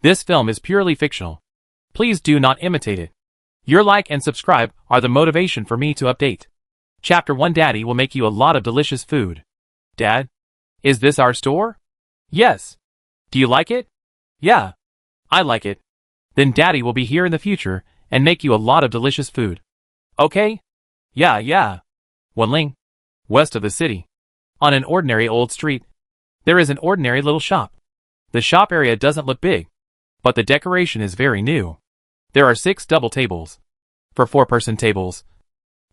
This film is purely fictional. Please do not imitate it. Your like and subscribe are the motivation for me to update. Chapter 1. Daddy will make you a lot of delicious food. Dad, is this our store? Yes. Do you like it? Yeah. I like it. Then Daddy will be here in the future and make you a lot of delicious food. Okay? Yeah. Wanling, west of the city. On an ordinary old street, there is an ordinary little shop. The shop area doesn't look big, but the decoration is very new. There are 6 double tables, for 4-person tables,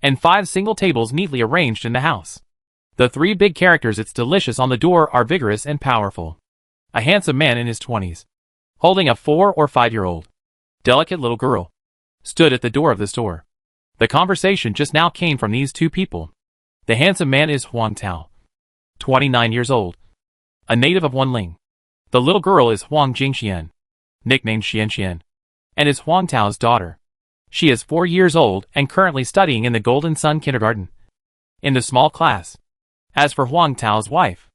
and 5 single tables neatly arranged in the house. The 3 big characters "It's delicious" on the door are vigorous and powerful. A handsome man in his 20s, holding a 4 or 5-year-old, delicate little girl, stood at the door of the store. The conversation just now came from these 2 people. The handsome man is Huang Tao, 29 years old, a native of Wanling. The little girl is Huang Jingxian, nicknamed Xian, and is Huang Tao's daughter. She is 4 years old and currently studying in the Golden Sun Kindergarten, in the small class. As for Huang Tao's wife,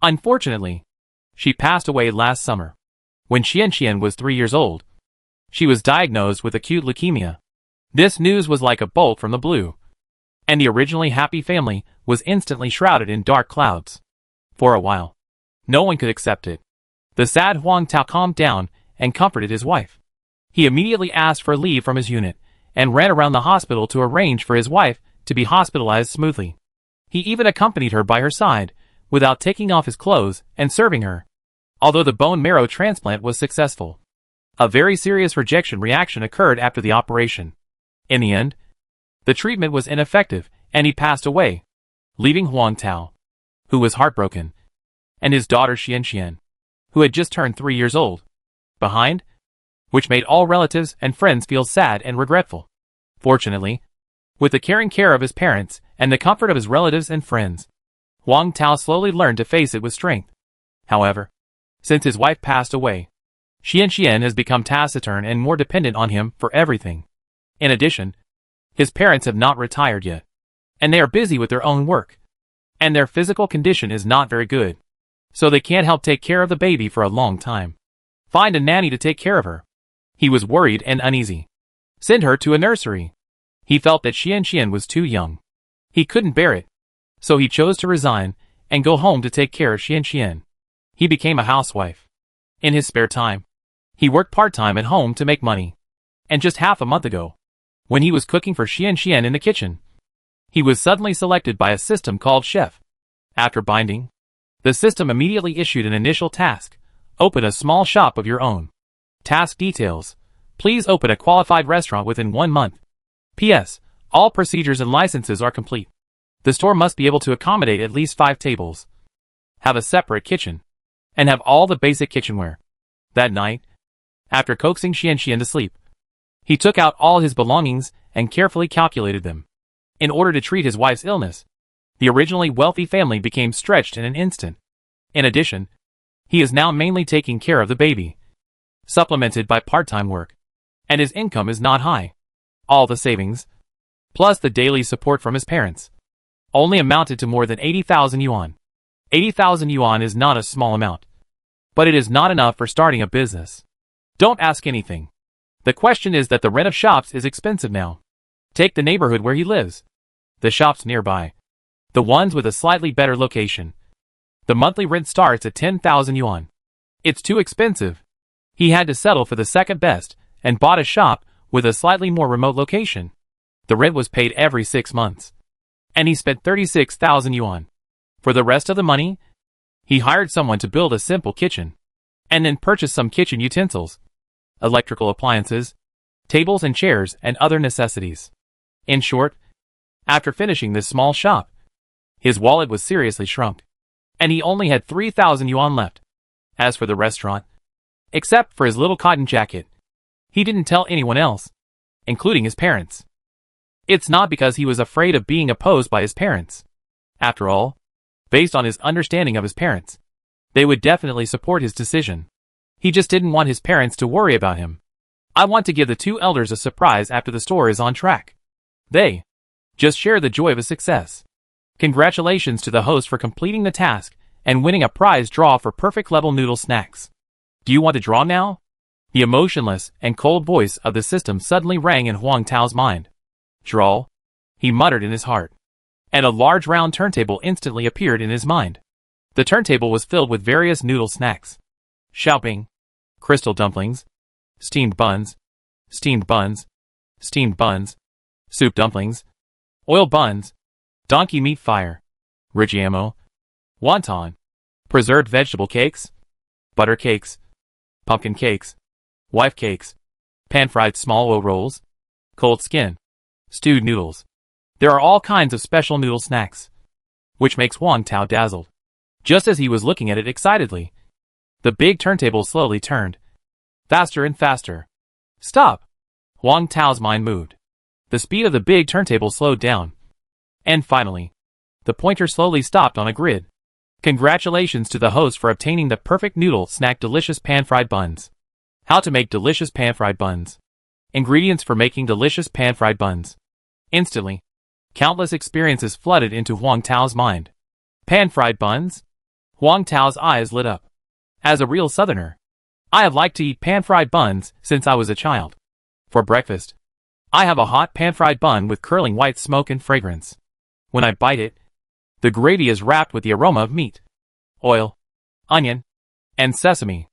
unfortunately, she passed away last summer. When Xian was 3 years old, she was diagnosed with acute leukemia. This news was like a bolt from the blue, and the originally happy family was instantly shrouded in dark clouds. For a while, no one could accept it. The sad Huang Tao calmed down and comforted his wife. He immediately asked for leave from his unit and ran around the hospital to arrange for his wife to be hospitalized smoothly. He even accompanied her by her side without taking off his clothes and serving her. Although the bone marrow transplant was successful, a very serious rejection reaction occurred after the operation. In the end, the treatment was ineffective and he passed away, leaving Huang Tao, who was heartbroken, and his daughter Xian, who had just turned 3 years old, behind, which made all relatives and friends feel sad and regretful. Fortunately, with the caring care of his parents and the comfort of his relatives and friends, Huang Tao slowly learned to face it with strength. However, since his wife passed away, Xian has become taciturn and more dependent on him for everything. In addition, his parents have not retired yet, and they are busy with their own work, and their physical condition is not very good, so they can't help take care of the baby for a long time. Find a nanny to take care of her. He was worried and uneasy. Send her to a nursery. He felt that Xian was too young. He couldn't bear it, so he chose to resign and go home to take care of Xian. He became a housewife. In his spare time, he worked part-time at home to make money. And just half a month ago, when he was cooking for Xian in the kitchen, he was suddenly selected by a system called Chef. After binding, the system immediately issued an initial task: open a small shop of your own. Task details: please open a qualified restaurant within 1 month. P.S. All procedures and licenses are complete. The store must be able to accommodate at least 5 tables, have a separate kitchen, and have all the basic kitchenware. That night, after coaxing Xian to sleep, he took out all his belongings and carefully calculated them. In order to treat his wife's illness, the originally wealthy family became stretched in an instant. In addition, he is now mainly taking care of the baby, supplemented by part-time work, and his income is not high. All the savings, plus the daily support from his parents, only amounted to more than 80,000 yuan. 80,000 yuan is not a small amount, but it is not enough for starting a business. Don't ask anything. The question is that the rent of shops is expensive now. Take the neighborhood where he lives. The shops nearby, the ones with a slightly better location, the monthly rent starts at 10,000 yuan. It's too expensive. He had to settle for the second best and bought a shop with a slightly more remote location. The rent was paid every 6 months, and he spent 36,000 yuan. For the rest of the money, he hired someone to build a simple kitchen, and then purchased some kitchen utensils, electrical appliances, tables and chairs, and other necessities. In short, after finishing this small shop, his wallet was seriously shrunk, and he only had 3,000 yuan left. As for the restaurant, except for his little cotton jacket, he didn't tell anyone else, including his parents. It's not because he was afraid of being opposed by his parents. After all, based on his understanding of his parents, they would definitely support his decision. He just didn't want his parents to worry about him. I want to give the 2 elders a surprise after the store is on track. They just share the joy of a success. Congratulations to the host for completing the task and winning a prize draw for perfect level noodle snacks. Do you want to draw now? The emotionless and cold voice of the system suddenly rang in Huang Tao's mind. Drawl, he muttered in his heart. And a large round turntable instantly appeared in his mind. The turntable was filled with various noodle snacks. Xiaoping, crystal dumplings, steamed buns, steamed buns, steamed buns, soup dumplings, oil buns, donkey meat fire, Rigiamo, wonton, preserved vegetable cakes, butter cakes, pumpkin cakes, wife cakes, pan-fried small oil rolls, cold skin, stewed noodles. There are all kinds of special noodle snacks, which makes Huang Tao dazzled. Just as he was looking at it excitedly, the big turntable slowly turned. Faster and faster. Stop! Huang Tao's mind moved. The speed of the big turntable slowed down. And finally, the pointer slowly stopped on a grid. Congratulations to the host for obtaining the perfect noodle snack delicious pan-fried buns. How to make delicious pan-fried buns. Ingredients for making delicious pan-fried buns. Instantly, countless experiences flooded into Huang Tao's mind. Pan-fried buns? Huang Tao's eyes lit up. As a real southerner, I have liked to eat pan-fried buns since I was a child. For breakfast, I have a hot pan-fried bun with curling white smoke and fragrance. When I bite it, the gravy is wrapped with the aroma of meat, oil, onion, and sesame.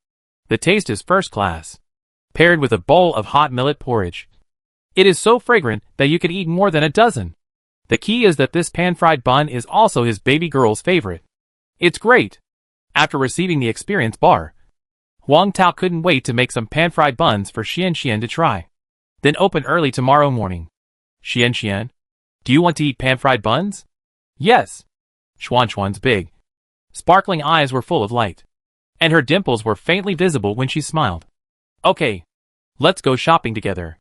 The taste is first class, paired with a bowl of hot millet porridge. It is so fragrant that you could eat more than a dozen. The key is that this pan-fried bun is also his baby girl's favorite. It's great. After receiving the experience bar, Huang Tao couldn't wait to make some pan-fried buns for Xian to try. Then open early tomorrow morning. Xian, do you want to eat pan-fried buns? Yes. Xuan's big, sparkling eyes were full of light, and her dimples were faintly visible when she smiled. Okay, let's go shopping together.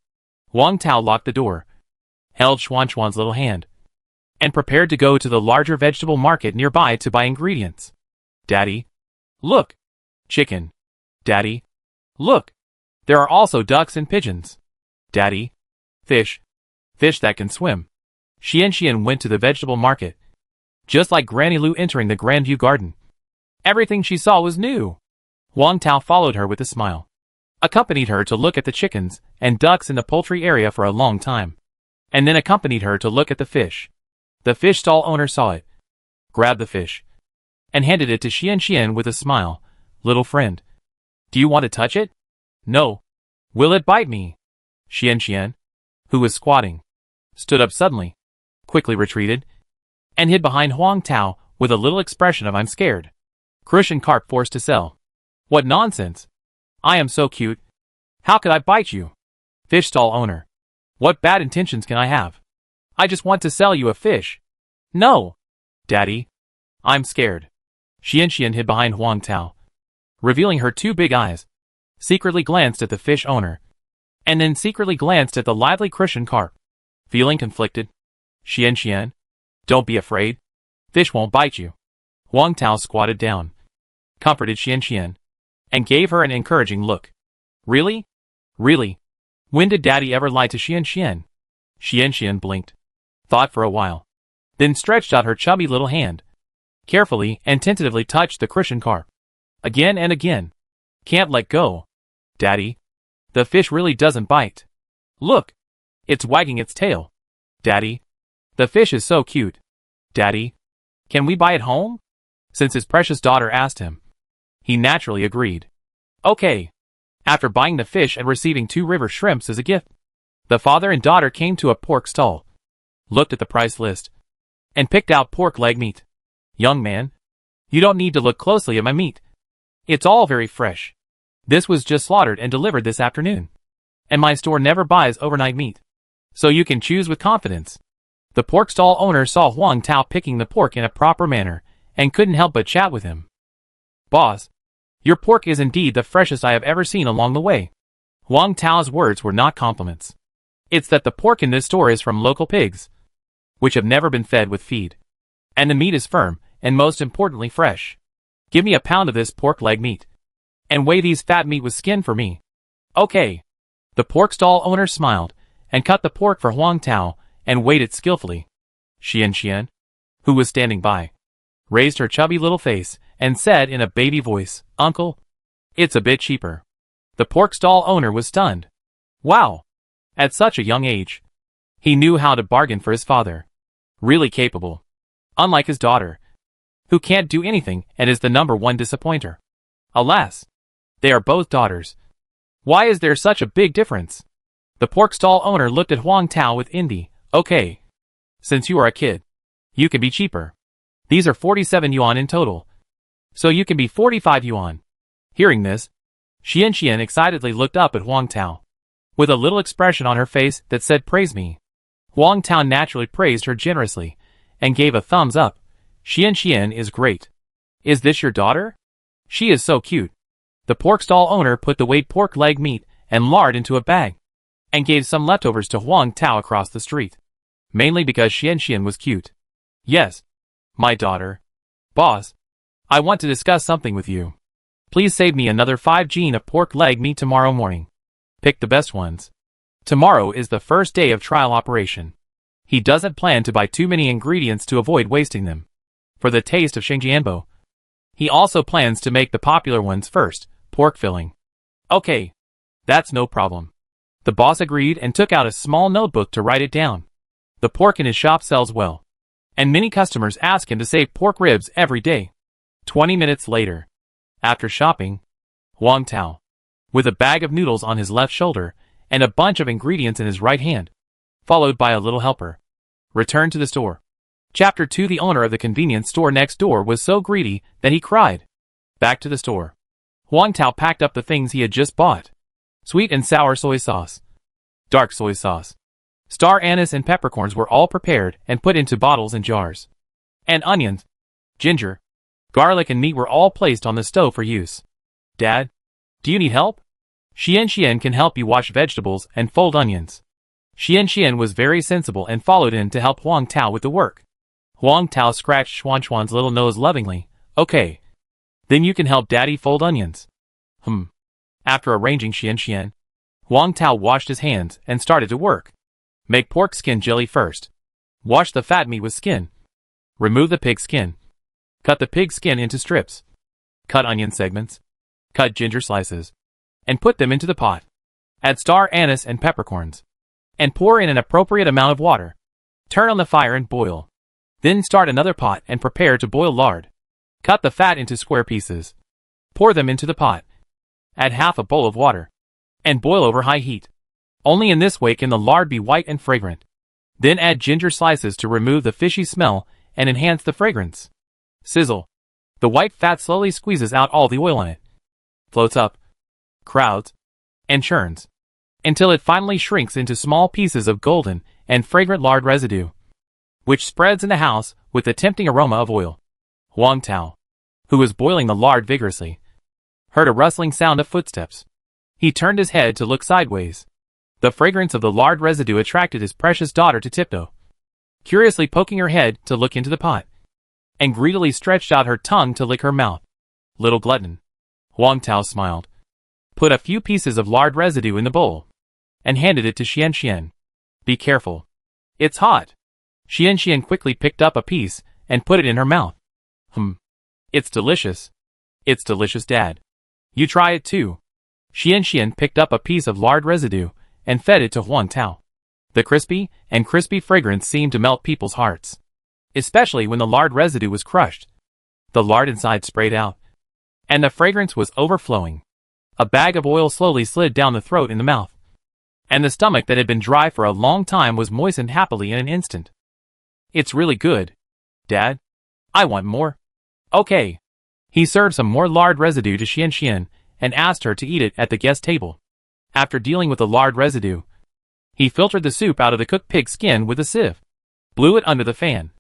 Huang Tao locked the door, held Xuan's little hand, and prepared to go to the larger vegetable market nearby to buy ingredients. Daddy, look! Chicken. Daddy, look! There are also ducks and pigeons. Daddy, fish. Fish that can swim. Xian went to the vegetable market, just like Granny Lu entering the Grandview Garden. Everything she saw was new. Huang Tao followed her with a smile, accompanied her to look at the chickens and ducks in the poultry area for a long time, and then accompanied her to look at the fish. The fish stall owner saw it, grabbed the fish, and handed it to Xian with a smile. Little friend, do you want to touch it? No. Will it bite me? Xian, who was squatting, stood up suddenly, quickly retreated, and hid behind Huang Tao with a little expression of I'm scared. Crucian carp forced to sell. What nonsense! I am so cute. How could I bite you? Fish stall owner. What bad intentions can I have? I just want to sell you a fish. No. Daddy. I'm scared. Xian hid behind Huang Tao, revealing her two big eyes, secretly glanced at the fish owner, and then secretly glanced at the lively Crucian carp. Feeling conflicted. Xian, don't be afraid. Fish won't bite you. Huang Tao squatted down, comforted Xian, and gave her an encouraging look. Really? Really? When did Daddy ever lie to Xian? Xian blinked, thought for a while, then stretched out her chubby little hand, carefully and tentatively touched the Crucian carp. Again and again. Can't let go. Daddy, the fish really doesn't bite. Look, it's wagging its tail. Daddy, the fish is so cute. Daddy, can we buy it home? Since his precious daughter asked him, he naturally agreed. Okay. After buying the fish and receiving 2 river shrimps as a gift, the father and daughter came to a pork stall, looked at the price list, and picked out pork leg meat. Young man, you don't need to look closely at my meat. It's all very fresh. This was just slaughtered and delivered this afternoon. And my store never buys overnight meat, so you can choose with confidence. The pork stall owner saw Huang Tao picking the pork in a proper manner and couldn't help but chat with him. Boss, your pork is indeed the freshest I have ever seen along the way. Huang Tao's words were not compliments. It's that the pork in this store is from local pigs, which have never been fed with feed. And the meat is firm, and most importantly fresh. Give me a pound of this pork leg meat, and weigh these fat meat with skin for me. Okay. The pork stall owner smiled, and cut the pork for Huang Tao, and weighed it skillfully. Xian, who was standing by, raised her chubby little face, and said in a baby voice, Uncle, it's a bit cheaper. The pork stall owner was stunned. Wow! At such a young age, he knew how to bargain for his father. Really capable. Unlike his daughter, who can't do anything and is the #1 disappointer. Alas, they are both daughters. Why is there such a big difference? The pork stall owner looked at Huang Tao with envy. Okay. Since you are a kid, you can be cheaper. These are 47 yuan in total. So you can be 45 yuan. Hearing this, Xian excitedly looked up at Huang Tao, with a little expression on her face that said praise me. Huang Tao naturally praised her generously, and gave a thumbs up. Xian is great. Is this your daughter? She is so cute. The pork stall owner put the weighed pork leg meat and lard into a bag, and gave some leftovers to Huang Tao across the street. Mainly because Xian was cute. Yes, my daughter. Boss, I want to discuss something with you. Please save me another 5 gene of pork leg meat tomorrow morning. Pick the best ones. Tomorrow is the first day of trial operation. He doesn't plan to buy too many ingredients to avoid wasting them. For the taste of Shengjianbo, he also plans to make the popular ones first, pork filling. Okay, that's no problem. The boss agreed and took out a small notebook to write it down. The pork in his shop sells well, and many customers ask him to save pork ribs every day. 20 minutes later, after shopping, Huang Tao, with a bag of noodles on his left shoulder and a bunch of ingredients in his right hand, followed by a little helper, returned to the store. Chapter 2. The owner of the convenience store next door was so greedy that he cried. Back to the store. Huang Tao packed up the things he had just bought. Sweet and sour soy sauce, dark soy sauce, star anise and peppercorns were all prepared and put into bottles and jars. And onions, ginger, garlic and meat were all placed on the stove for use. Dad, do you need help? Xian can help you wash vegetables and fold onions. Xian was very sensible and followed in to help Huang Tao with the work. Huang Tao scratched Xuan's little nose lovingly. Okay. Then you can help Daddy fold onions. After arranging Xian, Huang Tao washed his hands and started to work. Make pork skin jelly first. Wash the fat meat with skin. Remove the pig skin. Cut the pig skin into strips. Cut onion segments. Cut ginger slices. And put them into the pot. Add star anise and peppercorns. And pour in an appropriate amount of water. Turn on the fire and boil. Then start another pot and prepare to boil lard. Cut the fat into square pieces. Pour them into the pot. Add half a bowl of water. And boil over high heat. Only in this way can the lard be white and fragrant. Then add ginger slices to remove the fishy smell and enhance the fragrance. Sizzle. The white fat slowly squeezes out all the oil on it. Floats up, crowds, and churns, until it finally shrinks into small pieces of golden and fragrant lard residue, which spreads in the house with the tempting aroma of oil. Huang Tao, who was boiling the lard vigorously, heard a rustling sound of footsteps. He turned his head to look sideways. The fragrance of the lard residue attracted his precious daughter to tiptoe, curiously poking her head to look into the pot, and greedily stretched out her tongue to lick her mouth. Little glutton. Huang Tao smiled, put a few pieces of lard residue in the bowl, and handed it to Xian. Be careful. It's hot. Xian quickly picked up a piece and put it in her mouth. It's delicious. It's delicious, Dad. You try it too. Xian picked up a piece of lard residue and fed it to Huang Tao. The crispy fragrance seemed to melt people's hearts, especially when the lard residue was crushed. The lard inside sprayed out, and the fragrance was overflowing. A bag of oil slowly slid down the throat in the mouth, and the stomach that had been dry for a long time was moistened happily in an instant. It's really good, Dad. I want more. Okay. He served some more lard residue to Xian and asked her to eat it at the guest table. After dealing with the lard residue, he filtered the soup out of the cooked pig skin with a sieve, blew it under the fan,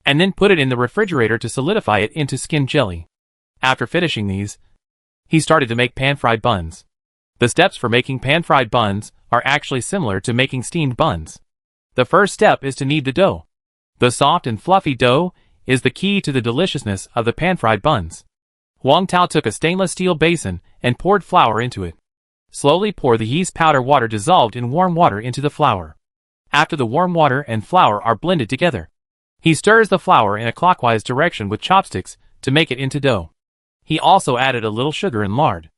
and then put it in the refrigerator to solidify it into skin jelly. After finishing these, he started to make pan-fried buns. The steps for making pan-fried buns are actually similar to making steamed buns. The first step is to knead the dough. The soft and fluffy dough is the key to the deliciousness of the pan-fried buns. Huang Tao took a stainless steel basin and poured flour into it. Slowly pour the yeast powder water dissolved in warm water into the flour. After the warm water and flour are blended together, he stirs the flour in a clockwise direction with chopsticks to make it into dough. He also added a little sugar and lard.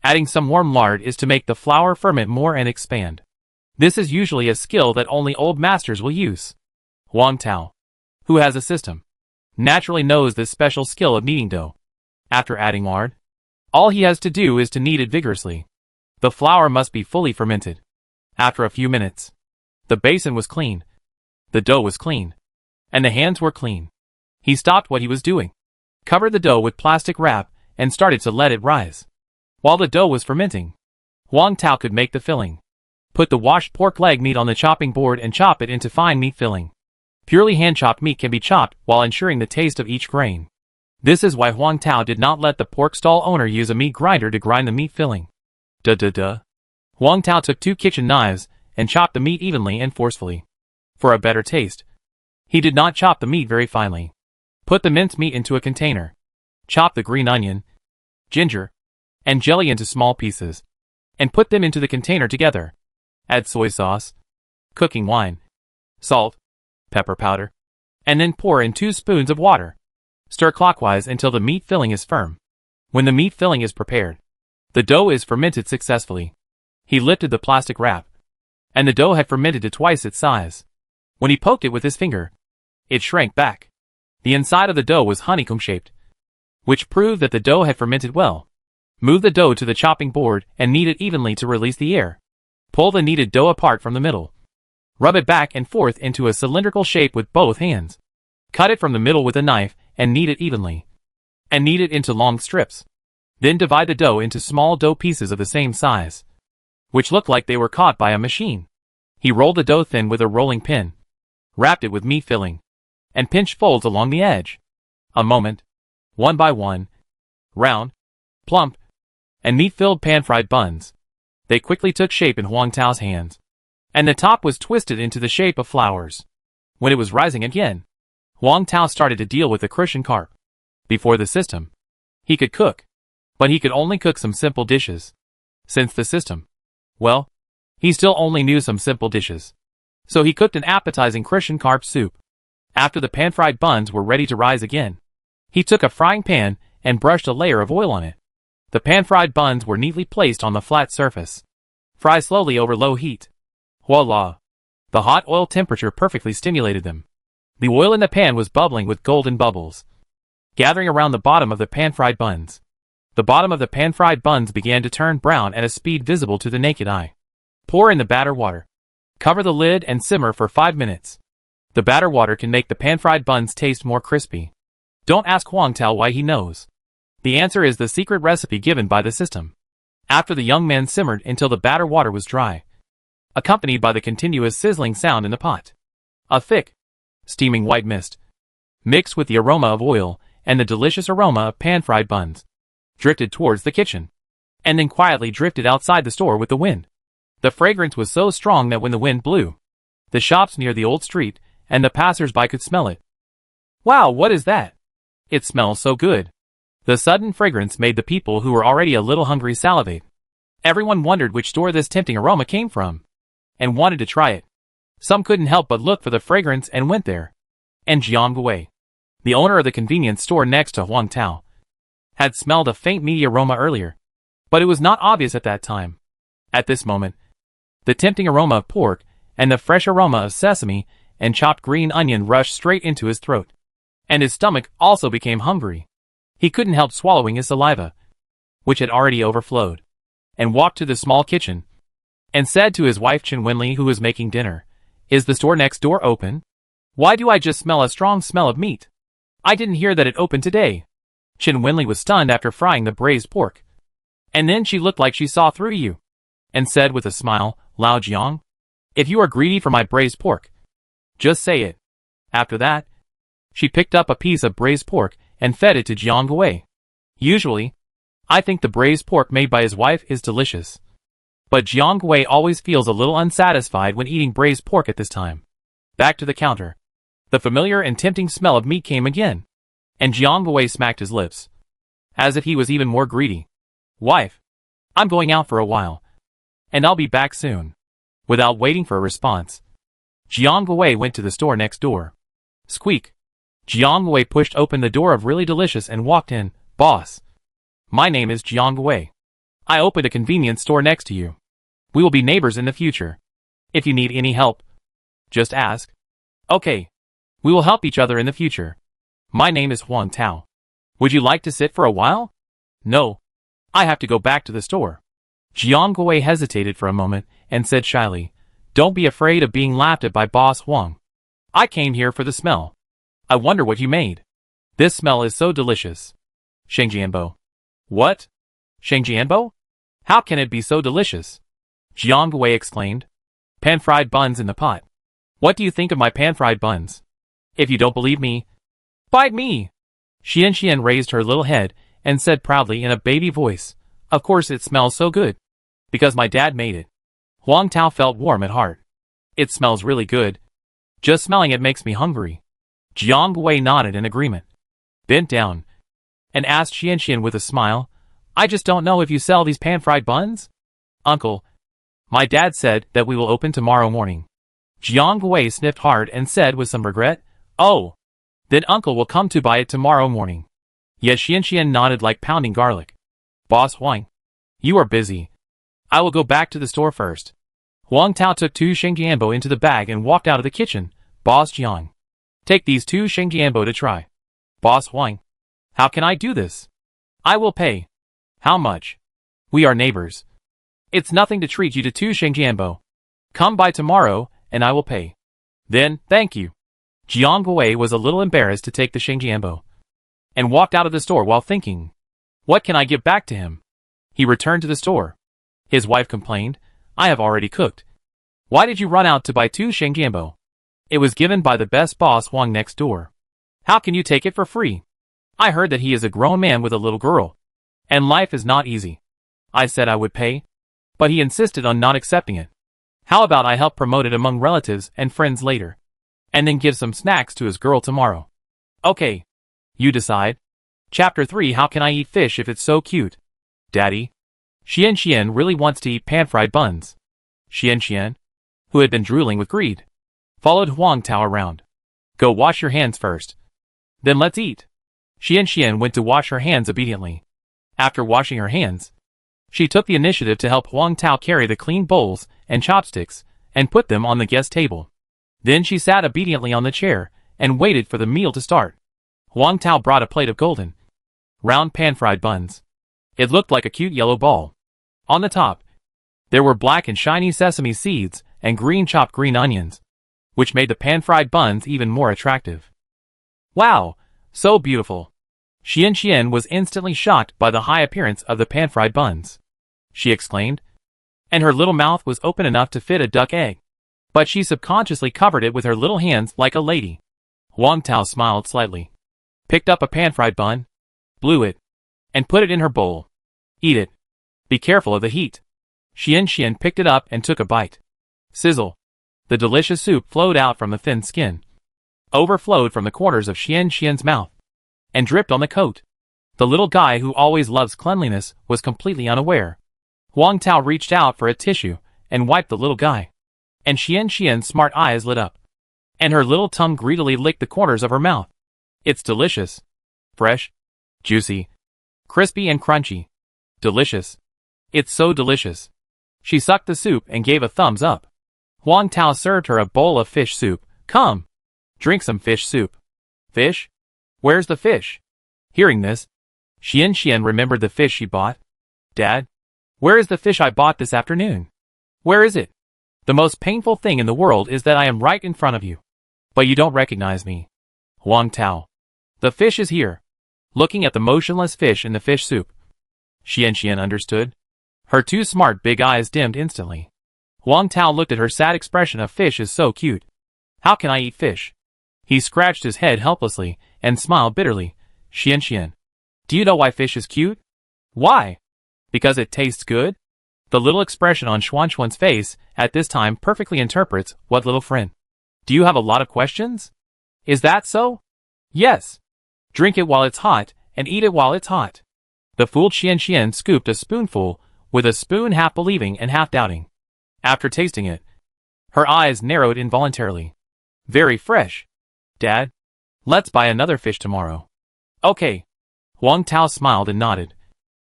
Adding some warm lard is to make the flour ferment more and expand. This is usually a skill that only old masters will use. Wang Tao, who has a system, naturally knows this special skill of kneading dough. After adding lard, all he has to do is to knead it vigorously. The flour must be fully fermented. After a few minutes, the basin was clean, the dough was clean, and the hands were clean. He stopped what he was doing, covered the dough with plastic wrap, and started to let it rise. While the dough was fermenting, Wang Tao could make the filling. Put the washed pork leg meat on the chopping board and chop it into fine meat filling. Purely hand-chopped meat can be chopped while ensuring the taste of each grain. This is why Wang Tao did not let the pork stall owner use a meat grinder to grind the meat filling. Wang Tao took 2 kitchen knives and chopped the meat evenly and forcefully. For a better taste, he did not chop the meat very finely. Put the minced meat into a container. Chop the green onion, ginger, and jelly into small pieces, and put them into the container together. Add soy sauce, cooking wine, salt, pepper powder, and then pour in 2 spoons of water. Stir clockwise until the meat filling is firm. When the meat filling is prepared, the dough is fermented successfully. He lifted the plastic wrap, and the dough had fermented to twice its size. When he poked it with his finger, it shrank back. The inside of the dough was honeycomb-shaped, which proved that the dough had fermented well. Move the dough to the chopping board and knead it evenly to release the air. Pull the kneaded dough apart from the middle. Rub it back and forth into a cylindrical shape with both hands. Cut it from the middle with a knife and knead it evenly. And knead it into long strips. Then divide the dough into small dough pieces of the same size, which looked like they were caught by a machine. He rolled the dough thin with a rolling pin, wrapped it with meat filling, and pinched folds along the edge. A moment, one by one, round, plump, and meat-filled pan-fried buns. They quickly took shape in Wang Tao's hands, and the top was twisted into the shape of flowers. When it was rising again, Wang Tao started to deal with the crucian carp. Before the system, he could cook, but he could only cook some simple dishes. Since the system, well, he still only knew some simple dishes. So he cooked an appetizing crucian carp soup. After the pan-fried buns were ready to rise again, he took a frying pan and brushed a layer of oil on it. The pan-fried buns were neatly placed on the flat surface. Fry slowly over low heat. Voila! The hot oil temperature perfectly stimulated them. The oil in the pan was bubbling with golden bubbles, gathering around the bottom of the pan-fried buns. The bottom of the pan-fried buns began to turn brown at a speed visible to the naked eye. Pour in the batter water. Cover the lid and simmer for 5 minutes. The batter water can make the pan-fried buns taste more crispy. Don't ask Wang Tao why he knows. The answer is the secret recipe given by the system. After the young man simmered until the batter water was dry, accompanied by the continuous sizzling sound in the pot, a thick, steaming white mist, mixed with the aroma of oil and the delicious aroma of pan-fried buns, drifted towards the kitchen, and then quietly drifted outside the store with the wind. The fragrance was so strong that when the wind blew, the shops near the old street and the passers-by could smell it. Wow, what is that? It smells so good. The sudden fragrance made the people who were already a little hungry salivate. Everyone wondered which store this tempting aroma came from, and wanted to try it. Some couldn't help but look for the fragrance and went there. And Jiang Gui, the owner of the convenience store next to Wang Tao, had smelled a faint meaty aroma earlier, but it was not obvious at that time. At this moment, the tempting aroma of pork and the fresh aroma of sesame and chopped green onion rushed straight into his throat, and his stomach also became hungry. He couldn't help swallowing his saliva, which had already overflowed, and walked to the small kitchen, and said to his wife Chen Wenli, who was making dinner, "Is the store next door open? Why do I just smell a strong smell of meat? I didn't hear that it opened today." Chen Wenli was stunned after frying the braised pork. And then she looked like she saw through you, and said with a smile, "Lao Jiang, if you are greedy for my braised pork, just say it." After that, she picked up a piece of braised pork and fed it to Jiang Gui. Usually, I think the braised pork made by his wife is delicious. But Jiang Gui always feels a little unsatisfied when eating braised pork at this time. Back to the counter. The familiar and tempting smell of meat came again, and Jiang Gui smacked his lips, as if he was even more greedy. "Wife, I'm going out for a while, and I'll be back soon." Without waiting for a response, Jiang Gui went to the store next door. Squeak! Jiang Gui pushed open the door of Really Delicious and walked in. "Boss, my name is Jiang Gui. I opened a convenience store next to you. We will be neighbors in the future. If you need any help, just ask. Okay. We will help each other in the future. My name is Huang Tao. Would you like to sit for a while? No. I have to go back to the store. Jiang Gui hesitated for a moment and said shyly, Don't be afraid of being laughed at by Boss Huang. I came here for the smell. I wonder what you made. This smell is so delicious. Shengjianbo. What? Shengjianbo? How can it be so delicious? Jiang Gui exclaimed. Pan-fried buns in the pot. What do you think of my pan-fried buns? If you don't believe me, bite me. Xian raised her little head and said proudly in a baby voice, Of course it smells so good. Because my dad made it. Huang Tao felt warm at heart. It smells really good. Just smelling it makes me hungry. Jiang Gui nodded in agreement, bent down, and asked Xian with a smile, I just don't know if you sell these pan-fried buns? Uncle, my dad said that we will open tomorrow morning. Jiang Gui sniffed hard and said with some regret, Oh, then uncle will come to buy it tomorrow morning. Yet Xian nodded like pounding garlic. Boss Huang, you are busy. I will go back to the store first. Huang Tao took 2 Shengjianbo into the bag and walked out of the kitchen. Boss Jiang, take these 2 Shengjianbo to try. Boss Huang, how can I do this? I will pay. How much? We are neighbors. It's nothing to treat you to 2 Shengjianbo. Come by tomorrow, and I will pay. Then, thank you. Jiang Gui was a little embarrassed to take the Shengjianbo, and walked out of the store while thinking, What can I give back to him? He returned to the store. His wife complained, I have already cooked. Why did you run out to buy 2 Shengjianbo? It was given by the best boss Huang next door. How can you take it for free? I heard that he is a grown man with a little girl, and life is not easy. I said I would pay, but he insisted on not accepting it. How about I help promote it among relatives and friends later, and then give some snacks to his girl tomorrow? Okay. You decide. Chapter 3 How can I eat fish if it's so cute? Daddy, Xian really wants to eat pan-fried buns. Xian, who had been drooling with greed, followed Huang Tao around. Go wash your hands first. Then let's eat. Xian went to wash her hands obediently. After washing her hands, she took the initiative to help Huang Tao carry the clean bowls and chopsticks and put them on the guest table. Then she sat obediently on the chair and waited for the meal to start. Huang Tao brought a plate of golden, round pan-fried buns. It looked like a cute yellow ball. On the top, there were black and shiny sesame seeds and green chopped green onions, which made the pan-fried buns even more attractive. Wow, so beautiful. Xian was instantly shocked by the high appearance of the pan-fried buns. She exclaimed, and her little mouth was open enough to fit a duck egg. But she subconsciously covered it with her little hands like a lady. Huang Tao smiled slightly, picked up a pan-fried bun, blew it, and put it in her bowl. Eat it. Be careful of the heat. Xian picked it up and took a bite. Sizzle. The delicious soup flowed out from the thin skin, overflowed from the corners of Xian's mouth, and dripped on the coat. The little guy who always loves cleanliness was completely unaware. Huang Tao reached out for a tissue and wiped the little guy. And Xian's smart eyes lit up, and her little tongue greedily licked the corners of her mouth. It's delicious. Fresh, juicy, crispy and crunchy. Delicious. It's so delicious. She sucked the soup and gave a thumbs up. Huang Tao served her a bowl of fish soup. Come, drink some fish soup. Fish? Where's the fish? Hearing this, Xian remembered the fish she bought. Dad, where is the fish I bought this afternoon? Where is it? The most painful thing in the world is that I am right in front of you, but you don't recognize me. Huang Tao. The fish is here. Looking at the motionless fish in the fish soup. Xian understood. Her 2 smart big eyes dimmed instantly. Huang Tao looked at her sad expression of fish is so cute. How can I eat fish? He scratched his head helplessly and smiled bitterly. Xian, do you know why fish is cute? Why? Because it tastes good? The little expression on Xuan's face at this time perfectly interprets what little friend. Do you have a lot of questions? Is that so? Yes. Drink it while it's hot and eat it while it's hot. The fooled Xian scooped a spoonful with a spoon, half believing and half doubting. After tasting it, her eyes narrowed involuntarily. Very fresh. Dad, let's buy another fish tomorrow. Okay. Huang Tao smiled and nodded.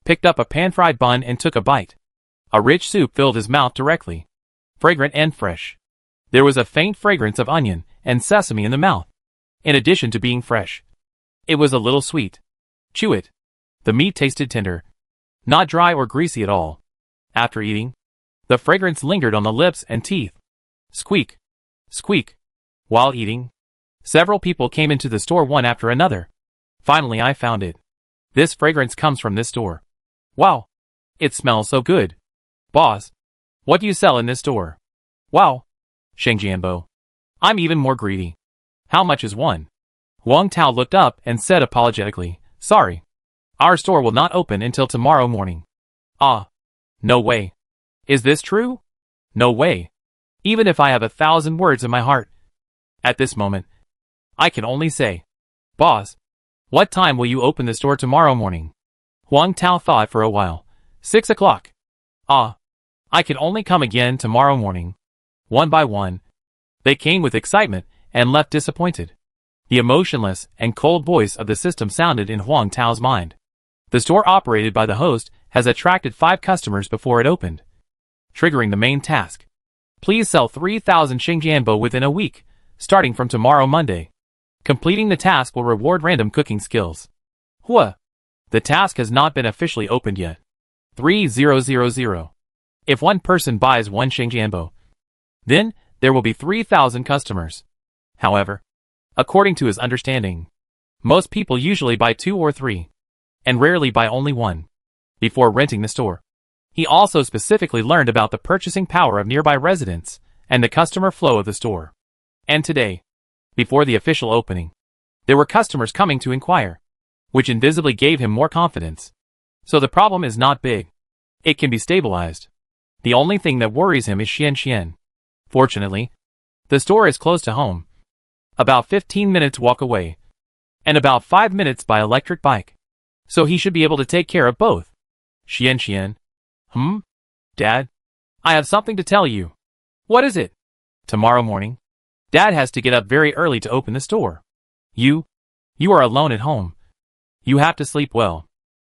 picked up a pan-fried bun and took a bite. A rich soup filled his mouth directly. Fragrant and fresh. There was a faint fragrance of onion and sesame in the mouth. In addition to being fresh, it was a little sweet. Chew it. The meat tasted tender. Not dry or greasy at all. After eating, the fragrance lingered on the lips and teeth. Squeak. Squeak. While eating, several people came into the store one after another. Finally I found it. This fragrance comes from this store. Wow. It smells so good. Boss, what do you sell in this store? Wow. Shengjianbo. I'm even more greedy. How much is one? Huang Tao looked up and said apologetically, sorry. Our store will not open until tomorrow morning. Ah. No way. Is this true? No way. Even if I have 1,000 words in my heart. At this moment, I can only say, Boss, what time will you open the store tomorrow morning? Huang Tao thought for a while. 6 o'clock. Ah. I can only come again tomorrow morning. One by one, they came with excitement and left disappointed. The emotionless and cold voice of the system sounded in Huang Tao's mind. The store operated by the host has attracted 5 customers before it opened. Triggering the main task. Please sell 3,000 Xingjianbo within a week, starting from tomorrow Monday. Completing the task will reward random cooking skills. Hua. The task has not been officially opened yet. 3000. If one person buys 1 Xingjianbo, then there will be 3,000 customers. However, according to his understanding, most people usually buy 2 or 3, and rarely buy only 1, before renting the store. He also specifically learned about the purchasing power of nearby residents and the customer flow of the store. And today, before the official opening, there were customers coming to inquire, which invisibly gave him more confidence. So the problem is not big. It can be stabilized. The only thing that worries him is Xian. Fortunately, the store is close to home. About 15 minutes walk away, and about 5 minutes by electric bike. So he should be able to take care of both. Xian. Dad? I have something to tell you. What is it? Tomorrow morning, Dad has to get up very early to open the store. You are alone at home. You have to sleep well.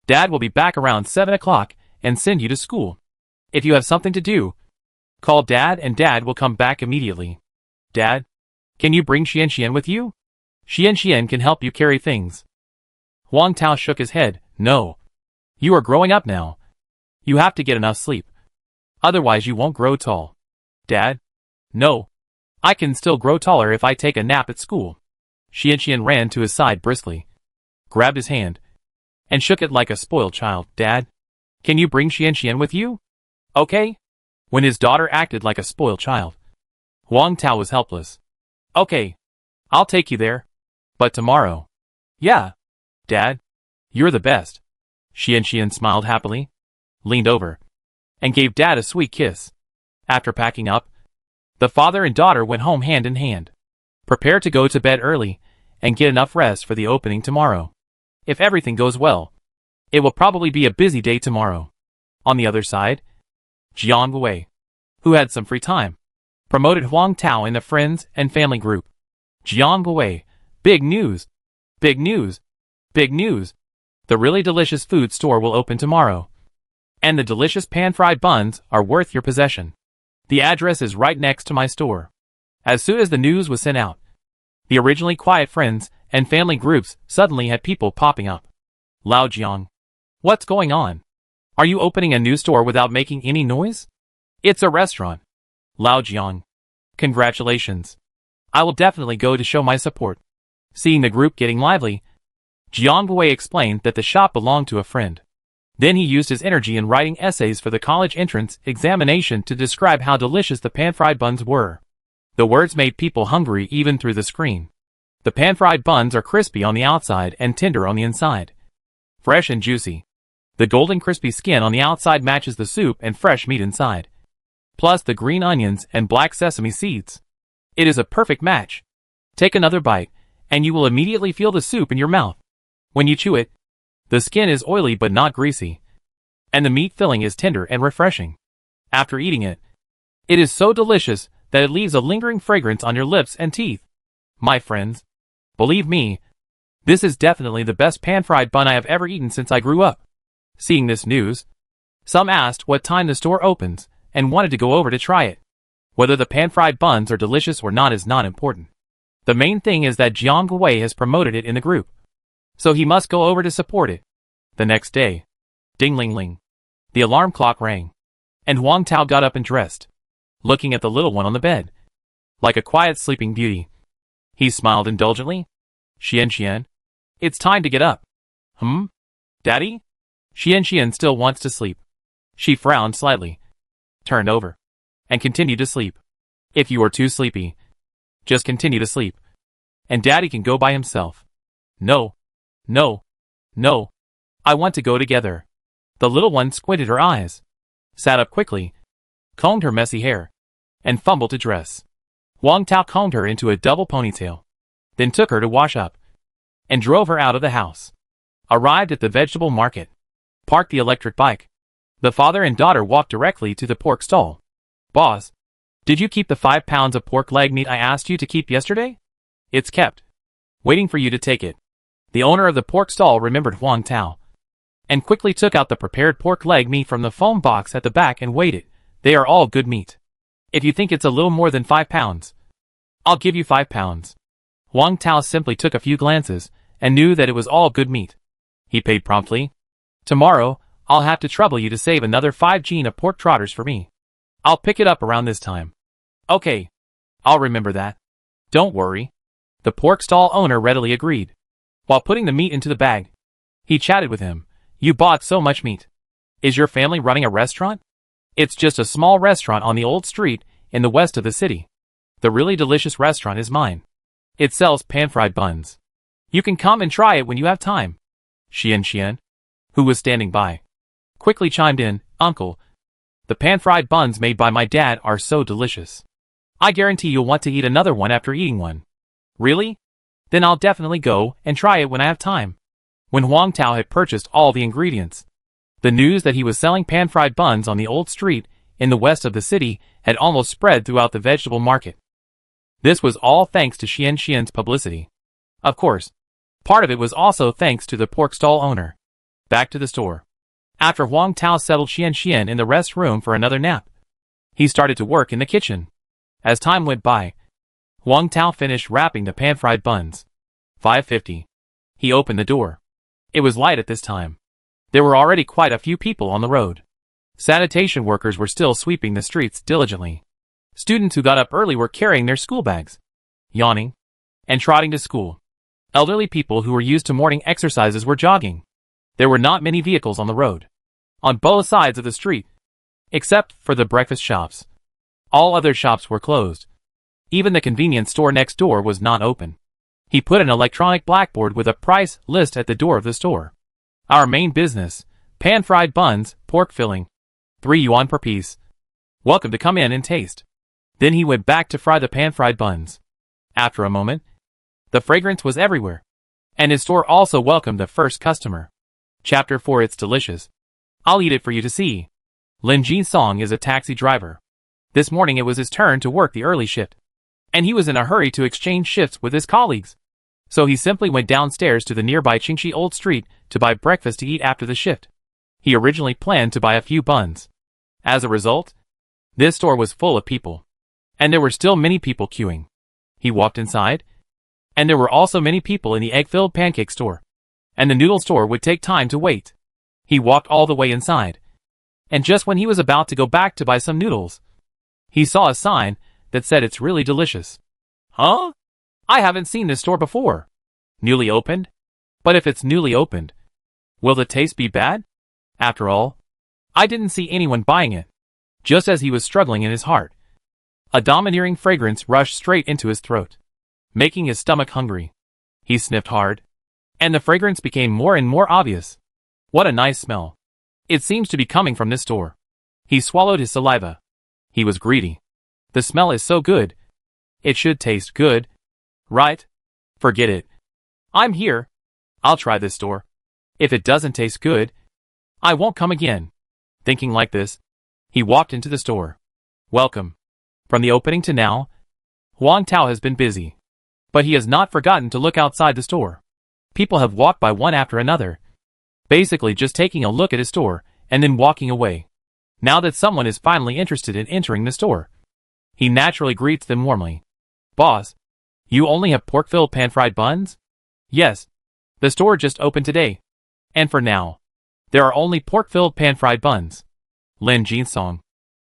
Dad will be back around 7 o'clock and send you to school. If you have something to do, call Dad and Dad will come back immediately. Dad, can you bring Xian with you? Xian can help you carry things. Huang Tao shook his head. No. You are growing up now. You have to get enough sleep. Otherwise you won't grow tall. Dad? No. I can still grow taller if I take a nap at school. Xian ran to his side briskly, grabbed his hand, and shook it like a spoiled child. Dad, can you bring Xian with you? Okay. When his daughter acted like a spoiled child, Huang Tao was helpless. Okay. I'll take you there. But tomorrow. Yeah. Dad, you're the best. Xian smiled happily, leaned over, and gave Dad a sweet kiss. After packing up, the father and daughter went home hand in hand. Prepare to go to bed early and get enough rest for the opening tomorrow. If everything goes well, it will probably be a busy day tomorrow. On the other side, Jiang Wei, who had some free time, promoted Huang Tao in the friends and family group. Jiang Wei, big news! Big news! Big news! The really delicious food store will open tomorrow. And the delicious pan-fried buns are worth your possession. The address is right next to my store. As soon as the news was sent out, the originally quiet friends and family groups suddenly had people popping up. Lao Jiang, what's going on? Are you opening a new store without making any noise? It's a restaurant. Lao Jiang, congratulations. I will definitely go to show my support. Seeing the group getting lively, Jiang Wei explained that the shop belonged to a friend. Then he used his energy in writing essays for the college entrance examination to describe how delicious the pan-fried buns were. The words made people hungry even through the screen. The pan-fried buns are crispy on the outside and tender on the inside. Fresh and juicy. The golden crispy skin on the outside matches the soup and fresh meat inside. Plus the green onions and black sesame seeds. It is a perfect match. Take another bite, and you will immediately feel the soup in your mouth. When you chew it, the skin is oily but not greasy, and the meat filling is tender and refreshing. After eating it, it is so delicious that it leaves a lingering fragrance on your lips and teeth. My friends, believe me, this is definitely the best pan-fried bun I have ever eaten since I grew up. Seeing this news, some asked what time the store opens and wanted to go over to try it. Whether the pan-fried buns are delicious or not is not important. The main thing is that Jiang Wei has promoted it in the group, so he must go over to support it. The next day, ding-ling-ling, the alarm clock rang, and Huang Tao got up and dressed, looking at the little one on the bed, like a quiet sleeping beauty. He smiled indulgently. Xian, it's time to get up. Daddy? Xian still wants to sleep. She frowned slightly, turned over, and continued to sleep. If you are too sleepy, just continue to sleep, and Daddy can go by himself. No. I want to go together. The little one squinted her eyes, sat up quickly, combed her messy hair, and fumbled to dress. Huang Tao combed her into a double ponytail, then took her to wash up, and drove her out of the house. Arrived at the vegetable market, parked the electric bike. The father and daughter walked directly to the pork stall. Boss, did you keep the 5 pounds of pork leg meat I asked you to keep yesterday? It's kept, waiting for you to take it. The owner of the pork stall remembered Huang Tao, and quickly took out the prepared pork leg meat from the foam box at the back and weighed it. They are all good meat. If you think it's a little more than 5 pounds, I'll give you 5 pounds. Huang Tao simply took a few glances and knew that it was all good meat. He paid promptly. Tomorrow, I'll have to trouble you to save another 5 gene of pork trotters for me. I'll pick it up around this time. Okay, I'll remember that. Don't worry. The pork stall owner readily agreed. While putting the meat into the bag, he chatted with him. You bought so much meat. Is your family running a restaurant? It's just a small restaurant on the old street in the west of the city. The really delicious restaurant is mine. It sells pan-fried buns. You can come and try it when you have time. Xian, who was standing by, quickly chimed in. Uncle, the pan-fried buns made by my dad are so delicious. I guarantee you'll want to eat another one after eating one. Really? Then I'll definitely go and try it when I have time. When Huang Tao had purchased all the ingredients, the news that he was selling pan-fried buns on the old street in the west of the city had almost spread throughout the vegetable market. This was all thanks to Xian's publicity. Of course, part of it was also thanks to the pork stall owner. Back to the store. After Huang Tao settled Xian in the rest room for another nap, he started to work in the kitchen. As time went by, Huang Tao finished wrapping the pan-fried buns. 5:50. He opened the door. It was light at this time. There were already quite a few people on the road. Sanitation workers were still sweeping the streets diligently. Students who got up early were carrying their school bags, yawning, and trotting to school. Elderly people who were used to morning exercises were jogging. There were not many vehicles on the road, on both sides of the street, except for the breakfast shops. All other shops were closed. Even the convenience store next door was not open. He put an electronic blackboard with a price list at the door of the store. Our main business, pan-fried buns, pork filling, 3 yuan per piece. Welcome to come in and taste. Then he went back to fry the pan-fried buns. After a moment, the fragrance was everywhere, and his store also welcomed the first customer. Chapter 4. It's delicious. I'll eat it for you to see. Lin Jinsong is a taxi driver. This morning it was his turn to work the early shift, and he was in a hurry to exchange shifts with his colleagues. So he simply went downstairs to the nearby Qingxi Old Street to buy breakfast to eat after the shift. He originally planned to buy a few buns. As a result, this store was full of people, and there were still many people queuing. He walked inside, and there were also many people in the egg-filled pancake store, and the noodle store would take time to wait. He walked all the way inside, and just when he was about to go back to buy some noodles, he saw a sign that said it's really delicious. Huh? I haven't seen this store before. Newly opened? But if it's newly opened, will the taste be bad? After all, I didn't see anyone buying it. Just as he was struggling in his heart, a domineering fragrance rushed straight into his throat, making his stomach hungry. He sniffed hard, and the fragrance became more and more obvious. What a nice smell. It seems to be coming from this store. He swallowed his saliva. He was greedy. The smell is so good. It should taste good, right? Forget it. I'm here. I'll try this store. If it doesn't taste good, I won't come again. Thinking like this, he walked into the store. Welcome. From the opening to now, Huang Tao has been busy, but he has not forgotten to look outside the store. People have walked by one after another, basically just taking a look at his store and then walking away. Now that someone is finally interested in entering the store, he naturally greets them warmly. Boss, you only have pork-filled pan-fried buns? Yes. The store just opened today. And for now, there are only pork-filled pan-fried buns. Lin Jinsong,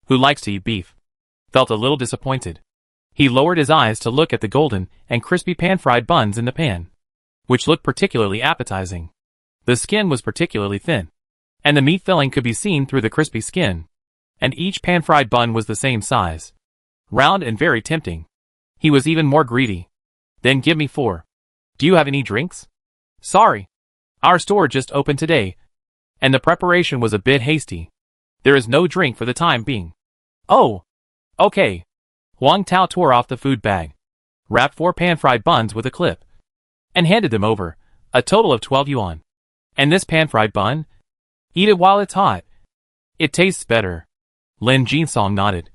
who likes to eat beef, felt a little disappointed. He lowered his eyes to look at the golden and crispy pan-fried buns in the pan, which looked particularly appetizing. The skin was particularly thin, and the meat filling could be seen through the crispy skin, and each pan-fried bun was the same size, round and very tempting. He was even more greedy. Then give me 4. Do you have any drinks? Sorry. Our store just opened today, and the preparation was a bit hasty. There is no drink for the time being. Oh. Okay. Huang Tao tore off the food bag, wrapped 4 pan-fried buns with a clip, and handed them over, a total of 12 yuan. And this pan-fried bun? Eat it while it's hot. It tastes better. Lin Jinsong nodded,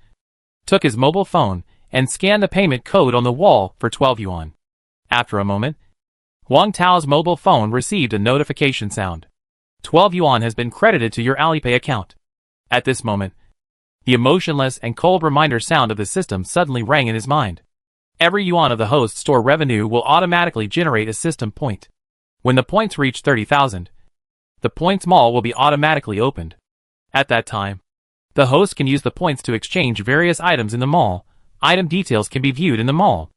took his mobile phone, and scanned the payment code on the wall for 12 yuan. After a moment, Huang Tao's mobile phone received a notification sound. 12 yuan has been credited to your Alipay account. At this moment, the emotionless and cold reminder sound of the system suddenly rang in his mind. Every yuan of the host store revenue will automatically generate a system point. When the points reach 30,000, the points mall will be automatically opened. At that time, the host can use the points to exchange various items in the mall. Item details can be viewed in the mall.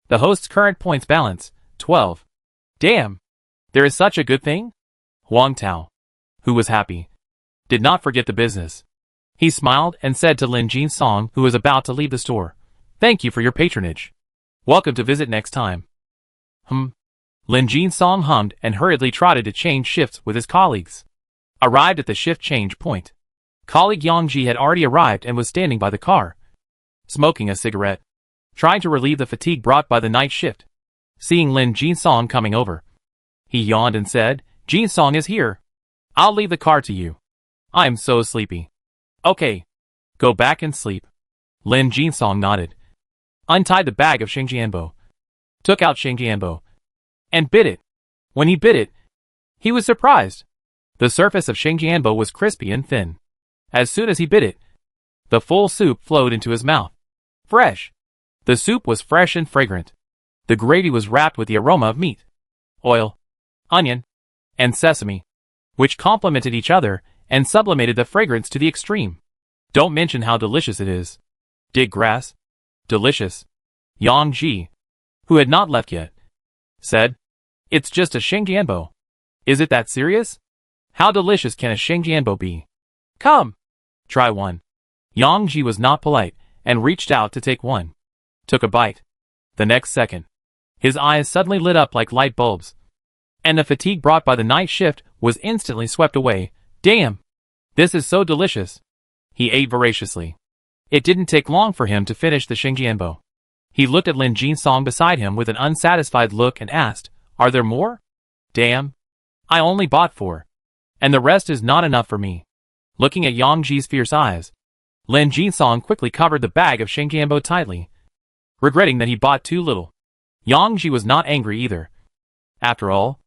The host's current points balance, 12. Damn! There is such a good thing? Huang Tao, who was happy, did not forget the business. He smiled and said to Lin Jinsong, who was about to leave the store, "Thank you for your patronage. Welcome to visit next time." Lin Jinsong hummed and hurriedly trotted to change shifts with his colleagues. Arrived at the shift change point, colleague Yang Ji had already arrived and was standing by the car, smoking a cigarette, trying to relieve the fatigue brought by the night shift. Seeing Lin Jinsong coming over, he yawned and said, "Jinsong is here. I'll leave the car to you. I'm so sleepy." "Okay. Go back and sleep." Lin Jinsong nodded, untied the bag of Shengjianbo, took out Shengjianbo, and bit it. When he bit it, he was surprised. The surface of Shengjianbo was crispy and thin. As soon as he bit it, the full soup flowed into his mouth. Fresh. The soup was fresh and fragrant. The gravy was wrapped with the aroma of meat, oil, onion, and sesame, which complemented each other and sublimated the fragrance to the extreme. Don't mention how delicious it is. Dig grass? Delicious. Yang Ji, who had not left yet, said, "It's just a Shengjianbo. Is it that serious? How delicious can a Shengjianbo be? Come, try one." Yang Ji was not polite and reached out to take one. Took a bite. The next second, his eyes suddenly lit up like light bulbs, and the fatigue brought by the night shift was instantly swept away. Damn! This is so delicious. He ate voraciously. It didn't take long for him to finish the Shengjianbo. He looked at Lin Jinsong beside him with an unsatisfied look and asked, "Are there more?" "Damn. I only bought 4. And the rest is not enough for me." Looking at Yang Ji's fierce eyes, Lin Jinsong quickly covered the bag of Shengjianbo tightly, regretting that he bought too little. Yang Ji was not angry either. After all,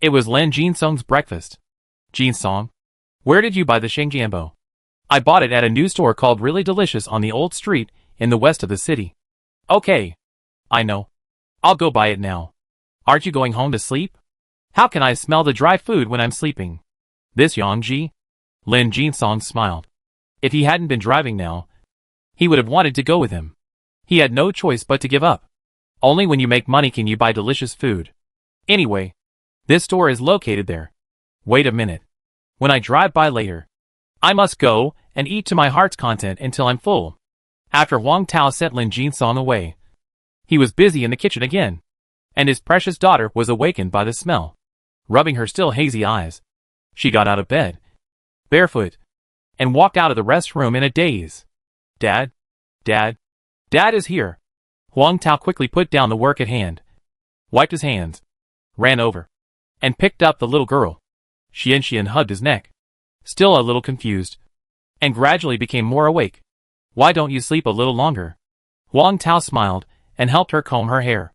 it was Lin Jinsong's breakfast. "Jinsong, where did you buy the Shengjianbo?" "I bought it at a new store called Really Delicious on the old street in the west of the city." "Okay. I know. I'll go buy it now." "Aren't you going home to sleep?" "How can I smell the dry food when I'm sleeping?" "This Yang Ji?" Lin Jinsong smiled. If he hadn't been driving now, he would have wanted to go with him. He had no choice but to give up. Only when you make money can you buy delicious food. Anyway, this store is located there. Wait a minute. When I drive by later, I must go and eat to my heart's content until I'm full. After Huang Tao sent Lin Jinsong away, he was busy in the kitchen again, and his precious daughter was awakened by the smell. Rubbing her still hazy eyes, she got out of bed, barefoot, and walked out of the restroom in a daze. Dad is here." Huang Tao quickly put down the work at hand, wiped his hands, ran over, and picked up the little girl. Xian hugged his neck, still a little confused, and gradually became more awake. "Why don't you sleep a little longer?" Huang Tao smiled and helped her comb her hair.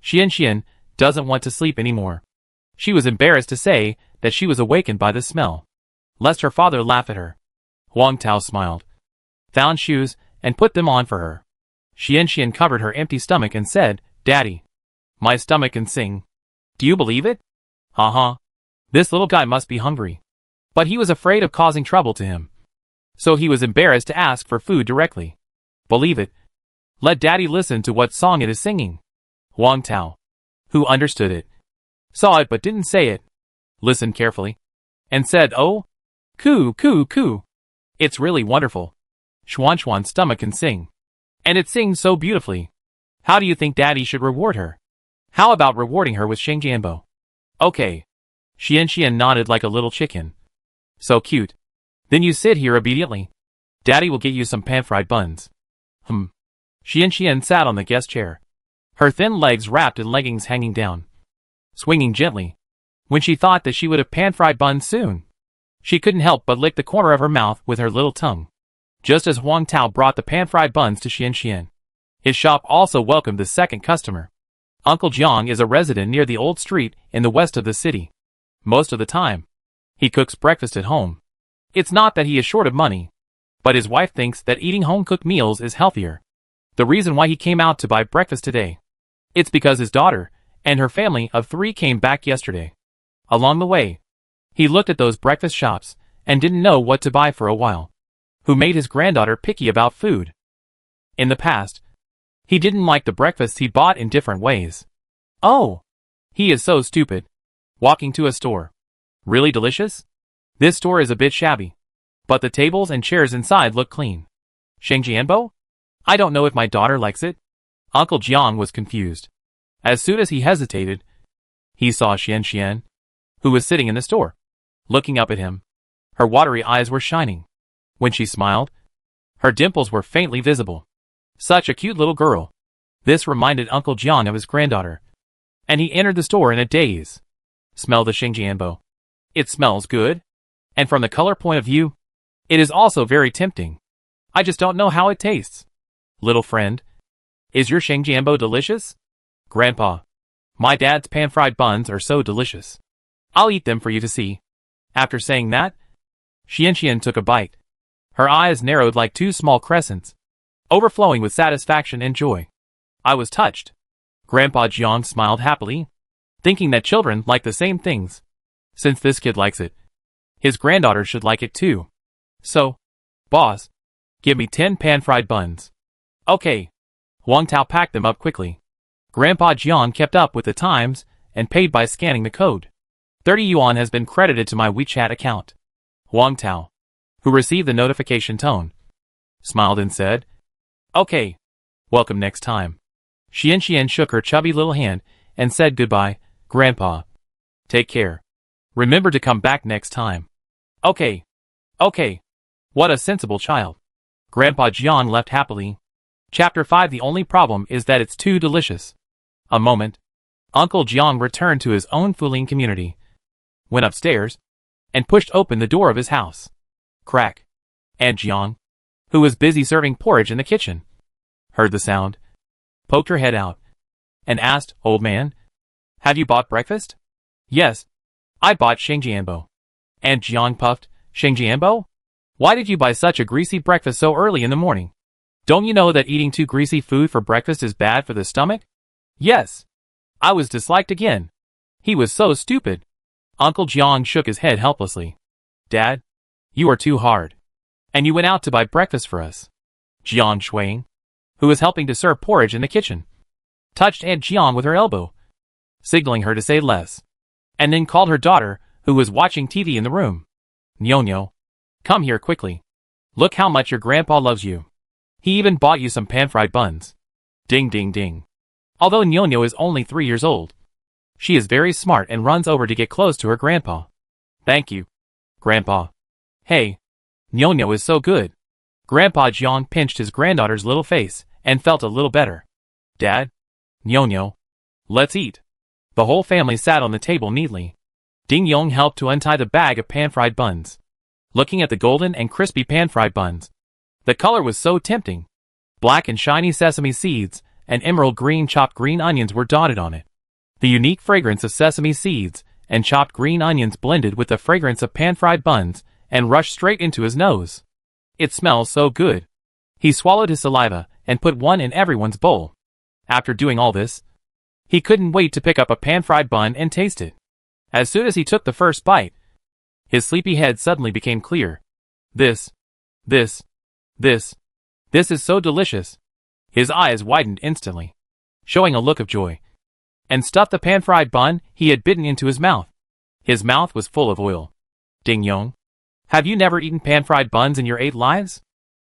Xian doesn't want to sleep anymore. She was embarrassed to say that she was awakened by the smell, lest her father laugh at her. Huang Tao smiled, found shoes, and put them on for her. Xian covered her empty stomach and said, "Daddy, my stomach can sing. Do you believe it?" "Uh-huh. This little guy must be hungry." But he was afraid of causing trouble to him, so he was embarrassed to ask for food directly. "Believe it. Let Daddy listen to what song it is singing." Huang Tao, who understood it, saw it but didn't say it, listened carefully, and said, "Oh, coo, coo, coo. It's really wonderful. Xuan's stomach can sing. And it sings so beautifully. How do you think Daddy should reward her? How about rewarding her with Shengjianbo?" "Okay." Xian nodded like a little chicken. "So cute. Then you sit here obediently. Daddy will get you some pan-fried buns." Xian sat on the guest chair, her thin legs wrapped in leggings hanging down, swinging gently. When she thought that she would have pan-fried buns soon, she couldn't help but lick the corner of her mouth with her little tongue. Just as Huang Tao brought the pan-fried buns to Xian, his shop also welcomed the second customer. Uncle Jiang is a resident near the old street in the west of the city. Most of the time, he cooks breakfast at home. It's not that he is short of money, but his wife thinks that eating home-cooked meals is healthier. The reason why he came out to buy breakfast today, it's because his daughter and her family of 3 came back yesterday. Along the way, he looked at those breakfast shops and didn't know what to buy for a while, who made his granddaughter picky about food. In the past, he didn't like the breakfasts he bought in different ways. Oh, he is so stupid. Walking to a store. Really delicious? This store is a bit shabby, but the tables and chairs inside look clean. Shengjianbo? I don't know if my daughter likes it. Uncle Jiang was confused. As soon as he hesitated, he saw Xian, who was sitting in the store, looking up at him. Her watery eyes were shining. When she smiled, her dimples were faintly visible. Such a cute little girl. This reminded Uncle Jiang of his granddaughter, and he entered the store in a daze. Smell the Shengjianbo. It smells good, and from the color point of view, it is also very tempting. I just don't know how it tastes. Little friend, is your Shengjianbo delicious? Grandpa, my dad's pan-fried buns are so delicious. I'll eat them for you to see. After saying that, Xian took a bite. Her eyes narrowed like 2 small crescents, overflowing with satisfaction and joy. I was touched. Grandpa Jiang smiled happily, thinking that children like the same things. Since this kid likes it, his granddaughter should like it too. So, boss, give me 10 pan-fried buns. Okay. Huang Tao packed them up quickly. Grandpa Jiang kept up with the times and paid by scanning the code. 30 yuan has been credited to my WeChat account. Huang Tao, who received the notification tone, smiled and said, "Okay. Welcome next time." Xian shook her chubby little hand and said goodbye. "Grandpa, take care. Remember to come back next time." Okay. Okay. What a sensible child. Grandpa Jiang left happily. Chapter 5. The only problem is that it's too delicious. A moment. Uncle Jiang returned to his own Fuling community, went upstairs, and pushed open the door of his house. Crack. Aunt Jiang, who was busy serving porridge in the kitchen, heard the sound, poked her head out, and asked, "Old man, have you bought breakfast?" "Yes, I bought Shengjianbo." Aunt Jiang puffed, "Shengjianbo? Why did you buy such a greasy breakfast so early in the morning? Don't you know that eating too greasy food for breakfast is bad for the stomach?" "Yes." I was disliked again. He was so stupid. Uncle Jiang shook his head helplessly. "Dad, you are too hard. And you went out to buy breakfast for us." Jiang Shuang, who was helping to serve porridge in the kitchen, touched Aunt Jiang with her elbow, signaling her to say less, and then called her daughter, who was watching TV in the room. "Nyo, come here quickly. Look how much your grandpa loves you. He even bought you some pan-fried buns." Ding ding ding. Although Nyo is only 3 years old, she is very smart and runs over to get close to her grandpa. "Thank you, Grandpa." "Hey, Nyo is so good." Grandpa Jiang pinched his granddaughter's little face and felt a little better. "Dad, Nyo, let's eat." The whole family sat on the table neatly. Ding Yong helped to untie the bag of pan-fried buns. Looking at the golden and crispy pan-fried buns, the color was so tempting. Black and shiny sesame seeds and emerald green chopped green onions were dotted on it. The unique fragrance of sesame seeds and chopped green onions blended with the fragrance of pan-fried buns, and rushed straight into his nose. It smells so good. He swallowed his saliva and put one in everyone's bowl. After doing all this, he couldn't wait to pick up a pan-fried bun and taste it. As soon as he took the first bite, his sleepy head suddenly became clear. This is so delicious. His eyes widened instantly, showing a look of joy, and stuffed the pan-fried bun he had bitten into his mouth. His mouth was full of oil. Ding Yong, have you never eaten pan-fried buns in your 8 lives?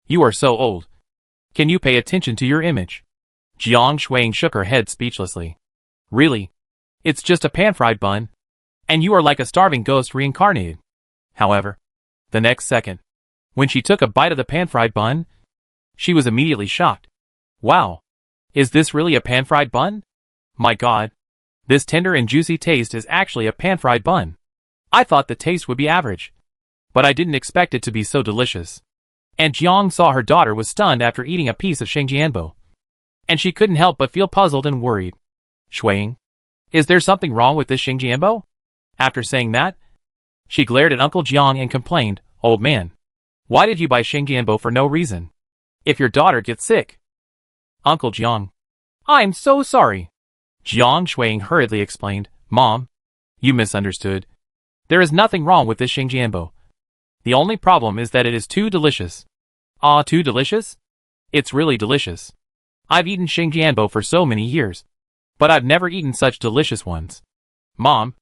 You are so old. Can you pay attention to your image? Jiang Shuang shook her head speechlessly. Really? It's just a pan-fried bun, and you are like a starving ghost reincarnated. However, the next second, when she took a bite of the pan-fried bun, she was immediately shocked. Wow! Is this really a pan-fried bun? My God! This tender and juicy taste is actually a pan-fried bun. I thought the taste would be average, but I didn't expect it to be so delicious. And Jiang saw her daughter was stunned after eating a piece of Shengjianbo, and she couldn't help but feel puzzled and worried. Shuang, is there something wrong with this Shengjianbo? After saying that, she glared at Uncle Jiang and complained, Old man, why did you buy Shengjianbo for no reason? If your daughter gets sick. Uncle Jiang, I'm so sorry. Jiang Shuang hurriedly explained, Mom, you misunderstood. There is nothing wrong with this Shengjianbo. The only problem is that it is too delicious. Ah, too delicious? It's really delicious. I've eaten Shengjianbo for so many years, but I've never eaten such delicious ones. Mom,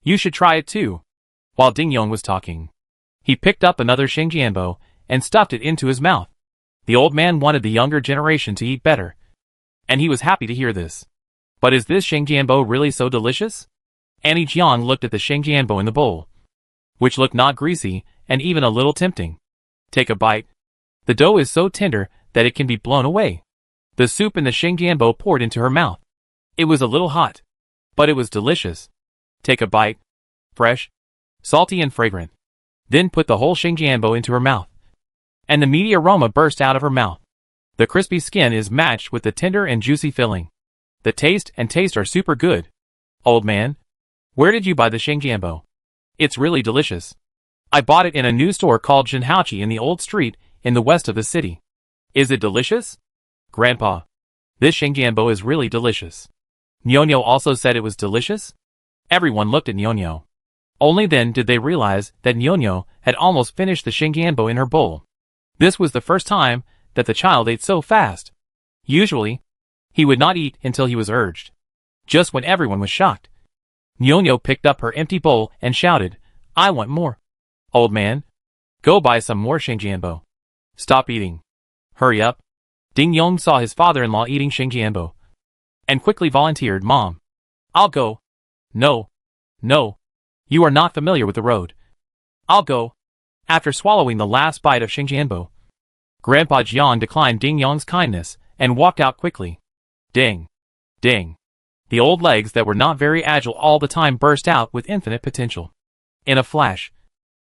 you should try it too. While Ding Yong was talking, he picked up another Shengjianbo and stuffed it into his mouth. The old man wanted the younger generation to eat better, and he was happy to hear this. But is this Shengjianbo really so delicious? Annie Jiang looked at the Shengjianbo in the bowl, which looked not greasy and even a little tempting. Take a bite. The dough is so tender that it can be blown away. The soup in the Shengjianbo poured into her mouth. It was a little hot, but it was delicious. Take a bite. Fresh, salty and fragrant. Then put the whole Shengjianbo into her mouth, and the meaty aroma burst out of her mouth. The crispy skin is matched with the tender and juicy filling. The taste are super good. Old man, where did you buy the Shengjianbo? It's really delicious. I bought it in a new store called Jinhaoqi in the old street in the west of the city. Is it delicious? Grandpa, this Shengjianbo is really delicious. Nyonyo also said it was delicious. Everyone looked at Nyonyo. Only then did they realize that Nyonyo had almost finished the Shengjianbo in her bowl. This was the first time that the child ate so fast. Usually, he would not eat until he was urged. Just when everyone was shocked, Nyonyo picked up her empty bowl and shouted, I want more. Old man, go buy some more Shengjianbo. Stop eating. Hurry up. Ding Yong saw his father-in-law eating Shengjianbo, and quickly volunteered, Mom, I'll go. No. You are not familiar with the road. I'll go. After swallowing the last bite of Shengjianbo, Grandpa Jiang declined Ding Yong's kindness and walked out quickly. Ding. Ding. The old legs that were not very agile all the time burst out with infinite potential. In a flash,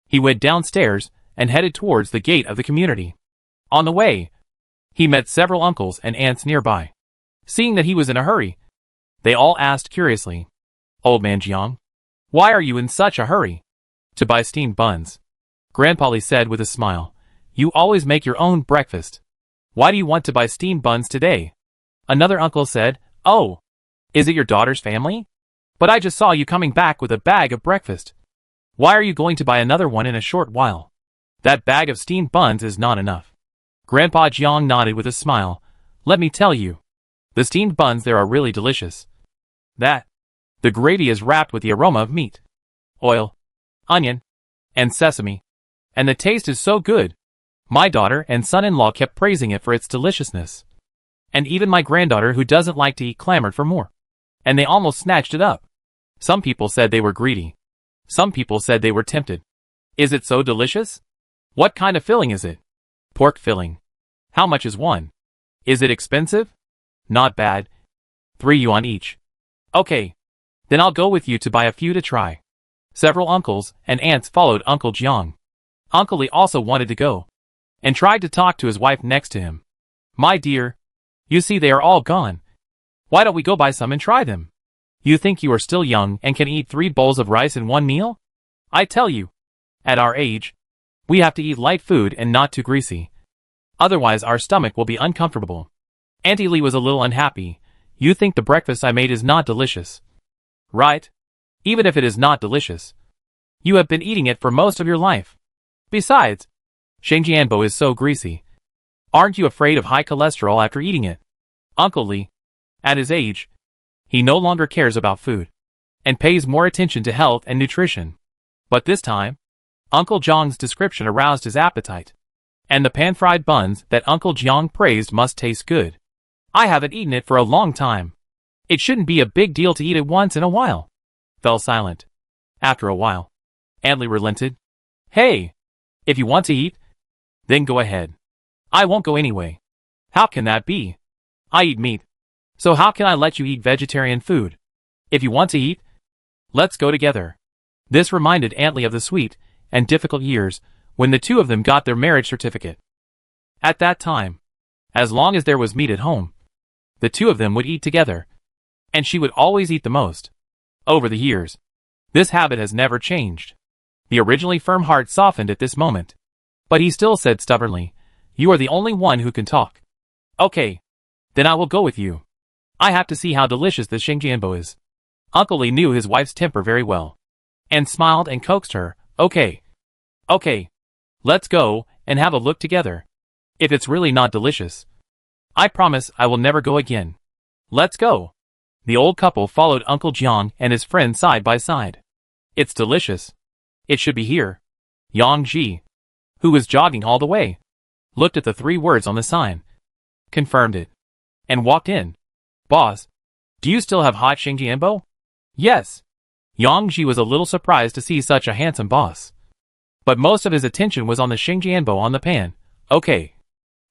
he went downstairs and headed towards the gate of the community. On the way, he met several uncles and aunts nearby. Seeing that he was in a hurry, they all asked curiously, Old man Jiang, why are you in such a hurry? To buy steamed buns. Grandpa Li said with a smile, You always make your own breakfast. Why do you want to buy steamed buns today? Another uncle said, Oh, is it your daughter's family? But I just saw you coming back with a bag of breakfast. Why are you going to buy another one in a short while? That bag of steamed buns is not enough. Grandpa Jiang nodded with a smile. Let me tell you, the steamed buns there are really delicious. The gravy is wrapped with the aroma of meat, oil, onion, and sesame, and the taste is so good. My daughter and son-in-law kept praising it for its deliciousness. And even my granddaughter who doesn't like to eat clamored for more. And they almost snatched it up. Some people said they were greedy. Some people said they were tempted. Is it so delicious? What kind of filling is it? Pork filling. How much is one? Is it expensive? Not bad. 3 yuan each. Okay. Then I'll go with you to buy a few to try. Several uncles and aunts followed Uncle Jiang. Uncle Li also wanted to go, and tried to talk to his wife next to him. My dear, you see they are all gone. Why don't we go buy some and try them? You think you are still young and can eat 3 bowls of rice in one meal? I tell you, at our age, we have to eat light food and not too greasy. Otherwise our stomach will be uncomfortable. Auntie Lee was a little unhappy. You think the breakfast I made is not delicious. Right? Even if it is not delicious, you have been eating it for most of your life. Besides, Shengjianbo is so greasy. Aren't you afraid of high cholesterol after eating it? Uncle Lee, at his age, he no longer cares about food and pays more attention to health and nutrition. But this time, Uncle Jiang's description aroused his appetite. And the pan-fried buns that Uncle Jiang praised must taste good. I haven't eaten it for a long time. It shouldn't be a big deal to eat it once in a while. Fell silent. After a while, Aunt Lee relented. Hey, if you want to eat, then go ahead. I won't go anyway. How can that be? I eat meat. So how can I let you eat vegetarian food? If you want to eat, let's go together. This reminded Aunt Lee of the sweet and difficult years when the two of them got their marriage certificate. At that time, as long as there was meat at home, the two of them would eat together, and she would always eat the most. Over the years, this habit has never changed. The originally firm heart softened at this moment, but he still said stubbornly, "You are the only one who can talk." Okay, then I will go with you. I have to see how delicious this Shengjianbo is. Uncle Lee knew his wife's temper very well, and smiled and coaxed her. Okay, let's go and have a look together. If it's really not delicious, I promise I will never go again. Let's go. The old couple followed Uncle Jiang and his friend side by side. It's delicious. It should be here. Yang Ji, who was jogging all the way, looked at the 3 words on the sign, confirmed it, and walked in. Boss, do you still have hot Shengjianbo? Yes. Yang Ji was a little surprised to see such a handsome boss. But most of his attention was on the Shengjianbo on the pan. Okay.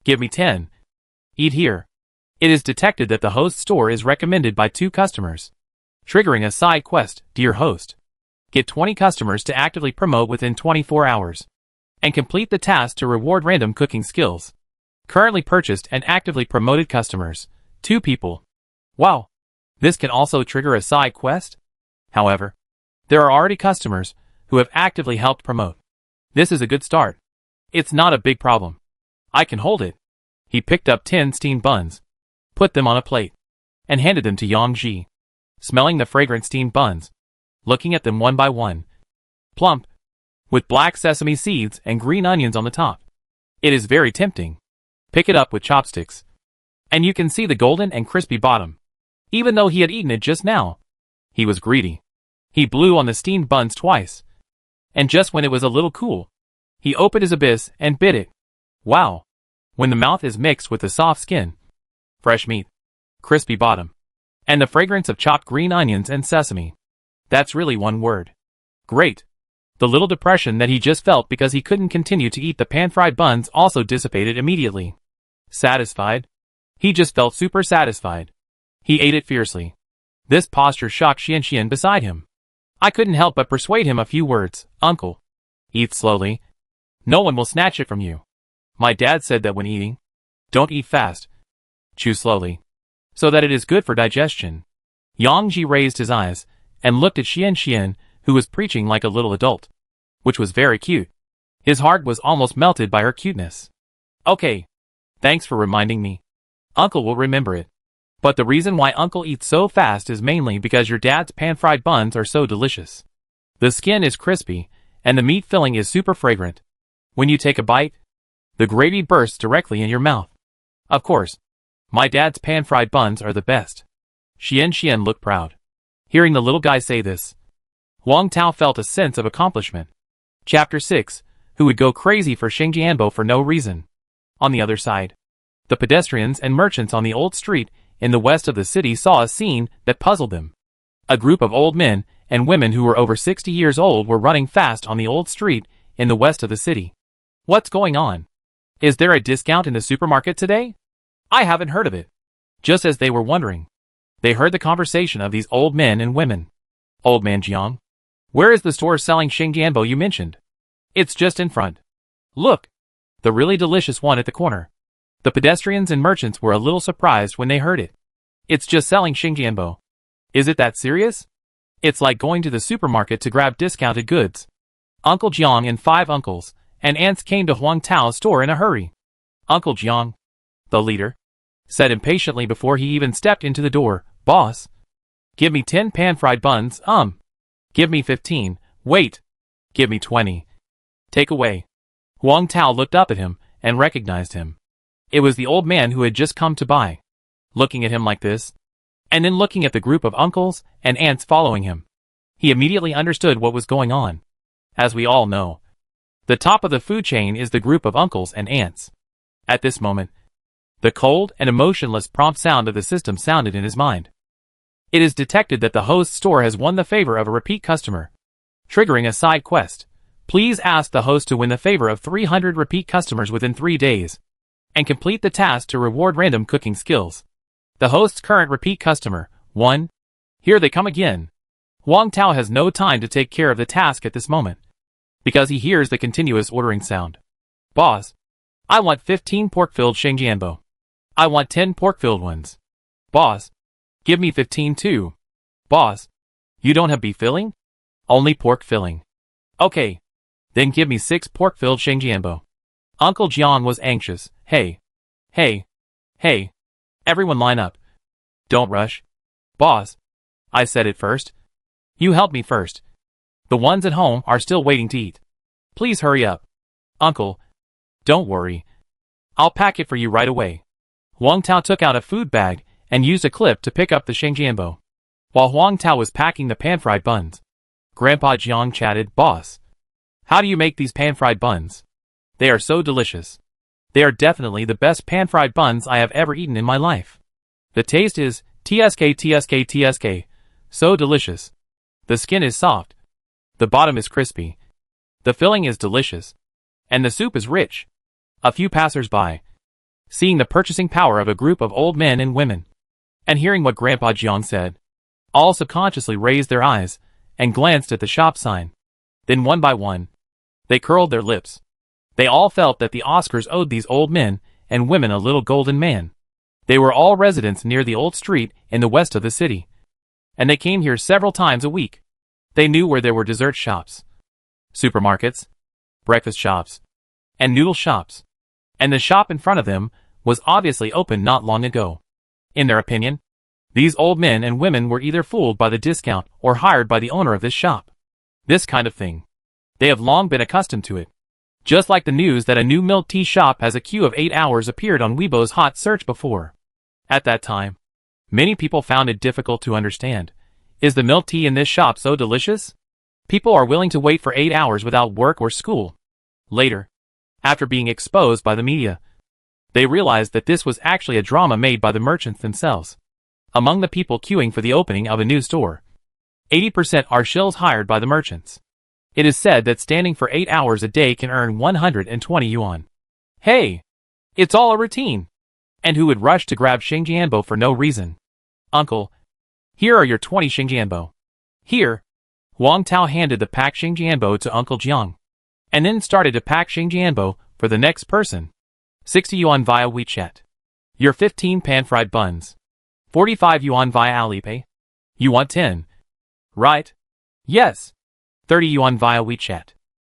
Give me 10. Eat here. It is detected that the host's store is recommended by 2 customers. Triggering a side quest, dear host. Get 20 customers to actively promote within 24 hours. And complete the task to reward random cooking skills. Currently purchased and actively promoted customers, 2 people. Wow. This can also trigger a side quest? However, there are already customers who have actively helped promote. This is a good start. It's not a big problem. I can hold it. He picked up 10 steamed buns, put them on a plate, and handed them to Yang Ji. Smelling the fragrant steamed buns, looking at them one by one. Plump, with black sesame seeds and green onions on the top. It is very tempting. Pick it up with chopsticks, and you can see the golden and crispy bottom. Even though he had eaten it just now, he was greedy. He blew on the steamed buns twice, and just when it was a little cool, he opened his abyss and bit it. Wow! When the mouth is mixed with the soft skin, fresh meat, crispy bottom, and the fragrance of chopped green onions and sesame, that's really one word. Great! The little depression that he just felt because he couldn't continue to eat the pan-fried buns also dissipated immediately. Satisfied? He just felt super satisfied. He ate it fiercely. This posture shocked Xian beside him. I couldn't help but persuade him a few words. Uncle, eat slowly. No one will snatch it from you. My dad said that when eating, don't eat fast. Chew slowly, so that it is good for digestion. Yang Ji raised his eyes and looked at Xian, who was preaching like a little adult, which was very cute. His heart was almost melted by her cuteness. Okay, thanks for reminding me. Uncle will remember it. But the reason why Uncle eats so fast is mainly because your dad's pan-fried buns are so delicious. The skin is crispy, and the meat filling is super fragrant. When you take a bite, the gravy bursts directly in your mouth. Of course, my dad's pan-fried buns are the best. Xian looked proud. Hearing the little guy say this, Wang Tao felt a sense of accomplishment. Chapter 6, Who would go crazy for Shengjianbo for no reason? On the other side, the pedestrians and merchants on the old street in the west of the city saw a scene that puzzled them. A group of old men and women who were over 60 years old were running fast on the old street in the west of the city. What's going on? Is there a discount in the supermarket today? I haven't heard of it. Just as they were wondering, they heard the conversation of these old men and women. Old man Jiang, where is the store selling Shengjianbo you mentioned? It's just in front. Look, the really delicious one at the corner. The pedestrians and merchants were a little surprised when they heard it. It's just selling Shengjianbo. Is it that serious? It's like going to the supermarket to grab discounted goods. Uncle Jiang and 5 uncles and aunts came to Huang Tao's store in a hurry. Uncle Jiang, the leader, said impatiently before he even stepped into the door, "Boss, give me 10 pan-fried buns, Give me 15, wait. Give me 20. Take away." Huang Tao looked up at him and recognized him. It was the old man who had just come to buy. Looking at him like this, and then looking at the group of uncles and aunts following him, he immediately understood what was going on. As we all know, the top of the food chain is the group of uncles and aunts. At this moment, the cold and emotionless prompt sound of the system sounded in his mind. It is detected that the host's store has won the favor of a repeat customer, triggering a side quest. Please ask the host to win the favor of 300 repeat customers within 3 days, and complete the task to reward random cooking skills. The host's current repeat customer, 1. Here they come again. Huang Tao has no time to take care of the task at this moment, because he hears the continuous ordering sound. "Boss, I want 15 pork-filled shengjianbo. I want 10 pork-filled ones. Boss, give me 15 too. Boss, you don't have beef filling? Only pork filling. Okay, then give me 6 pork-filled shengjianbo." Uncle Jiang was anxious. Hey, everyone line up. Don't rush. Boss, I said it first. You help me first. The ones at home are still waiting to eat. Please hurry up. Uncle, don't worry. I'll pack it for you right away. Huang Tao took out a food bag and used a clip to pick up the shengjianbo. While Huang Tao was packing the pan-fried buns, Grandpa Jiang chatted, "Boss, how do you make these pan-fried buns? They are so delicious. They are definitely the best pan-fried buns I have ever eaten in my life. The taste is tsk, so delicious. The skin is soft. The bottom is crispy. The filling is delicious. And the soup is rich." A few passers-by, seeing the purchasing power of a group of old men and women, and hearing what Grandpa Jiang said, all subconsciously raised their eyes and glanced at the shop sign. Then one by one, they curled their lips. They all felt that the Oscars owed these old men and women a little golden man. They were all residents near the old street in the west of the city, and they came here several times a week. They knew where there were dessert shops, supermarkets, breakfast shops, and noodle shops, and the shop in front of them was obviously opened not long ago. In their opinion, these old men and women were either fooled by the discount or hired by the owner of this shop. This kind of thing. They have long been accustomed to it. Just like the news that a new milk tea shop has a queue of 8 hours appeared on Weibo's hot search before. At that time, many people found it difficult to understand. Is the milk tea in this shop so delicious? People are willing to wait for 8 hours without work or school. Later, after being exposed by the media, they realized that this was actually a drama made by the merchants themselves. Among the people queuing for the opening of a new store, 80% are shills hired by the merchants. It is said that standing for 8 hours a day can earn 120 yuan. Hey! It's all a routine. And who would rush to grab shengjianbo for no reason? Uncle, here are your 20 shengjianbo. Here. Huang Tao handed the packed shengjianbo to Uncle Jiang, and then started to pack shengjianbo for the next person. 60 yuan via WeChat. Your 15 pan-fried buns. 45 yuan via Alipay. You want 10? Right? Yes. 30 yuan via WeChat.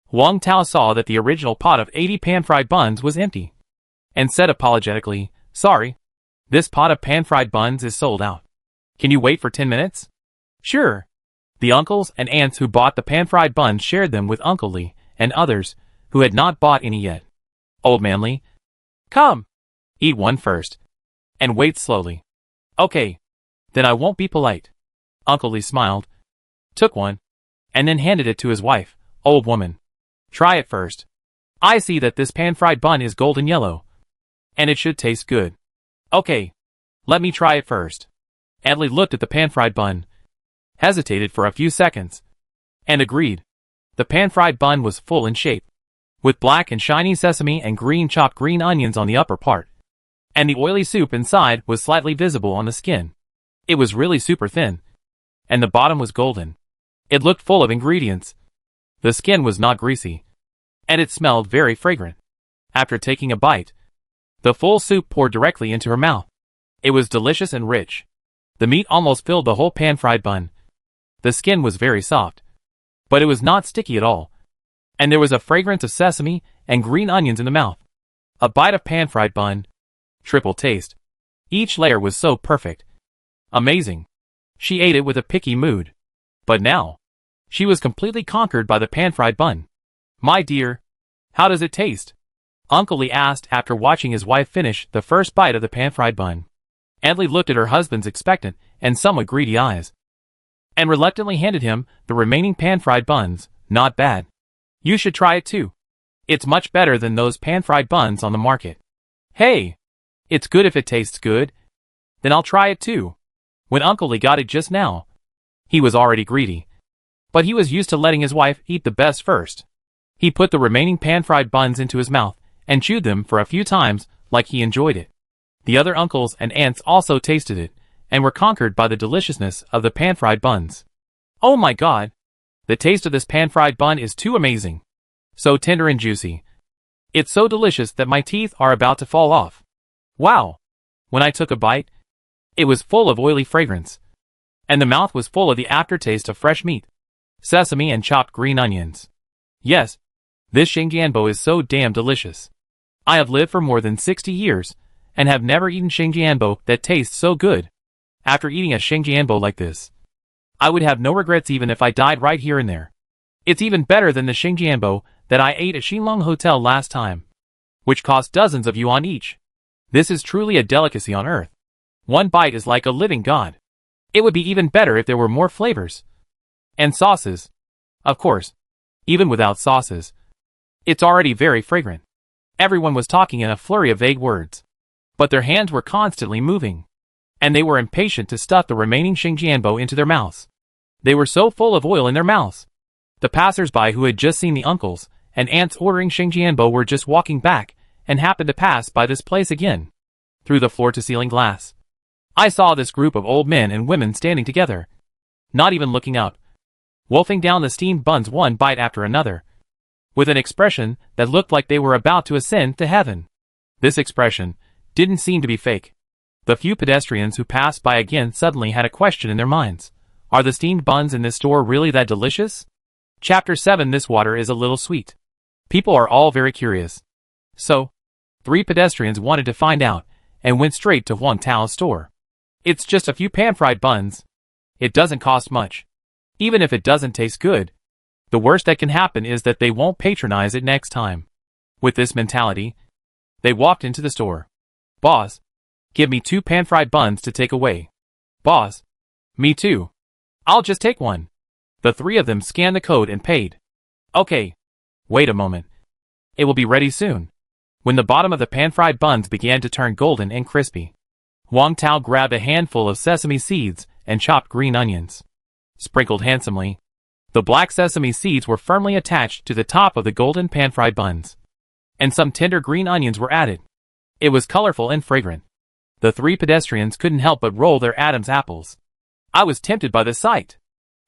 Huang Tao saw that the original pot of 80 pan-fried buns was empty, and said apologetically, "Sorry, this pot of pan-fried buns is sold out. Can you wait for 10 minutes? Sure. The uncles and aunts who bought the pan-fried buns shared them with Uncle Li and others who had not bought any yet. Old Man Li, come, eat one first, and wait slowly. Okay, then I won't be polite. Uncle Li smiled, took one, and then handed it to his wife. Old woman, try it first. I see that this pan-fried bun is golden yellow, and it should taste good. Okay, let me try it first. Aunt Li looked at the pan-fried bun, hesitated for a few seconds, and agreed. The pan-fried bun was full in shape, with black and shiny sesame and green chopped green onions on the upper part, and the oily soup inside was slightly visible on the skin. It was really super thin, and the bottom was golden. It looked full of ingredients. The skin was not greasy, and it smelled very fragrant. After taking a bite, the full soup poured directly into her mouth. It was delicious and rich, The meat almost filled the whole pan-fried bun. The skin was very soft, but it was not sticky at all, and there was a fragrance of sesame and green onions in the mouth. A bite of pan-fried bun. Triple taste. Each layer was so perfect. Amazing. She ate it with a picky mood. But now, she was completely conquered by the pan-fried bun. My dear, how does it taste? Uncle Lee asked after watching his wife finish the first bite of the pan-fried bun. Aunt Lee looked at her husband's expectant and somewhat greedy eyes, and reluctantly handed him the remaining pan-fried buns. Not bad. You should try it too. It's much better than those pan-fried buns on the market. Hey! It's good if it tastes good. Then I'll try it too. When Uncle Lee got it just now, he was already greedy, but he was used to letting his wife eat the best first. He put the remaining pan-fried buns into his mouth and chewed them for a few times like he enjoyed it. The other uncles and aunts also tasted it and were conquered by the deliciousness of the pan-fried buns. Oh my God! The taste of this pan-fried bun is too amazing. So tender and juicy. It's so delicious that my teeth are about to fall off. Wow! When I took a bite, it was full of oily fragrance, and the mouth was full of the aftertaste of fresh meat, sesame and chopped green onions. Yes, this shinjianbo is so damn delicious. I have lived for more than 60 years, and have never eaten shinjianbo that tastes so good. After eating a shinjianbo like this, I would have no regrets even if I died right here and there. It's even better than the shinjianbo that I ate at Xinlong Hotel last time, which cost dozens of yuan each. This is truly a delicacy on earth. One bite is like a living god. It would be even better if there were more flavors. And sauces. Of course, even without sauces, it's already very fragrant. Everyone was talking in a flurry of vague words, but their hands were constantly moving, and they were impatient to stuff the remaining shinjianbo into their mouths. They were so full of oil in their mouths. The passers-by who had just seen the uncles and aunts ordering shinjianbo were just walking back and happened to pass by this place again. Through the floor-to-ceiling glass, I saw this group of old men and women standing together, not even looking up, wolfing down the steamed buns one bite after another, with an expression that looked like they were about to ascend to heaven. This expression didn't seem to be fake. The few pedestrians who passed by again suddenly had a question in their minds. Are the steamed buns in this store really that delicious? Chapter 7. This water is a little sweet. People are all very curious. So, 3 pedestrians wanted to find out, and went straight to Huang Tao's store. It's just a few pan-fried buns. It doesn't cost much. Even if it doesn't taste good, the worst that can happen is that they won't patronize it next time. With this mentality, they walked into the store. Boss, give me 2 pan-fried buns to take away. Boss, me too. I'll just take one. The 3 of them scanned the code and paid. Okay. Wait a moment. It will be ready soon. When the bottom of the pan-fried buns began to turn golden and crispy, Huang Tao grabbed a handful of sesame seeds and chopped green onions. Sprinkled handsomely, the black sesame seeds were firmly attached to the top of the golden pan-fried buns, and some tender green onions were added. It was colorful and fragrant. The 3 pedestrians couldn't help but roll their Adam's apples. I was tempted by the sight.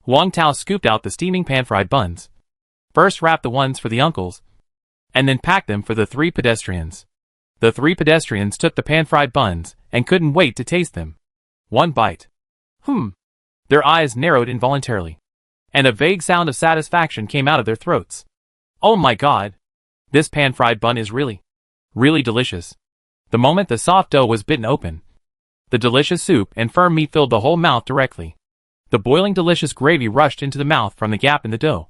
Huang Tao scooped out the steaming pan-fried buns. First wrapped the ones for the uncles, and then packed them for the 3 pedestrians. The 3 pedestrians took the pan-fried buns and couldn't wait to taste them. One bite. Their eyes narrowed involuntarily, and a vague sound of satisfaction came out of their throats. Oh my God! This pan-fried bun is really delicious. The moment the soft dough was bitten open, the delicious soup and firm meat filled the whole mouth directly. The boiling delicious gravy rushed into the mouth from the gap in the dough.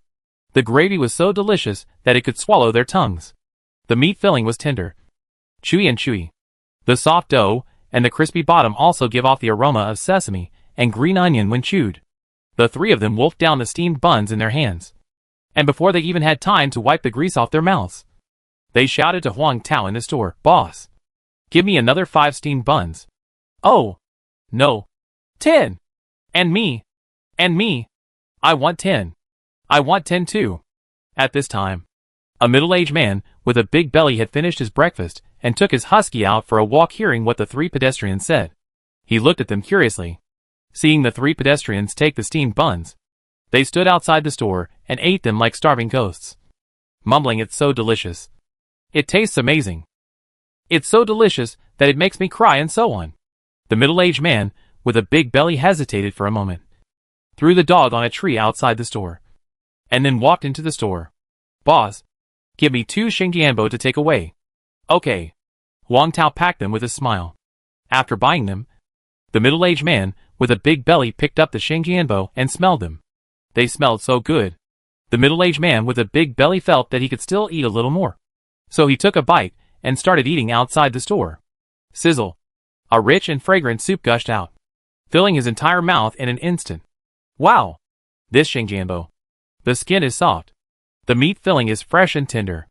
The gravy was so delicious that it could swallow their tongues. The meat filling was tender, chewy and chewy. The soft dough and the crispy bottom also give off the aroma of sesame and green onion when chewed. The 3 of them wolfed down the steamed buns in their hands, and before they even had time to wipe the grease off their mouths, they shouted to Huang Tao in the store, "Boss, give me another 5 steamed buns." "Oh, no. 10. And me. And me. I want 10. I want 10 too." At this time, a middle-aged man with a big belly had finished his breakfast and took his husky out for a walk, hearing what the 3 pedestrians said. He looked at them curiously. Seeing the 3 pedestrians take the steamed buns, they stood outside the store and ate them like starving ghosts, mumbling, "It's so delicious. It tastes amazing. It's so delicious that it makes me cry," and so on. The middle-aged man with a big belly hesitated for a moment, threw the dog on a tree outside the store, and then walked into the store. "Boss, give me 2 Xingjianbo to take away." "Okay." Wang Tao packed them with a smile. After buying them, the middle-aged man with a big belly picked up the Xingjianbo and smelled them. They smelled so good. The middle-aged man with a big belly felt that he could still eat a little more. So he took a bite and started eating outside the store. Sizzle! A rich and fragrant soup gushed out, filling his entire mouth in an instant. Wow! This Xingjianbo. The skin is soft. The meat filling is fresh and tender.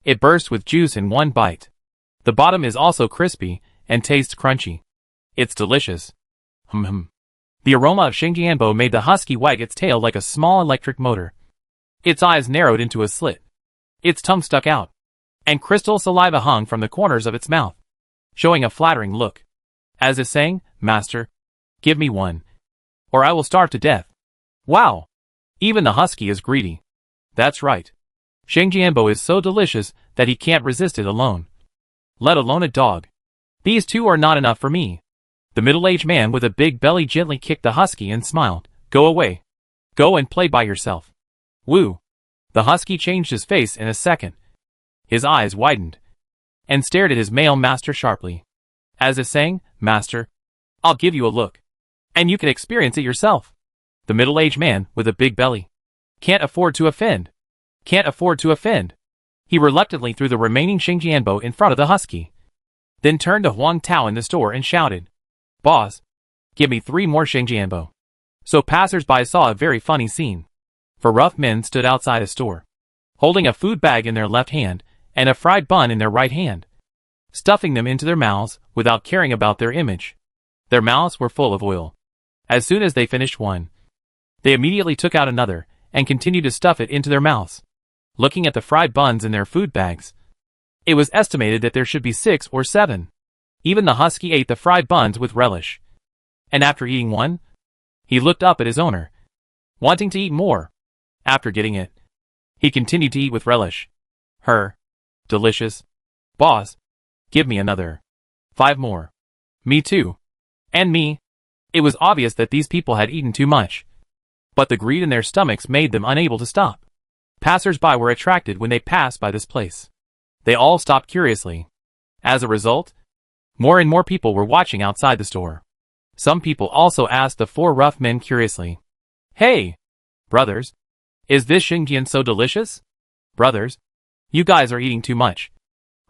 It bursts with juice in one bite. The bottom is also crispy and tastes crunchy. It's delicious. The aroma of Xingjianbo made the husky wag its tail like a small electric motor. Its eyes narrowed into a slit. Its tongue stuck out, and crystal saliva hung from the corners of its mouth, showing a flattering look, as if saying, "Master, give me one, or I will starve to death." Wow! Even the husky is greedy. That's right. Xingjianbo is so delicious that he can't resist it alone. Let alone a dog. These 2 are not enough for me. The middle-aged man with a big belly gently kicked the husky and smiled. "Go away. Go and play by yourself." Woo! The husky changed his face in a second. His eyes widened, and stared at his male master sharply, as if saying, "Master, I'll give you a look, and you can experience it yourself." The middle-aged man with a big belly can't afford to offend. Can't afford to offend. He reluctantly threw the remaining Xingjianbo in front of the husky, then turned to Huang Tao in the store and shouted, "Boss, give me 3 more Xingjianbo." So passers-by saw a very funny scene. 4 rough men stood outside a store, holding a food bag in their left hand and a fried bun in their right hand, stuffing them into their mouths without caring about their image. Their mouths were full of oil. As soon as they finished one, they immediately took out another and continued to stuff it into their mouths. Looking at the fried buns in their food bags, it was estimated that there should be 6 or 7. Even the husky ate the fried buns with relish. And after eating one, he looked up at his owner, wanting to eat more. After getting it, he continued to eat with relish. Delicious. "Boss, give me another. 5 more. Me too. And me." It was obvious that these people had eaten too much, but the greed in their stomachs made them unable to stop. Passers-by were attracted when they passed by this place. They all stopped curiously. As a result, more and more people were watching outside the store. Some people also asked the 4 rough men curiously, "Hey, brothers, is this Xingjian so delicious? Brothers, you guys are eating too much.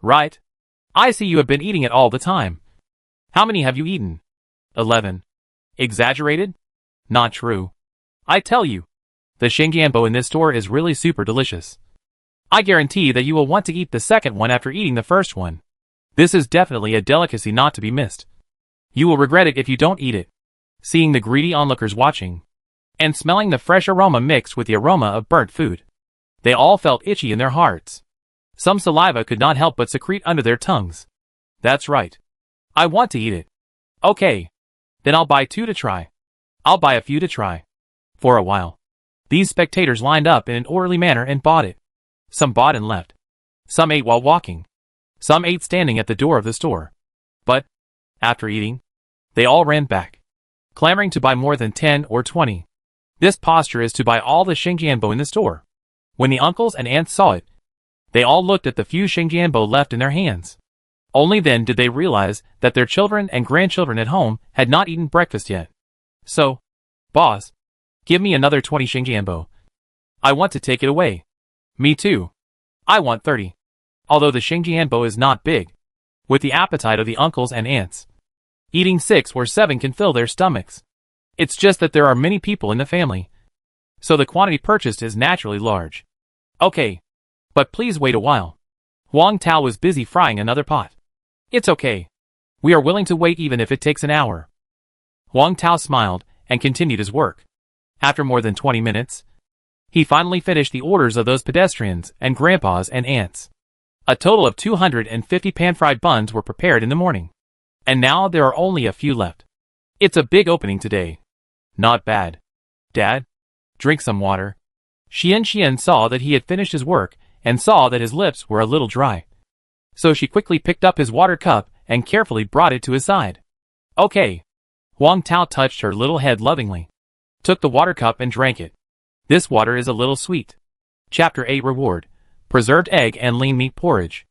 Right? I see you have been eating it all the time. How many have you eaten?" 11. Exaggerated? Not true. I tell you, the Xingjianbo in this store is really super delicious. I guarantee that you will want to eat the second one after eating the first one. This is definitely a delicacy not to be missed. You will regret it if you don't eat it. Seeing the greedy onlookers watching, and smelling the fresh aroma mixed with the aroma of burnt food, they all felt itchy in their hearts. Some saliva could not help but secrete under their tongues. That's right. I want to eat it. Okay. Then I'll buy 2 to try. I'll buy a few to try. For a while, these spectators lined up in an orderly manner and bought it. Some bought and left. Some ate while walking. Some ate standing at the door of the store. But, after eating, they all ran back, clamoring to buy more than 10 or 20. This posture is to buy all the Xingjianbo in the store. When the uncles and aunts saw it, they all looked at the few Xingjianbo left in their hands. Only then did they realize that their children and grandchildren at home had not eaten breakfast yet. So, "Boss, give me another 20 Xingjianbo. I want to take it away." "Me too. I want 30. Although the Xingjianbo is not big, with the appetite of the uncles and aunts, eating 6 or 7 can fill their stomachs. It's just that there are many people in the family, so the quantity purchased is naturally large." "Okay. But please wait a while." Huang Tao was busy frying another pot. "It's okay. We are willing to wait even if it takes an hour." Huang Tao smiled and continued his work. After more than 20 minutes, he finally finished the orders of those pedestrians and grandpas and aunts. A total of 250 pan-fried buns were prepared in the morning, and now there are only a few left. It's a big opening today. Not bad. Dad, drink some water. Xian saw that he had finished his work and saw that his lips were a little dry. So she quickly picked up his water cup and carefully brought it to his side. "Okay." Huang Tao touched her little head lovingly, took the water cup and drank it. This water is a little sweet. Chapter 8 Reward. Preserved egg and lean meat porridge.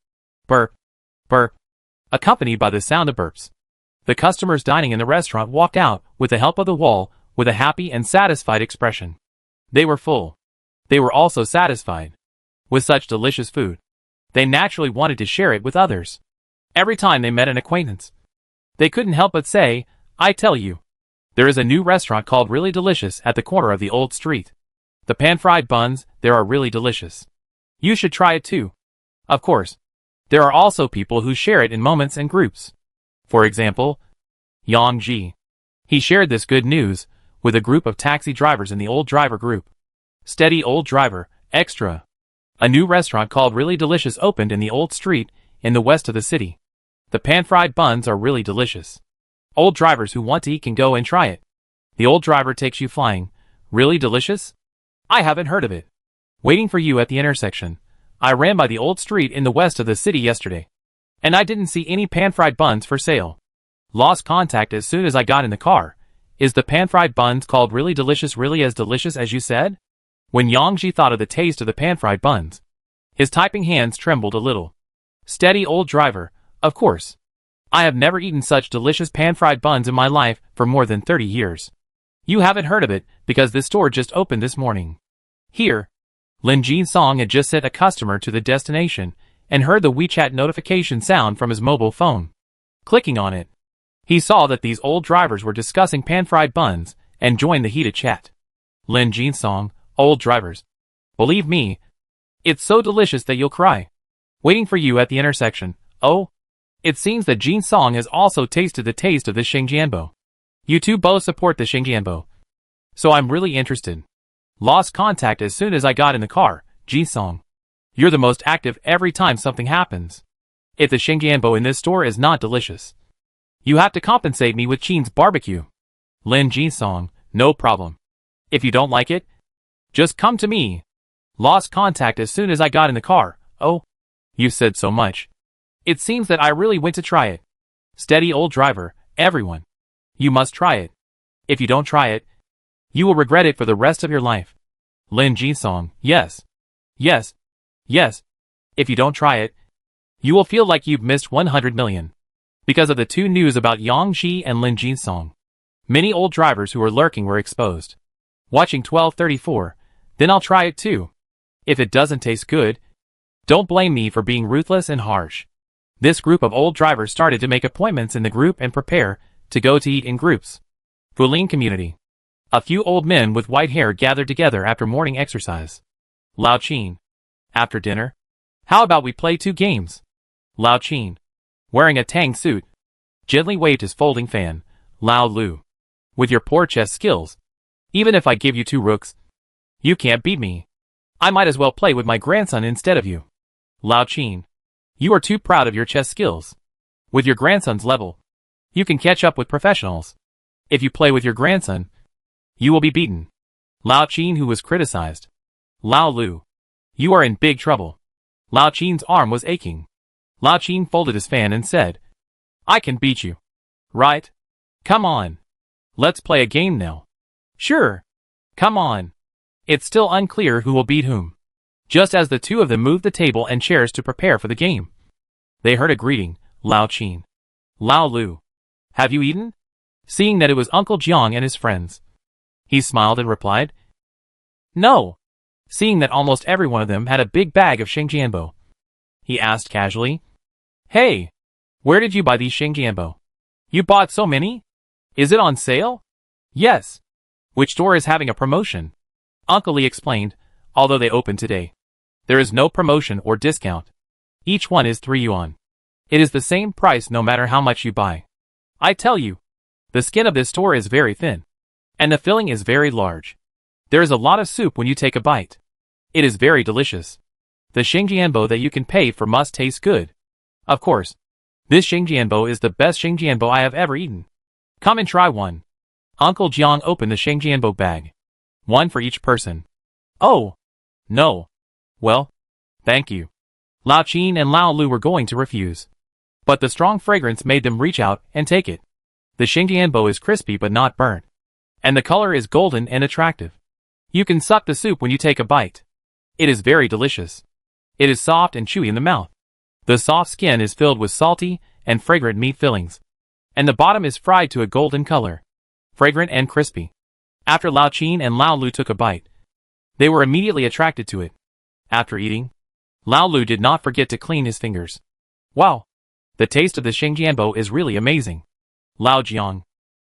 Burp. Burp. Accompanied by the sound of burps. The customers dining in the restaurant walked out, with the help of the wall, with a happy and satisfied expression. They were full. They were also satisfied. With such delicious food, they naturally wanted to share it with others. Every time they met an acquaintance, they couldn't help but say, I tell you, there is a new restaurant called Really Delicious at the corner of the old street. The pan-fried buns there are really delicious. You should try it too. Of course, there are also people who share it in moments and groups. For example, Yang Ji. He shared this good news with a group of taxi drivers in the old driver group. Steady old driver, extra. A new restaurant called Really Delicious opened in the old street in the west of the city. The pan-fried buns are really delicious. Old drivers who want to eat can go and try it. The old driver takes you flying. Really delicious? I haven't heard of it. Waiting for you at the intersection. I ran by the old street in the west of the city yesterday, and I didn't see any pan-fried buns for sale. Lost contact as soon as I got in the car. Is the pan-fried buns called Really Delicious really as delicious as you said? When Yang Ji thought of the taste of the pan-fried buns, his typing hands trembled a little. Steady old driver, of course. I have never eaten such delicious pan-fried buns in my life for more than 30 years. You haven't heard of it because this store just opened this morning. Here. Lin Jin Song had just sent a customer to the destination and heard the WeChat notification sound from his mobile phone. Clicking on it, he saw that these old drivers were discussing pan-fried buns and joined the heated chat. Lin Jin Song, old drivers. Believe me, it's so delicious that you'll cry. Waiting for you at the intersection. Oh, it seems that Jin Song has also tasted the taste of this Xingjianbo. You two both support the Xingjianbo. So I'm really interested. Lost contact as soon as I got in the car, Jin Song. You're the most active every time something happens. If the Xingjianbo in this store is not delicious, you have to compensate me with Chin's barbecue. Lin Jin Song, no problem. If you don't like it, just come to me. Lost contact as soon as I got in the car. Oh, you said so much. It seems that I really went to try it. Steady old driver, everyone. You must try it. If you don't try it, you will regret it for the rest of your life. Lin Jin Song, yes. Yes. Yes. If you don't try it, you will feel like you've missed 100 million. Because of the two news about Yang Ji and Lin Jin Song, many old drivers who were lurking were exposed. Watching 1234, then I'll try it too. If it doesn't taste good, don't blame me for being ruthless and harsh. This group of old drivers started to make appointments in the group and prepare to go to eat in groups. Fulin community. A few old men with white hair gathered together after morning exercise. Lao Qin. After dinner, how about we play 2 games? Lao Qin, wearing a tang suit, gently waved his folding fan. Lao Lu. With your poor chess skills, even if I give you 2 rooks, you can't beat me. I might as well play with my grandson instead of you. Lao Qin. You are too proud of your chess skills. With your grandson's level, you can catch up with professionals. If you play with your grandson, you will be beaten. Lao Qin, who was criticized. Lao Lu. You are in big trouble. Lao Qin's arm was aching. Lao Qin folded his fan and said, I can beat you. Right? Come on. Let's play a game now. Sure. Come on. It's still unclear who will beat whom. Just as the two of them moved the table and chairs to prepare for the game, they heard a greeting. Lao Qin. Lao Lu. Have you eaten? Seeing that it was Uncle Jiang and his friends, he smiled and replied, No. Seeing that almost every one of them had a big bag of Xingjianbo, he asked casually, Hey, where did you buy these Xingjianbo? You bought so many? Is it on sale? Yes. Which store is having a promotion? Uncle Li explained, although they opened today, there is no promotion or discount. Each one is 3 yuan. It is the same price no matter how much you buy. I tell you, the skin of this store is very thin, and the filling is very large. There is a lot of soup when you take a bite. It is very delicious. The Xingjianbo that you can pay for must taste good. Of course, this Xingjianbo is the best Xingjianbo I have ever eaten. Come and try one. Uncle Jiang opened the Xingjianbo bag. One for each person. Oh, no. Well, thank you. Lao Qin and Lao Lu were going to refuse, but the strong fragrance made them reach out and take it. The Xingjianbo is crispy but not burnt. And the color is golden and attractive. You can suck the soup when you take a bite. It is very delicious. It is soft and chewy in the mouth. The soft skin is filled with salty and fragrant meat fillings. And the bottom is fried to a golden color. Fragrant and crispy. After Lao Qin and Lao Lu took a bite, they were immediately attracted to it. After eating, Lao Lu did not forget to clean his fingers. Wow! The taste of the Xingjianbo is really amazing. Lao Jiang.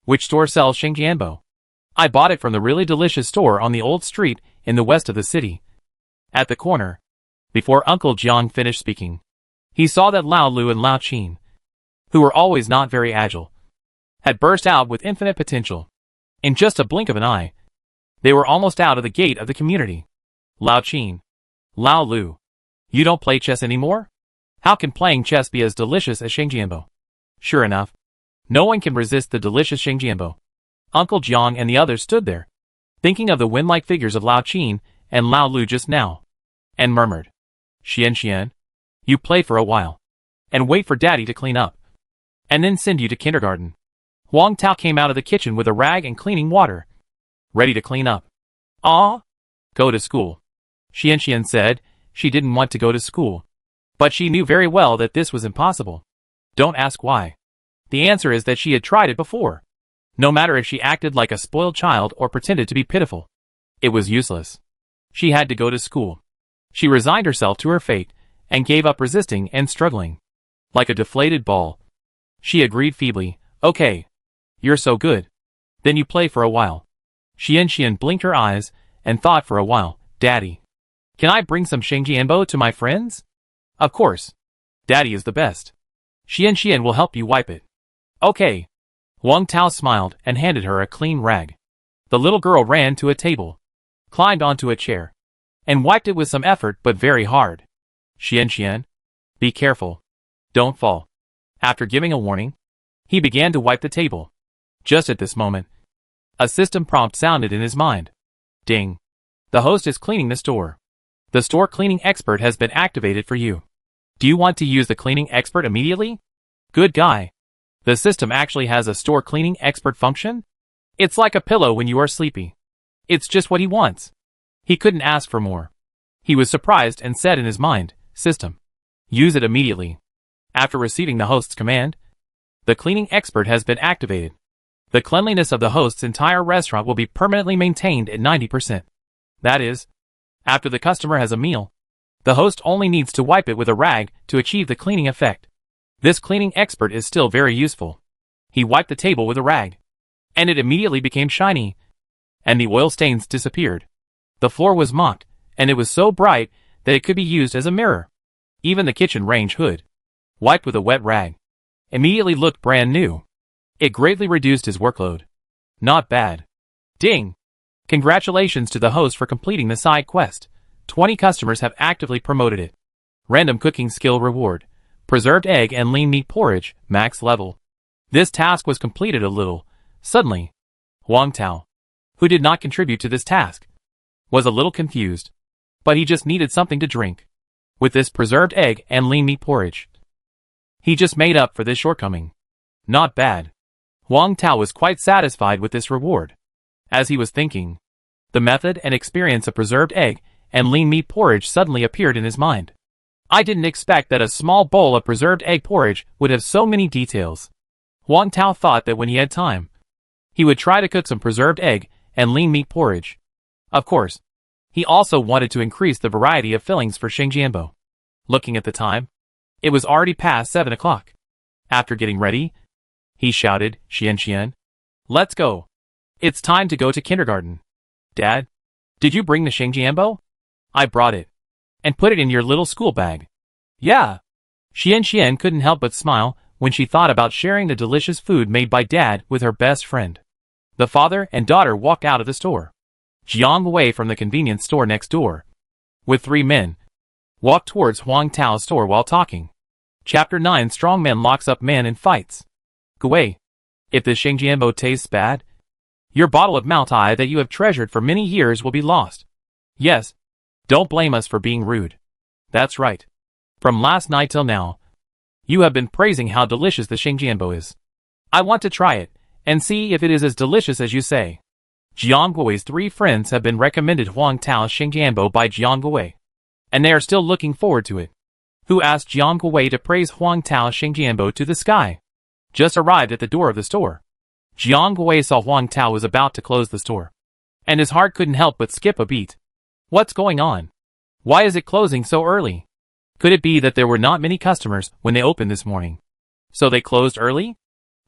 Which store sells Xingjianbo? I bought it from the really delicious store on the old street in the west of the city. At the corner. Before Uncle Jiang finished speaking, he saw that Lao Lu and Lao Qin, who were always not very agile, had burst out with infinite potential. In just a blink of an eye, they were almost out of the gate of the community. Lao Qin. Lao Lu. You don't play chess anymore? How can playing chess be as delicious as Xingjianbo? Sure enough, no one can resist the delicious Xingjianbo. Uncle Jiang and the others stood there, thinking of the wind-like figures of Lao Qin and Lao Lu just now, and murmured, Xian, you play for a while, and wait for Daddy to clean up, and then send you to kindergarten. Huang Tao came out of the kitchen with a rag and cleaning water, ready to clean up. Ah? Go to school. Xian said she didn't want to go to school, but she knew very well that this was impossible. Don't ask why. The answer is that she had tried it before. No matter if she acted like a spoiled child or pretended to be pitiful, it was useless. She had to go to school. She resigned herself to her fate and gave up resisting and struggling. Like a deflated ball, she agreed feebly, okay. You're so good. Then you play for a while. Xian blinked her eyes and thought for a while, Daddy, can I bring some Xingjianbo to my friends? Of course. Daddy is the best. Xian will help you wipe it. Okay. Huang Tao smiled and handed her a clean rag. The little girl ran to a table, climbed onto a chair, and wiped it with some effort but very hard. Xian, be careful. Don't fall. After giving a warning, he began to wipe the table. Just at this moment, a system prompt sounded in his mind. Ding. The host is cleaning the store. The store cleaning expert has been activated for you. Do you want to use the cleaning expert immediately? Good guy. The system actually has a store cleaning expert function? It's like a pillow when you are sleepy. It's just what he wants. He couldn't ask for more. He was surprised and said in his mind, System, use it immediately. After receiving the host's command, the cleaning expert has been activated. The cleanliness of the host's entire restaurant will be permanently maintained at 90%. That is, after the customer has a meal, the host only needs to wipe it with a rag to achieve the cleaning effect. This cleaning expert is still very useful. He wiped the table with a rag, and it immediately became shiny, and the oil stains disappeared. The floor was mopped, and it was so bright that it could be used as a mirror. Even the kitchen range hood, wiped with a wet rag, immediately looked brand new. It greatly reduced his workload. Not bad. Ding! Congratulations to the host for completing the side quest. 20 customers have actively promoted it. Random cooking skill reward. Preserved egg and lean meat porridge, max level. This task was completed a little. Suddenly, Huang Tao, who did not contribute to this task, was a little confused. But he just needed something to drink. With this preserved egg and lean meat porridge, he just made up for this shortcoming. Not bad. Huang Tao was quite satisfied with this reward. As he was thinking, the method and experience of preserved egg and lean meat porridge suddenly appeared in his mind. I didn't expect that a small bowl of preserved egg porridge would have so many details. Huang Tao thought that when he had time, he would try to cook some preserved egg and lean meat porridge. Of course, he also wanted to increase the variety of fillings for Xingjianbo. Looking at the time, it was already past 7 o'clock. After getting ready, he shouted, Xian, let's go. It's time to go to kindergarten. Dad, did you bring the Xingjianbo? I brought it. And put it in your little school bag. Yeah. Xian couldn't help but smile when she thought about sharing the delicious food made by Dad with her best friend. The father and daughter walked out of the store. Jiang away from the convenience store next door, with 3 men, walked towards Huang Tao's store while talking. Chapter 9 Strong Man locks up man in fights. Gui, if this Xingjianbo tastes bad, your bottle of Maltai that you have treasured for many years will be lost. Yes. Don't blame us for being rude. That's right. From last night till now, you have been praising how delicious the Xingjianbo is. I want to try it, and see if it is as delicious as you say. Jiang Gui's 3 friends have been recommended Huang Tao Xingjianbo by Jiang Gui, and they are still looking forward to it. Who asked Jiang Gui to praise Huang Tao Xingjianbo to the sky? Just arrived at the door of the store. Jiang Gui saw Huang Tao was about to close the store, and his heart couldn't help but skip a beat. What's going on? Why is it closing so early? Could it be that there were not many customers when they opened this morning, so they closed early?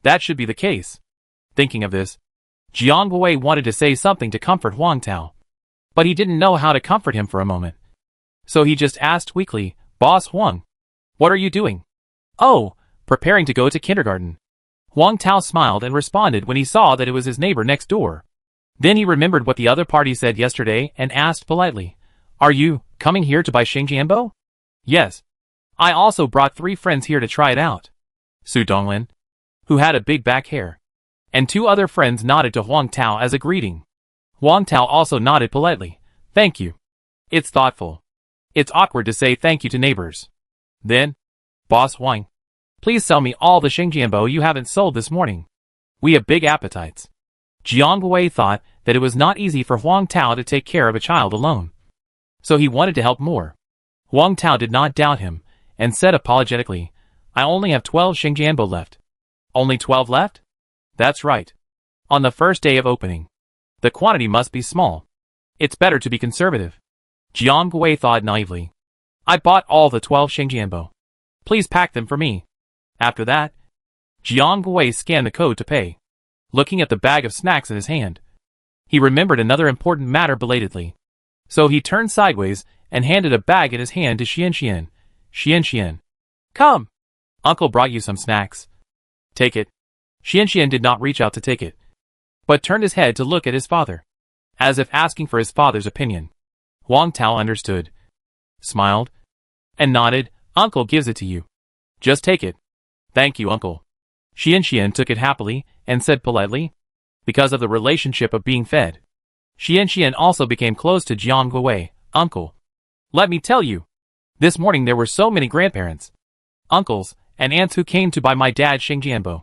That should be the case. Thinking of this, Jiang Gui wanted to say something to comfort Huang Tao, but he didn't know how to comfort him for a moment. So he just asked weakly, Boss Huang, what are you doing? Oh, preparing to go to kindergarten. Huang Tao smiled and responded when he saw that it was his neighbor next door. Then he remembered what the other party said yesterday and asked politely, Are you coming here to buy Xingjianbo? Yes. I also brought 3 friends here to try it out. Su Donglin, who had a big back hair, and 2 other friends nodded to Huang Tao as a greeting. Huang Tao also nodded politely. Thank you. It's thoughtful. It's awkward to say thank you to neighbors. Then, Boss Huang, please sell me all the Xingjianbo you haven't sold this morning. We have big appetites. Jiang Gui thought that it was not easy for Huang Tao to take care of a child alone, so he wanted to help more. Huang Tao did not doubt him, and said apologetically, I only have 12 Xingjianbo left. Only 12 left? That's right. On the first day of opening. The quantity must be small. It's better to be conservative. Jiang Gui thought naively. I bought all the 12 Xingjianbo. Please pack them for me. After that, Jiang Gui scanned the code to pay. Looking at the bag of snacks in his hand, he remembered another important matter belatedly. So he turned sideways and handed a bag in his hand to Xian. Xian. Come. Uncle brought you some snacks. Take it. Xian did not reach out to take it, but turned his head to look at his father, as if asking for his father's opinion. Huang Tao understood, smiled, and nodded. Uncle gives it to you. Just take it. Thank you, Uncle. Xian took it happily and said politely, because of the relationship of being fed. Xian also became close to Jiang Gui. Uncle, let me tell you, this morning there were so many grandparents, uncles, and aunts who came to buy my dad Xingjianbo.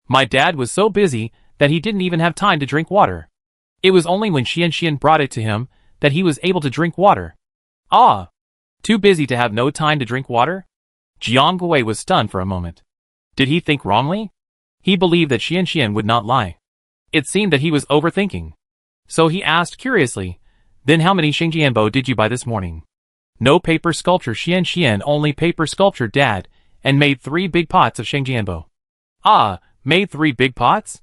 My dad was so busy that he didn't even have time to drink water. It was only when Xian brought it to him that he was able to drink water. Ah! Too busy to have no time to drink water? Jiang Gui was stunned for a moment. Did he think wrongly? He believed that Xian would not lie. It seemed that he was overthinking. So he asked curiously, Then how many Xingjianbo did you buy this morning? No paper sculpture Xian, only paper sculpture Dad, and made 3 big pots of Xingjianbo. Ah, made 3 big pots?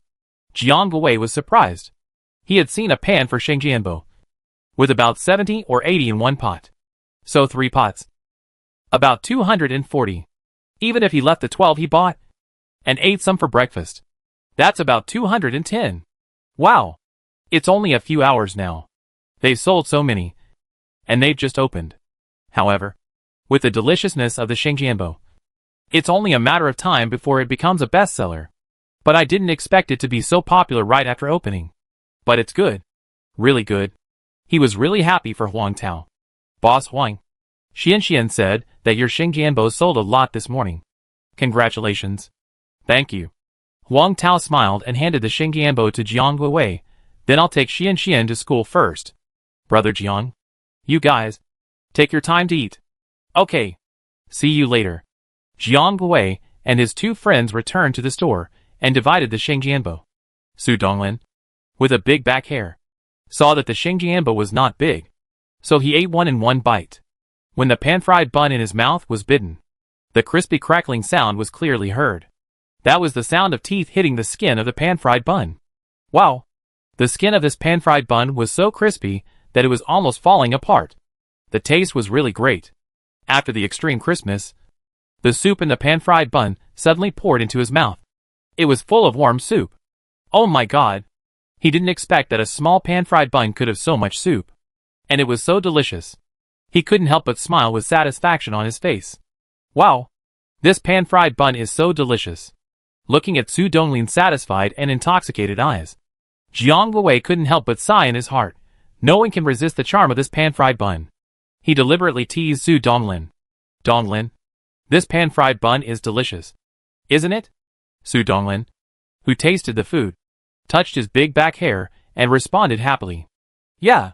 Jiang Gui was surprised. He had seen a pan for Xingjianbo, with about 70 or 80 in one pot. So 3 pots. About 240. Even if he left the 12 he bought, and ate some for breakfast. That's about 210. Wow. It's only a few hours now. They've sold so many, and they've just opened. However, with the deliciousness of the Xingjianbo, it's only a matter of time before it becomes a bestseller. But I didn't expect it to be so popular right after opening. But it's good. Really good. He was really happy for Huang Tao. Boss Huang, Xian said that your Xingjianbo sold a lot this morning. Congratulations. Thank you. Huang Tao smiled and handed the Xingjianbo to Jiang Gui. Then I'll take Xian to school first. Brother Jiang, you guys, take your time to eat. Okay. See you later. Jiang Gui and his 2 friends returned to the store and divided the Xingjianbo. Su Donglin, with a big back hair, saw that the Xingjianbo was not big, so he ate one in one bite. When the pan-fried bun in his mouth was bitten, the crispy crackling sound was clearly heard. That was the sound of teeth hitting the skin of the pan-fried bun. Wow! The skin of this pan-fried bun was so crispy that it was almost falling apart. The taste was really great. After the extreme crispness, the soup in the pan-fried bun suddenly poured into his mouth. It was full of warm soup. Oh my god! He didn't expect that a small pan-fried bun could have so much soup. And it was so delicious. He couldn't help but smile with satisfaction on his face. Wow! This pan-fried bun is so delicious. Looking at Su Donglin's satisfied and intoxicated eyes, Jiang Gui couldn't help but sigh in his heart. No one can resist the charm of this pan-fried bun. He deliberately teased Su Donglin. Donglin, this pan-fried bun is delicious. Isn't it? Su Donglin, who tasted the food, touched his big back hair, and responded happily. Yeah.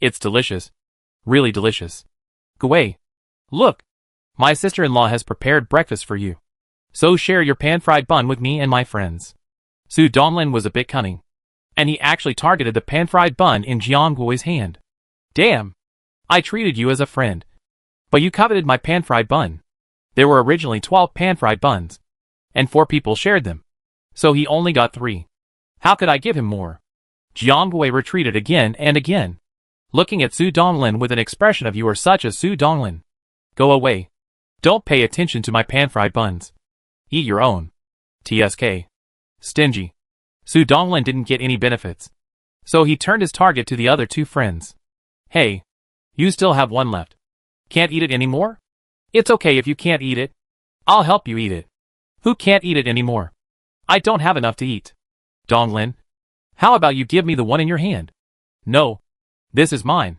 It's delicious. Really delicious. Gui. Look. My sister-in-law has prepared breakfast for you. So share your pan-fried bun with me and my friends. Su Donglin was a bit cunning, and he actually targeted the pan-fried bun in Jiang Gui's hand. Damn. I treated you as a friend. But you coveted my pan-fried bun. There were originally 12 pan-fried buns, and 4 people shared them. So he only got 3. How could I give him more? Jiang Gui retreated again and again, looking at Su Donglin with an expression of you are such a Su Donglin. Go away. Don't pay attention to my pan-fried buns. Eat your own. TSK. Stingy. Su Donglin didn't get any benefits, so he turned his target to the other 2 friends. Hey. You still have 1 left. Can't eat it anymore? It's okay if you can't eat it. I'll help you eat it. Who can't eat it anymore? I don't have enough to eat. Donglin. How about you give me the one in your hand? No. This is mine.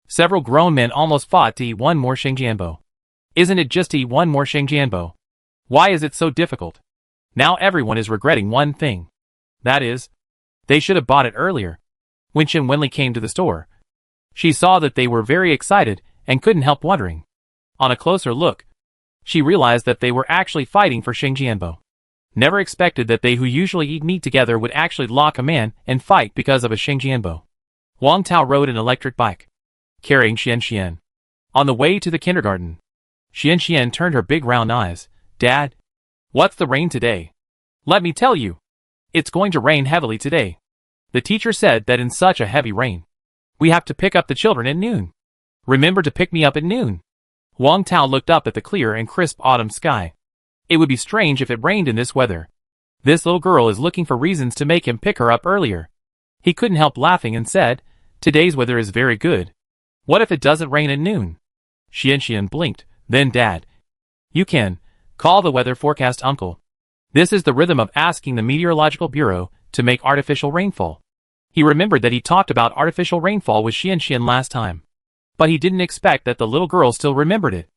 Several grown men almost fought to eat 1 more Shengjianbo. Isn't it just to eat 1 more Shengjianbo? Why is it so difficult? Now everyone is regretting one thing. That is, they should have bought it earlier. When Shen Wenli came to the store, she saw that they were very excited and couldn't help wondering. On a closer look, she realized that they were actually fighting for Shengjianbo. Never expected that they who usually eat meat together would actually lock a man and fight because of a Shengjianbo. Wang Tao rode an electric bike, carrying Xian. On the way to the kindergarten, Xian turned her big round eyes. Dad? What's the rain today? Let me tell you. It's going to rain heavily today. The teacher said that in such a heavy rain, we have to pick up the children at noon. Remember to pick me up at noon. Wang Tao looked up at the clear and crisp autumn sky. It would be strange if it rained in this weather. This little girl is looking for reasons to make him pick her up earlier. He couldn't help laughing and said, today's weather is very good. What if it doesn't rain at noon? Xian blinked, then Dad. You can call the weather forecast uncle. This is the rhythm of asking the Meteorological Bureau to make artificial rainfall. He remembered that he talked about artificial rainfall with Xian last time. But he didn't expect that the little girl still remembered it.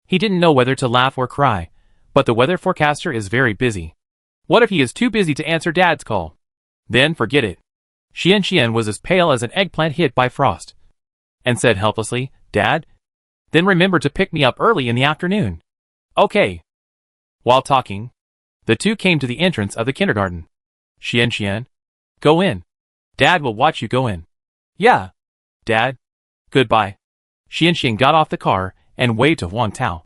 He didn't know whether to laugh or cry, but the weather forecaster is very busy. What if he is too busy to answer Dad's call? Then forget it. Xian was as pale as an eggplant hit by frost, and said helplessly, Dad? Then remember to pick me up early in the afternoon. Okay. While talking, the 2 came to the entrance of the kindergarten. Xian. Go in. Dad will watch you go in. Yeah. Dad. Goodbye. Xian got off the car and waved to Wang Tao.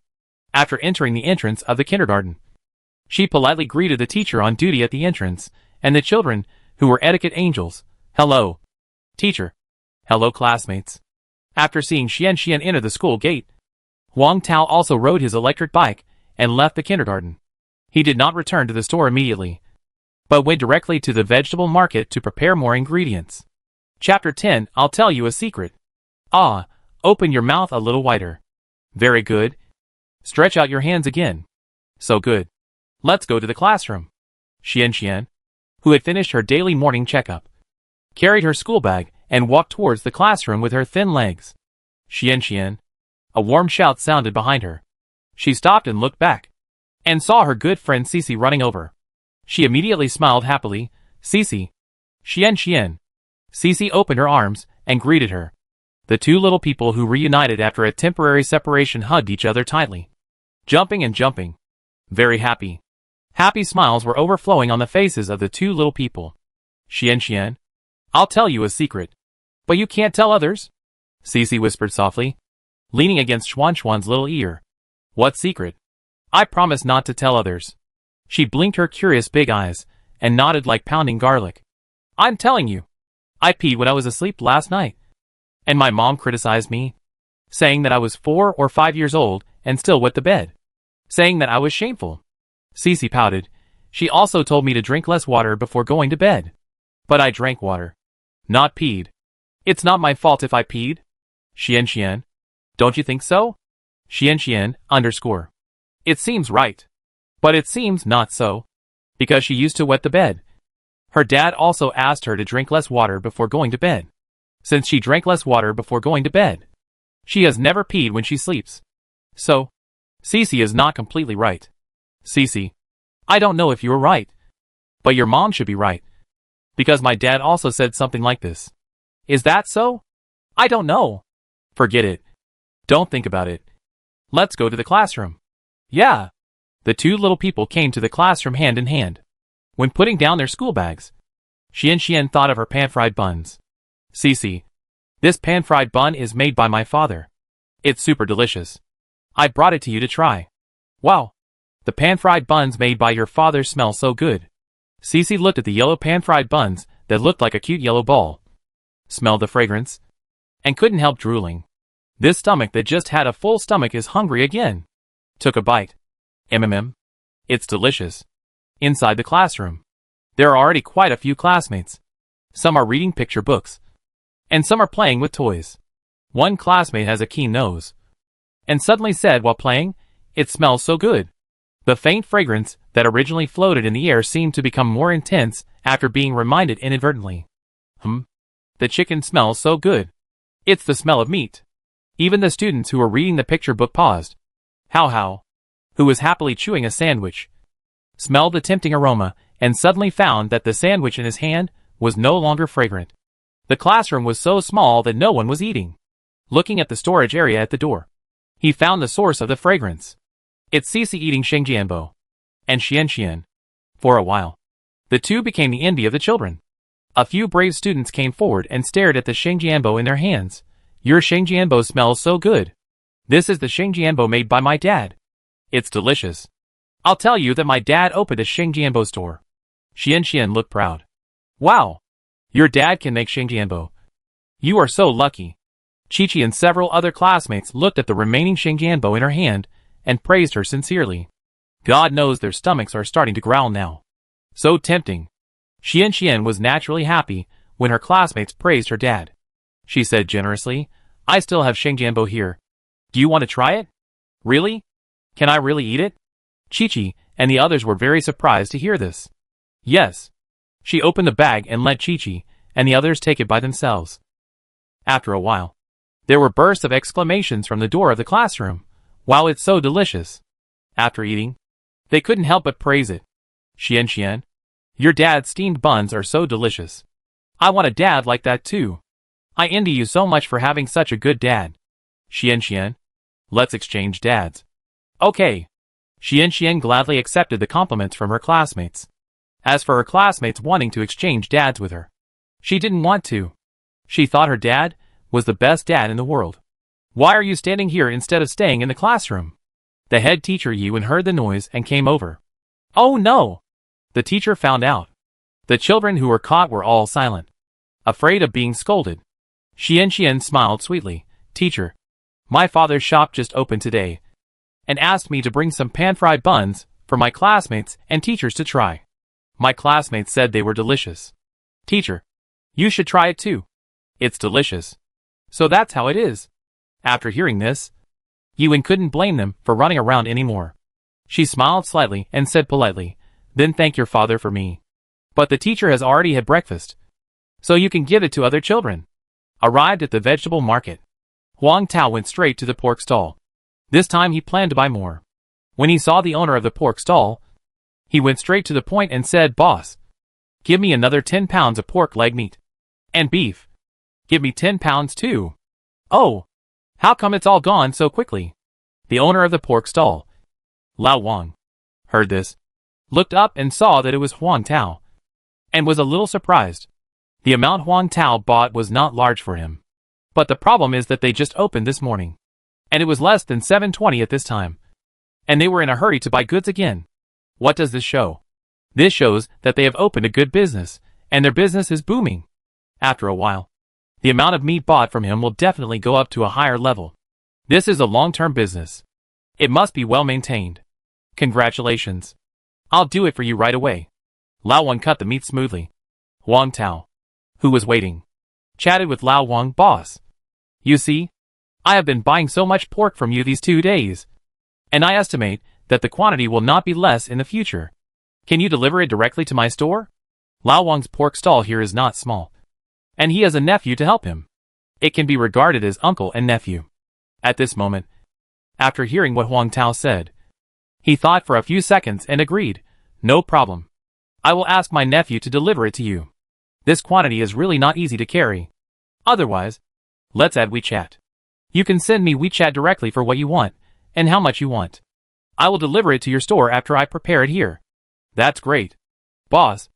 After entering the entrance of the kindergarten, she politely greeted the teacher on duty at the entrance, and the children, who were etiquette angels. Hello. Teacher. Hello classmates. After seeing Xian enter the school gate, Wang Tao also rode his electric bike and left the kindergarten. He did not return to the store immediately, but went directly to the vegetable market to prepare more ingredients. Chapter 10. I'll tell you a secret. Ah, open your mouth a little wider. Very good. Stretch out your hands again. So good. Let's go to the classroom. Xian, who had finished her daily morning checkup, carried her school bag and walked towards the classroom with her thin legs. Xian. A warm shout sounded behind her. She stopped and looked back, and saw her good friend Cici running over. She immediately smiled happily. Cici. Xian. Cici opened her arms and greeted her. The 2 little people who reunited after a temporary separation hugged each other tightly, jumping and jumping. Very happy. Happy smiles were overflowing on the faces of the 2 little people. Xian. I'll tell you a secret. But you can't tell others? Cici whispered softly, leaning against Xuan's little ear. What secret? I promise not to tell others. She blinked her curious big eyes, and nodded like pounding garlic. I'm telling you. I peed when I was asleep last night. And my mom criticized me, saying that I was 4 or 5 years old and still wet the bed, saying that I was shameful. Cici pouted. She also told me to drink less water before going to bed. But I drank water, not peed. It's not my fault if I peed. Xian. Don't you think so? Xian _ It seems right. But it seems not so. Because she used to wet the bed. Her dad also asked her to drink less water before going to bed. Since she drank less water before going to bed, she has never peed when she sleeps. So, Cici is not completely right. Cici. I don't know if you are right. But your mom should be right. Because my dad also said something like this. Is that so? I don't know. Forget it. Don't think about it. Let's go to the classroom. Yeah. The two little people came to the classroom hand in hand. When putting down their school bags, Xian thought of her pan-fried buns. Cece, this pan-fried bun is made by my father. It's super delicious. I brought it to you to try. Wow. The pan-fried buns made by your father smell so good. Cece looked at the yellow pan-fried buns that looked like a cute yellow ball, smelled the fragrance, and couldn't help drooling. This stomach that just had a full stomach is hungry again. Took a bite. It's delicious. Inside the classroom, there are already quite a few classmates. Some are reading picture books, and some are playing with toys. One classmate has a keen nose, and suddenly said while playing, "It smells so good." The faint fragrance that originally floated in the air seemed to become more intense after being reminded inadvertently. The chicken smells so good. It's the smell of meat. Even the students who were reading the picture book paused. How, who was happily chewing a sandwich, smelled the tempting aroma and suddenly found that the sandwich in his hand was no longer fragrant. The classroom was so small that no one was eating. Looking at the storage area at the door, he found the source of the fragrance. It's Cece eating Shengjianbo and Xian. For a while, the two became the envy of the children. A few brave students came forward and stared at the Shengjianbo in their hands. Your Shengjianbo smells so good. This is the Shengjianbo made by my dad. It's delicious. I'll tell you that my dad opened a Shengjianbo store. Xian looked proud. Wow. Your dad can make Shengjianbo. You are so lucky. Chi and several other classmates looked at the remaining Shengjianbo in her hand and praised her sincerely. God knows their stomachs are starting to growl now. So tempting. Xian was naturally happy when her classmates praised her dad. She said generously, "I still have Shengjianbo here. Do you want to try it? Really? Can I really eat it?" Chi and the others were very surprised to hear this. Yes. She opened the bag and let Chi and the others take it by themselves. After a while, there were bursts of exclamations from the door of the classroom. Wow, it's so delicious. After eating, they couldn't help but praise it. Xian, your dad's steamed buns are so delicious. I want a dad like that too. I envy you so much for having such a good dad. Xian, let's exchange dads. Okay. Xian gladly accepted the compliments from her classmates. As for her classmates wanting to exchange dads with her, she didn't want to. She thought her dad was the best dad in the world. Why are you standing here instead of staying in the classroom? The head teacher Yuan heard the noise and came over. Oh no! The teacher found out. The children who were caught were all silent, afraid of being scolded. Xian smiled sweetly. Teacher, my father's shop just opened today, and asked me to bring some pan-fried buns for my classmates and teachers to try. My classmates said they were delicious. Teacher, you should try it too. It's delicious. So that's how it is. After hearing this, Yuan couldn't blame them for running around anymore. She smiled slightly and said politely, "Then thank your father for me. But the teacher has already had breakfast, so you can give it to other children." Arrived at the vegetable market, Huang Tao went straight to the pork stall. This time he planned to buy more. When he saw the owner of the pork stall, he went straight to the point and said, "Boss, give me another 10 pounds of pork leg meat. And beef. Give me 10 pounds too." "Oh, how come it's all gone so quickly?" The owner of the pork stall, Lao Wang, heard this, looked up and saw that it was Huang Tao, and was a little surprised. The amount Huang Tao bought was not large for him. But the problem is that they just opened this morning, and it was less than 7:20 at this time, and they were in a hurry to buy goods again. What does this show? This shows that they have opened a good business, and their business is booming. After a while, the amount of meat bought from him will definitely go up to a higher level. This is a long-term business. It must be well maintained. Congratulations. I'll do it for you right away. Lao Wang cut the meat smoothly. Huang Tao, who was waiting, chatted with Lao Wang. "Boss, you see, I have been buying so much pork from you these 2 days, and I estimate that the quantity will not be less in the future. Can you deliver it directly to my store?" Lao Wang's pork stall here is not small, and he has a nephew to help him. It can be regarded as uncle and nephew. At this moment, after hearing what Huang Tao said, he thought for a few seconds and agreed, "No problem. I will ask my nephew to deliver it to you. This quantity is really not easy to carry. Otherwise, let's add WeChat. You can send me WeChat directly for what you want, and how much you want. I will deliver it to your store after I prepare it here. That's great. Boss,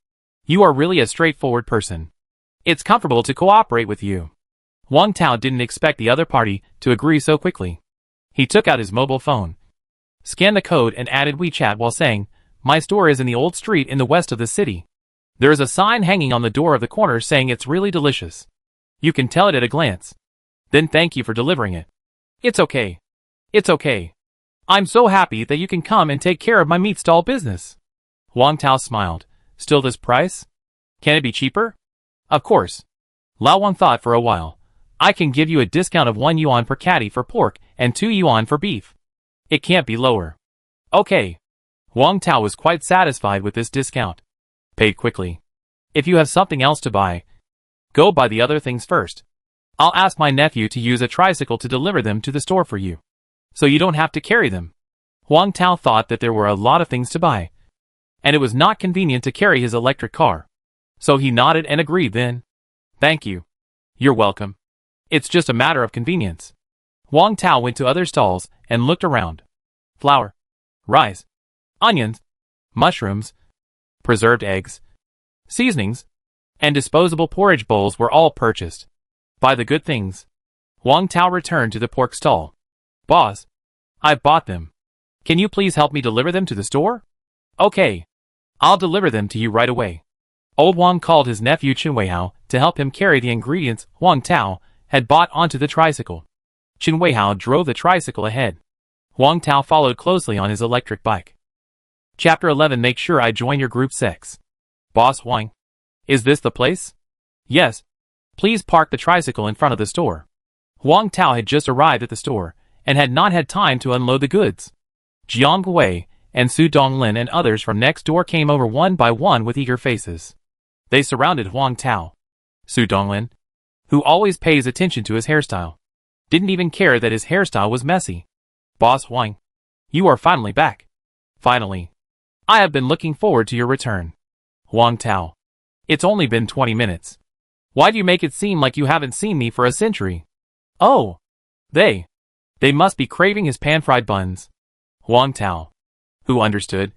you are really a straightforward person. It's comfortable to cooperate with you. Wang Tao didn't expect the other party to agree so quickly. He took out his mobile phone, scanned the code and added WeChat while saying, "My store is in the old street in the west of the city. There is a sign hanging on the door of the corner saying it's really delicious. You can tell it at a glance. Then thank you for delivering it. It's okay. It's okay. I'm so happy that you can come and take care of my meat stall business." Wang Tao smiled. Still this price? Can it be cheaper? Of course. Lao Wang thought for a while. I can give you a discount of 1 yuan per catty for pork and 2 yuan for beef. It can't be lower. Okay. Wang Tao was quite satisfied with this discount. Paid quickly. If you have something else to buy, go buy the other things first. I'll ask my nephew to use a tricycle to deliver them to the store for you, so you don't have to carry them. Wang Tao thought that there were a lot of things to buy, and it was not convenient to carry his electric car. So he nodded and agreed then. Thank you. You're welcome. It's just a matter of convenience. Wang Tao went to other stalls and looked around. Flour, rice, onions, mushrooms, preserved eggs, seasonings, and disposable porridge bowls were all purchased. Buy the good things. Wang Tao returned to the pork stall. Boss, I bought them. Can you please help me deliver them to the store? Okay. I'll deliver them to you right away. Old Wang called his nephew Chen Weihao to help him carry the ingredients Wang Tao had bought onto the tricycle. Chen Weihao drove the tricycle ahead. Wang Tao followed closely on his electric bike. Chapter 11. Make sure I join your group 6. Boss Wang. Is this the place? Yes. Please park the tricycle in front of the store. Wang Tao had just arrived at the store and had not had time to unload the goods. Jiang Wei and Su Donglin and others from next door came over one by one with eager faces. They surrounded Wang Tao. Su Donglin, who always pays attention to his hairstyle, didn't even care that his hairstyle was messy. Boss Wang, you are finally back. Finally. I have been looking forward to your return. Wang Tao. It's only been 20 minutes. Why do you make it seem like you haven't seen me for a century? Oh. They must be craving his pan-fried buns. Wang Tao, who understood,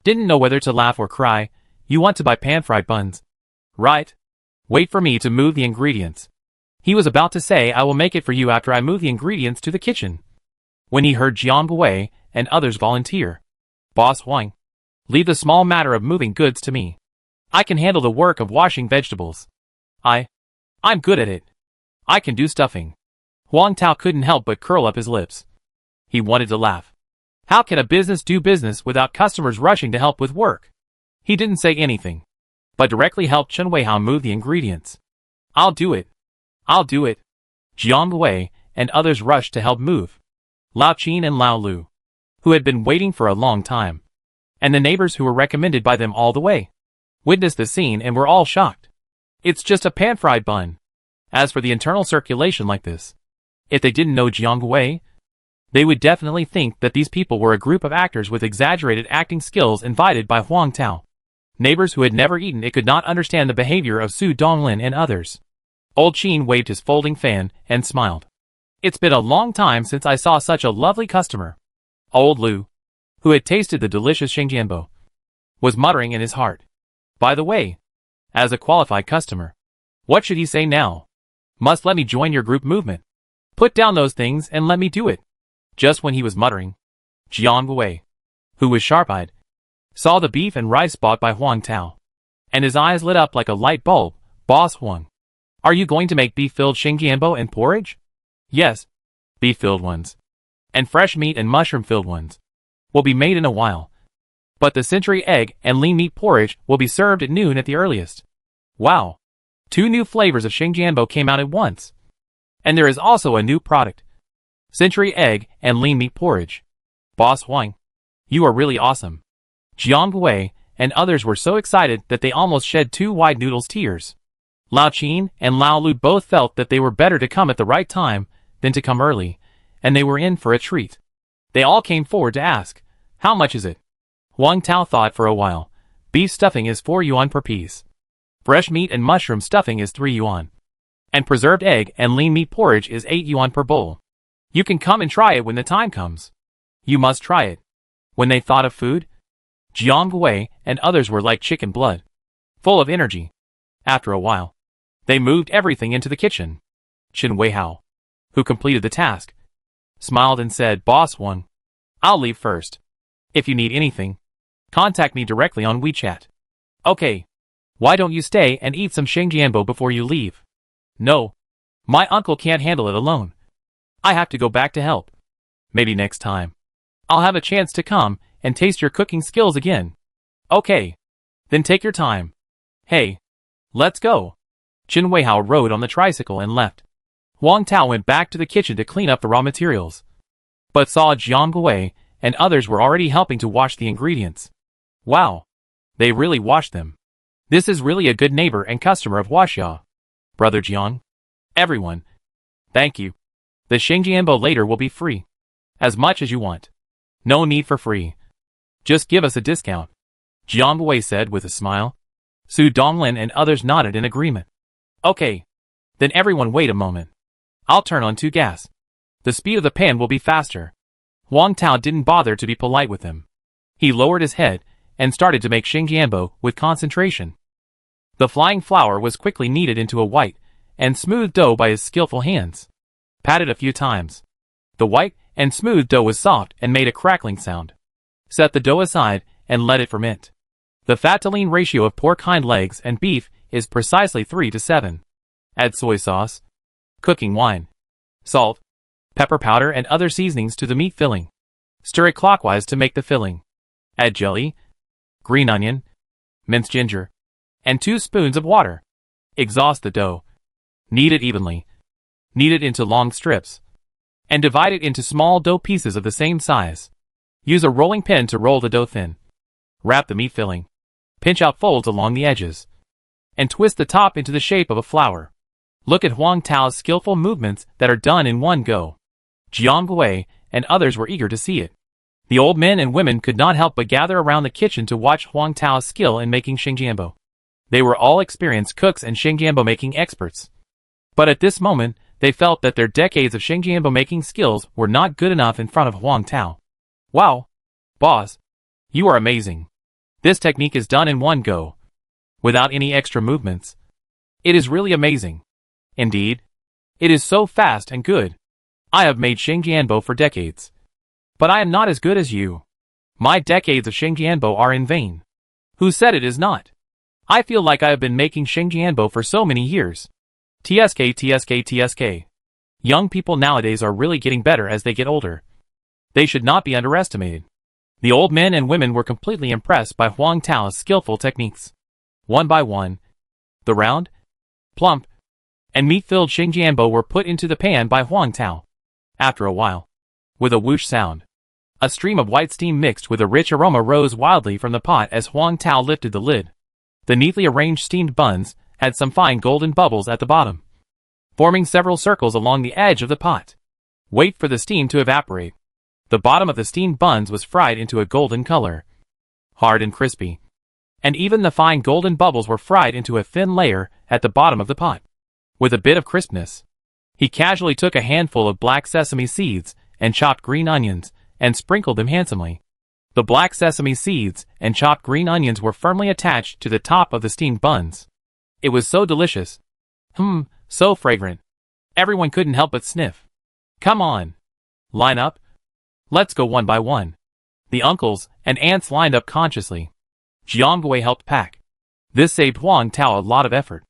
didn't know whether to laugh or cry. You want to buy pan-fried buns? Right. Wait for me to move the ingredients. He was about to say I will make it for you after I move the ingredients to the kitchen, when he heard Jiang Wei and others volunteer. Boss Wang, leave the small matter of moving goods to me. I can handle the work of washing vegetables. I'm good at it. I can do stuffing. Wang Tao couldn't help but curl up his lips. He wanted to laugh. How can a business do business without customers rushing to help with work? He didn't say anything, but directly helped Chen Weihao move the ingredients. I'll do it. I'll do it. Jiang Wei and others rushed to help move. Lao Qin and Lao Lu, who had been waiting for a long time, and the neighbors who were recommended by them all the way, witnessed the scene and were all shocked. It's just a pan-fried bun. As for the internal circulation like this, if they didn't know Jiang Wei, they would definitely think that these people were a group of actors with exaggerated acting skills invited by Wang Tao. Neighbors who had never eaten it could not understand the behavior of Su Donglin and others. Old Qin waved his folding fan and smiled. It's been a long time since I saw such a lovely customer. Old Lu, who had tasted the delicious Xingjianbo, was muttering in his heart. By the way, as a qualified customer, what should he say now? Must let me join your group movement. Put down those things and let me do it. Just when he was muttering, Jiang Wei, who was sharp-eyed, saw the beef and rice bought by Wang Tao, and his eyes lit up like a light bulb. Boss Wang, are you going to make beef-filled Xingjianbo and porridge? Yes, beef-filled ones, and fresh meat and mushroom-filled ones will be made in a while. But the century egg and lean meat porridge will be served at noon at the earliest. Wow! 2 new flavors of Xingjianbo came out at once. And there is also a new product, century egg and lean meat porridge. Boss Wang, you are really awesome. Jiang Wei and others were so excited that they almost shed 2 wide noodles tears. Lao Qin and Lao Lu both felt that they were better to come at the right time than to come early, and they were in for a treat. They all came forward to ask, how much is it? Wang Tao thought for a while, Beef stuffing is 4 yuan per piece. Fresh meat and mushroom stuffing is 3 yuan. And preserved egg and lean meat porridge is 8 yuan per bowl. You can come and try it when the time comes. You must try it. When they thought of food, Jiang Wei and others were like chicken blood, full of energy. After a while, they moved everything into the kitchen. Qin Weihao, who completed the task, smiled and said, "Boss 1, I'll leave first. If you need anything, contact me directly on WeChat." "Okay. Why don't you stay and eat some shengjianbo before you leave?" "No. My uncle can't handle it alone. I have to go back to help. Maybe next time I'll have a chance to come and taste your cooking skills again." "Okay. Then take your time. Hey, let's go." Qin Weihao rode on the tricycle and left. Huang Tao went back to the kitchen to clean up the raw materials, but saw Jiang Wei and others were already helping to wash the ingredients. Wow, they really washed them. This is really a good neighbor and customer of Huaxia. Brother Jiang. Everyone. Thank you. The shengjianbo later will be free. As much as you want. No need for free. Just give us a discount. Jiang Wei said with a smile. Su Donglin and others nodded in agreement. Okay. Then everyone wait a moment. I'll turn on 2 gas. The speed of the pan will be faster. Huang Tao didn't bother to be polite with him. He lowered his head and started to make shengjianbo with concentration. The flying flour was quickly kneaded into a white and smooth dough by his skillful hands. Patted a few times. The white and smooth dough was soft and made a crackling sound. Set the dough aside and let it ferment. The fat-to-lean ratio of pork hind legs and beef is precisely 3:7. Add soy sauce, cooking wine, salt, pepper powder and other seasonings to the meat filling. Stir it clockwise to make the filling. Add jelly, green onion, minced ginger, and 2 spoons of water. Exhaust the dough. Knead it evenly. Knead it into long strips. And divide it into small dough pieces of the same size. Use a rolling pin to roll the dough thin. Wrap the meat filling. Pinch out folds along the edges. And twist the top into the shape of a flower. Look at Huang Tao's skillful movements that are done in one go. Jiang Wei and others were eager to see it. The old men and women could not help but gather around the kitchen to watch Huang Tao's skill in making shengjianbo. They were all experienced cooks and shengjianbo making experts. But at this moment, they felt that their decades of shengjianbo making skills were not good enough in front of Huang Tao. Wow! Boss, you are amazing. This technique is done in one go, without any extra movements. It is really amazing. Indeed, it is so fast and good. I have made shengjianbo for decades. But I am not as good as you. My decades of shengjianbo are in vain. Who said it is not? I feel like I have been making shengjianbo for so many years. TSK. Young people nowadays are really getting better as they get older. They should not be underestimated. The old men and women were completely impressed by Huang Tao's skillful techniques. One by one, the round, plump, and meat-filled shengjianbo were put into the pan by Huang Tao. After a while, with a whoosh sound, a stream of white steam mixed with a rich aroma rose wildly from the pot as Huang Tao lifted the lid. The neatly arranged steamed buns had some fine golden bubbles at the bottom, forming several circles along the edge of the pot. Wait for the steam to evaporate. The bottom of the steamed buns was fried into a golden color, hard and crispy, and even the fine golden bubbles were fried into a thin layer at the bottom of the pot. With a bit of crispness, he casually took a handful of black sesame seeds and chopped green onions and sprinkled them handsomely. The black sesame seeds and chopped green onions were firmly attached to the top of the steamed buns. It was so delicious. So fragrant. Everyone couldn't help but sniff. Come on. Line up. Let's go one by one. The uncles and aunts lined up consciously. Jiang Wei helped pack. This saved Huang Tao a lot of effort.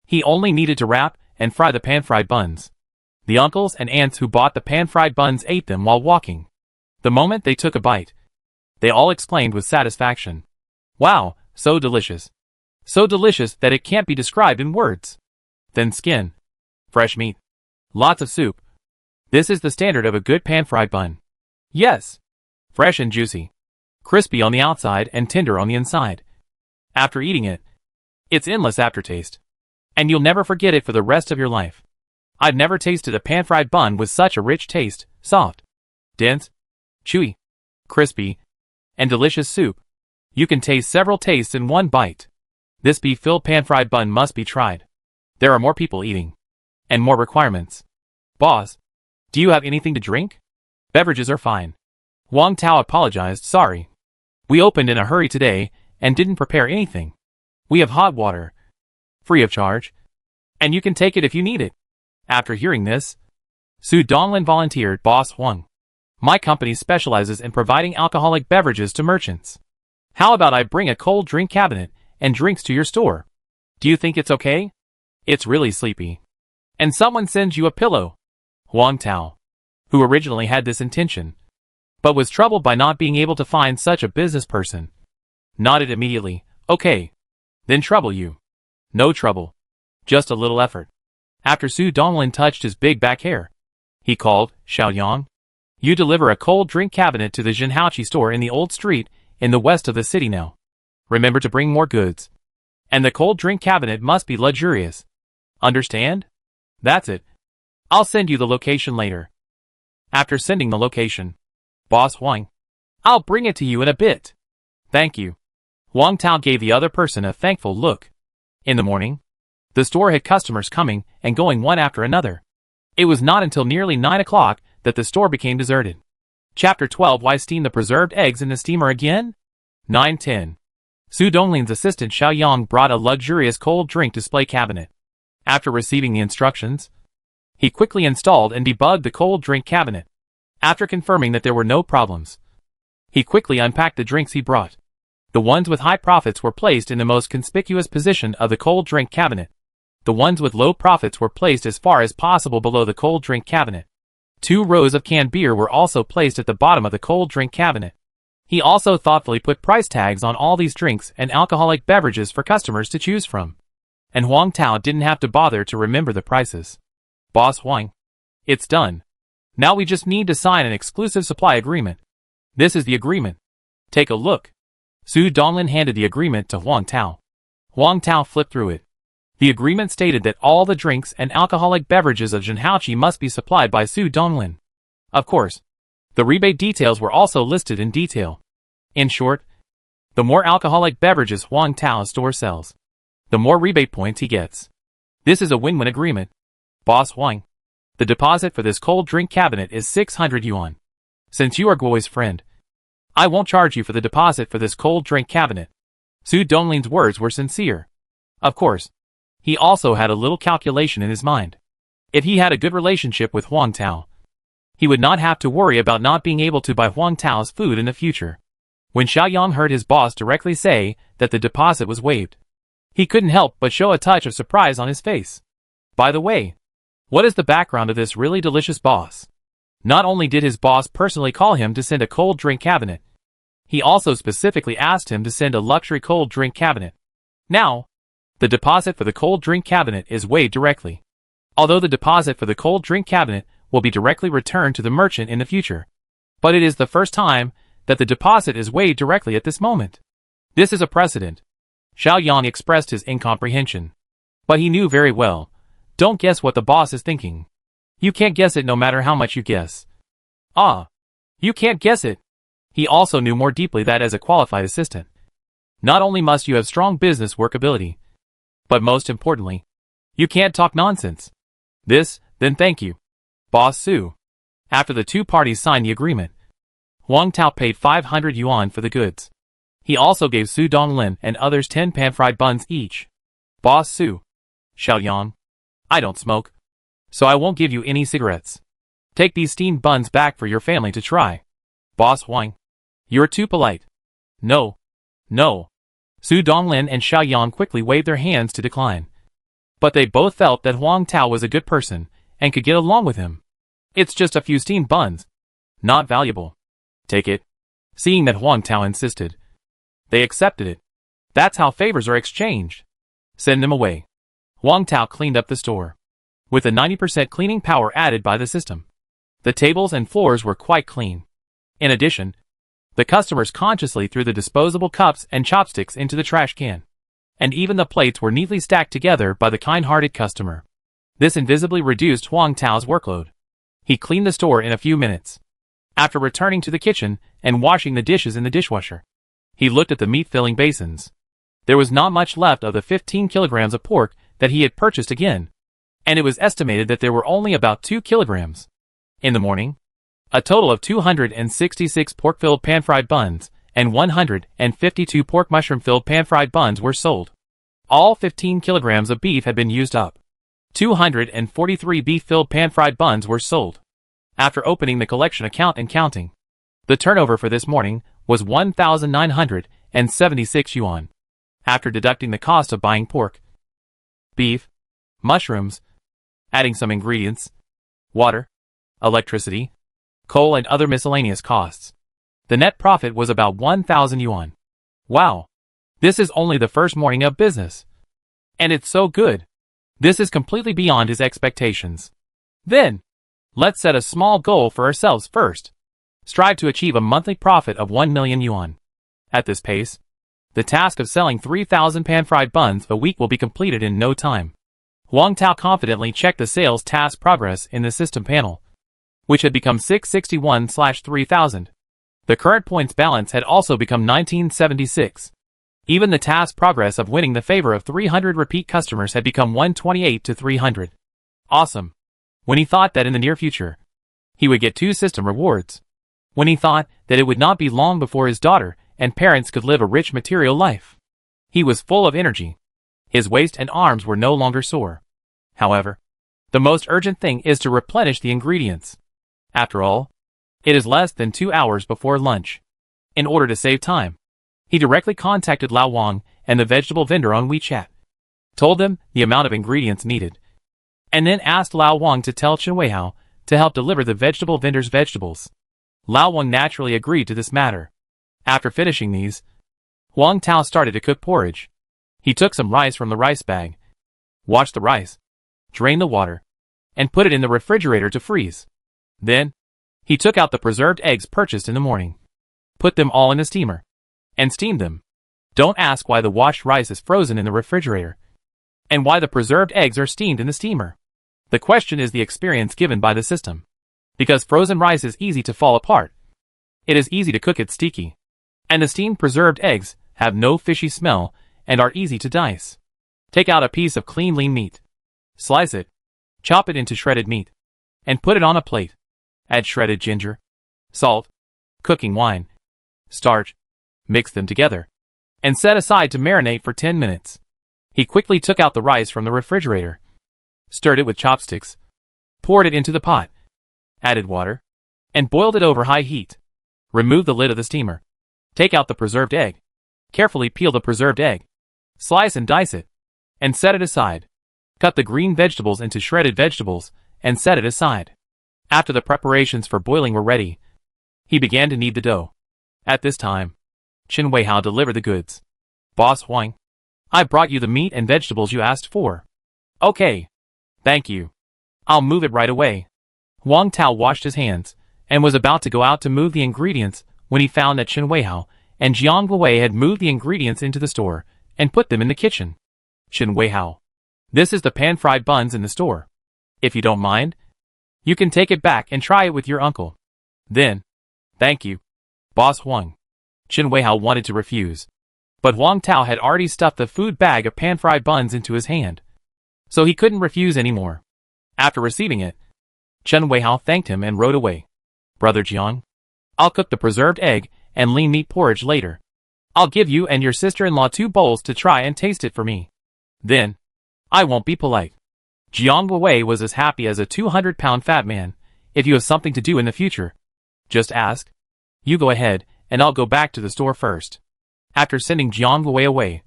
He only needed to wrap and fry the pan-fried buns. The uncles and aunts who bought the pan-fried buns ate them while walking. The moment they took a bite, they all exclaimed with satisfaction. Wow, so delicious. So delicious that it can't be described in words. Thin skin, fresh meat, lots of soup. This is the standard of a good pan-fried bun. Yes, fresh and juicy, crispy on the outside and tender on the inside. After eating it, it's endless aftertaste. And you'll never forget it for the rest of your life. I've never tasted a pan-fried bun with such a rich taste, soft, dense, chewy, crispy, and delicious soup. You can taste several tastes in one bite. This beef-filled pan-fried bun must be tried. There are more people eating. And more requirements. Boss, do you have anything to drink? Beverages are fine. Wang Tao apologized, sorry. We opened in a hurry today and didn't prepare anything. We have hot water. Free of charge. And you can take it if you need it. After hearing this, Su Donglin volunteered, Boss Huang. My company specializes in providing alcoholic beverages to merchants. How about I bring a cold drink cabinet and drinks to your store? Do you think it's okay? It's really sleepy. And someone sends you a pillow. Wang Tao, who originally had this intention, but was troubled by not being able to find such a business person, nodded immediately. Okay. Then trouble you. No trouble. Just a little effort. After Su Donglin touched his big back hair, he called, Xiaoyang. You deliver a cold drink cabinet to the Jinhaoqi store in the old street in the west of the city now. Remember to bring more goods. And the cold drink cabinet must be luxurious. Understand? That's it. I'll send you the location later. After sending the location, Boss Huang, I'll bring it to you in a bit. Thank you. Wang Tao gave the other person a thankful look. In the morning, the store had customers coming and going one after another. It was not until nearly 9 o'clock that the store became deserted. Chapter 12. Why steam the preserved eggs in the steamer again? 9:10. Su Donglin's assistant Xiaoyang brought a luxurious cold drink display cabinet. After receiving the instructions, he quickly installed and debugged the cold drink cabinet. After confirming that there were no problems, he quickly unpacked the drinks he brought. The ones with high profits were placed in the most conspicuous position of the cold drink cabinet. The ones with low profits were placed as far as possible below the cold drink cabinet. 2 rows of canned beer were also placed at the bottom of the cold drink cabinet. He also thoughtfully put price tags on all these drinks and alcoholic beverages for customers to choose from. And Wang Tao didn't have to bother to remember the prices. Boss Huang, it's done. Now we just need to sign an exclusive supply agreement. This is the agreement. Take a look. Su Donglin handed the agreement to Wang Tao. Wang Tao flipped through it. The agreement stated that all the drinks and alcoholic beverages of Jinhaoqi must be supplied by Su Donglin. Of course, the rebate details were also listed in detail. In short, the more alcoholic beverages Wang Tao's store sells, the more rebate points he gets. This is a win-win agreement. Boss Huang, the deposit for this cold drink cabinet is 600 yuan. Since you are Guo's friend, I won't charge you for the deposit for this cold drink cabinet. Su Donglin's words were sincere. Of course, he also had a little calculation in his mind. If he had a good relationship with Wang Tao, he would not have to worry about not being able to buy Wang Tao's food in the future. When Xiaoyang heard his boss directly say that the deposit was waived, he couldn't help but show a touch of surprise on his face. By the way, what is the background of this really delicious boss? Not only did his boss personally call him to send a cold drink cabinet, he also specifically asked him to send a luxury cold drink cabinet. Now, the deposit for the cold drink cabinet is waived directly. Although the deposit for the cold drink cabinet will be directly returned to the merchant in the future. But it is the first time that the deposit is waived directly at this moment. This is a precedent. Xiaoyang expressed his incomprehension. But he knew very well. Don't guess what the boss is thinking. You can't guess it no matter how much you guess. Ah, you can't guess it. He also knew more deeply that as a qualified assistant, not only must you have strong business workability, but most importantly, you can't talk nonsense. Then thank you, Boss Su. After the two parties signed the agreement, Wang Tao paid 500 yuan for the goods. He also gave Su Donglin and others 10 pan-fried buns each. Boss Su, Xiaoyang, I don't smoke, so I won't give you any cigarettes. Take these steamed buns back for your family to try. Boss Huang, you're too polite. No. Su Donglin and Xiaoyang quickly waved their hands to decline. But they both felt that Wang Tao was a good person and could get along with him. It's just a few steamed buns. Not valuable. Take it. Seeing that Wang Tao insisted, they accepted it. That's how favors are exchanged. Send them away. Wang Tao cleaned up the store, with a 90% cleaning power added by the system. The tables and floors were quite clean. In addition, the customers consciously threw the disposable cups and chopsticks into the trash can. And even the plates were neatly stacked together by the kind-hearted customer. This invisibly reduced Wang Tao's workload. He cleaned the store in a few minutes. After returning to the kitchen and washing the dishes in the dishwasher, He looked at the meat-filling basins. There was not much left of the 15 kilograms of pork that he had purchased again, and it was estimated that there were only about 2 kilograms. In the morning, a total of 266 pork-filled pan-fried buns and 152 pork mushroom-filled pan-fried buns were sold. All 15 kilograms of beef had been used up. 243 beef-filled pan-fried buns were sold. After opening the collection account and counting, the turnover for this morning was 1,976 yuan. After deducting the cost of buying pork, beef, mushrooms, adding some ingredients, water, electricity, coal and other miscellaneous costs, the net profit was about 1,000 yuan. Wow! This is only the first morning of business. And it's so good. This is completely beyond his expectations. Then, let's set a small goal for ourselves first. Strive to achieve a monthly profit of 1 million yuan. At this pace, the task of selling 3,000 pan-fried buns a week will be completed in no time. Wang Tao confidently checked the sales task progress in the system panel, which had become 661/3000. The current points balance had also become 1976. Even the task progress of winning the favor of 300 repeat customers had become 128/300. Awesome. When he thought that in the near future, he would get 2 system rewards. When he thought that it would not be long before his daughter and parents could live a rich material life, he was full of energy. His waist and arms were no longer sore. However, the most urgent thing is to replenish the ingredients. After all, it is less than 2 hours before lunch. In order to save time, he directly contacted Lao Wang and the vegetable vendor on WeChat, told them the amount of ingredients needed, and then asked Lao Wang to tell Chen Weihao to help deliver the vegetable vendor's vegetables. Lao Wang naturally agreed to this matter. After finishing these, Wang Tao started to cook porridge. He took some rice from the rice bag, washed the rice, drained the water, and put it in the refrigerator to freeze. Then, he took out the preserved eggs purchased in the morning, put them all in the steamer, and steamed them. Don't ask why the washed rice is frozen in the refrigerator, and why the preserved eggs are steamed in the steamer. The question is the experience given by the system. Because frozen rice is easy to fall apart, it is easy to cook it sticky, and the steamed preserved eggs have no fishy smell and are easy to dice. Take out a piece of clean lean meat, slice it, chop it into shredded meat, and put it on a plate. Add shredded ginger, salt, cooking wine, starch, mix them together, and set aside to marinate for 10 minutes. He quickly took out the rice from the refrigerator, stirred it with chopsticks, poured it into the pot, added water, and boiled it over high heat. Remove the lid of the steamer. Take out the preserved egg. Carefully peel the preserved egg. Slice and dice it, and set it aside. Cut the green vegetables into shredded vegetables, and set it aside. After the preparations for boiling were ready, he began to knead the dough. At this time, Chen Weihao delivered the goods. Boss Huang, I brought you the meat and vegetables you asked for. Okay. Thank you. I'll move it right away. Wang Tao washed his hands, and was about to go out to move the ingredients when he found that Chen Weihao and Jiang Wei had moved the ingredients into the store and put them in the kitchen. Chen Weihao, this is the pan-fried buns in the store. If you don't mind, you can take it back and try it with your uncle. Then, thank you, Boss Huang. Chen Weihao wanted to refuse, but Wang Tao had already stuffed the food bag of pan-fried buns into his hand, so he couldn't refuse anymore. After receiving it, Chen Weihao thanked him and rode away. Brother Jiang, I'll cook the preserved egg and lean meat porridge later. I'll give you and your sister-in-law 2 bowls to try and taste it for me. Then, I won't be polite. Jiang Wei was as happy as a 200-pound fat man. If you have something to do in the future, just ask. You go ahead, and I'll go back to the store first. After sending Jiang Wei away,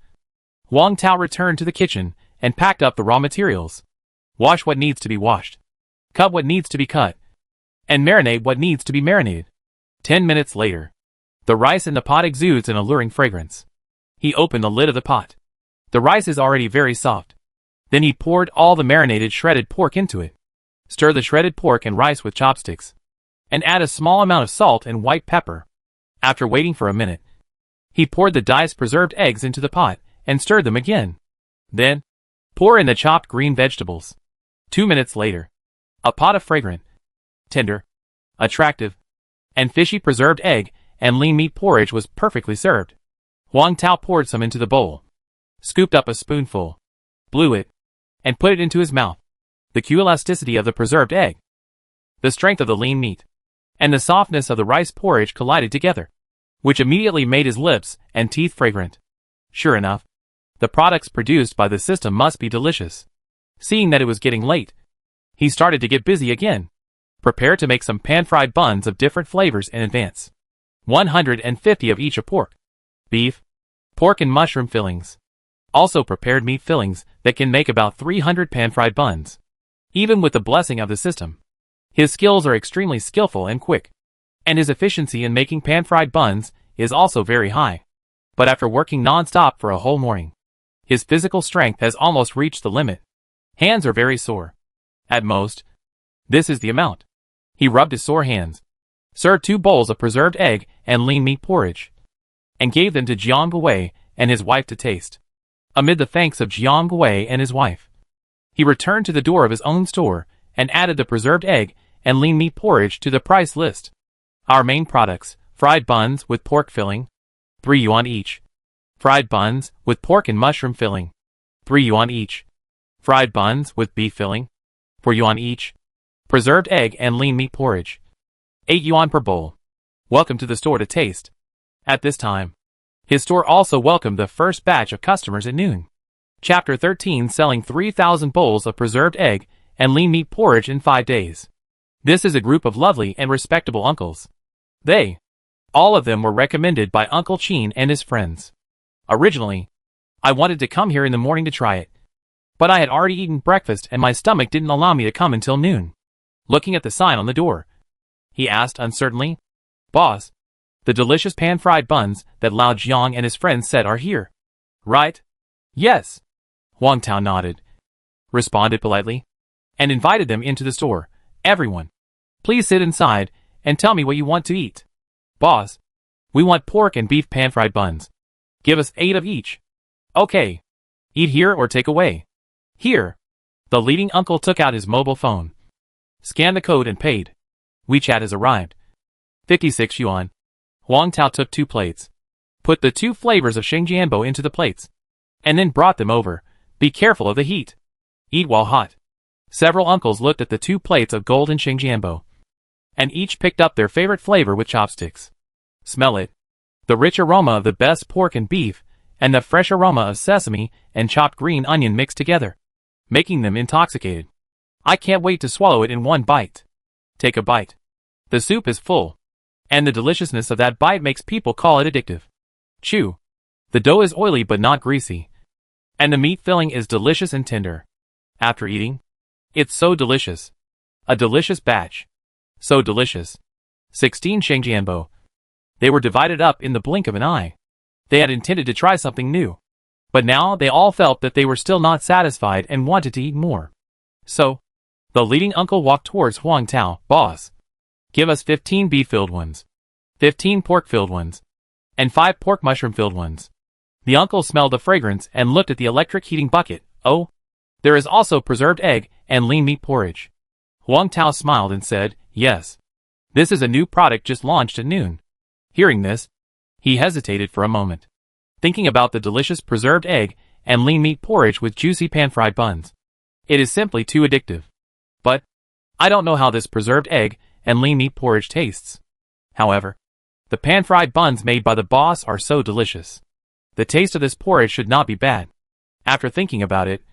Wang Tao returned to the kitchen and packed up the raw materials. Wash what needs to be washed, cut what needs to be cut, and marinate what needs to be marinated. 10 minutes later, the rice in the pot exudes an alluring fragrance. He opened the lid of the pot. The rice is already very soft. Then he poured all the marinated shredded pork into it. Stir the shredded pork and rice with chopsticks, and add a small amount of salt and white pepper. After waiting for a minute, he poured the diced preserved eggs into the pot and stirred them again. Then, pour in the chopped green vegetables. 2 minutes later, a pot of fragrant, tender, attractive, and fishy preserved egg and lean meat porridge was perfectly served. Huang Tao poured some into the bowl, scooped up a spoonful, blew it, and put it into his mouth. The elasticity of the preserved egg, the strength of the lean meat, and the softness of the rice porridge collided together, which immediately made his lips and teeth fragrant. Sure enough, the products produced by the system must be delicious. Seeing that it was getting late, he started to get busy again. Prepare to make some pan-fried buns of different flavors in advance. 150 of each of pork, beef, pork and mushroom fillings. Also prepared meat fillings that can make about 300 pan-fried buns. Even with the blessing of the system, his skills are extremely skillful and quick, and his efficiency in making pan-fried buns is also very high. But after working non-stop for a whole morning, his physical strength has almost reached the limit. Hands are very sore. At most, this is the amount. He rubbed his sore hands, served 2 bowls of preserved egg and lean meat porridge, and gave them to Jiang Gui and his wife to taste. Amid the thanks of Jiang Gui and his wife, he returned to the door of his own store and added the preserved egg and lean meat porridge to the price list. Our main products: fried buns with pork filling, 3 yuan each. Fried buns with pork and mushroom filling, 3 yuan each. Fried buns with beef filling, 4 yuan each. Preserved egg and lean meat porridge, 8 yuan per bowl. Welcome to the store to taste. At this time, his store also welcomed the first batch of customers at noon. Chapter 13, selling 3,000 bowls of preserved egg and lean meat porridge in 5 days. This is a group of lovely and respectable uncles. All of them were recommended by Uncle Chin and his friends. Originally, I wanted to come here in the morning to try it, but I had already eaten breakfast and my stomach didn't allow me to come until noon. Looking at the sign on the door, he asked uncertainly, "Boss, the delicious pan-fried buns that Lao Jiang and his friends said are here, right?" "Yes." Huang Tao nodded, responded politely, and invited them into the store. "Everyone, please sit inside and tell me what you want to eat." "Boss, we want pork and beef pan-fried buns. Give us 8 of each." "Okay. Eat here or take away?" "Here." The leading uncle took out his mobile phone, scanned the code and paid. WeChat has arrived. 56 yuan. Huang Tao took 2 plates, put the 2 flavors of Shengjianbo into the plates, and then brought them over. Be careful of the heat. Eat while hot. Several uncles looked at the 2 plates of golden Shengjianbo, and each picked up their favorite flavor with chopsticks. Smell it. The rich aroma of the best pork and beef, and the fresh aroma of sesame and chopped green onion mixed together, making them intoxicated. I can't wait to swallow it in one bite. Take a bite. The soup is full, and the deliciousness of that bite makes people call it addictive. Chew. The dough is oily but not greasy, and the meat filling is delicious and tender. After eating, it's so delicious. A delicious batch. So delicious. 16 Shengjianbo. They were divided up in the blink of an eye. They had intended to try something new, but now they all felt that they were still not satisfied and wanted to eat more. So, the leading uncle walked towards Huang Tao. "Boss, give us 15 beef-filled ones, 15 pork-filled ones, and 5 pork mushroom-filled ones." The uncle smelled the fragrance and looked at the electric heating bucket. "Oh, there is also preserved egg and lean meat porridge." Huang Tao smiled and said, "Yes. This is a new product just launched at noon." Hearing this, he hesitated for a moment, thinking about the delicious preserved egg and lean meat porridge with juicy pan-fried buns. It is simply too addictive. But I don't know how this preserved egg and lean meat porridge tastes. However, the pan-fried buns made by the boss are so delicious. The taste of this porridge should not be bad. After thinking about it,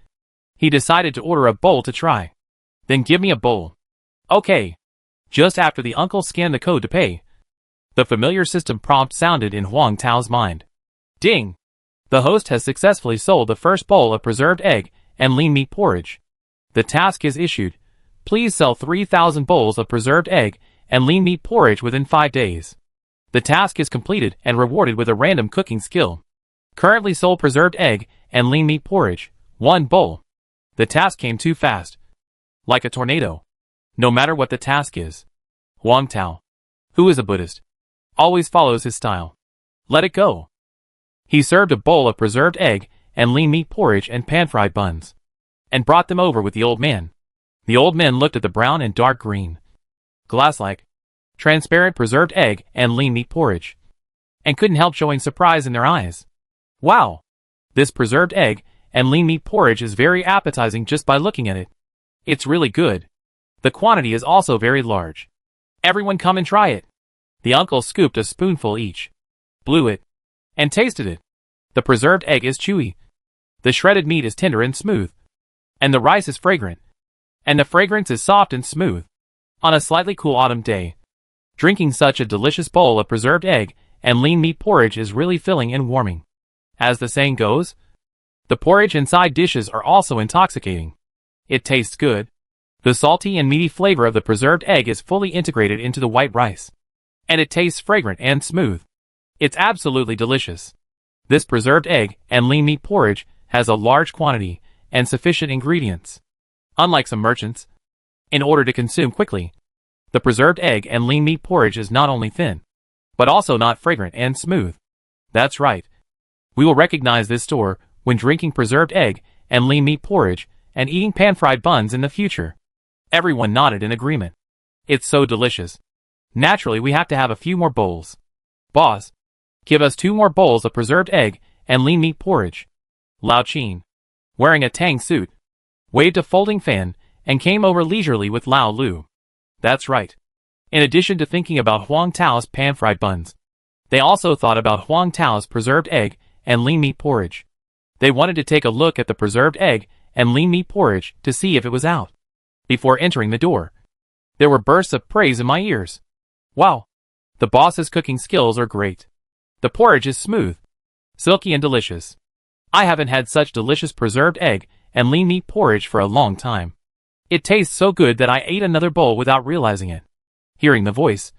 he decided to order a bowl to try. "Then give me a bowl." "Okay." Just after the uncle scanned the code to pay, the familiar system prompt sounded in Huang Tao's mind. Ding! The host has successfully sold the first bowl of preserved egg and lean meat porridge. The task is issued. Please sell 3,000 bowls of preserved egg and lean meat porridge within 5 days. The task is completed and rewarded with a random cooking skill. Currently sold preserved egg and lean meat porridge, 1 bowl. The task came too fast. Like a tornado. No matter what the task is. Huang Tao, who is a Buddhist, always follows his style. Let it go. He served a bowl of preserved egg and lean meat porridge and pan-fried buns, and brought them over with the old man. The old man looked at the brown and dark green, glass-like, transparent preserved egg and lean meat porridge, and couldn't help showing surprise in their eyes. Wow! This preserved egg and lean meat porridge is very appetizing just by looking at it. It's really good. The quantity is also very large. Everyone come and try it. The uncle scooped a spoonful each, blew it, and tasted it. The preserved egg is chewy. The shredded meat is tender and smooth. And the rice is fragrant. And the fragrance is soft and smooth. On a slightly cool autumn day, drinking such a delicious bowl of preserved egg and lean meat porridge is really filling and warming. As the saying goes, the porridge and side dishes are also intoxicating. It tastes good. The salty and meaty flavor of the preserved egg is fully integrated into the white rice. And it tastes fragrant and smooth. It's absolutely delicious. This preserved egg and lean meat porridge has a large quantity and sufficient ingredients. Unlike some merchants, in order to consume quickly, the preserved egg and lean meat porridge is not only thin, but also not fragrant and smooth. That's right. We will recognize this store when drinking preserved egg and lean meat porridge and eating pan-fried buns in the future. Everyone nodded in agreement. It's so delicious. Naturally, we have to have a few more bowls. Boss, give us 2 more bowls of preserved egg and lean meat porridge. Lao Chin, wearing a tang suit, waved a folding fan and came over leisurely with Lao Lu. That's right. In addition to thinking about Huang Tao's pan-fried buns, they also thought about Huang Tao's preserved egg and lean meat porridge. They wanted to take a look at the preserved egg and lean meat porridge to see if it was out. Before entering the door, there were bursts of praise in my ears. Wow! The boss's cooking skills are great. The porridge is smooth, silky and delicious. I haven't had such delicious preserved egg and lean meat porridge for a long time. It tastes so good that I ate another bowl without realizing it. Hearing the voice,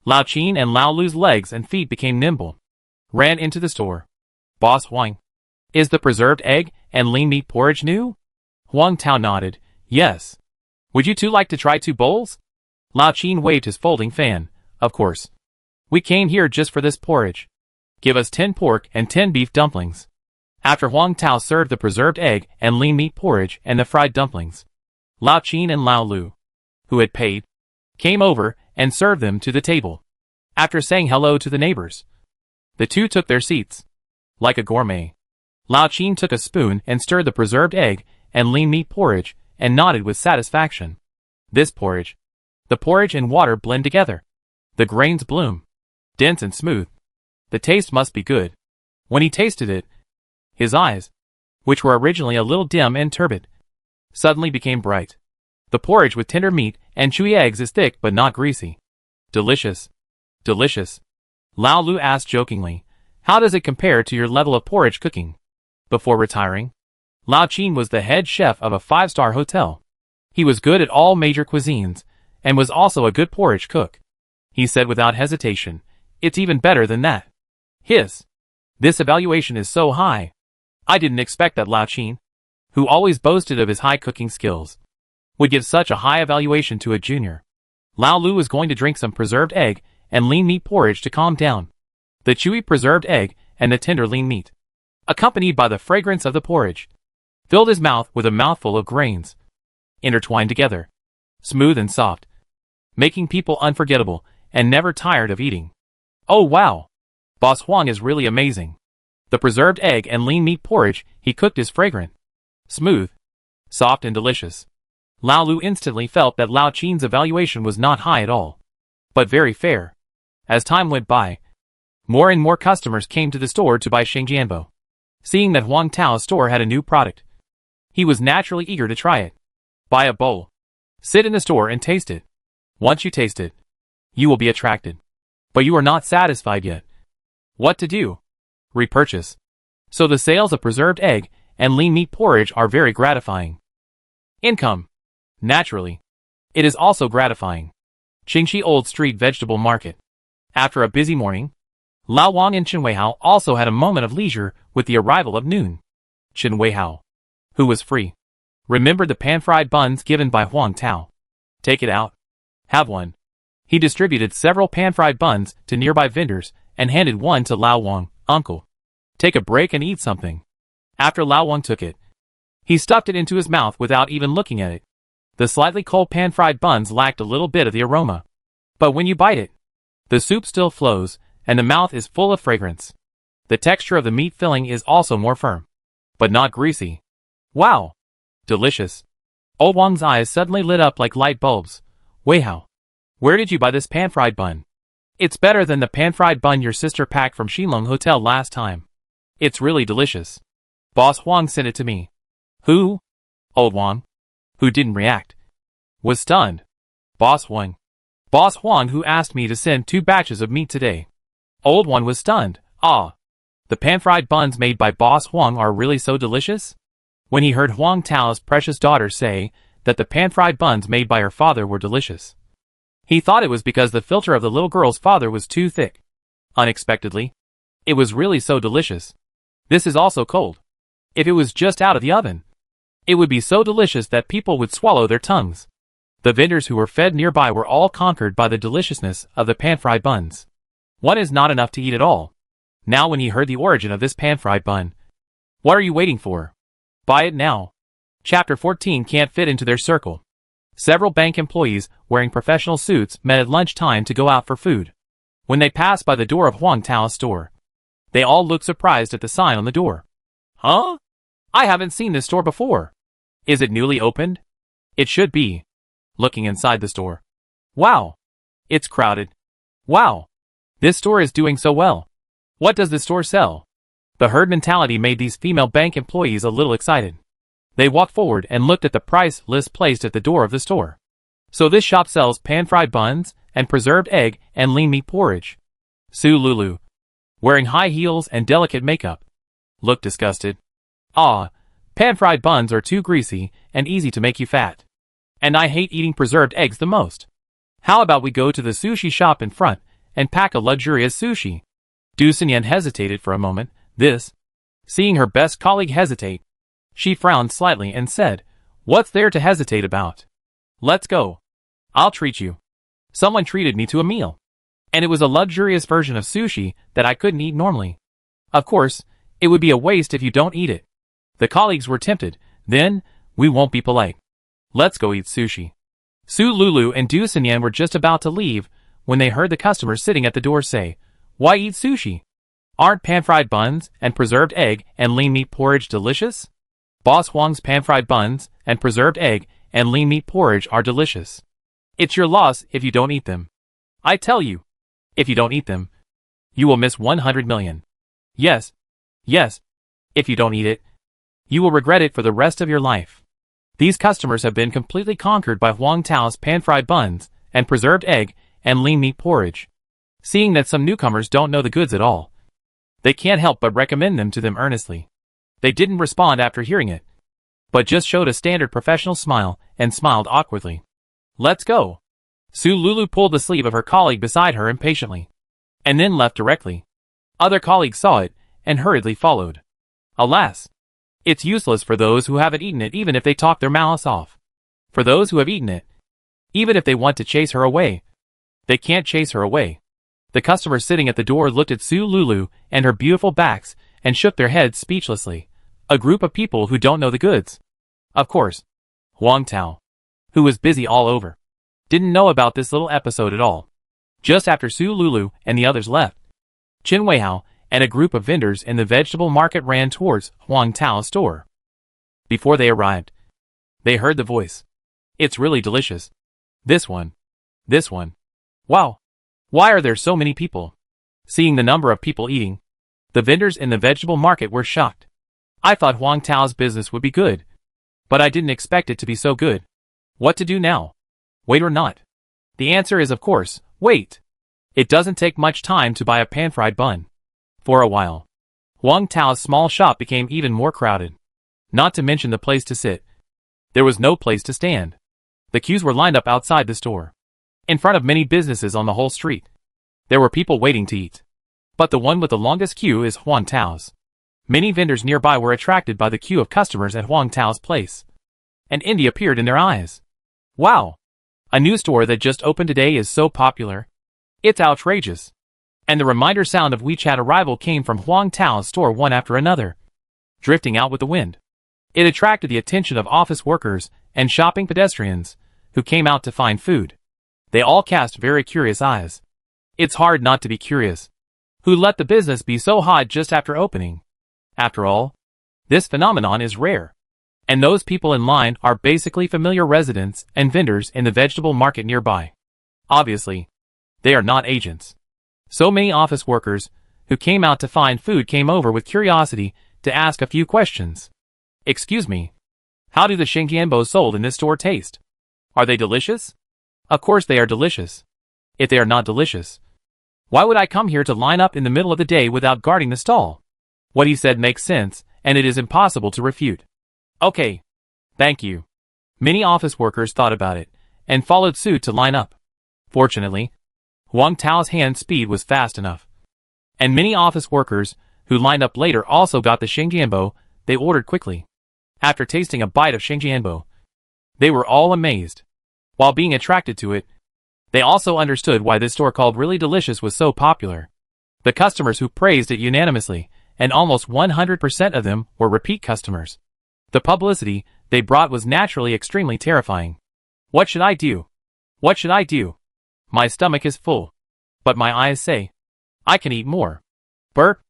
Lao Chin and Lao Lu's legs and feet became nimble, ran into the store. Boss Huang, is the preserved egg and lean meat porridge new? Huang Tao nodded, yes. Would you two like to try 2 bowls? Lao Chin waved his folding fan, of course. We came here just for this porridge. Give us 10 pork and 10 beef dumplings. After Huang Tao served the preserved egg and lean meat porridge and the fried dumplings, Lao Chin and Lao Lu, who had paid, came over and served them to the table. After saying hello to the neighbors, the two took their seats. Like a gourmet, Lao Chin took a spoon and stirred the preserved egg and lean meat porridge and nodded with satisfaction. This porridge, the porridge and water blend together. The grains bloom, dense and smooth. The taste must be good. When he tasted it, his eyes, which were originally a little dim and turbid, suddenly became bright. The porridge with tender meat and chewy eggs is thick but not greasy. Delicious. Delicious. Lao Lu asked jokingly, how does it compare to your level of porridge cooking? Before retiring, Lao Chin was the head chef of a 5-star hotel. He was good at all major cuisines, and was also a good porridge cook. He said without hesitation, it's even better than that. This evaluation is so high. I didn't expect that Lao Chin, who always boasted of his high cooking skills, would give such a high evaluation to a junior. Lao Lu was going to drink some preserved egg and lean meat porridge to calm down. The chewy preserved egg and the tender lean meat, accompanied by the fragrance of the porridge, filled his mouth with a mouthful of grains, intertwined together, smooth and soft, making people unforgettable and never tired of eating. Oh wow! Boss Huang is really amazing. The preserved egg and lean meat porridge he cooked is fragrant, smooth, soft and delicious. Lao Lu instantly felt that Lao Chin's evaluation was not high at all, but very fair. As time went by, more and more customers came to the store to buy Shengjianbo. Seeing that Huang Tao's store had a new product, he was naturally eager to try it. Buy a bowl. Sit in the store and taste it. Once you taste it, you will be attracted. But you are not satisfied yet. What to do? Repurchase. So the sales of preserved egg and lean meat porridge are very gratifying. Income. Naturally. It is also gratifying. Qingxi Old Street Vegetable Market. After a busy morning, Lao Wang and Chen Weihao also had a moment of leisure with the arrival of noon. Chen Weihao, who was free, remembered the pan-fried buns given by Huang Tao. Take it out. Have one. He distributed several pan-fried buns to nearby vendors and handed one to Lao Wang. Uncle, take a break and eat something. After Lao Wang took it, he stuffed it into his mouth without even looking at it. The slightly cold pan-fried buns lacked a little bit of the aroma. But when you bite it, the soup still flows, and the mouth is full of fragrance. The texture of the meat filling is also more firm, but not greasy. Wow! Delicious. Old Wang's eyes suddenly lit up like light bulbs. Wow! Where did you buy this pan-fried bun? It's better than the pan-fried bun your sister packed from Xinlong Hotel last time. It's really delicious. Boss Huang sent it to me. Who? Old Wang, who didn't react, was stunned. Boss Huang. Boss Huang, who asked me to send 2 batches of meat today. Old One was stunned. Ah. The pan-fried buns made by Boss Huang are really so delicious? When he heard Huang Tao's precious daughter say that the pan-fried buns made by her father were delicious, he thought it was because the filter of the little girl's father was too thick. Unexpectedly, it was really so delicious. This is also cold. If it was just out of the oven, it would be so delicious that people would swallow their tongues. The vendors who were fed nearby were all conquered by the deliciousness of the pan-fried buns. One is not enough to eat it all. Now when he heard the origin of this pan-fried bun, what are you waiting for? Buy it now. Chapter 14 can't fit into their circle. Several bank employees wearing professional suits met at lunchtime to go out for food. When they passed by the door of Huang Tao's store, they all looked surprised at the sign on the door. Huh? I haven't seen this store before. Is it newly opened? It should be. Looking inside the store. Wow. It's crowded. Wow. This store is doing so well. What does this store sell? The herd mentality made these female bank employees a little excited. They walked forward and looked at the price list placed at the door of the store. So this shop sells pan-fried buns and preserved egg and lean meat porridge. Su Lulu, wearing high heels and delicate makeup, looked disgusted. Ah, pan-fried buns are too greasy and easy to make you fat. And I hate eating preserved eggs the most. How about we go to the sushi shop in front and pack a luxurious sushi? Du Xinyan hesitated for a moment. Seeing her best colleague hesitate, she frowned slightly and said, "What's there to hesitate about? Let's go. I'll treat you." Someone treated me to a meal, and it was a luxurious version of sushi that I couldn't eat normally. Of course, it would be a waste if you don't eat it. The colleagues were tempted. Then, we won't be polite. Let's go eat sushi. Su Lulu and Du Xinyan were just about to leave when they heard the customer sitting at the door say, "Why eat sushi? Aren't pan-fried buns and preserved egg and lean meat porridge delicious?" Boss Huang's pan-fried buns and preserved egg and lean meat porridge are delicious. It's your loss if you don't eat them. I tell you, if you don't eat them, you will miss 100 million. Yes. If you don't eat it, you will regret it for the rest of your life. These customers have been completely conquered by Huang Tao's pan-fried buns and preserved egg and lean meat porridge. Seeing that some newcomers don't know the goods at all, they can't help but recommend them to them earnestly. They didn't respond after hearing it, but just showed a standard professional smile and smiled awkwardly. Let's go. Su Lulu pulled the sleeve of her colleague beside her impatiently, and then left directly. Other colleagues saw it and hurriedly followed. Alas, it's useless for those who haven't eaten it even if they talk their malice off. For those who have eaten it, even if they want to chase her away, they can't chase her away. The customers sitting at the door looked at Su Lulu and her beautiful backs and shook their heads speechlessly. A group of people who don't know the goods. Of course, Huang Tao, who was busy all over, didn't know about this little episode at all. Just after Su Lulu and the others left, Qin Weihao and a group of vendors in the vegetable market ran towards Huang Tao's store. Before they arrived, they heard the voice. "It's really delicious. This one. Wow. Why are there so many people?" Seeing the number of people eating, the vendors in the vegetable market were shocked. I thought Huang Tao's business would be good, but I didn't expect it to be so good. What to do now? Wait or not? The answer is of course, wait. It doesn't take much time to buy a pan-fried bun. For a while, Huang Tao's small shop became even more crowded. Not to mention the place to sit. There was no place to stand. The queues were lined up outside the store, in front of many businesses on the whole street. There were people waiting to eat. But the one with the longest queue is Huang Tao's. Many vendors nearby were attracted by the queue of customers at Huang Tao's place. And envy appeared in their eyes. Wow! A new store that just opened today is so popular. It's outrageous. And the reminder sound of WeChat arrival came from Huang Tao's store one after another, drifting out with the wind. It attracted the attention of office workers and shopping pedestrians who came out to find food. They all cast very curious eyes. It's hard not to be curious. Who let the business be so hot just after opening? After all, this phenomenon is rare. And those people in line are basically familiar residents and vendors in the vegetable market nearby. Obviously, they are not agents. So many office workers who came out to find food came over with curiosity to ask a few questions. Excuse me, how do the shingianbos sold in this store taste? Are they delicious? Of course they are delicious. If they are not delicious, why would I come here to line up in the middle of the day without guarding the stall? What he said makes sense, and it is impossible to refute. Okay. Thank you. Many office workers thought about it, and followed suit to line up. Fortunately, Wang Tao's hand speed was fast enough. And many office workers, who lined up later also got the shingianbo they ordered quickly. After tasting a bite of shingianbo, they were all amazed. While being attracted to it, they also understood why this store called Really Delicious was so popular. The customers who praised it unanimously, and almost 100% of them were repeat customers. The publicity they brought was naturally extremely terrifying. What should I do? What should I do? My stomach is full. But my eyes say, I can eat more. Burp.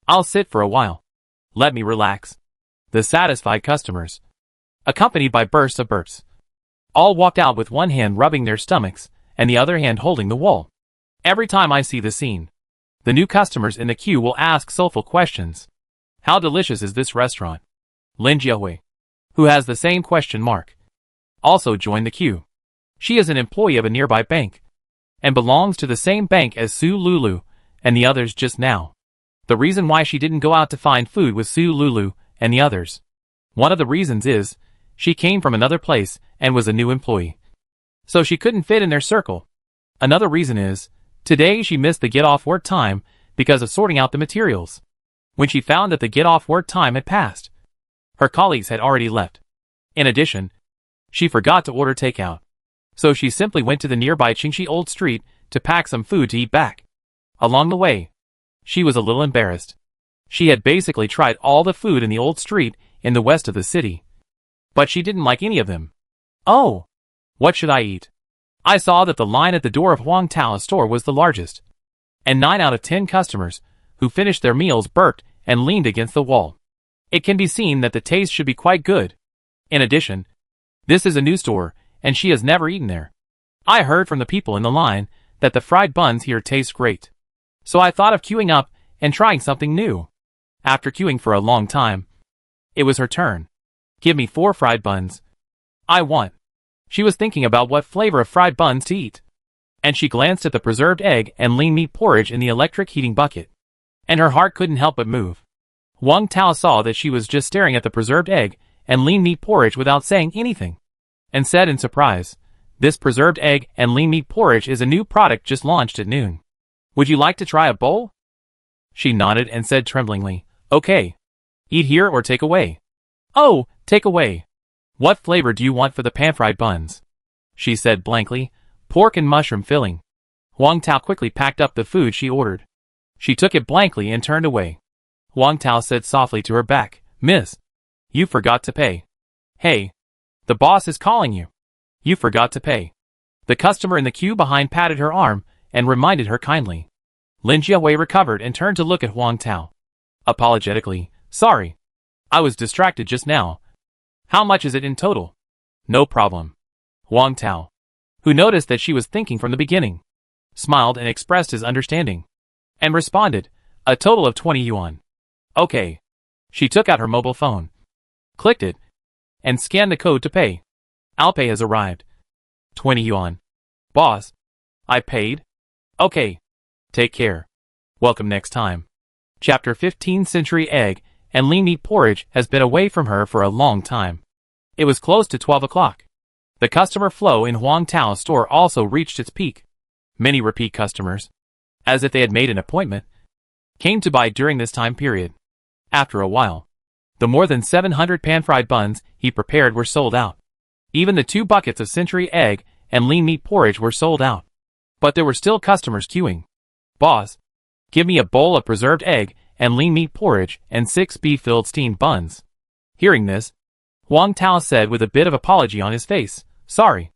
I'll sit for a while. Let me relax. The satisfied customers, accompanied by bursts of burps, all walked out with one hand rubbing their stomachs and the other hand holding the wall. Every time I see the scene, the new customers in the queue will ask soulful questions. How delicious is this restaurant? Lin Jiahui, who has the same question mark, also joined the queue. She is an employee of a nearby bank, and belongs to the same bank as Su Lulu and the others just now. The reason why she didn't go out to find food with Su Lulu and the others. One of the reasons is, she came from another place and was a new employee. So she couldn't fit in their circle. Another reason is, today she missed the get-off work time because of sorting out the materials. When she found that the get-off work time had passed, her colleagues had already left. In addition, she forgot to order takeout. So she simply went to the nearby Qingxi Old Street to pack some food to eat back. Along the way, she was a little embarrassed. She had basically tried all the food in the old street in the west of the city, but she didn't like any of them. Oh, what should I eat? I saw that the line at the door of Wang Tao's store was the largest, and 9 out of 10 customers who finished their meals burped and leaned against the wall. It can be seen that the taste should be quite good. In addition, this is a new store, and she has never eaten there. I heard from the people in the line that the fried buns here taste great. So I thought of queuing up and trying something new. After queuing for a long time, it was her turn. Give me 4 fried buns. I want. She was thinking about what flavor of fried buns to eat. And she glanced at the preserved egg and lean meat porridge in the electric heating bucket. And her heart couldn't help but move. Wang Tao saw that she was just staring at the preserved egg and lean meat porridge without saying anything, and said in surprise, "This preserved egg and lean meat porridge is a new product just launched at noon. Would you like to try a bowl?" She nodded and said tremblingly, "Okay. Eat here or take away?" "Oh, take away. What flavor do you want for the pan-fried buns?" she said blankly. "Pork and mushroom filling." Wang Tao quickly packed up the food she ordered. She took it blankly and turned away. Wang Tao said softly to her back, "Miss, you forgot to pay." "Hey, the boss is calling you. You forgot to pay." The customer in the queue behind patted her arm and reminded her kindly. Lin Jiahui recovered and turned to look at Wang Tao. Apologetically, "Sorry. I was distracted just now. How much is it in total?" "No problem." Wang Tao, who noticed that she was thinking from the beginning, smiled and expressed his understanding, and responded, "A total of 20 yuan. Okay." She took out her mobile phone, clicked it, and scanned the code to pay. "Alipay has arrived. 20 yuan. Boss, I paid? Okay. Take care. Welcome next time." Chapter 15 Century Egg and Lean Meat Porridge has been away from her for a long time. It was close to 12 o'clock. The customer flow in Wang Tao's store also reached its peak. Many repeat customers, as if they had made an appointment, came to buy during this time period. After a while, the more than 700 pan-fried buns he prepared were sold out. Even the 2 buckets of century egg and lean meat porridge were sold out. But there were still customers queuing. "Boss, give me a bowl of preserved egg and lean meat porridge and 6 beef-filled steamed buns." Hearing this, Wang Tao said with a bit of apology on his face, "Sorry.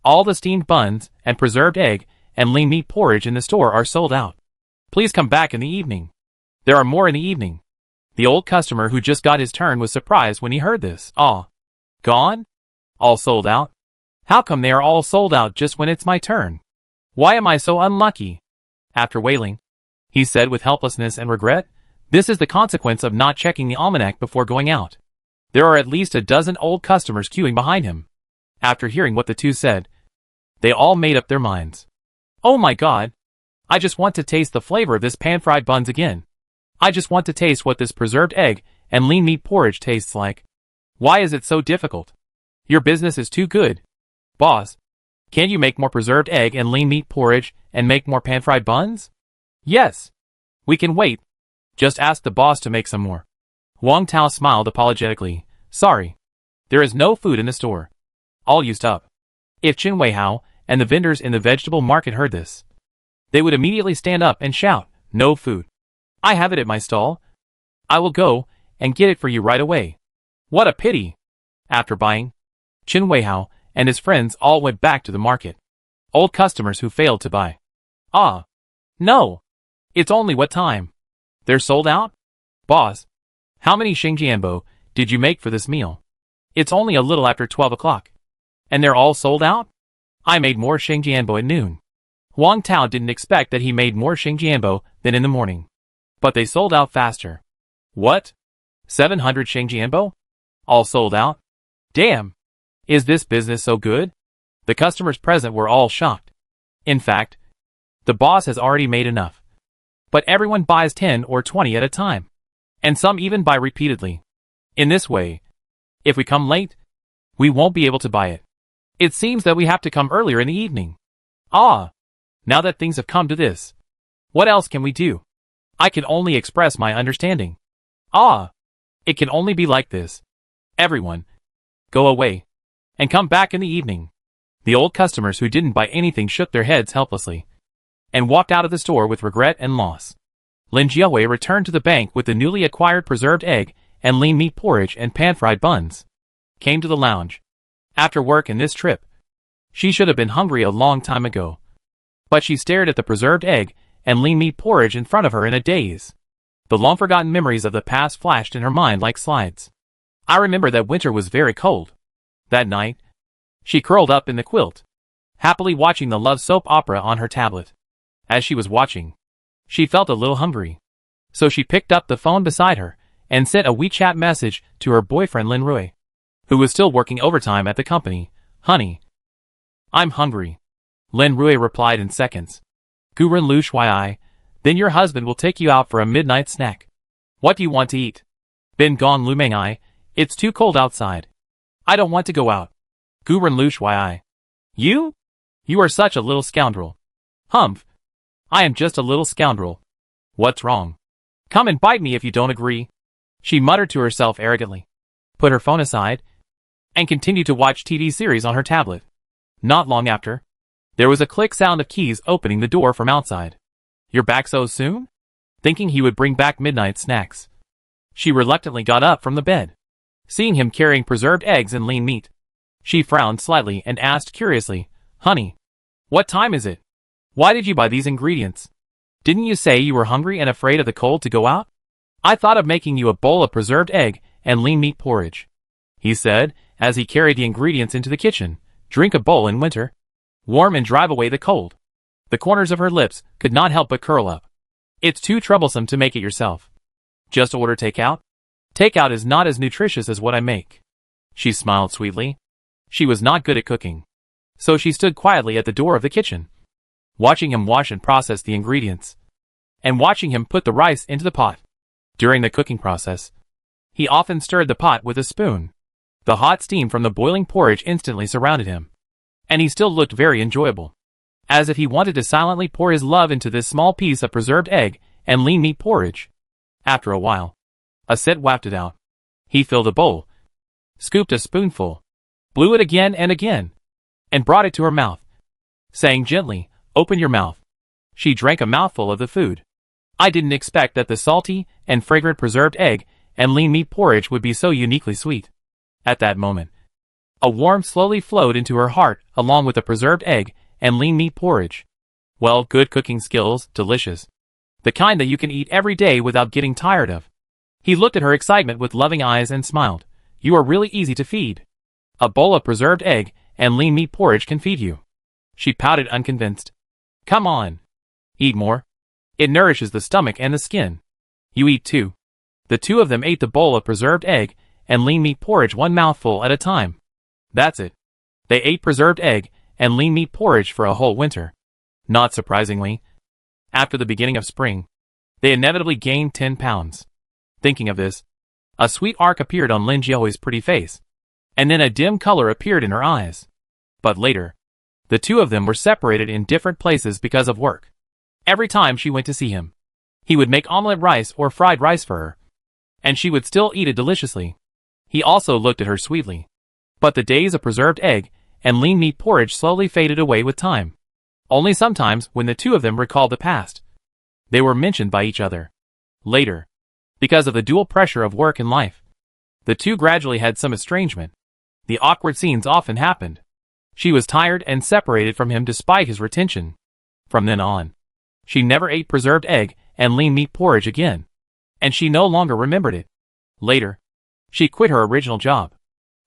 All the steamed buns and preserved egg and lean meat porridge in the store are sold out." Please come back in the evening. There are more in the evening. The old customer who just got his turn was surprised when he heard this. Ah. Gone? All sold out? How come they are all sold out just when it's my turn? Why am I so unlucky? After wailing, he said with helplessness and regret, this is the consequence of not checking the almanac before going out. There are at least a dozen old customers queuing behind him. After hearing what the two said, they all made up their minds. Oh my God! I just want to taste the flavor of this pan-fried buns again. I just want to taste what this preserved egg and lean meat porridge tastes like. Why is it so difficult? Your business is too good. Boss, can't you make more preserved egg and lean meat porridge and make more pan-fried buns? Yes. We can wait. Just ask the boss to make some more. Wang Tao smiled apologetically. Sorry. There is no food in the store. All used up. If Qin Weihao and the vendors in the vegetable market heard this, they would immediately stand up and shout, no food. I have it at my stall. I will go and get it for you right away. What a pity. After buying, Qin Weihao and his friends all went back to the market. Old customers who failed to buy. Ah. No. It's only what time? They're sold out? Boss, how many Xingjianbo did you make for this meal? It's only a little after 12 o'clock. And they're all sold out? I made more Xingjianbo at noon. Wang Tao didn't expect that he made more Xingjianbo than in the morning. But they sold out faster. What? 700 Xingjianbo? All sold out? Damn! Is this business so good? The customers present were all shocked. In fact, the boss has already made enough. But everyone buys 10 or 20 at a time. And some even buy repeatedly. In this way, if we come late, we won't be able to buy it. It seems that we have to come earlier in the evening. Ah! Now that things have come to this, what else can we do? I can only express my understanding. Ah! It can only be like this. Everyone, go away, and come back in the evening. The old customers who didn't buy anything shook their heads helplessly, and walked out of the store with regret and loss. Lin Jiawei returned to the bank with the newly acquired preserved egg and lean meat porridge and pan-fried buns. Came to the lounge. After work and this trip, she should have been hungry a long time ago. But she stared at the preserved egg and lean meat porridge in front of her in a daze. The long-forgotten memories of the past flashed in her mind like slides. I remember that winter was very cold. That night, she curled up in the quilt, happily watching the love soap opera on her tablet. As she was watching, she felt a little hungry. So she picked up the phone beside her and sent a WeChat message to her boyfriend Lin Rui, who was still working overtime at the company. Honey, I'm hungry. Lin Rui replied in seconds. Guren Lu Shuai, then your husband will take you out for a midnight snack. What do you want to eat? Ben Gong Lu Mengai, it's too cold outside. I don't want to go out. Guren Lu Shuai. You? You are such a little scoundrel. Humph. I am just a little scoundrel. What's wrong? Come and bite me if you don't agree. She muttered to herself arrogantly, put her phone aside, and continued to watch TV series on her tablet. Not long after, there was a click sound of keys opening the door from outside. You're back so soon? Thinking he would bring back midnight snacks, she reluctantly got up from the bed. Seeing him carrying preserved eggs and lean meat, she frowned slightly and asked curiously, Honey, what time is it? Why did you buy these ingredients? Didn't you say you were hungry and afraid of the cold to go out? I thought of making you a bowl of preserved egg and lean meat porridge, he said, as he carried the ingredients into the kitchen. Drink a bowl in winter. Warm and drive away the cold. The corners of her lips could not help but curl up. It's too troublesome to make it yourself. Just order takeout? Takeout is not as nutritious as what I make. She smiled sweetly. She was not good at cooking, so she stood quietly at the door of the kitchen, watching him wash and process the ingredients, and watching him put the rice into the pot. During the cooking process, he often stirred the pot with a spoon. The hot steam from the boiling porridge instantly surrounded him, and he still looked very enjoyable, as if he wanted to silently pour his love into this small piece of preserved egg and lean meat porridge. After a while, a set wafted out. He filled a bowl, scooped a spoonful, blew it again and again, and brought it to her mouth, saying gently, Open your mouth. She drank a mouthful of the food. I didn't expect that the salty and fragrant preserved egg and lean meat porridge would be so uniquely sweet. At that moment, a warmth slowly flowed into her heart along with the preserved egg and lean meat porridge. Well, good cooking skills, delicious. The kind that you can eat every day without getting tired of. He looked at her excitement with loving eyes and smiled. You are really easy to feed. A bowl of preserved egg and lean meat porridge can feed you. She pouted unconvinced. Come on. Eat more. It nourishes the stomach and the skin. You eat too. The two of them ate the bowl of preserved egg and lean meat porridge one mouthful at a time. That's it. They ate preserved egg and lean meat porridge for a whole winter. Not surprisingly, after the beginning of spring, they inevitably gained 10 pounds. Thinking of this, a sweet arc appeared on Lin Jiahui's pretty face, and then a dim color appeared in her eyes. But later, the two of them were separated in different places because of work. Every time she went to see him, he would make omelette rice or fried rice for her, and she would still eat it deliciously. He also looked at her sweetly. But the days of preserved egg and lean meat porridge slowly faded away with time. Only sometimes, when the two of them recalled the past, they were mentioned by each other. Later, because of the dual pressure of work and life, the two gradually had some estrangement. The awkward scenes often happened. She was tired and separated from him despite his retention. From then on, she never ate preserved egg and lean meat porridge again, and she no longer remembered it. Later, she quit her original job,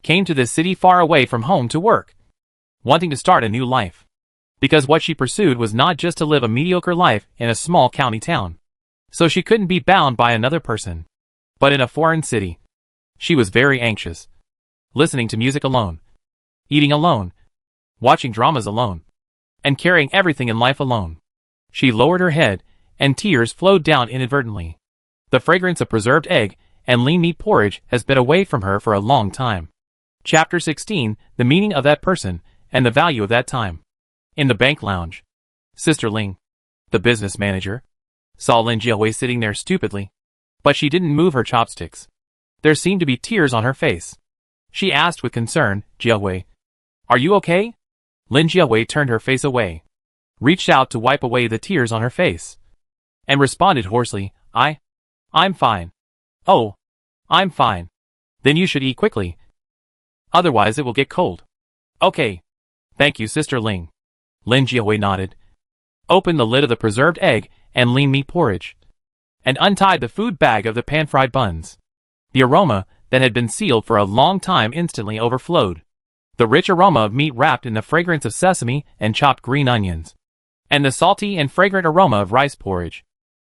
came to this city far away from home to work, wanting to start a new life. Because what she pursued was not just to live a mediocre life in a small county town, so she couldn't be bound by another person, but in a foreign city. She was very anxious, listening to music alone, eating alone, watching dramas alone, and carrying everything in life alone. She lowered her head, and tears flowed down inadvertently. The fragrance of preserved egg and lean meat porridge has been away from her for a long time. Chapter 16, The Meaning of That Person and the Value of That Time. In the bank lounge, Sister Ling, the business manager, saw Lin Jiahui sitting there stupidly, but she didn't move her chopsticks. There seemed to be tears on her face. She asked with concern, Jiahui, are you okay? Lin Jiahui turned her face away, reached out to wipe away the tears on her face, and responded hoarsely, I'm fine. Oh, I'm fine. Then you should eat quickly. Otherwise it will get cold. Okay. Thank you, Sister Ling. Lin Jiahui nodded, opened the lid of the preserved egg and lean meat porridge, and untied the food bag of the pan-fried buns. The aroma that had been sealed for a long time instantly overflowed. The rich aroma of meat wrapped in the fragrance of sesame and chopped green onions, and the salty and fragrant aroma of rice porridge.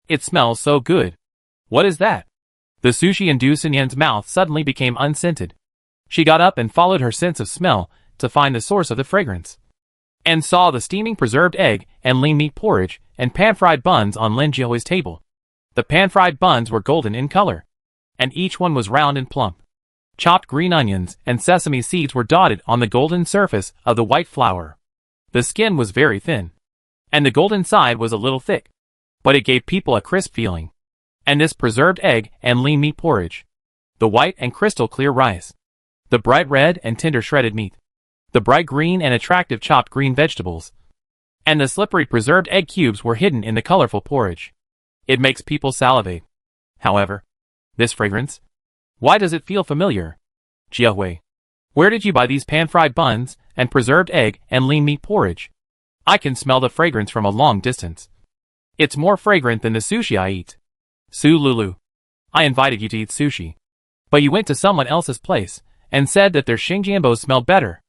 It smells so good. What is that? The sushi in Du Xinyan's mouth suddenly became unscented. She got up and followed her sense of smell to find the source of the fragrance, and saw the steaming preserved egg and lean meat porridge and pan-fried buns on Lin Jiahui's table. The pan-fried buns were golden in color, and each one was round and plump. Chopped green onions and sesame seeds were dotted on the golden surface of the white flour. The skin was very thin, and the golden side was a little thick, but it gave people a crisp feeling. And this preserved egg and lean meat porridge, the white and crystal clear rice, the bright red and tender shredded meat, the bright green and attractive chopped green vegetables, and the slippery preserved egg cubes were hidden in the colorful porridge. It makes people salivate. However, this fragrance, why does it feel familiar? Jiahui, where did you buy these pan-fried buns and preserved egg and lean meat porridge? I can smell the fragrance from a long distance. It's more fragrant than the sushi I eat. Su Lulu, I invited you to eat sushi, but you went to someone else's place and said that their xingjianbos smelled better.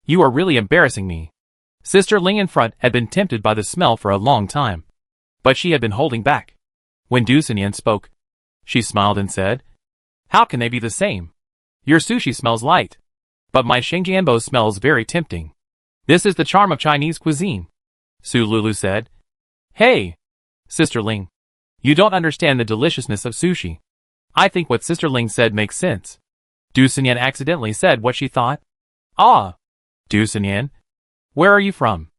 You are really embarrassing me. Sister Ling in front had been tempted by the smell for a long time, but she had been holding back. When Du Xinyan spoke, she smiled and said, how can they be the same? Your sushi smells light, but my xingjianbo smells very tempting. This is the charm of Chinese cuisine, Su Lulu said. Hey, Sister Ling, you don't understand the deliciousness of sushi. I think what Sister Ling said makes sense. Du Xinyan accidentally said what she thought. Ah, Du Xinyan, where are you from?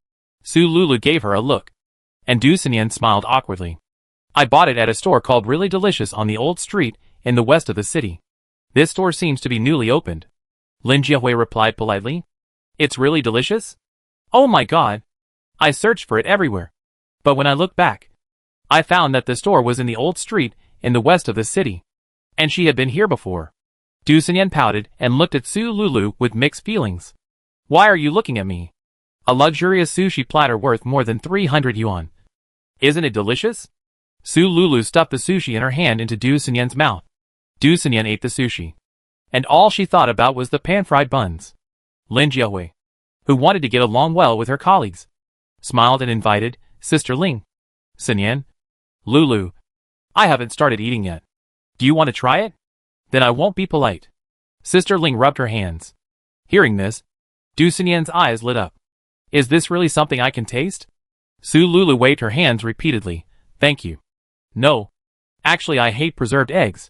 Su Lulu gave her a look, and Du Xinyan smiled awkwardly. I bought it at a store called Really Delicious on the old street in the west of the city. This store seems to be newly opened. Lin Jiahui replied politely. It's really delicious? Oh my god! I searched for it everywhere, but when I looked back, I found that the store was in the old street in the west of the city, and she had been here before. Du Xinyan pouted and looked at Su Lulu with mixed feelings. Why are you looking at me? A luxurious sushi platter worth more than 300 yuan. Isn't it delicious? Su Lulu stuffed the sushi in her hand into Du Sunyan's mouth. Du Sunyan ate the sushi. And all she thought about was the pan-fried buns. Lin Jiahui, who wanted to get along well with her colleagues, smiled and invited, Sister Ling. Sunyan. Lulu. I haven't started eating yet. Do you want to try it? Then I won't be polite. Sister Ling rubbed her hands. Hearing this, Du Sunyan's eyes lit up. Is this really something I can taste? Su Lulu waved her hands repeatedly. Thank you. No. Actually, I hate preserved eggs.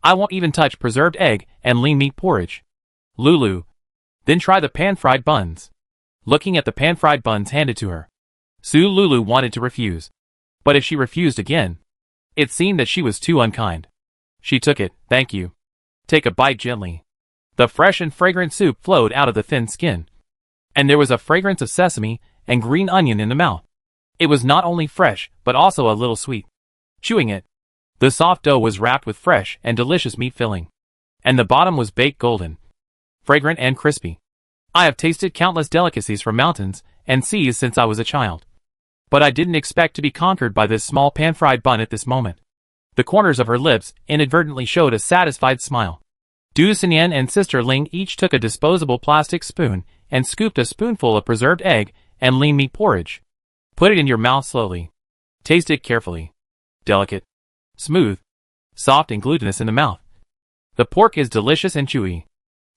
I won't even touch preserved egg and lean meat porridge. Lulu. Then try the pan-fried buns. Looking at the pan-fried buns handed to her, Su Lulu wanted to refuse. But if she refused again, it seemed that she was too unkind. She took it. Thank you. Take a bite gently. The fresh and fragrant soup flowed out of the thin skin. And there was a fragrance of sesame and green onion in the mouth. It was not only fresh, but also a little sweet. Chewing it, the soft dough was wrapped with fresh and delicious meat filling. And the bottom was baked golden, fragrant and crispy. I have tasted countless delicacies from mountains and seas since I was a child. But I didn't expect to be conquered by this small pan-fried bun at this moment. The corners of her lips inadvertently showed a satisfied smile. Du Sunyan and Sister Ling each took a disposable plastic spoon and scooped a spoonful of preserved egg and lean meat porridge. Put it in your mouth slowly. Taste it carefully. Delicate, smooth, soft and glutinous in the mouth. The pork is delicious and chewy.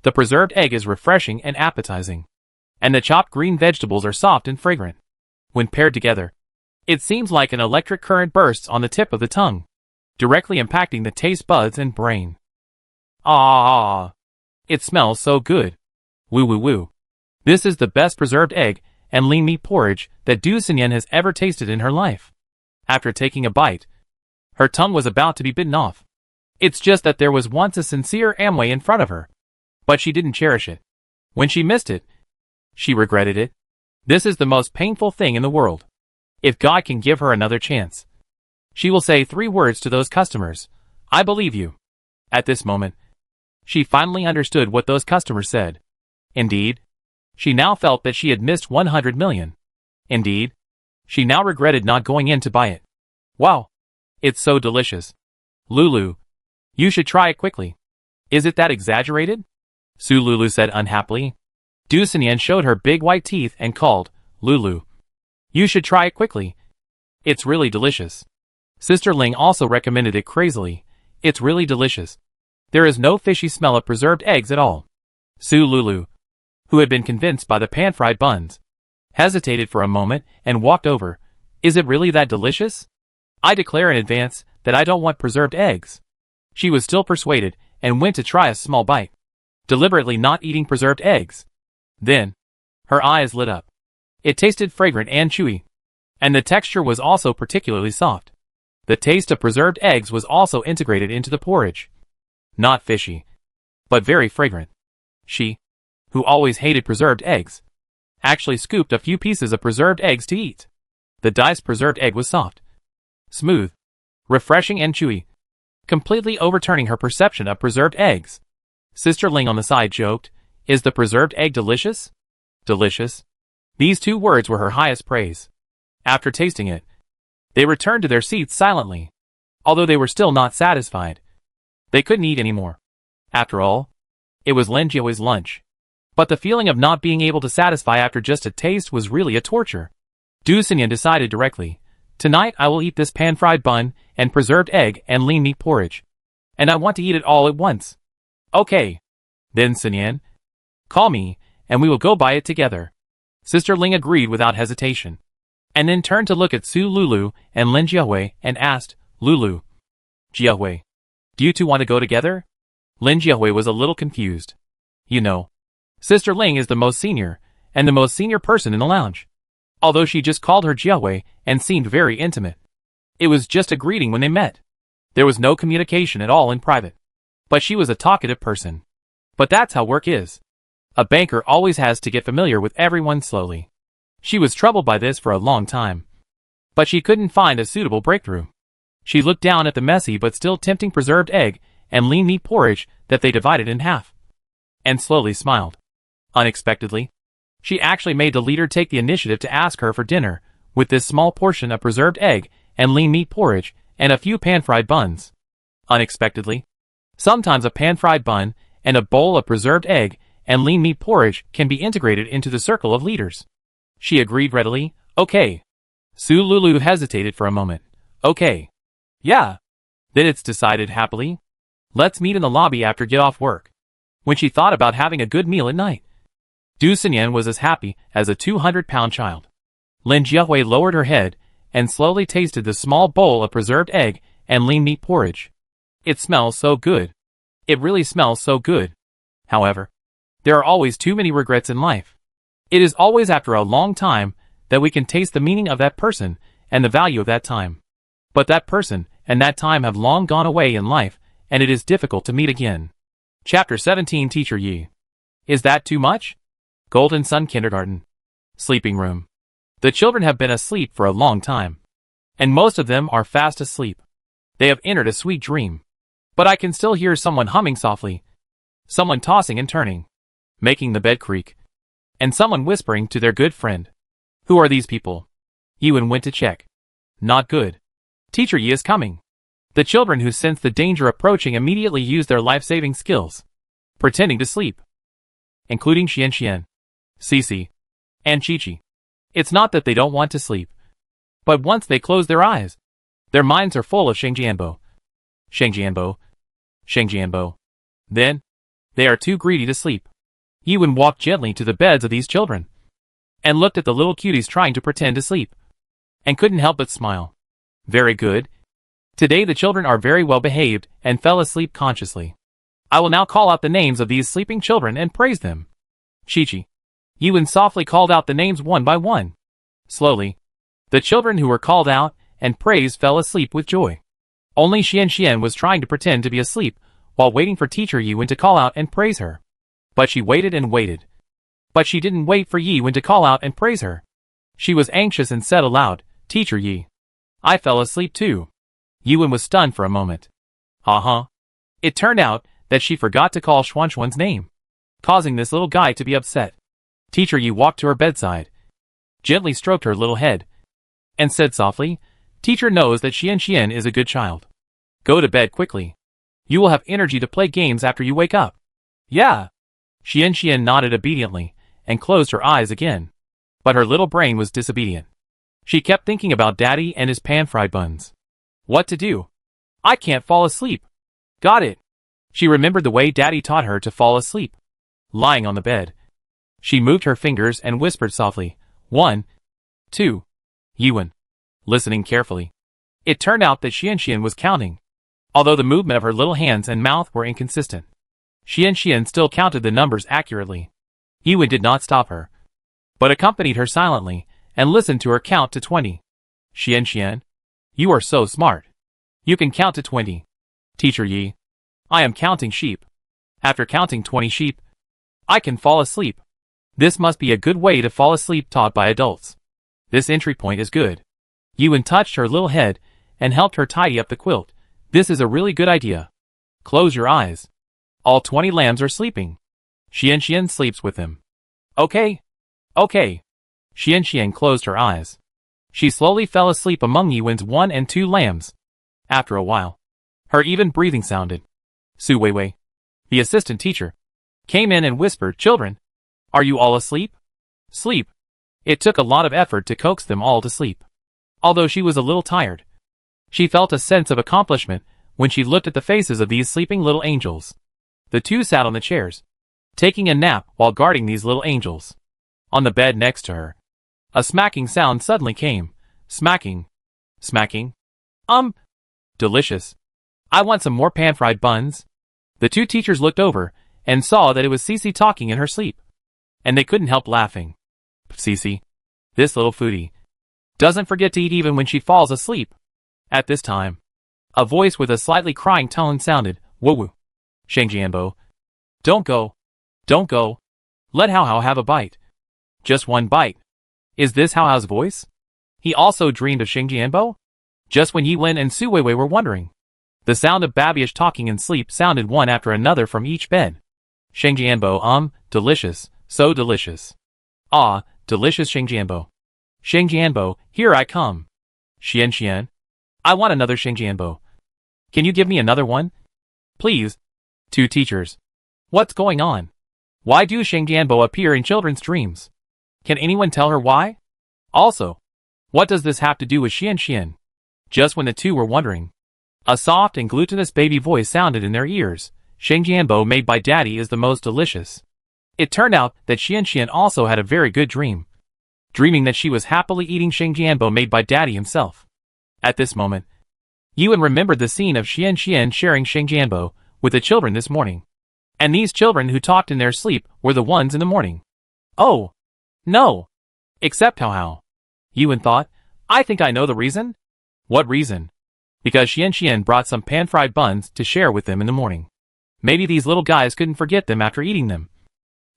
The preserved egg is refreshing and appetizing. And the chopped green vegetables are soft and fragrant. When paired together, it seems like an electric current bursts on the tip of the tongue, directly impacting the taste buds and brain. Ah! It smells so good. Woo woo woo. This is the best preserved egg and lean meat porridge that Du Sunyan has ever tasted in her life. After taking a bite, her tongue was about to be bitten off. It's just that there was once a sincere Amway in front of her, but she didn't cherish it. When she missed it, she regretted it. This is the most painful thing in the world. If God can give her another chance, she will say 3 words to those customers. I believe you. At this moment, she finally understood what those customers said. Indeed, she now felt that she had missed 100 million. Indeed, she now regretted not going in to buy it. Wow! It's so delicious. Lulu, you should try it quickly. Is it that exaggerated? Su Lulu said unhappily. Du Sunyan showed her big white teeth and called, Lulu, you should try it quickly. It's really delicious. Sister Ling also recommended it crazily. It's really delicious. There is no fishy smell of preserved eggs at all. Su Lulu, who had been convinced by the pan-fried buns, hesitated for a moment and walked over. Is it really that delicious? I declare in advance that I don't want preserved eggs. She was still persuaded and went to try a small bite, deliberately not eating preserved eggs. Then, her eyes lit up. It tasted fragrant and chewy, and the texture was also particularly soft. The taste of preserved eggs was also integrated into the porridge. Not fishy, but very fragrant. She, who always hated preserved eggs, actually scooped a few pieces of preserved eggs to eat. The diced preserved egg was soft, smooth, refreshing and chewy, completely overturning her perception of preserved eggs. Sister Ling on the side joked, is the preserved egg delicious? Delicious. These 2 words were her highest praise. After tasting it, they returned to their seats silently. Although they were still not satisfied, they couldn't eat anymore. After all, it was Lin Jiaohui's lunch. But the feeling of not being able to satisfy after just a taste was really a torture. Du Sunyan decided directly, tonight I will eat this pan-fried bun and preserved egg and lean meat porridge. And I want to eat it all at once. Okay. Then Sunyan, call me, and we will go buy it together. Sister Ling agreed without hesitation, and then turned to look at Su Lulu and Lin Jiahui and asked, Lulu, Jiahui, do you 2 want to go together? Lin Jiahui was a little confused. You know, Sister Ling is the most senior, and the most senior person in the lounge. Although she just called her Jiahui and seemed very intimate. It was just a greeting when they met. There was no communication at all in private. But she was a talkative person. But that's how work is. A banker always has to get familiar with everyone slowly. She was troubled by this for a long time. But she couldn't find a suitable breakthrough. She looked down at the messy but still tempting preserved egg and lean meat porridge that they divided in half, and slowly smiled. Unexpectedly, she actually made the leader take the initiative to ask her for dinner, with this small portion of preserved egg and lean meat porridge, and a few pan-fried buns. Unexpectedly, sometimes a pan-fried bun and a bowl of preserved egg and lean meat porridge can be integrated into the circle of leaders. She agreed readily. Okay. Su Lulu hesitated for a moment. Okay. Yeah. Then it's decided happily. Let's meet in the lobby after get off work. When she thought about having a good meal at night, Du Xinyan was as happy as a 200-pound child. Lin Jiahui lowered her head and slowly tasted the small bowl of preserved egg and lean meat porridge. It smells so good. It really smells so good. However, there are always too many regrets in life. It is always after a long time that we can taste the meaning of that person and the value of that time. But that person and that time have long gone away in life, and it is difficult to meet again. Chapter 17 Teacher Yi. Is that too much? Golden Sun Kindergarten. Sleeping room. The children have been asleep for a long time, and most of them are fast asleep. They have entered a sweet dream. But I can still hear someone humming softly, someone tossing and turning, making the bed creak, and someone whispering to their good friend. Who are these people? Yuan went to check. Not good. Teacher Yi is coming. The children who sensed the danger approaching immediately used their life-saving skills, pretending to sleep, including Xian, Cici, and Chi-Chi. It's not that they don't want to sleep, but once they close their eyes, their minds are full of Shengjianbo. Then, they are too greedy to sleep. Yuan walked gently to the beds of these children, and looked at the little cuties trying to pretend to sleep, and couldn't help but smile. Very good. Today the children are very well behaved and fell asleep consciously. I will now call out the names of these sleeping children and praise them. Chi-Chi. Yuan softly called out the names one by one. Slowly, the children who were called out and praised fell asleep with joy. Only Xian was trying to pretend to be asleep while waiting for Teacher Yuan to call out and praise her. But she waited and waited. But she didn't wait for Yuan to call out and praise her. She was anxious and said aloud, Teacher Yi. I fell asleep too. Yuan was stunned for a moment. It turned out that she forgot to call Xuan's name, causing this little guy to be upset. Teacher Yi walked to her bedside, gently stroked her little head, and said softly, Teacher knows that Xian is a good child. Go to bed quickly. You will have energy to play games after you wake up. Yeah. Xian nodded obediently and closed her eyes again. But her little brain was disobedient. She kept thinking about Daddy and his pan-fried buns. What to do? I can't fall asleep. Got it. She remembered the way Daddy taught her to fall asleep. Lying on the bed, she moved her fingers and whispered softly, 1, 2. Yuan. Listening carefully. It turned out that Xian was counting, although the movement of her little hands and mouth were inconsistent. Xian still counted the numbers accurately. Yuan did not stop her, but accompanied her silently and listened to her count to 20. Xian, you are so smart. You can count to 20. Teacher Yi, I am counting sheep. After counting 20 sheep, I can fall asleep. This must be a good way to fall asleep taught by adults. This entry point is good. Yuan touched her little head and helped her tidy up the quilt. This is a really good idea. Close your eyes. All 20 lambs are sleeping. Xian sleeps with them. Okay. Xian closed her eyes. She slowly fell asleep among Yuan's 1 and 2 lambs. After a while, her even breathing sounded. Su Weiwei, the assistant teacher, came in and whispered, Children, are you all asleep? Sleep. It took a lot of effort to coax them all to sleep. Although she was a little tired, she felt a sense of accomplishment when she looked at the faces of these sleeping little angels. The two sat on the chairs, taking a nap while guarding these little angels. On the bed next to her, a smacking sound suddenly came. Smacking. Delicious. I want some more pan-fried buns. The two teachers looked over and saw that it was Cici talking in her sleep, and they couldn't help laughing. Cici, this little foodie, doesn't forget to eat even when she falls asleep. At this time, a voice with a slightly crying tone sounded, Woo-woo. Shengjianbo. Don't go. Let Hao have a bite. Just one bite. Is this Hao's voice? He also dreamed of Shengjianbo? Just when Yuan and Su Weiwei were wondering, the sound of babyish talking in sleep sounded one after another from each bed. Shengjianbo, delicious, so delicious. Ah, delicious Shengjianbo. Shengjianbo, here I come. Xian, I want another Xingjianbo. Can you give me another one? Please. Two teachers. What's going on? Why do Xingjianbo appear in children's dreams? Can anyone tell her why? Also, what does this have to do with Xian? Just when the two were wondering, a soft and glutinous baby voice sounded in their ears. Xingjianbo made by Daddy is the most delicious. It turned out that Xian also had a very good dream, dreaming that she was happily eating Xingjianbo made by Daddy himself. At this moment, Yuan remembered the scene of Xian sharing Xingjianbo with the children this morning. And these children who talked in their sleep were the ones in the morning. Oh, no. Except how? Yuan thought, I think I know the reason. What reason? Because Xian brought some pan-fried buns to share with them in the morning. Maybe these little guys couldn't forget them after eating them.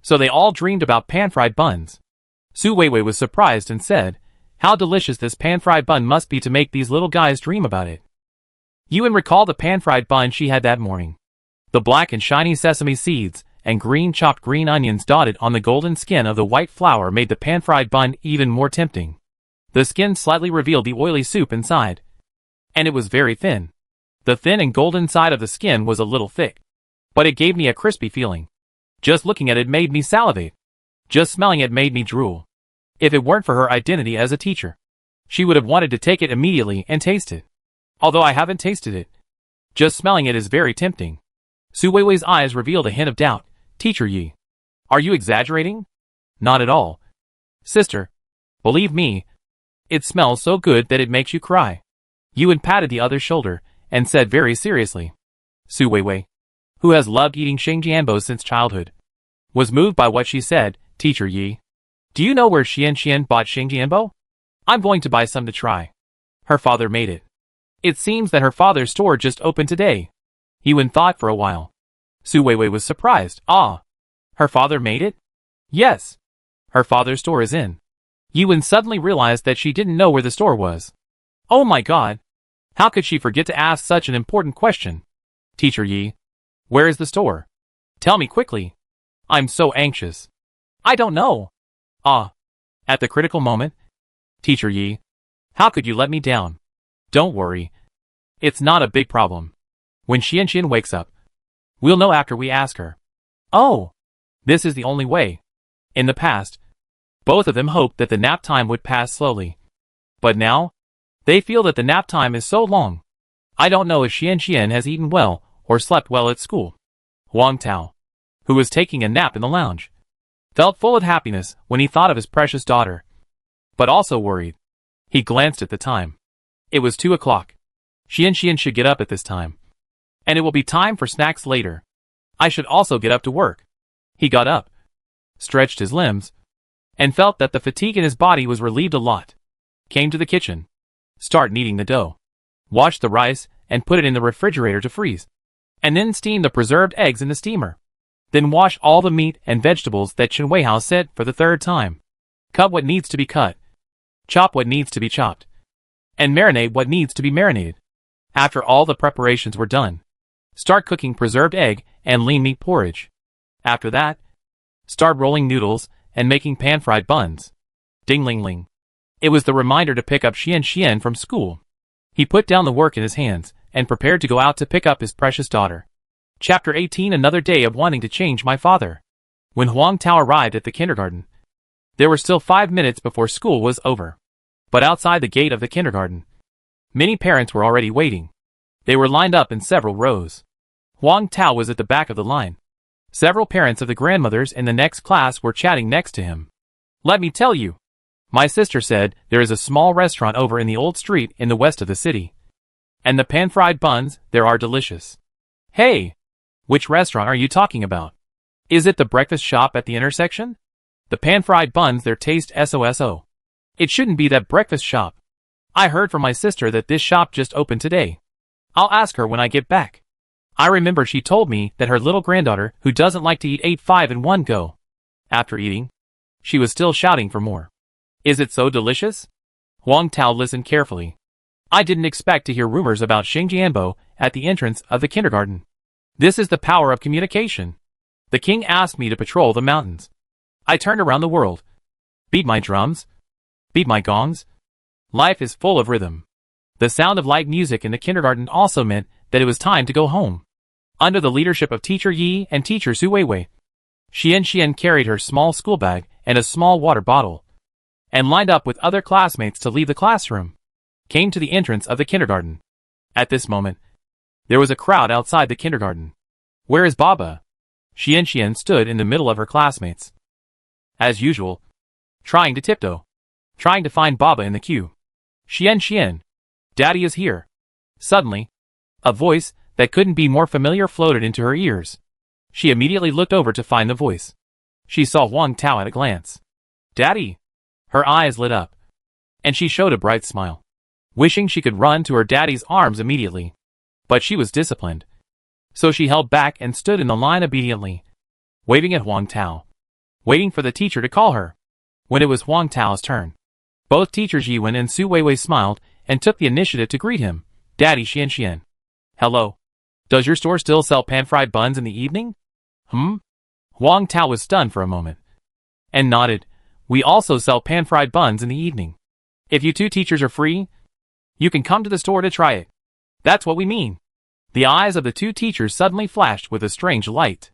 So they all dreamed about pan-fried buns. Su Weiwei was surprised and said, how delicious this pan-fried bun must be to make these little guys dream about it. Yuan recalled the pan-fried bun she had that morning. The black and shiny sesame seeds and green chopped green onions dotted on the golden skin of the white flour made the pan-fried bun even more tempting. The skin slightly revealed the oily soup inside, and it was very thin. The thin and golden side of the skin was a little thick, but it gave me a crispy feeling. Just looking at it made me salivate. Just smelling it made me drool. If it weren't for her identity as a teacher, she would have wanted to take it immediately and taste it. Although I haven't tasted it, just smelling it is very tempting. Su Weiwei's eyes revealed a hint of doubt. Teacher Yi, are you exaggerating? Not at all. Sister, believe me, it smells so good that it makes you cry. Yuan patted the other's shoulder and said very seriously. Su Weiwei, who has loved eating Xingjianbo since childhood, was moved by what she said. Teacher Yi, do you know where Xian bought Xingjianbo? I'm going to buy some to try. Her father made it. It seems that her father's store just opened today. Yuan thought for a while. Su Weiwei was surprised. Ah, her father made it? Yes. Her father's store is in. Yuan suddenly realized that she didn't know where the store was. Oh my god. How could she forget to ask such an important question? Teacher Yi, where is the store? Tell me quickly. I'm so anxious. I don't know. Ah. At the critical moment. Teacher Yi, how could you let me down? Don't worry. It's not a big problem. When Xian wakes up, we'll know after we ask her. Oh. This is the only way. In the past, both of them hoped that the nap time would pass slowly. But now, they feel that the nap time is so long. I don't know if Xian has eaten well or slept well at school. Huang Tao, who was taking a nap in the lounge, felt full of happiness when he thought of his precious daughter, but also worried. He glanced at the time. It was 2 o'clock. Xian should get up at this time, and it will be time for snacks later. I should also get up to work. He got up, stretched his limbs, and felt that the fatigue in his body was relieved a lot. Came to the kitchen. Start kneading the dough. Wash the rice and put it in the refrigerator to freeze. And then steam the preserved eggs in the steamer. Then wash all the meat and vegetables that Chen Weihao said for the 3rd time. Cut what needs to be cut. Chop what needs to be chopped. And marinate what needs to be marinated. After all the preparations were done, start cooking preserved egg and lean meat porridge. After that, start rolling noodles and making pan-fried buns. Ding-ling-ling. It was the reminder to pick up Xian from school. He put down the work in his hands and prepared to go out to pick up his precious daughter. Chapter 18. Another day of wanting to change my father. When Huang Tao arrived at the kindergarten, there were still 5 minutes before school was over. But outside the gate of the kindergarten, many parents were already waiting. They were lined up in several rows. Huang Tao was at the back of the line. Several parents of the grandmothers in the next class were chatting next to him. Let me tell you. My sister said there is a small restaurant over in the old street in the west of the city. And the pan-fried buns there are delicious. Hey! Which restaurant are you talking about? Is it the breakfast shop at the intersection? The pan-fried buns there taste so. It shouldn't be that breakfast shop. I heard from my sister that this shop just opened today. I'll ask her when I get back. I remember she told me that her little granddaughter who doesn't like to eat ate 5 in one go. After eating, she was still shouting for more. Is it so delicious? Huang Tao listened carefully. I didn't expect to hear rumors about Xingjianbo at the entrance of the kindergarten. This is the power of communication. The king asked me to patrol the mountains. I turned around the world. Beat my drums. Beat my gongs. Life is full of rhythm. The sound of light music in the kindergarten also meant that it was time to go home. Under the leadership of Teacher Yi and Teacher Su Weiwei, Xian carried her small school bag and a small water bottle, and lined up with other classmates to leave the classroom. Came to the entrance of the kindergarten. At this moment, there was a crowd outside the kindergarten. Where is Baba? Xian stood in the middle of her classmates. As usual, trying to tiptoe. Trying to find Baba in the queue. Xian, Daddy is here. Suddenly, a voice that couldn't be more familiar floated into her ears. She immediately looked over to find the voice. She saw Huang Tao at a glance. Daddy! Her eyes lit up, and she showed a bright smile, wishing she could run to her daddy's arms immediately. But she was disciplined, so she held back and stood in the line obediently, waving at Huang Tao, waiting for the teacher to call her. When it was Huang Tao's turn, both teachers Yiwen and Su Weiwei smiled and took the initiative to greet him. Daddy Xian. Hello. Does your store still sell pan-fried buns in the evening? Huang Tao was stunned for a moment, and nodded. We also sell pan-fried buns in the evening. If you two teachers are free, you can come to the store to try it. That's what we mean. The eyes of the two teachers suddenly flashed with a strange light.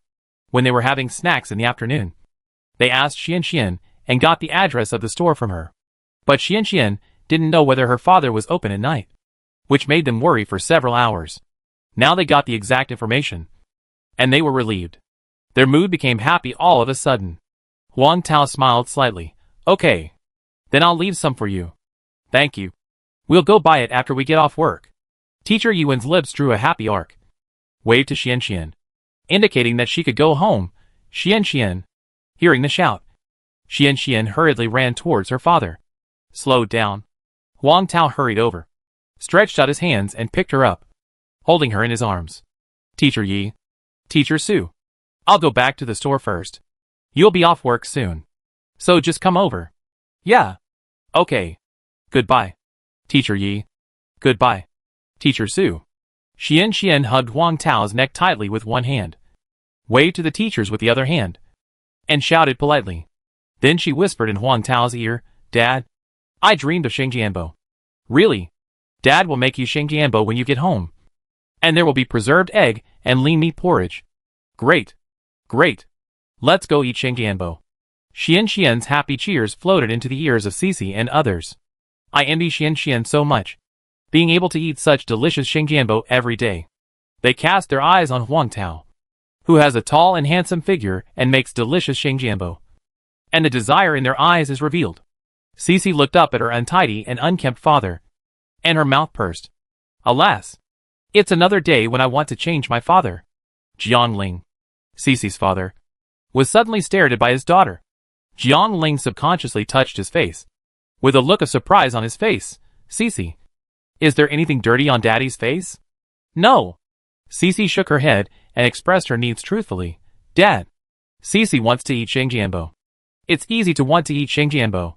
When they were having snacks in the afternoon, they asked Xian and got the address of the store from her. But Xian didn't know whether her father was open at night, which made them worry for several hours. Now they got the exact information, and they were relieved. Their mood became happy all of a sudden. Huang Tao smiled slightly. Okay. Then I'll leave some for you. Thank you. We'll go buy it after we get off work. Teacher Yuan's lips drew a happy arc. Waved to Xian, indicating that she could go home. Xian, hearing the shout, Xian hurriedly ran towards her father. Slowed down. Huang Tao hurried over, stretched out his hands and picked her up, holding her in his arms. Teacher Yi. Teacher Su. I'll go back to the store first. You'll be off work soon, so just come over. Yeah. Okay. Goodbye. Teacher Yi. Goodbye. Teacher Su. Xian hugged Huang Tao's neck tightly with one hand, waved to the teachers with the other hand, and shouted politely. Then she whispered in Huang Tao's ear, Dad, I dreamed of Shengjianbo. Really? Dad will make you Shengjianbo when you get home. And there will be preserved egg and lean meat porridge. Great. Great. Let's go eat Shengjianbo. Xian's happy cheers floated into the ears of Cici and others. I envy Xian so much, being able to eat such delicious Shengjianbo every day. They cast their eyes on Huang Tao, who has a tall and handsome figure and makes delicious Shengjianbo. And the desire in their eyes is revealed. Cici looked up at her untidy and unkempt father, and her mouth pursed. Alas! It's another day when I want to change my father. Jiangling, Cici's father, was suddenly stared at by his daughter. Jiangling subconsciously touched his face, with a look of surprise on his face. Cici, is there anything dirty on Daddy's face? No. Cici shook her head and expressed her needs truthfully. Dad, Cici wants to eat Shengjianbo. It's easy to want to eat Shengjianbo.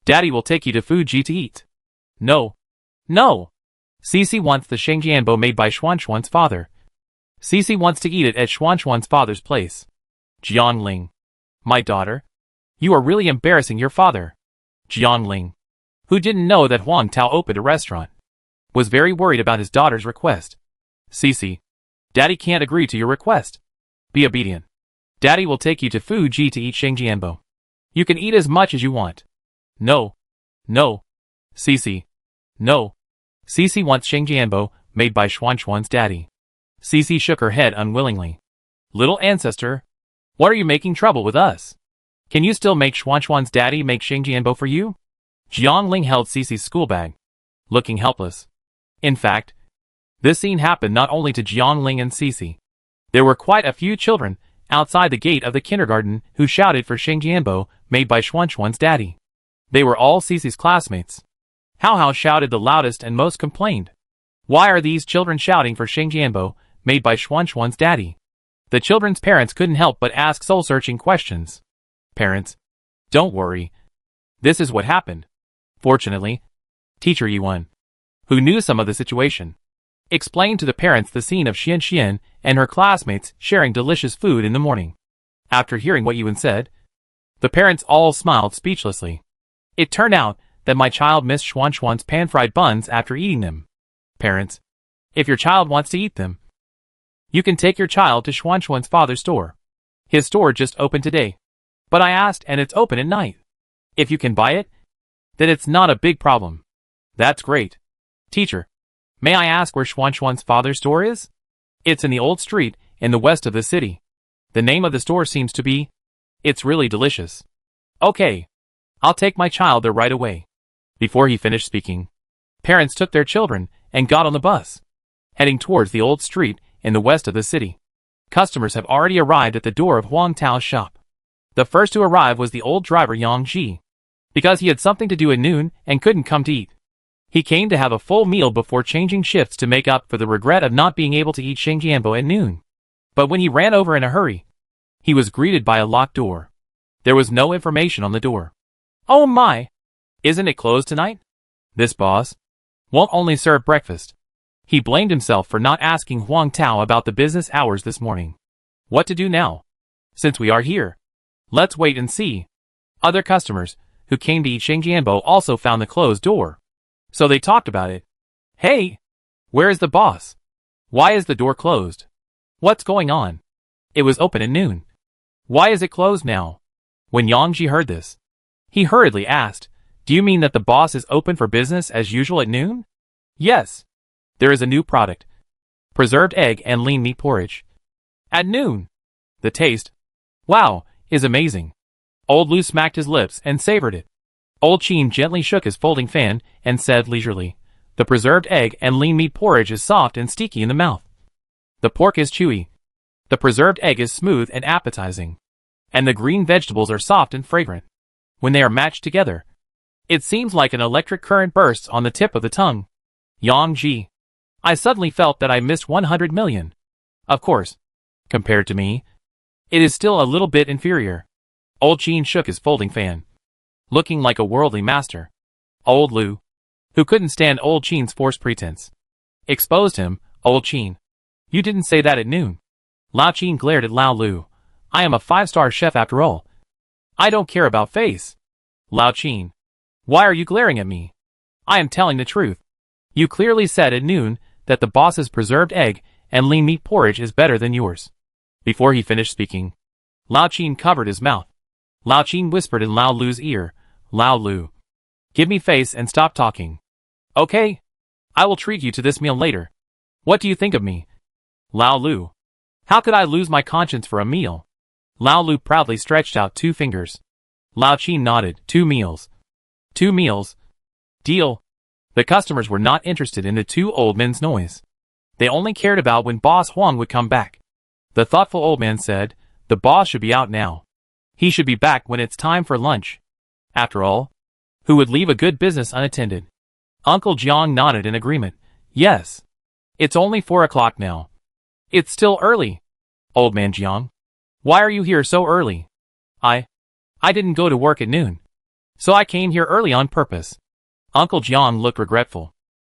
Daddy will take you to Fuji to eat. No. No. Cici wants the Shengjianbo made by Xuan's father. Cici wants to eat it at Xuan's father's place. Jiangling, my daughter, you are really embarrassing your father. Jiangling, who didn't know that Huang Tao opened a restaurant, was very worried about his daughter's request. Cici, Daddy can't agree to your request. Be obedient. Daddy will take you to Fuji to eat Shengjianbo. You can eat as much as you want. No. No. Cici. No. Cici wants Shengjianbo, made by Xuan's daddy. Cici shook her head unwillingly. Little ancestor, what are you making trouble with us? Can you still make Xuan's daddy make Shengjianbo for you? Jiangling held Cici's school bag, looking helpless. In fact, this scene happened not only to Jiangling and Cici. There were quite a few children outside the gate of the kindergarten who shouted for Shengjianbo, made by Xuan's daddy. They were all Cici's classmates. Hao shouted the loudest and most complained. Why are these children shouting for Shengjianbo, made by Xuan's daddy? The children's parents couldn't help but ask soul-searching questions. Parents, don't worry. This is what happened. Fortunately, Teacher Yuan, who knew some of the situation, explained to the parents the scene of Xian and her classmates sharing delicious food in the morning. After hearing what Yuan said, the parents all smiled speechlessly. It turned out that my child missed Xuan's pan-fried buns after eating them. Parents, if your child wants to eat them, you can take your child to Xuanxuan's father's store. His store just opened today. But I asked and it's open at night. If you can buy it, then it's not a big problem. That's great. Teacher, may I ask where Xuanxuan's father's store is? It's in the old street in the west of the city. The name of the store seems to be, it's really delicious. Okay. I'll take my child there right away. Before he finished speaking, parents took their children and got on the bus, heading towards the old street in the west of the city. Customers have already arrived at the door of Huang Tao's shop. The first to arrive was the old driver Yang Ji, because he had something to do at noon and couldn't come to eat. He came to have a full meal before changing shifts to make up for the regret of not being able to eat Shengjianbo at noon. But when he ran over in a hurry, he was greeted by a locked door. There was no information on the door. Oh my! Isn't it closed tonight? This boss won't only serve breakfast. He blamed himself for not asking Huang Tao about the business hours this morning. What to do now? Since we are here, let's wait and see. Other customers who came to eat Shengjianbo also found the closed door. So they talked about it. Hey! Where is the boss? Why is the door closed? What's going on? It was open at noon. Why is it closed now? When Yang Ji heard this, he hurriedly asked, do you mean that the boss is open for business as usual at noon? Yes. There is a new product. Preserved egg and lean meat porridge. At noon. The taste, wow, is amazing. Old Lu smacked his lips and savored it. Old Qin gently shook his folding fan and said leisurely, the preserved egg and lean meat porridge is soft and sticky in the mouth. The pork is chewy. The preserved egg is smooth and appetizing. And the green vegetables are soft and fragrant. When they are matched together, it seems like an electric current bursts on the tip of the tongue. Yang Ji. I suddenly felt that I missed 100 million. Of course, compared to me, it is still a little bit inferior. Old Qin shook his folding fan, looking like a worldly master. Old Lu, who couldn't stand Old Qin's forced pretense, exposed him. Old Qin, you didn't say that at noon. Lao Qin glared at Lao Lu. I am a 5-star chef after all. I don't care about face. Lao Qin, why are you glaring at me? I am telling the truth. You clearly said at noon that the boss's preserved egg and lean meat porridge is better than yours. Before he finished speaking, Lao Qin covered his mouth. Lao Qin whispered in Lao Lu's ear, Lao Lu, give me face and stop talking. Okay? I will treat you to this meal later. What do you think of me? Lao Lu, how could I lose my conscience for a meal? Lao Lu proudly stretched out 2 fingers. Lao Qin nodded. 2 meals. 2 meals. Deal. The customers were not interested in the 2 old men's noise. They only cared about when Boss Huang would come back. The thoughtful old man said, the boss should be out now. He should be back when it's time for lunch. After all, who would leave a good business unattended? Uncle Jiang nodded in agreement. Yes. It's only 4 o'clock now. It's still early. Old man Jiang, why are you here so early? I didn't go to work at noon, so I came here early on purpose. Uncle Jiang looked regretful.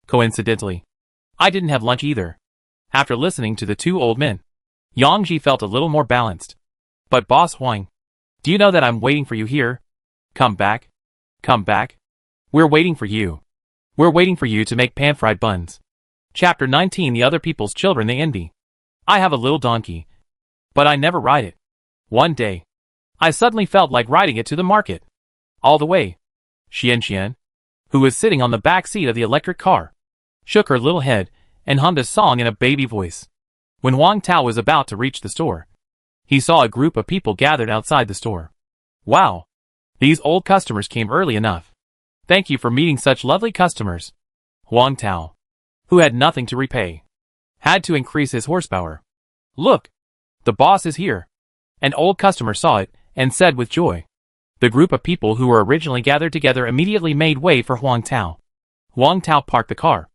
Coincidentally, I didn't have lunch either. After listening to the 2 old men, Yang Ji felt a little more balanced. But Boss Huang, do you know that I'm waiting for you here? Come back. Come back. We're waiting for you. We're waiting for you to make pan-fried buns. Chapter 19. The other people's children they envy. I have a little donkey, but I never ride it. One day, I suddenly felt like riding it to the market. All the way. Xian, who was sitting on the back seat of the electric car, shook her little head and hummed a song in a baby voice. When Huang Tao was about to reach the store, he saw a group of people gathered outside the store. Wow! These old customers came early enough. Thank you for meeting such lovely customers. Huang Tao, who had nothing to repay, had to increase his horsepower. Look! The boss is here. An old customer saw it and said with joy. The group of people who were originally gathered together immediately made way for Huang Tao. Huang Tao parked the car,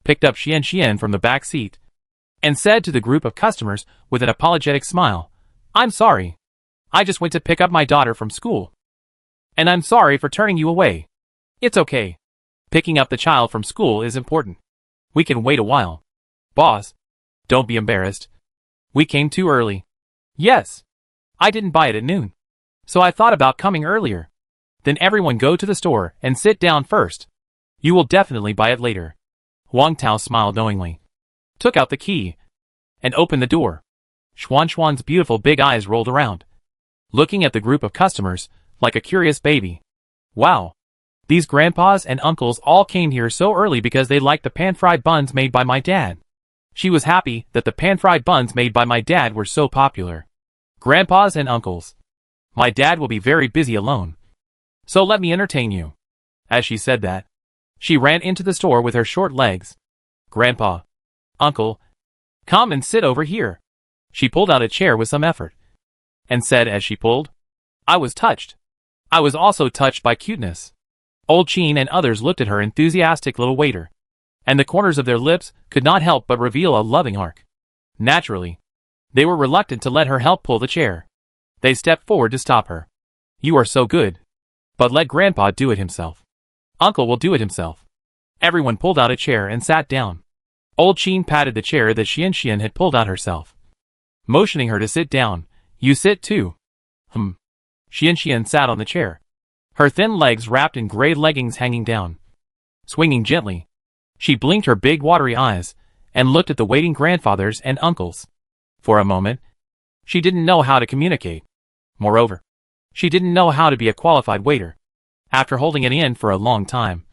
picked up Xian from the back seat, and said to the group of customers with an apologetic smile, I'm sorry. I just went to pick up my daughter from school. And I'm sorry for turning you away. It's okay. Picking up the child from school is important. We can wait a while. Boss, don't be embarrassed. We came too early. Yes. I didn't buy it at noon, so I thought about coming earlier. Then everyone go to the store and sit down first. You will definitely buy it later. Huang Tao smiled knowingly, took out the key, and opened the door. Xuan's beautiful big eyes rolled around, looking at the group of customers like a curious baby. Wow! These grandpas and uncles all came here so early because they liked the pan-fried buns made by my dad. She was happy that the pan-fried buns made by my dad were so popular. Grandpas and uncles. My dad will be very busy alone, so let me entertain you. As she said that, she ran into the store with her short legs. Grandpa, uncle, come and sit over here. She pulled out a chair with some effort, and said as she pulled, I was touched. I was also touched by cuteness. Old Chin and others looked at her enthusiastic little waiter, and the corners of their lips could not help but reveal a loving arc. Naturally, they were reluctant to let her help pull the chair. They stepped forward to stop her. You are so good. But let Grandpa do it himself. Uncle will do it himself. Everyone pulled out a chair and sat down. Old Chin patted the chair that Xian had pulled out herself, motioning her to sit down. You sit too. Xian sat on the chair, her thin legs wrapped in gray leggings hanging down. Swinging gently, she blinked her big watery eyes and looked at the waiting grandfathers and uncles. For a moment, she didn't know how to communicate. Moreover, she didn't know how to be a qualified waiter. After holding it in for a long time,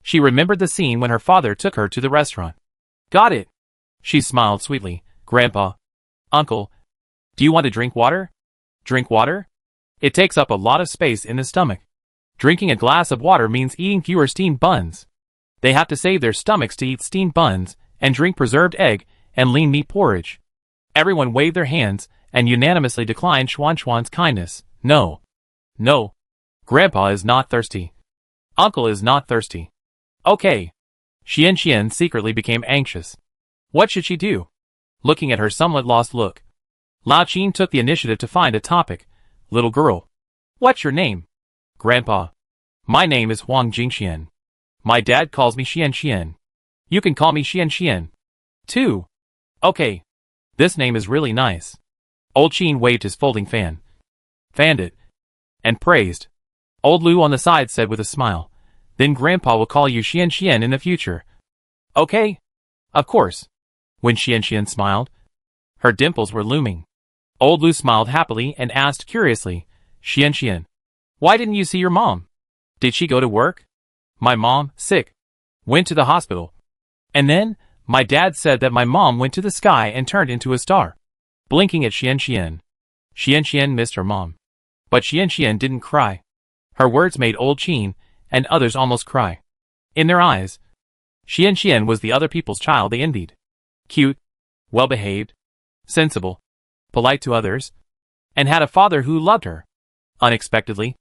she remembered the scene when her father took her to the restaurant. Got it. She smiled sweetly. Grandpa, uncle, do you want to drink water? Drink water? It takes up a lot of space in the stomach. Drinking a glass of water means eating fewer steamed buns. They have to save their stomachs to eat steamed buns and drink preserved egg and lean meat porridge. Everyone waved their hands and unanimously declined Xuan's kindness. No. No. Grandpa is not thirsty. Uncle is not thirsty. Okay. Xian secretly became anxious. What should she do? Looking at her somewhat lost look, Lao Qin took the initiative to find a topic. Little girl. What's your name? Grandpa. My name is Huang Jingxian. My dad calls me Xian. You can call me Xian. Too. Okay. This name is really nice. Old Qin waved his folding fan, fanned it, and praised. Old Lu on the side said with a smile, then Grandpa will call you Xian in the future. Okay? Of course. When Xian smiled, her dimples were looming. Old Lu smiled happily and asked curiously, Xian, why didn't you see your mom? Did she go to work? My mom, sick, went to the hospital. And then, my dad said that my mom went to the sky and turned into a star. Blinking at Xian. Xian missed her mom. But Xian didn't cry. Her words made Old Qin and others almost cry. In their eyes, Xian was the other people's child they envied. Cute, well-behaved, sensible, polite to others, and had a father who loved her. Unexpectedly,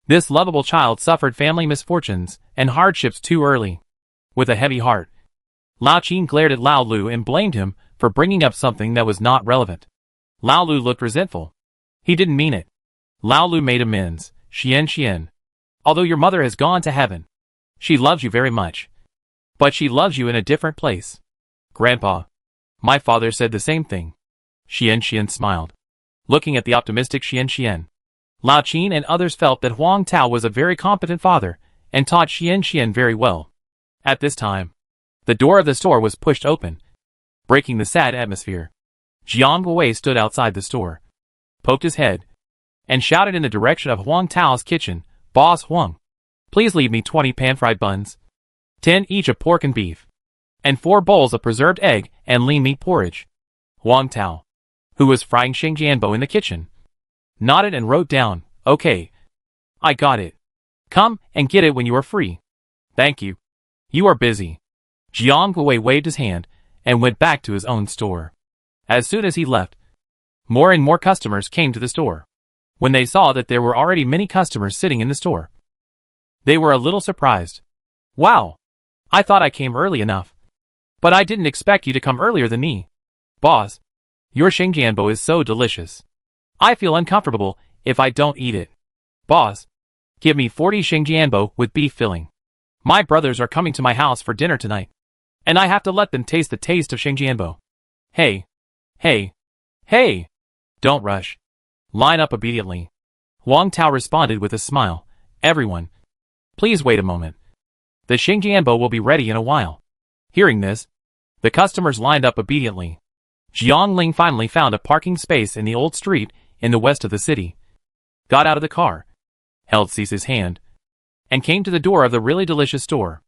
this lovable child suffered family misfortunes and hardships too early. With a heavy heart, Lao Qin glared at Lao Lu and blamed him for bringing up something that was not relevant. Lao Lu looked resentful. He didn't mean it. Lao Lu made amends. Xian, although your mother has gone to heaven, she loves you very much. But she loves you in a different place. Grandpa, my father said the same thing. Xian smiled, looking at the optimistic Xian. Lao Qin and others felt that Huang Tao was a very competent father and taught Xian very well. At this time, the door of the store was pushed open, breaking the sad atmosphere. Jiang Wei stood outside the store, poked his head, and shouted in the direction of Huang Tao's kitchen, Boss Huang, please leave me 20 pan-fried buns, 10 each of pork and beef, and 4 bowls of preserved egg and lean meat porridge. Huang Tao, who was frying Shengjianbo in the kitchen, nodded and wrote down, Okay. I got it. Come and get it when you are free. Thank you. You are busy. Jiang Wei waved his hand and went back to his own store. As soon as he left, more and more customers came to the store. When they saw that there were already many customers sitting in the store, they were a little surprised. Wow! I thought I came early enough. But I didn't expect you to come earlier than me. Boss, your Shengjianbo is so delicious. I feel uncomfortable if I don't eat it. Boss, give me 40 Shengjianbo with beef filling. My brothers are coming to my house for dinner tonight, and I have to let them taste the taste of Shengjianbo. Hey! Don't rush. Line up obediently. Huang Tao responded with a smile. Everyone, please wait a moment. The Shengjianbo will be ready in a while. Hearing this, the customers lined up obediently. Jiangling finally found a parking space in the old street in the west of the city, got out of the car, held Cece's hand, and came to the door of the really delicious store.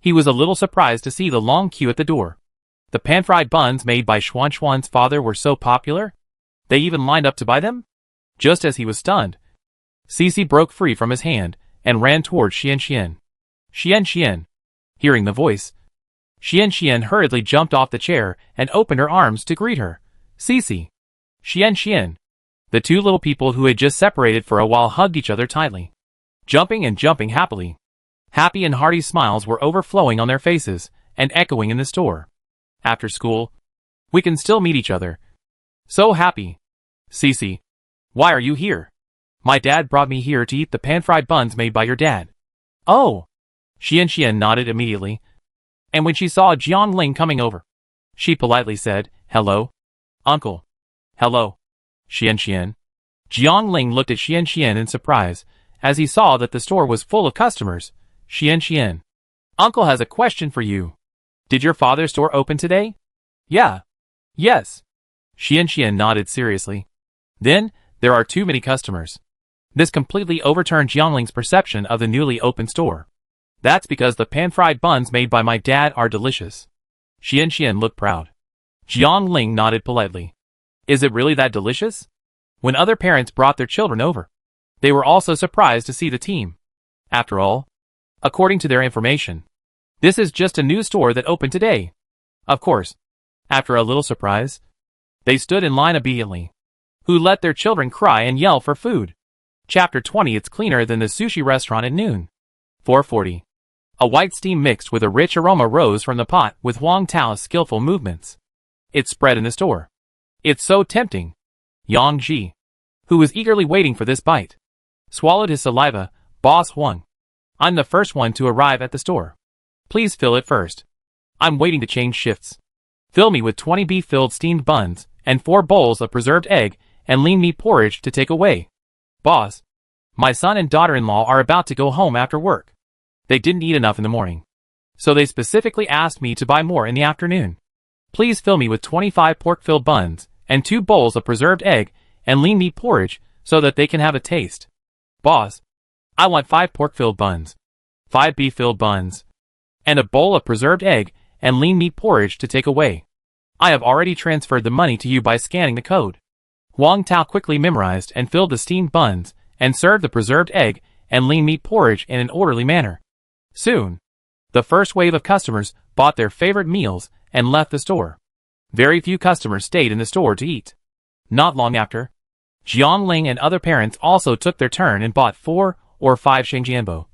He was a little surprised to see the long queue at the door. The pan-fried buns made by Xuan's father were so popular, they even lined up to buy them? Just as he was stunned, Cece broke free from his hand and ran toward Xian. Xian. Hearing the voice, Xian hurriedly jumped off the chair and opened her arms to greet her. Cece. Xian. The two little people who had just separated for a while hugged each other tightly, jumping and jumping happily. Happy and hearty smiles were overflowing on their faces and echoing in the store. After school, we can still meet each other. So happy. Cece. Why are you here? My dad brought me here to eat the pan-fried buns made by your dad. Oh. Xian nodded immediately, and when she saw Jiangling coming over, she politely said, Hello, Uncle. Hello, Xian. Jiangling looked at Xian in surprise, as he saw that the store was full of customers. Xian. Uncle has a question for you. Did your father's store open today? Yeah. Yes. Xian nodded seriously. Then, there are too many customers. This completely overturned Jiangling's perception of the newly opened store. That's because the pan-fried buns made by my dad are delicious. Xian looked proud. Jiangling nodded politely. Is it really that delicious? When other parents brought their children over, they were also surprised to see the team. After all, according to their information, this is just a new store that opened today. Of course, after a little surprise, they stood in line obediently. Who let their children cry and yell for food? Chapter 20. It's cleaner than the sushi restaurant at noon. 4:40. A white steam mixed with a rich aroma rose from the pot with Huang Tao's skillful movements. It spread in the store. It's so tempting. Yang Ji, who was eagerly waiting for this bite, swallowed his saliva. Boss Huang, I'm the first one to arrive at the store. Please fill it first. I'm waiting to change shifts. Fill me with 20 beef-filled steamed buns and 4 bowls of preserved egg and lean meat porridge to take away. Boss, my son and daughter-in-law are about to go home after work. They didn't eat enough in the morning, so they specifically asked me to buy more in the afternoon. Please fill me with 25 pork-filled buns and 2 bowls of preserved egg and lean meat porridge so that they can have a taste. Boss, I want 5 pork-filled buns, 5 beef-filled buns, and a bowl of preserved egg and lean meat porridge to take away. I have already transferred the money to you by scanning the code. Huang Tao quickly memorized and filled the steamed buns and served the preserved egg and lean meat porridge in an orderly manner. Soon, the first wave of customers bought their favorite meals and left the store. Very few customers stayed in the store to eat. Not long after, Jiangling and other parents also took their turn and bought 4 or 5 shengjianbo,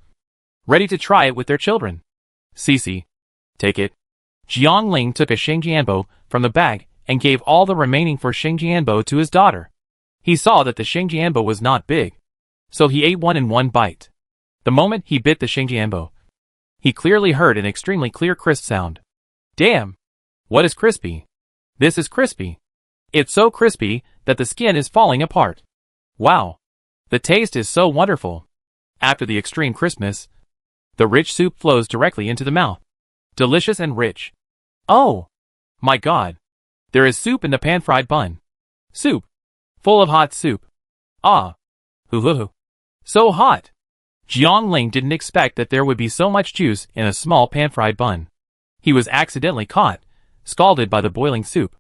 ready to try it with their children. Cece, take it. Jiangling took a shengjianbo from the bag and gave all the remaining 4 shengjianbo to his daughter. He saw that the shengjianbo was not big, so he ate one in one bite. The moment he bit the shengjianbo, he clearly heard an extremely clear crisp sound. Damn! What is crispy? This is crispy. It's so crispy that the skin is falling apart. Wow! The taste is so wonderful. After the extreme crispness, the rich soup flows directly into the mouth. Delicious and rich. Oh! My God! There is soup in the pan-fried bun. Soup! Full of hot soup. Ah! Hoo. So hot! Jiangling didn't expect that there would be so much juice in a small pan-fried bun. He was accidentally caught, scalded by the boiling soup.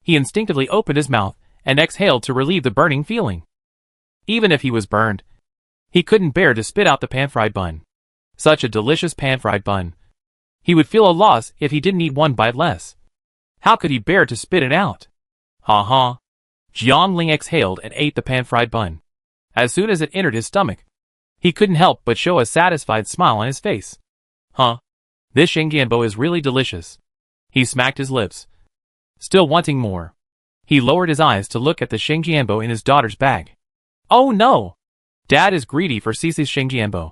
He instinctively opened his mouth and exhaled to relieve the burning feeling. Even if he was burned, he couldn't bear to spit out the pan-fried bun. Such a delicious pan-fried bun. He would feel a loss if he didn't eat one bite less. How could he bear to spit it out? Ha. Jiangling exhaled and ate the pan-fried bun. As soon as it entered his stomach, he couldn't help but show a satisfied smile on his face. This shengjianbo is really delicious. He smacked his lips, still wanting more. He lowered his eyes to look at the shengjianbo in his daughter's bag. Oh no! Dad is greedy for Cece's shengjianbo.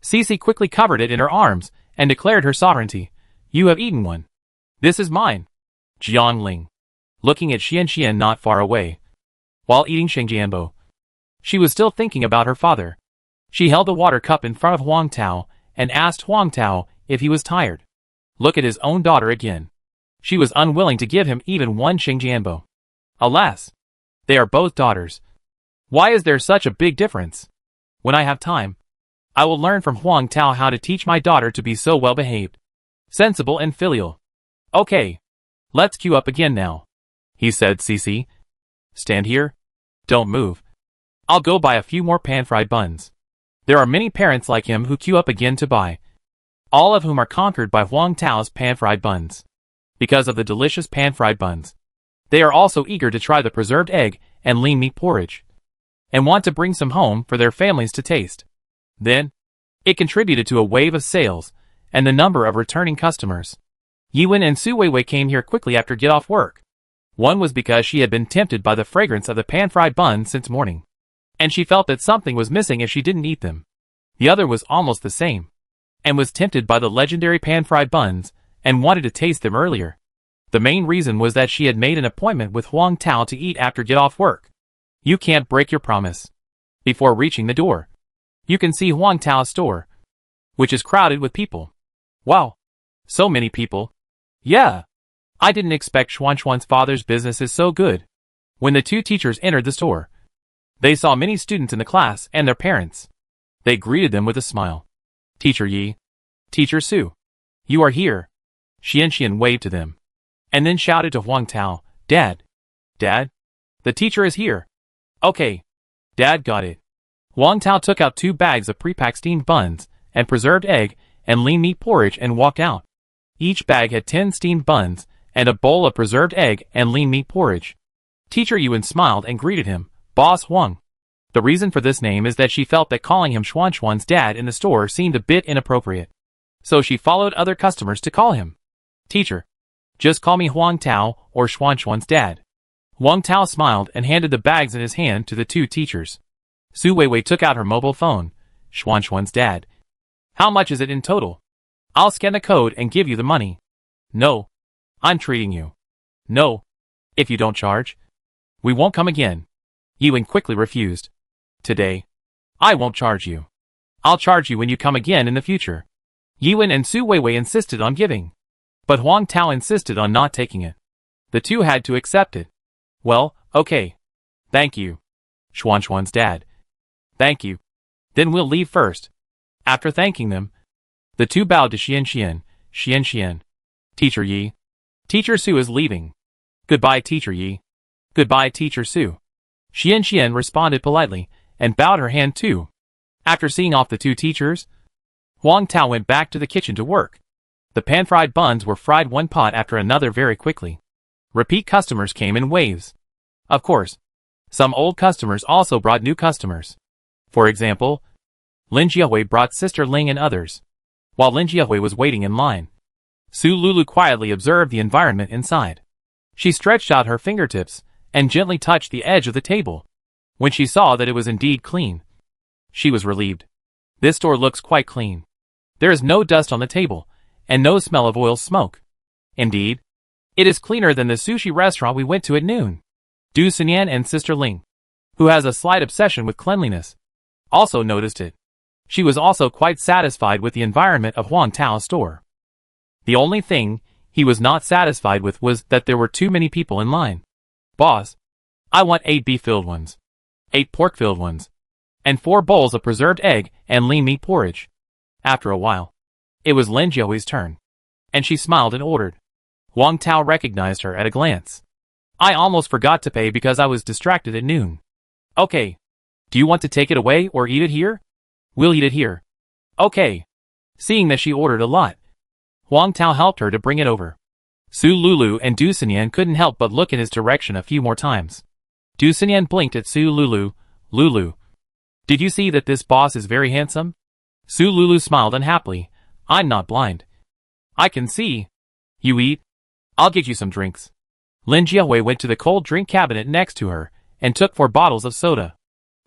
Cece quickly covered it in her arms and declared her sovereignty. You have eaten one. This is mine. Jiangling, looking at Xian not far away, while eating shengjianbo. She was still thinking about her father. She held the water cup in front of Huang Tao and asked Huang Tao if he was tired. look at his own daughter again. She was unwilling to give him even one Xingjianbo. Alas! They are both daughters. Why is there such a big difference? When I have time, I will learn from Huang Tao how to teach my daughter to be so well-behaved, sensible and filial. Okay. Let's queue up again now, he said. Cece, stand here. Don't move. I'll go buy a few more pan-fried buns. There are many parents like him who queue up again to buy, all of whom are conquered by Huang Tao's pan-fried buns. Because of the delicious pan-fried buns, they are also eager to try the preserved egg and lean meat porridge, and want to bring some home for their families to taste. Then, it contributed to a wave of sales and the number of returning customers. Yiwen and Su Weiwei came here quickly after get off work. One was because she had been tempted by the fragrance of the pan-fried buns since morning, and she felt that something was missing if she didn't eat them. The other was almost the same, and was tempted by the legendary pan-fried buns and wanted to taste them earlier. The main reason was that she had made an appointment with Huang Tao to eat after get off work. You can't break your promise. Before reaching the door, you can see Huang Tao's store, which is crowded with people. Wow! So many people. Yeah! I didn't expect Xuan's father's business is so good. When the two teachers entered the store, they saw many students in the class and their parents. They greeted them with a smile. Teacher Yi, Teacher Su, you are here. Xian waved to them, and then shouted to Huang Tao, Dad! Dad? The teacher is here. Okay. Dad got it. Huang Tao took out 2 bags of pre-packed steamed buns and preserved egg and lean meat porridge and walked out. Each bag had 10 steamed buns and a bowl of preserved egg and lean meat porridge. Teacher Yuan smiled and greeted him, Boss Huang. The reason for this name is that she felt that calling him Xuan's dad in the store seemed a bit inappropriate. So she followed other customers to call him Teacher. Just call me Huang Tao or Xuan's dad. Huang Tao smiled and handed the bags in his hand to the 2 teachers. Su Weiwei took out her mobile phone. Xuan's dad. How much is it in total? I'll scan the code and give you the money. No. I'm treating you. No. If you don't charge, we won't come again. Yiwen quickly refused. Today, I won't charge you. I'll charge you when you come again in the future. Yiwen and Su Weiwei insisted on giving, but Huang Tao insisted on not taking it. The two had to accept it. Well, okay. Thank you. Xuan's dad. Thank you. Then we'll leave first. After thanking them, the two bowed to Xian. Teacher Yi. Teacher Su is leaving. Goodbye, Teacher Yi. Goodbye, Teacher Su. Xian responded politely and bowed her hand too. After seeing off the 2 teachers, Huang Tao went back to the kitchen to work. The pan-fried buns were fried one pot after another very quickly. Repeat customers came in waves. Of course, some old customers also brought new customers. For example, Lin Jiahui brought Sister Ling and others. While Lin Jiahui was waiting in line, Su Lulu quietly observed the environment inside. She stretched out her fingertips and gently touched the edge of the table. When she saw that it was indeed clean, she was relieved. This store looks quite clean. There is no dust on the table, and no smell of oil smoke. Indeed, it is cleaner than the sushi restaurant we went to at noon. Du Xinyan and Sister Ling, who has a slight obsession with cleanliness, also noticed it. She was also quite satisfied with the environment of Huang Tao's store. The only thing he was not satisfied with was that there were too many people in line. Boss, I want 8 beef-filled ones, 8 pork-filled ones, and 4 bowls of preserved egg and lean meat porridge. After a while, it was Lin Jiahui's turn, and she smiled and ordered. Huang Tao recognized her at a glance. I almost forgot to pay because I was distracted at noon. Okay. Do you want to take it away or eat it here? We'll eat it here. Okay. Seeing that she ordered a lot, Huang Tao helped her to bring it over. Su Lulu and Du Xinyan couldn't help but look in his direction a few more times. Du Xinyan blinked at Su Lulu. Lulu, did you see that this boss is very handsome? Su Lulu smiled unhappily. I'm not blind. I can see. You eat? I'll get you some drinks. Lin Jiahui went to the cold drink cabinet next to her and took 4 bottles of soda.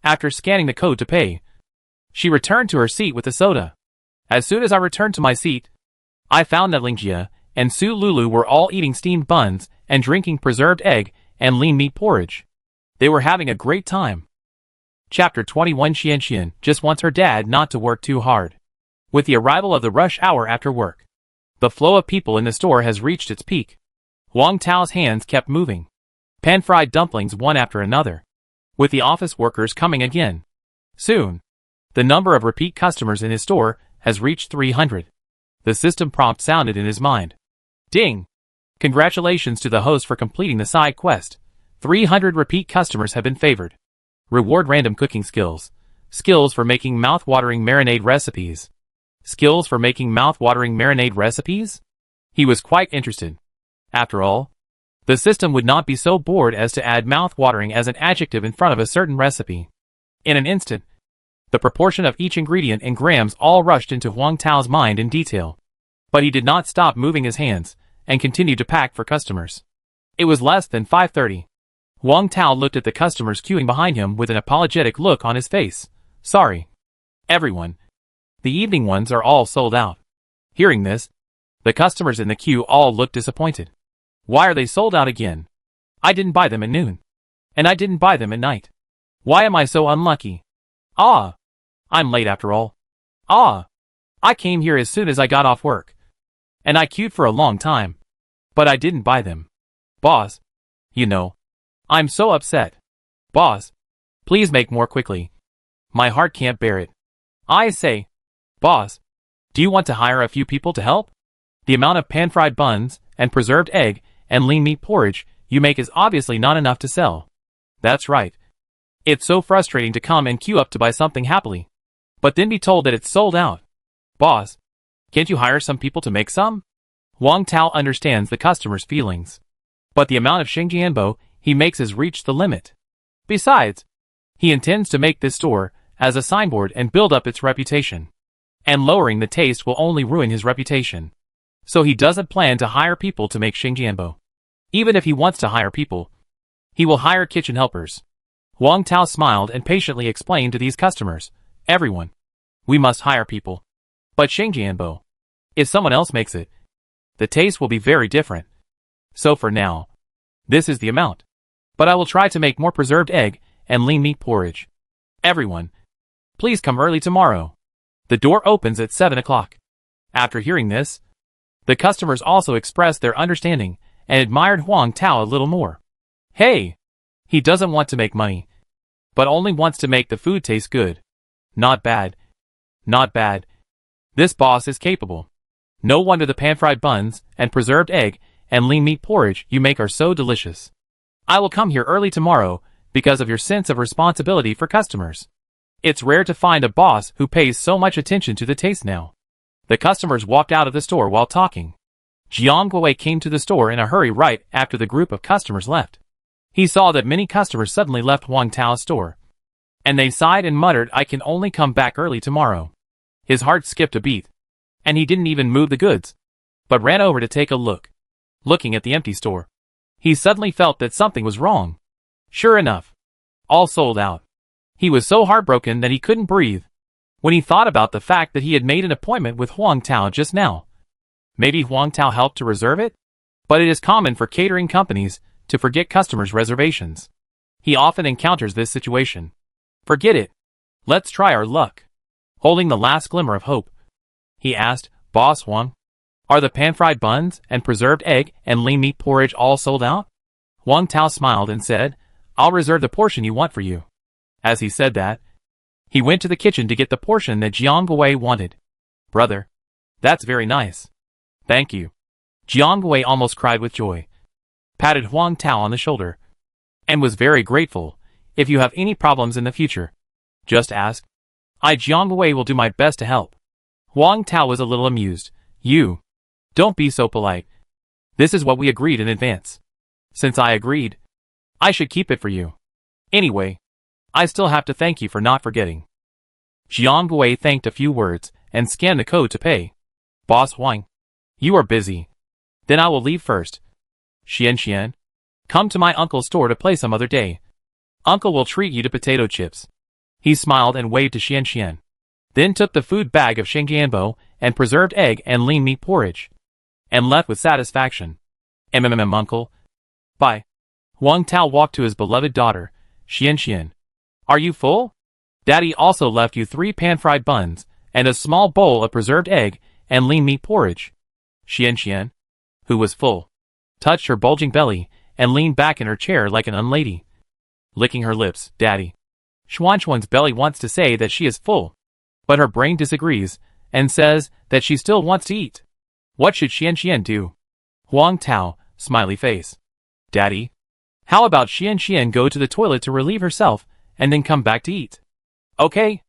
After scanning the code to pay, she returned to her seat with the soda. As soon as I returned to my seat, I found that Ling Jia and Su Lulu were all eating steamed buns and drinking preserved egg and lean meat porridge. They were having a great time. Chapter 21. Xian just wants her dad not to work too hard. With the arrival of the rush hour after work, The flow of people in the store has reached its peak. Huang Tao's hands kept moving. Pan-fried dumplings one after another. With the office workers coming again. Soon, the number of repeat customers in his store has reached 300. The system prompt sounded in his mind. Ding! Congratulations to the host for completing the side quest. 300 repeat customers have been favored. Reward random cooking skills. Skills for making mouth-watering marinade recipes. Skills for making mouth-watering marinade recipes? He was quite interested. After all, the system would not be so bored as to add mouth-watering as an adjective in front of a certain recipe. In an instant, the proportion of each ingredient in grams all rushed into Huang Tao's mind in detail. But he did not stop moving his hands, and continued to pack for customers. It was less than 5:30. Huang Tao looked at the customers queuing behind him with an apologetic look on his face. Sorry. Everyone. The evening ones are all sold out. Hearing this, the customers in the queue all looked disappointed. Why are they sold out again? I didn't buy them at noon. And I didn't buy them at night. Why am I so unlucky? Ah! I'm late after all. Ah! I came here as soon as I got off work. And I queued for a long time. But I didn't buy them. Boss. You know. I'm so upset. Boss. Please make more quickly. My heart can't bear it. I say. Boss. Do you want to hire a few people to help? The amount of pan-fried buns, and preserved egg, and lean meat porridge you make is obviously not enough to sell. That's right. It's so frustrating to come and queue up to buy something happily. But then be told that it's sold out. Boss. Can't you hire some people to make some? Huang Tao understands the customer's feelings. But the amount of Xingjianbo he makes has reached the limit. Besides, he intends to make this store as a signboard and build up its reputation. And lowering the taste will only ruin his reputation. So he doesn't plan to hire people to make Xingjianbo. Even if he wants to hire people, he will hire kitchen helpers. Huang Tao smiled and patiently explained to these customers, everyone, we must hire people. But Xingjianbo, if someone else makes it, the taste will be very different. So for now, this is the amount. But I will try to make more preserved egg and lean meat porridge. Everyone, please come early tomorrow. The door opens at 7 o'clock. After hearing this, the customers also expressed their understanding and admired Huang Tao a little more. Hey! He doesn't want to make money, but only wants to make the food taste good. Not bad. Not bad. This boss is capable. No wonder the pan-fried buns and preserved egg and lean meat porridge you make are so delicious. I will come here early tomorrow because of your sense of responsibility for customers. It's rare to find a boss who pays so much attention to the taste now. The customers walked out of the store while talking. Jiang Guowei came to the store in a hurry right after the group of customers left. He saw that many customers suddenly left Huang Tao's store. And they sighed and muttered, I can only come back early tomorrow. His heart skipped a beat. And he didn't even move the goods, but ran over to take a look. Looking at the empty store, he suddenly felt that something was wrong. Sure enough, all sold out. He was so heartbroken that he couldn't breathe. When he thought about the fact that he had made an appointment with Huang Tao just now. Maybe Huang Tao helped to reserve it? But it is common for catering companies to forget customers' reservations. He often encounters this situation. Forget it. Let's try our luck. Holding the last glimmer of hope, he asked, Boss Huang, are the pan-fried buns and preserved egg and lean meat porridge all sold out? Huang Tao smiled and said, I'll reserve the portion you want for you. As he said that, he went to the kitchen to get the portion that Jiang Guowei wanted. Brother, that's very nice. Thank you. Jiang Guowei almost cried with joy, patted Huang Tao on the shoulder, and was very grateful. If you have any problems in the future, just ask. I, Jiang Guowei, will do my best to help. Huang Tao was a little amused. You. Don't be so polite. This is what we agreed in advance. Since I agreed, I should keep it for you. Anyway, I still have to thank you for not forgetting. Jiang Guowei thanked a few words and scanned the code to pay. Boss Huang, you are busy. Then I will leave first. Xian, come to my uncle's store to play some other day. Uncle will treat you to potato chips. He smiled and waved to Xian. Then took the food bag of Xingjianbo and preserved egg and lean meat porridge, and left with satisfaction. Uncle. Bye. Huang Tao walked to his beloved daughter, Xian. Are you full? Daddy also left you 3 pan-fried buns and a small bowl of preserved egg and lean meat porridge. Xian, who was full, touched her bulging belly and leaned back in her chair like an unlady, licking her lips. Daddy. Xuan's belly wants to say that she is full, but her brain disagrees and says that she still wants to eat. What should Xian do? Huang Tao, smiley face. Daddy? How about Xian go to the toilet to relieve herself and then come back to eat? Okay.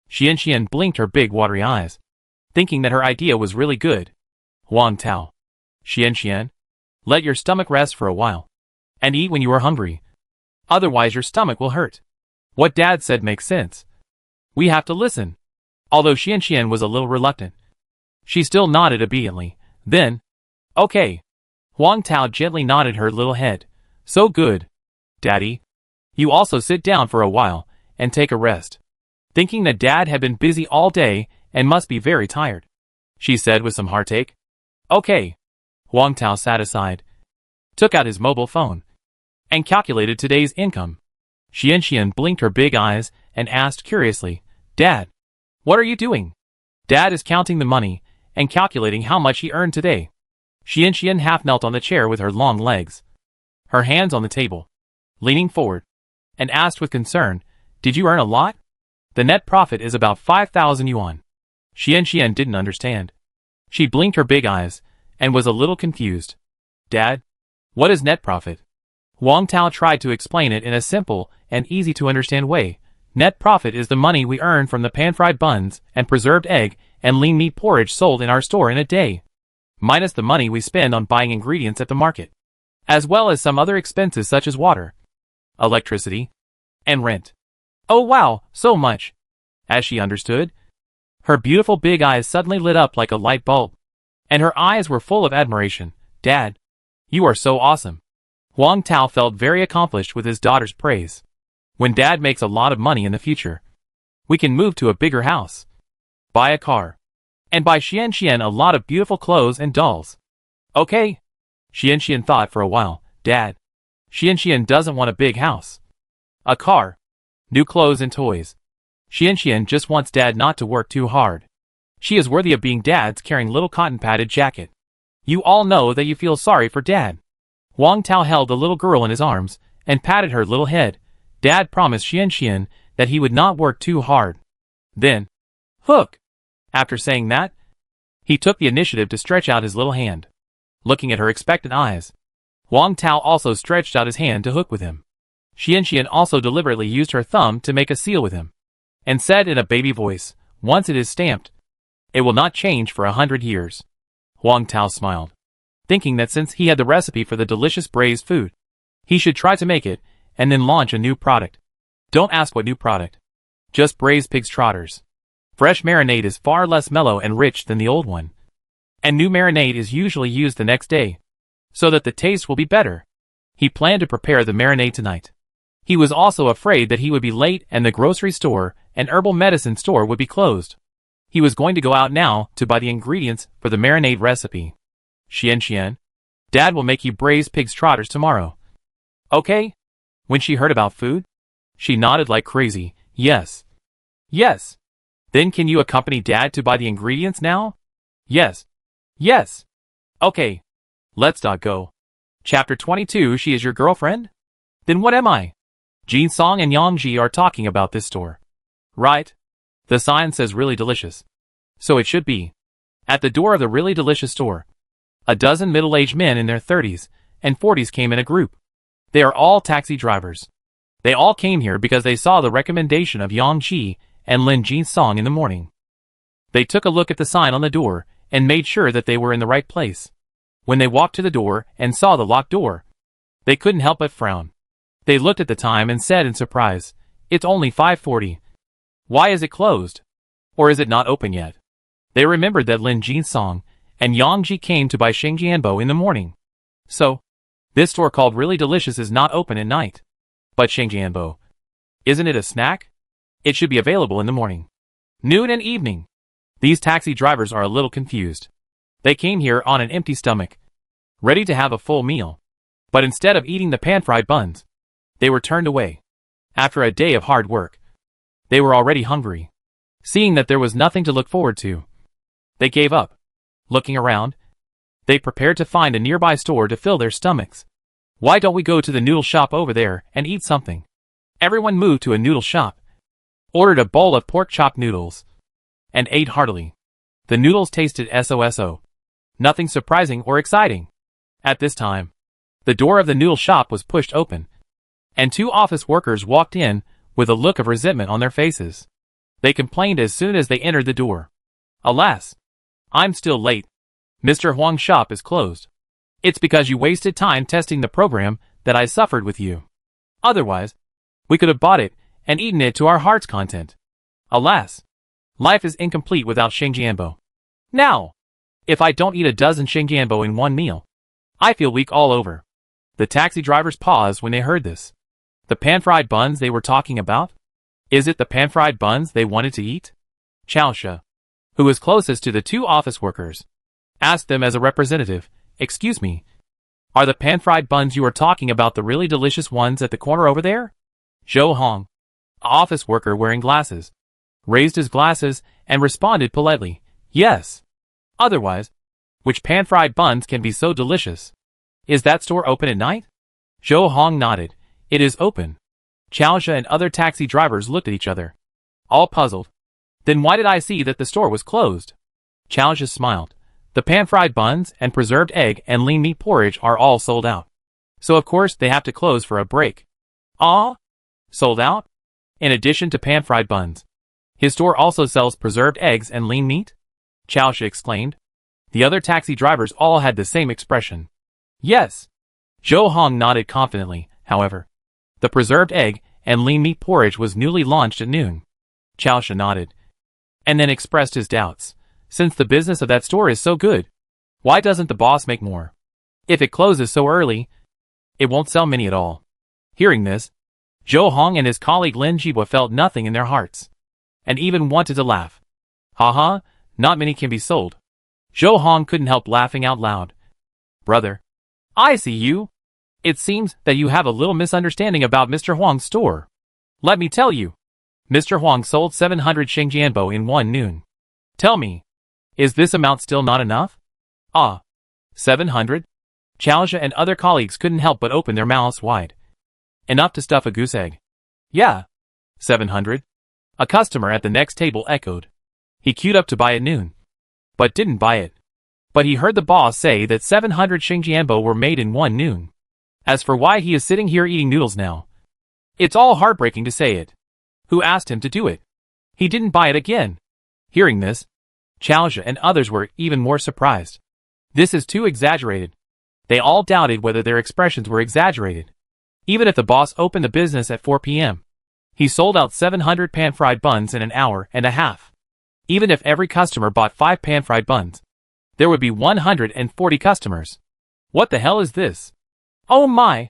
Xian blinked her big watery eyes, thinking that her idea was really good. Huang Tao. Xian, let your stomach rest for a while, and eat when you are hungry. Otherwise your stomach will hurt. What Dad said makes sense. We have to listen. Although Xian was a little reluctant, she still nodded obediently. Then, okay. Huang Tao gently nodded her little head. So good. Daddy, you also sit down for a while and take a rest. Thinking that Dad had been busy all day and must be very tired, she said with some heartache. Okay. Huang Tao sat aside, took out his mobile phone, and calculated today's income. Xian blinked her big eyes and asked curiously, Dad, what are you doing? Dad is counting the money and calculating how much he earned today. Xian half knelt on the chair with her long legs, her hands on the table, leaning forward, and asked with concern, Did you earn a lot? The net profit is about 5,000 yuan. Xian didn't understand. She blinked her big eyes and was a little confused. Dad, what is net profit? Huang Tao tried to explain it in a simple and easy to understand way. Net profit is the money we earn from the pan-fried buns and preserved egg and lean meat porridge sold in our store in a day, minus the money we spend on buying ingredients at the market, as well as some other expenses such as water, electricity, and rent. Oh wow, so much! As she understood, her beautiful big eyes suddenly lit up like a light bulb, and her eyes were full of admiration. Dad, you are so awesome. Huang Tao felt very accomplished with his daughter's praise. When Dad makes a lot of money in the future, we can move to a bigger house, buy a car, and buy Xian a lot of beautiful clothes and dolls. Okay. Xian thought for a while. Dad, Xian doesn't want a big house, a car, new clothes and toys. Xian just wants Dad not to work too hard. She is worthy of being Dad's caring little cotton-padded jacket. You all know that you feel sorry for Dad. Huang Tao held the little girl in his arms and patted her little head. Dad promised Xian that he would not work too hard. Then, Hook! After saying that, he took the initiative to stretch out his little hand. Looking at her expectant eyes, Huang Tao also stretched out his hand to Hook with him. Xian also deliberately used her thumb to make a seal with him, and said in a baby voice, Once it is stamped, it will not change for 100 years. Huang Tao smiled, thinking that since he had the recipe for the delicious braised food, he should try to make it and then launch a new product. Don't ask what new product. Just braised pig's trotters. Fresh marinade is far less mellow and rich than the old one, and new marinade is usually used the next day, so that the taste will be better. He planned to prepare the marinade tonight. He was also afraid that he would be late and the grocery store and herbal medicine store would be closed. He was going to go out now to buy the ingredients for the marinade recipe. Xian, Dad will make you braised pig's trotters tomorrow. Okay? When she heard about food, she nodded like crazy. Yes. Yes. Then can you accompany Dad to buy the ingredients now? Yes. Yes. Okay. Let's go. Chapter 22. She is your girlfriend? Then what am I? Jin Song and Yang Ji are talking about this store. Right? The sign says really delicious. So it should be. At the door of the really delicious store, a dozen middle-aged men in their 30s and 40s came in a group. They are all taxi drivers. They all came here because they saw the recommendation of Yang Ji and Lin Jin Song in the morning. They took a look at the sign on the door and made sure that they were in the right place. When they walked to the door and saw the locked door, they couldn't help but frown. They looked at the time and said in surprise, It's only 5:40. Why is it closed? Or is it not open yet? They remembered that Lin Jin Song and Yang Ji came to buy Shengjianbo in the morning. So, this store called Really Delicious is not open at night. But Shengjianbo, isn't it a snack? It should be available in the morning, noon and evening. These taxi drivers are a little confused. They came here on an empty stomach, ready to have a full meal. But instead of eating the pan-fried buns, they were turned away. After a day of hard work, they were already hungry. Seeing that there was nothing to look forward to, they gave up. Looking around, They prepared to find a nearby store to fill their stomachs. Why don't we go to the noodle shop over there and eat something? Everyone moved to a noodle shop, ordered a bowl of pork chop noodles, and ate heartily. The noodles tasted so. Nothing surprising or exciting. At this time, the door of the noodle shop was pushed open, and two office workers walked in with a look of resentment on their faces. They complained as soon as they entered the door. Alas, I'm still late. Mr. Huang's shop is closed. It's because you wasted time testing the program that I suffered with you. Otherwise, we could have bought it and eaten it to our heart's content. Alas, life is incomplete without Xingjianbo. Now, if I don't eat a dozen Xingjianbo in one meal, I feel weak all over. The taxi drivers paused when they heard this. The pan-fried buns they were talking about? Is it the pan-fried buns they wanted to eat? Chaosha, who was closest to the two office workers, asked them as a representative, "Excuse me, are the pan-fried buns you are talking about the really delicious ones at the corner over there?" Zhou Hong, an office worker wearing glasses, raised his glasses and responded politely, "Yes. Otherwise, which pan-fried buns can be so delicious? Is that store open at night?" Zhou Hong nodded. "It is open." Chaosha and other taxi drivers looked at each other, all puzzled. "Then why did I see that the store was closed?" Chaosha smiled. "The pan-fried buns and preserved egg and lean meat porridge are all sold out. So of course they have to close for a break." "Ah? Sold out? In addition to pan-fried buns, his store also sells preserved eggs and lean meat?" Chaosha exclaimed. The other taxi drivers all had the same expression. "Yes." Zhou Hong nodded confidently, however. The preserved egg and lean meat porridge was newly launched at noon. Chaosha nodded, and then expressed his doubts. Since the business of that store is so good, why doesn't the boss make more? If it closes so early, it won't sell many at all. Hearing this, Zhou Hong and his colleague Lin Jibwa felt nothing in their hearts, and even wanted to laugh. "Haha, not many can be sold." Zhou Hong couldn't help laughing out loud. "Brother, I see you. It seems that you have a little misunderstanding about Mr. Huang's store. Let me tell you. Mr. Huang sold 700 Xingjianbo in one noon. Tell me, is this amount still not enough?" "Ah, 700? Chaosha and other colleagues couldn't help but open their mouths wide. "Enough to stuff a goose egg." "Yeah, 700. A customer at the next table echoed. He queued up to buy at noon, but didn't buy it. But he heard the boss say that 700 Xingjianbo were made in one noon. As for why he is sitting here eating noodles now, it's all heartbreaking to say it. Who asked him to do it? He didn't buy it again." Hearing this, Chaosha and others were even more surprised. This is too exaggerated. They all doubted whether their expressions were exaggerated. Even if the boss opened the business at 4 p.m., he sold out 700 pan-fried buns in an hour and a half. Even if every customer bought 5 pan-fried buns, there would be 140 customers. What the hell is this? Oh my!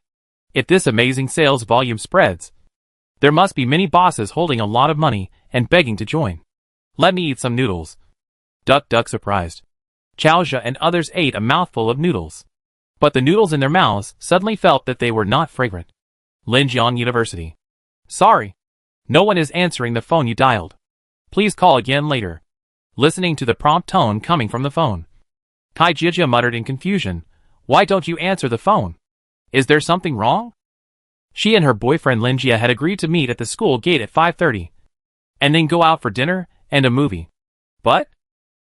If this amazing sales volume spreads, there must be many bosses holding a lot of money and begging to join. Let me eat some noodles. Duck surprised. Chaosha and others ate a mouthful of noodles. But the noodles in their mouths suddenly felt that they were not fragrant. Linjiang University. "Sorry. No one is answering the phone you dialed. Please call again later." Listening to the prompt tone coming from the phone, Kai Jijia muttered in confusion, "Why don't you answer the phone? Is there something wrong?" She and her boyfriend Linjia had agreed to meet at the school gate at 5:30, and then go out for dinner and a movie. But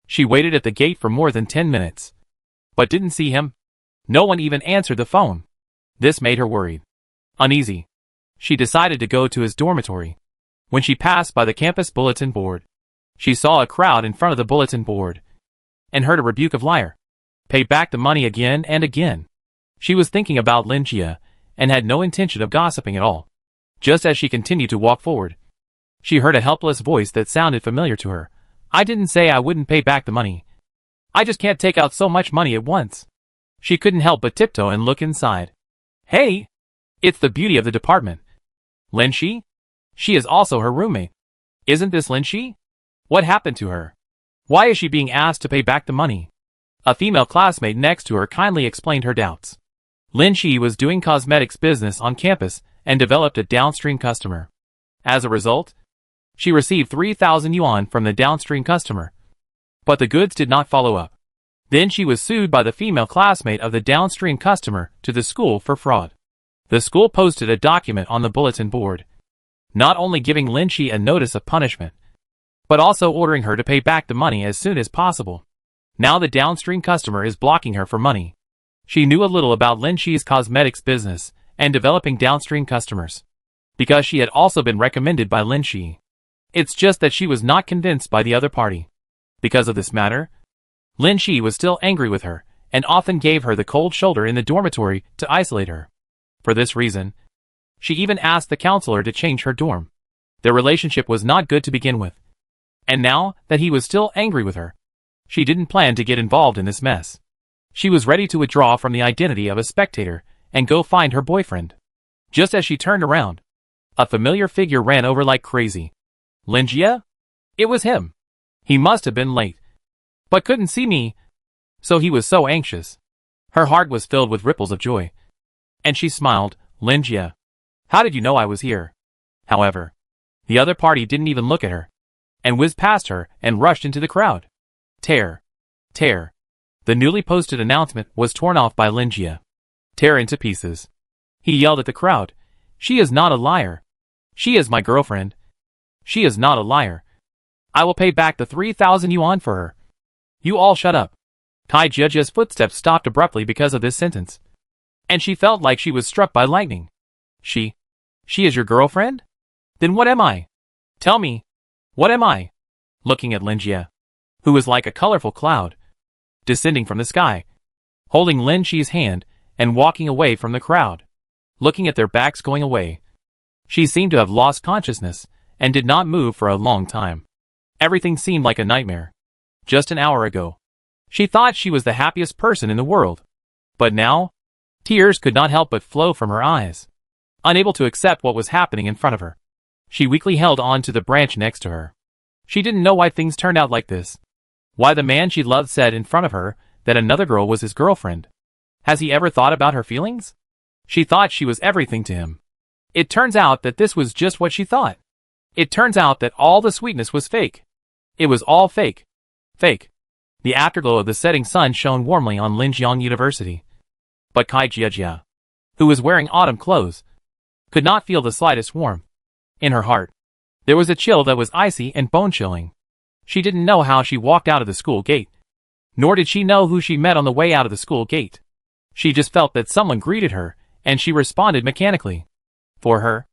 she waited at the gate for more than 10 minutes, but didn't see him. No one even answered the phone. This made her worried. Uneasy, she decided to go to his dormitory. When she passed by the campus bulletin board, she saw a crowd in front of the bulletin board, and heard a rebuke of liar. Pay back the money again and again. She was thinking about Linjia, and had no intention of gossiping at all. Just as she continued to walk forward, she heard a helpless voice that sounded familiar to her. "I didn't say I wouldn't pay back the money. I just can't take out so much money at once." She couldn't help but tiptoe and look inside. Hey! It's the beauty of the department. Lin Shi? She is also her roommate. Isn't this Lin Shi? What happened to her? Why is she being asked to pay back the money? A female classmate next to her kindly explained her doubts. Lin Shi was doing cosmetics business on campus and developed a downstream customer. As a result, she received 3,000 yuan from the downstream customer. But the goods did not follow up. Then she was sued by the female classmate of the downstream customer to the school for fraud. The school posted a document on the bulletin board, not only giving Lin Shi a notice of punishment, but also ordering her to pay back the money as soon as possible. Now the downstream customer is blocking her for money. She knew a little about Lin Shi's cosmetics business and developing downstream customers, because she had also been recommended by Lin Shi. It's just that she was not convinced by the other party. Because of this matter, Lin Shi was still angry with her, and often gave her the cold shoulder in the dormitory to isolate her. For this reason, she even asked the counselor to change her dorm. Their relationship was not good to begin with. And now that he was still angry with her, she didn't plan to get involved in this mess. She was ready to withdraw from the identity of a spectator and go find her boyfriend. Just as she turned around, a familiar figure ran over like crazy. Linjia? It was him. He must have been late, but couldn't see me, so he was so anxious. Her heart was filled with ripples of joy, and she smiled. Linjia, how did you know I was here? However, the other party didn't even look at her, and whizzed past her and rushed into the crowd. Tear. Tear. The newly posted announcement was torn off by Linjia. Tear into pieces. He yelled at the crowd. She is not a liar. She is my girlfriend. She is not a liar. I will pay back the 3,000 yuan for her. You all shut up. Tai Jiajia's footsteps stopped abruptly because of this sentence, and she felt like she was struck by lightning. She is your girlfriend? Then what am I? Tell me, what am I? Looking at Linjia, who was like a colorful cloud, descending from the sky, holding Lin Shi's hand and walking away from the crowd, looking at their backs going away. She seemed to have lost consciousness and did not move for a long time. Everything seemed like a nightmare. Just an hour ago, she thought she was the happiest person in the world. But now, tears could not help but flow from her eyes. Unable to accept what was happening in front of her, she weakly held on to the branch next to her. She didn't know why things turned out like this. Why the man she loved said in front of her that another girl was his girlfriend. Has he ever thought about her feelings? She thought she was everything to him. It turns out that this was just what she thought. It turns out that all the sweetness was fake. It was all fake. Fake. The afterglow of the setting sun shone warmly on Linjiang University. But Kai Jiajia, who was wearing autumn clothes, could not feel the slightest warmth. In her heart, there was a chill that was icy and bone-chilling. She didn't know how she walked out of the school gate, nor did she know who she met on the way out of the school gate. She just felt that someone greeted her, and she responded mechanically. For her,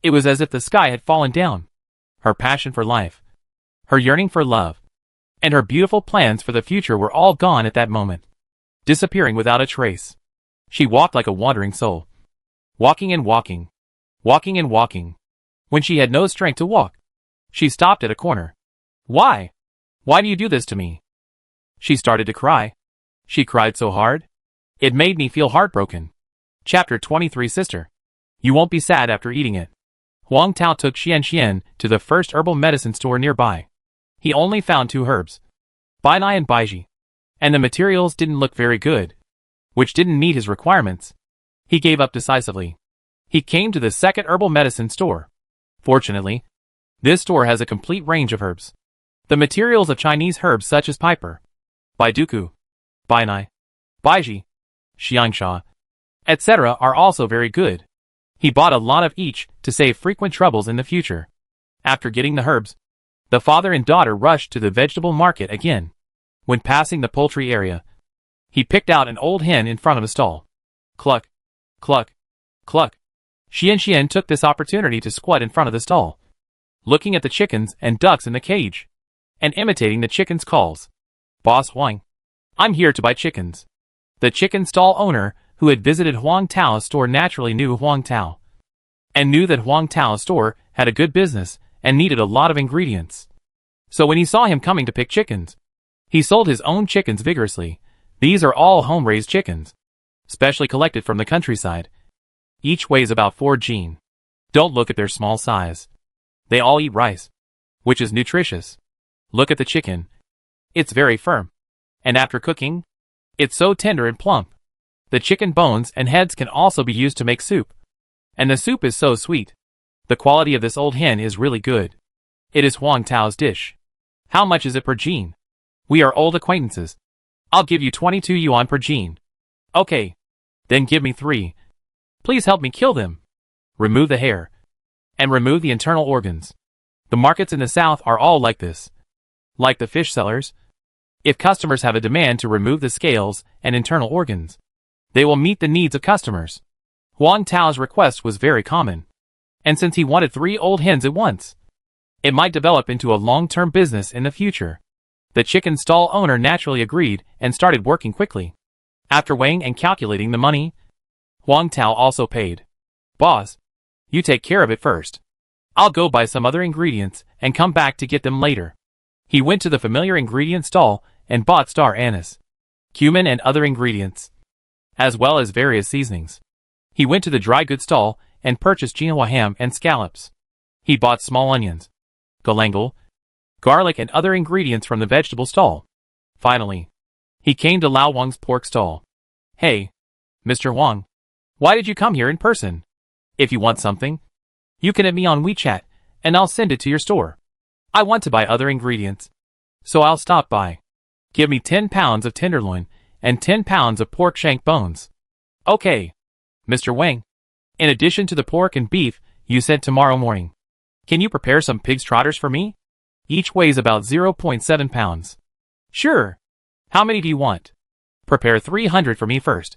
it was as if the sky had fallen down. Her passion for life, her yearning for love, and her beautiful plans for the future were all gone at that moment, disappearing without a trace. She walked like a wandering soul, walking and walking, walking and walking. When she had no strength to walk, she stopped at a corner. Why? Why do you do this to me? She started to cry. She cried so hard, it made me feel heartbroken. Chapter 23. Sister, you won't be sad after eating it. Huang Tao took Xian to the first herbal medicine store nearby. He only found 2 herbs, Bainai and Baiji, and the materials didn't look very good, which didn't meet his requirements. He gave up decisively. He came to the second herbal medicine store. Fortunately, this store has a complete range of herbs. The materials of Chinese herbs such as piper, baiduku, bainai, baiji, xiangsha, etc. are also very good. He bought a lot of each to save frequent troubles in the future. After getting the herbs, the father and daughter rushed to the vegetable market again. When passing the poultry area, he picked out an old hen in front of a stall. Cluck, cluck, cluck. Xian took this opportunity to squat in front of the stall, looking at the chickens and ducks in the cage, and imitating the chickens' calls. Boss Huang, I'm here to buy chickens. The chicken stall owner, who had visited Huang Tao's store, naturally knew Huang Tao, and knew that Huang Tao's store had a good business and needed a lot of ingredients. So when he saw him coming to pick chickens, he sold his own chickens vigorously. These are all home-raised chickens, specially collected from the countryside. Each weighs about 4 jin. Don't look at their small size. They all eat rice, which is nutritious. Look at the chicken. It's very firm. And after cooking, it's so tender and plump. The chicken bones and heads can also be used to make soup. And the soup is so sweet. The quality of this old hen is really good. It is Huang Tao's dish. How much is it per jin? We are old acquaintances. I'll give you 22 yuan per gene. Okay. Then give me 3. Please help me kill them. Remove the hair. And remove the internal organs. The markets in the south are all like this. Like the fish sellers. If customers have a demand to remove the scales and internal organs, they will meet the needs of customers. Huang Tao's request was very common. And since he wanted 3 old hens at once, it might develop into a long-term business in the future. The chicken stall owner naturally agreed and started working quickly. After weighing and calculating the money, Huang Tao also paid. Boss, you take care of it first. I'll go buy some other ingredients and come back to get them later. He went to the familiar ingredient stall and bought star anise, cumin and other ingredients, as well as various seasonings. He went to the dry goods stall and purchased quinoa ham and scallops. He bought small onions, galangal, garlic and other ingredients from the vegetable stall. Finally, he came to Lao Wang's pork stall. Hey, Mr. Wang, why did you come here in person? If you want something, you can hit me on WeChat, and I'll send it to your store. I want to buy other ingredients, so I'll stop by. Give me 10 pounds of tenderloin and 10 pounds of pork shank bones. Okay, Mr. Wang. In addition to the pork and beef you sent tomorrow morning, can you prepare some pig's trotters for me? Each weighs about 0.7 pounds. Sure. How many do you want? Prepare 300 for me first,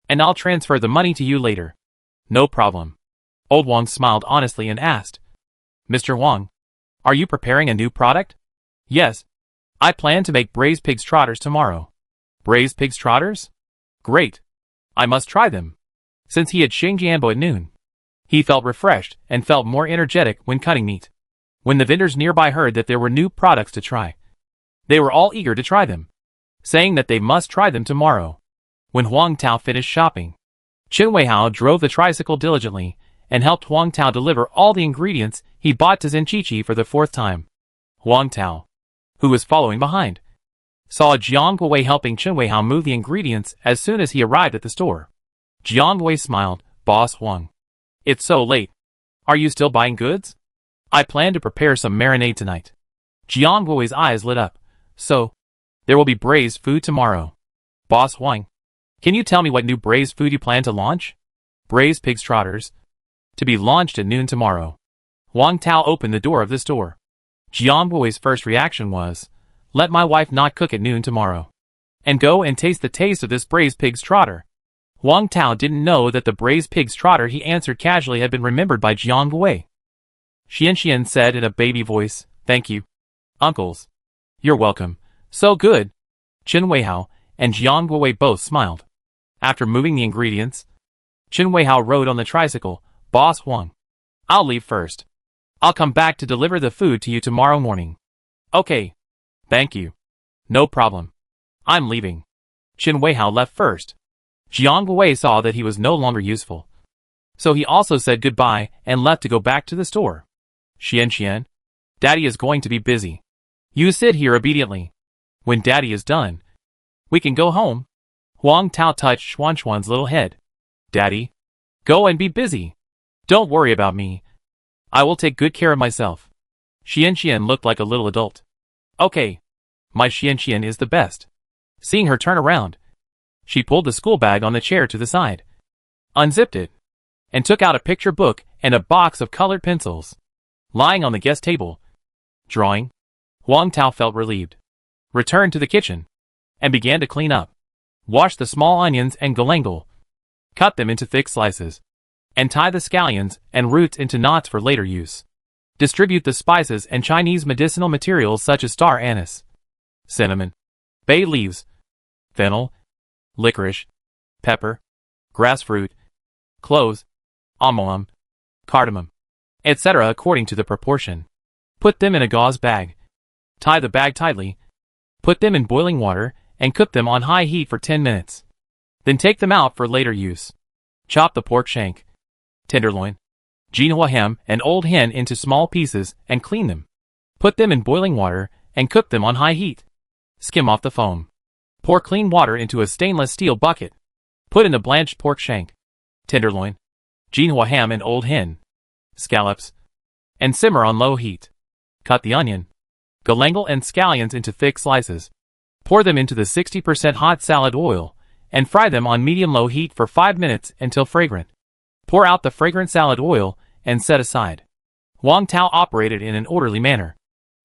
and I'll transfer the money to you later. No problem. Old Wang smiled honestly and asked, Mr. Wang, are you preparing a new product? Yes. I plan to make braised pig's trotters tomorrow. Braised pig's trotters? Great. I must try them. Since he had Xingjianbo at noon, he felt refreshed and felt more energetic when cutting meat. When the vendors nearby heard that there were new products to try, they were all eager to try them, saying that they must try them tomorrow. When Huang Tao finished shopping, Chen Weihao drove the tricycle diligently and helped Huang Tao deliver all the ingredients he bought to Zenchichi for the 4th time. Huang Tao, who was following behind, saw Jiang Guowei helping Chen Weihao move the ingredients as soon as he arrived at the store. Jiang Guowei smiled, Boss Huang, it's so late. Are you still buying goods? I plan to prepare some marinade tonight. Jiang Guowei's eyes lit up. So, there will be braised food tomorrow. Boss Huang, can you tell me what new braised food you plan to launch? Braised pig's trotters, to be launched at noon tomorrow. Huang Tao opened the door of the store. Jiang Guowei's first reaction was, let my wife not cook at noon tomorrow, and go and taste the taste of this braised pig's trotter. Huang Tao didn't know that the braised pig's trotter he answered casually had been remembered by Jiang Guowei. Xian said in a baby voice, thank you, uncles. You're welcome. So good. Chen Weihao and Jiang Guowei both smiled. After moving the ingredients, Chen Weihao rode on the tricycle. Boss Huang, I'll leave first. I'll come back to deliver the food to you tomorrow morning. Okay. Thank you. No problem. I'm leaving. Chen Weihao left first. Jiang Guowei saw that he was no longer useful, so he also said goodbye and left to go back to the store. Xian, Daddy is going to be busy. You sit here obediently. When Daddy is done, we can go home. Huang Tao touched Xuan's little head. Daddy, go and be busy. Don't worry about me. I will take good care of myself. Xian looked like a little adult. Okay. My Xian is the best. Seeing her turn around, she pulled the school bag on the chair to the side, unzipped it, and took out a picture book and a box of colored pencils. Lying on the guest table, drawing, Huang Tao felt relieved, returned to the kitchen, and began to clean up. Wash the small onions and galangal, cut them into thick slices, and tie the scallions and roots into knots for later use. Distribute the spices and Chinese medicinal materials such as star anise, cinnamon, bay leaves, fennel, licorice, pepper, grassfruit, cloves, amalgam, cardamom, etc. according to the proportion. Put them in a gauze bag. Tie the bag tightly. Put them in boiling water and cook them on high heat for 10 minutes. Then take them out for later use. Chop the pork shank, tenderloin, quinoa ham and old hen into small pieces and clean them. Put them in boiling water and cook them on high heat. Skim off the foam. Pour clean water into a stainless steel bucket. Put in the blanched pork shank, tenderloin, quinoa ham and old hen, scallops, and simmer on low heat. Cut the onion, galangal and scallions into thick slices. Pour them into the 60% hot salad oil, and fry them on medium-low heat for 5 minutes until fragrant. Pour out the fragrant salad oil, and set aside. Wang Tao operated in an orderly manner.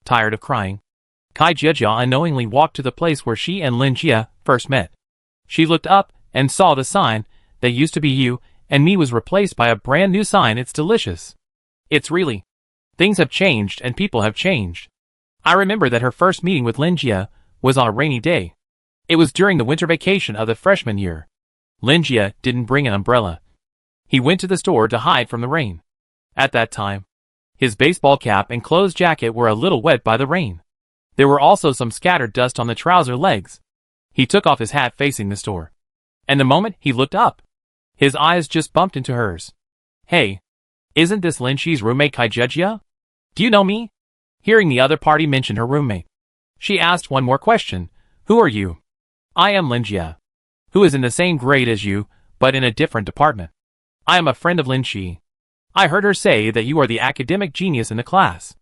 Tired of crying, Kai Jiejia unknowingly walked to the place where she and Lin Jia first met. She looked up, and saw the sign, that used to be you and me was replaced by a brand new sign. It's delicious. It's really. Things have changed and people have changed. I remember that her first meeting with Lin Jia was on a rainy day. It was during the winter vacation of the freshman year. Lin Jia didn't bring an umbrella. He went to the store to hide from the rain. At that time, his baseball cap and clothes jacket were a little wet by the rain. There were also some scattered dust on the trouser legs. He took off his hat facing the store. And the moment he looked up, his eyes just bumped into hers. Hey, isn't this Lin Xi's roommate Kai Jiejia? Do you know me? Hearing the other party mention her roommate, she asked one more question. Who are you? I am Lin Jia, who is in the same grade as you, but in a different department. I am a friend of Lin Xi. I heard her say that you are the academic genius in the class.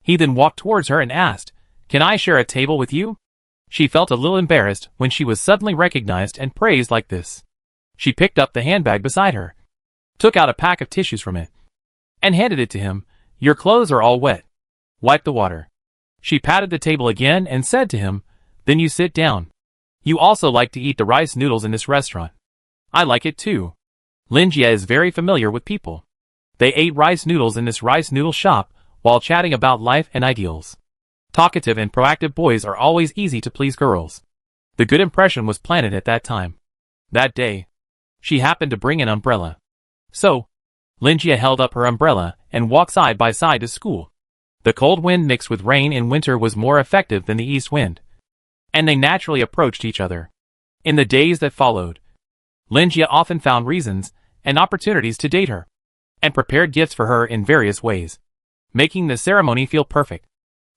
He then walked towards her and asked, can I share a table with you? She felt a little embarrassed when she was suddenly recognized and praised like this. She picked up the handbag beside her, took out a pack of tissues from it, and handed it to him. Your clothes are all wet. Wipe the water. She patted the table again and said to him, then you sit down. You also like to eat the rice noodles in this restaurant. I like it too. Lin Jia is very familiar with people. They ate rice noodles in this rice noodle shop while chatting about life and ideals. Talkative and proactive boys are always easy to please girls. The good impression was planted at that time. That day, she happened to bring an umbrella. So, Lin Jia held up her umbrella and walked side by side to school. The cold wind mixed with rain in winter was more effective than the east wind, and they naturally approached each other. In the days that followed, Lin Jia often found reasons and opportunities to date her, and prepared gifts for her in various ways, making the ceremony feel perfect,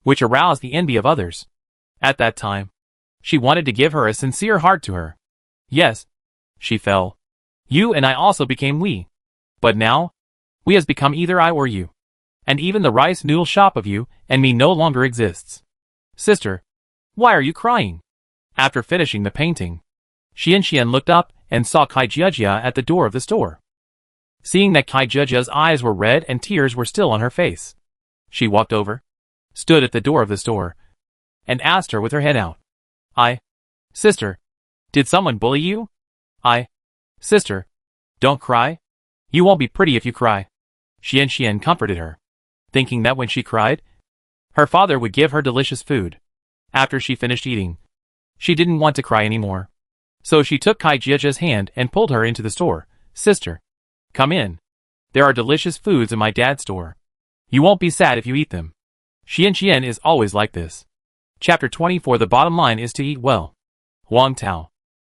which aroused the envy of others. At that time, she wanted to give her a sincere heart to her. Yes, she fell. You and I also became we. But now, we has become either I or you. And even the rice noodle shop of you and me no longer exists. Sister, why are you crying? After finishing the painting, Xian looked up and saw Kai Jiejia at the door of the store. Seeing that Kai Jiejia's eyes were red and tears were still on her face, she walked over, stood at the door of the store, and asked her with her head out. Sister, did someone bully you? Sister, don't cry. You won't be pretty if you cry. Xian comforted her, thinking that when she cried, her father would give her delicious food. After she finished eating, she didn't want to cry anymore. So she took Kai Jiejia's hand and pulled her into the store. Sister, come in. There are delicious foods in my dad's store. You won't be sad if you eat them. Xian is always like this. Chapter 24. The bottom line is to eat well. Wang Tao,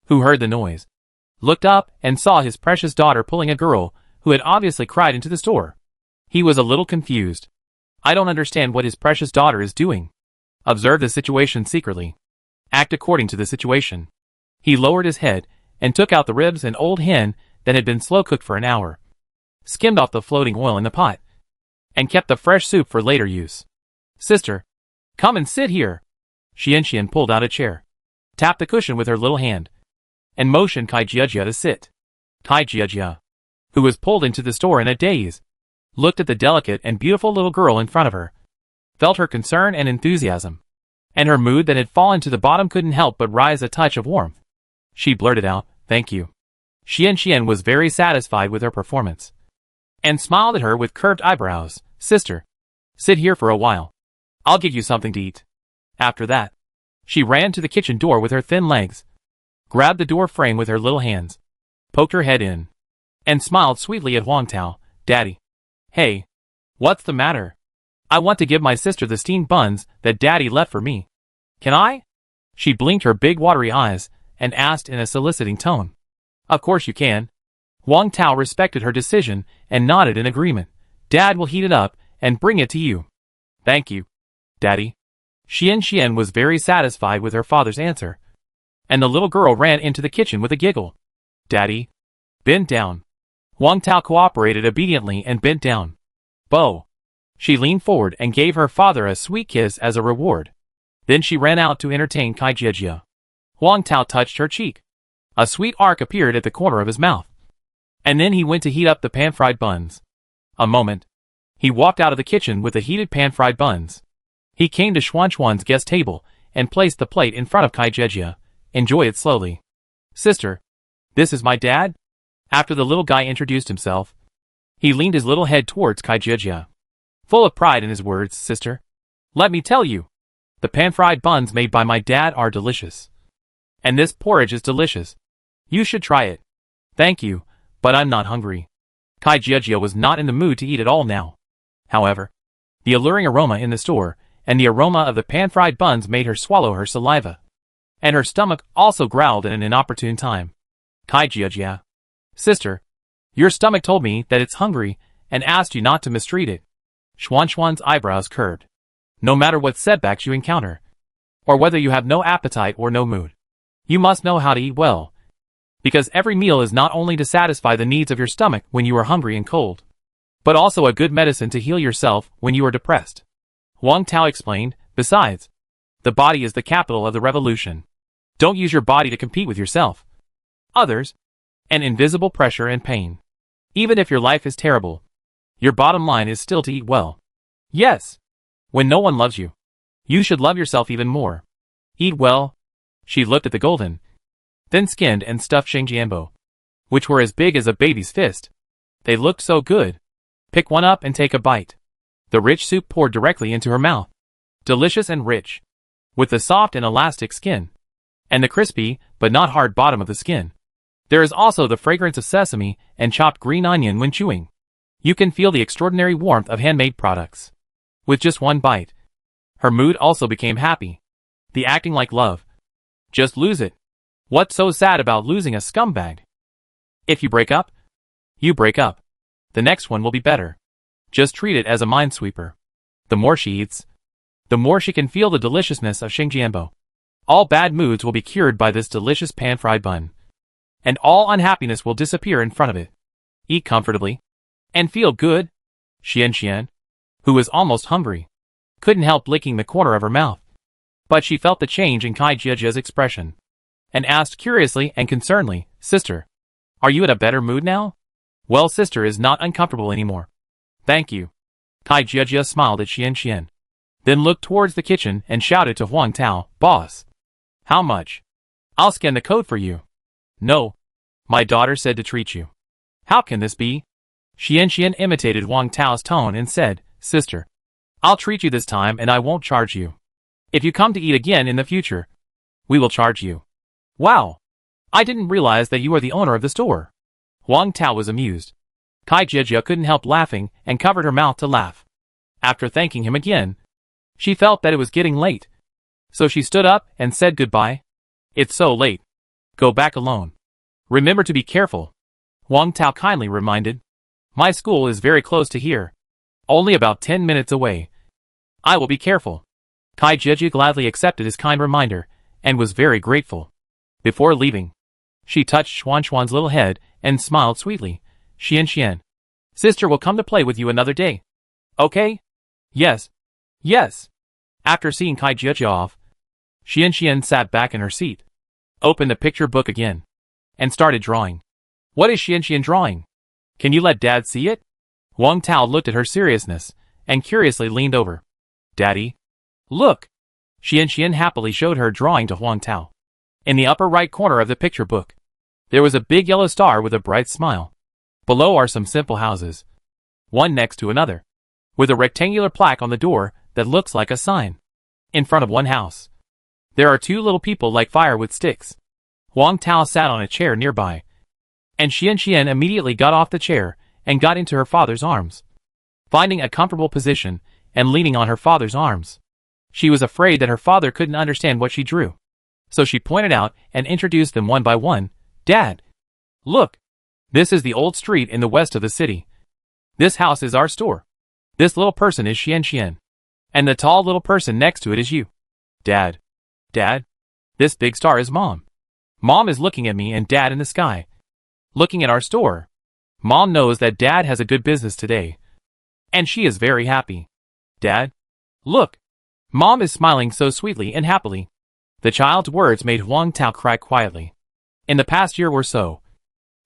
who heard the noise, looked up and saw his precious daughter pulling a girl who had obviously cried into the store. He was a little confused. I don't understand what his precious daughter is doing. Observe the situation secretly. Act according to the situation. He lowered his head and took out the ribs and old hen that had been slow cooked for an hour, skimmed off the floating oil in the pot, and kept the fresh soup for later use. Sister, come and sit here. Xian pulled out a chair, tapped the cushion with her little hand, and motioned Kai Jiejia to sit. Kai Jiejia, who was pulled into the store in a daze, looked at the delicate and beautiful little girl in front of her, felt her concern and enthusiasm, and her mood that had fallen to the bottom couldn't help but rise a touch of warmth. She blurted out, thank you. Xian was very satisfied with her performance, and smiled at her with curved eyebrows. Sister, sit here for a while. I'll give you something to eat. After that, she ran to the kitchen door with her thin legs, grabbed the door frame with her little hands, poked her head in, and smiled sweetly at Wang Tao. Daddy. Hey, what's the matter? I want to give my sister the steamed buns that Daddy left for me. Can I? She blinked her big watery eyes and asked in a soliciting tone. Of course you can. Wang Tao respected her decision and nodded in agreement. Dad will heat it up and bring it to you. Thank you, Daddy. Xian was very satisfied with her father's answer, and the little girl ran into the kitchen with a giggle. Daddy, bend down. Wang Tao cooperated obediently and bent down. Bo. She leaned forward and gave her father a sweet kiss as a reward. Then she ran out to entertain Kai Jiejia. Huang Tao touched her cheek. A sweet arc appeared at the corner of his mouth. And then he went to heat up the pan-fried buns. A moment. He walked out of the kitchen with the heated pan-fried buns. He came to Xuanxuan's guest table and placed the plate in front of Kai Jejia. Enjoy it slowly. Sister, this is my dad? After the little guy introduced himself, he leaned his little head towards Kai Jejia. Full of pride in his words, sister. Let me tell you, the pan-fried buns made by my dad are delicious. And this porridge is delicious. You should try it. Thank you, but I'm not hungry. Kai Jejia was not in the mood to eat at all now. However, the alluring aroma in the store and the aroma of the pan-fried buns made her swallow her saliva. And her stomach also growled at an inopportune time. Kai Jejia. Sister, your stomach told me that it's hungry and asked you not to mistreat it. Xuanxuan's eyebrows curved. No matter what setbacks you encounter, or whether you have no appetite or no mood, you must know how to eat well. Because every meal is not only to satisfy the needs of your stomach when you are hungry and cold, but also a good medicine to heal yourself when you are depressed. Huang Tao explained, besides, the body is the capital of the revolution. Don't use your body to compete with yourself, others, and invisible pressure and pain. Even if your life is terrible, your bottom line is still to eat well. Yes. When no one loves you, you should love yourself even more. Eat well. She looked at the golden, thin-skinned and stuffed shengjianbo, which were as big as a baby's fist. They looked so good. Pick one up and take a bite. The rich soup poured directly into her mouth. Delicious and rich, with the soft and elastic skin, and the crispy, but not hard bottom of the skin. There is also the fragrance of sesame and chopped green onion when chewing. You can feel the extraordinary warmth of handmade products. With just one bite, her mood also became happy. The acting like love. Just lose it. What's so sad about losing a scumbag? If you break up, you break up. The next one will be better. Just treat it as a minesweeper. The more she eats, the more she can feel the deliciousness of shengjianbo. All bad moods will be cured by this delicious pan-fried bun. And all unhappiness will disappear in front of it. Eat comfortably. And feel good. Xian, who was almost hungry, couldn't help licking the corner of her mouth. But she felt the change in Kai Jejia's expression, and asked curiously and concernedly, Sister, are you in a better mood now? Well, sister is not uncomfortable anymore. Thank you. Kai Jejia smiled at Xian, then looked towards the kitchen and shouted to Huang Tao, Boss. How much? I'll scan the code for you. No. My daughter said to treat you. How can this be? Xian imitated Huang Tao's tone and said, Sister, I'll treat you this time and I won't charge you. If you come to eat again in the future, we will charge you. Wow! I didn't realize that you are the owner of the store. Huang Tao was amused. Kai Jejia couldn't help laughing and covered her mouth to laugh. After thanking him again, she felt that it was getting late. So she stood up and said goodbye. It's so late. Go back alone. Remember to be careful. Huang Tao kindly reminded. My school is very close to here. Only about 10 minutes away. I will be careful. Kai Jejia gladly accepted his kind reminder, and was very grateful. Before leaving, she touched Xuanxuan's little head, and smiled sweetly. Xian, sister will come to play with you another day. Okay? Yes. Yes. After seeing Kai Jejia off, Xian sat back in her seat, opened the picture book again, and started drawing. What is Xian drawing? Can you let Dad see it? Huang Tao looked at her seriousness, and curiously leaned over. Daddy? Look! Xian happily showed her drawing to Huang Tao. In the upper right corner of the picture book, there was a big yellow star with a bright smile. Below are some simple houses, one next to another, with a rectangular plaque on the door that looks like a sign. In front of one house, there are two little people like fire with sticks. Huang Tao sat on a chair nearby, and Xian immediately got off the chair and got into her father's arms. Finding a comfortable position and leaning on her father's arms, she was afraid that her father couldn't understand what she drew. So she pointed out and introduced them one by one. Dad! Look! This is the old street in the west of the city. This house is our store. This little person is Xian. And the tall little person next to it is you. Dad! Dad! This big star is Mom. Mom is looking at me and Dad in the sky, looking at our store. Mom knows that Dad has a good business today, and she is very happy. Dad! Look! Mom is smiling so sweetly and happily. The child's words made Huang Tao cry quietly. In the past year or so,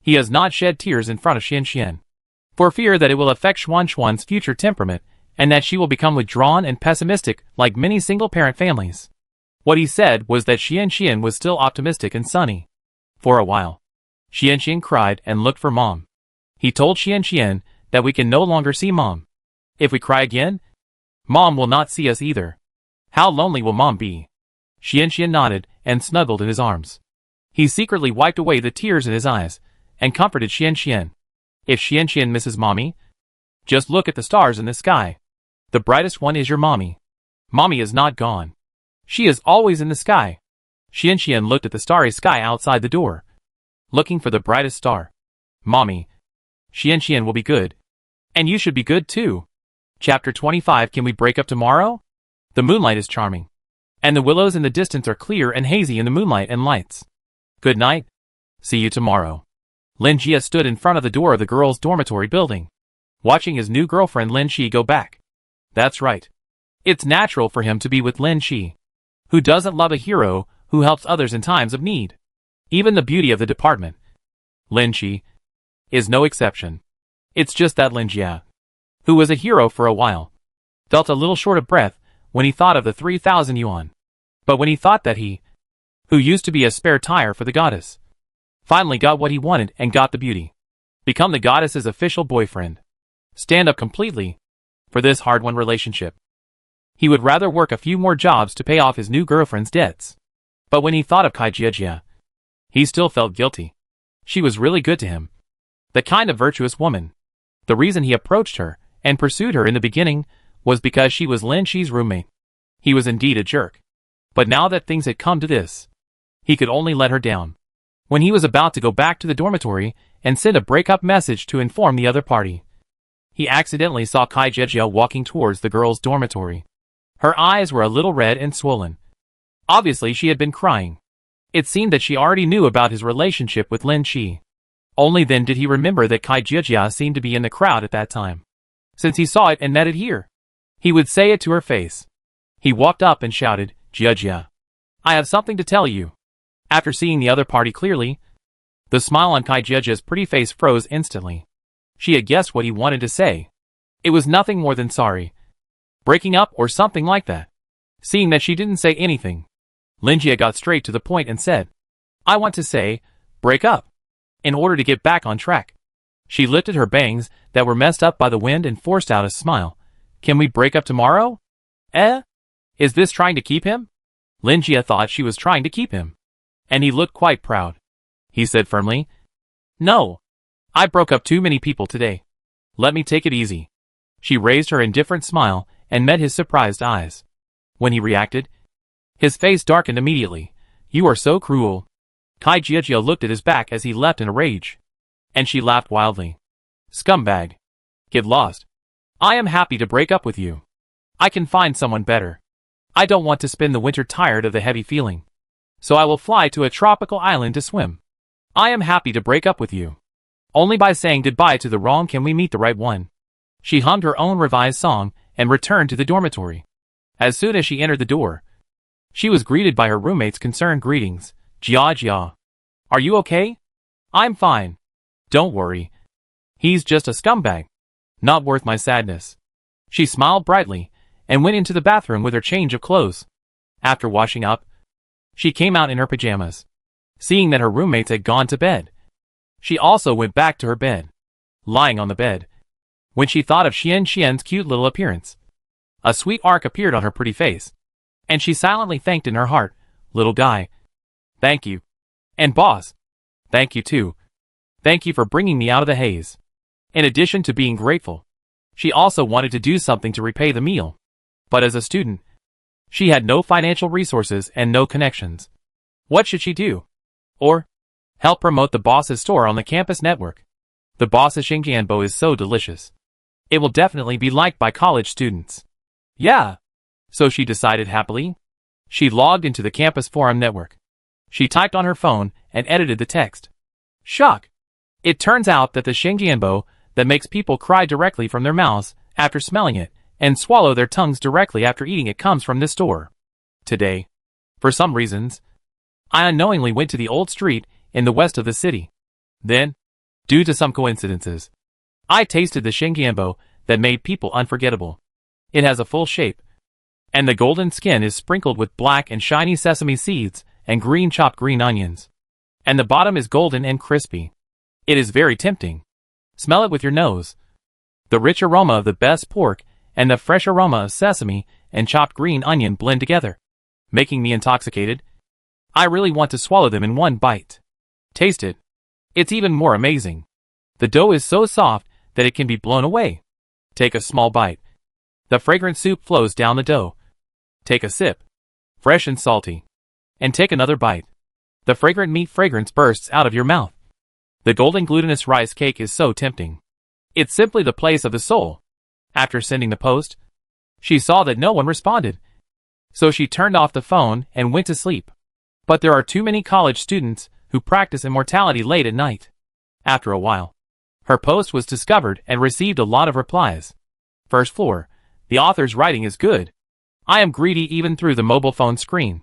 he has not shed tears in front of Xian, for fear that it will affect Xuan's future temperament and that she will become withdrawn and pessimistic like many single-parent families. What he said was that Xian was still optimistic and sunny. For a while, Xian cried and looked for Mom. He told Xian that we can no longer see Mom. If we cry again, Mom will not see us either. How lonely will Mom be? Xian nodded and snuggled in his arms. He secretly wiped away the tears in his eyes and comforted Xian. If Xian misses Mommy, just look at the stars in the sky. The brightest one is your Mommy. Mommy is not gone. She is always in the sky. Xian looked at the starry sky outside the door, looking for the brightest star. Mommy, Xian will be good. And you should be good too. Chapter 25. Can we break up tomorrow? The moonlight is charming, and the willows in the distance are clear and hazy in the moonlight and lights. Good night. See you tomorrow. Lin Jia stood in front of the door of the girls' dormitory building, watching his new girlfriend Lin Shi go back. That's right. It's natural for him to be with Lin Shi. Who doesn't love a hero who helps others in times of need? Even the beauty of the department, Lin Shi, is no exception. It's just that Lin Jia, who was a hero for a while, felt a little short of breath when he thought of the 3,000 yuan. But when he thought that he, who used to be a spare tire for the goddess, finally got what he wanted and got the beauty, become the goddess's official boyfriend, stand up completely for this hard-won relationship. He would rather work a few more jobs to pay off his new girlfriend's debts. But when he thought of Kai Jia, he still felt guilty. She was really good to him. The kind of virtuous woman. The reason he approached her and pursued her in the beginning was because she was Lin Shi's roommate. He was indeed a jerk. But now that things had come to this, he could only let her down. When he was about to go back to the dormitory and send a breakup message to inform the other party, he accidentally saw Kai Jia walking towards the girls' dormitory. Her eyes were a little red and swollen. Obviously she had been crying. It seemed that she already knew about his relationship with Lin Shi. Only then did he remember that Kai Jia seemed to be in the crowd at that time. Since he saw it and met it here, he would say it to her face. He walked up and shouted, Jia, I have something to tell you. After seeing the other party clearly, the smile on Kai Jia's pretty face froze instantly. She had guessed what he wanted to say. It was nothing more than sorry. Breaking up or something like that. Seeing that she didn't say anything, Lin Jia got straight to the point and said, I want to say, break up, in order to get back on track. She lifted her bangs that were messed up by the wind and forced out a smile. Can we break up tomorrow? Is this trying to keep him? Lin Jia thought she was trying to keep him, and he looked quite proud. He said firmly, No. I broke up too many people today. Let me take it easy. She raised her indifferent smile and met his surprised eyes. When he reacted, his face darkened immediately. You are so cruel. Kai Jia looked at his back as he left in a rage. And she laughed wildly. Scumbag. Get lost. I am happy to break up with you. I can find someone better. I don't want to spend the winter tired of the heavy feeling. So I will fly to a tropical island to swim. I am happy to break up with you. Only by saying goodbye to the wrong can we meet the right one. She hummed her own revised song and returned to the dormitory. As soon as she entered the door, she was greeted by her roommate's concerned greetings. Jia. Are you okay? I'm fine. Don't worry. He's just a scumbag. Not worth my sadness. She smiled brightly and went into the bathroom with her change of clothes. After washing up, she came out in her pajamas. Seeing that her roommates had gone to bed, she also went back to her bed. Lying on the bed, when she thought of Xian's cute little appearance, a sweet arc appeared on her pretty face, and she silently thanked in her heart, Little guy, thank you. And boss, thank you too. Thank you for bringing me out of the haze. In addition to being grateful, she also wanted to do something to repay the meal. But as a student, she had no financial resources and no connections. What should she do? Or help promote the boss's store on the campus network. The boss's Xingjianbo is so delicious. It will definitely be liked by college students. Yeah. So she decided happily. She logged into the campus forum network. She typed on her phone and edited the text. Shock! It turns out that the Xingjianbo that makes people cry directly from their mouths after smelling it and swallow their tongues directly after eating it comes from this store. Today, For some reasons, I unknowingly went to the old street in the west of the city. Then, due to some coincidences, I tasted the shingiambo that made people unforgettable. It has a full shape, and the golden skin is sprinkled with black and shiny sesame seeds and green chopped green onions. And the bottom is golden and crispy. It is very tempting. Smell it with your nose. The rich aroma of the best pork and the fresh aroma of sesame and chopped green onion blend together, making me intoxicated. I really want to swallow them in one bite. Taste it. It's even more amazing. The dough is so soft that it can be blown away. Take a small bite. The fragrant soup flows down the dough. Take a sip. Fresh and salty. And take another bite. The fragrant meat fragrance bursts out of your mouth. The golden glutinous rice cake is so tempting. It's simply the place of the soul. After sending the post, she saw that no one responded. So she turned off the phone and went to sleep. But there are too many college students who practice immortality late at night. After a while, her post was discovered and received a lot of replies. First floor, the author's writing is good. I am greedy even through the mobile phone screen.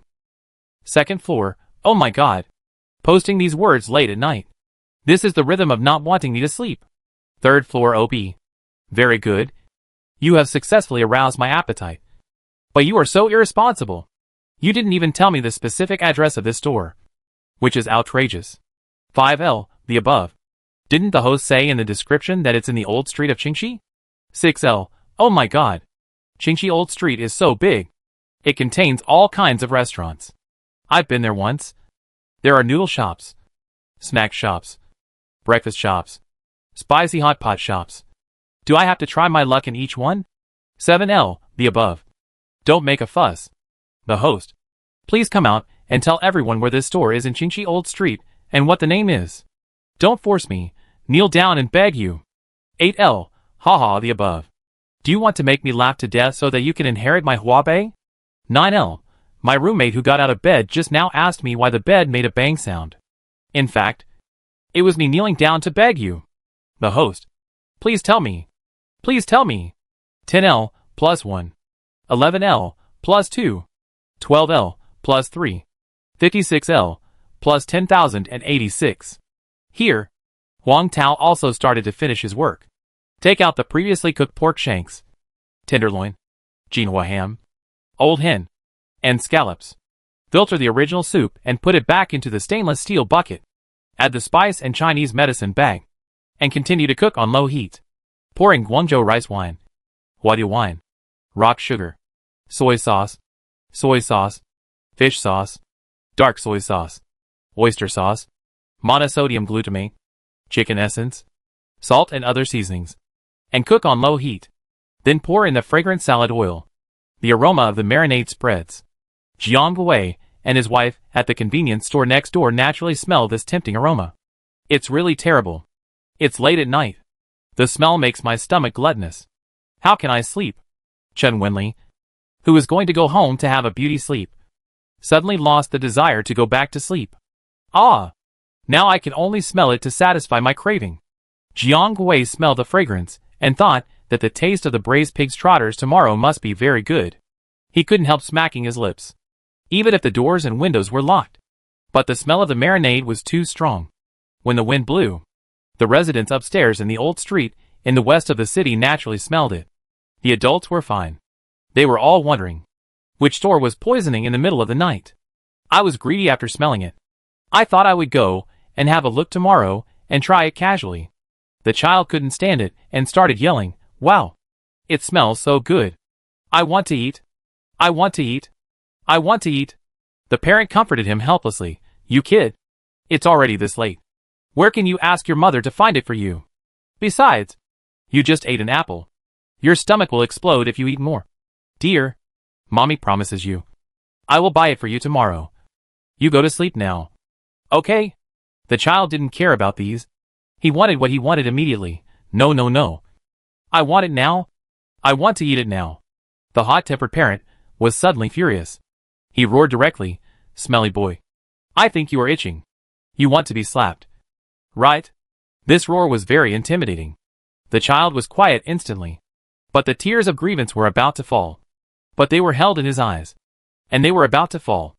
Second floor, oh my god. Posting these words late at night. This is the rhythm of not wanting me to sleep. Third floor OB. Very good. You have successfully aroused my appetite. But you are so irresponsible. You didn't even tell me the specific address of this store. Which is outrageous. 5L, the above. Didn't the host say in the description that it's in the old street of Qingxi? 6L, oh my god. Qingxi Old Street is so big. It contains all kinds of restaurants. I've been there once. There are noodle shops, snack shops, breakfast shops, spicy hot pot shops. Do I have to try my luck in each one? 7L, the above. Don't make a fuss. The host. Please come out and tell everyone where this store is in Qingxi Old Street and what the name is. Don't force me. Kneel down and beg you. 8L, haha the above. Do you want to make me laugh to death so that you can inherit my huabei? 9L, my roommate who got out of bed just now asked me why the bed made a bang sound. In fact, it was me kneeling down to beg you. The host. Please tell me. Please tell me. 10L, plus 1. 11L, plus 2. 12L, plus 3. 56L, plus 10,086. Here, Huang Tao also started to finish his work. Take out the previously cooked pork shanks, tenderloin, Jinhua ham, old hen, and scallops. Filter the original soup and put it back into the stainless steel bucket. Add the spice and Chinese medicine bag. And continue to cook on low heat. Pour in Guangzhou rice wine, Huadi wine, rock sugar, soy sauce, fish sauce, dark soy sauce, oyster sauce, monosodium glutamate, chicken essence, salt and other seasonings. And cook on low heat. Then pour in the fragrant salad oil. The aroma of the marinade spreads. Jiang Wei and his wife at the convenience store next door naturally smell this tempting aroma. It's really terrible. It's late at night. The smell makes my stomach gluttonous. How can I sleep? Chen Wenli, who is going to go home to have a beauty sleep, suddenly lost the desire to go back to sleep. Ah! Now I can only smell it to satisfy my craving. Jiang Wei smelled the fragrance and thought that the taste of the braised pig's trotters tomorrow must be very good. He couldn't help smacking his lips, even if the doors and windows were locked. But the smell of the marinade was too strong. When the wind blew, the residents upstairs in the old street in the west of the city naturally smelled it. The adults were fine. They were all wondering which store was poisoning in the middle of the night. I was greedy after smelling it. I thought I would go and have a look tomorrow and try it casually. The child couldn't stand it and started yelling, "Wow! It smells so good. I want to eat. I want to eat. I want to eat." The parent comforted him helplessly. "You kid. It's already this late. Where can you ask your mother to find it for you? Besides, you just ate an apple. Your stomach will explode if you eat more. Dear, Mommy promises you. I will buy it for you tomorrow. You go to sleep now. Okay?" The child didn't care about these. He wanted what he wanted immediately. No, no, no. I want it now. I want to eat it now. The hot-tempered parent was suddenly furious. He roared directly, "Smelly boy. I think you are itching. You want to be slapped. Right?" This roar was very intimidating. The child was quiet instantly. But the tears of grievance were about to fall. But they were held in his eyes. And they were about to fall.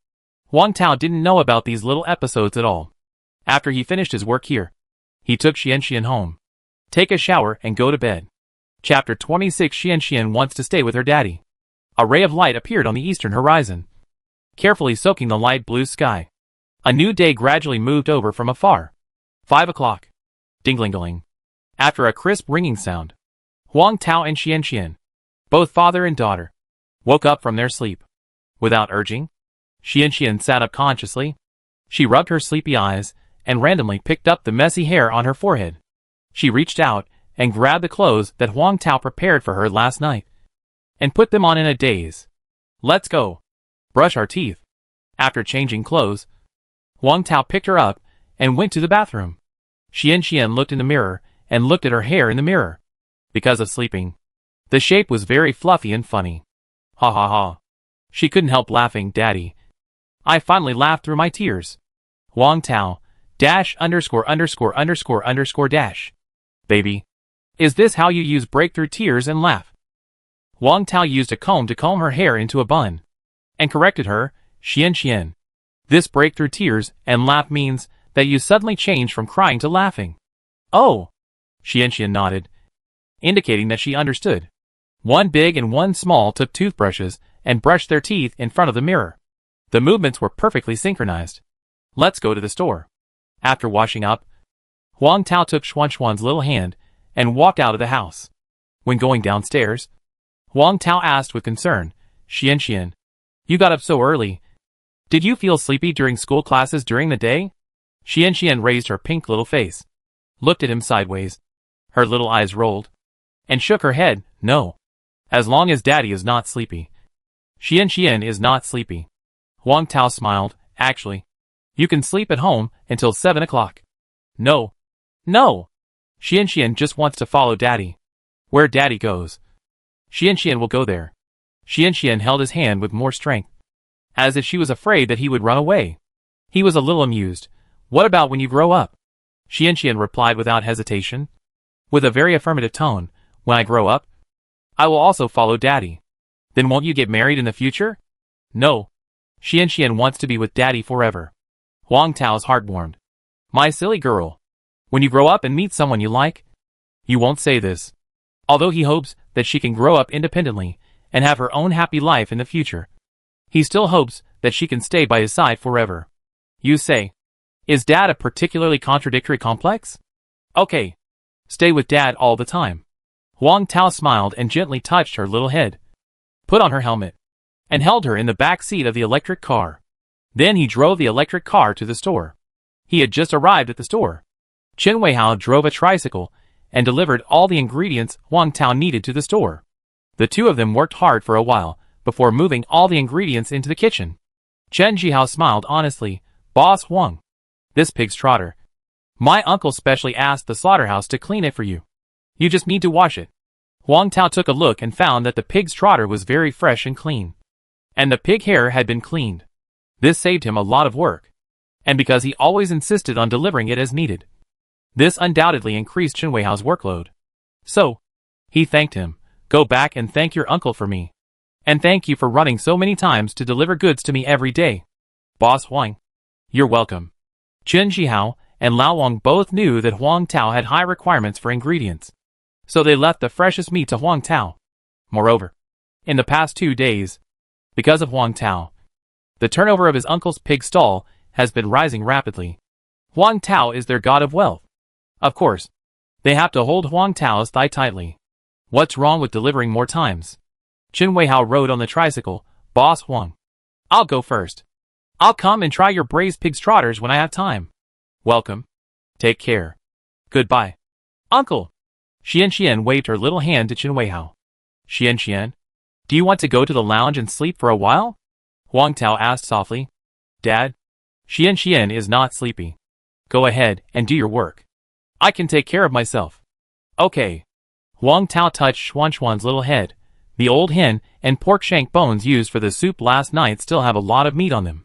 Huang Tao didn't know about these little episodes at all. After he finished his work here, he took Xianxian home. Take a shower and go to bed. Chapter 26. Xianxian wants to stay with her daddy. A ray of light appeared on the eastern horizon, carefully soaking the light blue sky. A new day gradually moved over from afar. 5 o'clock. Ding-ling-ling. After a crisp ringing sound, Huang Tao and Xianxian, both father and daughter, woke up from their sleep. Without urging, Xianxian sat up consciously. She rubbed her sleepy eyes and randomly picked up the messy hair on her forehead. She reached out and grabbed the clothes that Huang Tao prepared for her last night and put them on in a daze. Let's go. Brush our teeth. After changing clothes, Huang Tao picked her up and went to the bathroom. Xianxian looked in the mirror and looked at her hair in the mirror. Because of sleeping, the shape was very fluffy and funny. Ha ha ha. She couldn't help laughing. Daddy, I finally laughed through my tears. Huang Tao, dash underscore underscore underscore underscore dash. Baby, is this how you use breakthrough tears and laugh? Huang Tao used a comb to comb her hair into a bun and corrected her. Xianxian, this breakthrough tears and laugh means that you suddenly change from crying to laughing. Oh! Xianxian nodded, indicating that she understood. One big and one small took toothbrushes and brushed their teeth in front of the mirror. The movements were perfectly synchronized. Let's go to the store. After washing up, Huang Tao took Xuanxuan's little hand and walked out of the house. When going downstairs, Huang Tao asked with concern, Xianxian, you got up so early. Did you feel sleepy during school classes during the day? Xianxian raised her pink little face, looked at him sideways. Her little eyes rolled, and shook her head. No. As long as Daddy is not sleepy. Xianxian is not sleepy. Huang Tao smiled. Actually, you can sleep at home until 7 o'clock. No. No. Xianxian just wants to follow Daddy. Where Daddy goes, Xianxian will go there. Xianxian held his hand with more strength, as if she was afraid that he would run away. He was a little amused. What about when you grow up? Xianxian replied without hesitation, with a very affirmative tone. When I grow up, I will also follow Daddy. Then won't you get married in the future? No. Xianxian wants to be with Daddy forever. Huang Tao's heart warmed. My silly girl. When you grow up and meet someone you like, you won't say this. Although he hopes that she can grow up independently and have her own happy life in the future, he still hopes that she can stay by his side forever. You say, is Dad a particularly contradictory complex? Okay. Stay with Dad all the time. Huang Tao smiled and gently touched her little head, put on her helmet, and held her in the back seat of the electric car. Then he drove the electric car to the store. He had just arrived at the store. Chen Weihao drove a tricycle and delivered all the ingredients Huang Tao needed to the store. The two of them worked hard for a while before moving all the ingredients into the kitchen. Chen Jihao smiled honestly. Boss Huang, this pig's trotter. My uncle specially asked the slaughterhouse to clean it for you. You just need to wash it. Huang Tao took a look and found that the pig's trotter was very fresh and clean. And the pig hair had been cleaned. This saved him a lot of work. And because he always insisted on delivering it as needed, this undoubtedly increased Chen Weihao's workload. So, he thanked him. Go back and thank your uncle for me. And thank you for running so many times to deliver goods to me every day. Boss Huang. You're welcome. Chen Jihao and Lao Wang both knew that Huang Tao had high requirements for ingredients, so they left the freshest meat to Huang Tao. Moreover, in the past 2 days, because of Huang Tao, the turnover of his uncle's pig stall has been rising rapidly. Huang Tao is their god of wealth. Of course, they have to hold Huang Tao's thigh tightly. What's wrong with delivering more times? Chen Weihao rode on the tricycle. Boss Huang, I'll go first. I'll come and try your braised pig's trotters when I have time. Welcome. Take care. Goodbye. Uncle. Xianxian waved her little hand to Chen Weihao. Xianxian, do you want to go to the lounge and sleep for a while? Huang Tao asked softly. Dad, Xianxian is not sleepy. Go ahead and do your work. I can take care of myself. Okay. Huang Tao touched Xuanxuan's little head. The old hen and pork shank bones used for the soup last night still have a lot of meat on them.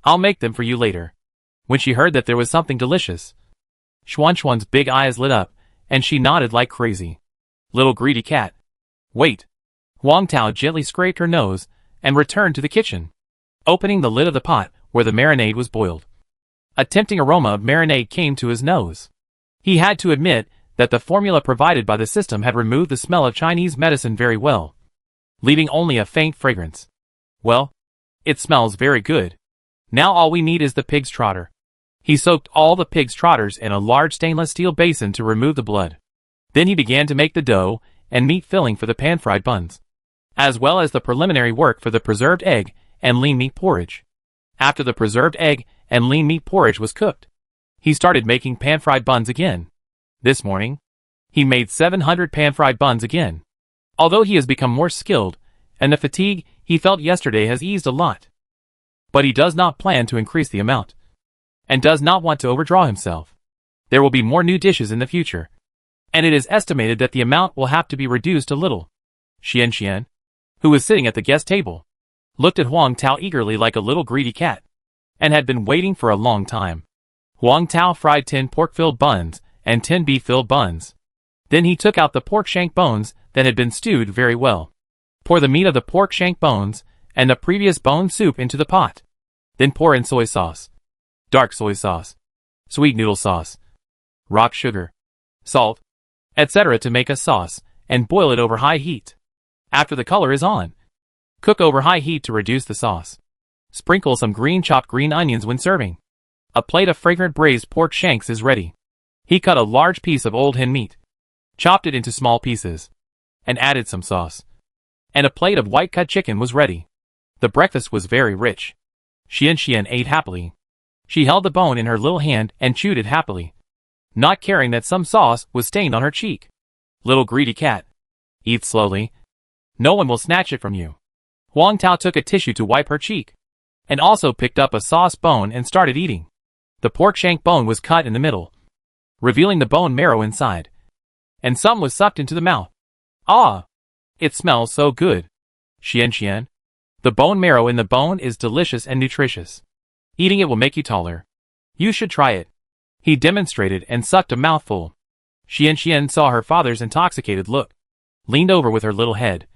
I'll make them for you later. When she heard that there was something delicious, Xuanxuan's big eyes lit up, and she nodded like crazy. Little greedy cat. Wait. Huang Tao gently scraped her nose and returned to the kitchen. Opening the lid of the pot where the marinade was boiled. A tempting aroma of marinade came to his nose. He had to admit that the formula provided by the system had removed the smell of Chinese medicine very well, leaving only a faint fragrance. Well, it smells very good. Now all we need is the pig's trotter. He soaked all the pig's trotters in a large stainless steel basin to remove the blood. Then he began to make the dough and meat filling for the pan-fried buns, as well as the preliminary work for the preserved egg and lean meat porridge. After the preserved egg and lean meat porridge was cooked, he started making pan-fried buns again. This morning, he made 700 pan-fried buns again. Although he has become more skilled, and the fatigue he felt yesterday has eased a lot. But he does not plan to increase the amount, and does not want to overdraw himself. There will be more new dishes in the future, and it is estimated that the amount will have to be reduced a little. Xian, who was sitting at the guest table, looked at Huang Tao eagerly like a little greedy cat, and had been waiting for a long time. Huang Tao fried 10 pork-filled buns and 10 beef-filled buns. Then he took out the pork shank bones that had been stewed very well. Pour the meat of the pork shank bones and the previous bone soup into the pot. Then pour in soy sauce, dark soy sauce, sweet noodle sauce, rock sugar, salt, etc. to make a sauce, and boil it over high heat. After the color is on, cook over high heat to reduce the sauce. Sprinkle some chopped green onions when serving. A plate of fragrant braised pork shanks is ready. He cut a large piece of old hen meat, chopped it into small pieces, and added some sauce. And a plate of white-cut chicken was ready. The breakfast was very rich. Xian ate happily. She held the bone in her little hand and chewed it happily, not caring that some sauce was stained on her cheek. Little greedy cat. Eat slowly. No one will snatch it from you. Huang Tao took a tissue to wipe her cheek, and also picked up a sauce bone and started eating. The pork shank bone was cut in the middle, revealing the bone marrow inside, and some was sucked into the mouth. Ah! It smells so good. Xian, the bone marrow in the bone is delicious and nutritious. Eating it will make you taller. You should try it. He demonstrated and sucked a mouthful. Xian saw her father's intoxicated look, leaned over with her little head,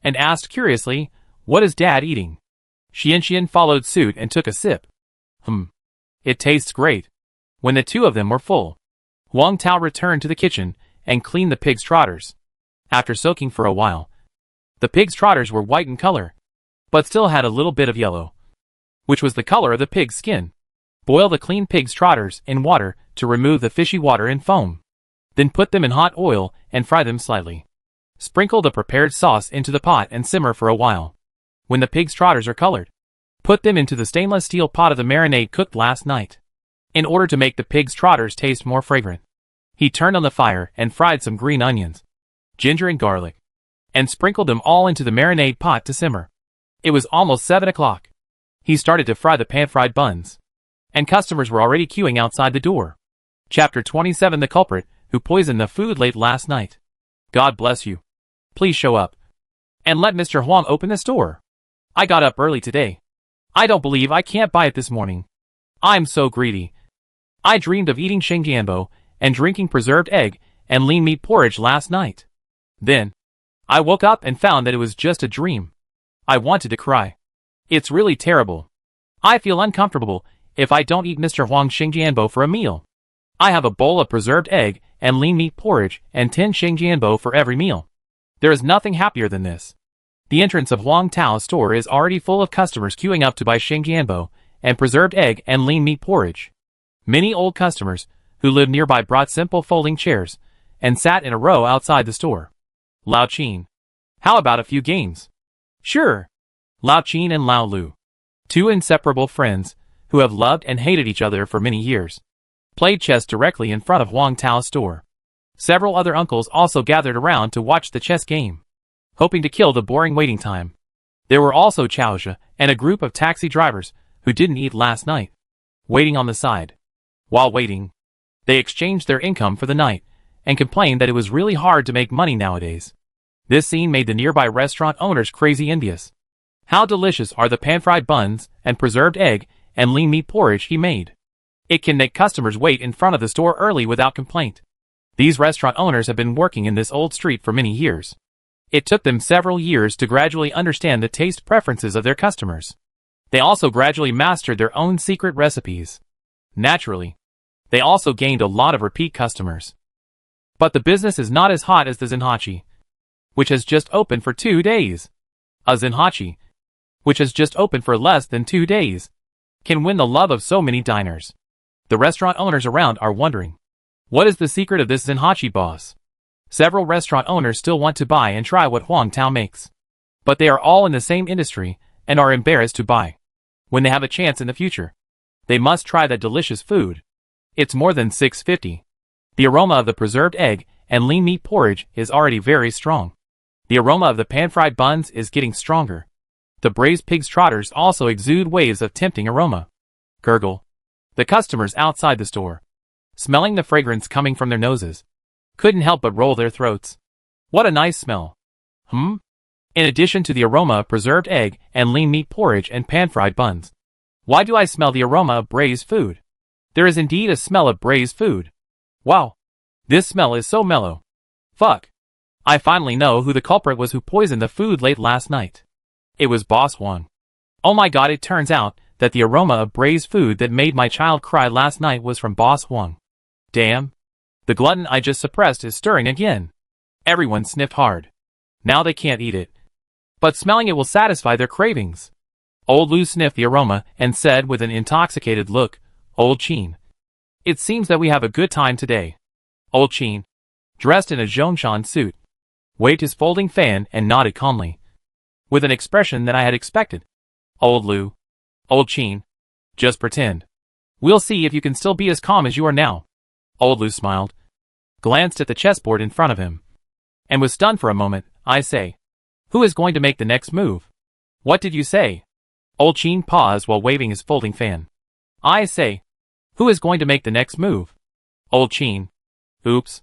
and asked curiously, "What is Dad eating?" Xian followed suit and took a sip. It tastes great. When the two of them were full, Huang Tao returned to the kitchen and cleaned the pig's trotters. After soaking for a while, the pig's trotters were white in color, but still had a little bit of yellow, which was the color of the pig's skin. Boil the clean pig's trotters in water to remove the fishy water and foam. Then put them in hot oil and fry them slightly. Sprinkle the prepared sauce into the pot and simmer for a while. When the pig's trotters are colored, put them into the stainless steel pot of the marinade cooked last night. In order to make the pig's trotters taste more fragrant, he turned on the fire and fried some green onions, ginger and garlic, and sprinkled them all into the marinade pot to simmer. It was almost 7 o'clock. He started to fry the pan-fried buns, and customers were already queuing outside the door. Chapter 27: The Culprit Who Poisoned the Food Late Last Night. God bless you. Please show up, and let Mr. Huang open the store. I got up early today. I don't believe I can't buy it this morning. I'm so greedy. I dreamed of eating shengjianbo and drinking preserved egg and lean meat porridge last night. Then, I woke up and found that it was just a dream. I wanted to cry. It's really terrible. I feel uncomfortable if I don't eat Mr. Huang's shengjianbo for a meal. I have a bowl of preserved egg and lean meat porridge and 10 shengjianbo for every meal. There is nothing happier than this. The entrance of Huang Tao's store is already full of customers queuing up to buy shengjianbo and preserved egg and lean meat porridge. Many old customers who lived nearby brought simple folding chairs and sat in a row outside the store. Lao Qin. How about a few games? Sure. Lao Qin and Lao Lu, two inseparable friends who have loved and hated each other for many years, played chess directly in front of Huang Tao's store. Several other uncles also gathered around to watch the chess game, hoping to kill the boring waiting time. There were also Chaozha and a group of taxi drivers who didn't eat last night, waiting on the side. While waiting, they exchanged their income for the night and complained that it was really hard to make money nowadays. This scene made the nearby restaurant owners crazy envious. How delicious are the pan-fried buns and preserved egg and lean meat porridge he made. It can make customers wait in front of the store early without complaint. These restaurant owners have been working in this old street for many years. It took them several years to gradually understand the taste preferences of their customers. They also gradually mastered their own secret recipes. Naturally, they also gained a lot of repeat customers. But the business is not as hot as the Zenhachi, which has just opened for 2 days. A Zenhachi, which has just opened for less than 2 days, can win the love of so many diners. The restaurant owners around are wondering, what is the secret of this Zenhachi boss? Several restaurant owners still want to buy and try what Huang Tao makes. But they are all in the same industry and are embarrassed to buy. When they have a chance in the future, they must try that delicious food. It's more than $6.50. The aroma of the preserved egg and lean meat porridge is already very strong. The aroma of the pan-fried buns is getting stronger. The braised pig's trotters also exude waves of tempting aroma. Gurgle. The customers outside the store, smelling the fragrance coming from their noses, couldn't help but roll their throats. What a nice smell. In addition to the aroma of preserved egg and lean meat porridge and pan-fried buns, why do I smell the aroma of braised food? There is indeed a smell of braised food. Wow. This smell is so mellow. Fuck. I finally know who the culprit was who poisoned the food late last night. It was Boss Huang. Oh my god, it turns out that the aroma of braised food that made my child cry last night was from Boss Huang. Damn. The glutton I just suppressed is stirring again. Everyone sniffed hard. Now they can't eat it. But smelling it will satisfy their cravings. Old Lu sniffed the aroma and said with an intoxicated look, Old Qin. It seems that we have a good time today. Old Qin, dressed in a Zhongshan suit, waved his folding fan and nodded calmly, with an expression that I had expected. Old Lu. Old Qin. Just pretend. We'll see if you can still be as calm as you are now. Old Lu smiled, glanced at the chessboard in front of him, and was stunned for a moment. I say, who is going to make the next move? What did you say? Old Qin paused while waving his folding fan. I say, who is going to make the next move? Old Qin. Oops.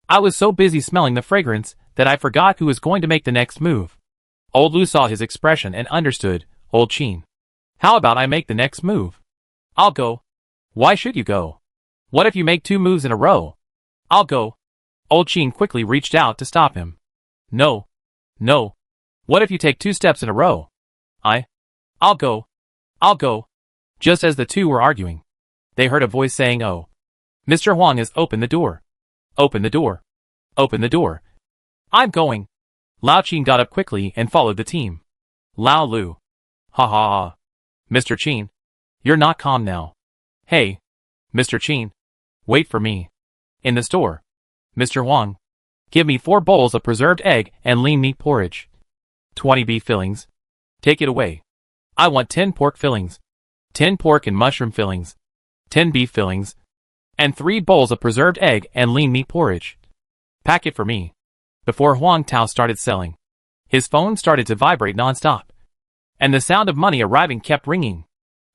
I was so busy smelling the fragrance that I forgot who was going to make the next move. Old Lu saw his expression and understood. Old Qin. How about I make the next move? I'll go. Why should you go? What if you make 2 moves in a row? I'll go. Old Qin quickly reached out to stop him. No. No. What if you take 2 steps in a row? I'll go. I'll go. Just as the two were arguing, they heard a voice saying, oh. Mr. Huang has opened the door. Open the door. Open the door. I'm going. Lao Qin got up quickly and followed the team. Lao Lu. Ha ha ha. Mr. Qin. You're not calm now. Hey. Mr. Qin. Wait for me. In the store. Mr. Huang. Give me 4 bowls of preserved egg and lean meat porridge. 20 beef fillings. Take it away. I want 10 pork fillings. 10 pork and mushroom fillings. 10 beef fillings. And 3 bowls of preserved egg and lean meat porridge. Pack it for me. Before Huang Tao started selling, his phone started to vibrate non-stop, and the sound of money arriving kept ringing.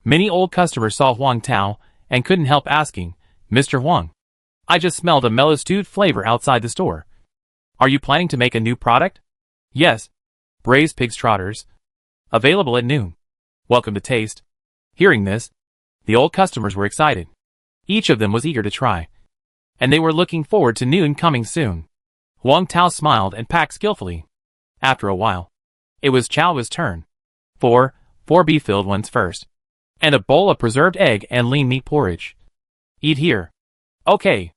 Many old customers saw Huang Tao and couldn't help asking, Mr. Huang, I just smelled a mellow stewed flavor outside the store. Are you planning to make a new product? Yes. Braised pig's trotters. Available at noon. Welcome to taste. Hearing this, the old customers were excited. Each of them was eager to try, and they were looking forward to noon coming soon. Huang Tao smiled and packed skillfully. After a while, it was Chao's turn. 4 beef-filled ones first, and a bowl of preserved egg and lean meat porridge. Eat here. Okay.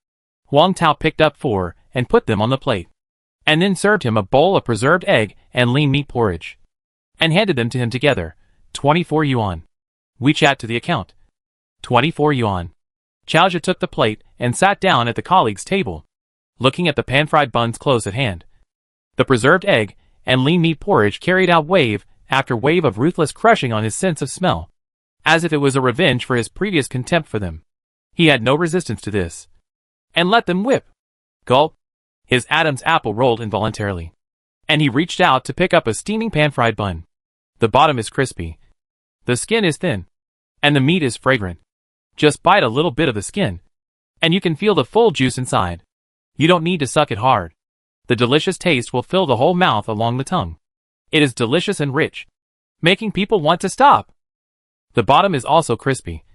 Huang Tao picked up 4 and put them on the plate, and then served him a bowl of preserved egg and lean meat porridge, and handed them to him together. 24 yuan. WeChat to the account. 24 yuan. Chaozha took the plate and sat down at the colleague's table, looking at the pan-fried buns close at hand. The preserved egg and lean meat porridge carried out wave after wave of ruthless crushing on his sense of smell, as if it was a revenge for his previous contempt for them. He had no resistance to this, and let them whip. Gulp. His Adam's apple rolled involuntarily, and he reached out to pick up a steaming pan-fried bun. The bottom is crispy, the skin is thin, and the meat is fragrant. Just bite a little bit of the skin, and you can feel the full juice inside. You don't need to suck it hard. The delicious taste will fill the whole mouth along the tongue. It is delicious and rich, making people want to stop. The bottom is also crispy.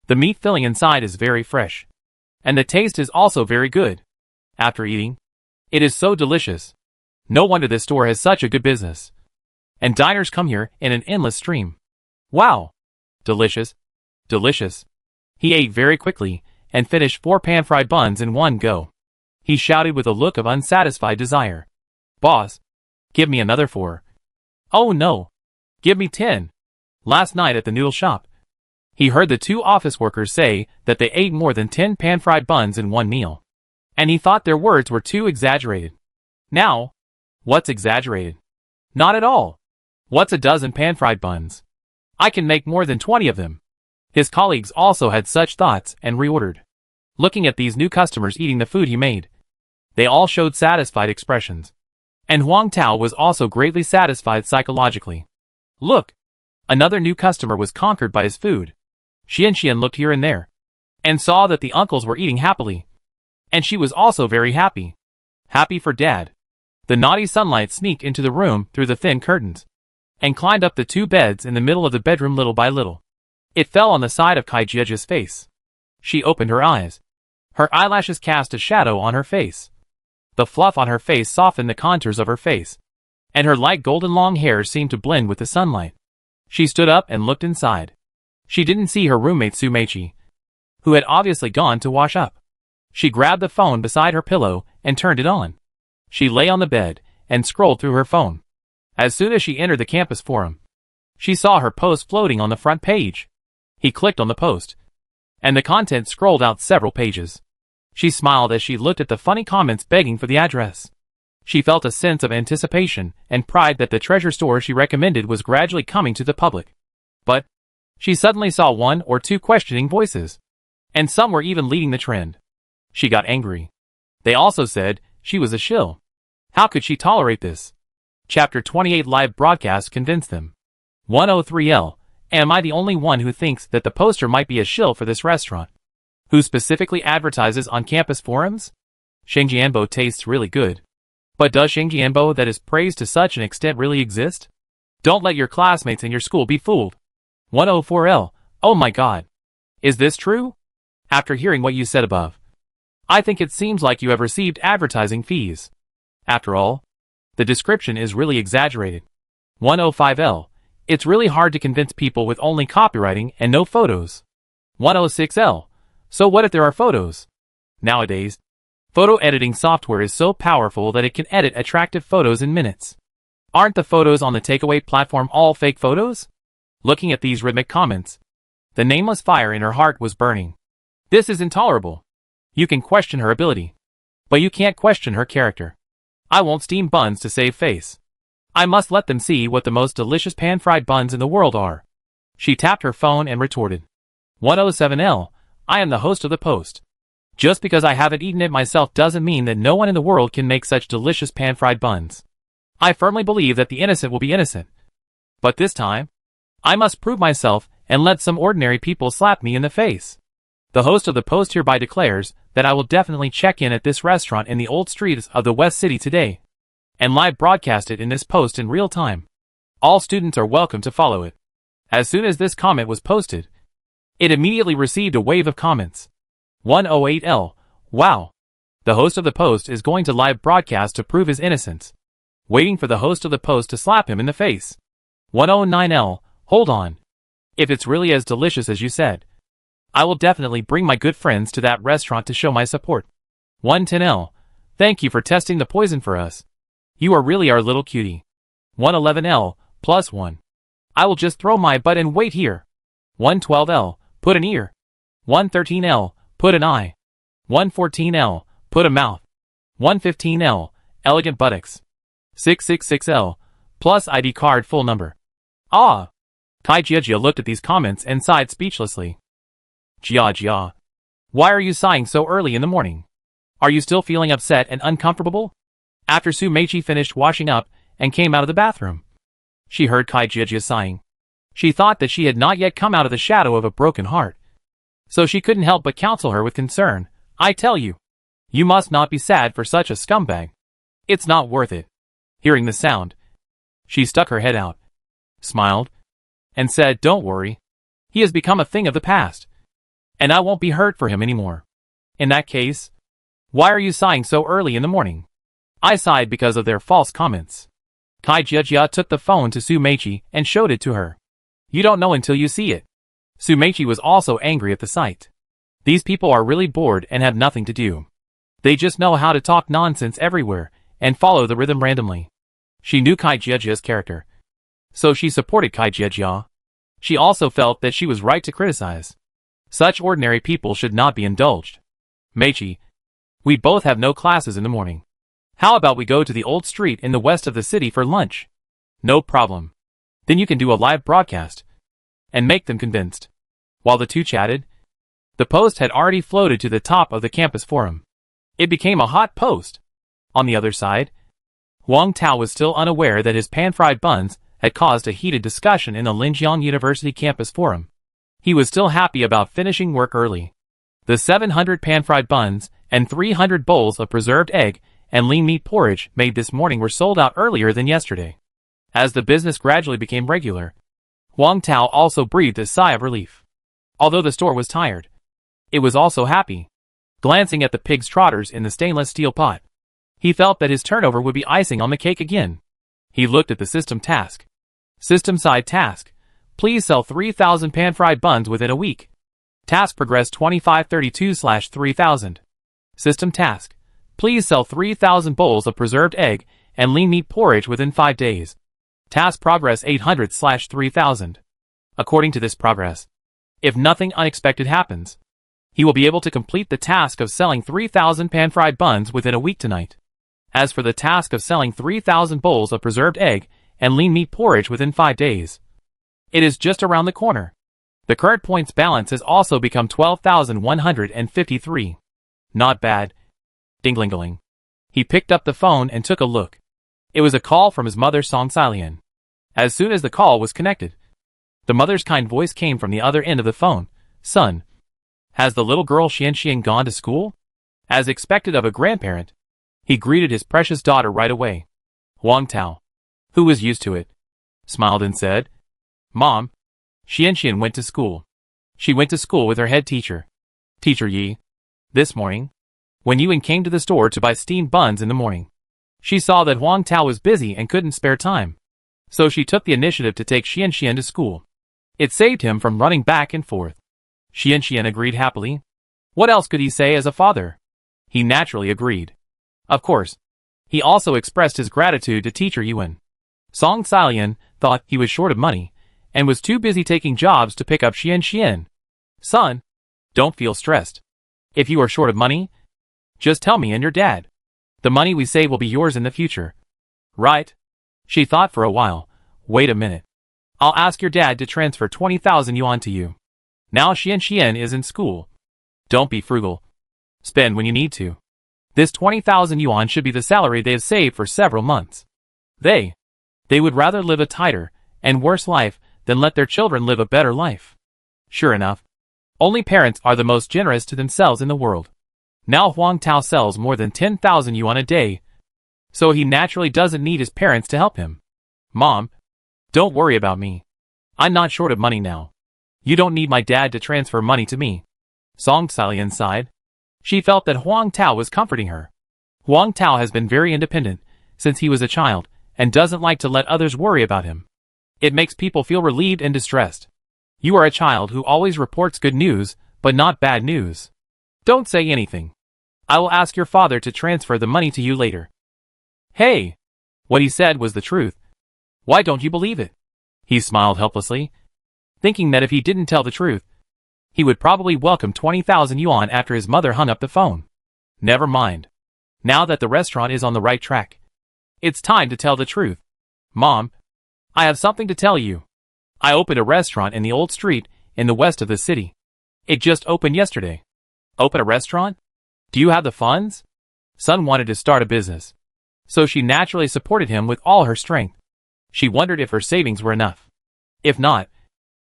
The meat filling inside is very fresh, and the taste is also very good. After eating, it is so delicious. No wonder this store has such a good business, and diners come here in an endless stream. Wow! Delicious. Delicious. He ate very quickly, and finished 4 pan-fried buns in one go. He shouted with a look of unsatisfied desire. Boss, give me another 4. Oh no! Give me 10. Last night at the noodle shop, he heard the 2 office workers say that they ate more than 10 pan-fried buns in one meal. And he thought their words were too exaggerated. Now, what's exaggerated? Not at all. What's a dozen pan-fried buns? I can make more than 20 of them. His colleagues also had such thoughts and reordered. Looking at these new customers eating the food he made, they all showed satisfied expressions. And Huang Tao was also greatly satisfied psychologically. Look! Another new customer was conquered by his food. Xian looked here and there, and saw that the uncles were eating happily. And she was also very happy. Happy for Dad. The naughty sunlight sneaked into the room through the thin curtains, and climbed up the 2 beds in the middle of the bedroom little by little. It fell on the side of Kai Jiejia's face. She opened her eyes. Her eyelashes cast a shadow on her face. The fluff on her face softened the contours of her face, and her light golden long hair seemed to blend with the sunlight. She stood up and looked inside. She didn't see her roommate Su Meichi, who had obviously gone to wash up. She grabbed the phone beside her pillow and turned it on. She lay on the bed and scrolled through her phone. As soon as she entered the campus forum, she saw her post floating on the front page. He clicked on the post, and the content scrolled out several pages. She smiled as she looked at the funny comments begging for the address. She felt a sense of anticipation and pride that the treasure store she recommended was gradually coming to the public. But she suddenly saw 1 or 2 questioning voices, and some were even leading the trend. She got angry. They also said she was a shill. How could she tolerate this? Chapter 28 live broadcast convinced them. 103L. Am I the only one who thinks that the poster might be a shill for this restaurant? Who specifically advertises on campus forums? Shengjianbo tastes really good. But does Shengjianbo that is praised to such an extent really exist? Don't let your classmates in your school be fooled. 104L. Oh my god. Is this true? After hearing what you said above, I think it seems like you have received advertising fees. After all, the description is really exaggerated. 105L. It's really hard to convince people with only copywriting and no photos. 106L. So what if there are photos? Nowadays, photo editing software is so powerful that it can edit attractive photos in minutes. Aren't the photos on the takeaway platform all fake photos? Looking at these rhythmic comments, the nameless fire in her heart was burning. This is intolerable. You can question her ability, but you can't question her character. I won't steam buns to save face. I must let them see what the most delicious pan-fried buns in the world are. She tapped her phone and retorted. 107L. I am the host of the post. Just because I haven't eaten it myself doesn't mean that no one in the world can make such delicious pan-fried buns. I firmly believe that the innocent will be innocent. But this time, I must prove myself and let some ordinary people slap me in the face. The host of the post hereby declares that I will definitely check in at this restaurant in the old streets of the West City today, and live broadcast it in this post in real time. All students are welcome to follow it. As soon as this comment was posted, it immediately received a wave of comments. 108L. Wow. The host of the post is going to live broadcast to prove his innocence. Waiting for the host of the post to slap him in the face. 109L. Hold on. If it's really as delicious as you said, I will definitely bring my good friends to that restaurant to show my support. 110L. Thank you for testing the poison for us. You are really our little cutie. 111L. +1. I will just throw my butt and wait here. 112L. Put an ear. 113L. Put an eye. 114L. Put a mouth. 115L. Elegant buttocks. 666L. Plus ID card full number. Ah! Kai Jiajia looked at these comments and sighed speechlessly. Jia. Why are you sighing so early in the morning? Are you still feeling upset and uncomfortable? After Su Meichi finished washing up and came out of the bathroom, she heard Kai Jiajia sighing. She thought that she had not yet come out of the shadow of a broken heart, so she couldn't help but counsel her with concern. I tell you, you must not be sad for such a scumbag. It's not worth it. Hearing the sound, she stuck her head out, smiled, and said, don't worry. He has become a thing of the past, and I won't be hurt for him anymore. In that case, why are you sighing so early in the morning? I sighed because of their false comments. Kai Jiajia took the phone to Su Meichi and showed it to her. You don't know until you see it. Sumeichi was also angry at the sight. These people are really bored and have nothing to do. They just know how to talk nonsense everywhere and follow the rhythm randomly. She knew Kai Jiejia's character, so she supported Kai Jiejia. She also felt that she was right to criticize. Such ordinary people should not be indulged. Meichi, we both have no classes in the morning. How about we go to the old street in the west of the city for lunch? No problem. Then you can do a live broadcast and make them convinced. While the two chatted, the post had already floated to the top of the campus forum. It became a hot post. On the other side, Huang Tao was still unaware that his pan-fried buns had caused a heated discussion in the Linjiang University campus forum. He was still happy about finishing work early. The 700 pan-fried buns and 300 bowls of preserved egg and lean meat porridge made this morning were sold out earlier than yesterday. As the business gradually became regular, Huang Tao also breathed a sigh of relief. Although the store was tired, it was also happy. Glancing at the pig's trotters in the stainless steel pot, he felt that his turnover would be icing on the cake again. He looked at the system task. System side task. Please sell 3,000 pan-fried buns within a week. Task progress 2532/3000. System task. Please sell 3,000 bowls of preserved egg and lean meat porridge within 5 days. Task progress 800/3000. According to this progress, if nothing unexpected happens, he will be able to complete the task of selling 3,000 pan-fried buns within a week tonight. As for the task of selling 3,000 bowls of preserved egg and lean meat porridge within 5 days, it is just around the corner. The current points balance has also become 12,153. Not bad. Ding-ling-ling. He picked up the phone and took a look. It was a call from his mother Song Sailian. As soon as the call was connected, the mother's kind voice came from the other end of the phone. Son, has the little girl Xian gone to school? As expected of a grandparent, he greeted his precious daughter right away. Huang Tao, who was used to it, smiled and said, Mom, Xian went to school. She went to school with her head teacher, Teacher Yi. This morning, when Yuan came to the store to buy steamed buns in the morning, she saw that Huang Tao was busy and couldn't spare time. So she took the initiative to take Xian to school. It saved him from running back and forth. Xian agreed happily. What else could he say as a father? He naturally agreed. Of course, he also expressed his gratitude to Teacher Yuan. Song Sailian thought he was short of money and was too busy taking jobs to pick up Xian. Son, don't feel stressed. If you are short of money, just tell me and your dad. The money we save will be yours in the future. Right? She thought for a while. Wait a minute. I'll ask your dad to transfer 20,000 yuan to you. Now Xian is in school. Don't be frugal. Spend when you need to. This 20,000 yuan should be the salary they have saved for several months. They would rather live a tighter and worse life than let their children live a better life. Sure enough, only parents are the most generous to themselves in the world. Now Huang Tao sells more than 10,000 yuan a day, so he naturally doesn't need his parents to help him. Mom, don't worry about me. I'm not short of money now. You don't need my dad to transfer money to me. Song Sailian sighed. She felt that Huang Tao was comforting her. Huang Tao has been very independent since he was a child and doesn't like to let others worry about him. It makes people feel relieved and distressed. You are a child who always reports good news, but not bad news. Don't say anything. I will ask your father to transfer the money to you later. Hey! What he said was the truth. Why don't you believe it? He smiled helplessly, thinking that if he didn't tell the truth, he would probably welcome 20,000 yuan after his mother hung up the phone. Never mind. Now that the restaurant is on the right track, it's time to tell the truth. Mom, I have something to tell you. I opened a restaurant in the old street in the west of the city. It just opened yesterday. Open a restaurant? Do you have the funds? Son wanted to start a business, so she naturally supported him with all her strength. She wondered if her savings were enough. If not,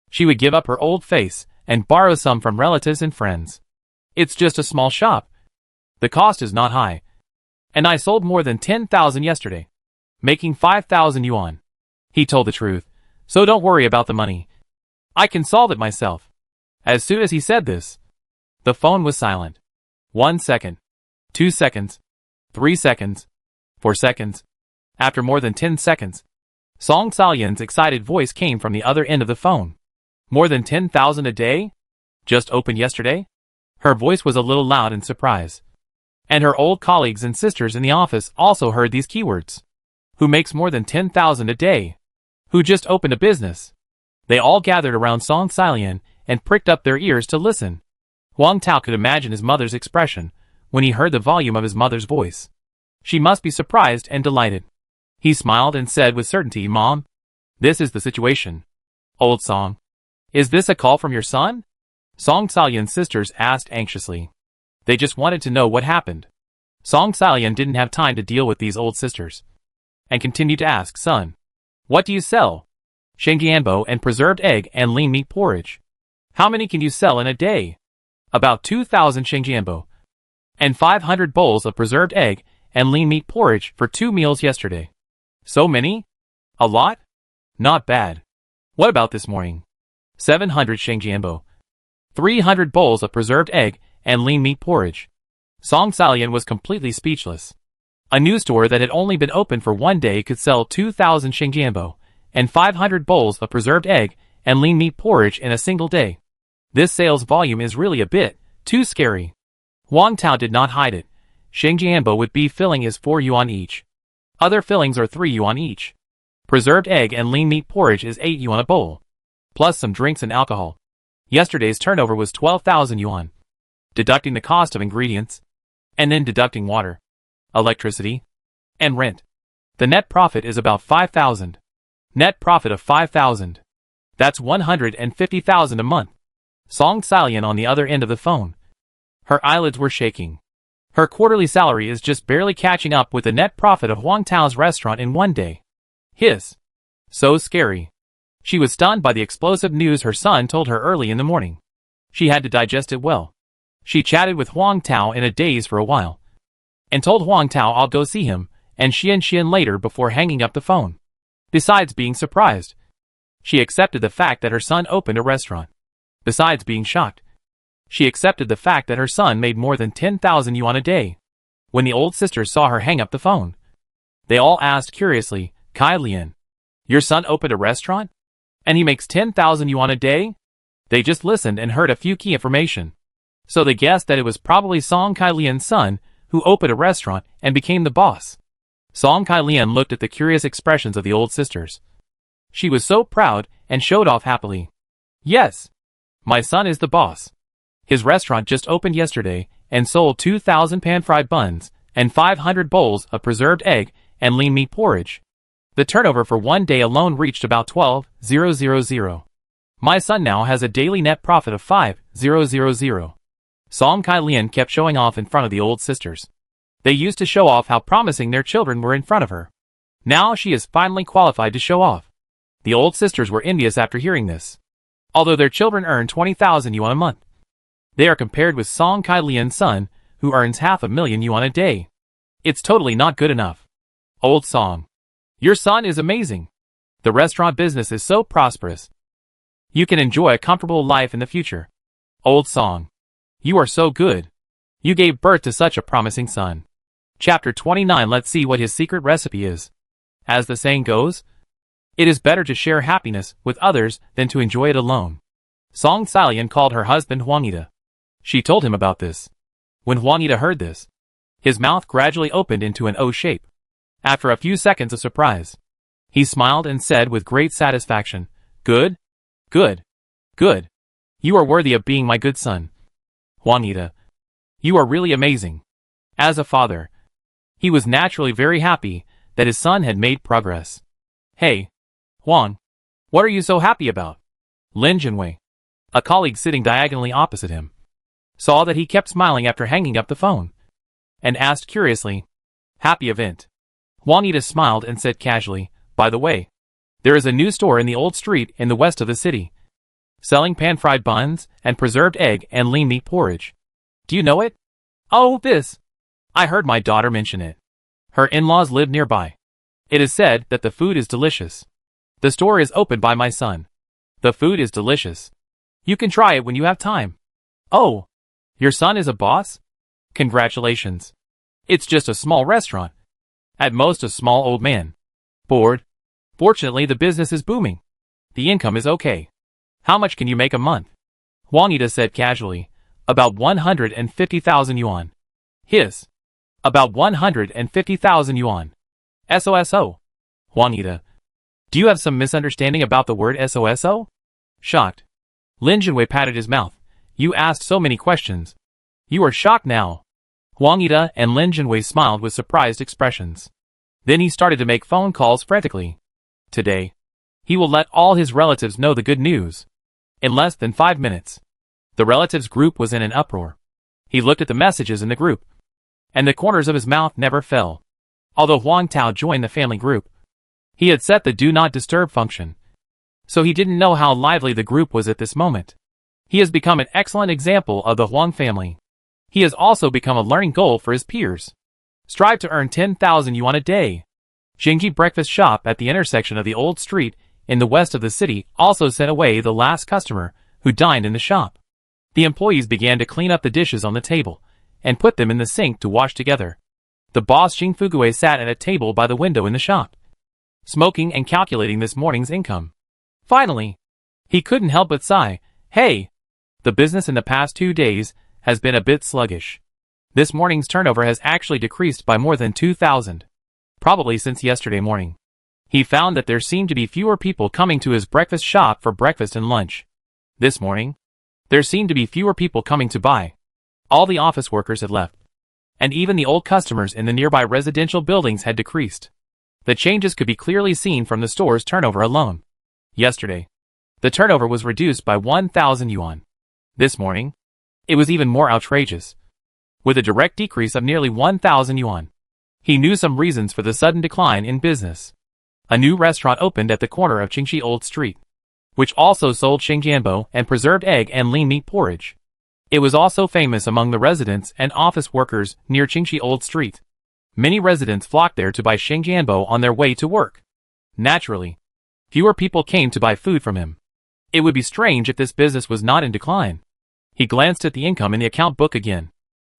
she would give up her old face and borrow some from relatives and friends. It's just a small shop. The cost is not high. And I sold more than 10,000 yesterday, making 5,000 yuan. He told the truth, so don't worry about the money. I can solve it myself. As soon as he said this, the phone was silent. 1 second, 2 seconds, 3 seconds, 4 seconds. After more than 10 seconds, Song Salyan's excited voice came from the other end of the phone. More than 10,000 a day? Just opened yesterday? Her voice was a little loud in surprise. And her old colleagues and sisters in the office also heard these keywords. Who makes more than 10,000 a day? Who just opened a business? They all gathered around Song Salyan and pricked up their ears to listen. Huang Tao could imagine his mother's expression when he heard the volume of his mother's voice. She must be surprised and delighted. He smiled and said with certainty, Mom, this is the situation. Old Song. Is this a call from your son? Song Salyan's sisters asked anxiously. They just wanted to know what happened. Song Salyan didn't have time to deal with these old sisters, and continued to ask, Son, what do you sell? Shengjianbo and preserved egg and lean meat porridge. How many can you sell in a day? About 2,000 Shengjianbo and 500 bowls of preserved egg and lean meat porridge for 2 meals yesterday. So many? A lot? Not bad. What about this morning? 700 Shengjianbo, 300 bowls of preserved egg and lean meat porridge. Song Salyan was completely speechless. A new store that had only been open for 1 day could sell 2,000 Shengjianbo and 500 bowls of preserved egg and lean meat porridge in a single day. This sales volume is really a bit too scary. Huang Tao did not hide it. Shengjianbo with beef filling is 4 yuan each. Other fillings are 3 yuan each. Preserved egg and lean meat porridge is 8 yuan a bowl, plus some drinks and alcohol. Yesterday's turnover was 12,000 yuan. Deducting the cost of ingredients, and then deducting water, electricity, and rent, the net profit is about 5,000. Net profit of 5,000. That's 150,000 a month. Song Salyan on the other end of the phone. Her eyelids were shaking. Her quarterly salary is just barely catching up with the net profit of Huang Tao's restaurant in 1 day. Hiss. So scary. She was stunned by the explosive news her son told her early in the morning. She had to digest it well. She chatted with Huang Tao in a daze for a while, and told Huang Tao I'll go see him, and Xian later before hanging up the phone. Besides being surprised, she accepted the fact that her son opened a restaurant. Besides being shocked, she accepted the fact that her son made more than 10,000 yuan a day. When the old sisters saw her hang up the phone, they all asked curiously, Kai Lian, your son opened a restaurant? And he makes 10,000 yuan a day? They just listened and heard a few key information. So they guessed that it was probably Song Kai Lian's son who opened a restaurant and became the boss. Song Kai Lian looked at the curious expressions of the old sisters. She was so proud and showed off happily. Yes, my son is the boss. His restaurant just opened yesterday and sold 2,000 pan-fried buns and 500 bowls of preserved egg and lean meat porridge. The turnover for 1 day alone reached about 12,000. My son now has a daily net profit of 5,000. Song Kai Lian kept showing off in front of the old sisters. They used to show off how promising their children were in front of her. Now she is finally qualified to show off. The old sisters were envious after hearing this. Although their children earn 20,000 yuan a month, they are compared with Song Kai Lian's son, who earns 500,000 yuan a day. It's totally not good enough. Old Song, your son is amazing. The restaurant business is so prosperous. You can enjoy a comfortable life in the future. Old Song, you are so good. You gave birth to such a promising son. Chapter 29. Let's see what his secret recipe is. As the saying goes, it is better to share happiness with others than to enjoy it alone. Song Salyan called her husband Huangita. She told him about this. When Huangita heard this, his mouth gradually opened into an O shape. After a few seconds of surprise, he smiled and said with great satisfaction, Good, good, good. You are worthy of being my good son. Huangita, you are really amazing. As a father, he was naturally very happy that his son had made progress. Hey, Huang, what are you so happy about? Lin Jinwei, a colleague sitting diagonally opposite him, saw that he kept smiling after hanging up the phone, and asked curiously, Happy event. Huangita smiled and said casually, By the way, there is a new store in the old street in the west of the city, selling pan-fried buns and preserved egg and lean meat porridge. Do you know it? Oh, this. I heard my daughter mention it. Her in-laws live nearby. It is said that the food is delicious. The store is opened by my son. The food is delicious. You can try it when you have time. Oh, your son is a boss? Congratulations. It's just a small restaurant. At most a small old man. Bored Fortunately, the business is booming. The income is okay. How much can you make a month? Juanita said casually. About 150,000 yuan. His. About 150,000 yuan. SOSO. Juanita. Do you have some misunderstanding about the word SOSO? Shocked. Lin Junwei patted his mouth. You asked so many questions. You are shocked now. Juanita and Lin Junwei smiled with surprised expressions. Then he started to make phone calls frantically. Today, he will let all his relatives know the good news. In less than 5 minutes, the relatives group was in an uproar. He looked at the messages in the group, and the corners of his mouth never fell. Although Huang Tao joined the family group, he had set the Do Not Disturb function, so he didn't know how lively the group was at this moment. He has become an excellent example of the Huang family. He has also become a learning goal for his peers. Strive to earn 10,000 yuan a day. Jingji Breakfast Shop at the intersection of the old street in the west of the city also sent away the last customer who dined in the shop. The employees began to clean up the dishes on the table and put them in the sink to wash together. The boss Xing Fugui sat at a table by the window in the shop, smoking and calculating this morning's income. Finally, he couldn't help but sigh. Hey! The business in the past 2 days has been a bit sluggish. This morning's turnover has actually decreased by more than 2,000. Probably since yesterday morning. He found that there seemed to be fewer people coming to his breakfast shop for breakfast and lunch. This morning, there seemed to be fewer people coming to buy. All the office workers had left. And even the old customers in the nearby residential buildings had decreased. The changes could be clearly seen from the store's turnover alone. Yesterday, the turnover was reduced by 1,000 yuan. This morning, it was even more outrageous, with a direct decrease of nearly 1,000 yuan. He knew some reasons for the sudden decline in business. A new restaurant opened at the corner of Qingxi Old Street, which also sold Xingjianbo and preserved egg and lean meat porridge. It was also famous among the residents and office workers near Qingxi Old Street. Many residents flocked there to buy Xingjianbo on their way to work. Naturally, fewer people came to buy food from him. It would be strange if this business was not in decline. He glanced at the income in the account book again,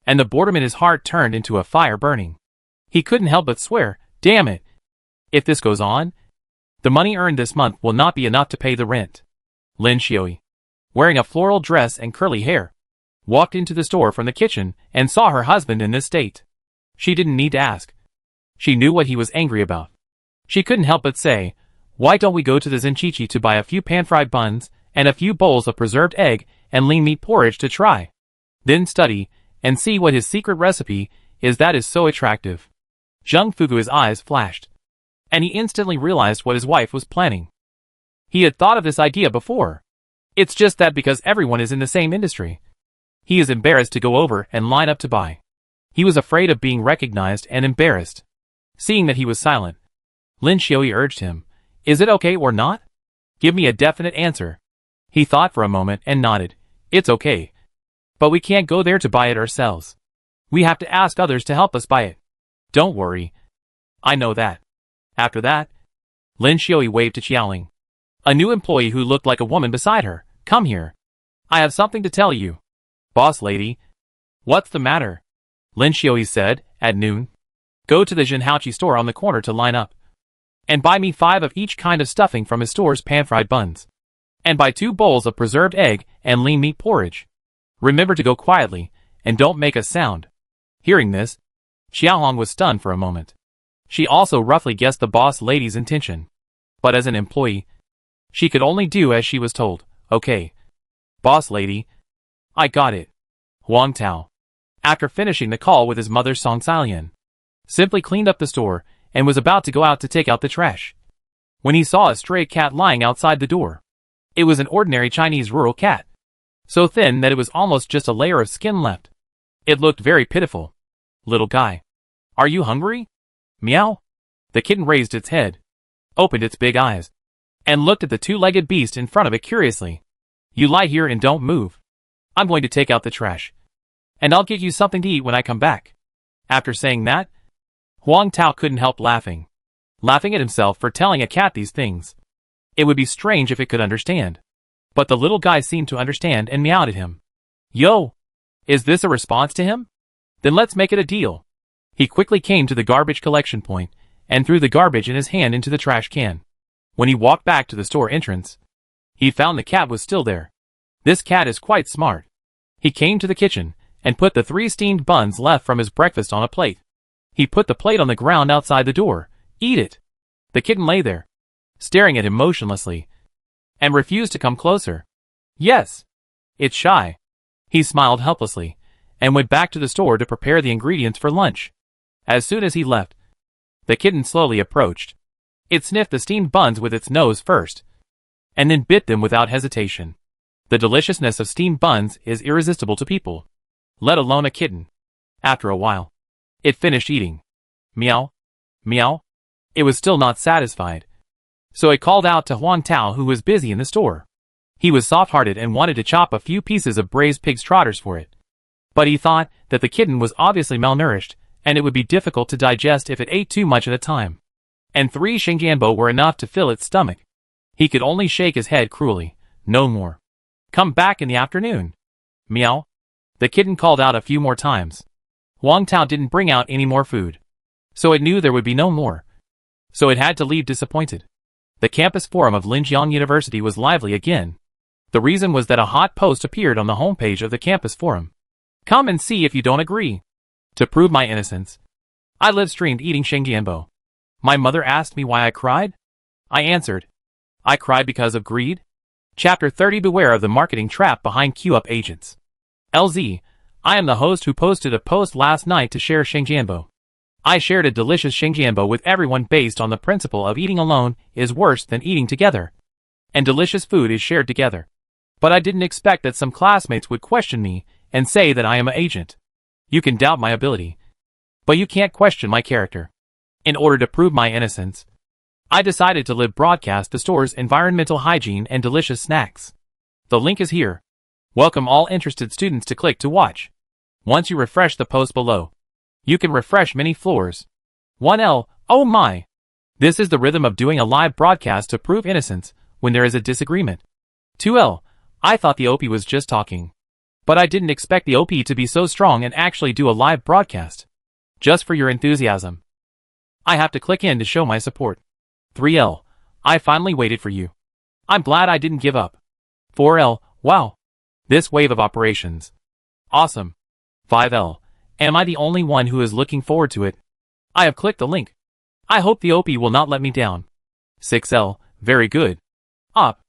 and the boredom in his heart turned into a fire burning. He couldn't help but swear, damn it! If this goes on, the money earned this month will not be enough to pay the rent. Lin Xiui, wearing a floral dress and curly hair, walked into the store from the kitchen and saw her husband in this state. She didn't need to ask. She knew what he was angry about. She couldn't help but say, why don't we go to the Zenchichi to buy a few pan-fried buns and a few bowls of preserved egg and lean meat porridge to try? Then study and see what his secret recipe is that is so attractive. Zheng Fugui's eyes flashed, and he instantly realized what his wife was planning. He had thought of this idea before. It's just that because everyone is in the same industry, he is embarrassed to go over and line up to buy. He was afraid of being recognized and embarrassed. Seeing that he was silent, Lin Xiui urged him, is it okay or not? Give me a definite answer. He thought for a moment and nodded. It's okay. But we can't go there to buy it ourselves. We have to ask others to help us buy it. Don't worry. I know that. After that, Lin Xiui waved to Qiaoling, a new employee who looked like a woman beside her. Come here. I have something to tell you. Boss lady. What's the matter? Lin Xiui said, at noon. Go to the Jinhaoqi store on the corner to line up. And buy me 5 of each kind of stuffing from his store's pan-fried buns. And buy 2 bowls of preserved egg and lean meat porridge. Remember to go quietly, and don't make a sound. Hearing this, Xiaohong was stunned for a moment. She also roughly guessed the boss lady's intention. But as an employee, she could only do as she was told. Okay. Boss lady. I got it. Huang Tao, after finishing the call with his mother Song Xiaolian, simply cleaned up the store and was about to go out to take out the trash, when he saw a stray cat lying outside the door. It was an ordinary Chinese rural cat, so thin that it was almost just a layer of skin left. It looked very pitiful. Little guy. Are you hungry? Meow. The kitten raised its head, opened its big eyes, and looked at the 2-legged beast in front of it curiously. You lie here and don't move. I'm going to take out the trash, and I'll get you something to eat when I come back. After saying that, Huang Tao couldn't help laughing at himself for telling a cat these things. It would be strange if it could understand. But the little guy seemed to understand and meowed at him. Yo! Is this a response to him? Then let's make it a deal. He quickly came to the garbage collection point and threw the garbage in his hand into the trash can. When he walked back to the store entrance, he found the cat was still there. This cat is quite smart. He came to the kitchen and put the 3 steamed buns left from his breakfast on a plate. He put the plate on the ground outside the door. Eat it. The kitten lay there, staring at him motionlessly, and refused to come closer. Yes. It's shy. He smiled helplessly, and went back to the store to prepare the ingredients for lunch. As soon as he left, the kitten slowly approached. It sniffed the steamed buns with its nose first, and then bit them without hesitation. The deliciousness of steamed buns is irresistible to people, let alone a kitten. After a while, it finished eating. Meow. Meow. It was still not satisfied, so it called out to Huang Tao, who was busy in the store. He was soft-hearted and wanted to chop a few pieces of braised pig's trotters for it. But he thought that the kitten was obviously malnourished, and it would be difficult to digest if it ate too much at a time. And 3 Xingjianbo were enough to fill its stomach. He could only shake his head cruelly. No more. Come back in the afternoon. Meow. The kitten called out a few more times. Huang Tao didn't bring out any more food, so it knew there would be no more. So it had to leave disappointed. The campus forum of Linjiang University was lively again. The reason was that a hot post appeared on the homepage of the campus forum. Come and see if you don't agree. To prove my innocence, I live-streamed eating Xingjianbo. My mother asked me why I cried. I answered, I cried because of greed. Chapter 30. Beware of the marketing trap behind Q-Up agents. LZ, I am the host who posted a post last night to share Xingjianbo. I shared a delicious Xingjianbo with everyone based on the principle of eating alone is worse than eating together. And delicious food is shared together. But I didn't expect that some classmates would question me and say that I am an agent. You can doubt my ability, but you can't question my character. In order to prove my innocence, I decided to live broadcast the store's environmental hygiene and delicious snacks. The link is here. Welcome all interested students to click to watch. Once you refresh the post below, you can refresh many floors. 1L, oh my! This is the rhythm of doing a live broadcast to prove innocence when there is a disagreement. 2L, I thought the OP was just talking, but I didn't expect the OP to be so strong and actually do a live broadcast. Just for your enthusiasm, I have to click in to show my support. 3L, I finally waited for you. I'm glad I didn't give up. 4L, wow. This wave of operations. Awesome. 5L, am I the only one who is looking forward to it? I have clicked the link. I hope the OP will not let me down. 6L, very good. Op,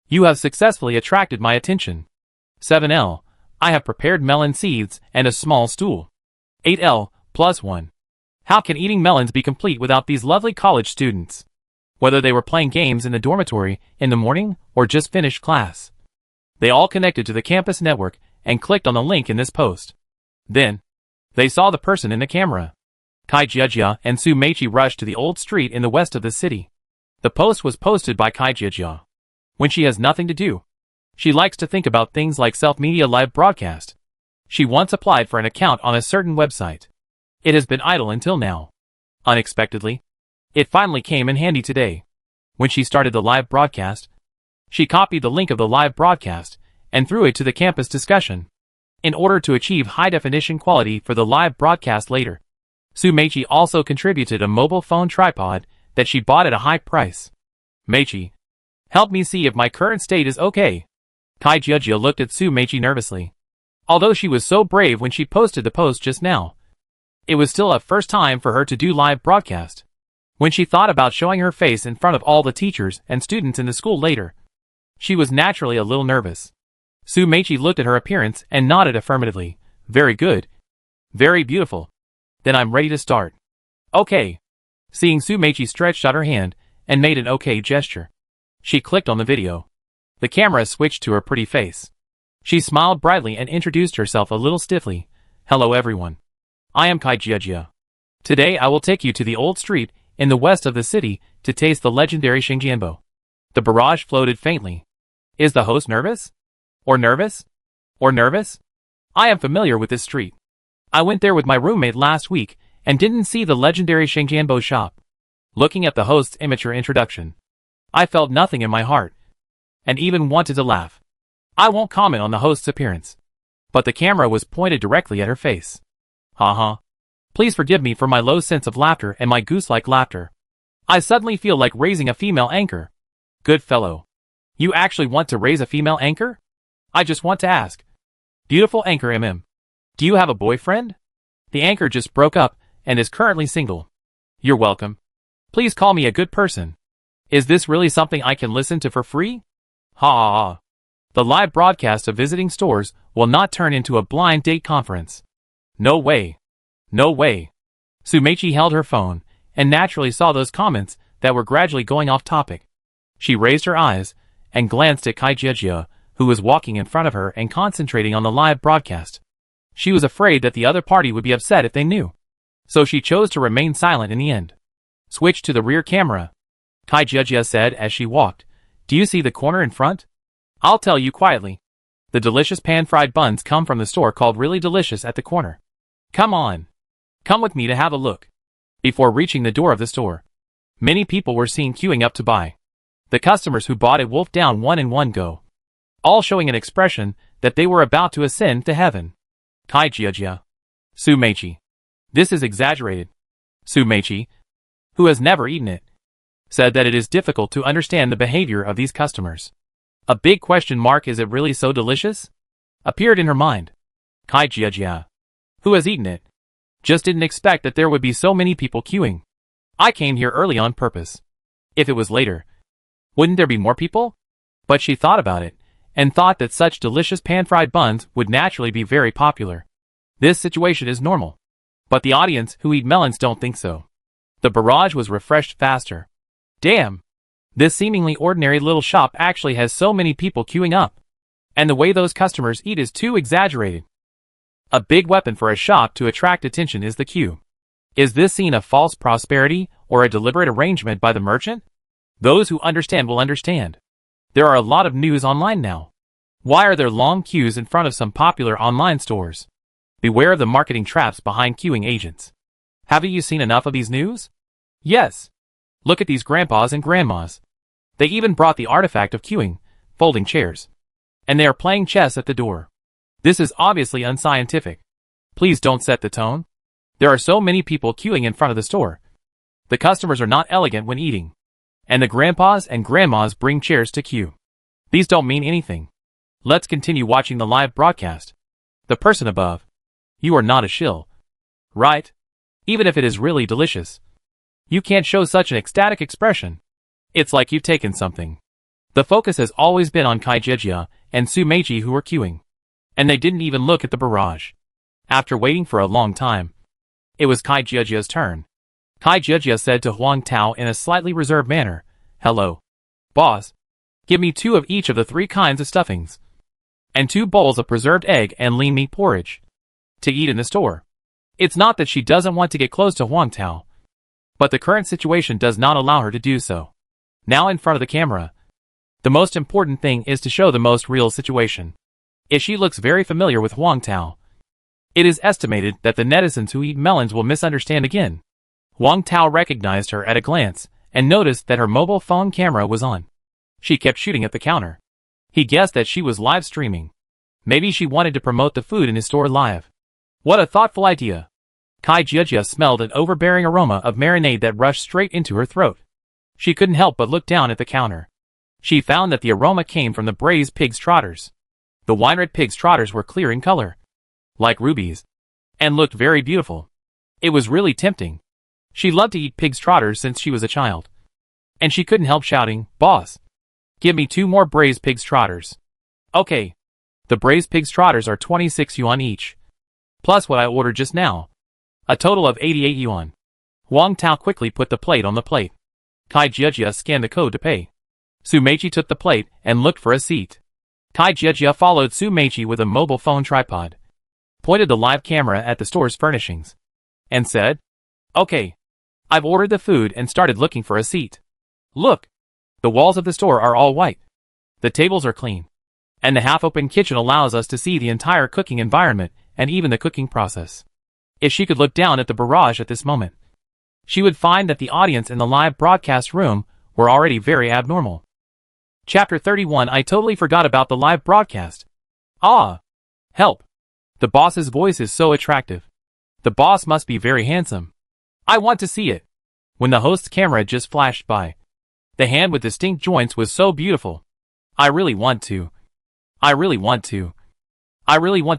you have successfully attracted my attention. 7L, I have prepared melon seeds and a small stool. 8L, +1. How can eating melons be complete without these lovely college students? Whether they were playing games in the dormitory in the morning or just finished class, they all connected to the campus network and clicked on the link in this post. Then, they saw the person in the camera. Kai Jiejia and Su Meichi rushed to the old street in the west of the city. The post was posted by Kai Jiejia. When she has nothing to do, she likes to think about things like self-media live broadcast. She once applied for an account on a certain website. It has been idle until now. Unexpectedly, it finally came in handy today. When she started the live broadcast, she copied the link of the live broadcast and threw it to the campus discussion. In order to achieve high-definition quality for the live broadcast later, Su Meichi also contributed a mobile phone tripod that she bought at a high price. Meichi, help me see if my current state is okay. Kai Jiejia looked at Su Meichi nervously. Although she was so brave when she posted the post just now, it was still a first time for her to do live broadcast. When she thought about showing her face in front of all the teachers and students in the school later, she was naturally a little nervous. Su Meichi looked at her appearance and nodded affirmatively. Very good. Very beautiful. Then I'm ready to start. Okay. Seeing Su Meichi stretched out her hand and made an okay gesture, she clicked on the video. The camera switched to her pretty face. She smiled brightly and introduced herself a little stiffly. Hello everyone. I am Kai Jiejia. Today I will take you to the old street in the west of the city to taste the legendary Xingjianbo. The barrage floated faintly. Is the host nervous? Or nervous? Or nervous? I am familiar with this street. I went there with my roommate last week and didn't see the legendary Xingjianbo shop. Looking at the host's immature introduction, I felt nothing in my heart, and even wanted to laugh. I won't comment on the host's appearance, but the camera was pointed directly at her face. Haha. Please forgive me for my low sense of laughter and my goose-like laughter. I suddenly feel like raising a female anchor. Good fellow. You actually want to raise a female anchor? I just want to ask. Beautiful anchor Do you have a boyfriend? The anchor just broke up and is currently single. You're welcome. Please call me a good person. Is this really something I can listen to for free? Ha ha ha. The live broadcast of visiting stores will not turn into a blind date conference. No way. No way. Sumeichi held her phone and naturally saw those comments that were gradually going off topic. She raised her eyes and glanced at Kaijia, who was walking in front of her and concentrating on the live broadcast. She was afraid that the other party would be upset if they knew. So she chose to remain silent in the end. Switch to the rear camera. Kaijia said as she walked. Do you see the corner in front? I'll tell you quietly. The delicious pan-fried buns come from the store called Really Delicious at the corner. Come on. Come with me to have a look. Before reaching the door of the store, many people were seen queuing up to buy. The customers who bought it wolfed down one in one go, all showing an expression that they were about to ascend to heaven. Kaijia. Sumeichi. This is exaggerated. Sumeichi, who has never eaten it, said that it is difficult to understand the behavior of these customers. A big question mark, is it really so delicious? Appeared in her mind. Kaijia, who has eaten it, just didn't expect that there would be so many people queuing. I came here early on purpose. If it was later, wouldn't there be more people? But she thought about it, and thought that such delicious pan-fried buns would naturally be very popular. This situation is normal. But the audience who eat melons don't think so. The barrage was refreshed faster. Damn! This seemingly ordinary little shop actually has so many people queuing up. And the way those customers eat is too exaggerated. A big weapon for a shop to attract attention is the queue. Is this scene a false prosperity or a deliberate arrangement by the merchant? Those who understand will understand. There are a lot of news online now. Why are there long queues in front of some popular online stores? Beware of the marketing traps behind queuing agents. Haven't you seen enough of these news? Yes. Look at these grandpas and grandmas. They even brought the artifact of queuing, folding chairs. And they are playing chess at the door. This is obviously unscientific. Please don't set the tone. There are so many people queuing in front of the store. The customers are not elegant when eating. And the grandpas and grandmas bring chairs to queue. These don't mean anything. Let's continue watching the live broadcast. The person above. You are not a shill. Right? Even if it is really delicious. You can't show such an ecstatic expression. It's like you've taken something. The focus has always been on Kaijia and Sumeichi, who were queuing. And they didn't even look at the barrage. After waiting for a long time, it was Kaijia's turn. Kaijia said to Huang Tao in a slightly reserved manner, Hello. Boss. Give me 2 of each of the 3 kinds of stuffings. And 2 bowls of preserved egg and lean meat porridge. To eat in the store. It's not that she doesn't want to get close to Huang Tao. But the current situation does not allow her to do so. Now in front of the camera. The most important thing is to show the most real situation. If she looks very familiar with Huang Tao, it is estimated that the netizens who eat melons will misunderstand again. Huang Tao recognized her at a glance and noticed that her mobile phone camera was on. She kept shooting at the counter. He guessed that she was live streaming. Maybe she wanted to promote the food in his store live. What a thoughtful idea. Kaijia smelled an overbearing aroma of marinade that rushed straight into her throat. She couldn't help but look down at the counter. She found that the aroma came from the braised pig's trotters. The wine-red pig's trotters were clear in color, like rubies, and looked very beautiful. It was really tempting. She loved to eat pig's trotters since she was a child. And she couldn't help shouting, Boss! Give me 2 more braised pig's trotters. Okay. The braised pig's trotters are 26 yuan each. Plus what I ordered just now. A total of 88 yuan. Huang Tao quickly put the plate on the plate. Kaijia scanned the code to pay. Sumeichi took the plate and looked for a seat. Kaijia followed Sumeichi with a mobile phone tripod, pointed the live camera at the store's furnishings, and said, Okay. I've ordered the food and started looking for a seat. Look. The walls of the store are all white. The tables are clean. And the half-open kitchen allows us to see the entire cooking environment and even the cooking process. If she could look down at the barrage at this moment, she would find that the audience in the live broadcast room were already very abnormal. Chapter 31. I totally forgot about the live broadcast. Ah! Help! The boss's voice is so attractive. The boss must be very handsome. I want to see it. When the host's camera just flashed by, The hand with distinct joints was so beautiful. I really want to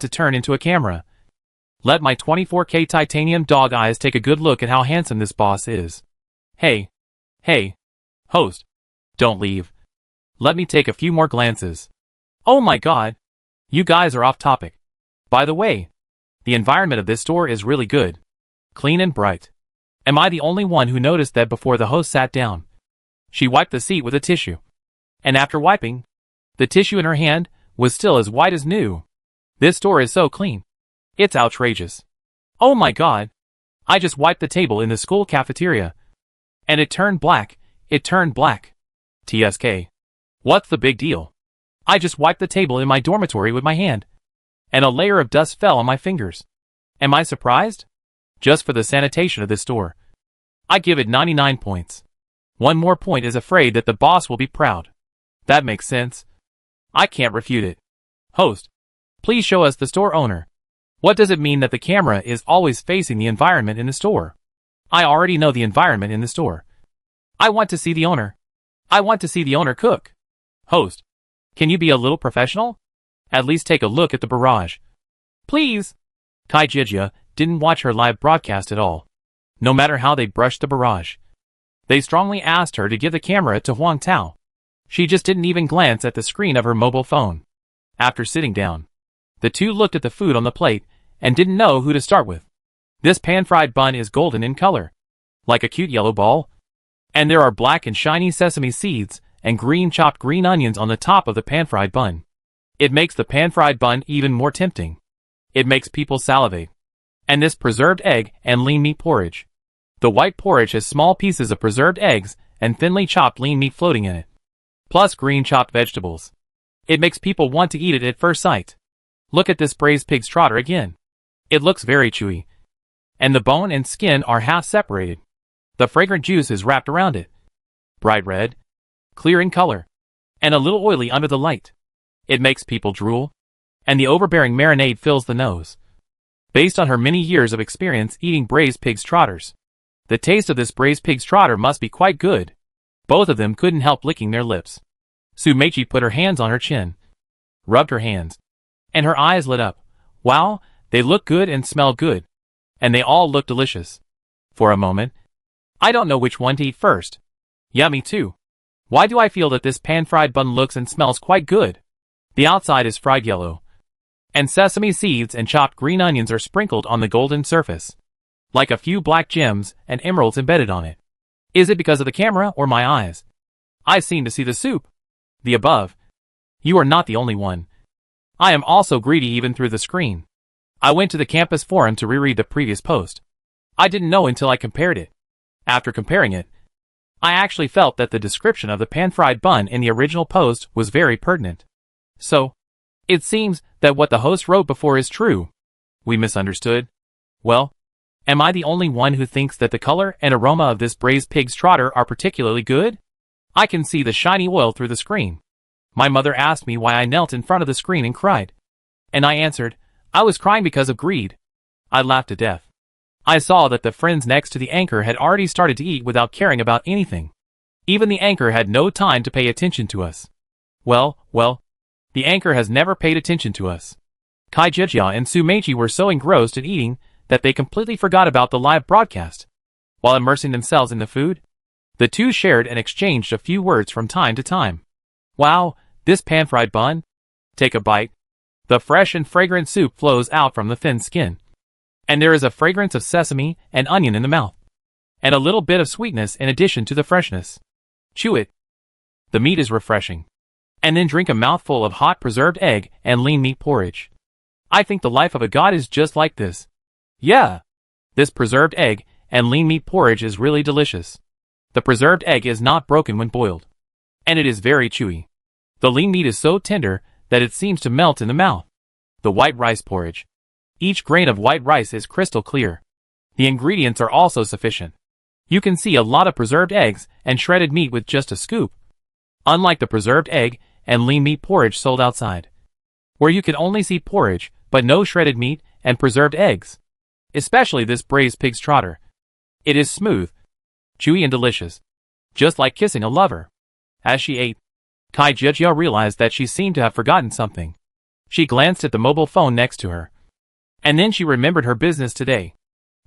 turn into a camera. Let my 24K titanium dog eyes take a good look at how handsome this boss is. Hey, host, don't leave. Let me take a few more glances. Oh my god, you guys are off topic. By the way, the environment of this store is really good. Clean and bright. Am I the only one who noticed that before the host sat down? She wiped the seat with a tissue. And after wiping, the tissue in her hand was still as white as new. This store is so clean. It's outrageous. Oh my god. I just wiped the table in the school cafeteria. And it turned black. TSK. What's the big deal? I just wiped the table in my dormitory with my hand. And a layer of dust fell on my fingers. Am I surprised? Just for the sanitation of this store, I give it 99 points. One more point is afraid that the boss will be proud. That makes sense. I can't refute it. Host, please show us the store owner. What does it mean that the camera is always facing the environment in the store? I already know the environment in the store. I want to see the owner. I want to see the owner cook. Host, can you be a little professional? At least take a look at the barrage. Please. Kaijija didn't watch her live broadcast at all. No matter how they brushed the barrage. They strongly asked her to give the camera to Huang Tao. She just didn't even glance at the screen of her mobile phone. After sitting down, the two looked at the food on the plate and didn't know who to start with. This pan-fried bun is golden in color, like a cute yellow ball. And there are black and shiny sesame seeds and green chopped green onions on the top of the pan-fried bun. It makes the pan-fried bun even more tempting. It makes people salivate. And this preserved egg and lean meat porridge. The white porridge has small pieces of preserved eggs and thinly chopped lean meat floating in it. Plus green chopped vegetables. It makes people want to eat it at first sight. Look at this braised pig's trotter again. It looks very chewy. And the bone and skin are half separated. The fragrant juice is wrapped around it. Bright red, clear in color, and a little oily under the light. It makes people drool. And the overbearing marinade fills the nose. Based on her many years of experience eating braised pig's trotters, the taste of this braised pig's trotter must be quite good. Both of them couldn't help licking their lips. Sumechi put her hands on her chin, rubbed her hands, and her eyes lit up. Wow, they look good and smell good. And they all look delicious. For a moment, I don't know which one to eat first. Yeah, me too. Why do I feel that this pan-fried bun looks and smells quite good? The outside is fried yellow, and sesame seeds and chopped green onions are sprinkled on the golden surface, like a few black gems and emeralds embedded on it. Is it because of the camera or my eyes? I seem to see the soup. The above. You are not the only one. I am also greedy even through the screen. I went to the campus forum to reread the previous post. I didn't know until I compared it. After comparing it, I actually felt that the description of the pan-fried bun in the original post was very pertinent. So, it seems that what the host wrote before is true. We misunderstood. Well, am I the only one who thinks that the color and aroma of this braised pig's trotter are particularly good? I can see the shiny oil through the screen. My mother asked me why I knelt in front of the screen and cried. And I answered, I was crying because of greed. I laughed to death. I saw that the friends next to the anchor had already started to eat without caring about anything. Even the anchor had no time to pay attention to us. Well, the anchor has never paid attention to us. Kaijija and Sumechi were so engrossed in eating that they completely forgot about the live broadcast. While immersing themselves in the food, the two shared and exchanged a few words from time to time. Wow, this pan-fried bun? Take a bite. The fresh and fragrant soup flows out from the thin skin. And there is a fragrance of sesame and onion in the mouth. And a little bit of sweetness in addition to the freshness. Chew it. The meat is refreshing. And then drink a mouthful of hot preserved egg and lean meat porridge. I think the life of a god is just like this. Yeah. This preserved egg and lean meat porridge is really delicious. The preserved egg is not broken when boiled. And it is very chewy. The lean meat is so tender that it seems to melt in the mouth. The white rice porridge. Each grain of white rice is crystal clear. The ingredients are also sufficient. You can see a lot of preserved eggs and shredded meat with just a scoop. Unlike the preserved egg and lean meat porridge sold outside, where you can only see porridge but no shredded meat and preserved eggs. Especially this braised pig's trotter. It is smooth, chewy and delicious. just like kissing a lover. As she ate, Kai Jia realized that she seemed to have forgotten something. She glanced at the mobile phone next to her. And then she remembered her business today.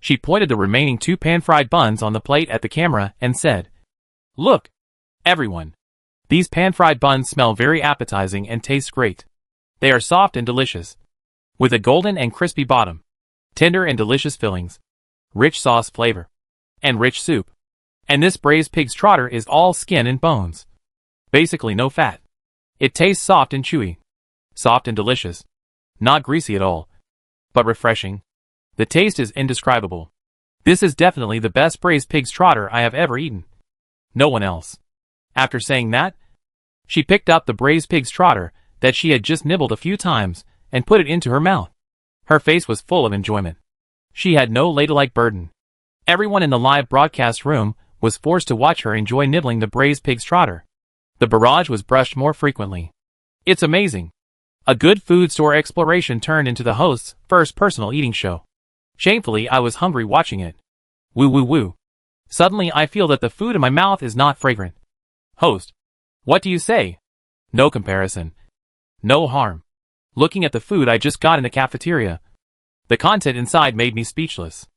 She pointed the remaining 2 pan-fried buns on the plate at the camera and said, "Look, everyone. These pan-fried buns smell very appetizing and taste great. They are soft and delicious, with a golden and crispy bottom, tender and delicious fillings, rich sauce flavor, and rich soup. And this braised pig's trotter is all skin and bones. Basically no fat. It tastes soft and chewy. Soft and delicious. Not greasy at all, but refreshing. The taste is indescribable. This is definitely the best braised pig's trotter I have ever eaten. No one else." After saying that, she picked up the braised pig's trotter that she had just nibbled a few times and put it into her mouth. Her face was full of enjoyment. She had no ladylike burden. Everyone in the live broadcast room was forced to watch her enjoy nibbling the braised pig's trotter. The barrage was brushed more frequently. It's amazing. A good food store exploration turned into the host's first personal eating show. Shamefully, I was hungry watching it. Woo woo woo. Suddenly I feel that the food in my mouth is not fragrant. Host. What do you say? No comparison. No harm. Looking at the food I just got in the cafeteria, the content inside made me speechless.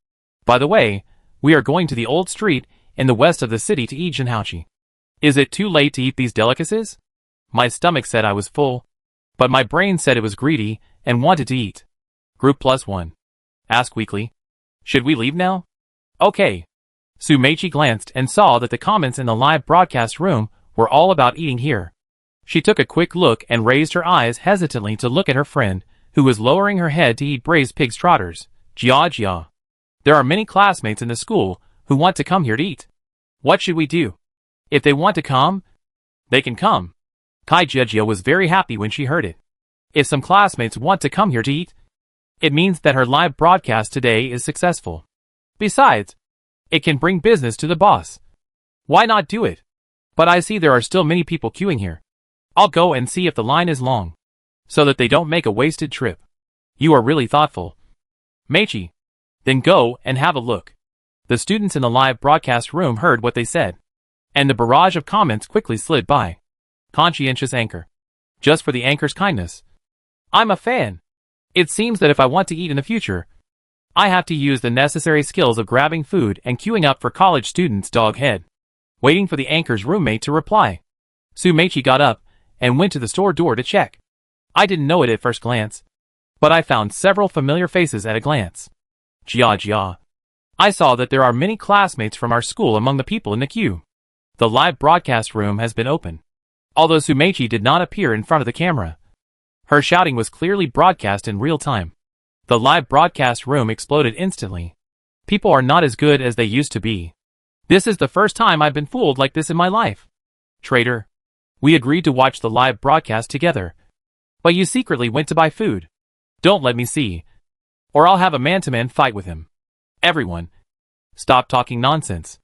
By the way, we are going to the old street in the west of the city to eat jinhaoqi. Is it too late to eat these delicacies? My stomach said I was full, but my brain said it was greedy and wanted to eat. Group +1. Ask weekly. Should we leave now? Okay. Su Meichi glanced and saw that the comments in the live broadcast room were all about eating here. She took a quick look and raised her eyes hesitantly to look at her friend, who was lowering her head to eat braised pig's trotters. Jia. There are many classmates in the school who want to come here to eat. What should we do? If they want to come, they can come. Kai Jia was very happy when she heard it. If some classmates want to come here to eat, it means that her live broadcast today is successful. Besides, it can bring business to the boss. Why not do it? But I see there are still many people queuing here. I'll go and see if the line is long, so that they don't make a wasted trip. You are really thoughtful, Meichi. Then go and have a look. The students in the live broadcast room heard what they said, and the barrage of comments quickly slid by. Conscientious anchor. Just for the anchor's kindness. I'm a fan. It seems that if I want to eat in the future, I have to use the necessary skills of grabbing food and queuing up for college students. Dog head. Waiting for the anchor's roommate to reply, Su Meichi got up and went to the store door to check. I didn't know it at first glance, but I found several familiar faces at a glance. Jia. I saw that there are many classmates from our school among the people in the queue. The live broadcast room has been open. Although Su Meichi did not appear in front of the camera, her shouting was clearly broadcast in real time. The live broadcast room exploded instantly. People are not as good as they used to be. This is the first time I've been fooled like this in my life. Traitor. We agreed to watch the live broadcast together, but you secretly went to buy food. Don't let me see, or I'll have a man-to-man fight with him. Everyone, stop talking nonsense.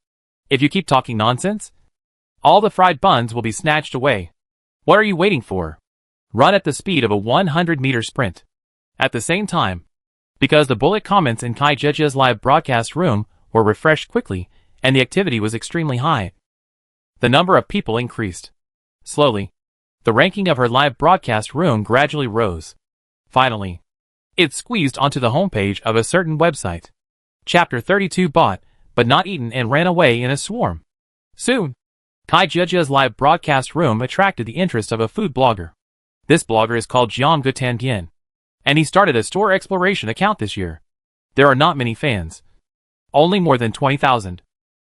If you keep talking nonsense, all the fried buns will be snatched away. What are you waiting for? Run at the speed of a 100-meter sprint. At the same time, because the bullet comments in Kai Jia's live broadcast room were refreshed quickly and the activity was extremely high, the number of people increased. Slowly, the ranking of her live broadcast room gradually rose. Finally, it squeezed onto the homepage of a certain website. Chapter 32 bought, but not eaten and ran away in a swarm. Soon, Kai Jia's live broadcast room attracted the interest of a food blogger. This blogger is called Jiang Gutandian, and he started a store exploration account this year. There are not many fans. Only more than 20,000.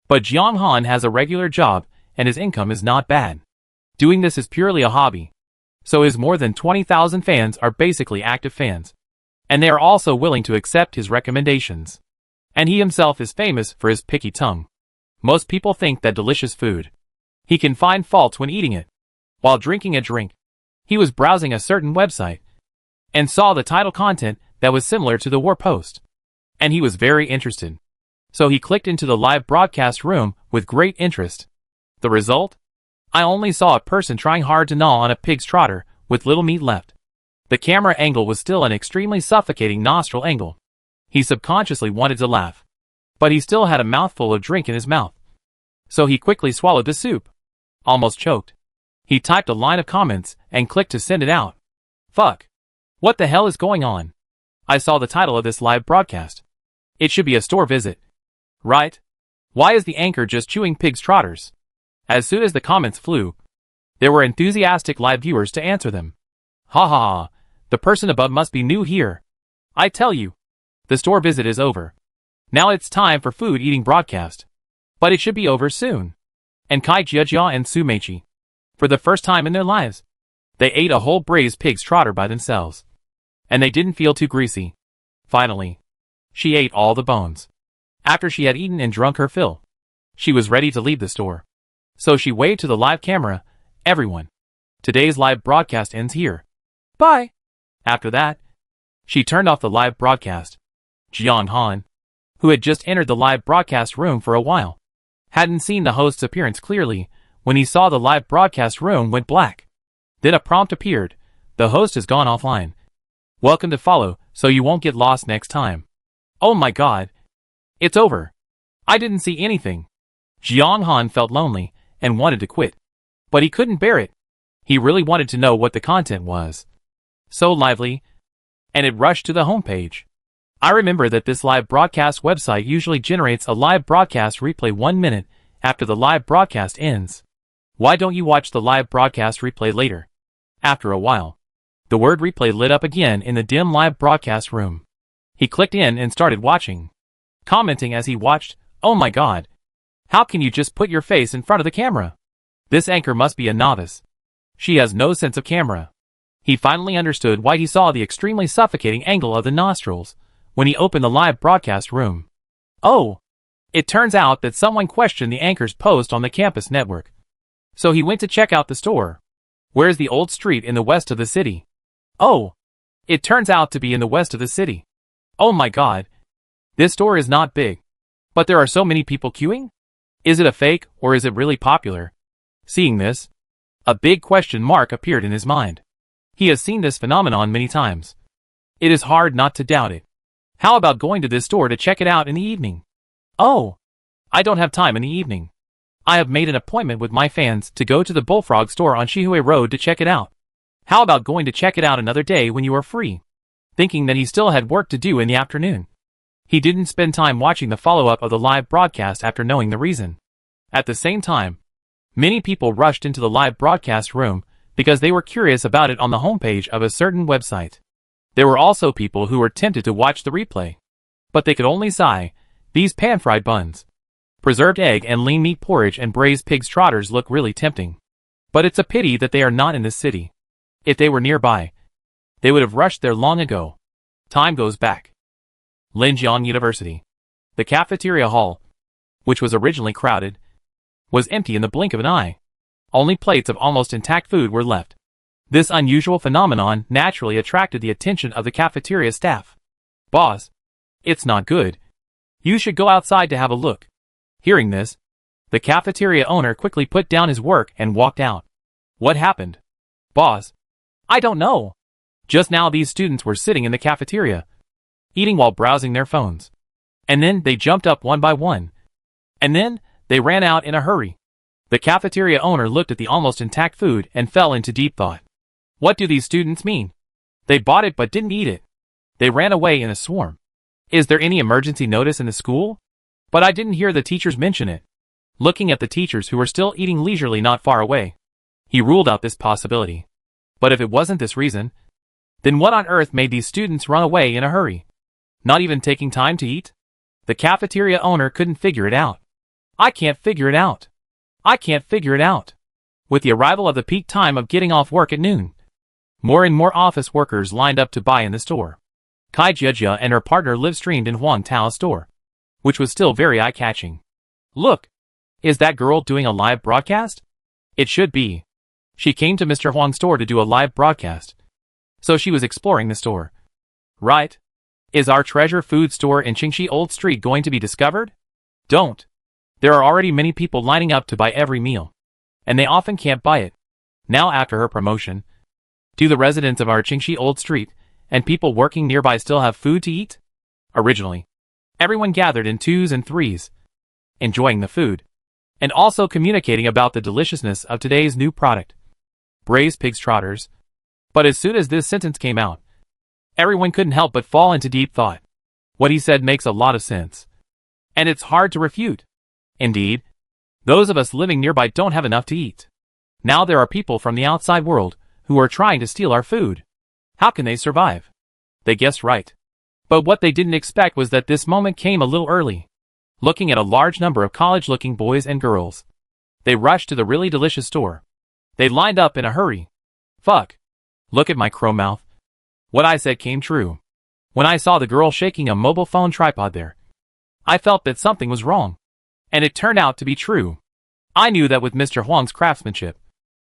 But Jiang Han has a regular job, and his income is not bad. Doing this is purely a hobby. So his more than 20,000 fans are basically active fans. And they are also willing to accept his recommendations. And he himself is famous for his picky tongue. Most people think that delicious food, he can find faults when eating it. While drinking a drink, he was browsing a certain website and saw the title content that was similar to the war post. And he was very interested. So he clicked into the live broadcast room with great interest. The result? I only saw a person trying hard to gnaw on a pig's trotter with little meat left. The camera angle was still an extremely suffocating nostril angle. He subconsciously wanted to laugh, but he still had a mouthful of drink in his mouth. So he quickly swallowed the soup. Almost choked. He typed a line of comments and clicked to send it out. Fuck. What the hell is going on? I saw the title of this live broadcast. It should be a store visit. Right? Why is the anchor just chewing pig's trotters? As soon as the comments flew, there were enthusiastic live viewers to answer them. Ha ha ha, the person above must be new here. I tell you, the store visit is over. Now it's time for food eating broadcast. But it should be over soon. And Kai Jiajia and Su Meichi, for the first time in their lives, they ate a whole braised pig's trotter by themselves. And they didn't feel too greasy. Finally, she ate all the bones. After she had eaten and drunk her fill, she was ready to leave the store. So she waved to the live camera, everyone. Today's live broadcast ends here. Bye. After that, she turned off the live broadcast. Jiang Han, who had just entered the live broadcast room for a while, hadn't seen the host's appearance clearly. When he saw the live broadcast room went black. Then a prompt appeared. The host has gone offline. Welcome to follow, so you won't get lost next time. Oh my god. It's over. I didn't see anything. Jiang Han felt lonely and wanted to quit. But he couldn't bear it. He really wanted to know what the content was. So lively. And it rushed to the homepage. I remember that this live broadcast website usually generates a live broadcast replay 1 minute after the live broadcast ends. Why don't you watch the live broadcast replay later? After a while, the word replay lit up again in the dim live broadcast room. He clicked in and started watching, commenting as he watched, "Oh my god. How can you just put your face in front of the camera? This anchor must be a novice. She has no sense of camera." He finally understood why he saw the extremely suffocating angle of the nostrils when he opened the live broadcast room. Oh! It turns out that someone questioned the anchor's post on the campus network. So he went to check out the store. Where's the old street in the west of the city? Oh! It turns out to be in the west of the city. Oh my god. This store is not big. But there are so many people queuing? Is it a fake or is it really popular? Seeing this, a big question mark appeared in his mind. He has seen this phenomenon many times. It is hard not to doubt it. How about going to this store to check it out in the evening? Oh! I don't have time in the evening. I have made an appointment with my fans to go to the Bullfrog store on Shihui Road to check it out. How about going to check it out another day when you are free? Thinking that he still had work to do in the afternoon, he didn't spend time watching the follow-up of the live broadcast after knowing the reason. At the same time, many people rushed into the live broadcast room because they were curious about it on the homepage of a certain website. There were also people who were tempted to watch the replay. But they could only sigh. These pan-fried buns, preserved egg and lean meat porridge and braised pig's trotters look really tempting. But it's a pity that they are not in this city. If they were nearby, they would have rushed there long ago. Time goes back. Linjiang University. The cafeteria hall, which was originally crowded, was empty in the blink of an eye. Only plates of almost intact food were left. This unusual phenomenon naturally attracted the attention of the cafeteria staff. "Boss, it's not good. You should go outside to have a look." Hearing this, the cafeteria owner quickly put down his work and walked out. "What happened?" "Boss, I don't know. Just now these students were sitting in the cafeteria, eating while browsing their phones. And then they jumped up one by one. And then they ran out in a hurry." The cafeteria owner looked at the almost intact food and fell into deep thought. What do these students mean? They bought it but didn't eat it. They ran away in a swarm. Is there any emergency notice in the school? But I didn't hear the teachers mention it. Looking at the teachers who were still eating leisurely not far away, he ruled out this possibility. But if it wasn't this reason, then what on earth made these students run away in a hurry? Not even taking time to eat? The cafeteria owner couldn't figure it out. I can't figure it out. I can't figure it out. With the arrival of the peak time of getting off work at noon, more and more office workers lined up to buy in the store. Kai Jiejia and her partner live-streamed in Huang Tao's store, which was still very eye-catching. Look! Is that girl doing a live broadcast? It should be. She came to Mr. Huang's store to do a live broadcast. So she was exploring the store. Right? Is our treasure food store in Qingxi Old Street going to be discovered? Don't. There are already many people lining up to buy every meal. And they often can't buy it. Now after her promotion, do the residents of our Qingxi Old Street and people working nearby still have food to eat? Originally, everyone gathered in twos and threes, enjoying the food. and also communicating about the deliciousness of today's new product, braised pig's trotters. But as soon as this sentence came out, everyone couldn't help but fall into deep thought. What he said makes a lot of sense, and it's hard to refute. Indeed, those of us living nearby don't have enough to eat. Now there are people from the outside world who are trying to steal our food. How can they survive? They guessed right. But what they didn't expect was that this moment came a little early. Looking at a large number of college-looking boys and girls, they rushed to the really delicious store. They lined up in a hurry. Fuck. Look at my crow mouth. What I said came true. When I saw the girl shaking a mobile phone tripod there, I felt that something was wrong. And it turned out to be true. I knew that with Mr. Huang's craftsmanship,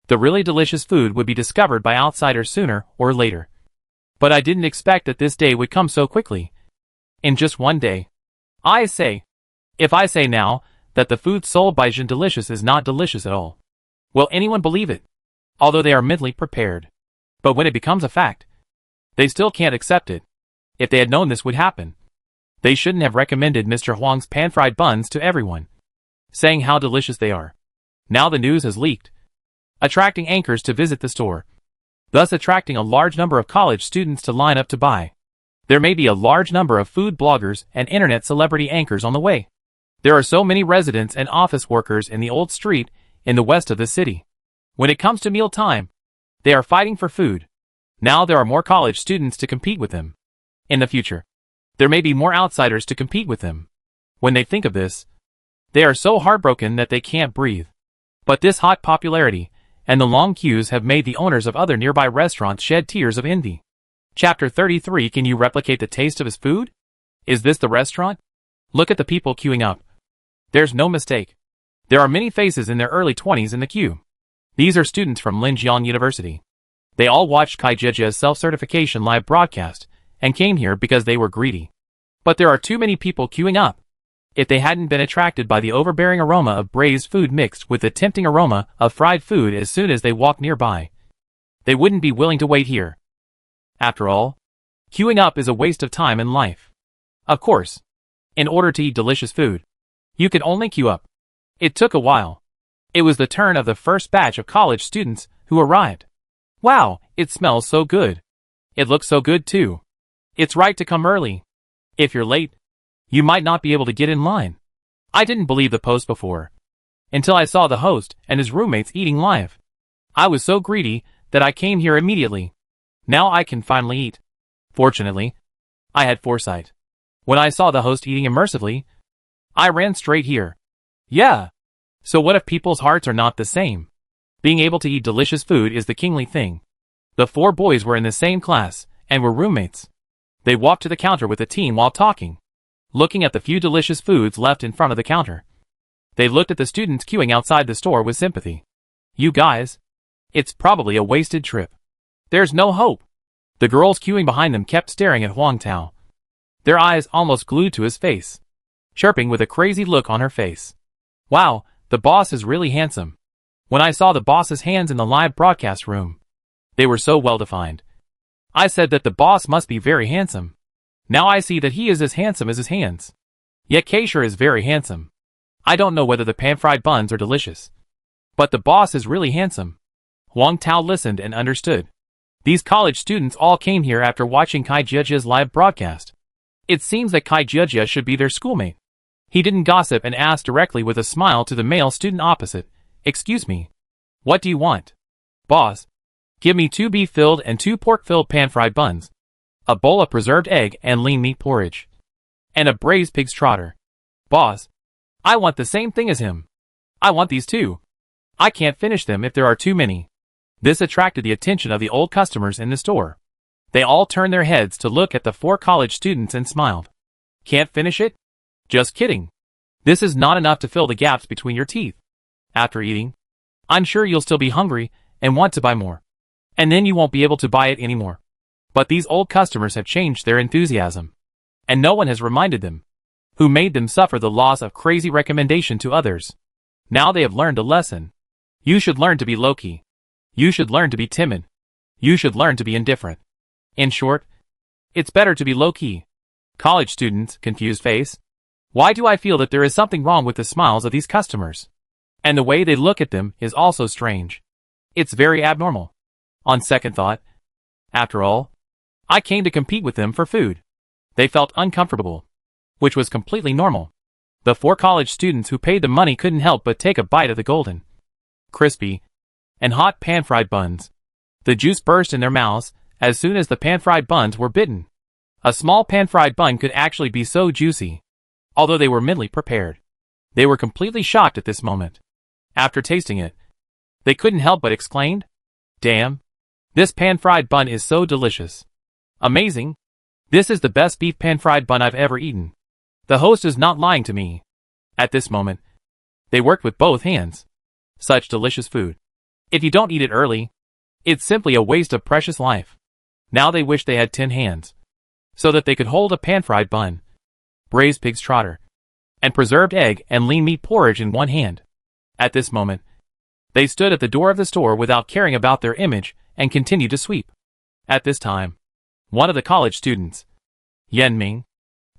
the really delicious food would be discovered by outsiders sooner or later. But I didn't expect that this day would come so quickly. In just one day. If I say now that the food sold by Jean Delicious is not delicious at all, will anyone believe it? Although they are mentally prepared. But when it becomes a fact, they still can't accept it. If they had known this would happen, they shouldn't have recommended Mr. Huang's pan-fried buns to everyone, saying how delicious they are. Now the news has leaked, attracting anchors to visit the store, thus attracting a large number of college students to line up to buy. There may be a large number of food bloggers and internet celebrity anchors on the way. There are so many residents and office workers in the old street in the west of the city. When it comes to meal time, they are fighting for food. Now there are more college students to compete with them. In the future, there may be more outsiders to compete with them. When they think of this, they are so heartbroken that they can't breathe. But this hot popularity and the long queues have made the owners of other nearby restaurants shed tears of envy. Chapter 33. Can you replicate the taste of his food? Is this the restaurant? Look at the people queuing up. There's no mistake. There are many faces in their early 20s in the queue. These are students from Linjiang University. They all watched Kai Jiejia's self-certification live broadcast and came here because they were greedy. But there are too many people queuing up. If they hadn't been attracted by the overbearing aroma of braised food mixed with the tempting aroma of fried food as soon as they walked nearby, they wouldn't be willing to wait here. After all, queuing up is a waste of time and life. Of course, in order to eat delicious food, you could only queue up. It took a while. It was the turn of the first batch of college students who arrived. Wow, it smells so good. It looks so good too. It's right to come early. If you're late, you might not be able to get in line. I didn't believe the post before, until I saw the host and his roommates eating live. I was so greedy that I came here immediately. Now I can finally eat. Fortunately, I had foresight. When I saw the host eating immersively, I ran straight here. Yeah. So what if people's hearts are not the same? Being able to eat delicious food is the kingly thing. The four boys were in the same class and were roommates. They walked to the counter with the team while talking, looking at the few delicious foods left in front of the counter. They looked at the students queuing outside the store with sympathy. You guys, it's probably a wasted trip. There's no hope. The girls queuing behind them kept staring at Huang Tao, their eyes almost glued to his face, chirping with a crazy look on her face. Wow, the boss is really handsome. When I saw the boss's hands in the live broadcast room, they were so well defined. I said that the boss must be very handsome. Now I see that he is as handsome as his hands. Yet Keisha is very handsome. I don't know whether the pan-fried buns are delicious, but the boss is really handsome. Huang Tao listened and understood. These college students all came here after watching Kai Jiejia's live broadcast. It seems that Kai Jiejia should be their schoolmate. He didn't gossip and asked directly with a smile to the male student opposite, "Excuse me, what do you want?" "Boss, give me 2 beef-filled and 2 pork-filled pan-fried buns, a bowl of preserved egg and lean meat porridge, and a braised pig's trotter." "Boss, I want the same thing as him. I want these too. I can't finish them if there are too many." This attracted the attention of the old customers in the store. They all turned their heads to look at the 4 college students and smiled. "Can't finish it? Just kidding. This is not enough to fill the gaps between your teeth. After eating, I'm sure you'll still be hungry and want to buy more. And then you won't be able to buy it anymore." But these old customers have changed their enthusiasm, and no one has reminded them, who made them suffer the loss of crazy recommendation to others. Now they have learned a lesson. You should learn to be low-key. You should learn to be timid. You should learn to be indifferent. In short, it's better to be low-key. College students, confused face. Why do I feel that there is something wrong with the smiles of these customers? And the way they look at them is also strange. It's very abnormal. On second thought, after all, I came to compete with them for food. They felt uncomfortable, which was completely normal. The 4 college students who paid the money couldn't help but take a bite of the golden, crispy, and hot pan-fried buns. The juice burst in their mouths as soon as the pan-fried buns were bitten. A small pan-fried bun could actually be so juicy. Although they were mentally prepared, they were completely shocked at this moment. After tasting it, they couldn't help but exclaim, "Damn! This pan-fried bun is so delicious. Amazing! This is the best beef pan-fried bun I've ever eaten." The host is not lying to me. At this moment, they worked with both hands. Such delicious food. If you don't eat it early, it's simply a waste of precious life. Now they wish they had 10 hands, so that they could hold a pan-fried bun, braised pig's trotter, and preserved egg and lean meat porridge in one hand. At this moment, they stood at the door of the store without caring about their image and continued to sweep. At this time, one of the college students, Yen Ming,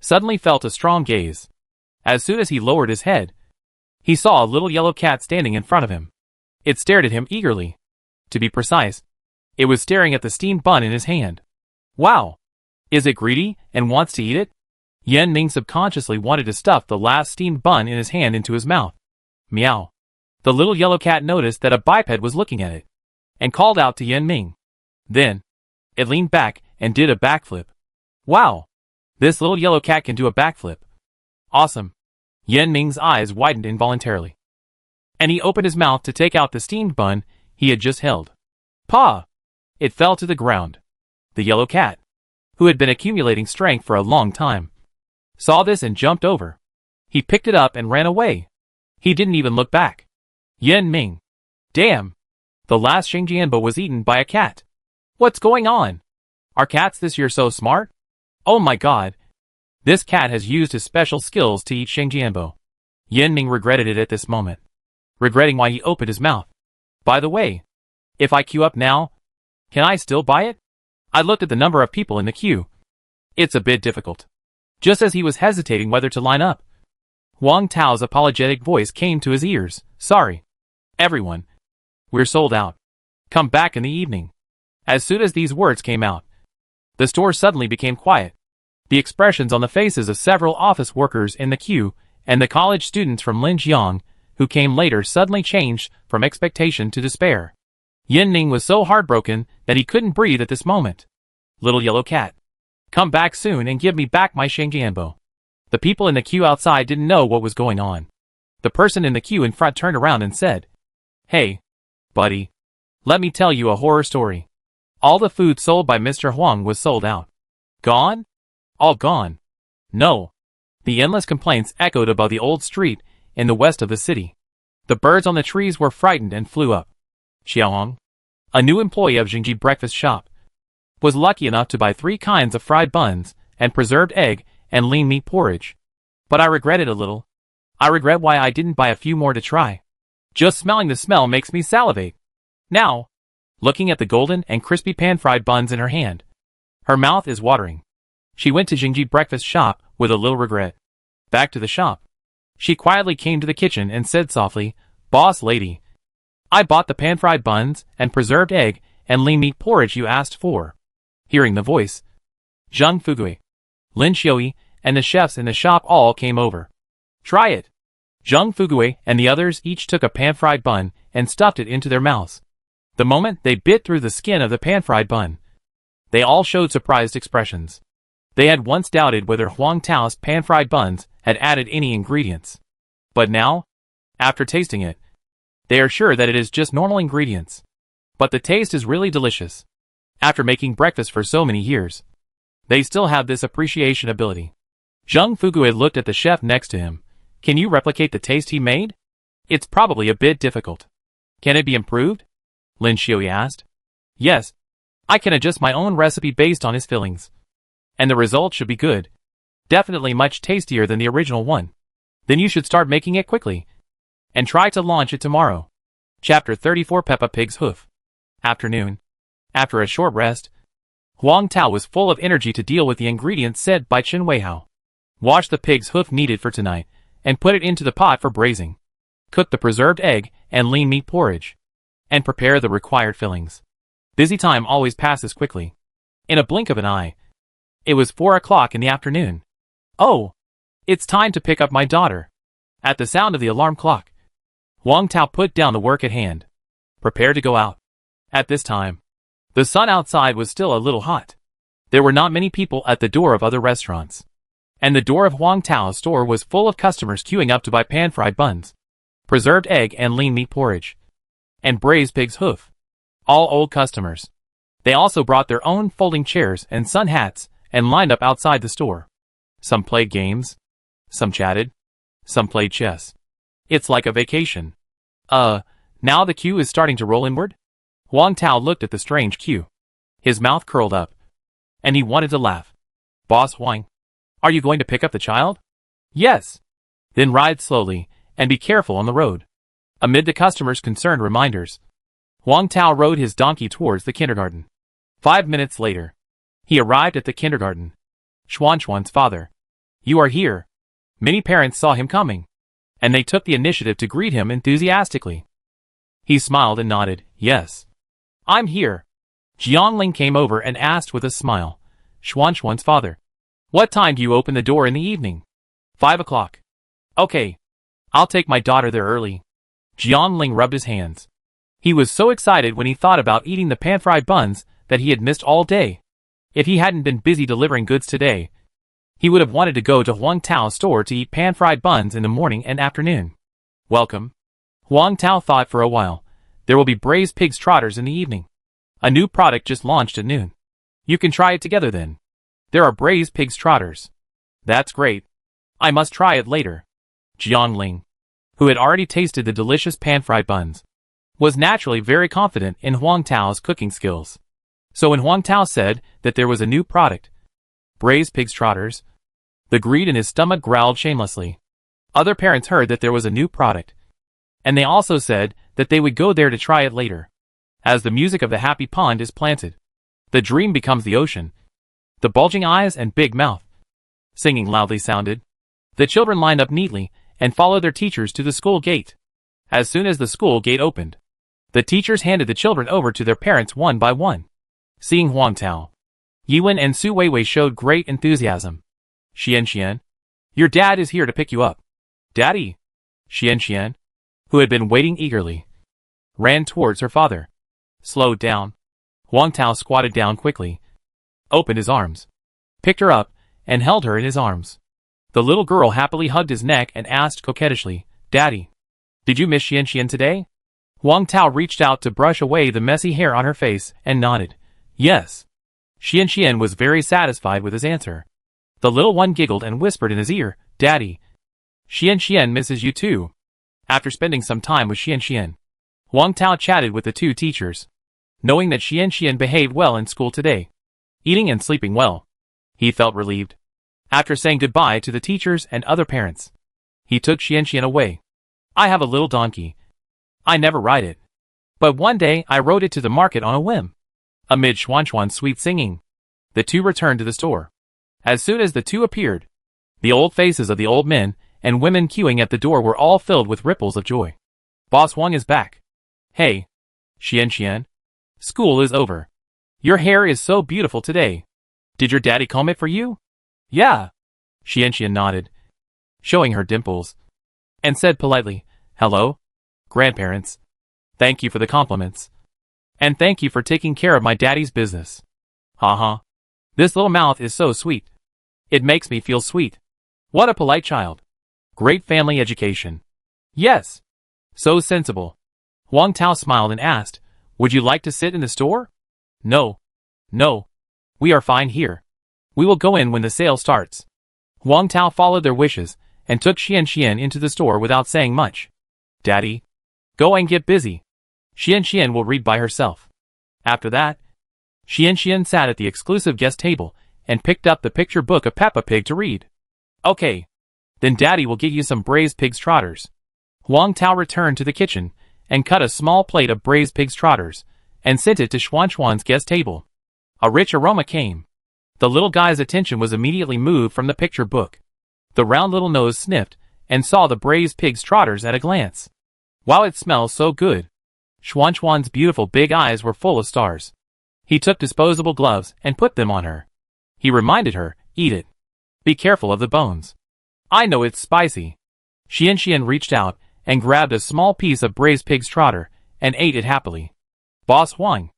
suddenly felt a strong gaze. As soon as he lowered his head, he saw a little yellow cat standing in front of him. It stared at him eagerly. To be precise, it was staring at the steamed bun in his hand. Wow! Is it greedy and wants to eat it? Yen Ming subconsciously wanted to stuff the last steamed bun in his hand into his mouth. Meow. The little yellow cat noticed that a biped was looking at it, and called out to Yen Ming. Then, it leaned back and did a backflip. Wow! This little yellow cat can do a backflip. Awesome. Yen Ming's eyes widened involuntarily, and he opened his mouth to take out the steamed bun he had just held. Paw! It fell to the ground. The yellow cat, who had been accumulating strength for a long time, saw this and jumped over. He picked it up and ran away. He didn't even look back. Yen Ming. Damn! The last Shengjianbo was eaten by a cat. What's going on? Are cats this year so smart? Oh my god! This cat has used his special skills to eat Shengjianbo. Yen Ming regretted it at this moment, regretting why he opened his mouth. By the way, if I queue up now, can I still buy it? I looked at the number of people in the queue. It's a bit difficult. Just as he was hesitating whether to line up, Huang Tao's apologetic voice came to his ears. Sorry, everyone. We're sold out. Come back in the evening. As soon as these words came out, the store suddenly became quiet. The expressions on the faces of several office workers in the queue and the college students from Linjiang, who came later, suddenly changed from expectation to despair. Yen Ming was so heartbroken that he couldn't breathe at this moment. Little yellow cat, come back soon and give me back my Shengjianbo. The people in the queue outside didn't know what was going on. The person in the queue in front turned around and said, "Hey, buddy, let me tell you a horror story. All the food sold by Mr. Huang was sold out. Gone? All gone." No. The endless complaints echoed above the old street in the west of the city. The birds on the trees were frightened and flew up. Xiaohong, a new employee of Jingji Breakfast Shop, was lucky enough to buy 3 kinds of fried buns and preserved egg and lean meat porridge. But I regret it a little. I regret why I didn't buy a few more to try. Just smelling the smell makes me salivate. Now, looking at the golden and crispy pan-fried buns in her hand, her mouth is watering. She went to Jingji Breakfast Shop with a little regret. Back to the shop, she quietly came to the kitchen and said softly, "Boss lady, I bought the pan-fried buns and preserved egg and lean meat porridge you asked for." Hearing the voice, Zhang Fugui, Lin Xiui, and the chefs in the shop all came over. "Try it." Zhang Fugui and the others each took a pan-fried bun and stuffed it into their mouths. The moment they bit through the skin of the pan-fried bun, they all showed surprised expressions. They had once doubted whether Huang Tao's pan-fried buns had added any ingredients. But now, after tasting it, they are sure that it is just normal ingredients. But the taste is really delicious. After making breakfast for so many years, they still have this appreciation ability. Zhang Fugui looked at the chef next to him. "Can you replicate the taste he made? It's probably a bit difficult. Can it be improved?" Lin Xiui asked. "Yes, I can adjust my own recipe based on his fillings, and the result should be good. Definitely much tastier than the original one. Then you should start making it quickly, and try to launch it tomorrow." Chapter 34 Peppa Pig's Hoof. Afternoon. After a short rest, Huang Tao was full of energy to deal with the ingredients said by Chen Weihao. Wash the pig's hoof needed for tonight, and put it into the pot for braising. cook the preserved egg and lean meat porridge, and prepare the required fillings. Busy time always passes quickly. In a blink of an eye. It was 4 o'clock in the afternoon. Oh! It's time to pick up my daughter. At the sound of the alarm clock, Wang Tao put down the work at hand. Prepare to go out. At this time, the sun outside was still a little hot. There were not many people at the door of other restaurants. And the door of Wang Tao's store was full of customers queuing up to buy pan-fried buns, preserved egg and lean meat porridge, and braised pig's hoof. All old customers. They also brought their own folding chairs and sun hats and lined up outside the store. Some played games. Some chatted. Some played chess. It's like a vacation. Now the queue is starting to roll inward? Wang Tao looked at the strange queue. His mouth curled up, and he wanted to laugh. Boss Wang, are you going to pick up the child? Yes. Then ride slowly, and be careful on the road. Amid the customers' concerned reminders, Wang Tao rode his donkey towards the kindergarten. 5 minutes later, he arrived at the kindergarten. Xuan's father. You are here. Many parents saw him coming, and they took the initiative to greet him enthusiastically. He smiled and nodded, yes. I'm here. Jiangling came over and asked with a smile. Xuan's father. What time do you open the door in the evening? 5 o'clock. Okay. I'll take my daughter there early. Jiangling rubbed his hands. He was so excited when he thought about eating the pan-fried buns that he had missed all day. If he hadn't been busy delivering goods today, he would have wanted to go to Wang Tao's store to eat pan-fried buns in the morning and afternoon. Welcome. Wang Tao thought for a while. There will be braised pig's trotters in the evening. A new product just launched at noon. You can try it together then. There are braised pig's trotters. That's great. I must try it later. Jiangling, who had already tasted the delicious pan-fried buns, was naturally very confident in Wang Tao's cooking skills. So when Wang Tao said that there was a new product, braised pig's trotters, the greed in his stomach growled shamelessly. Other parents heard that there was a new product, and they also said that they would go there to try it later. As the music of the happy pond is planted, the dream becomes the ocean. The bulging eyes and big mouth. Singing loudly sounded. The children lined up neatly and followed their teachers to the school gate. As soon as the school gate opened, the teachers handed the children over to their parents one by one. Seeing Wang Tao, Yiwen and Su Weiwei showed great enthusiasm. Xian, your dad is here to pick you up. Daddy. Xian, who had been waiting eagerly, ran towards her father. Slowed down. Wang Tao squatted down quickly, opened his arms, picked her up, and held her in his arms. The little girl happily hugged his neck and asked coquettishly, Daddy, did you miss Xian today? Wang Tao reached out to brush away the messy hair on her face and nodded. Yes. Xian was very satisfied with his answer. The little one giggled and whispered in his ear, Daddy, Xian misses you too. After spending some time with Xian, Wang Tao chatted with the two teachers, knowing that Xian behaved well in school today, eating and sleeping well. He felt relieved. After saying goodbye to the teachers and other parents, he took Xian away. I have a little donkey. I never ride it. But one day I rode it to the market on a whim. Amid Xuan's sweet singing, the two returned to the store. As soon as the two appeared, the old faces of the old men and women queuing at the door were all filled with ripples of joy. Boss Wang is back. Hey, Xian. School is over. Your hair is so beautiful today. Did your daddy comb it for you? Yeah. Xian nodded, showing her dimples, and said politely, Hello, grandparents. Thank you for the compliments. And thank you for taking care of my daddy's business. Haha. This little mouth is so sweet. It makes me feel sweet. What a polite child. Great family education. Yes. So sensible. Wang Tao smiled and asked, Would you like to sit in the store? No. We are fine here. We will go in when the sale starts. Wang Tao followed their wishes and took Xian into the store without saying much. Daddy, go and get busy. Xian will read by herself. After that, Xian sat at the exclusive guest table and picked up the picture book of Peppa Pig to read. Okay. Then Daddy will get you some braised pig's trotters. Wang Tao returned to the kitchen and cut a small plate of braised pig's trotters and sent it to Xuan's guest table. A rich aroma came. The little guy's attention was immediately moved from the picture book. The round little nose sniffed and saw the braised pig's trotters at a glance. Wow, it smells so good. Xuanxuan's beautiful big eyes were full of stars. He took disposable gloves and put them on her. He reminded her, eat it. Be careful of the bones. I know it's spicy. Xian reached out and grabbed a small piece of braised pig's trotter and ate it happily. Boss Huang.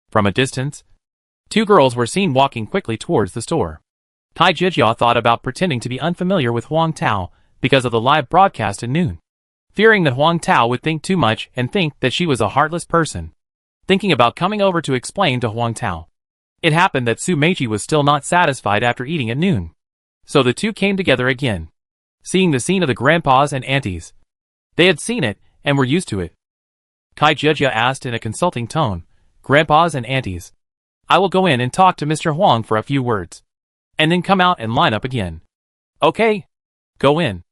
From a distance, two girls were seen walking quickly towards the store. Kai Jijia thought about pretending to be unfamiliar with Huang Tao because of the live broadcast at noon. Fearing that Huang Tao would think too much and think that she was a heartless person. Thinking about coming over to explain to Huang Tao. It happened that Su Meichi was still not satisfied after eating at noon. So the two came together again. Seeing the scene of the grandpas and aunties. They had seen it and were used to it. Kai Jijia asked in a consulting tone, Grandpas and aunties. I will go in and talk to Mr. Huang for a few words. And then come out and line up again. Okay. Go in.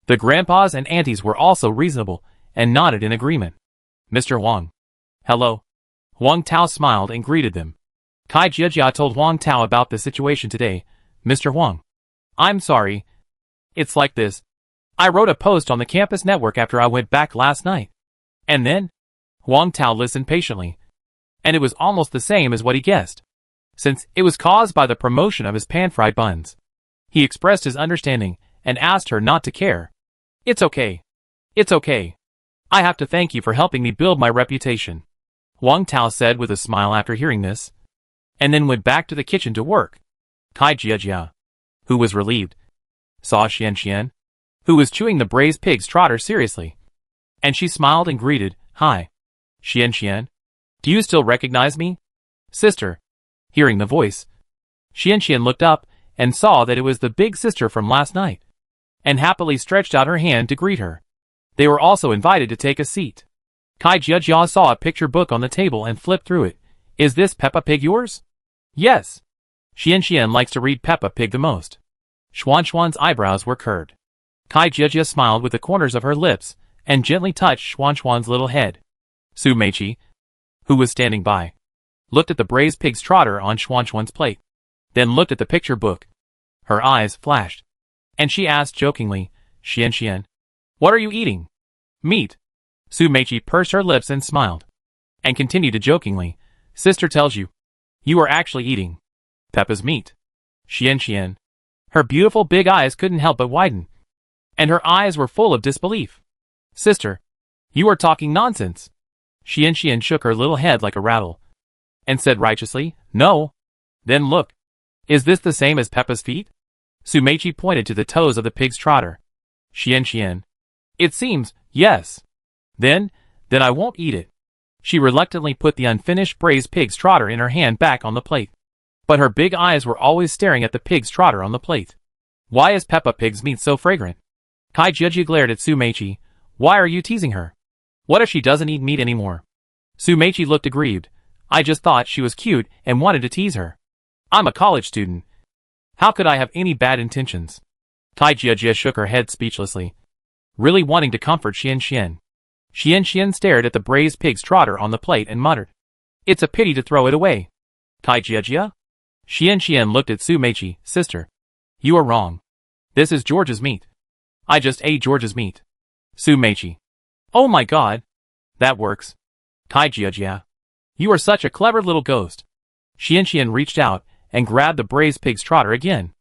The grandpas and aunties were also reasonable and nodded in agreement. Mr. Huang. Hello. Huang Tao smiled and greeted them. Kai Jijia told Huang Tao about the situation today. Mr. Huang. I'm sorry. It's like this. I wrote a post on the campus network after I went back last night. And then? Huang Tao listened patiently. And it was almost the same as what he guessed. Since it was caused by the promotion of his pan-fried buns. He expressed his understanding and asked her not to care. It's okay. It's okay. I have to thank you for helping me build my reputation. Huang Tao said with a smile after hearing this. And then went back to the kitchen to work. Kai Jijia, who was relieved, saw Xian, who was chewing the braised pig's trotter seriously. And she smiled and greeted, Hi. Xian, do you still recognize me? Sister. Hearing the voice, Xian looked up and saw that it was the big sister from last night. And happily stretched out her hand to greet her. They were also invited to take a seat. Kai Jijia saw a picture book on the table and flipped through it. Is this Peppa Pig yours? Yes. Xian likes to read Peppa Pig the most. Xuanxuan's eyebrows were curved. Kai Jijia smiled with the corners of her lips and gently touched Xuanxuan's little head. Su Meichi, who was standing by, looked at the braised pig's trotter on Xuanxuan's plate, then looked at the picture book. Her eyes flashed, and she asked jokingly, Xian, what are you eating? Meat. Su Meichi pursed her lips and smiled, and continued to jokingly, Sister tells you, you are actually eating Peppa's meat. Xian. Her beautiful big eyes couldn't help but widen, and her eyes were full of disbelief. Sister, you are talking nonsense. Xian shook her little head like a rattle, and said righteously, No. Then look. Is this the same as Peppa's feet? Su Meichi pointed to the toes of the pig's trotter. Xian. It seems, yes. Then I won't eat it. She reluctantly put the unfinished braised pig's trotter in her hand back on the plate. But her big eyes were always staring at the pig's trotter on the plate. Why is Peppa Pig's meat so fragrant? Kai Jijia glared at Su Meichi. Why are you teasing her? What if she doesn't eat meat anymore? Su Meichi looked aggrieved. I just thought she was cute and wanted to tease her. I'm a college student. How could I have any bad intentions? Kai Jijia shook her head speechlessly, really wanting to comfort Xian. Xian stared at the braised pig's trotter on the plate and muttered, It's a pity to throw it away. Kai Jijia? Xian looked at Su Meichi. Sister, you are wrong. This is George's meat. I just ate George's meat. Su Meichi. Oh my god. That works. Kai Jijia. You are such a clever little ghost. Xian reached out and grabbed the braised pig's trotter again,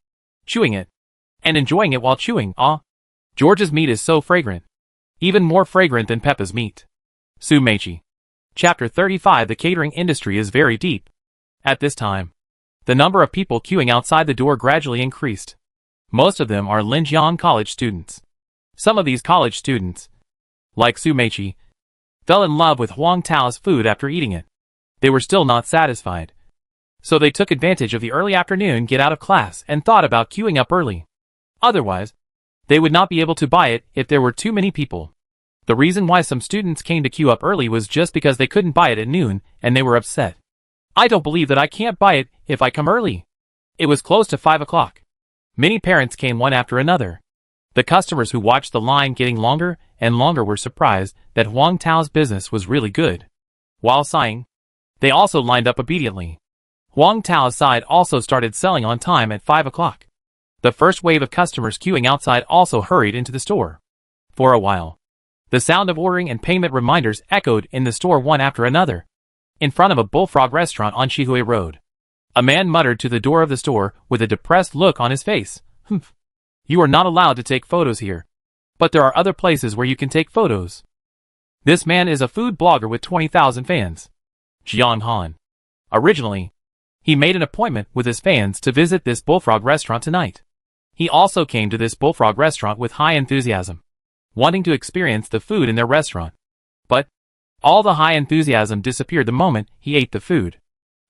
chewing it, and enjoying it while chewing. George's meat is so fragrant. Even more fragrant than Peppa's meat. Su Meichi. Chapter 35. The catering industry is very deep. At this time, the number of people queuing outside the door gradually increased. Most of them are Linjiang college students. Some of these college students, like Su Meichi, fell in love with Huang Tao's food after eating it. They were still not satisfied. So they took advantage of the early afternoon get out of class and thought about queuing up early. Otherwise, they would not be able to buy it if there were too many people. The reason why some students came to queue up early was just because they couldn't buy it at noon, and they were upset. I don't believe that I can't buy it if I come early. It was close to 5 o'clock. Many parents came one after another. The customers who watched the line getting longer and longer were surprised that Huang Tao's business was really good. While sighing, they also lined up obediently. Huang Tao's side also started selling on time at 5 o'clock. The first wave of customers queuing outside also hurried into the store. For a while, The sound of ordering and payment reminders echoed in the store one after another. In front of a bullfrog restaurant on Shihui Road, a man muttered to the door of the store with a depressed look on his face. "Humph. You are not allowed to take photos here. But there are other places where you can take photos." This man is a food blogger with 20,000 fans. Jiang Han. Originally, he made an appointment with his fans to visit this bullfrog restaurant tonight. He also came to this bullfrog restaurant with high enthusiasm, wanting to experience the food in their restaurant. But all the high enthusiasm disappeared the moment he ate the food.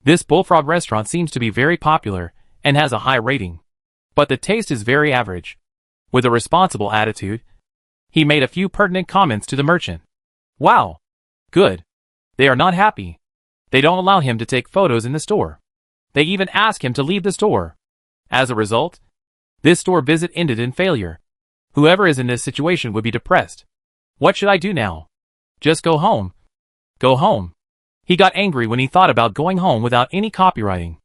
This bullfrog restaurant seems to be very popular and has a high rating, but the taste is very average. With a responsible attitude, he made a few pertinent comments to the merchant. Wow. Good. They are not happy. They don't allow him to take photos in the store. They even ask him to leave the store. As a result, this store visit ended in failure. Whoever is in this situation would be depressed. What should I do now? Just go home. Go home. He got angry when he thought about going home without any copywriting.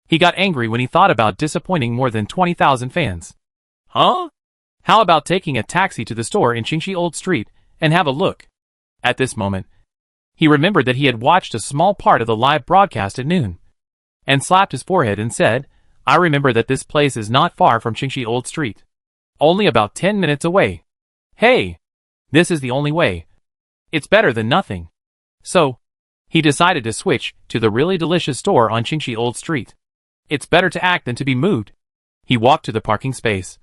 He got angry when he thought about disappointing more than 20,000 fans. Huh? How about taking a taxi to the store in Qingxi Old Street and have a look? At this moment, he remembered that he had watched a small part of the live broadcast at noon, and slapped his forehead and said, I remember that this place is not far from Qingxi Old Street. Only about 10 minutes away. Hey! This is the only way. It's better than nothing. So, he decided to switch to the really delicious store on Qingxi Old Street. It's better to act than to be moved. He walked to the parking space,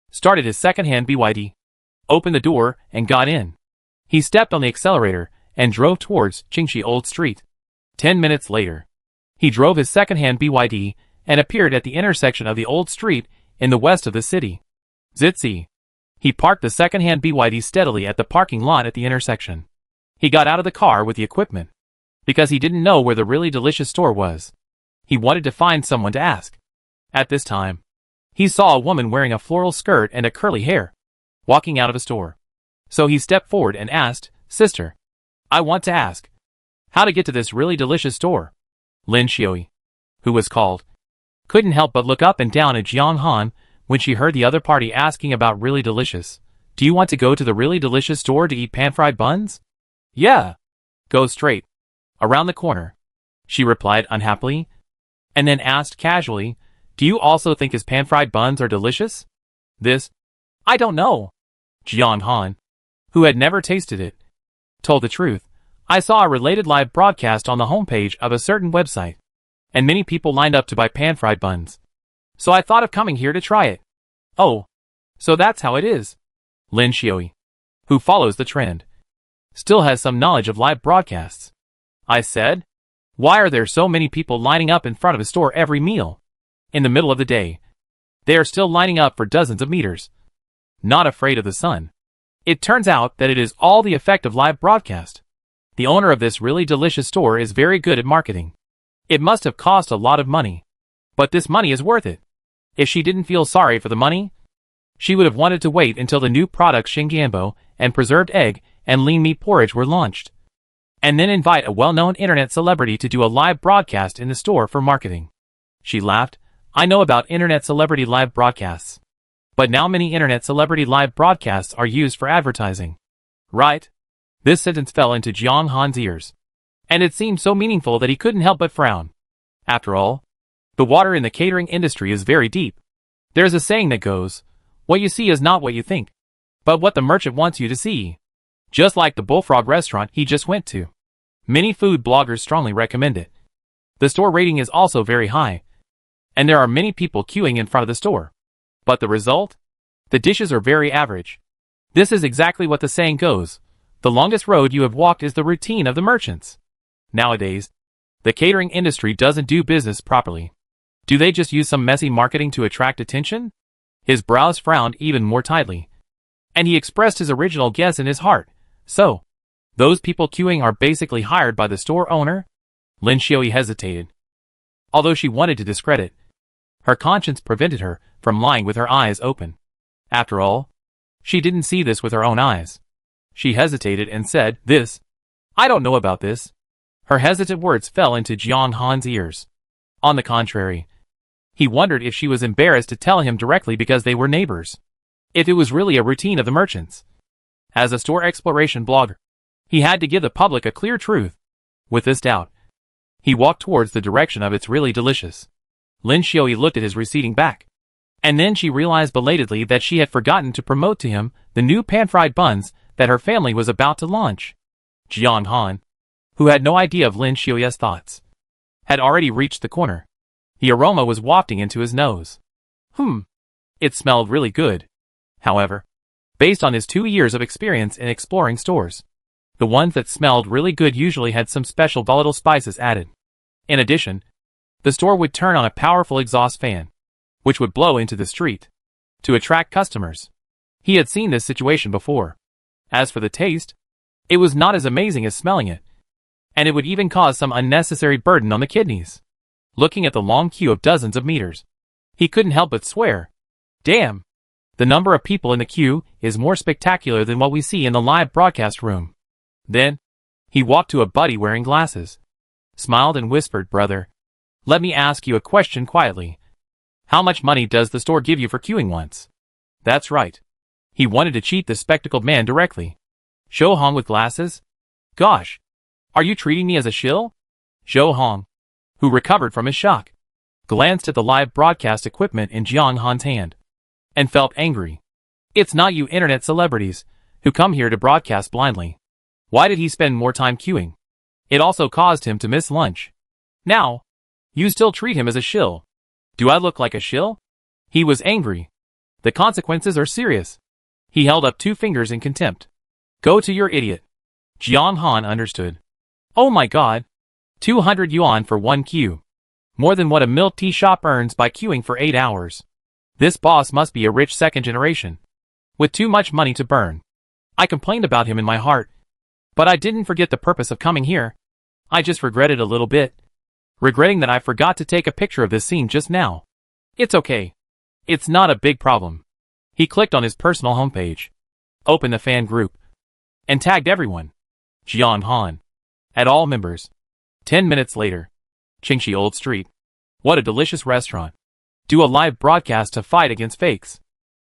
started his second-hand BYD, opened the door, and got in. He stepped on the accelerator and drove towards Qingxi Old Street. 10 minutes later, he drove his second-hand BYD and appeared at the intersection of the Old Street in the west of the city. Zitzi. He parked the second-hand BYD steadily at the parking lot at the intersection. He got out of the car with the equipment, because he didn't know where the really delicious store was. He wanted to find someone to ask. At this time, he saw a woman wearing a floral skirt and a curly hair, walking out of a store. So he stepped forward and asked, Sister, I want to ask, how to get to this really delicious store? Lin Xiui, who was called, couldn't help but look up and down at Jiang Han when she heard the other party asking about really delicious. Do you want to go to the really delicious store to eat pan-fried buns? Yeah. Go straight. Around the corner. She replied unhappily, and then asked casually, Do you also think his pan-fried buns are delicious? This? I don't know. Jiang Han, who had never tasted it, told the truth. I saw a related live broadcast on the homepage of a certain website, and many people lined up to buy pan-fried buns. So I thought of coming here to try it. Oh, so that's how it is. Lin Xiui, who follows the trend, still has some knowledge of live broadcasts. I said, why are there so many people lining up in front of a store every meal? In the middle of the day, they are still lining up for dozens of meters, not afraid of the sun. It turns out that it is all the effect of live broadcast. The owner of this really delicious store is very good at marketing. It must have cost a lot of money, but this money is worth it. If she didn't feel sorry for the money, she would have wanted to wait until the new products Xingjianbo and preserved egg and lean meat porridge were launched, and then invite a well-known internet celebrity to do a live broadcast in the store for marketing. She laughed. I know about internet celebrity live broadcasts, but now many internet celebrity live broadcasts are used for advertising. Right? This sentence fell into Jiang Han's ears, and it seemed so meaningful that he couldn't help but frown. After all, the water in the catering industry is very deep. There's a saying that goes, what you see is not what you think, but what the merchant wants you to see. Just like the bullfrog restaurant he just went to. Many food bloggers strongly recommend it. The store rating is also very high, and there are many people queuing in front of the store. But the result? The dishes are very average. This is exactly what the saying goes. The longest road you have walked is the routine of the merchants. Nowadays, the catering industry doesn't do business properly. Do they just use some messy marketing to attract attention? His brows frowned even more tightly, and he expressed his original guess in his heart. So, those people queuing are basically hired by the store owner? Lin Xiui hesitated. Although she wanted to discredit, her conscience prevented her from lying with her eyes open. After all, she didn't see this with her own eyes. She hesitated and said, This? I don't know about this. Her hesitant words fell into Jiang Han's ears. On the contrary, he wondered if she was embarrassed to tell him directly because they were neighbors. If it was really a routine of the merchants. As a store exploration blogger, he had to give the public a clear truth. With this doubt, he walked towards the direction of It's Really Delicious. Lin Xiaoyi looked at his receding back. And then she realized belatedly that she had forgotten to promote to him the new pan-fried buns that her family was about to launch. Jiang Han, who had no idea of Lin Xiaoyi's thoughts, had already reached the corner. The aroma was wafting into his nose. It smelled really good. However, based on his 2 years of experience in exploring stores, the ones that smelled really good usually had some special volatile spices added. In addition, the store would turn on a powerful exhaust fan, which would blow into the street to attract customers. He had seen this situation before. As for the taste, it was not as amazing as smelling it, and it would even cause some unnecessary burden on the kidneys. Looking at the long queue of dozens of meters, he couldn't help but swear, "Damn! The number of people in the queue is more spectacular than what we see in the live broadcast room." Then, he walked to a buddy wearing glasses, smiled and whispered, "Brother, let me ask you a question quietly. How much money does the store give you for queuing once?" That's right. He wanted to cheat the spectacled man directly. Zhou Hong with glasses? Gosh, are you treating me as a shill? Zhou Hong, who recovered from his shock, glanced at the live broadcast equipment in Jiang Han's hand, and felt angry. It's not you internet celebrities who come here to broadcast blindly. Why did he spend more time queuing? It also caused him to miss lunch. Now, you still treat him as a shill. Do I look like a shill? He was angry. The consequences are serious. He held up 2 fingers in contempt. Go to your idiot. Jiang Han understood. Oh my god. 200 yuan for 1 queue. More than what a milk tea shop earns by queuing for 8 hours. This boss must be a rich second generation, with too much money to burn. I complained about him in my heart, but I didn't forget the purpose of coming here. I just regretted a little bit. Regretting that I forgot to take a picture of this scene just now. It's okay. It's not a big problem. He clicked on his personal homepage, opened the fan group, and tagged everyone. Jiang Han. At all members. 10 minutes later. Qingxi Old Street. What a delicious restaurant. Do a live broadcast to fight against fakes.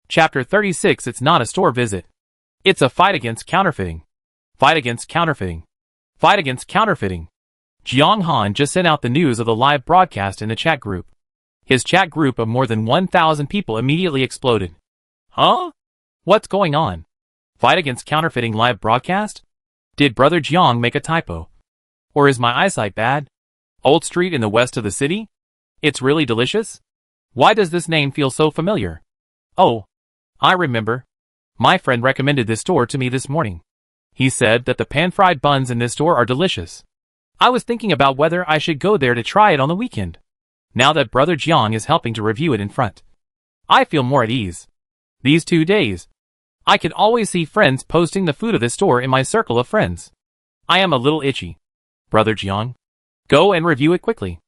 Chapter 36. It's not a store visit. It's a fight against counterfeiting. Fight against counterfeiting. Fight against counterfeiting. Jiang Han just sent out the news of the live broadcast in the chat group. His chat group of more than 1,000 people immediately exploded. Huh? What's going on? Fight against counterfeiting live broadcast? Did Brother Jiang make a typo? Or is my eyesight bad? Old Street in the west of the city? It's really delicious? Why does this name feel so familiar? Oh, I remember. My friend recommended this store to me this morning. He said that the pan-fried buns in this store are delicious. I was thinking about whether I should go there to try it on the weekend. Now that Brother Jiang is helping to review it in front, I feel more at ease. These 2 days, I can always see friends posting the food of this store in my circle of friends. I am a little itchy. Brother Jiang, go and review it quickly.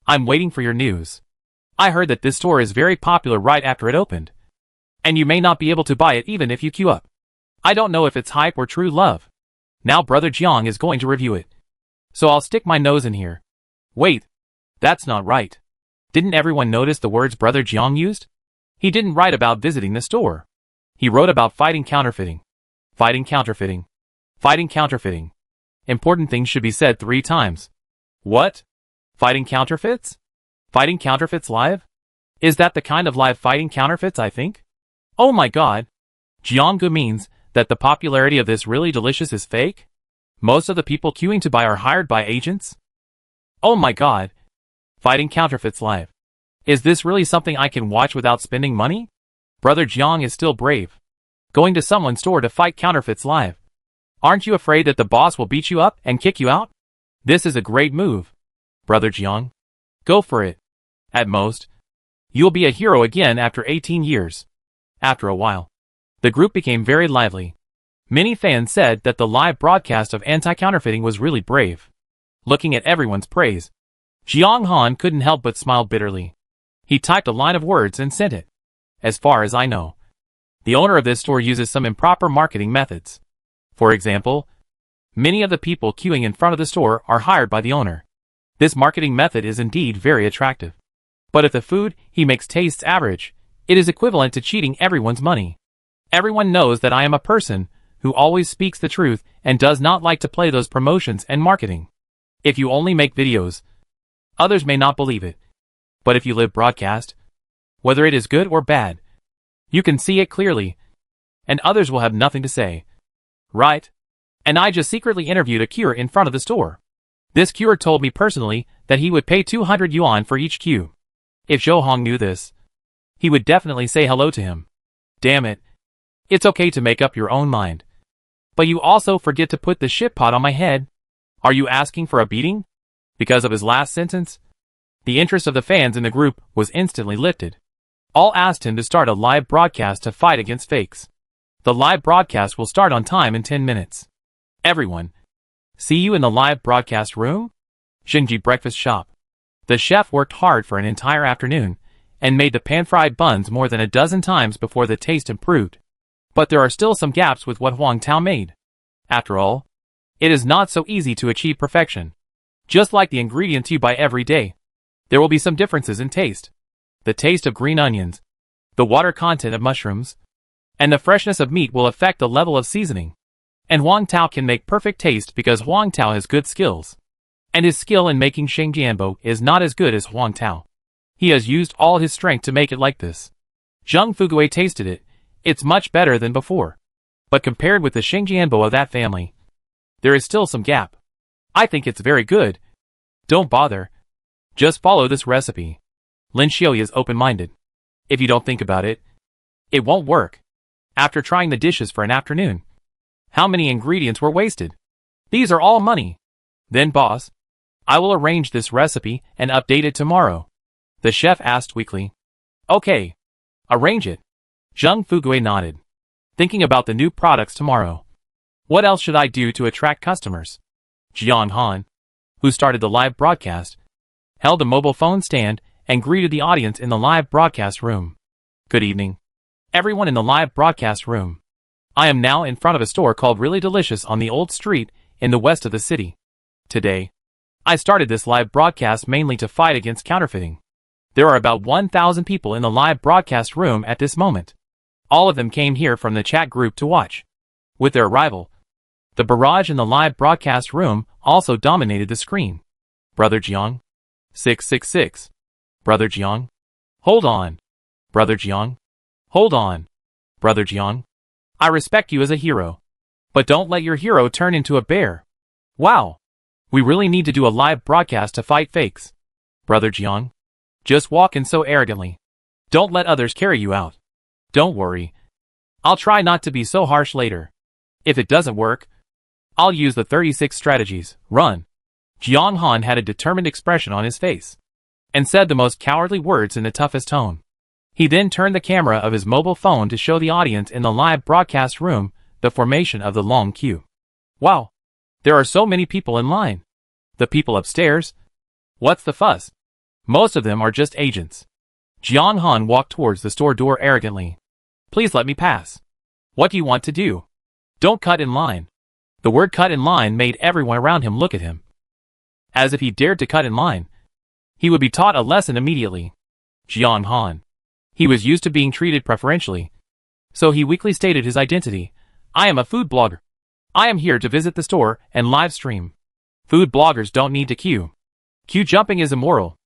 I'm waiting for your news. I heard that this store is very popular right after it opened, and you may not be able to buy it even if you queue up. I don't know if it's hype or true love. Now Brother Jiang is going to review it, so I'll stick my nose in here. Wait, that's not right. Didn't everyone notice the words Brother Jiang used? He didn't write about visiting the store. He wrote about fighting counterfeiting. Fighting counterfeiting. Fighting counterfeiting. Important things should be said 3 times. What? Fighting counterfeits? Fighting counterfeits live? Is that the kind of live fighting counterfeits I think? Oh my god. Jianggu means that the popularity of this really delicious is fake? Most of the people queuing to buy are hired by agents? Oh my god. Fighting counterfeits live. Is this really something I can watch without spending money? Brother Jiang is still brave. Going to someone's store to fight counterfeits live. Aren't you afraid that the boss will beat you up and kick you out? This is a great move. Brother Jiang. Go for it. At most, you'll be a hero again after 18 years. After a while, the group became very lively. Many fans said that the live broadcast of anti-counterfeiting was really brave. Looking at everyone's praise, Jiang Han couldn't help but smile bitterly. He typed a line of words and sent it. As far as I know, the owner of this store uses some improper marketing methods. For example, many of the people queuing in front of the store are hired by the owner. This marketing method is indeed very attractive. But if the food he makes tastes average, it is equivalent to cheating everyone's money. Everyone knows that I am a person who always speaks the truth and does not like to play those promotions and marketing. If you only make videos, others may not believe it. But if you live broadcast, whether it is good or bad, you can see it clearly, and others will have nothing to say. Right? And I just secretly interviewed a cure in front of the store. This cure told me personally that he would pay 200 yuan for each cue. If Zhou Hong knew this, he would definitely say hello to him. Damn it. It's okay to make up your own mind. But you also forget to put the shit pot on my head. Are you asking for a beating? Because of his last sentence? The interest of the fans in the group was instantly lifted. All asked him to start a live broadcast to fight against fakes. The live broadcast will start on time in 10 minutes. Everyone. See you in the live broadcast room? Xingji Breakfast Shop. The chef worked hard for an entire afternoon and made the pan-fried buns more than a dozen times before the taste improved. But there are still some gaps with what Huang Tao made. After all, it is not so easy to achieve perfection. Just like the ingredients you buy every day, there will be some differences in taste. The taste of green onions, the water content of mushrooms, and the freshness of meat will affect the level of seasoning. And Huang Tao can make perfect taste because Huang Tao has good skills. And his skill in making Shengjianbo is not as good as Huang Tao. He has used all his strength to make it like this. Zheng Fugui tasted it. It's much better than before. But compared with the Shengjianbo of that family, there is still some gap. I think it's very good. Don't bother. Just follow this recipe. Lin Xiaoyi is open-minded. If you don't think about it, it won't work. After trying the dishes for an afternoon, how many ingredients were wasted? These are all money. Then boss, I will arrange this recipe and update it tomorrow. The chef asked weakly. Okay. Arrange it. Zheng Fugui nodded, thinking about the new products tomorrow. What else should I do to attract customers? Jiang Han, who started the live broadcast, held a mobile phone stand and greeted the audience in the live broadcast room. Good evening. Everyone in the live broadcast room. I am now in front of a store called Really Delicious on the old street in the west of the city. Today, I started this live broadcast mainly to fight against counterfeiting. There are about 1,000 people in the live broadcast room at this moment. All of them came here from the chat group to watch. With their arrival, the barrage in the live broadcast room also dominated the screen. Brother Jiang? 666. Brother Jiang? Hold on. Brother Jiang? Hold on. Brother Jiang? I respect you as a hero. But don't let your hero turn into a bear. Wow. We really need to do a live broadcast to fight fakes. Brother Jiang? Just walk in so arrogantly. Don't let others carry you out. Don't worry. I'll try not to be so harsh later. If it doesn't work, I'll use the 36 strategies. Run. Jiang Han had a determined expression on his face and said the most cowardly words in the toughest tone. He then turned the camera of his mobile phone to show the audience in the live broadcast room the formation of the long queue. Wow. There are so many people in line. The people upstairs? What's the fuss? Most of them are just agents. Jiang Han walked towards the store door arrogantly. Please let me pass. What do you want to do? Don't cut in line. The word cut in line made everyone around him look at him. As if he dared to cut in line, he would be taught a lesson immediately. Jiang Han. He was used to being treated preferentially. So he weakly stated his identity. I am a food blogger. I am here to visit the store and live stream. Food bloggers don't need to queue. Queue jumping is immoral.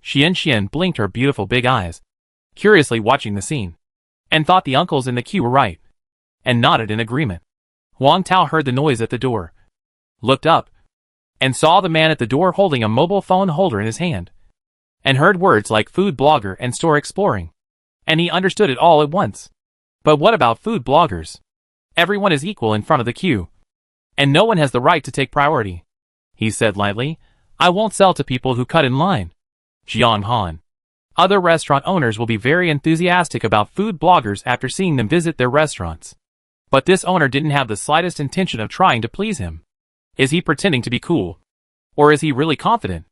Xian blinked her beautiful big eyes, curiously watching the scene, and thought the uncles in the queue were right, and nodded in agreement. Huang Tao heard the noise at the door, looked up, and saw the man at the door holding a mobile phone holder in his hand, and heard words like food blogger and store exploring, and he understood it all at once. But what about food bloggers? Everyone is equal in front of the queue, and no one has the right to take priority. He said lightly, I won't sell to people who cut in line. Jiang Han. Other restaurant owners will be very enthusiastic about food bloggers after seeing them visit their restaurants. But this owner didn't have the slightest intention of trying to please him. Is he pretending to be cool? Or is he really confident?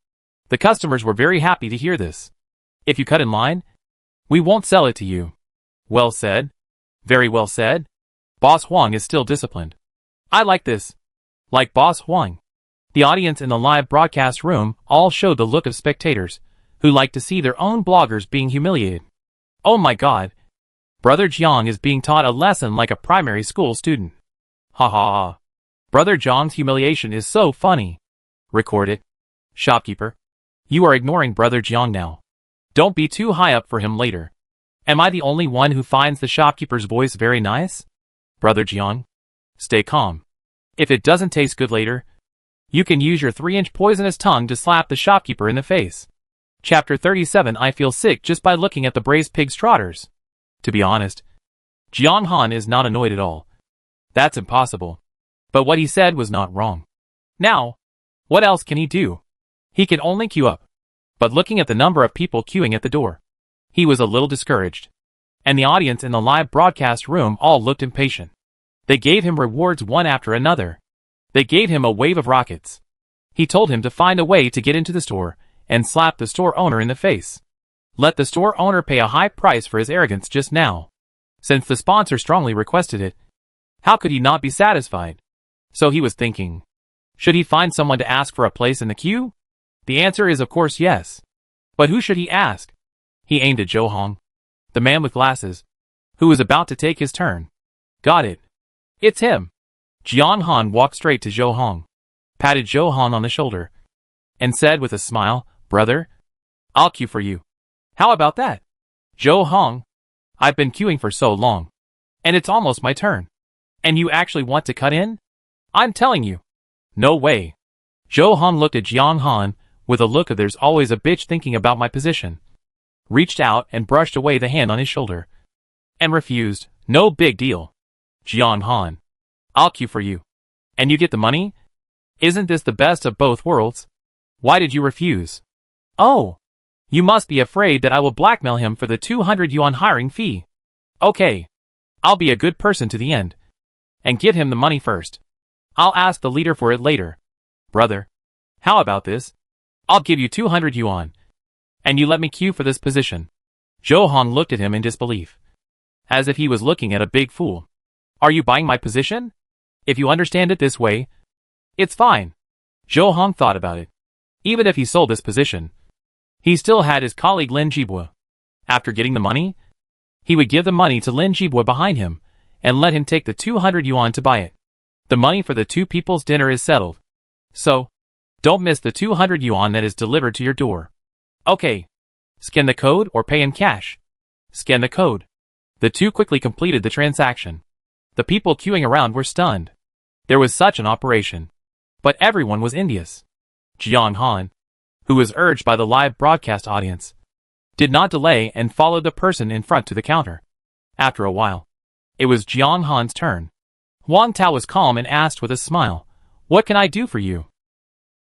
The customers were very happy to hear this. If you cut in line, we won't sell it to you. Well said. Very well said. Boss Huang is still disciplined. I like this. Like Boss Huang. The audience in the live broadcast room all showed the look of spectators who like to see their own bloggers being humiliated. Oh my god. Brother Jiang is being taught a lesson like a primary school student. Ha ha ha. Brother John's humiliation is so funny. Record it. Shopkeeper. You are ignoring Brother Jiang now. Don't be too high up for him later. Am I the only one who finds the shopkeeper's voice very nice? Brother Jiang. Stay calm. If it doesn't taste good later, you can use your 3-inch poisonous tongue to slap the shopkeeper in the face. Chapter 37. I feel sick just by looking at the braised pig's trotters. To be honest, Jiang Han is not annoyed at all. That's impossible. But what he said was not wrong. Now, what else can he do? He can only queue up. But looking at the number of people queuing at the door, he was a little discouraged. And the audience in the live broadcast room all looked impatient. They gave him rewards one after another. They gave him a wave of rockets. He told him to find a way to get into the store and slap the store owner in the face. Let the store owner pay a high price for his arrogance just now. Since the sponsor strongly requested it, how could he not be satisfied? So he was thinking, should he find someone to ask for a place in the queue? The answer is of course yes. But who should he ask? He aimed at Zhou Hong, the man with glasses, who was about to take his turn. Got it. It's him. Jiang Han walked straight to Zhou Hong, patted Zhou Hong on the shoulder, and said with a smile, Brother, I'll queue for you. How about that? Zhou Hong, I've been queuing for so long, and it's almost my turn. And you actually want to cut in? I'm telling you. No way. Zhou Hong looked at Jiang Han with a look of there's always a bitch thinking about my position. Reached out and brushed away the hand on his shoulder. And refused. No big deal. Jiang Han. I'll queue for you. And you get the money? Isn't this the best of both worlds? Why did you refuse? Oh. You must be afraid that I will blackmail him for the 200 yuan hiring fee. Okay. I'll be a good person to the end. And give him the money first. I'll ask the leader for it later. Brother. How about this? I'll give you 200 yuan. And you let me queue for this position. Zhou Hong looked at him in disbelief. As if he was looking at a big fool. Are you buying my position? If you understand it this way, it's fine. Zhou Hong thought about it. Even if he sold this position, he still had his colleague Lin Jibua. After getting the money, he would give the money to Lin Jibua behind him, and let him take the 200 yuan to buy it. The money for the two people's dinner is settled. So, don't miss the 200 yuan that is delivered to your door. Okay. Scan the code or pay in cash. Scan the code. The two quickly completed the transaction. The people queuing around were stunned. There was such an operation. But everyone was envious. Jiang Han, who was urged by the live broadcast audience, did not delay and followed the person in front to the counter. After a while, it was Jiang Han's turn. Wang Tao was calm and asked with a smile, What can I do for you?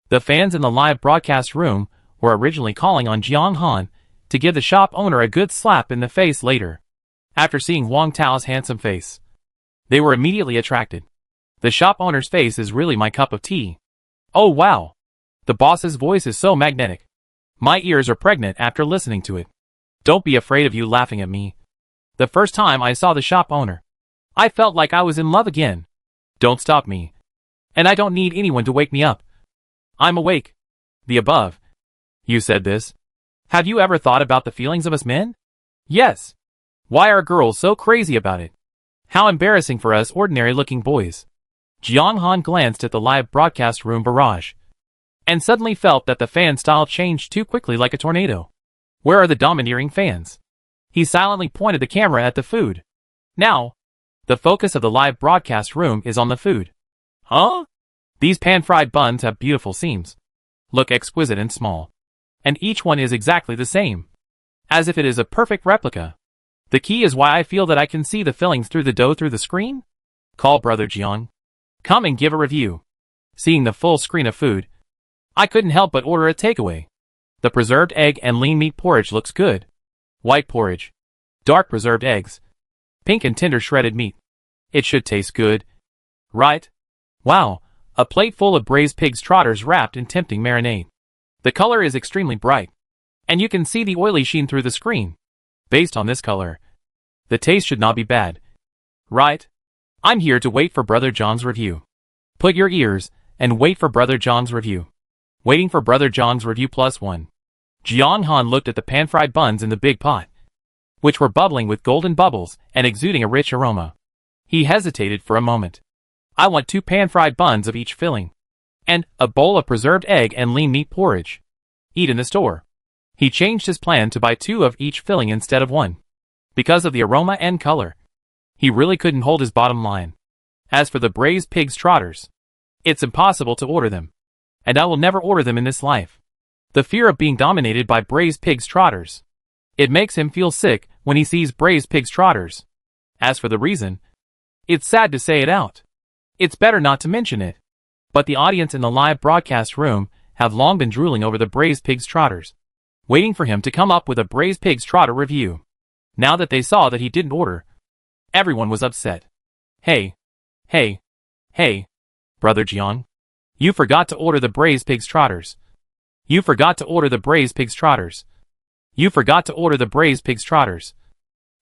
The fans in the live broadcast room were originally calling on Jiang Han to give the shop owner a good slap in the face later. After seeing Wang Tao's handsome face, they were immediately attracted. The shop owner's face is really my cup of tea. Oh wow! The boss's voice is so magnetic. My ears are pregnant after listening to it. Don't be afraid of you laughing at me. The first time I saw the shop owner, I felt like I was in love again. Don't stop me. And I don't need anyone to wake me up. I'm awake. The above. You said this. Have you ever thought about the feelings of us men? Yes. Why are girls so crazy about it? How embarrassing for us ordinary-looking boys. Jiang Han glanced at the live broadcast room barrage, and suddenly felt that the fan style changed too quickly like a tornado. Where are the domineering fans? He silently pointed the camera at the food. Now, the focus of the live broadcast room is on the food. Huh? These pan-fried buns have beautiful seams. Look exquisite and small. And each one is exactly the same. As if it is a perfect replica. The key is why I feel that I can see the fillings through the dough through the screen. Call Brother Jiang. Come and give a review. Seeing the full screen of food, I couldn't help but order a takeaway. The preserved egg and lean meat porridge looks good. White porridge. Dark preserved eggs. Pink and tender shredded meat. It should taste good. Right? Wow, a plate full of braised pig's trotters wrapped in tempting marinade. The color is extremely bright, and you can see the oily sheen through the screen. Based on this color, the taste should not be bad. Right? I'm here to wait for Brother John's review. Put your ears and wait for Brother John's review. Waiting for Brother John's review +1. Jiang Han looked at the pan-fried buns in the big pot, which were bubbling with golden bubbles and exuding a rich aroma. He hesitated for a moment. I want 2 pan-fried buns of each filling. And a bowl of preserved egg and lean meat porridge. Eat in the store. He changed his plan to buy 2 of each filling instead of 1. Because of the aroma and color. He really couldn't hold his bottom line. As for the braised pig's trotters, it's impossible to order them. And I will never order them in this life. The fear of being dominated by braised pig's trotters. It makes him feel sick when he sees braised pig's trotters. As for the reason, it's sad to say it out. It's better not to mention it. But the audience in the live broadcast room have long been drooling over the braised pig's trotters, waiting for him to come up with a braised pig's trotter review. Now that they saw that he didn't order, everyone was upset. Hey, Brother Jiang. You forgot to order the braised pig's trotters. You forgot to order the braised pig's trotters. You forgot to order the braised pig's trotters.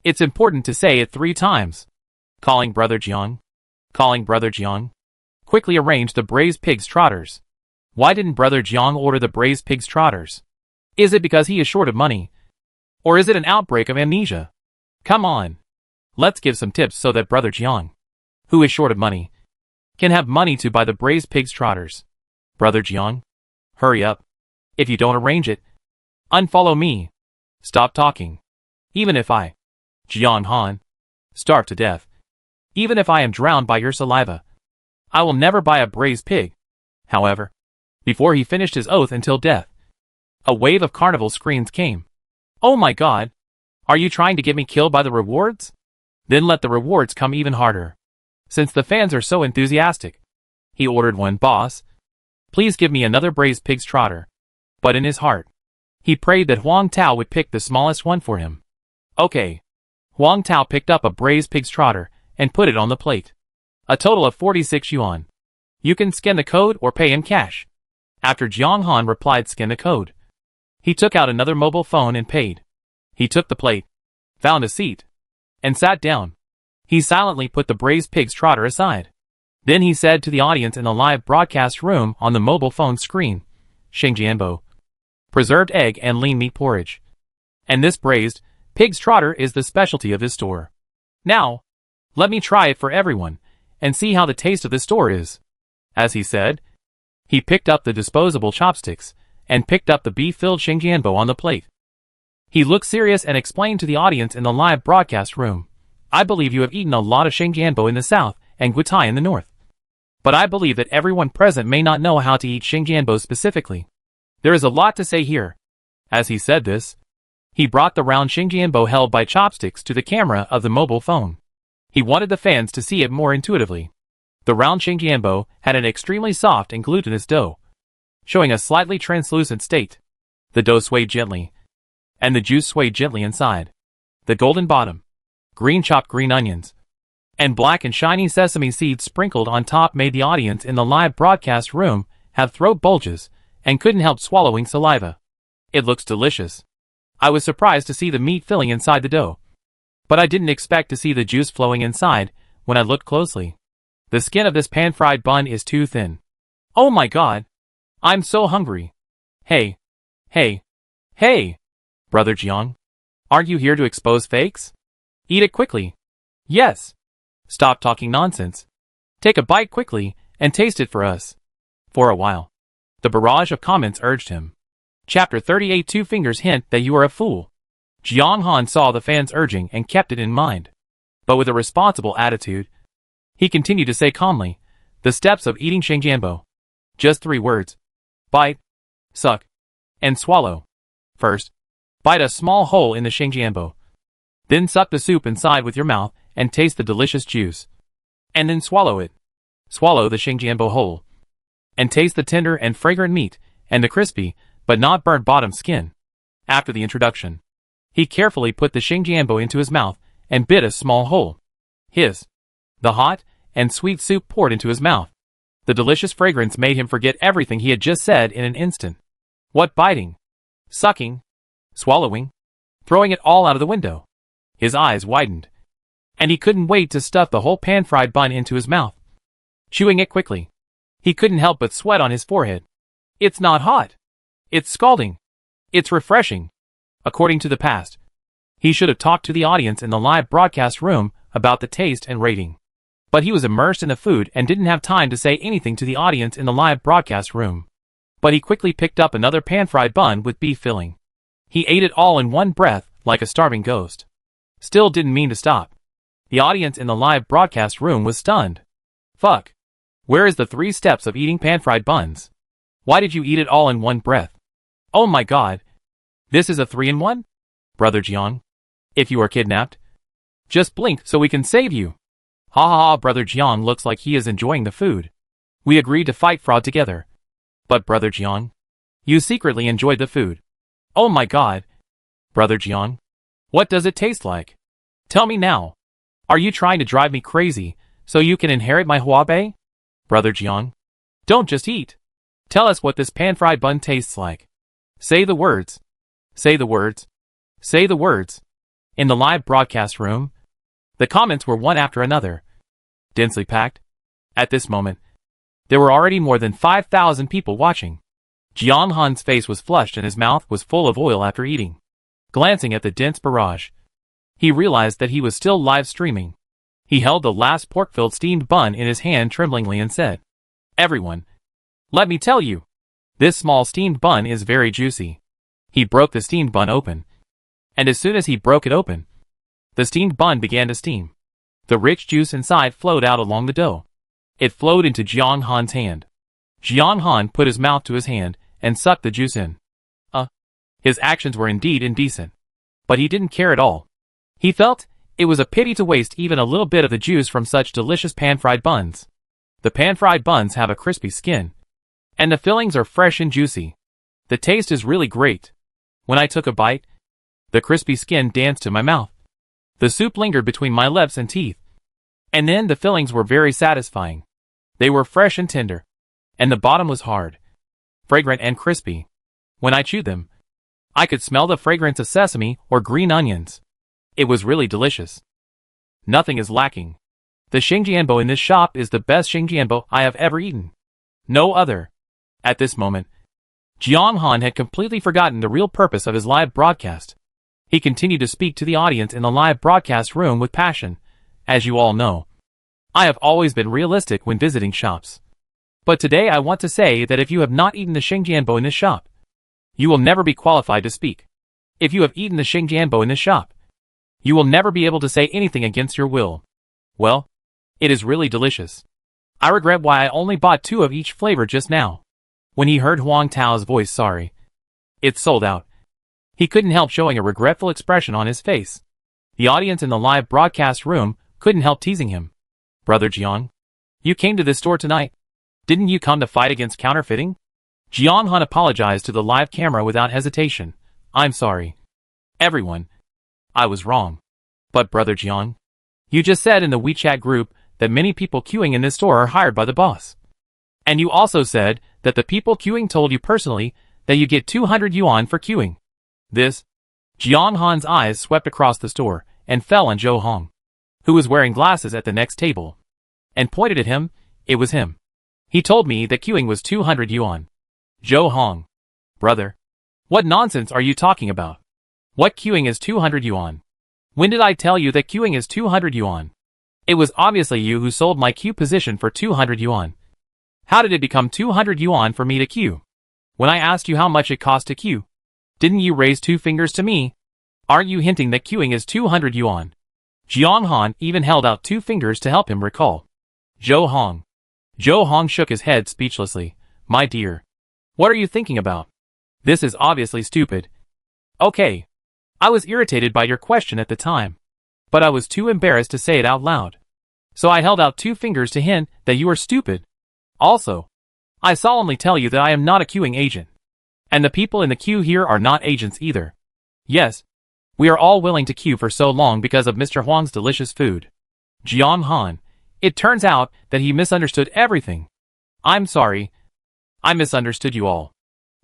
It's important to say it 3 times. Calling Brother Jiang. Calling Brother Jiang. Quickly arrange the braised pig's trotters. Why didn't Brother Jiang order the braised pig's trotters? Is it because he is short of money? Or is it an outbreak of amnesia? Come on. Let's give some tips so that Brother Jiang, who is short of money, can have money to buy the braised pig's trotters. Brother Jiang, hurry up. If you don't arrange it, unfollow me. Stop talking. Even if I, Jiang Han, starve to death, even if I am drowned by your saliva, I will never buy a braised pig. However, before he finished his oath until death, a wave of carnival screams came. Oh my God! Are you trying to get me killed by the rewards? Then let the rewards come even harder. Since the fans are so enthusiastic. He ordered one. Boss, please give me another braised pig's trotter. But in his heart, he prayed that Huang Tao would pick the smallest one for him. Okay. Huang Tao picked up a braised pig's trotter and put it on the plate. A total of 46 yuan. You can scan the code or pay in cash. After Jiang Han replied scan the code, he took out another mobile phone and paid. He took the plate, found a seat, and sat down. He silently put the braised pig's trotter aside. Then he said to the audience in the live broadcast room on the mobile phone screen, Shengjianbo, preserved egg and lean meat porridge. And this braised pig's trotter is the specialty of his store. Now, let me try it for everyone, and see how the taste of the store is. As he said, he picked up the disposable chopsticks, and picked up the beef-filled Shengjianbo on the plate. He looked serious and explained to the audience in the live broadcast room, I believe you have eaten a lot of Shengjianbo in the south, and Guitai in the north. But I believe that everyone present may not know how to eat Shengjianbo specifically. There is a lot to say here. As he said this, he brought the round Shengjianbo held by chopsticks to the camera of the mobile phone. He wanted the fans to see it more intuitively. The round Shengjianbo had an extremely soft and glutinous dough, showing a slightly translucent state. The dough swayed gently, and the juice swayed gently inside. The golden bottom, green chopped green onions, and black and shiny sesame seeds sprinkled on top made the audience in the live broadcast room have throat bulges and couldn't help swallowing saliva. It looks delicious. I was surprised to see the meat filling inside the dough, but I didn't expect to see the juice flowing inside when I looked closely. The skin of this pan-fried bun is too thin. Oh my God! I'm so hungry. Hey! Brother Jiang, aren't you here to expose fakes? Eat it quickly. Yes. Stop talking nonsense. Take a bite quickly and taste it for us. For a while, the barrage of comments urged him. Chapter 38 2 Fingers hint that you are a fool. Jiang Han saw the fans urging and kept it in mind. But with a responsible attitude, he continued to say calmly, the steps of eating Shengjianbo. Just 3 words. Bite, suck, and swallow. First, bite a small hole in the Shengjianbo. Then suck the soup inside with your mouth and taste the delicious juice. And then swallow it. Swallow the Shengjianbo whole. And taste the tender and fragrant meat and the crispy, but not burnt bottom skin. After the introduction, he carefully put the Shengjianbo into his mouth and bit a small hole. The hot and sweet soup poured into his mouth. The delicious fragrance made him forget everything he had just said in an instant. What biting, sucking, swallowing, throwing it all out of the window. His eyes widened, and he couldn't wait to stuff the whole pan-fried bun into his mouth. Chewing it quickly, he couldn't help but sweat on his forehead. It's not hot. It's scalding. It's refreshing. According to the past, he should have talked to the audience in the live broadcast room about the taste and rating. But he was immersed in the food and didn't have time to say anything to the audience in the live broadcast room. But he quickly picked up another pan-fried bun with beef filling. He ate it all in one breath, like a starving ghost. Still didn't mean to stop. The audience in the live broadcast room was stunned. Fuck. Where is the 3 steps of eating pan-fried buns? Why did you eat it all in one breath? Oh my god. This is a 3-in-1? Brother Jiang. If you are kidnapped, just blink so we can save you. Ha ha ha, Brother Jiang looks like he is enjoying the food. We agreed to fight fraud together. But Brother Jiang, you secretly enjoyed the food. Oh my god. Brother Jiang, what does it taste like? Tell me now. Are you trying to drive me crazy so you can inherit my Huabei? Brother Jiang, don't just eat. Tell us what this pan-fried bun tastes like. Say the words. Say the words. Say the words. In the live broadcast room, the comments were one after another, densely packed. At this moment, there were already more than 5,000 people watching. Jiang Han's face was flushed and his mouth was full of oil after eating. Glancing at the dense barrage, he realized that he was still live streaming. He held the last pork-filled steamed bun in his hand tremblingly and said, "Everyone, let me tell you, this small steamed bun is very juicy." He broke the steamed bun open, and as soon as he broke it open, the steamed bun began to steam. The rich juice inside flowed out along the dough. It flowed into Jiang Han's hand. Jiang Han put his mouth to his hand and sucked the juice in. His actions were indeed indecent. But he didn't care at all. He felt it was a pity to waste even a little bit of the juice from such delicious pan-fried buns. The pan-fried buns have a crispy skin, and the fillings are fresh and juicy. The taste is really great. When I took a bite, the crispy skin danced in my mouth. The soup lingered between my lips and teeth. And then the fillings were very satisfying. They were fresh and tender. And the bottom was hard, fragrant and crispy. When I chewed them, I could smell the fragrance of sesame or green onions. It was really delicious. Nothing is lacking. The Xingjianbo in this shop is the best Xingjianbo I have ever eaten. No other. At this moment, Jiang Han had completely forgotten the real purpose of his live broadcast. He continued to speak to the audience in the live broadcast room with passion. As you all know, I have always been realistic when visiting shops. But today I want to say that if you have not eaten the Xingjianbo in this shop, you will never be qualified to speak. If you have eaten the Xingjianbo in this shop, you will never be able to say anything against your will. Well, it is really delicious. I regret why I only bought 2 of each flavor just now. When he heard Huang Tao's voice, sorry, it's sold out, he couldn't help showing a regretful expression on his face. The audience in the live broadcast room couldn't help teasing him. Brother Jiang, you came to this store tonight. Didn't you come to fight against counterfeiting? Jiang Han apologized to the live camera without hesitation. I'm sorry. Everyone, I was wrong. But Brother Jiang, you just said in the WeChat group that many people queuing in this store are hired by the boss. And you also said that the people queuing told you personally that you get 200 yuan for queuing. This, Jiang Han's eyes swept across the store and fell on Zhou Hong, who was wearing glasses at the next table, and pointed at him. It was him. He told me that queuing was 200 yuan. Zhou Hong, brother, what nonsense are you talking about? What queuing is 200 yuan? When did I tell you that queuing is 200 yuan? It was obviously you who sold my queue position for 200 yuan. How did it become 200 yuan for me to queue? When I asked you how much it cost to queue, didn't you raise 2 fingers to me? Aren't you hinting that queuing is 200 yuan? Jiang Han even held out 2 fingers to help him recall. Zhou Hong. Zhou Hong shook his head speechlessly. My dear, what are you thinking about? This is obviously stupid. Okay. I was irritated by your question at the time, but I was too embarrassed to say it out loud. So I held out 2 fingers to hint that you are stupid. Also, I solemnly tell you that I am not a queuing agent. And the people in the queue here are not agents either. Yes, we are all willing to queue for so long because of Mr. Huang's delicious food. Jiang Han, it turns out that he misunderstood everything. I'm sorry. I misunderstood you all.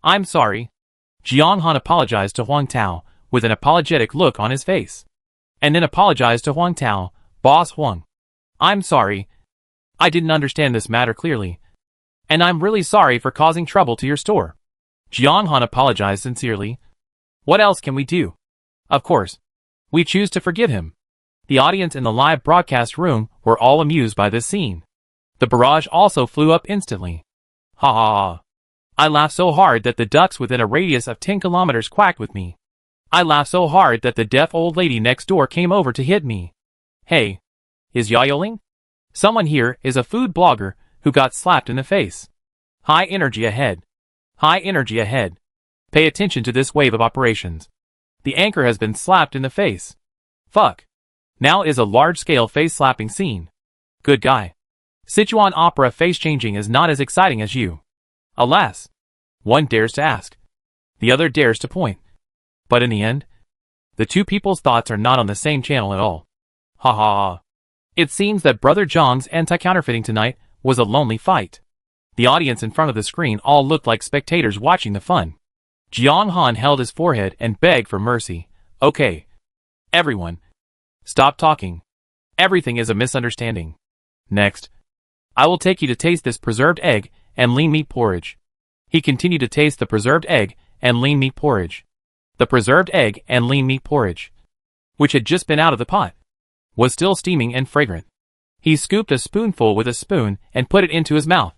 I'm sorry. Jiang Han apologized to Huang Tao with an apologetic look on his face, and then apologized to Huang Tao. Boss Huang, I'm sorry. I didn't understand this matter clearly, and I'm really sorry for causing trouble to your store. Jiang Han apologized sincerely. What else can we do? Of course, we choose to forgive him. The audience in the live broadcast room were all amused by this scene. The barrage also flew up instantly. Ha ha ha. I laughed so hard that the ducks within a radius of 10 kilometers quacked with me. I laughed so hard that the deaf old lady next door came over to hit me. Hey. Is yodeling? Someone here is a food blogger who got slapped in the face. High energy ahead. High energy ahead. Pay attention to this wave of operations. The anchor has been slapped in the face. Fuck. Now is a large-scale face-slapping scene. Good guy. Sichuan opera face-changing is not as exciting as you. Alas. One dares to ask. The other dares to point. But in the end, the two people's thoughts are not on the same channel at all. Ha ha ha. It seems that Brother Zhang's anti-counterfeiting tonight was a lonely fight. The audience in front of the screen all looked like spectators watching the fun. Jiang Han held his forehead and begged for mercy. Okay. Everyone. Stop talking. Everything is a misunderstanding. Next. I will take you to taste this preserved egg and lean meat porridge. He continued to taste the preserved egg and lean meat porridge. The preserved egg and lean meat porridge, which had just been out of the pot, was still steaming and fragrant. He scooped a spoonful with a spoon and put it into his mouth.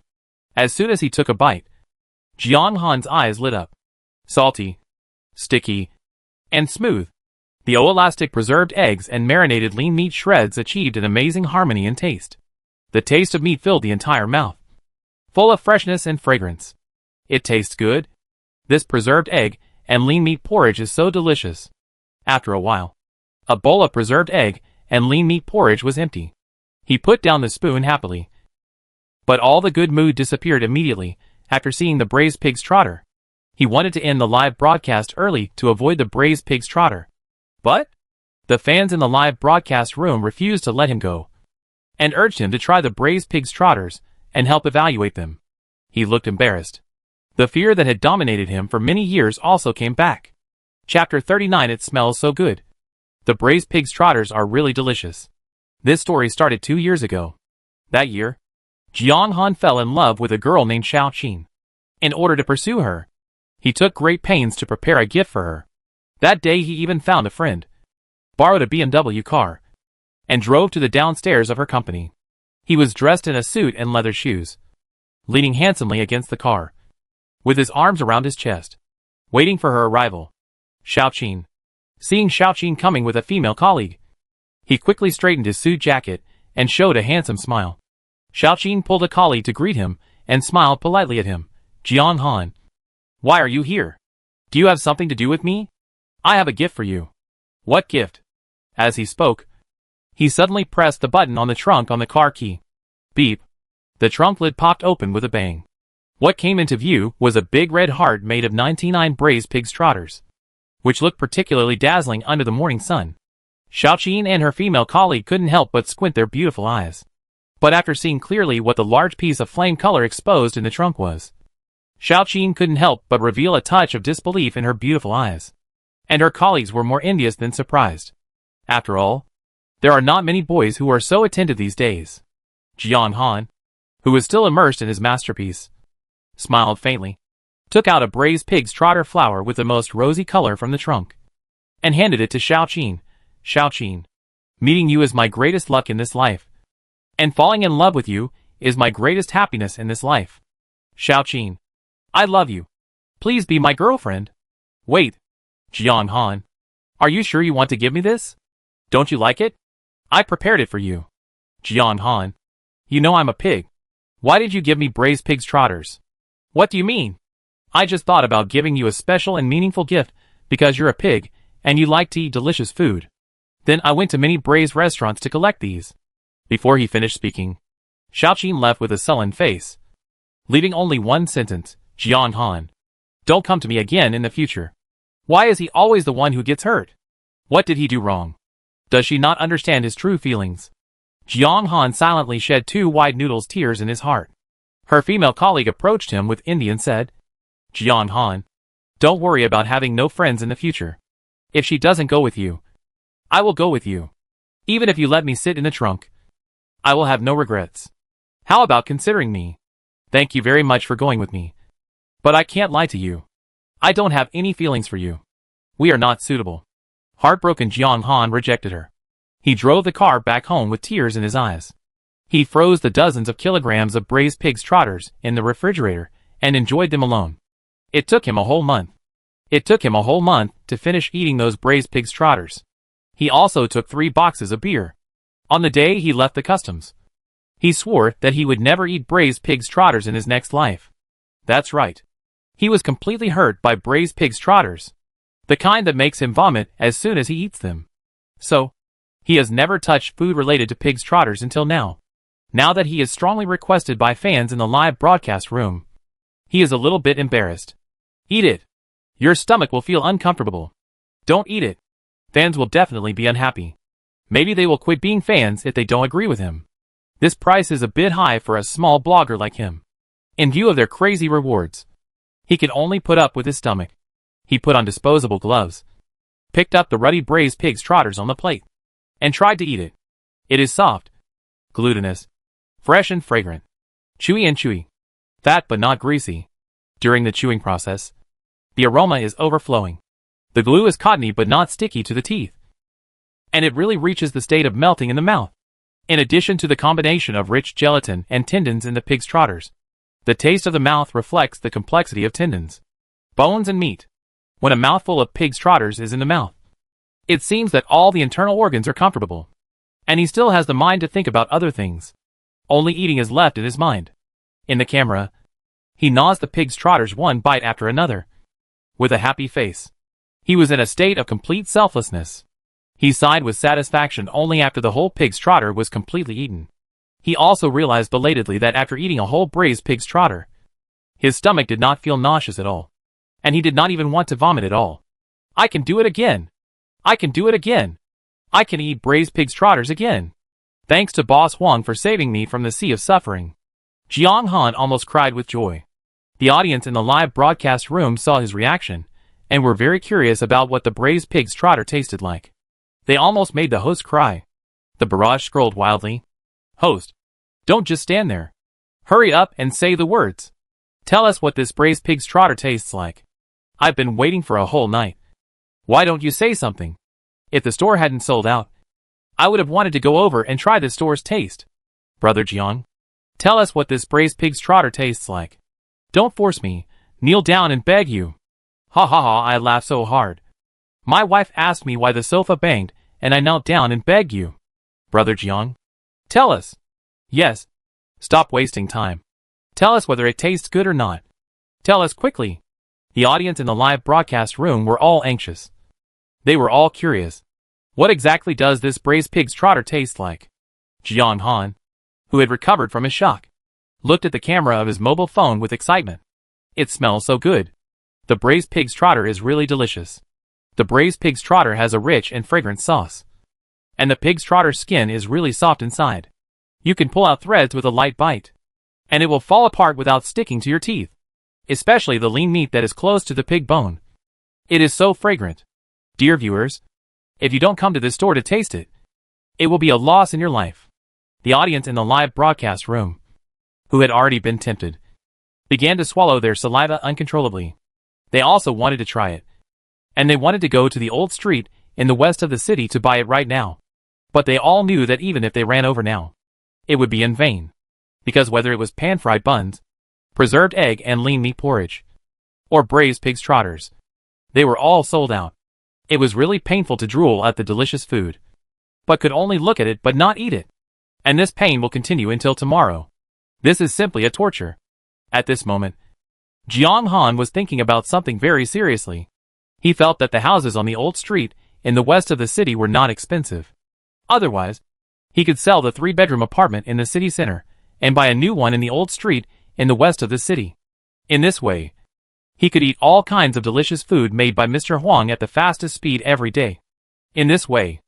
As soon as he took a bite, Jiang Han's eyes lit up. Salty, sticky, and smooth. The elastic preserved eggs and marinated lean meat shreds achieved an amazing harmony in taste. The taste of meat filled the entire mouth, full of freshness and fragrance. It tastes good. This preserved egg and lean meat porridge is so delicious. After a while, a bowl of preserved egg and lean meat porridge was empty. He put down the spoon happily. But all the good mood disappeared immediately after seeing the braised pig's trotter. He wanted to end the live broadcast early to avoid the braised pig's trotter. But the fans in the live broadcast room refused to let him go and urged him to try the braised pig's trotters and help evaluate them. He looked embarrassed. The fear that had dominated him for many years also came back. Chapter 39. It smells so good. The braised pig's trotters are really delicious. This story started 2 years ago. That year, Jiang Han fell in love with a girl named Xiao Qin. In order to pursue her, he took great pains to prepare a gift for her. That day he even found a friend, borrowed a BMW car, and drove to the downstairs of her company. He was dressed in a suit and leather shoes, leaning handsomely against the car, with his arms around his chest, waiting for her arrival. Xiao Qin. Seeing Xiao Qin coming with a female colleague, he quickly straightened his suit jacket and showed a handsome smile. Xiao Qin pulled a colleague to greet him and smiled politely at him. Jiang Han. Why are you here? Do you have something to do with me? I have a gift for you. What gift? As he spoke, he suddenly pressed the button on the trunk on the car key. Beep. The trunk lid popped open with a bang. What came into view was a big red heart made of 99 braised pig's trotters, which looked particularly dazzling under the morning sun. Xiao Qin and her female colleague couldn't help but squint their beautiful eyes. But after seeing clearly what the large piece of flame color exposed in the trunk was, Xiao Qin couldn't help but reveal a touch of disbelief in her beautiful eyes. And her colleagues were more envious than surprised. After all, there are not many boys who are so attentive these days. Jiang Han, who was still immersed in his masterpiece, smiled faintly, took out a braised pig's trotter flower with the most rosy color from the trunk, and handed it to Xiao Qin. Xiao Qin, meeting you is my greatest luck in this life, and falling in love with you is my greatest happiness in this life. Xiao Qin, I love you. Please be my girlfriend. Wait, Jiang Han, are you sure you want to give me this? Don't you like it? I prepared it for you. Jiang Han, you know I'm a pig. Why did you give me braised pig's trotters? What do you mean? I just thought about giving you a special and meaningful gift because you're a pig and you like to eat delicious food. Then I went to many braised restaurants to collect these. Before he finished speaking, Xiao Qin left with a sullen face, leaving only one sentence. Jiang Han, don't come to me again in the future. Why is he always the one who gets hurt? What did he do wrong? Does she not understand his true feelings? Jiang Han silently shed 2 wide noodles tears in his heart. Her female colleague approached him with envy and said, Jiang Han, don't worry about having no friends in the future. If she doesn't go with you, I will go with you. Even if you let me sit in the trunk, I will have no regrets. How about considering me? Thank you very much for going with me. But I can't lie to you. I don't have any feelings for you. We are not suitable. Heartbroken, Jiang Han rejected her. He drove the car back home with tears in his eyes. He froze the dozens of kilograms of braised pig's trotters in the refrigerator and enjoyed them alone. It took him a whole month. It took him a whole month to finish eating those braised pig's trotters. He also took 3 boxes of beer. On the day he left the customs, he swore that he would never eat braised pig's trotters in his next life. That's right. He was completely hurt by braised pig's trotters, the kind that makes him vomit as soon as he eats them. So, he has never touched food related to pig's trotters until now. Now that he is strongly requested by fans in the live broadcast room, he is a little bit embarrassed. Eat it. Your stomach will feel uncomfortable. Don't eat it. Fans will definitely be unhappy. Maybe they will quit being fans if they don't agree with him. This price is a bit high for a small blogger like him. In view of their crazy rewards, he can only put up with his stomach. He put on disposable gloves, picked up the ruddy braised pig's trotters on the plate, and tried to eat it. It is soft, glutinous, fresh and fragrant, chewy, fat but not greasy. During the chewing process, the aroma is overflowing. The glue is cottony but not sticky to the teeth, and it really reaches the state of melting in the mouth. In addition to the combination of rich gelatin and tendons in the pig's trotters, the taste of the mouth reflects the complexity of tendons, bones and meat. When a mouthful of pig's trotters is in the mouth, it seems that all the internal organs are comfortable, and he still has the mind to think about other things. Only eating is left in his mind. In the camera, he gnaws the pig's trotters one bite after another, with a happy face. He was in a state of complete selflessness. He sighed with satisfaction only after the whole pig's trotter was completely eaten. He also realized belatedly that after eating a whole braised pig's trotter, his stomach did not feel nauseous at all, and he did not even want to vomit at all. I can do it again. I can do it again. I can eat braised pig's trotters again. Thanks to Boss Huang for saving me from the sea of suffering. Jiang Han almost cried with joy. The audience in the live broadcast room saw his reaction, and were very curious about what the braised pig's trotter tasted like. They almost made the host cry. The barrage scrolled wildly. Host, don't just stand there. Hurry up and say the words. Tell us what this braised pig's trotter tastes like. I've been waiting for a whole night. Why don't you say something? If the store hadn't sold out, I would have wanted to go over and try the store's taste. Brother Jiang, tell us what this braised pig's trotter tastes like. Don't force me. Kneel down and beg you. Ha ha ha, I laughed so hard. My wife asked me why the sofa banged, and I knelt down and begged you. Brother Jiang, tell us. Yes. Stop wasting time. Tell us whether it tastes good or not. Tell us quickly. The audience in the live broadcast room were all anxious. They were all curious. What exactly does this braised pig's trotter taste like? Jiang Han, who had recovered from his shock, looked at the camera of his mobile phone with excitement. It smells so good. The braised pig's trotter is really delicious. The braised pig's trotter has a rich and fragrant sauce, and the pig's trotter's skin is really soft inside. You can pull out threads with a light bite, and it will fall apart without sticking to your teeth, especially the lean meat that is close to the pig bone. It is so fragrant. Dear viewers, if you don't come to this store to taste it, it will be a loss in your life. The audience in the live broadcast room, who had already been tempted, began to swallow their saliva uncontrollably. They also wanted to try it, and they wanted to go to the old street in the west of the city to buy it right now. But they all knew that even if they ran over now, it would be in vain, because whether it was pan-fried buns, preserved egg and lean meat porridge, or braised pig's trotters, they were all sold out. It was really painful to drool at the delicious food, but could only look at it but not eat it. And this pain will continue until tomorrow. This is simply a torture. At this moment, Jiang Han was thinking about something very seriously. He felt that the houses on the old street in the west of the city were not expensive. Otherwise, he could sell the 3-bedroom apartment in the city center and buy a new one in the old street in the west of the city. In this way, he could eat all kinds of delicious food made by Mr. Huang at the fastest speed every day. In this way,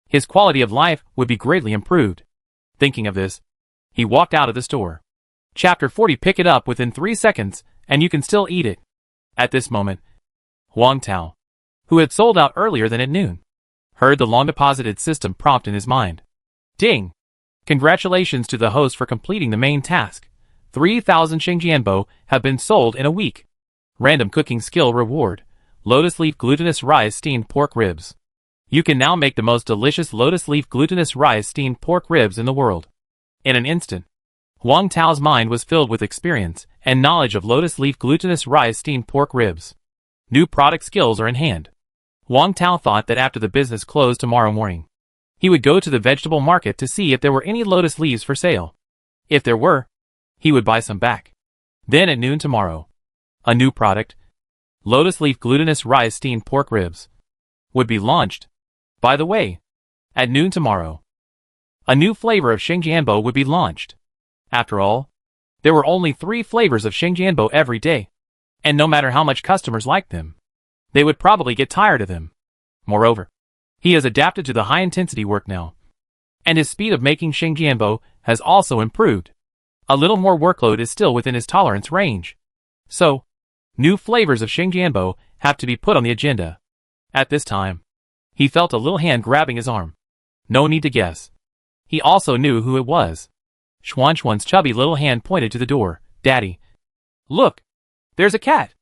his quality of life would be greatly improved. Thinking of this, he walked out of the store. Chapter 40. Pick it up within 3 seconds, and you can still eat it. At this moment, Huang Tao, who had sold out earlier than at noon, heard the long-deposited system prompt in his mind. Ding! Congratulations to the host for completing the main task. 3,000 Shengjianbo have been sold in a week. Random cooking skill reward. Lotus leaf glutinous rice steamed pork ribs. You can now make the most delicious lotus leaf glutinous rice steamed pork ribs in the world. In an instant, Huang Tao's mind was filled with experience and knowledge of lotus leaf glutinous rice steamed pork ribs. New product skills are in hand. Huang Tao thought that after the business closed tomorrow morning, he would go to the vegetable market to see if there were any lotus leaves for sale. If there were, he would buy some back. Then at noon tomorrow, a new product, lotus leaf glutinous rice steamed pork ribs, would be launched. By the way, at noon tomorrow, a new flavor of Xingjianbo would be launched. After all, there were only 3 flavors of Xingjianbo every day, and no matter how much customers liked them, they would probably get tired of them. Moreover, he has adapted to the high-intensity work now, and his speed of making Xingjianbo has also improved. A little more workload is still within his tolerance range. So, new flavors of Xingjianbo have to be put on the agenda. At this time, he felt a little hand grabbing his arm. No need to guess. He also knew who it was. Xuanxuan's chubby little hand pointed to the door. Daddy. Look! There's a cat!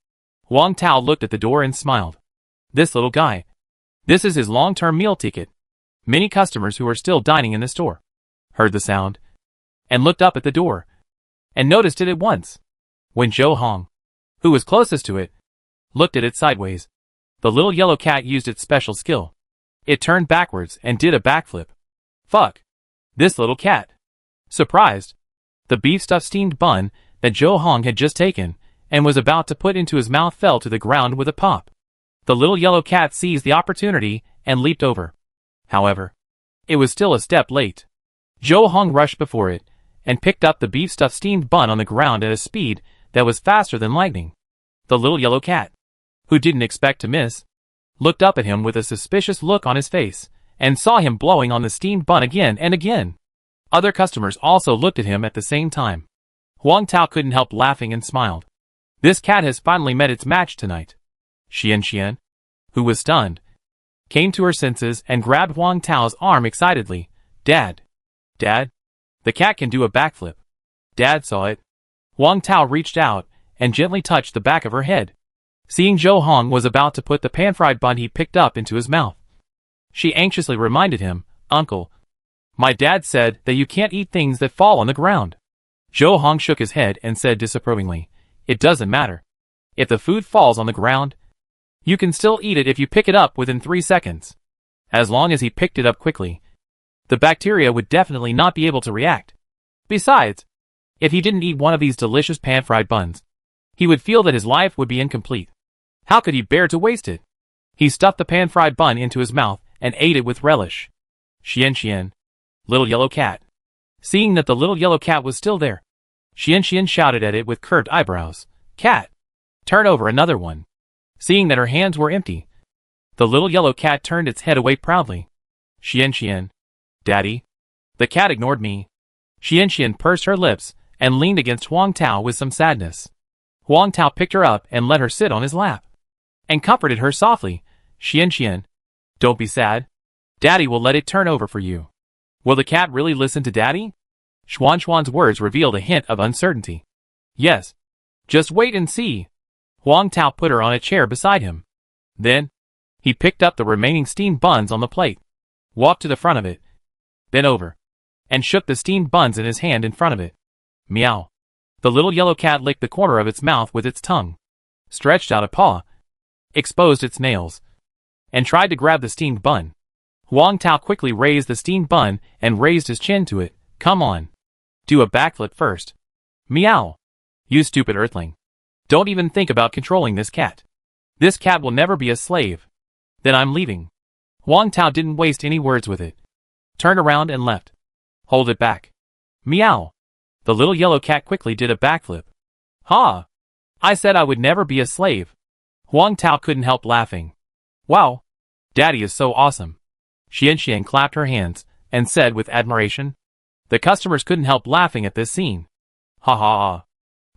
Huang Tao looked at the door and smiled. This little guy. This is his long-term meal ticket. Many customers who are still dining in the store heard the sound and looked up at the door and noticed it at once. When Zhou Hong, who was closest to it, looked at it sideways, the little yellow cat used its special skill. It turned backwards and did a backflip. Fuck! This little cat! Surprised, the beef-stuffed steamed bun that Zhou Hong had just taken and was about to put into his mouth fell to the ground with a pop. The little yellow cat seized the opportunity and leaped over. However, it was still a step late. Zhou Hong rushed before it and picked up the beef-stuffed steamed bun on the ground at a speed that was faster than lightning. The little yellow cat, who didn't expect to miss, looked up at him with a suspicious look on his face and saw him blowing on the steamed bun again and again. Other customers also looked at him at the same time. Huang Tao couldn't help laughing and smiled. This cat has finally met its match tonight. Xian, who was stunned, came to her senses and grabbed Huang Tao's arm excitedly. Dad! Dad! The cat can do a backflip. Dad saw it. Huang Tao reached out and gently touched the back of her head. Seeing Zhou Hong was about to put the pan-fried bun he picked up into his mouth, she anxiously reminded him, Uncle, my dad said that you can't eat things that fall on the ground. Zhou Hong shook his head and said disapprovingly, It doesn't matter. If the food falls on the ground, you can still eat it if you pick it up within 3 seconds. As long as he picked it up quickly, the bacteria would definitely not be able to react. Besides, if he didn't eat one of these delicious pan-fried buns, he would feel that his life would be incomplete. How could he bear to waste it? He stuffed the pan-fried bun into his mouth and ate it with relish. Xian, little yellow cat. Seeing that the little yellow cat was still there, Xian shouted at it with curved eyebrows. Cat! Turn over another one. Seeing that her hands were empty, the little yellow cat turned its head away proudly. Xian, Daddy? The cat ignored me. Xian pursed her lips and leaned against Huang Tao with some sadness. Huang Tao picked her up and let her sit on his lap and comforted her softly. Xian, don't be sad. Daddy will let it turn over for you. Will the cat really listen to Daddy? Xuan's words revealed a hint of uncertainty. Yes. Just wait and see. Huang Tao put her on a chair beside him. Then, he picked up the remaining steamed buns on the plate, walked to the front of it, bent over, and shook the steamed buns in his hand in front of it. Meow. The little yellow cat licked the corner of its mouth with its tongue, stretched out a paw, exposed its nails, and tried to grab the steamed bun. Huang Tao quickly raised the steamed bun and raised his chin to it. Come on. Do a backflip first. Meow. You stupid earthling. Don't even think about controlling this cat. This cat will never be a slave. Then I'm leaving. Huang Tao didn't waste any words with it. Turned around and left. Hold it back. Meow. The little yellow cat quickly did a backflip. Ha! I said I would never be a slave. Huang Tao couldn't help laughing. Wow! Daddy is so awesome. Xian clapped her hands and said with admiration. The customers couldn't help laughing at this scene. Ha ha ha.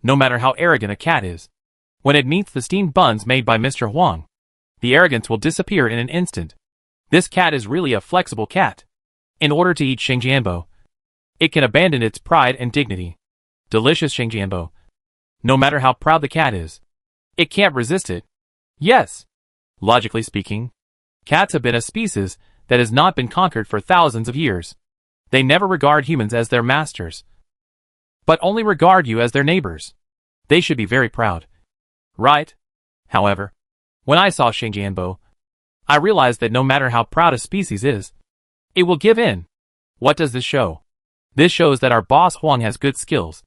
No matter how arrogant a cat is, when it meets the steamed buns made by Mr. Huang, the arrogance will disappear in an instant. This cat is really a flexible cat. In order to eat Xingjianbo, it can abandon its pride and dignity. Delicious Xingjianbo. No matter how proud the cat is, it can't resist it. Yes. Logically speaking, Cats have been a species that has not been conquered for thousands of years. They never regard humans as their masters, but only regard you as their neighbors. They should be very proud. Right? However, when I saw Xingjianbo, I realized that no matter how proud a species is, it will give in. What does this show? This shows that our boss Huang has good skills.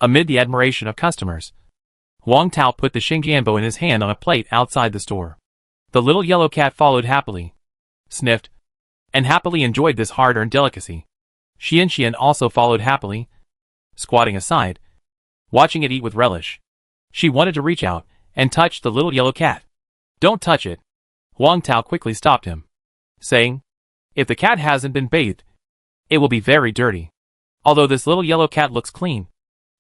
Amid the admiration of customers, Huang Tao put the Xingjianbo in his hand on a plate outside the store. The little yellow cat followed happily, sniffed, and happily enjoyed this hard-earned delicacy. Xian also followed happily, squatting aside, watching it eat with relish. She wanted to reach out and touch the little yellow cat. Don't touch it. Huang Tao quickly stopped him, saying, if the cat hasn't been bathed, it will be very dirty. Although this little yellow cat looks clean,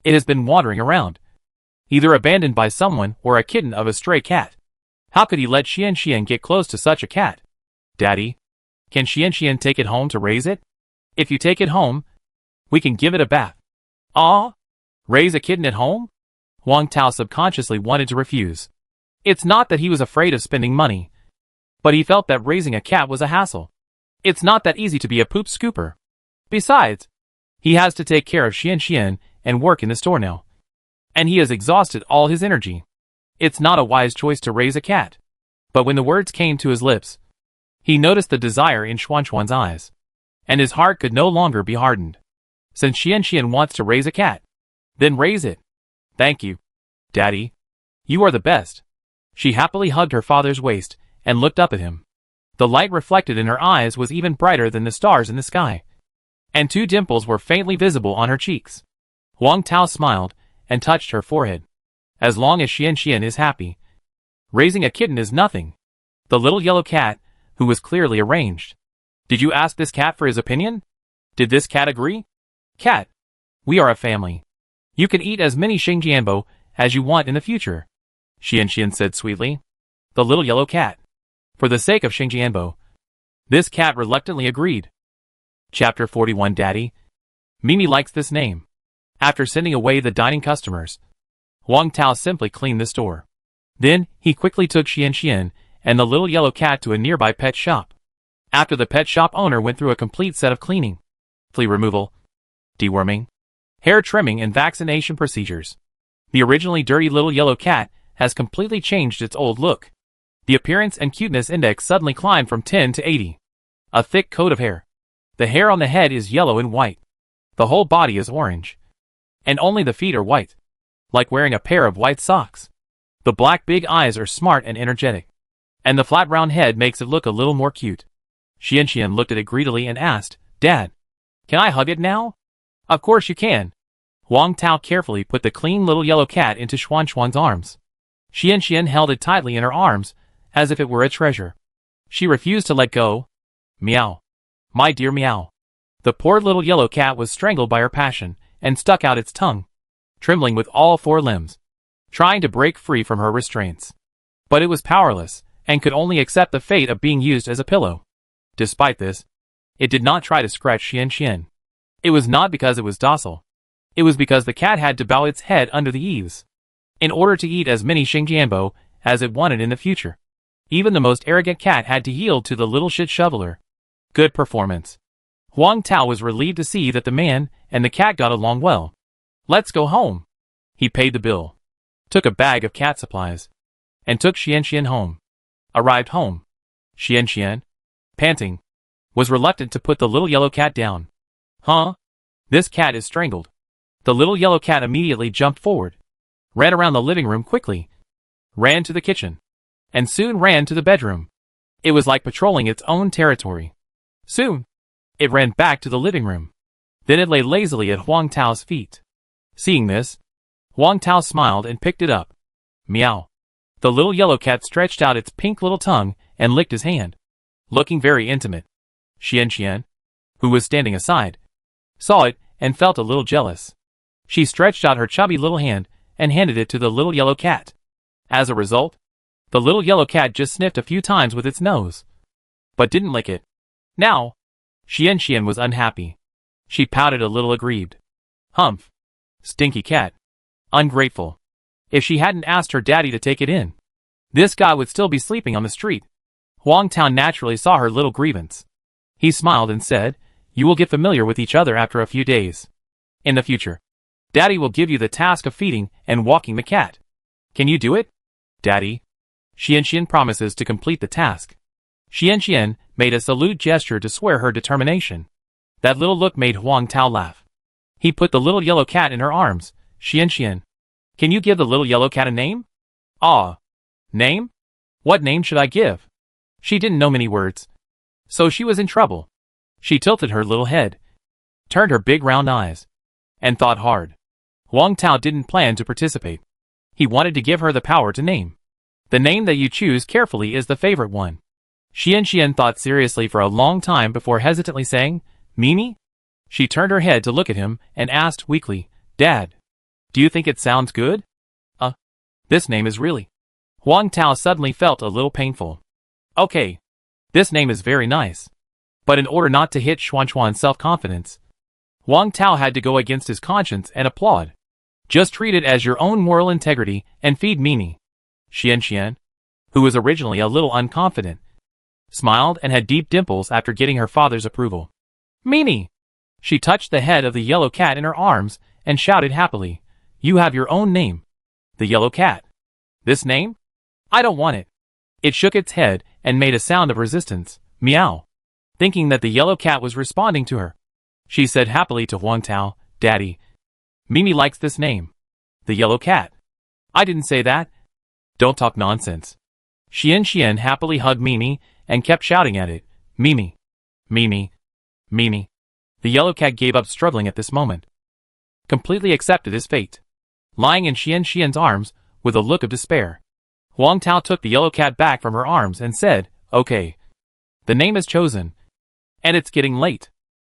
it has been wandering around, either abandoned by someone or a kitten of a stray cat. How could he let Xian get close to such a cat? Daddy, can Xian take it home to raise it? If you take it home, we can give it a bath. Ah? Raise a kitten at home? Huang Tao subconsciously wanted to refuse. It's not that he was afraid of spending money, but he felt that raising a cat was a hassle. It's not that easy to be a poop scooper. Besides, he has to take care of Xian and work in the store now, and he has exhausted all his energy. It's not a wise choice to raise a cat. But when the words came to his lips, he noticed the desire in Xuan's eyes, and his heart could no longer be hardened. Since Xian wants to raise a cat, then raise it. Thank you, Daddy. You are the best. She happily hugged her father's waist and looked up at him. The light reflected in her eyes was even brighter than the stars in the sky, and 2 dimples were faintly visible on her cheeks. Huang Tao smiled and touched her forehead. As long as Xian is happy, raising a kitten is nothing. The little yellow cat, who was clearly arranged. Did you ask this cat for his opinion? Did this cat agree? Cat, we are a family. You can eat as many Xingjianbo as you want in the future, Xian said sweetly. The little yellow cat. For the sake of Xingjianbo, this cat reluctantly agreed. Chapter 41 Daddy. Mimi likes this name. After sending away the dining customers, Huang Tao simply cleaned the store. Then, he quickly took Xian and the little yellow cat to a nearby pet shop. After the pet shop owner went through a complete set of cleaning, flea removal, deworming, hair trimming and vaccination procedures, the originally dirty little yellow cat has completely changed its old look. The appearance and cuteness index suddenly climbed from 10 to 80. A thick coat of hair. The hair on the head is yellow and white. The whole body is orange, and only the feet are white, like wearing a pair of white socks. The black big eyes are smart and energetic, and the flat round head makes it look a little more cute. Xian looked at it greedily and asked, Dad, can I hug it now? Of course you can. Huang Tao carefully put the clean little yellow cat into Xuan's arms. Xian held it tightly in her arms, as if it were a treasure. She refused to let go. Meow. My dear meow. The poor little yellow cat was strangled by her passion, and stuck out its tongue, trembling with all 4 limbs, trying to break free from her restraints. But it was powerless, and could only accept the fate of being used as a pillow. Despite this, it did not try to scratch Xian. It was not because it was docile. It was because the cat had to bow its head under the eaves, in order to eat as many Xingjianbo as it wanted in the future. Even the most arrogant cat had to yield to the little shit shoveler. Good performance. Huang Tao was relieved to see that the man and the cat got along well. Let's go home. He paid the bill, took a bag of cat supplies, and took Xian home. Arrived home, Xian, panting, was reluctant to put the little yellow cat down. Huh? This cat is strangled. The little yellow cat immediately jumped forward, ran around the living room quickly, ran to the kitchen, and soon ran to the bedroom. It was like patrolling its own territory. Soon, it ran back to the living room. Then it lay lazily at Huang Tao's feet. Seeing this, Huang Tao smiled and picked it up. Meow. The little yellow cat stretched out its pink little tongue and licked his hand, looking very intimate. Xian, who was standing aside, saw it and felt a little jealous. She stretched out her chubby little hand and handed it to the little yellow cat. As a result, the little yellow cat just sniffed a few times with its nose, but didn't lick it. Now, Xian was unhappy. She pouted a little aggrieved. Humph. Stinky cat. Ungrateful. If she hadn't asked her daddy to take it in, this guy would still be sleeping on the street. Huang Tao naturally saw her little grievance. He smiled and said, "You will get familiar with each other after a few days. In the future, Daddy will give you the task of feeding and walking the cat. Can you do it, Daddy?" Xian promises to complete the task. Xian made a salute gesture to swear her determination. That little look made Huang Tao laugh. He put the little yellow cat in her arms. "Xian, can you give the little yellow cat a name?" "Ah, name? What name should I give?" She didn't know many words, so she was in trouble. She tilted her little head, turned her big round eyes, and thought hard. Huang Tao didn't plan to participate. He wanted to give her the power to name. The name that you choose carefully is the favorite one. Xian thought seriously for a long time before hesitantly saying, "Mimi?" She turned her head to look at him and asked weakly, "Dad, do you think it sounds good?" This name is really..." Huang Tao suddenly felt a little painful. "Okay, this name is very nice." But in order not to hit Xuan's self-confidence, Huang Tao had to go against his conscience and applaud. "Just treat it as your own moral integrity and feed Mimi." Xian, who was originally a little unconfident, smiled and had deep dimples after getting her father's approval. "Mimi!" She touched the head of the yellow cat in her arms and shouted happily, "You have your own name. The yellow cat. This name? I don't want it." It shook its head and made a sound of resistance, meow. Thinking that the yellow cat was responding to her, she said happily to Huang Tao, "Daddy, Mimi likes this name. The yellow cat." "I didn't say that." "Don't talk nonsense." Xian happily hugged Mimi and kept shouting at it, "Mimi, Mimi, Mimi." The yellow cat gave up struggling at this moment, completely accepted his fate, lying in Xian's arms with a look of despair. Huang Tao took the yellow cat back from her arms and said, "Okay, the name is chosen, and it's getting late.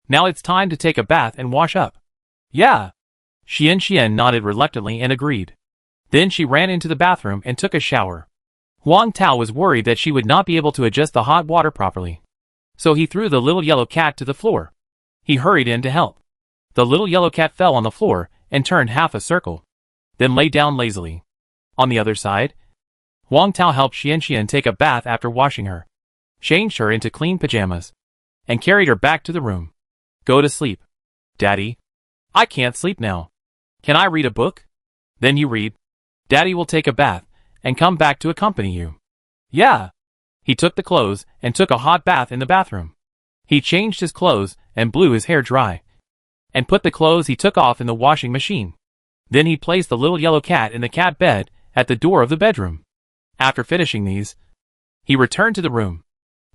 Now it's time to take a bath and wash up." "Yeah." Xian nodded reluctantly and agreed. Then she ran into the bathroom and took a shower. Huang Tao was worried that she would not be able to adjust the hot water properly, so he threw the little yellow cat to the floor. He hurried in to help. The little yellow cat fell on the floor and turned half a circle, then lay down lazily. On the other side, Huang Tao helped Xian take a bath after washing her, changed her into clean pajamas, and carried her back to the room. "Go to sleep, Daddy." "I can't sleep now. Can I read a book?" "Then you read. Daddy will take a bath and come back to accompany you." "Yeah." He took the clothes and took a hot bath in the bathroom. He changed his clothes and blew his hair dry, and put the clothes he took off in the washing machine. Then he placed the little yellow cat in the cat bed at the door of the bedroom. After finishing these, he returned to the room.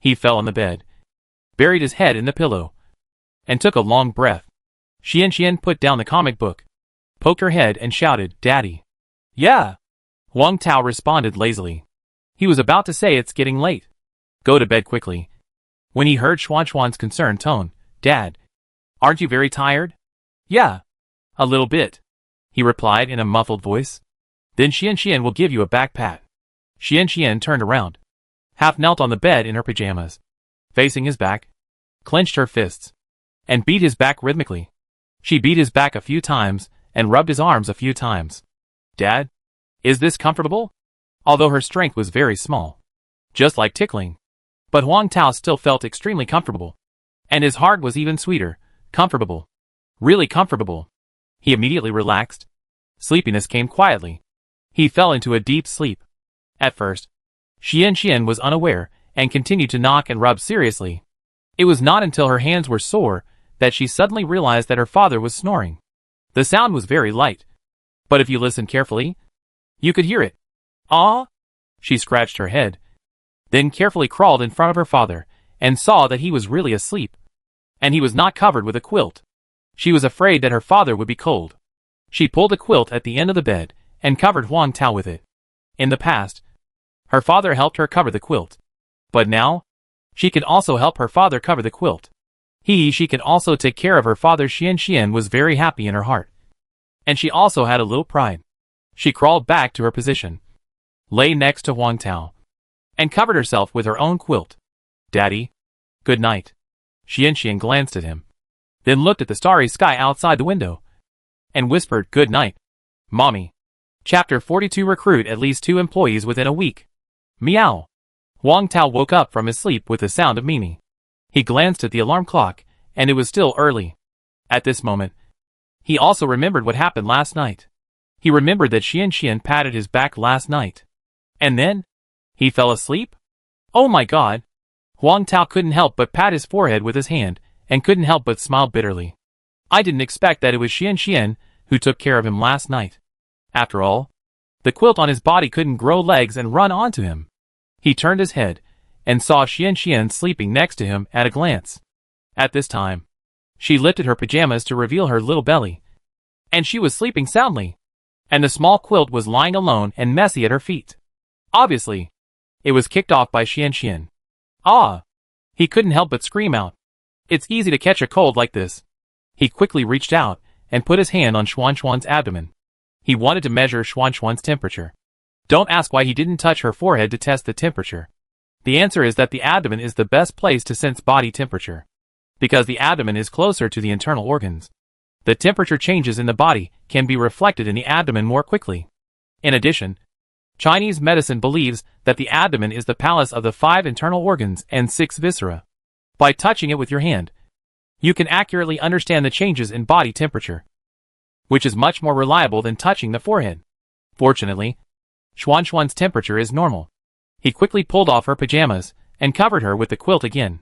He fell on the bed, buried his head in the pillow, and took a long breath. Xian put down the comic book, poked her head and shouted, "Daddy." "Yeah." Huang Tao responded lazily. He was about to say it's getting late. "Go to bed quickly." When he heard Xuan's concerned tone, "Dad, aren't you very tired?" "Yeah, a little bit," he replied in a muffled voice. "Then Xian will give you a back pat." Xian turned around, half knelt on the bed in her pajamas, facing his back, clenched her fists, and beat his back rhythmically. She beat his back a few times and rubbed his arms a few times. "Dad, is this comfortable?" Although her strength was very small, just like tickling, but Huang Tao still felt extremely comfortable, and his heart was even sweeter, comfortable, really comfortable. He immediately relaxed. Sleepiness came quietly. He fell into a deep sleep. At first, Xian was unaware and continued to knock and rub seriously. It was not until her hands were sore that she suddenly realized that her father was snoring. The sound was very light, but if you listened carefully, you could hear it. "Ah?" She scratched her head, then carefully crawled in front of her father and saw that he was really asleep, and he was not covered with a quilt. She was afraid that her father would be cold. She pulled a quilt at the end of the bed and covered Huang Tao with it. In the past, her father helped her cover the quilt, but now, she could also help her father cover the quilt. She could also take care of her father. Xian was very happy in her heart, and she also had a little pride. She crawled back to her position, lay next to Huang Tao, and covered herself with her own quilt. "Daddy, good night." Xian glanced at him, then looked at the starry sky outside the window, and whispered, "Good night, Mommy." Chapter 42. Recruit at least 2 employees within a week. Meow. Huang Tao woke up from his sleep with the sound of Mimi. He glanced at the alarm clock, and it was still early. At this moment, he also remembered what happened last night. He remembered that Xian patted his back last night. And then? He fell asleep? Oh my god! Huang Tao couldn't help but pat his forehead with his hand, and couldn't help but smile bitterly. I didn't expect that it was Xian who took care of him last night. After all, the quilt on his body couldn't grow legs and run onto him. He turned his head, and saw Xian sleeping next to him at a glance. At this time, she lifted her pajamas to reveal her little belly. And she was sleeping soundly. And the small quilt was lying alone and messy at her feet. Obviously, it was kicked off by Xian. Ah! He couldn't help but scream out. It's easy to catch a cold like this. He quickly reached out and put his hand on Xuan's abdomen. He wanted to measure Xuan's temperature. Don't ask why he didn't touch her forehead to test the temperature. The answer is that the abdomen is the best place to sense body temperature. Because the abdomen is closer to the internal organs. The temperature changes in the body can be reflected in the abdomen more quickly. In addition, Chinese medicine believes that the abdomen is the palace of the 5 internal organs and 6 viscera. By touching it with your hand, you can accurately understand the changes in body temperature, which is much more reliable than touching the forehead. Fortunately, Xuan's temperature is normal. He quickly pulled off her pajamas and covered her with the quilt again.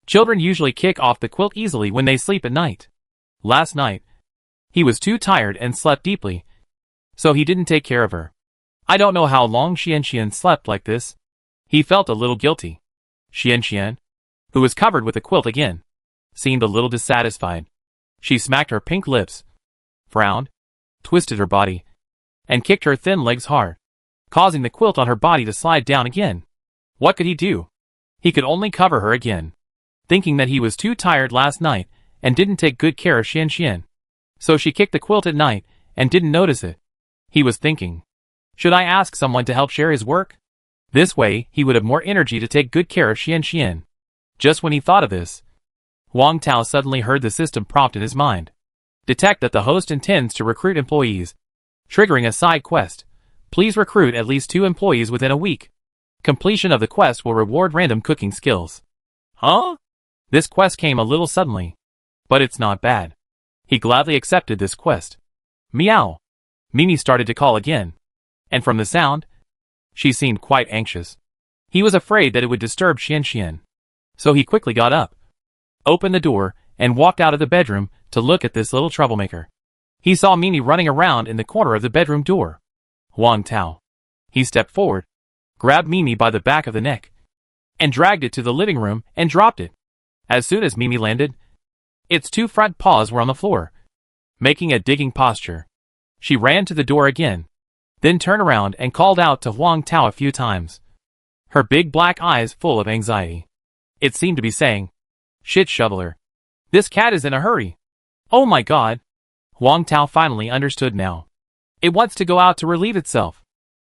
Children usually kick off the quilt easily when they sleep at night. Last night, he was too tired and slept deeply, so he didn't take care of her. I don't know how long Xian slept like this. He felt a little guilty. Xian, who was covered with the quilt again, seemed a little dissatisfied. She smacked her pink lips, frowned, twisted her body, and kicked her thin legs hard, causing the quilt on her body to slide down again. What could he do? He could only cover her again, thinking that he was too tired last night and didn't take good care of Xian. So she kicked the quilt at night and didn't notice it. He was thinking, should I ask someone to help share his work? This way, he would have more energy to take good care of Xian. Just when he thought of this, Huang Tao suddenly heard the system prompt in his mind. Detect that the host intends to recruit employees, triggering a side quest. Please recruit at least 2 employees within a week. Completion of the quest will reward random cooking skills. Huh? This quest came a little suddenly. But it's not bad. He gladly accepted this quest. Meow. Mimi started to call again. And from the sound, she seemed quite anxious. He was afraid that it would disturb Xian. So he quickly got up, opened the door, and walked out of the bedroom to look at this little troublemaker. He saw Mimi running around in the corner of the bedroom door. Huang Tao. He stepped forward, grabbed Mimi by the back of the neck, and dragged it to the living room and dropped it. As soon as Mimi landed, its 2 front paws were on the floor, making a digging posture. She ran to the door again, then turned around and called out to Huang Tao a few times, her big black eyes full of anxiety. It seemed to be saying, shit shoveler. This cat is in a hurry. Oh my god. Huang Tao finally understood now. It wants to go out to relieve itself.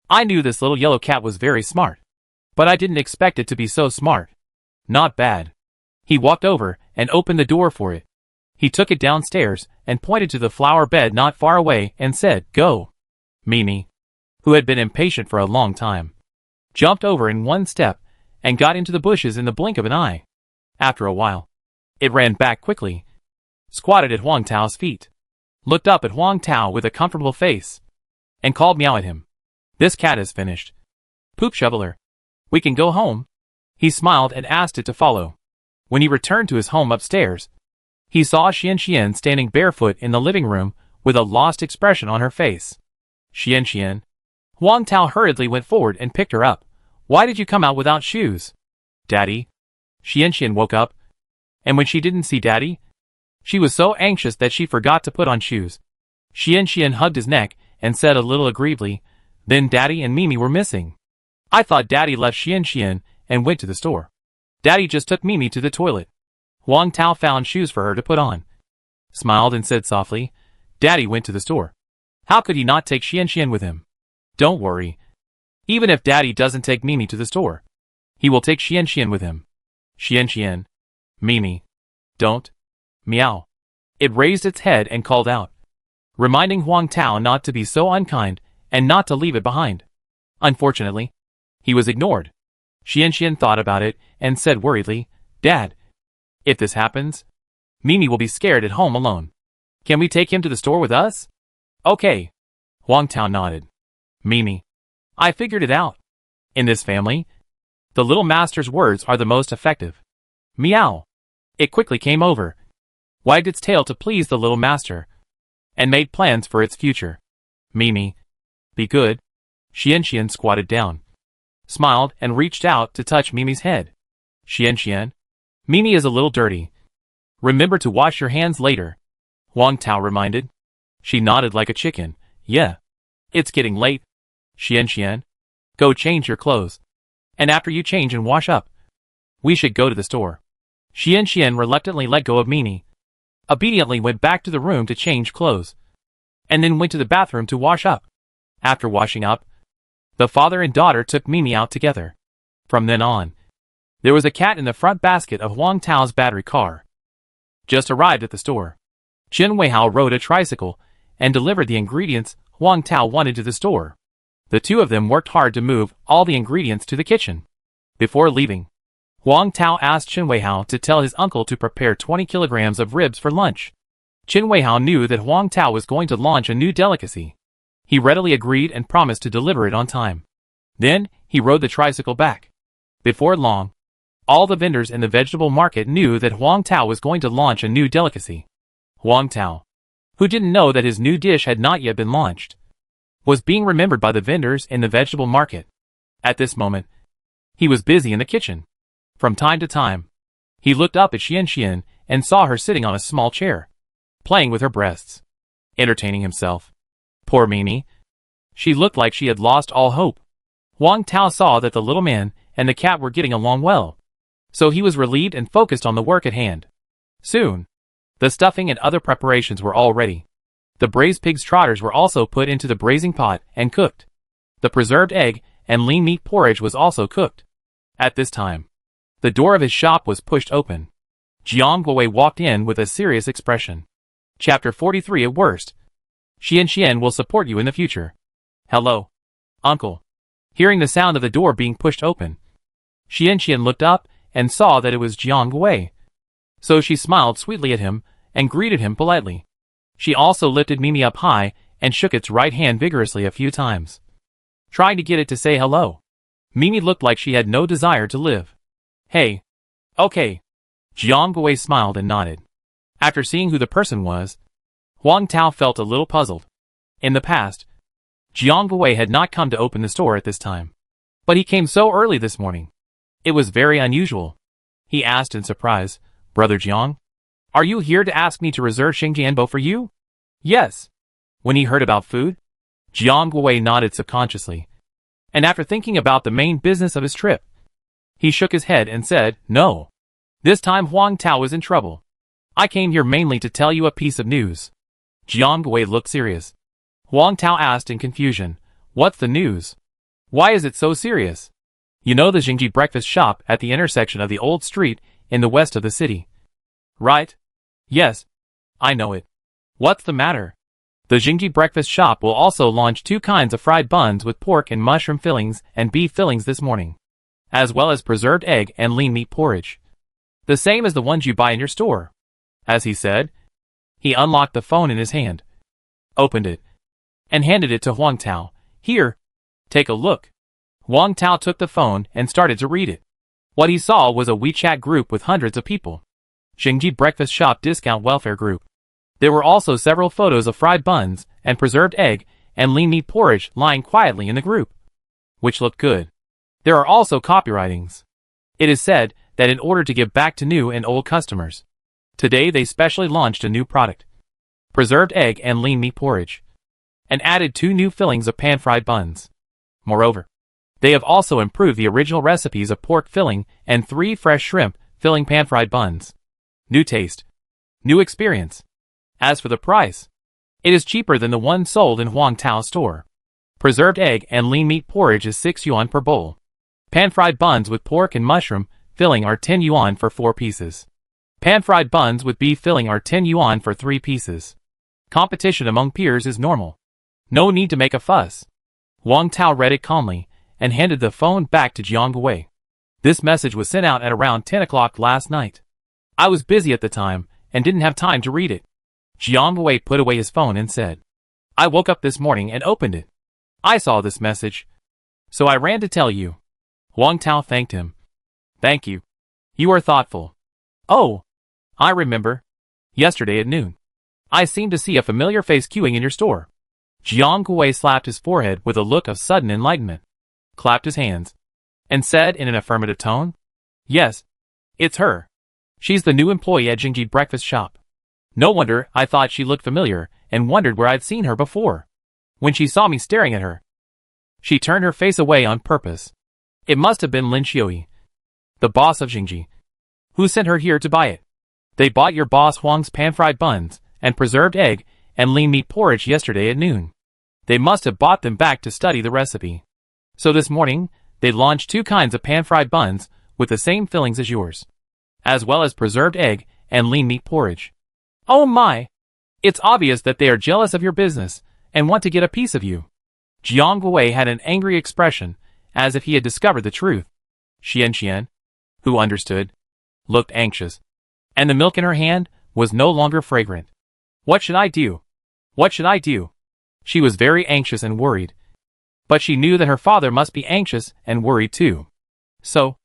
I knew this little yellow cat was very smart, but I didn't expect it to be so smart. Not bad. He walked over and opened the door for it. He took it downstairs and pointed to the flower bed not far away and said, go. Mimi, who had been impatient for a long time, jumped over in one step and got into the bushes in the blink of an eye. After a while, it ran back quickly, squatted at Huang Tao's feet, looked up at Huang Tao with a comfortable face, and called meow at him. This cat is finished. Poop shoveler. We can go home. He smiled and asked it to follow. When he returned to his home upstairs, he saw Xian standing barefoot in the living room with a lost expression on her face. Xian. Huang Tao hurriedly went forward and picked her up. Why did you come out without shoes? Daddy. Xian woke up, and when she didn't see Daddy, she was so anxious that she forgot to put on shoes. Xian hugged his neck and said a little aggrievedly, then Daddy and Mimi were missing. I thought Daddy left Xian and went to the store. Daddy just took Mimi to the toilet. Huang Tao found shoes for her to put on, smiled and said softly, Daddy went to the store. How could he not take Xian with him? Don't worry. Even if Daddy doesn't take Mimi to the store, he will take Xian with him. Xian. Mimi. Don't. Meow. It raised its head and called out, reminding Huang Tao not to be so unkind and not to leave it behind. Unfortunately, he was ignored. Xian thought about it and said worriedly, Dad, if this happens, Mimi will be scared at home alone. Can we take him to the store with us? Okay. Huang Tao nodded. Mimi. I figured it out. In this family, the little master's words are the most effective. Meow. It quickly came over, wagged its tail to please the little master, and made plans for its future. Mimi. Be good. Xian squatted down, smiled and reached out to touch Mimi's head. Xian. Mimi is a little dirty. Remember to wash your hands later. Huang Tao reminded. She nodded like a chicken. Yeah. It's getting late. Xian. Go change your clothes. And after you change and wash up, we should go to the store. Xian reluctantly let go of Mimi, obediently went back to the room to change clothes, and then went to the bathroom to wash up. After washing up, the father and daughter took Mimi out together. From then on, there was a cat in the front basket of Huang Tao's battery car. Just arrived at the store. Chen Weihao rode a tricycle and delivered the ingredients Huang Tao wanted to the store. The two of them worked hard to move all the ingredients to the kitchen. Before leaving, Huang Tao asked Chen Weihao to tell his uncle to prepare 20 kilograms of ribs for lunch. Chen Weihao knew that Huang Tao was going to launch a new delicacy. He readily agreed and promised to deliver it on time. Then, he rode the tricycle back. Before long, all the vendors in the vegetable market knew that Huang Tao was going to launch a new delicacy. Huang Tao, who didn't know that his new dish had not yet been launched, was being remembered by the vendors in the vegetable market. At this moment, he was busy in the kitchen. From time to time, he looked up at Xian and saw her sitting on a small chair, playing with her breasts, entertaining himself. Poor Mimi. She looked like she had lost all hope. Huang Tao saw that the little man and the cat were getting along well, so he was relieved and focused on the work at hand. Soon, the stuffing and other preparations were all ready. The braised pig's trotters were also put into the braising pot and cooked. The preserved egg and lean meat porridge was also cooked. At this time, the door of his shop was pushed open. Jiang Guowei walked in with a serious expression. Chapter 43 at worst. Xian will support you in the future. Hello, uncle. Hearing the sound of the door being pushed open, Xian looked up and saw that it was Jiang Guowei. So she smiled sweetly at him and greeted him politely. She also lifted Mimi up high and shook its right hand vigorously a few times, trying to get it to say hello. Mimi looked like she had no desire to live. Hey. Okay. Jiang Guowei smiled and nodded. After seeing who the person was, Huang Tao felt a little puzzled. In the past, Jiang Guowei had not come to open the store at this time, but he came so early this morning. It was very unusual. He asked in surprise, Brother Jiang, are you here to ask me to reserve Xingjianbo for you? Yes. When he heard about food, Jiang Guowei nodded subconsciously, and after thinking about the main business of his trip, he shook his head and said, No. This time Huang Tao was in trouble. I came here mainly to tell you a piece of news. Jiang Guowei looked serious. Huang Tao asked in confusion, What's the news? Why is it so serious? You know the Jingji breakfast shop at the intersection of the old street in the west of the city, right? Yes, I know it. What's the matter? The Jingji breakfast shop will also launch 2 kinds of fried buns with pork and mushroom fillings and beef fillings this morning, as well as preserved egg and lean meat porridge. The same as the ones you buy in your store. As he said, he unlocked the phone in his hand, opened it, and handed it to Huang Tao. Here, take a look. Huang Tao took the phone and started to read it. What he saw was a WeChat group with hundreds of people. Jingji Breakfast Shop Discount Welfare Group. There were also several photos of fried buns and preserved egg and lean meat porridge lying quietly in the group, which looked good. There are also copywritings. It is said that in order to give back to new and old customers, today they specially launched a new product, preserved egg and lean meat porridge, and added 2 new fillings of pan-fried buns. Moreover, they have also improved the original recipes of pork filling and 3 fresh shrimp filling pan-fried buns. New taste. New experience. As for the price, it is cheaper than the one sold in Huang Tao's store. Preserved egg and lean meat porridge is 6 yuan per bowl. Pan-fried buns with pork and mushroom filling are 10 yuan for 4 pieces. Pan-fried buns with beef filling are 10 yuan for 3 pieces. Competition among peers is normal. No need to make a fuss. Huang Tao read it calmly and handed the phone back to Jiang Guowei. This message was sent out at around 10 o'clock last night. I was busy at the time and didn't have time to read it. Jiang Wei put away his phone and said, I woke up this morning and opened it. I saw this message, so I ran to tell you. Huang Tao thanked him. Thank you. You are thoughtful. Oh, I remember. Yesterday at noon, I seemed to see a familiar face queuing in your store. Jiang Wei slapped his forehead with a look of sudden enlightenment, clapped his hands, and said in an affirmative tone, Yes, it's her. She's the new employee at Jingji Breakfast Shop. No wonder I thought she looked familiar and wondered where I'd seen her before. When she saw me staring at her, she turned her face away on purpose. It must have been Lin Xiui, the boss of Jingji, who sent her here to buy it. They bought your boss Huang's pan-fried buns and preserved egg and lean meat porridge yesterday at noon. They must have bought them back to study the recipe. So this morning, they launched 2 kinds of pan-fried buns with the same fillings as yours, as well as preserved egg and lean meat porridge. Oh my! It's obvious that they are jealous of your business and want to get a piece of you. Jiang Wei had an angry expression, as if he had discovered the truth. Xian, who understood, looked anxious, and the milk in her hand was no longer fragrant. What should I do? What should I do? She was very anxious and worried, but she knew that her father must be anxious and worried too. So,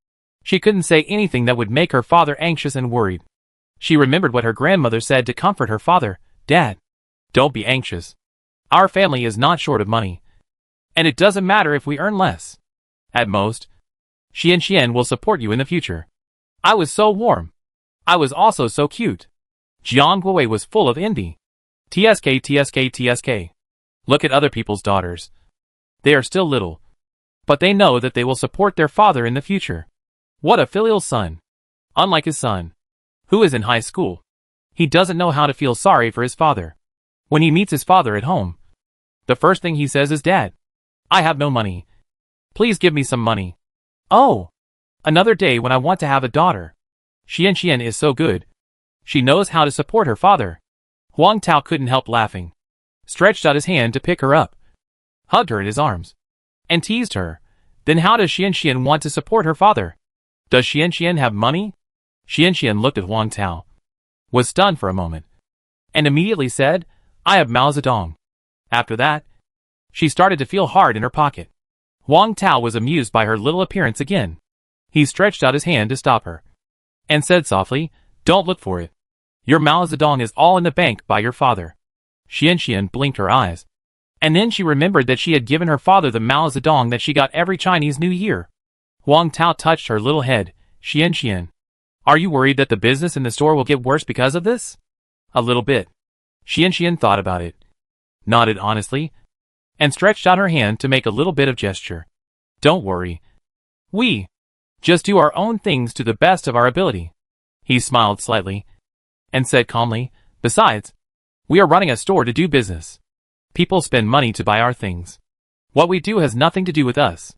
she couldn't say anything that would make her father anxious and worried. She remembered what her grandmother said to comfort her father, Dad, don't be anxious. Our family is not short of money, and it doesn't matter if we earn less. At most, Xian will support you in the future. I was so warm. I was also so cute. Jiang Wei was full of envy. TSK. Look at other people's daughters. They are still little, but they know that they will support their father in the future. What a filial son. Unlike his son, who is in high school, he doesn't know how to feel sorry for his father. When he meets his father at home, the first thing he says is, Dad, I have no money. Please give me some money. Oh, another day when I want to have a daughter. Xian is so good. She knows how to support her father. Huang Tao couldn't help laughing, stretched out his hand to pick her up, hugged her in his arms, and teased her. Then how does Xian want to support her father? Does Xian have money? Xian looked at Huang Tao, was stunned for a moment, and immediately said, I have Mao Zedong. After that, she started to feel hard in her pocket. Huang Tao was amused by her little appearance again. He stretched out his hand to stop her, and said softly, Don't look for it. Your Mao Zedong is all in the bank by your father. Xian blinked her eyes, and then she remembered that she had given her father the Mao Zedong that she got every Chinese New Year. Huang Tao touched her little head. Xian, are you worried that the business in the store will get worse because of this? A little bit. Xian thought about it, nodded honestly, and stretched out her hand to make a little bit of gesture. Don't worry. We just do our own things to the best of our ability. He smiled slightly, and said calmly, Besides, we are running a store to do business. People spend money to buy our things. What we do has nothing to do with us.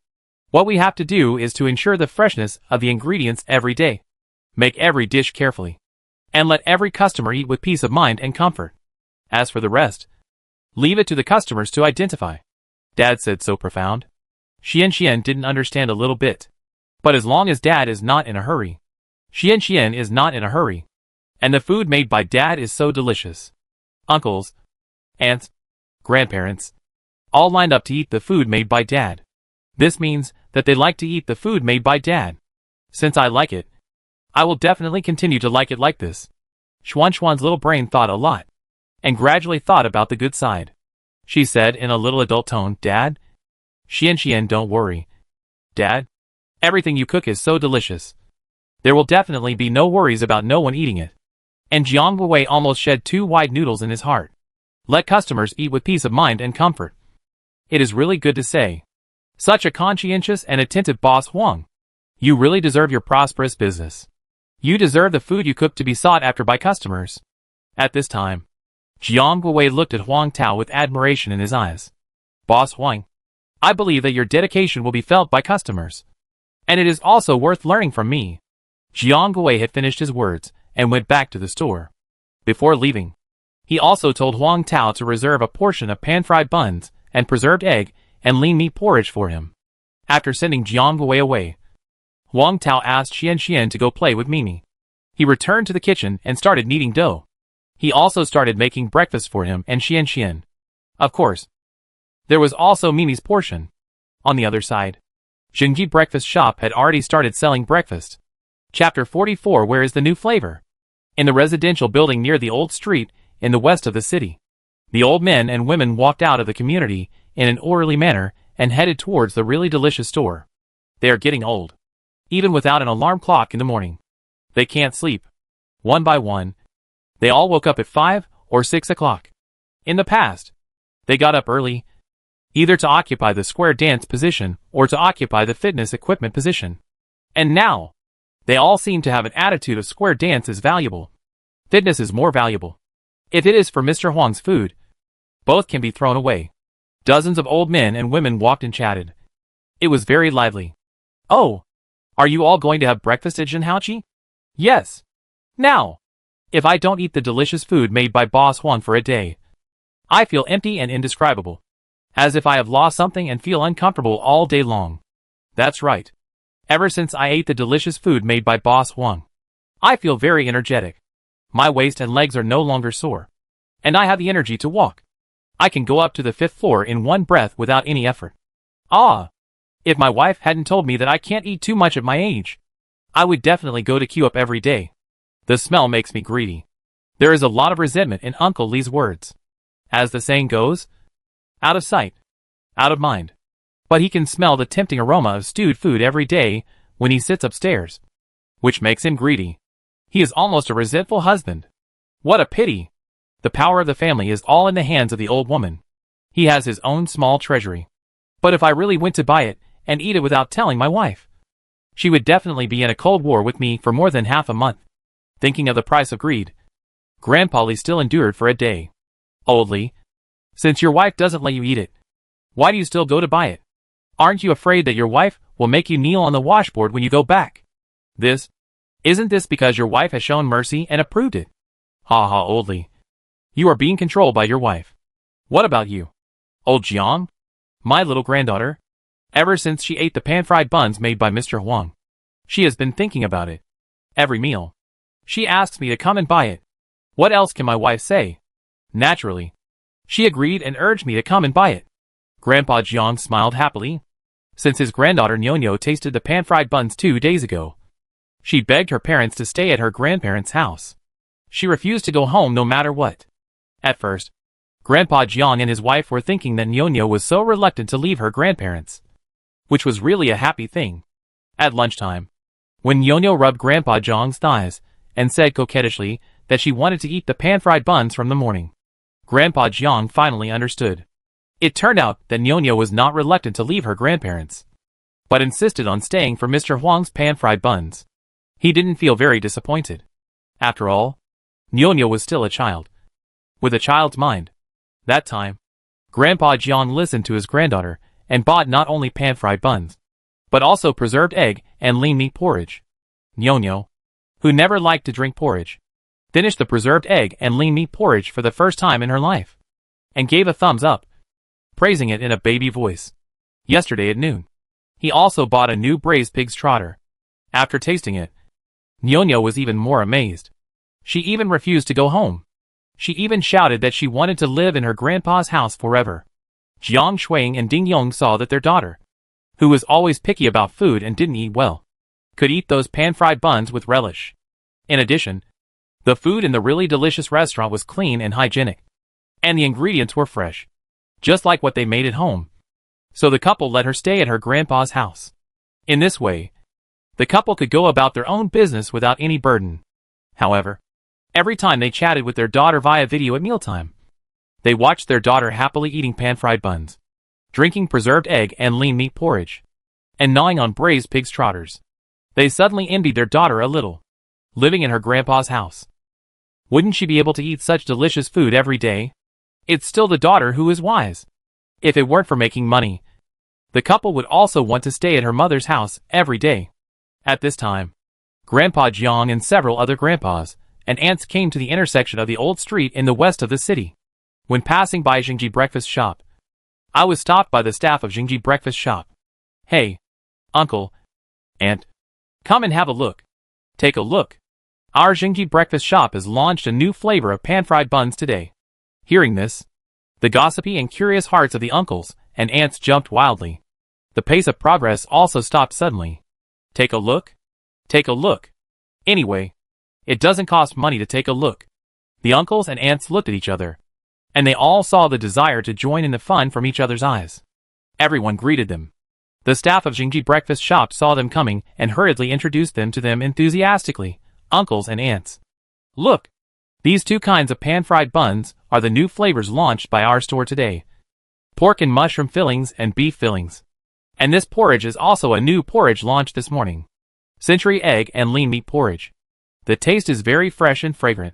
What we have to do is to ensure the freshness of the ingredients every day. Make every dish carefully, and let every customer eat with peace of mind and comfort. As for the rest, leave it to the customers to identify. Dad said so profound. Xian didn't understand a little bit. But as long as Dad is not in a hurry, Xian is not in a hurry. And the food made by Dad is so delicious. Uncles, aunts, grandparents, all lined up to eat the food made by Dad. This means that they like to eat the food made by Dad. Since I like it, I will definitely continue to like it like this. Xuan's little brain thought a lot, and gradually thought about the good side. She said in a little adult tone, Dad? Xian, don't worry. Dad, everything you cook is so delicious. There will definitely be no worries about no one eating it. And Jiang Wei almost shed 2 wide noodles in his heart. Let customers eat with peace of mind and comfort. It is really good to say. Such a conscientious and attentive boss Huang. You really deserve your prosperous business. You deserve the food you cook to be sought after by customers. At this time, Jiang Wei looked at Huang Tao with admiration in his eyes. Boss Huang, I believe that your dedication will be felt by customers. And it is also worth learning from me. Jiang Wei had finished his words and went back to the store. Before leaving, he also told Huang Tao to reserve a portion of pan-fried buns and preserved egg and lean meat porridge for him. After sending Jiang Wei away, Huang Tao asked Xian to go play with Mimi. He returned to the kitchen and started kneading dough. He also started making breakfast for him and Xian. Of course, there was also Mimi's portion. On the other side, Jingji Breakfast Shop had already started selling breakfast. Chapter 44. Where is the new flavor? In the residential building near the old street in the west of the city, the old men and women walked out of the community in an orderly manner and headed towards the really delicious store. They are getting old. Even without an alarm clock in the morning, they can't sleep. One by one, they all woke up at 5 or 6 o'clock. In the past, they got up early, either to occupy the square dance position or to occupy the fitness equipment position. And now, they all seem to have an attitude of square dance is valuable. Fitness is more valuable. If it is for Mr. Huang's food, both can be thrown away. Dozens of old men and women walked and chatted. It was very lively. Oh, are you all going to have breakfast at Jinhaoqi? Yes. Now, if I don't eat the delicious food made by Boss Huang for a day, I feel empty and indescribable. As if I have lost something and feel uncomfortable all day long. That's right. Ever since I ate the delicious food made by Boss Huang, I feel very energetic. My waist and legs are no longer sore. And I have the energy to walk. I can go up to the 5th floor in one breath without any effort. Ah! If my wife hadn't told me that I can't eat too much at my age, I would definitely go to queue up every day. The smell makes me greedy. There is a lot of resentment in Uncle Lee's words. As the saying goes, out of sight, out of mind. But he can smell the tempting aroma of stewed food every day when he sits upstairs, which makes him greedy. He is almost a resentful husband. What a pity! The power of the family is all in the hands of the old woman. He has his own small treasury. But if I really went to buy it and eat it without telling my wife, she would definitely be in a cold war with me for more than half a month. Thinking of the price of greed, Grandpa Lee still endured for a day. Old Lee, since your wife doesn't let you eat it, why do you still go to buy it? Aren't you afraid that your wife will make you kneel on the washboard when you go back? Isn't this because your wife has shown mercy and approved it? Ha ha, Old Lee. You are being controlled by your wife. What about you, Old Jiang? My little granddaughter? Ever since she ate the pan-fried buns made by Mr. Huang, she has been thinking about it. Every meal, she asks me to come and buy it. What else can my wife say? Naturally, she agreed and urged me to come and buy it. Grandpa Jiang smiled happily. Since his granddaughter Nyonyo tasted the pan-fried buns 2 days ago, she begged her parents to stay at her grandparents' house. She refused to go home no matter what. At first, Grandpa Jiang and his wife were thinking that Nyonyo was so reluctant to leave her grandparents, which was really a happy thing. At lunchtime, when Nyonyo rubbed Grandpa Jiang's thighs and said coquettishly that she wanted to eat the pan-fried buns from the morning, Grandpa Jiang finally understood. It turned out that Nyonyo was not reluctant to leave her grandparents, but insisted on staying for Mr. Huang's pan-fried buns. He didn't feel very disappointed. After all, Nyonyo was still a child, with a child's mind. That time, Grandpa Jiang listened to his granddaughter and bought not only pan-fried buns, but also preserved egg and lean meat porridge. Nyonyo, who never liked to drink porridge, finished the preserved egg and lean meat porridge for the first time in her life, and gave a thumbs up, praising it in a baby voice. Yesterday at noon, he also bought a new braised pig's trotter. After tasting it, Nyonyo was even more amazed. She even refused to go home. She even shouted that she wanted to live in her grandpa's house forever. Jiang Shuang and Ding Yong saw that their daughter, who was always picky about food and didn't eat well, could eat those pan-fried buns with relish. In addition, the food in the really delicious restaurant was clean and hygienic, and the ingredients were fresh, just like what they made at home. So the couple let her stay at her grandpa's house. In this way, the couple could go about their own business without any burden. However, every time they chatted with their daughter via video at mealtime, they watched their daughter happily eating pan-fried buns, drinking preserved egg and lean meat porridge, and gnawing on braised pig's trotters. They suddenly envied their daughter a little, living in her grandpa's house. Wouldn't she be able to eat such delicious food every day? It's still the daughter who is wise. If it weren't for making money, the couple would also want to stay at her mother's house every day. At this time, Grandpa Jiang and several other grandpas and aunts came to the intersection of the old street in the west of the city. When passing by Jingji Breakfast Shop, I was stopped by the staff of Jingji Breakfast Shop. Hey, uncle, aunt, Come and have a look. Take a look. Our Jingji breakfast shop has launched a new flavor of pan-fried buns today. Hearing this, the gossipy and curious hearts of the uncles and aunts jumped wildly. The pace of progress also stopped suddenly. Take a look? Take a look. Anyway, it doesn't cost money to take a look. The uncles and aunts looked at each other, and they all saw the desire to join in the fun from each other's eyes. Everyone greeted them. The staff of Jingji breakfast shop saw them coming and hurriedly introduced them to them enthusiastically, uncles and aunts. Look! These two kinds of pan-fried buns are the new flavors launched by our store today. Pork and mushroom fillings and beef fillings. And this porridge is also a new porridge launched this morning. Century egg and lean meat porridge. The taste is very fresh and fragrant.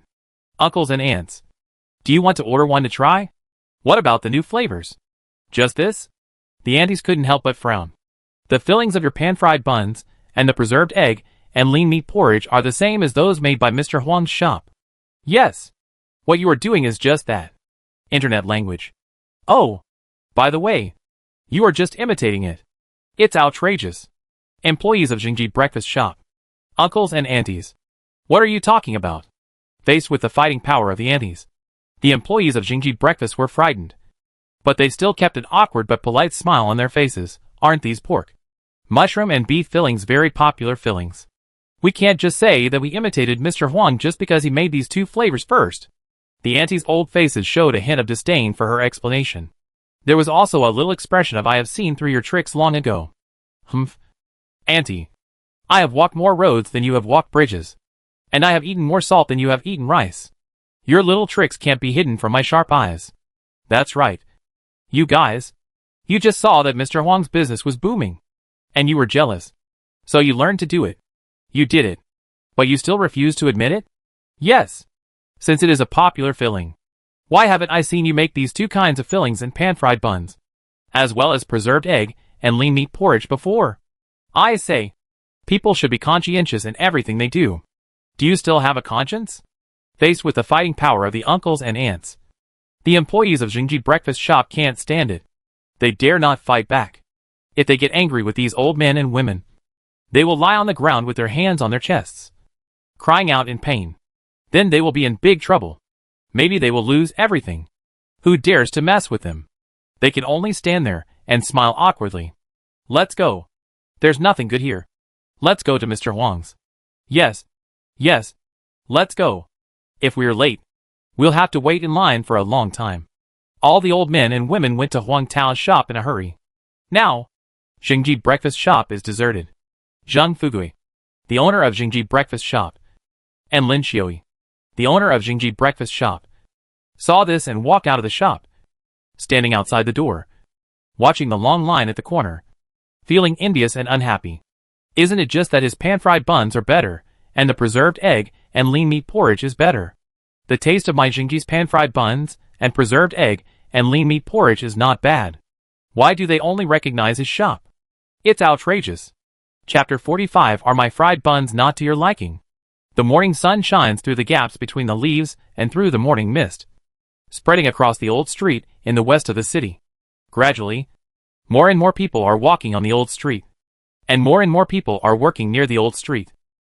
Uncles and aunts, do you want to order one to try? What about the new flavors? Just this? The aunties couldn't help but frown. The fillings of your pan-fried buns and the preserved egg and lean meat porridge are the same as those made by Mr. Huang's shop. Yes. What you are doing is just that. Internet language. Oh, by the way, you are just imitating it. It's outrageous. Employees of Jingji breakfast shop. Uncles and aunties. What are you talking about? Faced with the fighting power of the aunties, the employees of Jingji breakfast were frightened. But they still kept an awkward but polite smile on their faces. Aren't these pork, mushroom and beef fillings very popular fillings? We can't just say that we imitated Mr. Huang just because he made these two flavors first. The aunties' old faces showed a hint of disdain for her explanation. There was also a little expression of I have seen through your tricks long ago. Humph. Auntie. I have walked more roads than you have walked bridges. And I have eaten more salt than you have eaten rice. Your little tricks can't be hidden from my sharp eyes. That's right. You guys. You just saw that Mr. Huang's business was booming. And you were jealous. So you learned to do it. You did it. But you still refuse to admit it? Yes. Since it is a popular filling. Why haven't I seen you make these two kinds of fillings and pan-fried buns, as well as preserved egg and lean meat porridge before? I say, people should be conscientious in everything they do. Do you still have a conscience? Faced with the fighting power of the uncles and aunts, the employees of Jingji breakfast shop can't stand it. They dare not fight back. If they get angry with these old men and women, they will lie on the ground with their hands on their chests, crying out in pain. Then they will be in big trouble. Maybe they will lose everything. Who dares to mess with them? They can only stand there and smile awkwardly. Let's go. There's nothing good here. Let's go to Mr. Huang's. Yes. Yes. Let's go. If we're late, we'll have to wait in line for a long time. All the old men and women went to Huang Tao's shop in a hurry. Now, Jingji breakfast shop is deserted. Zhang Fugui, the owner of Jingji breakfast shop, and Lin Xiui, the owner of Jingji breakfast shop, saw this and walked out of the shop, standing outside the door, watching the long line at the corner, feeling envious and unhappy. Isn't it just that his pan-fried buns are better, and the preserved egg and lean meat porridge is better? The taste of my Jingji's pan-fried buns and preserved egg and lean meat porridge is not bad. Why do they only recognize his shop? It's outrageous. Chapter 45. Are my fried buns not to your liking? The morning sun shines through the gaps between the leaves and through the morning mist, spreading across the old street in the west of the city. Gradually, more and more people are walking on the old street, and more people are working near the old street.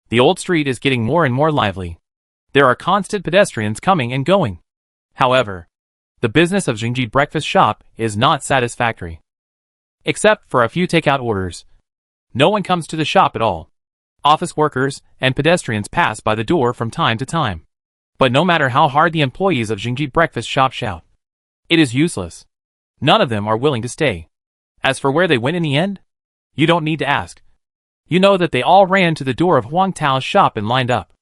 The old street is getting more and more lively. There are constant pedestrians coming and going. However, the business of Jingji breakfast shop is not satisfactory. Except for a few takeout orders, no one comes to the shop at all. Office workers and pedestrians pass by the door from time to time. But no matter how hard the employees of Jingji breakfast shop shout, it is useless. None of them are willing to stay. As for where they went in the end, you don't need to ask. You know that they all ran to the door of Huang Tao's shop and lined up.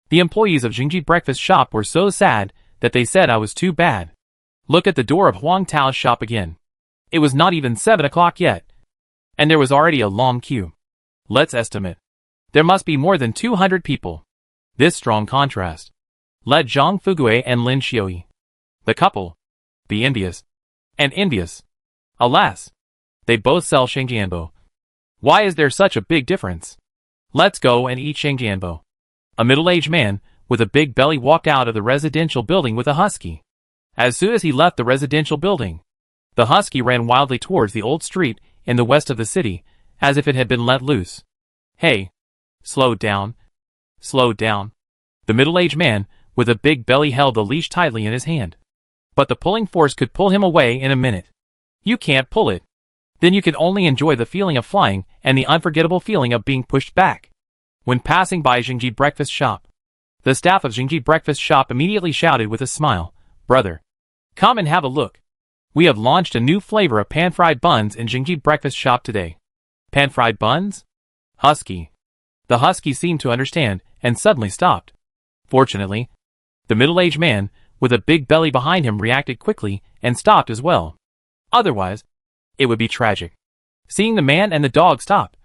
The employees of Jingji breakfast shop were so sad that they said I was too bad. Look at the door of Huang Tao's shop again. It was not even 7 o'clock yet, and there was already a long queue. Let's estimate. There must be more than 200 people. This strong contrast led Zhang Fugui and Lin Xiui, the couple, be envious. And envious. Alas, they both sell shengjianbo. Why is there such a big difference? Let's go and eat shengjianbo. A middle-aged man with a big belly walked out of the residential building with a husky. As soon as he left the residential building, the husky ran wildly towards the old street in the west of the city, as if it had been let loose. Hey, Slow down. Slow down. The middle-aged man with a big belly held the leash tightly in his hand. But the pulling force could pull him away in a minute. You can't pull it. Then you can only enjoy the feeling of flying and the unforgettable feeling of being pushed back. When passing by Jingji Breakfast Shop, the staff of Jingji Breakfast Shop immediately shouted with a smile, "Brother, come and have a look. We have launched a new flavor of pan-fried buns in Jingji Breakfast Shop today." Pan-fried buns? Husky. The husky seemed to understand and suddenly stopped. Fortunately, the middle-aged man with a big belly behind him reacted quickly and stopped as well. Otherwise, it would be tragic. Seeing the man and the dog stop,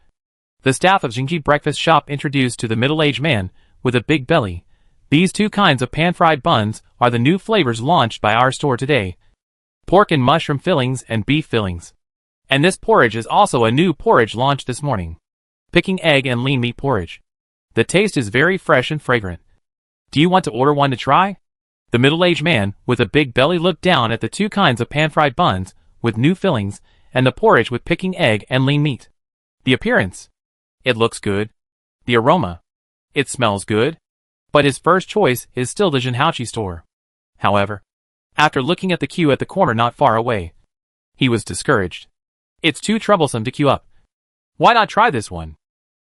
the staff of Jingji Breakfast Shop introduced to the middle-aged man with a big belly, "These two kinds of pan-fried buns are the new flavors launched by our store today. Pork and mushroom fillings and beef fillings. And this porridge is also a new porridge launched this morning. Picking egg and lean meat porridge. The taste is very fresh and fragrant. Do you want to order one to try?" The middle-aged man with a big belly looked down at the two kinds of pan-fried buns with new fillings and the porridge with picking egg and lean meat. The appearance. It looks good. The aroma. It smells good. But his first choice is still the Jinhaochi store. However, after looking at the queue at the corner not far away, he was discouraged. It's too troublesome to queue up. Why not try this one?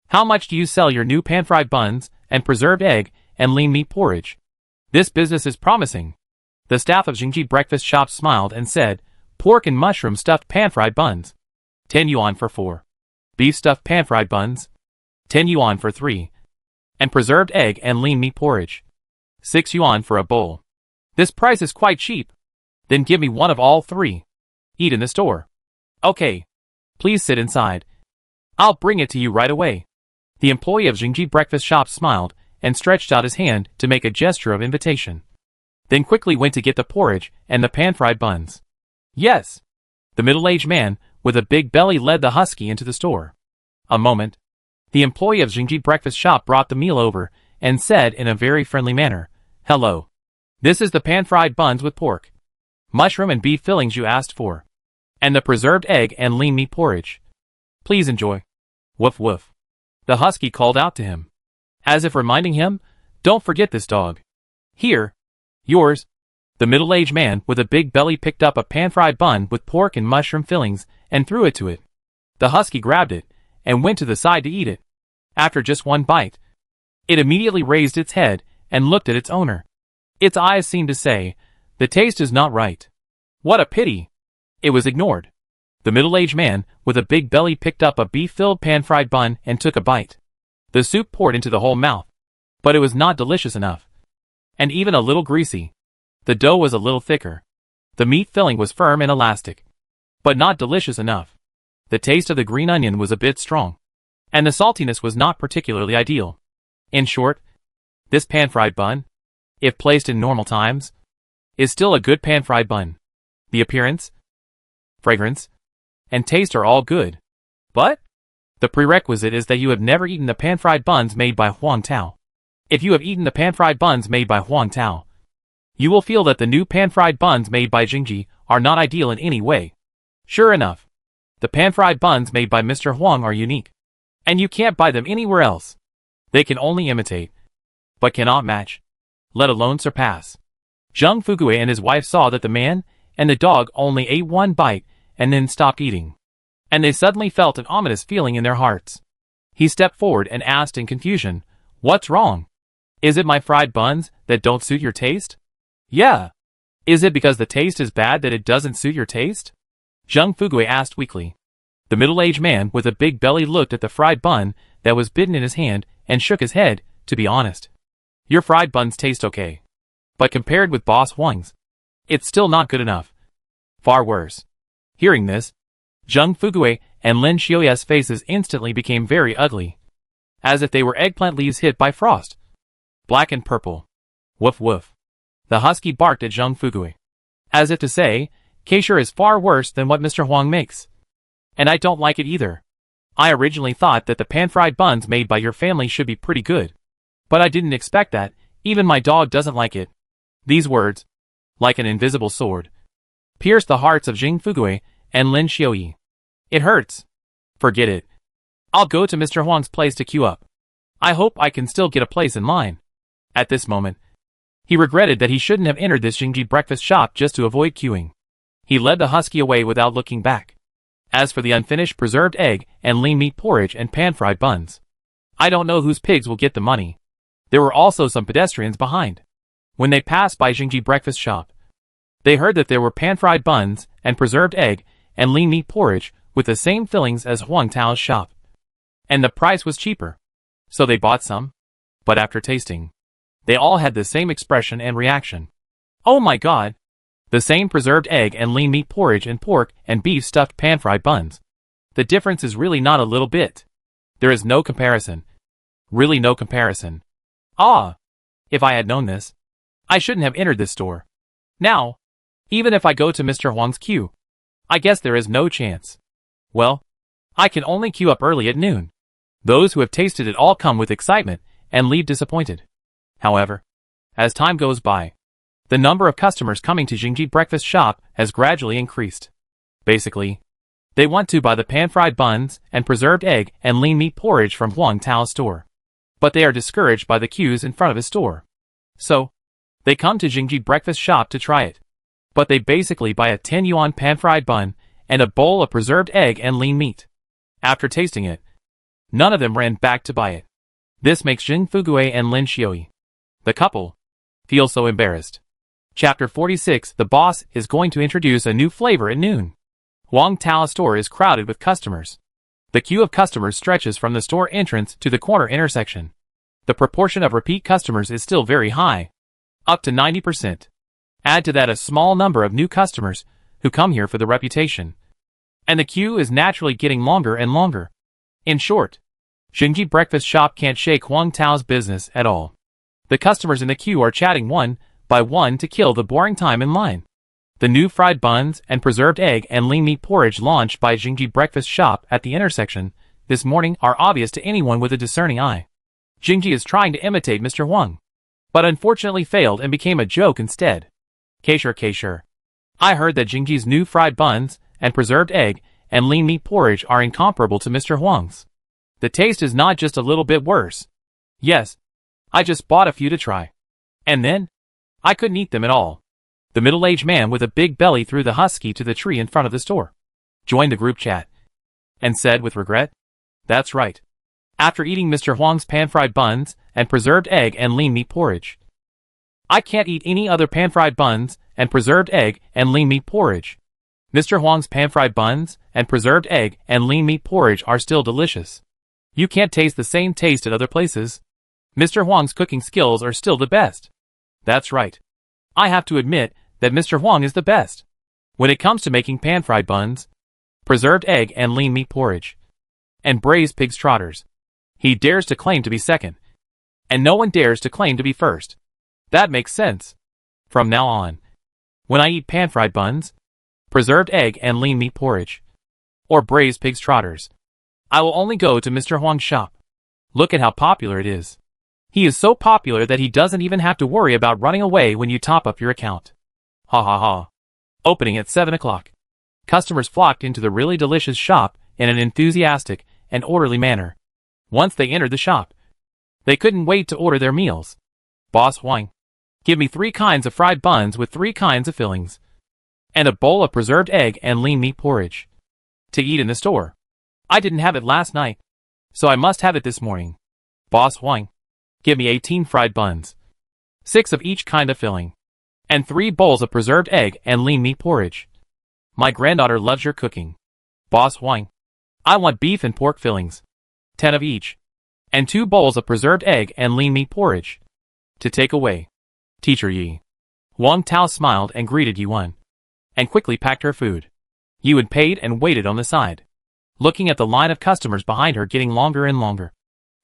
How much do you sell your new pan-fried buns and preserved egg and lean meat porridge? This business is promising. The staff of Jingji Breakfast Shop smiled and said, "Pork and mushroom stuffed pan-fried buns. 10 yuan for 4. Beef stuffed pan-fried buns. 10 yuan for 3. And preserved egg and lean meat porridge. 6 yuan for a bowl. This price is quite cheap. Then give me one of all 3. Eat in the store. Okay. Please sit inside. I'll bring it to you right away." The employee of Jingji Breakfast Shop smiled and stretched out his hand to make a gesture of invitation. Then quickly went to get the porridge and the pan-fried buns. "Yes." The middle-aged man with a big belly led the husky into the store. A moment. The employee of Jingji Breakfast Shop brought the meal over and said in a very friendly manner, "Hello. This is the pan-fried buns with pork, mushroom and beef fillings you asked for, and the preserved egg and lean meat porridge. Please enjoy." Woof woof. The husky called out to him, as if reminding him, "Don't forget this dog. Here. Yours." The middle-aged man with a big belly picked up a pan-fried bun with pork and mushroom fillings and threw it to it. The husky grabbed it and went to the side to eat it. After just one bite, it immediately raised its head and looked at its owner. Its eyes seemed to say, "The taste is not right. What a pity." It was ignored. The middle-aged man with a big belly picked up a beef-filled pan-fried bun and took a bite. The soup poured into the whole mouth, but it was not delicious enough. And even a little greasy. The dough was a little thicker. The meat filling was firm and elastic, but not delicious enough. The taste of the green onion was a bit strong, and the saltiness was not particularly ideal. In short, this pan-fried bun, if placed in normal times, is still a good pan-fried bun. The appearance, fragrance, and taste are all good. But the prerequisite is that you have never eaten the pan-fried buns made by Huang Tao. If you have eaten the pan-fried buns made by Huang Tao, you will feel that the new pan-fried buns made by Jingji are not ideal in any way. Sure enough, the pan-fried buns made by Mr. Huang are unique, and you can't buy them anywhere else. They can only imitate, but cannot match, let alone surpass. Zheng Fugui and his wife saw that the man and the dog only ate one bite and then stopped eating, and they suddenly felt an ominous feeling in their hearts. He stepped forward and asked in confusion, "What's wrong? Is it my fried buns that don't suit your taste?" "Yeah." "Is it because the taste is bad that it doesn't suit your taste?" Zheng Fugui asked weakly. The middle-aged man with a big belly looked at the fried bun that was bitten in his hand and shook his head. "To be honest, your fried buns taste okay. But compared with Boss Huang's, it's still not good enough. Far worse." Hearing this, Zheng Fugui and Lin Xiaoya's faces instantly became very ugly, as if they were eggplant leaves hit by frost. Black and purple. Woof woof. The husky barked at Zheng Fugui, as if to say, "Kaisher is far worse than what Mr. Huang makes. And I don't like it either. I originally thought that the pan-fried buns made by your family should be pretty good. But I didn't expect that. Even my dog doesn't like it." These words, like an invisible sword, pierced the hearts of Zheng Fugui and Lin Xiaoyi. "It hurts. Forget it. I'll go to Mr. Huang's place to queue up." I hope I can still get a place in line. At this moment, he regretted that he shouldn't have entered this Jingji breakfast shop just to avoid queuing. He led the husky away without looking back. As for the unfinished preserved egg and lean meat porridge and pan-fried buns, I don't know whose pigs will get the money. There were also some pedestrians behind. When they passed by Jingji breakfast shop, they heard that there were pan-fried buns and preserved egg and lean meat porridge with the same fillings as Huang Tao's shop. And the price was cheaper. So they bought some. But after tasting, they all had the same expression and reaction. Oh my god! The same preserved egg and lean meat porridge and pork and beef stuffed pan-fried buns. The difference is really not a little bit. There is no comparison. Really no comparison. Ah! If I had known this, I shouldn't have entered this store. Now, even if I go to Mr. Huang's queue, I guess there is no chance. Well, I can only queue up early at noon. Those who have tasted it all come with excitement and leave disappointed. However, as time goes by, the number of customers coming to Jingji breakfast shop has gradually increased. Basically, they want to buy the pan-fried buns and preserved egg and lean meat porridge from Huang Tao's store. But they are discouraged by the queues in front of his store. So, they come to Jingji breakfast shop to try it. But they basically buy a 10 yuan pan-fried bun and a bowl of preserved egg and lean meat. After tasting it, none of them ran back to buy it. This makes Jing Fugui and Lin Xioi, the couple, feel so embarrassed. Chapter 46. The boss is going to introduce a new flavor at noon. Huang Tao's store is crowded with customers. The queue of customers stretches from the store entrance to the corner intersection. The proportion of repeat customers is still very high, up to 90%. Add to that a small number of new customers who come here for the reputation, and the queue is naturally getting longer and longer. In short, Jingji breakfast shop can't shake Huang Tao's business at all. The customers in the queue are chatting one by one to kill the boring time in line. The new fried buns and preserved egg and lean meat porridge launched by Jingji breakfast shop at the intersection this morning are obvious to anyone with a discerning eye. Jingji is trying to imitate Mr. Huang, but unfortunately failed and became a joke instead. Sure. I heard that Jingji's new fried buns and preserved egg and lean meat porridge are incomparable to Mr. Huang's. The taste is not just a little bit worse. Yes, I just bought a few to try. And then, I couldn't eat them at all. The middle-aged man with a big belly threw the husky to the tree in front of the store, joined the group chat, and said with regret, "That's right. After eating Mr. Huang's pan-fried buns and preserved egg and lean meat porridge, I can't eat any other pan-fried buns and preserved egg and lean meat porridge. Mr. Huang's pan-fried buns and preserved egg and lean meat porridge are still delicious. You can't taste the same taste at other places. Mr. Huang's cooking skills are still the best. That's right. I have to admit that Mr. Huang is the best when it comes to making pan-fried buns, preserved egg and lean meat porridge, and braised pig's trotters. He dares to claim to be second, and no one dares to claim to be first. That makes sense. From now on, when I eat pan-fried buns, preserved egg and lean meat porridge, or braised pig's trotters, I will only go to Mr. Huang's shop. Look at how popular it is. He is so popular that he doesn't even have to worry about running away when you top up your account." Ha ha ha. Opening at 7 o'clock. Customers flocked into the really delicious shop in an enthusiastic and orderly manner. Once they entered the shop, they couldn't wait to order their meals. "Boss Huang, give me 3 kinds of fried buns with 3 kinds of fillings, and a bowl of preserved egg and lean meat porridge to eat in the store. I didn't have it last night, so I must have it this morning. Boss Huang, give me 18 fried buns, 6 of each kind of filling, and 3 bowls of preserved egg and lean meat porridge. My granddaughter loves your cooking. Boss Huang, I want beef and pork fillings, 10 of each, and 2 bowls of preserved egg and lean meat porridge to take away. Teacher Yi." Huang Tao smiled and greeted Yuan, and quickly packed her food. Yuan paid and waited on the side, looking at the line of customers behind her getting longer and longer.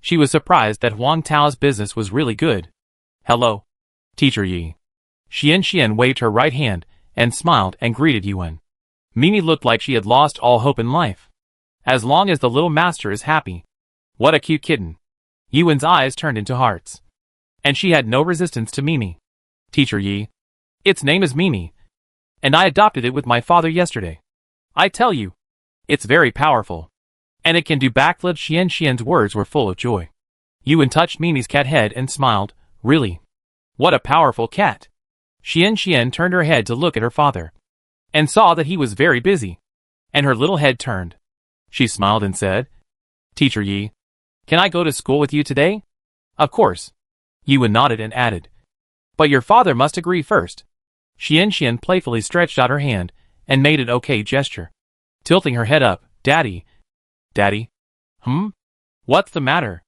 She was surprised that Huang Tao's business was really good. "Hello, Teacher Yi." Xian waved her right hand and smiled and greeted Yuan. Mimi looked like she had lost all hope in life. As long as the little master is happy. What a cute kitten. Yuan's eyes turned into hearts, and she had no resistance to Mimi. "Teacher Yi, its name is Mimi, and I adopted it with my father yesterday. I tell you, it's very powerful, and it can do backflips." Xian's words were full of joy. Yuan touched Mimi's cat head and smiled. Really? What a powerful cat. Xian turned her head to look at her father, and saw that he was very busy, and her little head turned. She smiled and said, Teacher Yi, can I go to school with you today? Of course. Yuan nodded and added, but your father must agree first. Xian playfully stretched out her hand and made an okay gesture, tilting her head up. Daddy. Daddy? What's the matter?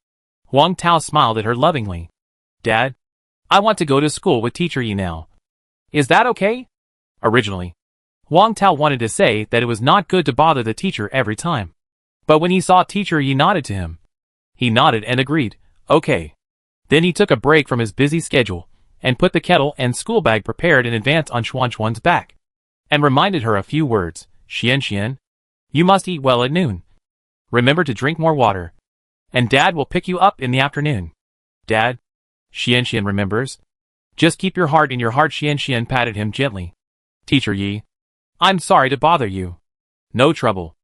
Huang Tao smiled at her lovingly. Dad, I want to go to school with Teacher Yi now. Is that okay? Originally, Huang Tao wanted to say that it was not good to bother the teacher every time. But when he saw Teacher Yi nodded to him, he nodded and agreed, okay. Then he took a break from his busy schedule and put the kettle and school bag prepared in advance on Xuan's back, and reminded her a few words. Xian, you must eat well at noon. Remember to drink more water, and Dad will pick you up in the afternoon. Dad? Xian remembers. Just keep your heart in your heart. Xian patted him gently. Teacher Yi, I'm sorry to bother you. No trouble.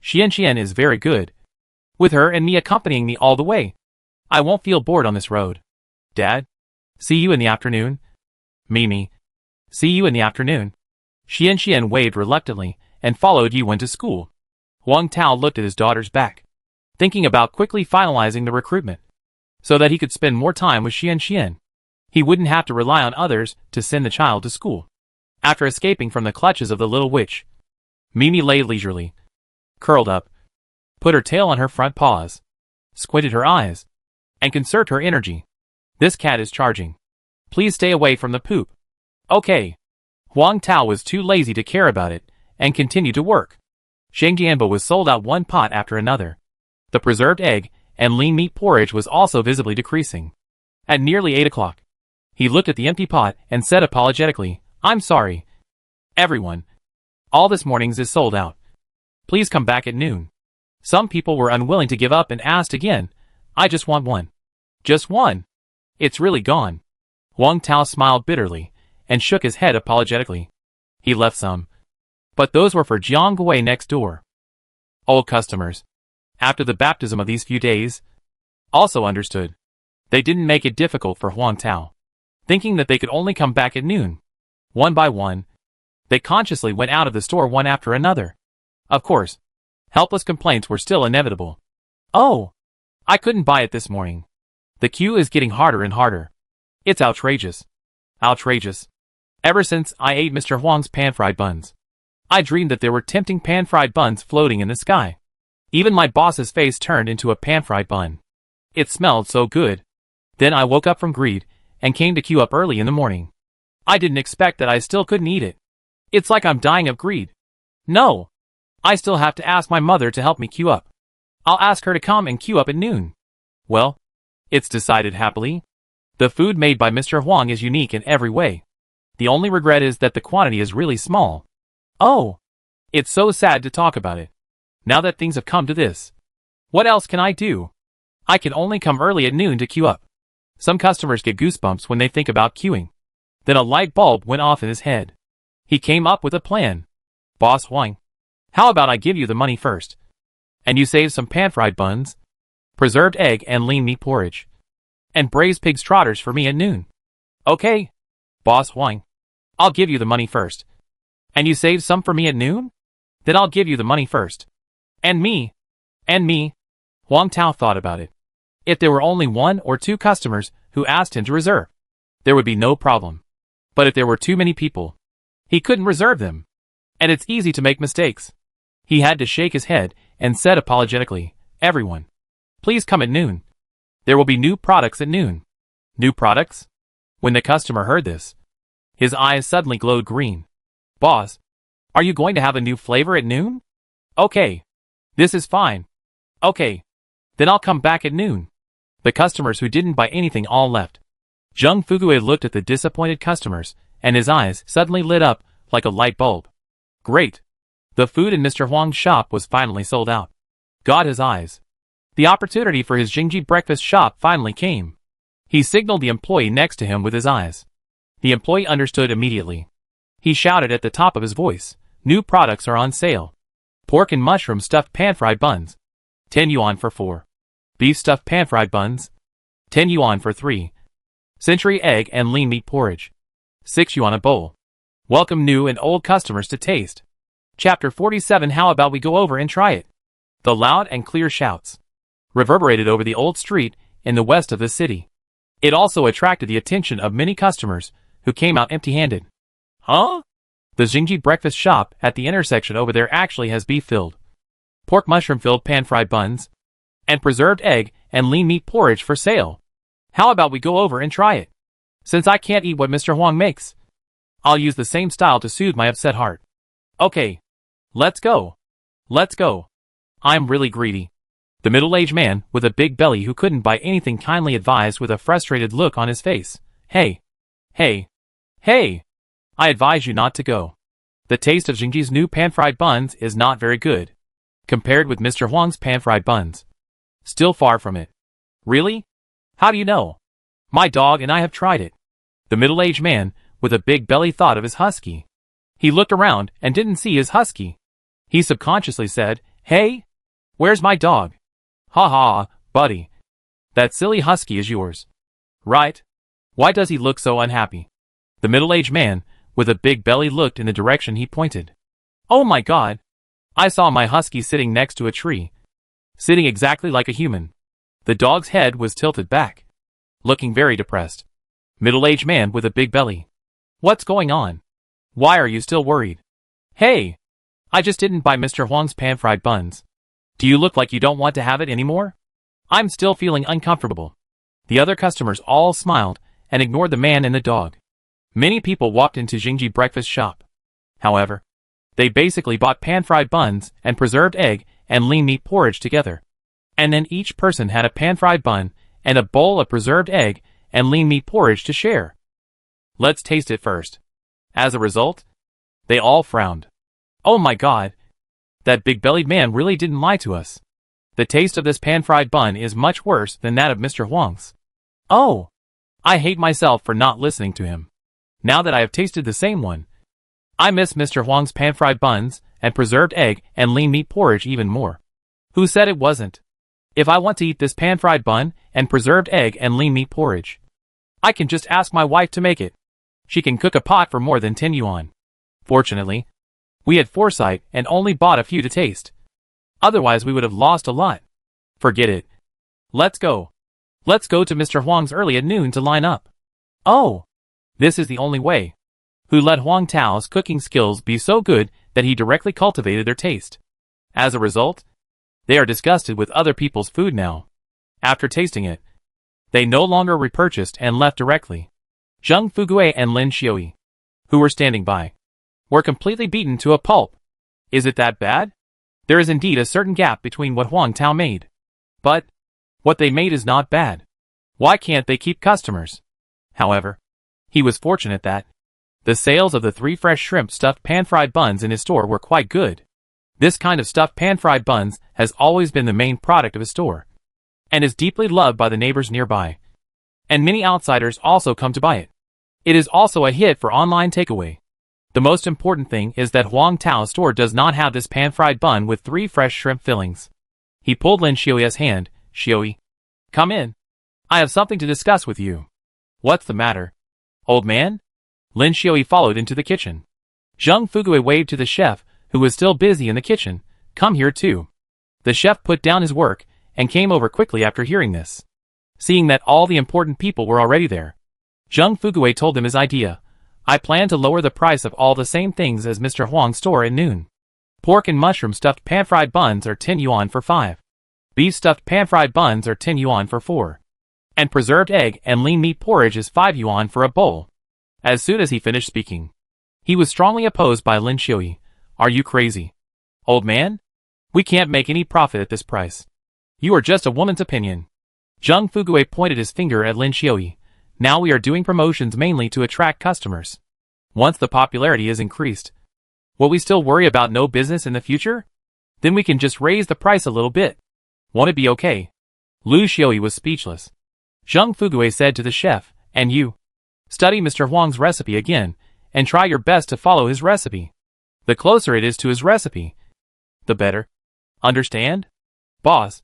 Xian is very good. With her and me accompanying me all the way, I won't feel bored on this road. Dad? See you in the afternoon. Mimi. See you in the afternoon. Xian waved reluctantly and followed Yuan to school. Huang Tao looked at his daughter's back, thinking about quickly finalizing the recruitment, so that he could spend more time with Xian. He wouldn't have to rely on others to send the child to school. After escaping from the clutches of the little witch, Mimi lay leisurely, curled up, put her tail on her front paws, squinted her eyes, and conserved her energy. This cat is charging. Please stay away from the poop. Okay. Huang Tao was too lazy to care about it, and continued to work. Shengjianbo was sold out one pot after another. The preserved egg and lean meat porridge was also visibly decreasing. At nearly 8 o'clock, he looked at the empty pot and said apologetically, I'm sorry. Everyone. All this morning's is sold out. Please come back at noon. Some people were unwilling to give up and asked again. I just want one. Just one. It's really gone. Huang Tao smiled bitterly and shook his head apologetically. He left some, but those were for Jiang Gui next door. Old customers, after the baptism of these few days, also understood. They didn't make it difficult for Huang Tao, thinking that they could only come back at noon. One by one, they consciously went out of the store one after another. Of course, helpless complaints were still inevitable. Oh, I couldn't buy it this morning. The queue is getting harder and harder. It's outrageous. Outrageous. Ever since I ate Mr. Huang's pan-fried buns, I dreamed that there were tempting pan-fried buns floating in the sky. Even my boss's face turned into a pan-fried bun. It smelled so good. Then I woke up from greed and came to queue up early in the morning. I didn't expect that I still couldn't eat it. It's like I'm dying of greed. No. I still have to ask my mother to help me queue up. I'll ask her to come and queue up at noon. Well, it's decided happily. The food made by Mr. Huang is unique in every way. The only regret is that the quantity is really small. Oh, it's so sad to talk about it. Now that things have come to this, what else can I do? I can only come early at noon to queue up. Some customers get goosebumps when they think about queuing. Then a light bulb went off in his head. He came up with a plan. Boss Huang, how about I give you the money first, and you save some pan-fried buns, preserved egg and lean meat porridge, and braised pig's trotters for me at noon. Okay, Boss Huang, I'll give you the money first. And you save some for me at noon? Then I'll give you the money first. And me. And me. Huang Tao thought about it. If there were only 1 or 2 customers who asked him to reserve, there would be no problem. But if there were too many people, he couldn't reserve them. And it's easy to make mistakes. He had to shake his head and said apologetically, everyone, please come at noon. There will be new products at noon. New products? When the customer heard this, his eyes suddenly glowed green. Boss, are you going to have a new flavor at noon? Okay. This is fine. Okay. Then I'll come back at noon. The customers who didn't buy anything all left. Zheng Fugue looked at the disappointed customers, and his eyes suddenly lit up like a light bulb. Great. The food in Mr. Huang's shop was finally sold out. Got his eyes. The opportunity for his Jingji breakfast shop finally came. He signaled the employee next to him with his eyes. The employee understood immediately. He shouted at the top of his voice, new products are on sale. Pork and mushroom stuffed pan-fried buns. 10 yuan for 4. Beef stuffed pan-fried buns. 10 yuan for 3. Century egg and lean meat porridge. 6 yuan a bowl. Welcome new and old customers to taste. Chapter 47. How about we go over and try it? The loud and clear shouts reverberated over the old street in the west of the city. It also attracted the attention of many customers who came out empty-handed. Huh? The Jingji breakfast shop at the intersection over there actually has beef-filled, pork mushroom-filled pan-fried buns, and preserved egg and lean meat porridge for sale. How about we go over and try it? Since I can't eat what Mr. Huang makes, I'll use the same style to soothe my upset heart. Okay. Let's go. Let's go. I'm really greedy. The middle-aged man with a big belly who couldn't buy anything kindly advised with a frustrated look on his face. Hey. Hey. Hey. I advise you not to go. The taste of Jingji's new pan-fried buns is not very good, compared with Mr. Huang's pan-fried buns. Still far from it. Really? How do you know? My dog and I have tried it. The middle-aged man with a big belly thought of his husky. He looked around and didn't see his husky. He subconsciously said, "Hey, where's my dog?" "Ha ha, buddy. That silly husky is yours. Right? Why does he look so unhappy?" The middle-aged man with a big belly looked in the direction he pointed. "Oh my God. I saw my husky sitting next to a tree. Sitting exactly like a human." The dog's head was tilted back, looking very depressed. Middle-aged man with a big belly. "What's going on? Why are you still worried?" "Hey, I just didn't buy Mr. Huang's pan-fried buns. Do you look like you don't want to have it anymore?" "I'm still feeling uncomfortable." The other customers all smiled and ignored the man and the dog. Many people walked into Jingji breakfast shop. However, they basically bought pan-fried buns and preserved egg and lean meat porridge together. And then each person had a pan-fried bun and a bowl of preserved egg and lean meat porridge to share. Let's taste it first. As a result, they all frowned. Oh my God. That big-bellied man really didn't lie to us. The taste of this pan-fried bun is much worse than that of Mr. Huang's. Oh, I hate myself for not listening to him. Now that I have tasted the same one, I miss Mr. Huang's pan-fried buns and preserved egg and lean meat porridge even more. Who said it wasn't? If I want to eat this pan-fried bun and preserved egg and lean meat porridge, I can just ask my wife to make it. She can cook a pot for more than 10 yuan. Fortunately, we had foresight and only bought a few to taste. Otherwise we would have lost a lot. Forget it. Let's go. Let's go to Mr. Huang's early at noon to line up. Oh, this is the only way. Who let Huang Tao's cooking skills be so good that he directly cultivated their taste. As a result, they are disgusted with other people's food now. After tasting it, they no longer repurchased and left directly. Zheng Fugui and Lin Xiui, who were standing by, were completely beaten to a pulp. Is it that bad? There is indeed a certain gap between what Huang Tao made. But what they made is not bad. Why can't they keep customers? However, he was fortunate that the sales of the 3 fresh shrimp stuffed pan-fried buns in his store were quite good. This kind of stuffed pan-fried buns has always been the main product of his store, and is deeply loved by the neighbors nearby. And many outsiders also come to buy it. It is also a hit for online takeaway. The most important thing is that Huang Tao's store does not have this pan-fried bun with 3 fresh shrimp fillings. He pulled Lin Xiui's hand. "Xiui, come in. I have something to discuss with you." "What's the matter, old man?" Lin Xiui followed into the kitchen. Zheng Fugui waved to the chef, who was still busy in the kitchen. "Come here too." The chef put down his work and came over quickly after hearing this. Seeing that all the important people were already there, Zheng Fugui told him his idea. "I plan to lower the price of all the same things as Mr. Huang's store at noon. Pork and mushroom stuffed pan-fried buns are 10 yuan for 5. Beef stuffed pan-fried buns are 10 yuan for 4. And preserved egg and lean meat porridge is 5 yuan for a bowl." As soon as he finished speaking, he was strongly opposed by Lin Xiui. "Are you crazy, old man? We can't make any profit at this price. You are just a woman's opinion." Zheng Fugui pointed his finger at Lin Xiui. "Now we are doing promotions mainly to attract customers. Once the popularity is increased, will we still worry about no business in the future? Then we can just raise the price a little bit. Won't it be okay?" Lu Xiui was speechless. Zheng Fugui said to the chef, "And you? Study Mr. Huang's recipe again, and try your best to follow his recipe. The closer it is to his recipe, the better. Understand? Boss,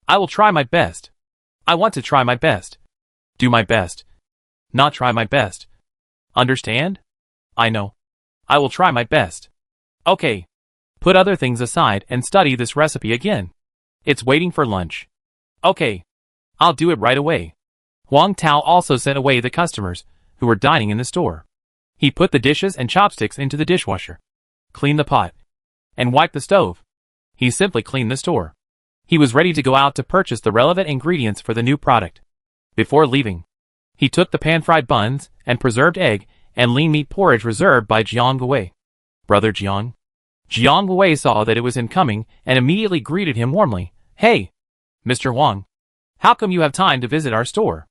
I will try my best. I want to try my best." Do my best. Not try my best. Understand? I know. I will try my best. Okay. Put other things aside and study this recipe again. It's waiting for lunch. Okay. I'll do it right away. Huang Tao also sent away the customers who were dining in the store. He put the dishes and chopsticks into the dishwasher, cleaned the pot, and wiped the stove. He simply cleaned the store. He was ready to go out to purchase the relevant ingredients for the new product. Before leaving, he took the pan-fried buns and preserved egg and lean meat porridge reserved by Jiang Gui. Brother Jiang. Jiang Gui saw that it was him coming and immediately greeted him warmly. Hey, Mr. Huang. How come you have time to visit our store?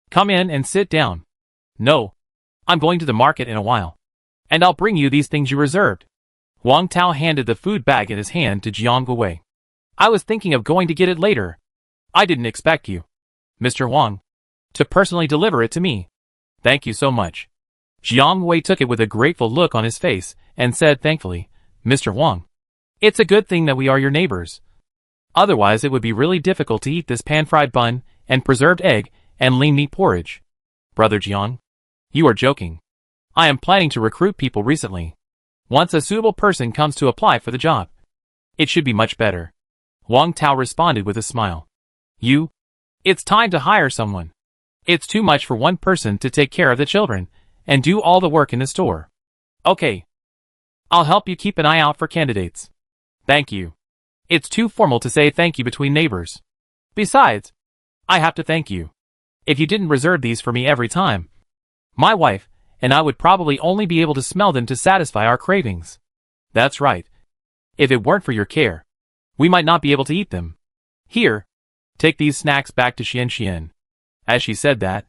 Come in and sit down. No. I'm going to the market in a while. And I'll bring you these things you reserved. Huang Tao handed the food bag in his hand to Jiang Gui. I was thinking of going to get it later. I didn't expect you, Mr. Huang, to personally deliver it to me. Thank you so much. Jiang Gui took it with a grateful look on his face and said thankfully, Mr. Huang, it's a good thing that we are your neighbors. Otherwise it would be really difficult to eat this pan-fried bun and preserved egg and lean meat porridge. Brother Jiang, you are joking. I am planning to recruit people recently. Once a suitable person comes to apply for the job, it should be much better. Huang Tao responded with a smile. It's time to hire someone. It's too much for one person to take care of the children and do all the work in the store. Okay. I'll help you keep an eye out for candidates. Thank you. It's too formal to say thank you between neighbors. Besides, I have to thank you. If you didn't reserve these for me every time, my wife and I would probably only be able to smell them to satisfy our cravings. That's right. If it weren't for your care, we might not be able to eat them. Here, take these snacks back to Xian Xian. As she said that,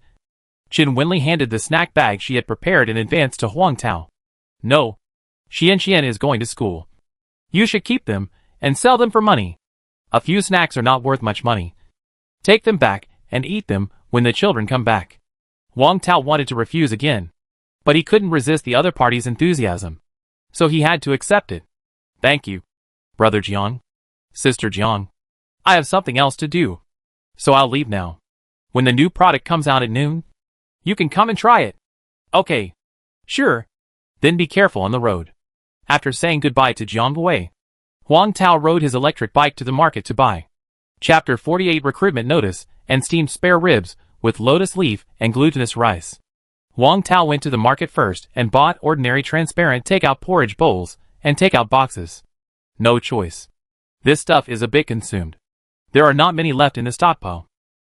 Qin Wenli handed the snack bag she had prepared in advance to Huang Tao. No, Xian Xian is going to school. You should keep them and sell them for money. A few snacks are not worth much money. Take them back and eat them when the children come back. Huang Tao wanted to refuse again, but he couldn't resist the other party's enthusiasm, so he had to accept it. Thank you, Brother Jiang. Sister Jiang. I have something else to do, so I'll leave now. When the new product comes out at noon, you can come and try it. Okay. Sure. Then be careful on the road. After saying goodbye to Jiang Gui, Huang Tao rode his electric bike to the market to buy. Chapter 48 Recruitment Notice and Steamed Spare Ribs with Lotus Leaf and Glutinous Rice. Huang Tao went to the market first and bought ordinary transparent takeout porridge bowls and takeout boxes. No choice. This stuff is a bit consumed. There are not many left in the stockpile.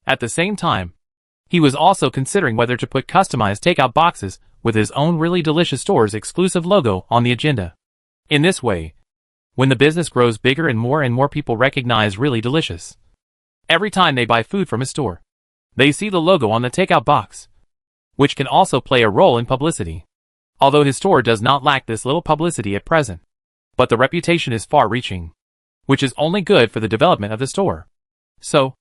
At the same time, he was also considering whether to put customized takeout boxes with his own Really Delicious Store's exclusive logo on the agenda. In this way, when the business grows bigger and more people recognize Really Delicious, every time they buy food from a store, they see the logo on the takeout box, which can also play a role in publicity. Although his store does not lack this little publicity at present, but the reputation is far-reaching, which is only good for the development of the store. So,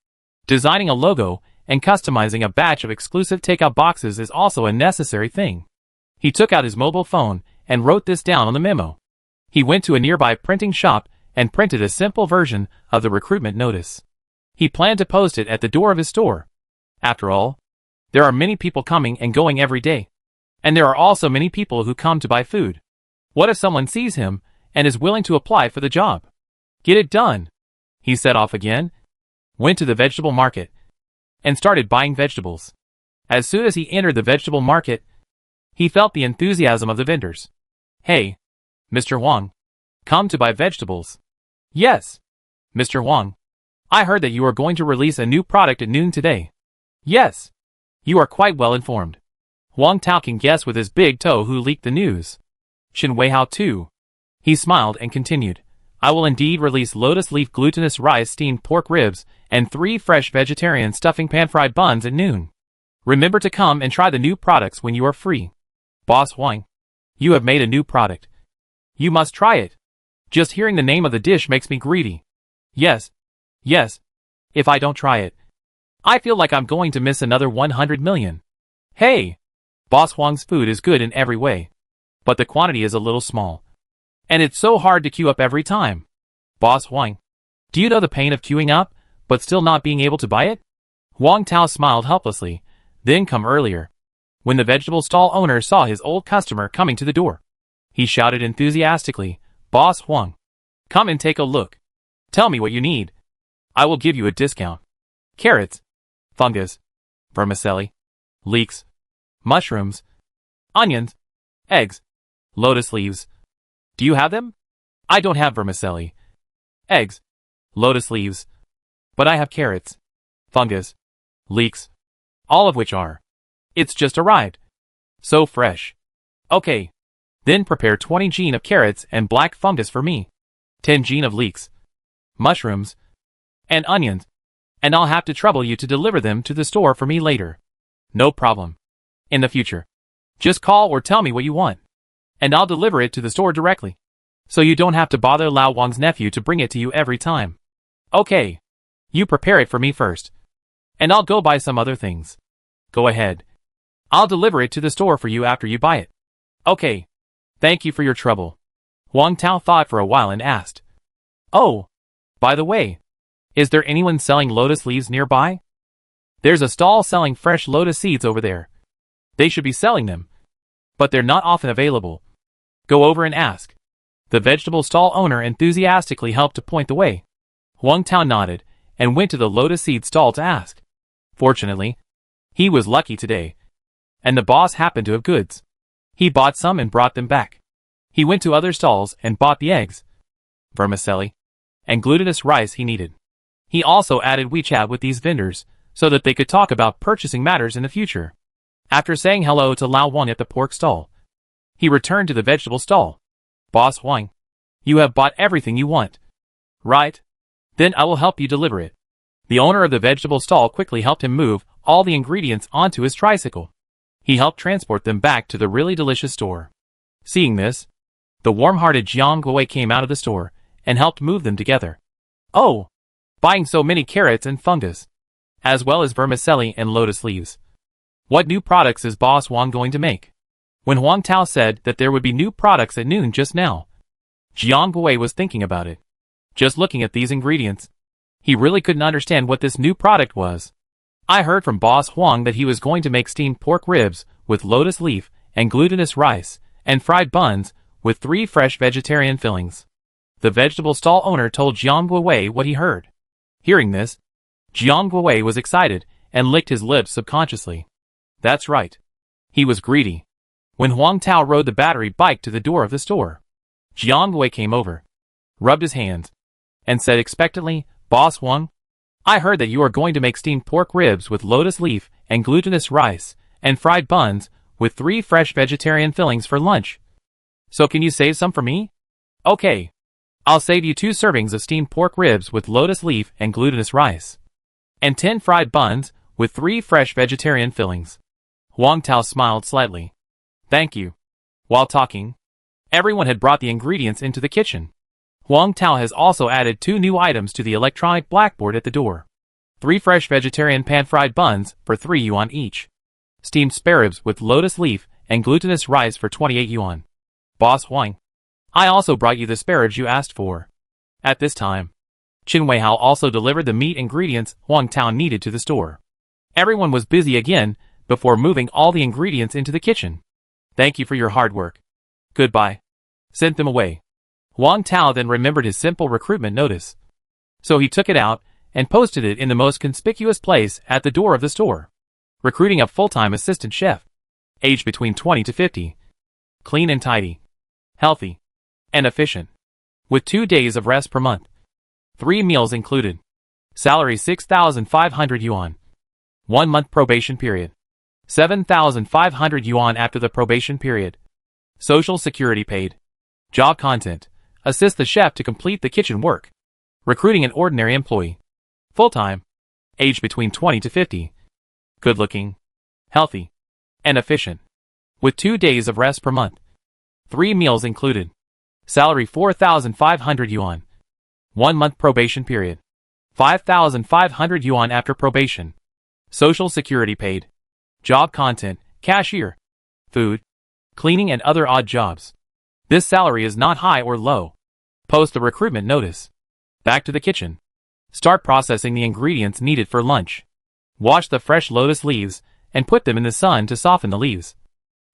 designing a logo and customizing a batch of exclusive takeout boxes is also a necessary thing. He took out his mobile phone and wrote this down on the memo. He went to a nearby printing shop and printed a simple version of the recruitment notice. He planned to post it at the door of his store. After all, there are many people coming and going every day. And there are also many people who come to buy food. What if someone sees him and is willing to apply for the job? Get it done. He set off again, went to the vegetable market, and started buying vegetables. As soon as he entered the vegetable market, he felt the enthusiasm of the vendors. Hey, Mr. Huang, come to buy vegetables? Yes, Mr. Huang. I heard that you are going to release a new product at noon today. Yes, you are quite well informed. Huang Tao can guess with his big toe who leaked the news. Shen Weihao too. He smiled and continued. I will indeed release lotus leaf glutinous rice steamed pork ribs and 3 fresh vegetarian stuffing pan-fried buns at noon. Remember to come and try the new products when you are free. Boss Huang, you have made a new product. You must try it. Just hearing the name of the dish makes me greedy. Yes. If I don't try it, I feel like I'm going to miss another 100 million. Hey! Boss Huang's food is good in every way, but the quantity is a little small. And it's so hard to queue up every time. Boss Huang, do you know the pain of queuing up, but still not being able to buy it? Huang Tao smiled helplessly, Then come earlier. When the vegetable stall owner saw his old customer coming to the door, he shouted enthusiastically, "Boss Huang, come and take a look. Tell me what you need. I will give you a discount. Carrots, fungus, vermicelli, leeks, mushrooms, onions, eggs, lotus leaves. Do you have them? I don't have vermicelli, eggs, lotus leaves, but I have carrots, fungus, leeks, all of which are. It's just arrived. So fresh. Okay. Then prepare 20 gene of carrots and black fungus for me, 10 gene of leeks, mushrooms, and onions, and I'll have to trouble you to deliver them to the store for me later. No problem. In the future, just call or tell me what you want, and I'll deliver it to the store directly, so you don't have to bother Lao Wang's nephew to bring it to you every time. Okay. You prepare it for me first, and I'll go buy some other things. Go ahead. I'll deliver it to the store for you after you buy it. Okay. Thank you for your trouble. Huang Tao thought for a while and asked, "Oh, by the way, is there anyone selling lotus leaves nearby? There's a stall selling fresh lotus seeds over there. They should be selling them, but they're not often available. Go over and ask." The vegetable stall owner enthusiastically helped to point the way. Huang Tao nodded and went to the lotus seed stall to ask. Fortunately, he was lucky today, and the boss happened to have goods. He bought some and brought them back. He went to other stalls and bought the eggs, vermicelli, and glutinous rice he needed. He also added WeChat with these vendors, so that they could talk about purchasing matters in the future. After saying hello to Lao Wang at the pork stall, he returned to the vegetable stall. "Boss Huang, you have bought everything you want, right? Then I will help you deliver it." The owner of the vegetable stall quickly helped him move all the ingredients onto his tricycle. He helped transport them back to the really delicious store. Seeing this, the warm-hearted Jiang Guowei came out of the store and helped move them together. "Oh, buying so many carrots and fungus, as well as vermicelli and lotus leaves. What new products is Boss Huang going to make?" When Huang Tao said that there would be new products at noon just now, Jiang Guowei was thinking about it. Just looking at these ingredients, he really couldn't understand what this new product was. "I heard from Boss Huang that he was going to make steamed pork ribs with lotus leaf and glutinous rice, and fried buns with 3 fresh vegetarian fillings." The vegetable stall owner told Jiang Guowei what he heard. Hearing this, Jiang Guowei was excited and licked his lips subconsciously. That's right. He was greedy. When Huang Tao rode the battery bike to the door of the store, Jiang Guowei came over, rubbed his hands, and said expectantly, "Boss Huang, I heard that you are going to make steamed pork ribs with lotus leaf and glutinous rice, and fried buns with 3 fresh vegetarian fillings for lunch. So can you save some for me?" "Okay. I'll save you 2 servings of steamed pork ribs with lotus leaf and glutinous rice, and 10 fried buns with 3 fresh vegetarian fillings." Huang Tao smiled slightly. "Thank you." While talking, everyone had brought the ingredients into the kitchen. Huang Tao has also added 2 new items to the electronic blackboard at the door. 3 fresh vegetarian pan-fried buns for 3 yuan each. Steamed spare ribs with lotus leaf and glutinous rice for 28 yuan. "Boss Huang, I also brought you the spare ribs you asked for." At this time, Qin Weihao also delivered the meat ingredients Huang Tao needed to the store. Everyone was busy again before moving all the ingredients into the kitchen. "Thank you for your hard work. Goodbye." Sent them away. Huang Tao then remembered his simple recruitment notice. So he took it out and posted it in the most conspicuous place at the door of the store. Recruiting a full-time assistant chef. Age between 20 to 50. Clean and tidy. Healthy. And efficient. With 2 days of rest per month. 3 meals included. Salary 6,500 yuan. 1 month probation period. 7,500 yuan after the probation period. Social security paid. Job content. Assist the chef to complete the kitchen work. Recruiting an ordinary employee. Full-time. Age between 20 to 50. Good-looking. Healthy. And efficient. With 2 days of rest per month. 3 meals included. Salary 4,500 yuan. 1 month probation period. 5,500 yuan after probation. Social security paid. Job content, cashier. Food. Cleaning and other odd jobs. This salary is not high or low. Post the recruitment notice. Back to the kitchen. Start processing the ingredients needed for lunch. Wash the fresh lotus leaves and put them in the sun to soften the leaves,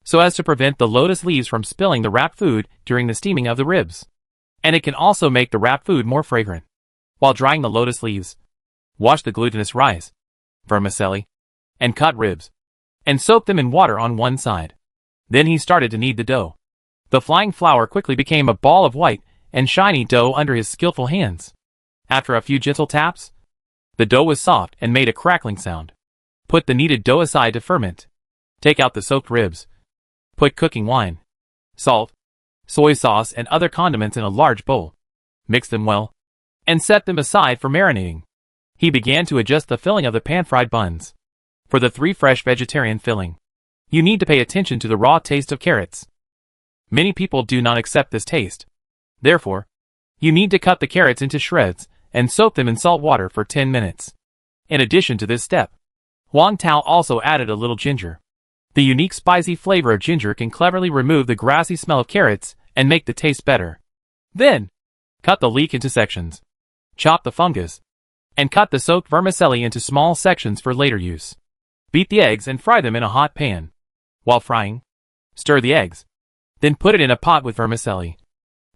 so as to prevent the lotus leaves from spilling the wrapped food during the steaming of the ribs. And it can also make the wrapped food more fragrant. While drying the lotus leaves, wash the glutinous rice, vermicelli, and cut ribs, and soak them in water on one side. Then he started to knead the dough. The flying flour quickly became a ball of white and shiny dough under his skillful hands. After a few gentle taps, the dough was soft and made a crackling sound. Put the kneaded dough aside to ferment. Take out the soaked ribs. Put cooking wine, salt, soy sauce and other condiments in a large bowl. Mix them well, and set them aside for marinating. He began to adjust the filling of the pan-fried buns. For the 3 fresh vegetarian filling, you need to pay attention to the raw taste of carrots. Many people do not accept this taste. Therefore, you need to cut the carrots into shreds and soak them in salt water for 10 minutes. In addition to this step, Huang Tao also added a little ginger. The unique spicy flavor of ginger can cleverly remove the grassy smell of carrots and make the taste better. Then, cut the leek into sections. Chop the fungus, and cut the soaked vermicelli into small sections for later use. Beat the eggs and fry them in a hot pan. While frying, stir the eggs. Then put it in a pot with vermicelli,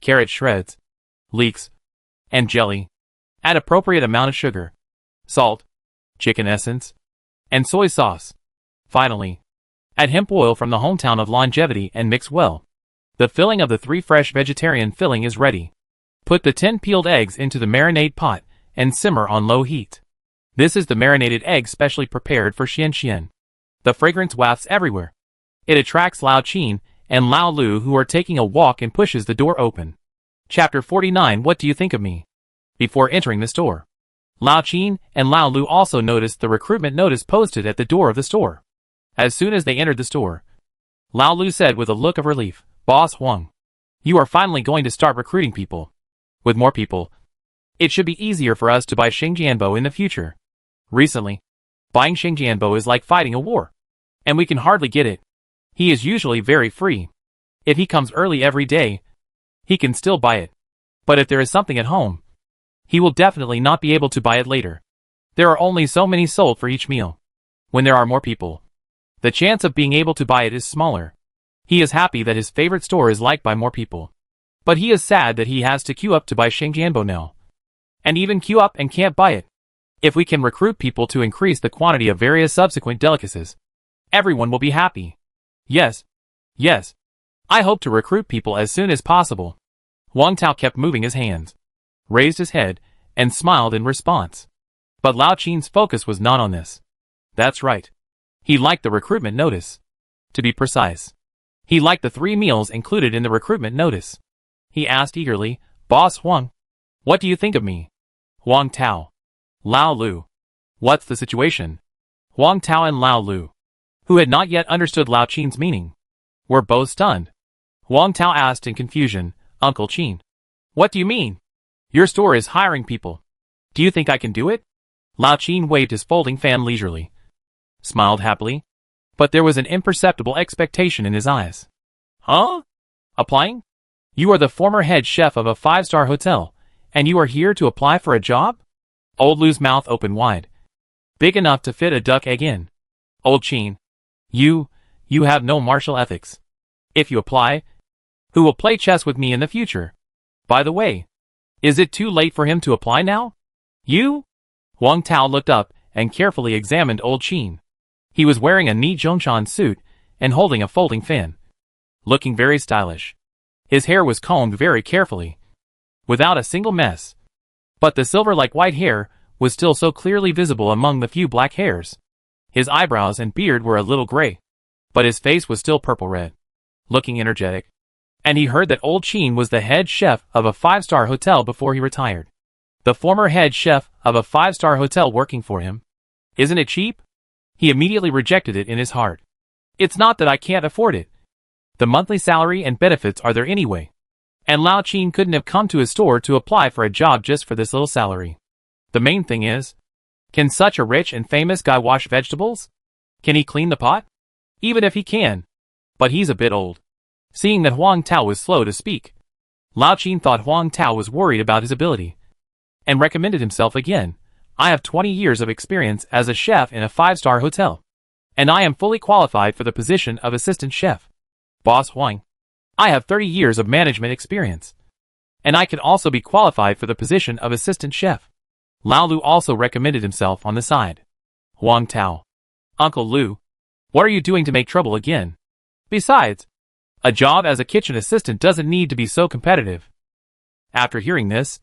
carrot shreds, leeks, and jelly. Add appropriate amount of sugar, salt, chicken essence, and soy sauce. Finally, add hemp oil from the hometown of longevity and mix well. The filling of the 3 fresh vegetarian filling is ready. Put the 10 peeled eggs into the marinade pot and simmer on low heat. This is the marinated egg specially prepared for Xian Xian. The fragrance wafts everywhere. It attracts Lao Qin and Lao Lu, who are taking a walk, and pushes the door open. Chapter 49. What do you think of me? Before entering the store, Lao Qin and Lao Lu also noticed the recruitment notice posted at the door of the store. As soon as they entered the store, Lao Lu said with a look of relief, "Boss Huang, you are finally going to start recruiting people. With more people, it should be easier for us to buy Xingjianbo in the future. Recently, buying Xingjianbo is like fighting a war, and we can hardly get it. He is usually very free. If he comes early every day, he can still buy it. But if there is something at home, he will definitely not be able to buy it later. There are only so many sold for each meal. When there are more people, the chance of being able to buy it is smaller. He is happy that his favorite store is liked by more people. But he is sad that he has to queue up to buy Xingjianbo now. And even queue up and can't buy it. If we can recruit people to increase the quantity of various subsequent delicacies, everyone will be happy. Yes. Yes. I hope to recruit people as soon as possible." Huang Tao kept moving his hands, raised his head, and smiled in response. But Lao Qin's focus was not on this. That's right. He liked the recruitment notice. To be precise, he liked the 3 meals included in the recruitment notice. He asked eagerly, "Boss Huang, what do you think of me?" Huang Tao, Lao Lu, what's the situation? Huang Tao and Lao Lu, who had not yet understood Lao Qin's meaning, were both stunned. Huang Tao asked in confusion, "Uncle Qin, what do you mean? Your store is hiring people. Do you think I can do it?" Lao Qin waved his folding fan leisurely, smiled happily, but there was an imperceptible expectation in his eyes. "Huh? Applying? You are the former head chef of a 5-star hotel, and you are here to apply for a job?" Old Lu's mouth opened wide, big enough to fit a duck egg in. "Old Qin, you have no martial ethics. If you apply, who will play chess with me in the future? By the way, is it too late for him to apply now? You?" Huang Tao looked up and carefully examined Old Qin. He was wearing a neat Zhongshan suit and holding a folding fan, looking very stylish. His hair was combed very carefully, without a single mess. But the silver-like white hair was still so clearly visible among the few black hairs. His eyebrows and beard were a little gray, but his face was still purple-red, looking energetic. And he heard that Old Qin was the head chef of a 5-star hotel before he retired. The former head chef of a 5-star hotel working for him. Isn't it cheap? He immediately rejected it in his heart. It's not that I can't afford it. The monthly salary and benefits are there anyway. And Lao Qin couldn't have come to his store to apply for a job just for this little salary. The main thing is, can such a rich and famous guy wash vegetables? Can he clean the pot? Even if he can. But he's a bit old. Seeing that Huang Tao was slow to speak, Lao Qin thought Huang Tao was worried about his ability, and recommended himself again. "I have 20 years of experience as a chef in a 5-star hotel. and I am fully qualified for the position of assistant chef. Boss Huang. I have 30 years of management experience, and I can also be qualified for the position of assistant chef. Lao Lu also recommended himself on the side. Huang Tao. Uncle Lu, what are you doing to make trouble again? Besides, a job as a kitchen assistant doesn't need to be so competitive. After hearing this,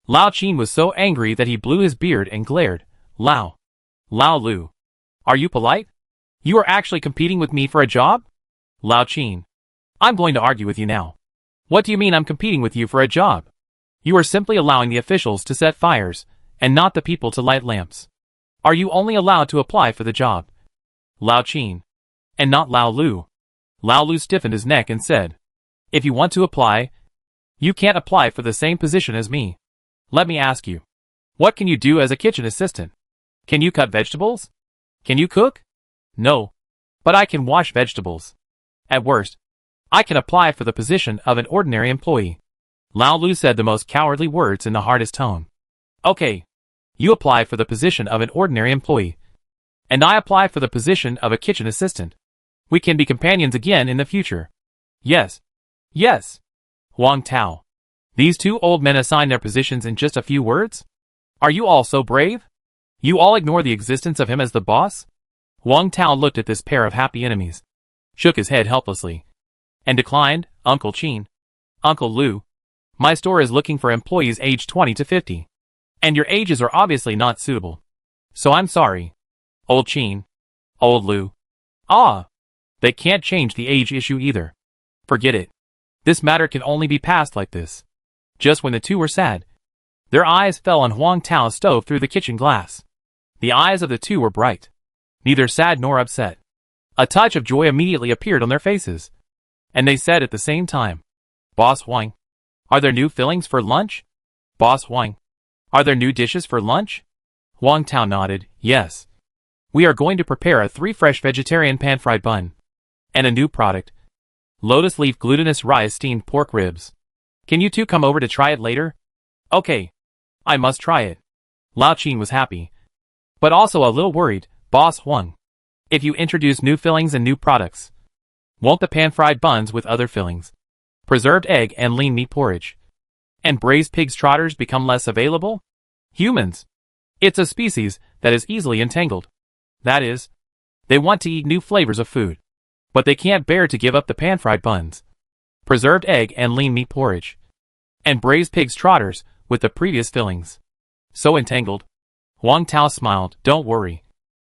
Lao Qin was so angry that he blew his beard and glared. Lao Lu, are you polite? You are actually competing with me for a job? Lao Qin. I'm going to argue with you now. What do you mean I'm competing with you for a job? You are simply allowing the officials to set fires, and not the people to light lamps. Are you only allowed to apply for the job? Lao Qin. And not Lao Lu. Lao Lu stiffened his neck and said, if you want to apply, you can't apply for the same position as me. Let me ask you. What can you do as a kitchen assistant? Can you cut vegetables? Can you cook? No. But I can wash vegetables. At worst, I can apply for the position of an ordinary employee. Lao Lu said the most cowardly words in the hardest tone. Okay. You apply for the position of an ordinary employee, and I apply for the position of a kitchen assistant. We can be companions again in the future. Yes. Yes. Huang Tao. These two old men assign their positions in just a few words? Are you all so brave? You all ignore the existence of him as the boss? Huang Tao looked at this pair of happy enemies, shook his head helplessly, and declined. Uncle Qin. Uncle Lu. My store is looking for employees aged 20 to 50. And your ages are obviously not suitable. So I'm sorry. Old Qin. Old Lu. Ah. They can't change the age issue either. Forget it. This matter can only be passed like this. Just when the two were sad, their eyes fell on Huang Tao's stove through the kitchen glass. The eyes of the two were bright, neither sad nor upset. A touch of joy immediately appeared on their faces, and they said at the same time, Boss Huang, are there new fillings for lunch? Boss Huang, are there new dishes for lunch? Huang Tao nodded, yes. We are going to prepare a 3 fresh vegetarian pan-fried bun. And a new product. Lotus leaf glutinous rice steamed pork ribs. Can you two come over to try it later? Okay. I must try it. Lao Qin was happy, but also a little worried. Boss Huang, if you introduce new fillings and new products, won't the pan-fried buns with other fillings, preserved egg and lean meat porridge, and braised pig's trotters become less available? Humans. It's a species that is easily entangled. That is, they want to eat new flavors of food, but they can't bear to give up the pan-fried buns, preserved egg and lean meat porridge, and braised pig's trotters with the previous fillings. So entangled. Huang Tao smiled. Don't worry.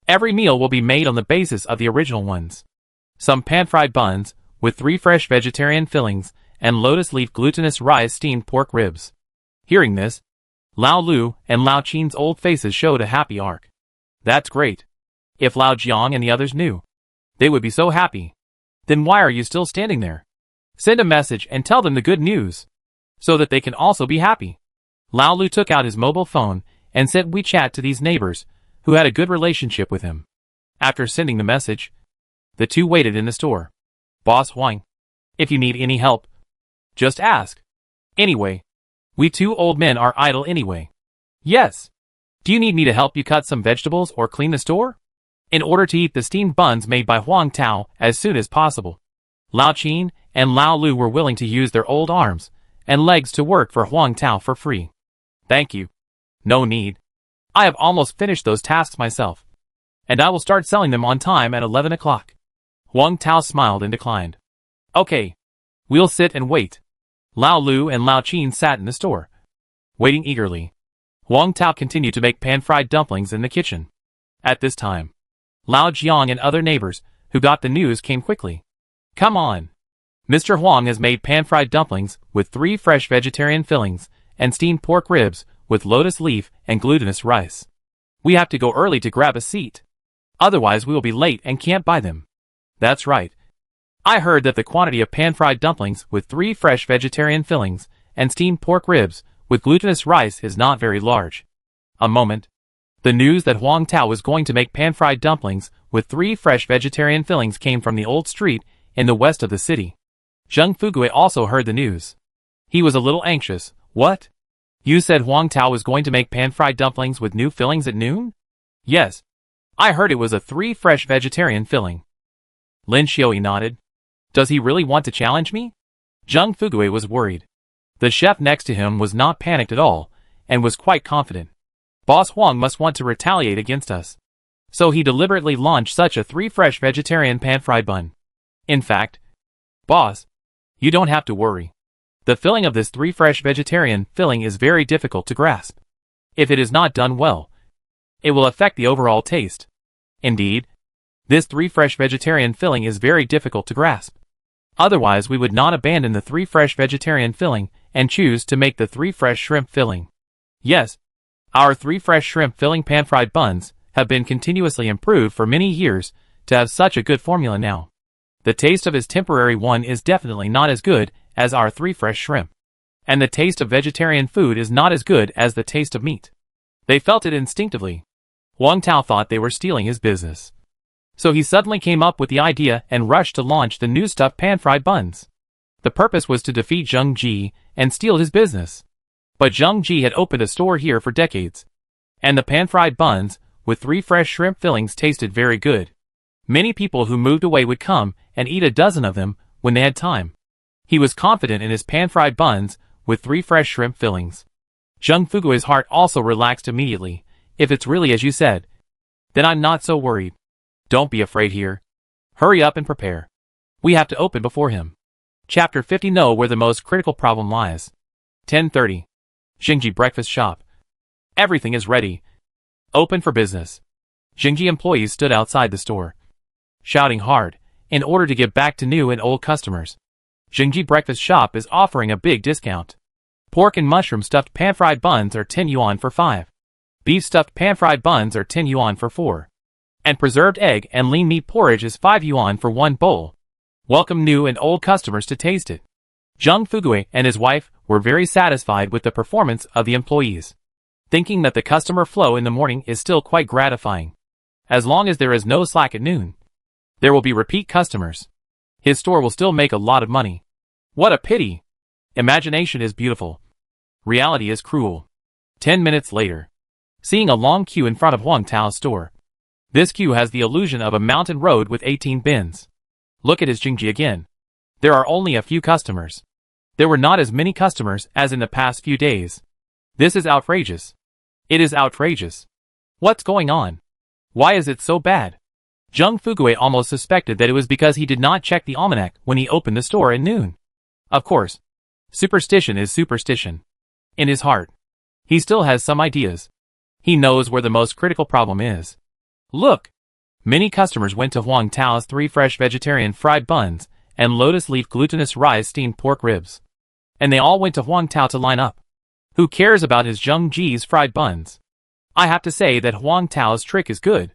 Every meal will be made on the basis of the original ones. Some pan-fried buns with 3 fresh vegetarian fillings and lotus leaf glutinous rice steamed pork ribs. Hearing this, Lao Lu and Lao Qin's old faces showed a happy arc. That's great. If Lao Jiang and the others knew, they would be so happy. Then why are you still standing there? Send a message and tell them the good news, so that they can also be happy. Lao Lu took out his mobile phone and sent WeChat to these neighbors who had a good relationship with him. After sending the message, the two waited in the store. Boss Huang, if you need any help, just ask. Anyway, we two old men are idle anyway. Yes. Do you need me to help you cut some vegetables or clean the store? In order to eat the steamed buns made by Huang Tao as soon as possible. Lao Qin and Lao Lu were willing to use their old arms and legs to work for Huang Tao for free. Thank you. No need. I have almost finished those tasks myself, and I will start selling them on time at 11 o'clock. Huang Tao smiled and declined. Okay. We'll sit and wait. Lao Lu and Lao Qin sat in the store, waiting eagerly. Huang Tao continued to make pan-fried dumplings in the kitchen. At this time, Lao Jiang and other neighbors who got the news came quickly. Come on. Mr. Huang has made pan-fried dumplings with 3 fresh vegetarian fillings and steamed pork ribs with lotus leaf and glutinous rice. We have to go early to grab a seat. Otherwise we will be late and can't buy them. That's right. I heard that the quantity of pan-fried dumplings with 3 fresh vegetarian fillings and steamed pork ribs with glutinous rice is not very large. A moment. The news that Huang Tao was going to make pan-fried dumplings with 3 fresh vegetarian fillings came from the old street in the west of the city. Zheng Fugui also heard the news. He was a little anxious. What? You said Huang Tao was going to make pan-fried dumplings with new fillings at noon? Yes. I heard it was a 3 fresh vegetarian filling. Lin Xiaoyi nodded. Does he really want to challenge me? Zhang Fugui was worried. The chef next to him was not panicked at all, and was quite confident. Boss Huang must want to retaliate against us. So he deliberately launched such a 3 fresh vegetarian pan-fried bun. In fact, boss, you don't have to worry. The filling of this 3 fresh vegetarian filling is very difficult to grasp. If it is not done well, it will affect the overall taste. Indeed, this 3 fresh vegetarian filling is very difficult to grasp. Otherwise we would not abandon the 3 fresh vegetarian filling and choose to make the 3 fresh shrimp filling. Yes, our 3 fresh shrimp filling pan-fried buns have been continuously improved for many years to have such a good formula now. The taste of his temporary one is definitely not as good as our 3 fresh shrimp. And the taste of vegetarian food is not as good as the taste of meat. They felt it instinctively. Wang Tao thought they were stealing his business. So he suddenly came up with the idea and rushed to launch the new stuffed pan-fried buns. The purpose was to defeat Zheng Ji and steal his business. But Zheng Ji had opened a store here for decades. And the pan-fried buns, with 3 fresh shrimp fillings, tasted very good. Many people who moved away would come and eat a dozen of them when they had time. He was confident in his pan-fried buns with 3 fresh shrimp fillings. Zheng Fugui's heart also relaxed immediately. If it's really as you said, then I'm not so worried. Don't be afraid here. Hurry up and prepare. We have to open before him. Chapter 50. Know where the most critical problem lies. 10:30. Xingji Breakfast Shop. Everything is ready. Open for business. Xingji employees stood outside the store, shouting hard, in order to give back to new and old customers. Xingji Breakfast Shop is offering a big discount. Pork and mushroom stuffed pan-fried buns are 10 yuan for 5. Beef stuffed pan-fried buns are 10 yuan for 4. And preserved egg and lean meat porridge is 5 yuan for 1 bowl. Welcome new and old customers to taste it. Zhang Fugui and his wife were very satisfied with the performance of the employees, thinking that the customer flow in the morning is still quite gratifying. As long as there is no slack at noon, there will be repeat customers. His store will still make a lot of money. What a pity! Imagination is beautiful. Reality is cruel. 10 minutes later. Seeing a long queue in front of Huang Tao's store. This queue has the illusion of a mountain road with 18 bins. Look at his Jingji again. There are only a few customers. There were not as many customers as in the past few days. This is outrageous. It is outrageous. What's going on? Why is it so bad? Zheng Fugui almost suspected that it was because he did not check the almanac when he opened the store at noon. Of course. Superstition is superstition. In his heart, he still has some ideas. He knows where the most critical problem is. Look! Many customers went to Huang Tao's 3 fresh vegetarian fried buns and lotus leaf glutinous rice steamed pork ribs. And they all went to Huang Tao to line up. Who cares about his Zheng Ji's fried buns? I have to say that Huang Tao's trick is good.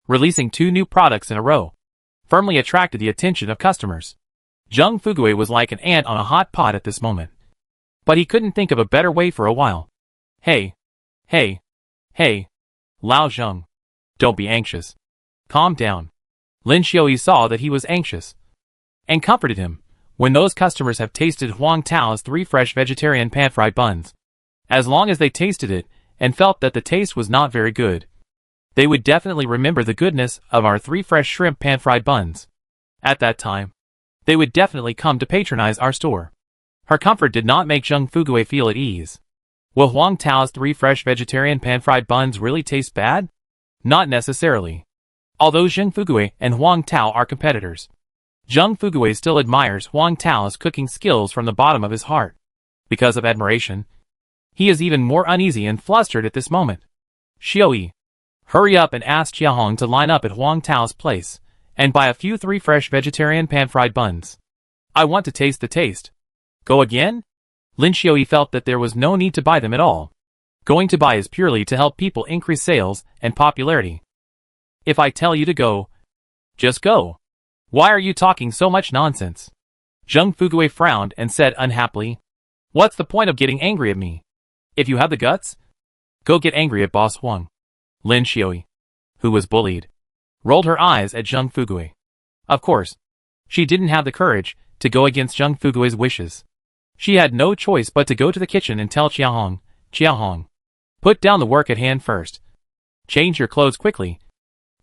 Releasing 2 new products in a row firmly attracted the attention of customers. Zheng Fugui was like an ant on a hot pot at this moment. But he couldn't think of a better way for a while. Hey! Hey! Hey! Lao Zheng. Don't be anxious. Calm down. Lin Xiaoyi saw that he was anxious and comforted him. When those customers have tasted Huang Tao's 3 fresh vegetarian pan-fried buns, as long as they tasted it and felt that the taste was not very good, they would definitely remember the goodness of our 3 fresh shrimp pan-fried buns. At that time, they would definitely come to patronize our store. Her comfort did not make Zheng Fugui feel at ease. Will Huang Tao's 3 fresh vegetarian pan-fried buns really taste bad? Not necessarily. Although Zheng Fugui and Huang Tao are competitors, Zheng Fugui still admires Huang Tao's cooking skills from the bottom of his heart. Because of admiration, he is even more uneasy and flustered at this moment. Xiaoyi, hurry up and ask Jiahong to line up at Huang Tao's place and buy a few 3 fresh vegetarian pan-fried buns. I want to taste the taste. Go again? Lin Xiaoyi felt that there was no need to buy them at all. Going to buy is purely to help people increase sales and popularity. If I tell you to go, just go. Why are you talking so much nonsense? Zheng Fugui frowned and said unhappily, what's the point of getting angry at me? If you have the guts, go get angry at Boss Huang. Lin Xiaoyi, who was bullied, rolled her eyes at Zheng Fugui. Of course, she didn't have the courage to go against Zheng Fugui's wishes. She had no choice but to go to the kitchen and tell Jiahong, put down the work at hand first. Change your clothes quickly.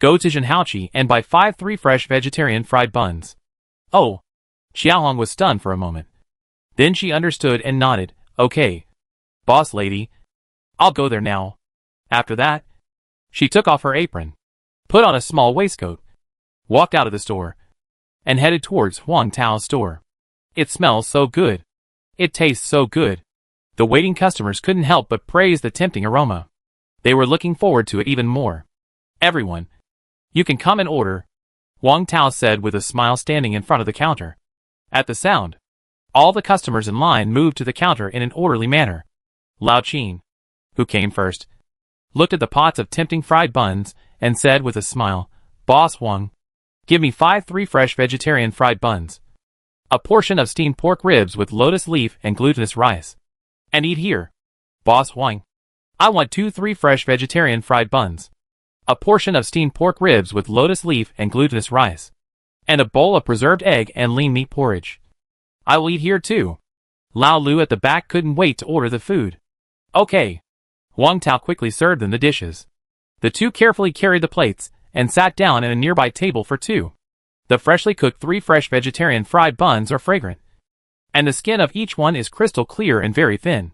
Go to Zhenhaoqi and buy 5 3 fresh vegetarian fried buns. Oh. Xiaohong was stunned for a moment. Then she understood and nodded. Okay. Boss lady. I'll go there now. After that, she took off her apron, put on a small waistcoat, walked out of the store, and headed towards Huang Tao's store. It smells so good. It tastes so good. The waiting customers couldn't help but praise the tempting aroma. They were looking forward to it even more. Everyone, you can come and order, Huang Tao said with a smile standing in front of the counter. At the sound, all the customers in line moved to the counter in an orderly manner. Lao Qin, who came first, looked at the pots of tempting fried buns and said with a smile, Boss Huang, give me 5 3 fresh vegetarian fried buns. A portion of steamed pork ribs with lotus leaf and glutinous rice. And eat here. Boss Huang, I want 2 3 fresh vegetarian fried buns. A portion of steamed pork ribs with lotus leaf and glutinous rice. And a bowl of preserved egg and lean meat porridge. I will eat here too. Lao Lu at the back couldn't wait to order the food. Okay. Huang Tao quickly served them the dishes. The two carefully carried the plates and sat down at a nearby table for 2. The freshly cooked 3 fresh vegetarian fried buns are fragrant, and the skin of each one is crystal clear and very thin.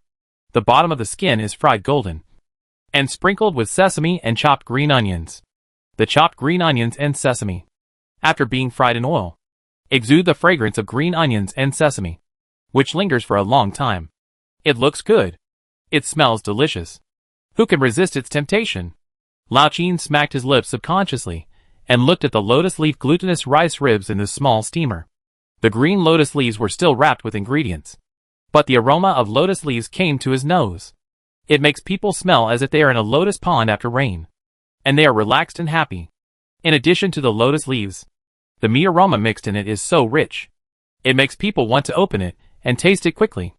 The bottom of the skin is fried golden, and sprinkled with sesame and chopped green onions. The chopped green onions and sesame, after being fried in oil, exude the fragrance of green onions and sesame, which lingers for a long time. It looks good. It smells delicious. Who can resist its temptation? Lao Qin smacked his lips subconsciously and looked at the lotus leaf glutinous rice ribs in the small steamer. The green lotus leaves were still wrapped with ingredients, but the aroma of lotus leaves came to his nose. It makes people smell as if they are in a lotus pond after rain, and they are relaxed and happy. In addition to the lotus leaves, the meat aroma mixed in it is so rich. It makes people want to open it and taste it quickly.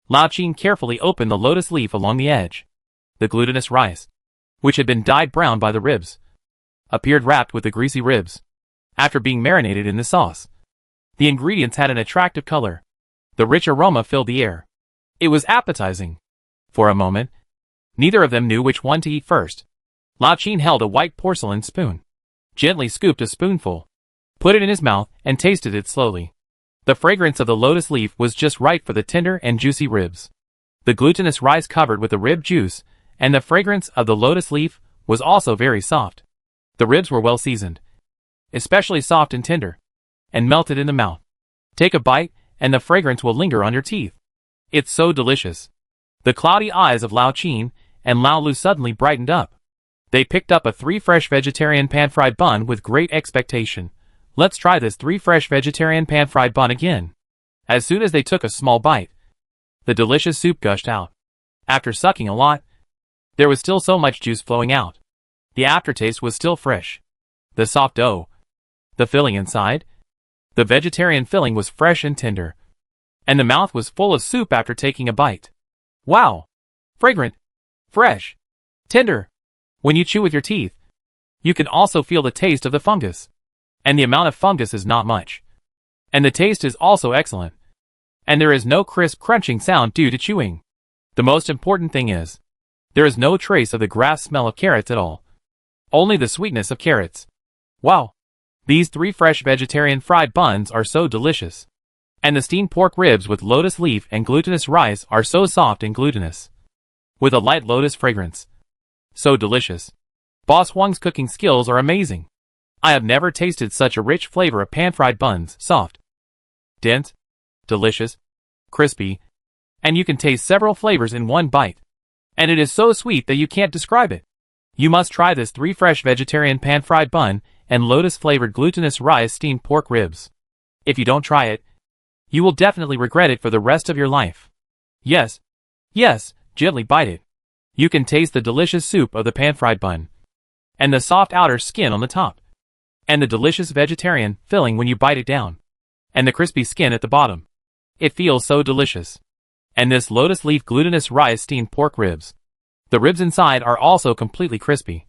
Lao Qin carefully opened the lotus leaf along the edge. The glutinous rice, which had been dyed brown by the ribs, appeared wrapped with the greasy ribs, after being marinated in the sauce. The ingredients had an attractive color. The rich aroma filled the air. It was appetizing. For a moment, neither of them knew which one to eat first. Lao Qin held a white porcelain spoon, gently scooped a spoonful, put it in his mouth, and tasted it slowly. The fragrance of the lotus leaf was just right for the tender and juicy ribs. The glutinous rice covered with the rib juice, and the fragrance of the lotus leaf was also very soft. The ribs were well seasoned, especially soft and tender, and melted in the mouth. Take a bite, and the fragrance will linger on your teeth. It's so delicious. The cloudy eyes of Lao Qin and Lao Lu suddenly brightened up. They picked up a 3 fresh vegetarian pan-fried bun with great expectation. Let's try this 3 fresh vegetarian pan-fried bun again. As soon as they took a small bite, the delicious soup gushed out. After sucking a lot, there was still so much juice flowing out. The aftertaste was still fresh. The soft dough, the filling inside, the vegetarian filling was fresh and tender, and the mouth was full of soup after taking a bite. Wow! Fragrant, fresh, tender. When you chew with your teeth, you can also feel the taste of the fungus. And the amount of fungus is not much. And the taste is also excellent. And there is no crisp crunching sound due to chewing. The most important thing is, there is no trace of the grass smell of carrots at all. Only the sweetness of carrots. Wow! These 3 fresh vegetarian fried buns are so delicious. And the steamed pork ribs with lotus leaf and glutinous rice are so soft and glutinous, with a light lotus fragrance. So delicious. Boss Huang's cooking skills are amazing. I have never tasted such a rich flavor of pan-fried buns, soft, dense, delicious, crispy, and you can taste several flavors in one bite. And it is so sweet that you can't describe it. You must try this 3 fresh vegetarian pan-fried bun and lotus-flavored glutinous rice steamed pork ribs. If you don't try it, you will definitely regret it for the rest of your life. Yes, gently bite it. You can taste the delicious soup of the pan-fried bun, and the soft outer skin on the top, and the delicious vegetarian filling when you bite it down, and the crispy skin at the bottom. It feels so delicious. And this lotus leaf glutinous rice steamed pork ribs. The ribs inside are also completely crispy,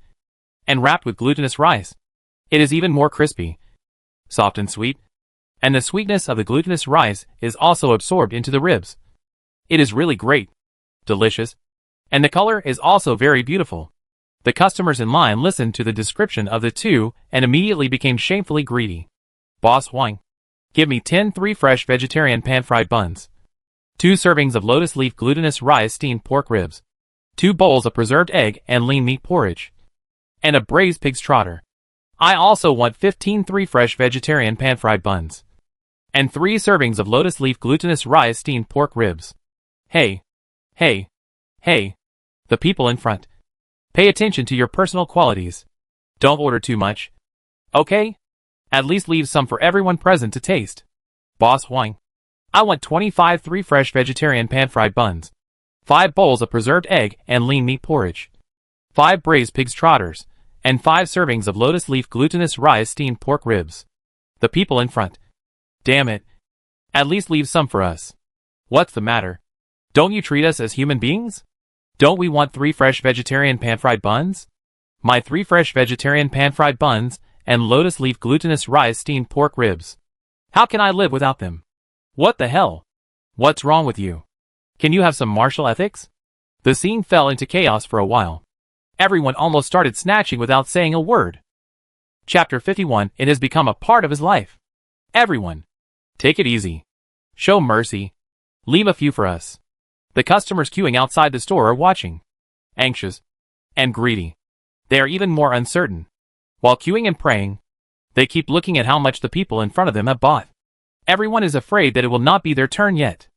and wrapped with glutinous rice. It is even more crispy, soft and sweet, and the sweetness of the glutinous rice is also absorbed into the ribs. It is really great, delicious, and the color is also very beautiful. The customers in line listened to the description of the two and immediately became shamefully greedy. Boss Huang, give me 10 3-fresh vegetarian pan-fried buns, 2 servings of lotus leaf glutinous rice steamed pork ribs, 2 bowls of preserved egg and lean meat porridge, and a braised pig's trotter. I also want 15 3-fresh vegetarian pan-fried buns, and 3 servings of lotus leaf glutinous rice steamed pork ribs. Hey, hey, hey, the people in front. Pay attention to your personal qualities. Don't order too much. Okay? At least leave some for everyone present to taste. Boss Huang, I want 25 3-fresh vegetarian pan-fried buns, 5 bowls of preserved egg and lean meat porridge, 5 braised pig's trotters, and 5 servings of lotus leaf glutinous rice steamed pork ribs. The people in front. Damn it. At least leave some for us. What's the matter? Don't you treat us as human beings? Don't we want 3 fresh vegetarian pan-fried buns? My 3 fresh vegetarian pan-fried buns and lotus leaf glutinous rice steamed pork ribs. How can I live without them? What the hell? What's wrong with you? Can you have some martial ethics? The scene fell into chaos for a while. Everyone almost started snatching without saying a word. Chapter 51. It has become a part of his life. Everyone, take it easy. Show mercy. Leave a few for us. The customers queuing outside the store are watching, anxious and greedy. They are even more uncertain. While queuing and praying, they keep looking at how much the people in front of them have bought. Everyone is afraid that it will not be their turn yet.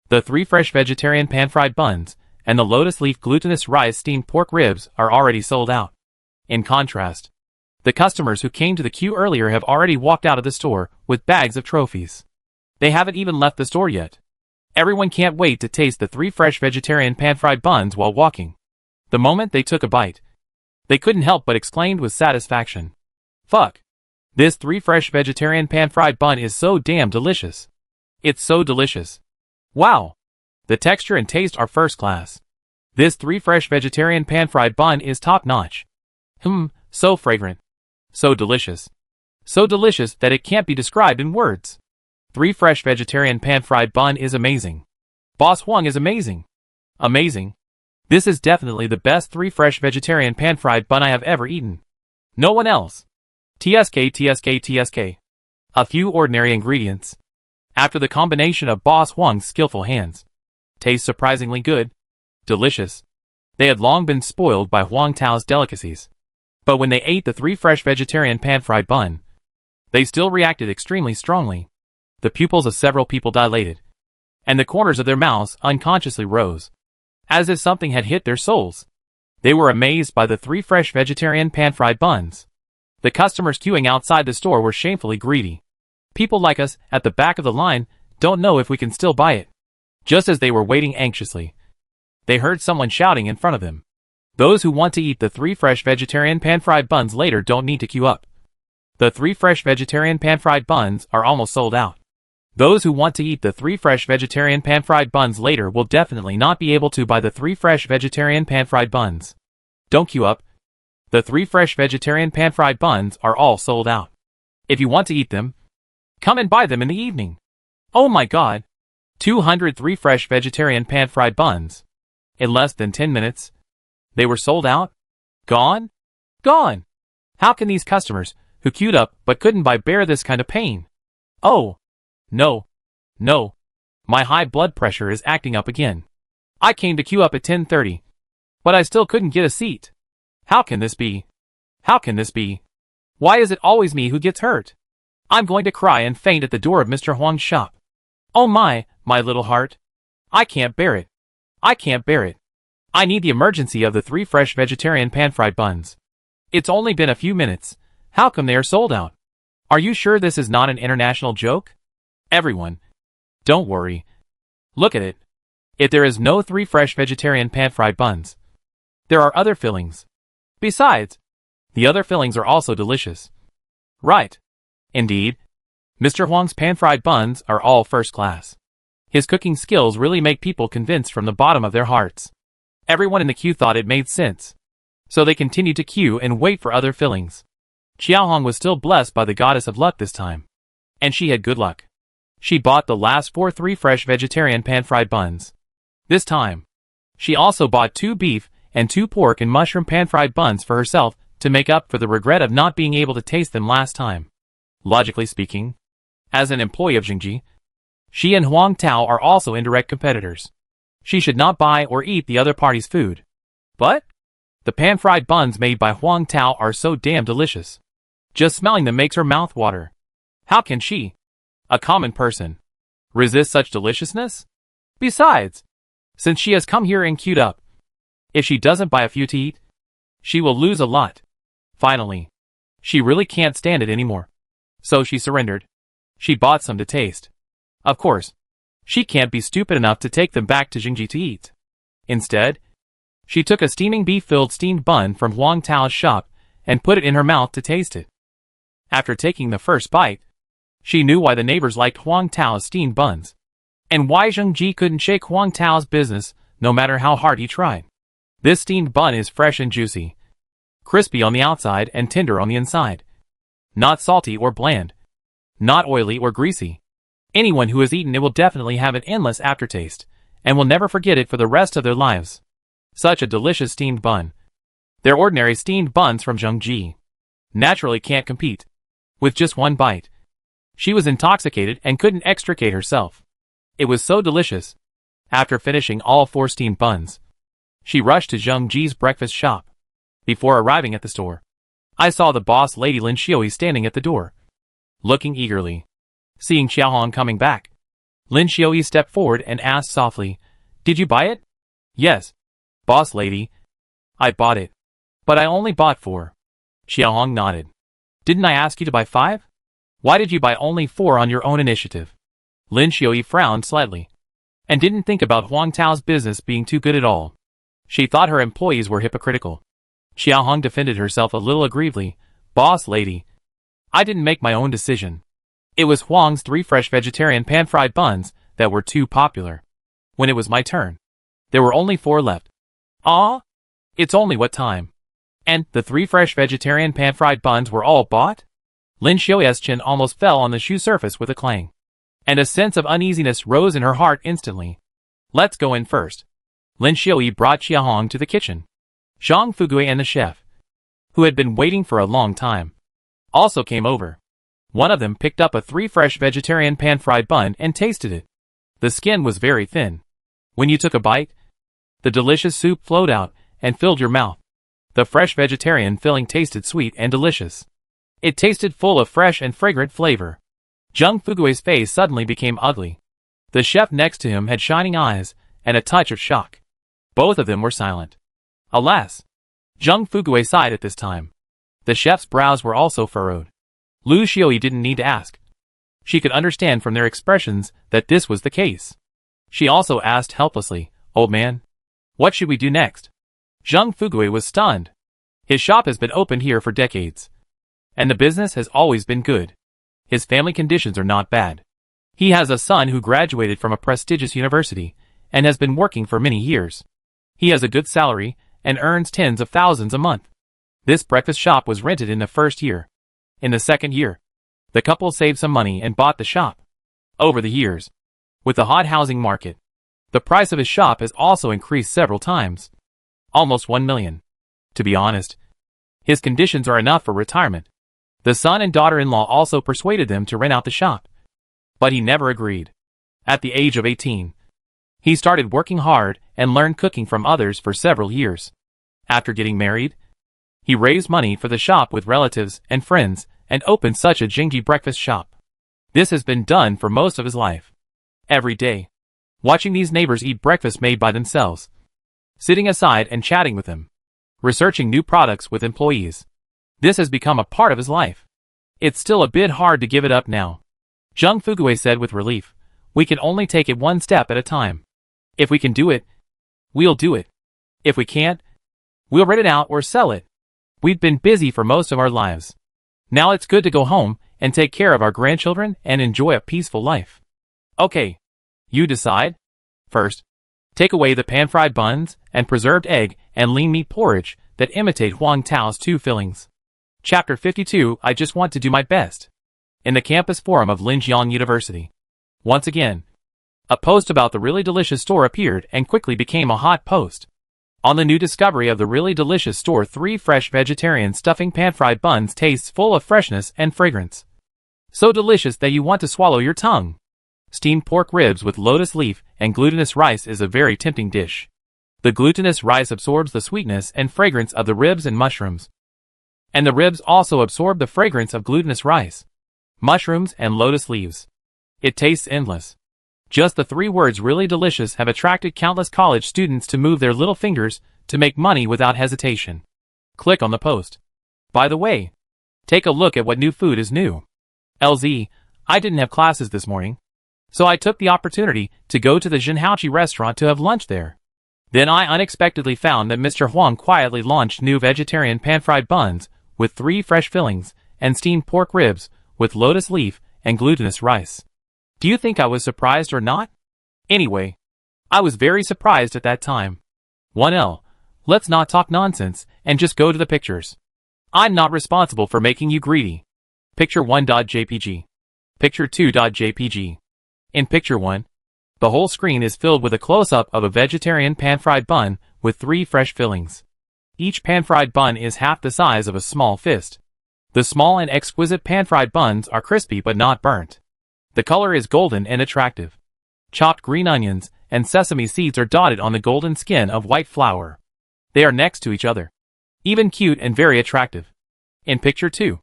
The 3 fresh vegetarian pan-fried buns and the lotus leaf glutinous rice steamed pork ribs are already sold out. In contrast, the customers who came to the queue earlier have already walked out of the store with bags of trophies. They haven't even left the store yet. Everyone can't wait to taste the 3 fresh vegetarian pan-fried buns while walking. The moment they took a bite, they couldn't help but exclaimed with satisfaction. Fuck. This 3 fresh vegetarian pan-fried bun is so damn delicious. It's so delicious. Wow. The texture and taste are first class. This 3 fresh vegetarian pan-fried bun is top notch. So fragrant. So delicious. So delicious that it can't be described in words. 3 fresh vegetarian pan-fried bun is amazing. Boss Huang is amazing. Amazing. This is definitely the best 3 fresh vegetarian pan-fried bun I have ever eaten. No one else. TSK. A few ordinary ingredients. After the combination of Boss Huang's skillful hands. Taste surprisingly good. Delicious. They had long been spoiled by Huang Tao's delicacies. But when they ate the 3 fresh vegetarian pan-fried bun, they still reacted extremely strongly. The pupils of several people dilated, and the corners of their mouths unconsciously rose, as if something had hit their souls. They were amazed by the 3 fresh vegetarian pan-fried buns. The customers queuing outside the store were shamefully greedy. People like us, at the back of the line, don't know if we can still buy it. Just as they were waiting anxiously, they heard someone shouting in front of them. Those who want to eat the 3 fresh vegetarian pan-fried buns later don't need to queue up. The 3 fresh vegetarian pan-fried buns are almost sold out. Those who want to eat the 3 fresh vegetarian pan-fried buns later will definitely not be able to buy the 3 fresh vegetarian pan-fried buns. Don't queue up. The 3 fresh vegetarian pan-fried buns are all sold out. If you want to eat them, come and buy them in the evening. Oh my god. 203 fresh vegetarian pan-fried buns. In less than 10 minutes, they were sold out? Gone? Gone! How can these customers, who queued up but couldn't buy, bear this kind of pain? Oh! No. My high blood pressure is acting up again. I came to queue up at 10:30, but I still couldn't get a seat. How can this be? How can this be? Why is it always me who gets hurt? I'm going to cry and faint at the door of Mr. Huang's shop. Oh my little heart. I can't bear it. I can't bear it. I need the emergency of the 3 fresh vegetarian pan-fried buns. It's only been a few minutes. How come they are sold out? Are you sure this is not an international joke? Everyone, don't worry. Look at it. If there is no 3 fresh vegetarian pan-fried buns, there are other fillings. Besides, the other fillings are also delicious. Right. Indeed. Mr. Huang's pan-fried buns are all first class. His cooking skills really make people convinced from the bottom of their hearts. Everyone in the queue thought it made sense, so they continued to queue and wait for other fillings. Xiaohong was still blessed by the goddess of luck this time, and she had good luck. She bought the last 3 fresh vegetarian pan-fried buns. This time, she also bought 2 beef and 2 pork and mushroom pan-fried buns for herself to make up for the regret of not being able to taste them last time. Logically speaking, as an employee of Jingji, she and Huang Tao are also indirect competitors. She should not buy or eat the other party's food. But the pan-fried buns made by Huang Tao are so damn delicious. Just smelling them makes her mouth water. How can she, a common person, resist such deliciousness? Besides, since she has come here and queued up, if she doesn't buy a few to eat, she will lose a lot. Finally, she really can't stand it anymore. So she surrendered. She bought some to taste. Of course, she can't be stupid enough to take them back to Jingji to eat. Instead, she took a steaming beef-filled steamed bun from Huang Tao's shop and put it in her mouth to taste it. After taking the first bite, she knew why the neighbors liked Huang Tao's steamed buns, and why Jingji couldn't shake Huang Tao's business no matter how hard he tried. This steamed bun is fresh and juicy, crispy on the outside and tender on the inside. Not salty or bland, not oily or greasy. Anyone who has eaten it will definitely have an endless aftertaste, and will never forget it for the rest of their lives. Such a delicious steamed bun. Their ordinary steamed buns from Jingji naturally can't compete. With just one bite, she was intoxicated and couldn't extricate herself. It was so delicious. After finishing all 4 steamed buns, she rushed to Jingji's breakfast shop. Before arriving at the store, I saw the boss lady Lin Xiaoyi standing at the door, looking eagerly. Seeing Xiaohong coming back, Lin Xiaoyi stepped forward and asked softly, "Did you buy it?" "Yes, boss lady. I bought it. But I only bought 4. Xiaohong nodded. "Didn't I ask you to buy 5? Why did you buy only 4 on your own initiative?" Lin Xiaoyi frowned slightly, and didn't think about Huang Tao's business being too good at all. She thought her employees were hypocritical. Xiaohong defended herself a little aggrievedly. "Boss lady, I didn't make my own decision. It was Huang's 3 fresh vegetarian pan-fried buns that were too popular. When it was my turn, there were only 4 left." "Ah? It's only what time? And the 3 fresh vegetarian pan-fried buns were all bought?" Lin Xiaoyi's chin almost fell on the shoe surface with a clang, and a sense of uneasiness rose in her heart instantly. "Let's go in first." Lin Xiaoyi brought Xiaohong to the kitchen. Zhang Fugui and the chef, who had been waiting for a long time, also came over. One of them picked up a 3 fresh vegetarian pan-fried bun and tasted it. The skin was very thin. When you took a bite, the delicious soup flowed out and filled your mouth. The fresh vegetarian filling tasted sweet and delicious. It tasted full of fresh and fragrant flavor. Zhang Fugui's face suddenly became ugly. The chef next to him had shining eyes and a touch of shock. Both of them were silent. Alas! Zhang Fugui sighed at this time. The chef's brows were also furrowed. Lu Xiaoyi didn't need to ask. She could understand from their expressions that this was the case. She also asked helplessly, "Old man, what should we do next?" Zhang Fugui was stunned. His shop has been opened here for decades, and the business has always been good. His family conditions are not bad. He has a son who graduated from a prestigious university and has been working for many years. He has a good salary and earns tens of thousands a month. This breakfast shop was rented in the first year. In the second year, the couple saved some money and bought the shop. Over the years, with the hot housing market, the price of his shop has also increased several times. Almost 1 million. To be honest, his conditions are enough for retirement. The son and daughter-in-law also persuaded them to rent out the shop, but he never agreed. At the age of 18, he started working hard and learned cooking from others for several years. After getting married, he raised money for the shop with relatives and friends and opened such a Jingji breakfast shop. This has been done for most of his life. Every day, watching these neighbors eat breakfast made by themselves, sitting aside and chatting with them, researching new products with employees. This has become a part of his life. It's still a bit hard to give it up now. Zhang Fugui said with relief, "We can only take it one step at a time. If we can do it, we'll do it. If we can't, we'll rent it out or sell it. We've been busy for most of our lives. Now it's good to go home and take care of our grandchildren and enjoy a peaceful life." "Okay. You decide. First, take away the pan-fried buns and preserved egg and lean meat porridge that imitate Huang Tao's 2 fillings." Chapter 52. I just want to do my best. In the campus forum of Linjiang University. Once again, a post about the really delicious store appeared and quickly became a hot post. On the new discovery of the really delicious store, 3 fresh vegetarian stuffing pan-fried buns tastes full of freshness and fragrance. So delicious that you want to swallow your tongue. Steamed pork ribs with lotus leaf and glutinous rice is a very tempting dish. The glutinous rice absorbs the sweetness and fragrance of the ribs and mushrooms. And the ribs also absorb the fragrance of glutinous rice, mushrooms, and lotus leaves. It tastes endless. Just the 3 words really delicious have attracted countless college students to move their little fingers to make money without hesitation. Click on the post. By the way, take a look at what new food is new. LZ, I didn't have classes this morning, so I took the opportunity to go to the Jinhaochi restaurant to have lunch there. Then I unexpectedly found that Mr. Huang quietly launched new vegetarian pan-fried buns with 3 fresh fillings and steamed pork ribs with lotus leaf and glutinous rice. Do you think I was surprised or not? Anyway, I was very surprised at that time. 1L, let's not talk nonsense and just go to the pictures. I'm not responsible for making you greedy. Picture 1.jpg. Picture 2.jpg. In picture 1, the whole screen is filled with a close-up of a vegetarian pan-fried bun with 3 fresh fillings. Each pan-fried bun is half the size of a small fist. The small and exquisite pan-fried buns are crispy but not burnt. The color is golden and attractive. Chopped green onions and sesame seeds are dotted on the golden skin of white flour. They are next to each other. Even cute and very attractive. In picture 2,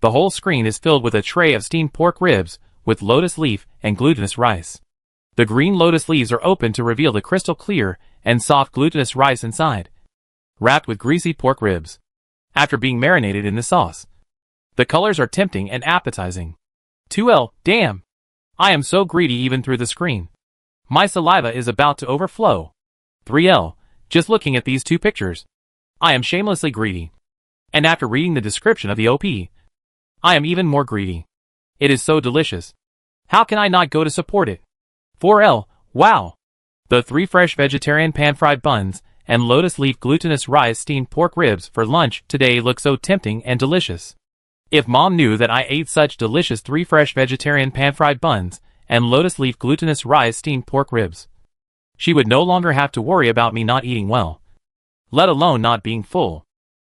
the whole screen is filled with a tray of steamed pork ribs with lotus leaf and glutinous rice. The green lotus leaves are open to reveal the crystal clear and soft glutinous rice inside, wrapped with greasy pork ribs, after being marinated in the sauce. The colors are tempting and appetizing. 2L, damn! I am so greedy even through the screen. My saliva is about to overflow. 3L, just looking at these 2 pictures, I am shamelessly greedy. And after reading the description of the OP, I am even more greedy. It is so delicious. How can I not go to support it? 4L, wow! The 3 fresh vegetarian pan-fried buns and lotus leaf glutinous rice steamed pork ribs for lunch today look so tempting and delicious. If Mom knew that I ate such delicious 3 fresh vegetarian pan-fried buns and lotus leaf glutinous rice steamed pork ribs, she would no longer have to worry about me not eating well, let alone not being full.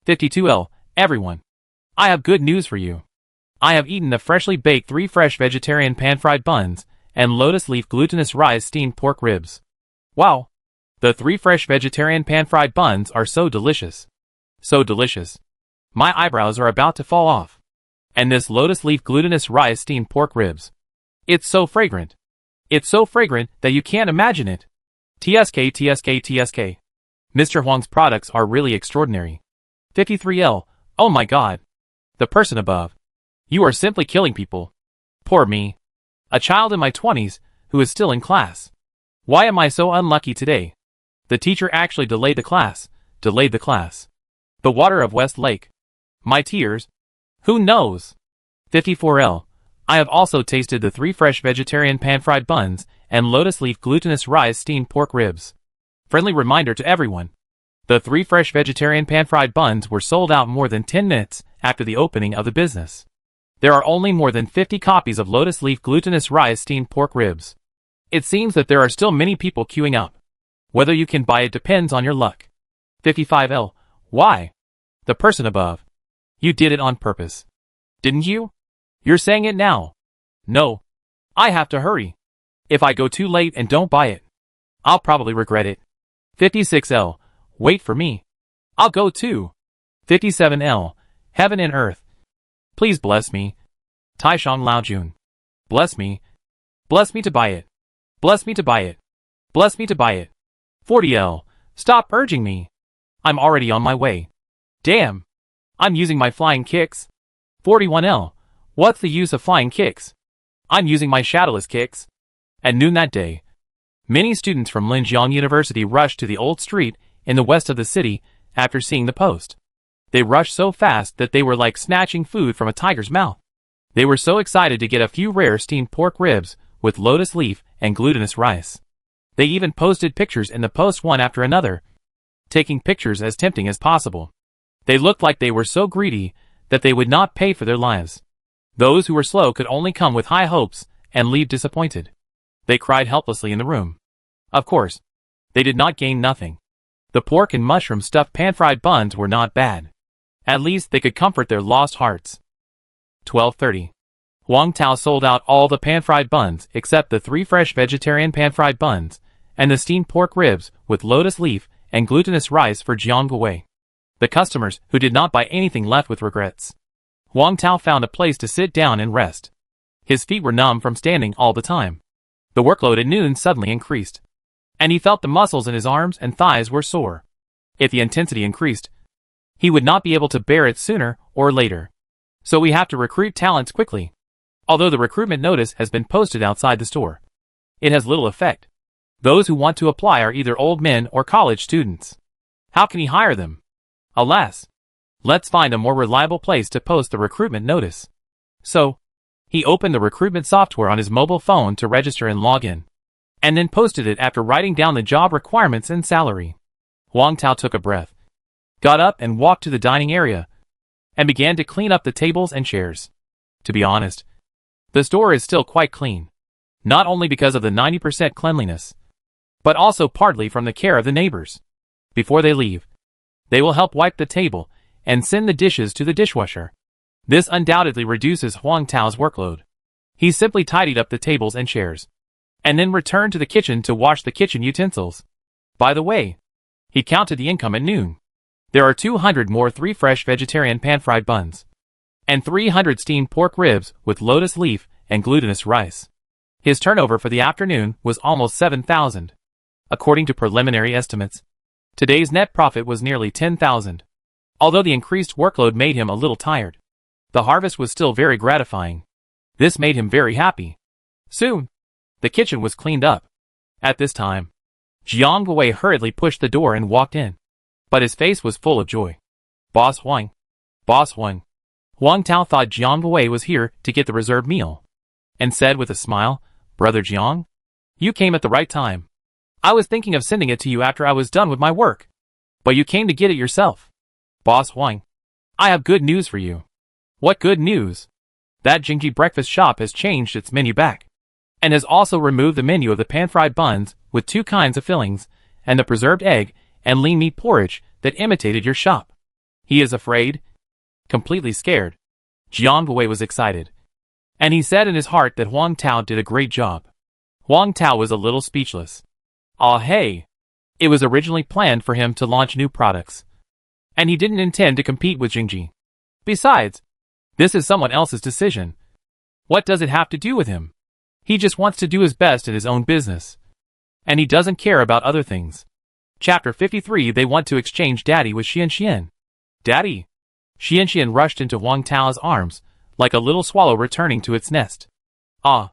52L, everyone, I have good news for you. I have eaten the freshly baked 3 fresh vegetarian pan-fried buns and lotus leaf glutinous rice steamed pork ribs. Wow! The 3 fresh vegetarian pan-fried buns are so delicious. So delicious. My eyebrows are about to fall off. And this lotus leaf glutinous rice steamed pork ribs. It's so fragrant. It's so fragrant that you can't imagine it. TSK TSK TSK. Mr. Huang's products are really extraordinary. 53L, oh my god. The person above. You are simply killing people. Poor me. A child in my 20s who is still in class. Why am I so unlucky today? The teacher actually delayed the class. The water of West Lake. My tears. Who knows? 54L, I have also tasted the 3 fresh vegetarian pan-fried buns and lotus leaf glutinous rice steamed pork ribs. Friendly reminder to everyone. The 3 fresh vegetarian pan-fried buns were sold out more than 10 minutes after the opening of the business. There are only more than 50 copies of lotus leaf glutinous rice steamed pork ribs. It seems that there are still many people queuing up. Whether you can buy it depends on your luck. 55L, why? The person above. You did it on purpose. Didn't you? You're saying it now. No. I have to hurry. If I go too late and don't buy it, I'll probably regret it. 56L, wait for me. I'll go too. 57L, heaven and earth. Please bless me. Taishang Laojun. Bless me. Bless me to buy it. Bless me to buy it. Bless me to buy it. 40L, stop urging me. I'm already on my way. Damn. I'm using my flying kicks. 41L, what's the use of flying kicks? I'm using my shadowless kicks. At noon that day, many students from Linjiang University rushed to the old street in the west of the city after seeing the post. They rushed so fast that they were like snatching food from a tiger's mouth. They were so excited to get a few rare steamed pork ribs with lotus leaf and glutinous rice. They even posted pictures in the post one after another, taking pictures as tempting as possible. They looked like they were so greedy that they would not pay for their lives. Those who were slow could only come with high hopes and leave disappointed. They cried helplessly in the room. Of course, they did not gain nothing. The pork and mushroom stuffed pan-fried buns were not bad. At least they could comfort their lost hearts. 12:30. Wang Tao sold out all the pan-fried buns except the 3 fresh vegetarian pan-fried buns and the steamed pork ribs with lotus leaf and glutinous rice for Jiang Guowei. The customers who did not buy anything left with regrets. Wang Tao found a place to sit down and rest. His feet were numb from standing all the time. The workload at noon suddenly increased, and he felt the muscles in his arms and thighs were sore. If the intensity increased, he would not be able to bear it sooner or later. So we have to recruit talents quickly. Although the recruitment notice has been posted outside the store, it has little effect. Those who want to apply are either old men or college students. How can he hire them? Alas. Let's find a more reliable place to post the recruitment notice. So, he opened the recruitment software on his mobile phone to register and log in, and then posted it after writing down the job requirements and salary. Wang Tao took a breath, got up and walked to the dining area, and began to clean up the tables and chairs. To be honest, the store is still quite clean, not only because of the 90% cleanliness, but also partly from the care of the neighbors. Before they leave, they will help wipe the table and send the dishes to the dishwasher. This undoubtedly reduces Wang Tao's workload. He simply tidied up the tables and chairs, and then returned to the kitchen to wash the kitchen utensils. By the way, he counted the income at noon. There are 200 more 3 fresh vegetarian pan-fried buns, and 300 steamed pork ribs with lotus leaf and glutinous rice. His turnover for the afternoon was almost 7,000. According to preliminary estimates, today's net profit was nearly 10,000. Although the increased workload made him a little tired, the harvest was still very gratifying. This made him very happy. Soon, the kitchen was cleaned up. At this time, Jiang Guowei hurriedly pushed the door and walked in, but his face was full of joy. Boss Huang. Boss Huang. Wang Tao thought Jiang Guowei was here to get the reserved meal, and said with a smile, Brother Jiang, you came at the right time. I was thinking of sending it to you after I was done with my work, but you came to get it yourself. Boss Huang, I have good news for you. What good news? That Jingji breakfast shop has changed its menu back, and has also removed the menu of the pan-fried buns with 2 kinds of fillings, and the preserved egg and lean meat porridge that imitated your shop. He is afraid, completely scared. Jiang Guowei was excited, and he said in his heart that Wang Tao did a great job. Wang Tao was a little speechless. Ah hey! It was originally planned for him to launch new products, and he didn't intend to compete with Jingji. Besides, this is someone else's decision. What does it have to do with him? He just wants to do his best in his own business, and he doesn't care about other things. Chapter 53. They want to exchange Daddy with Xian. Daddy! Xian rushed into Wang Tao's arms, like a little swallow returning to its nest. Ah!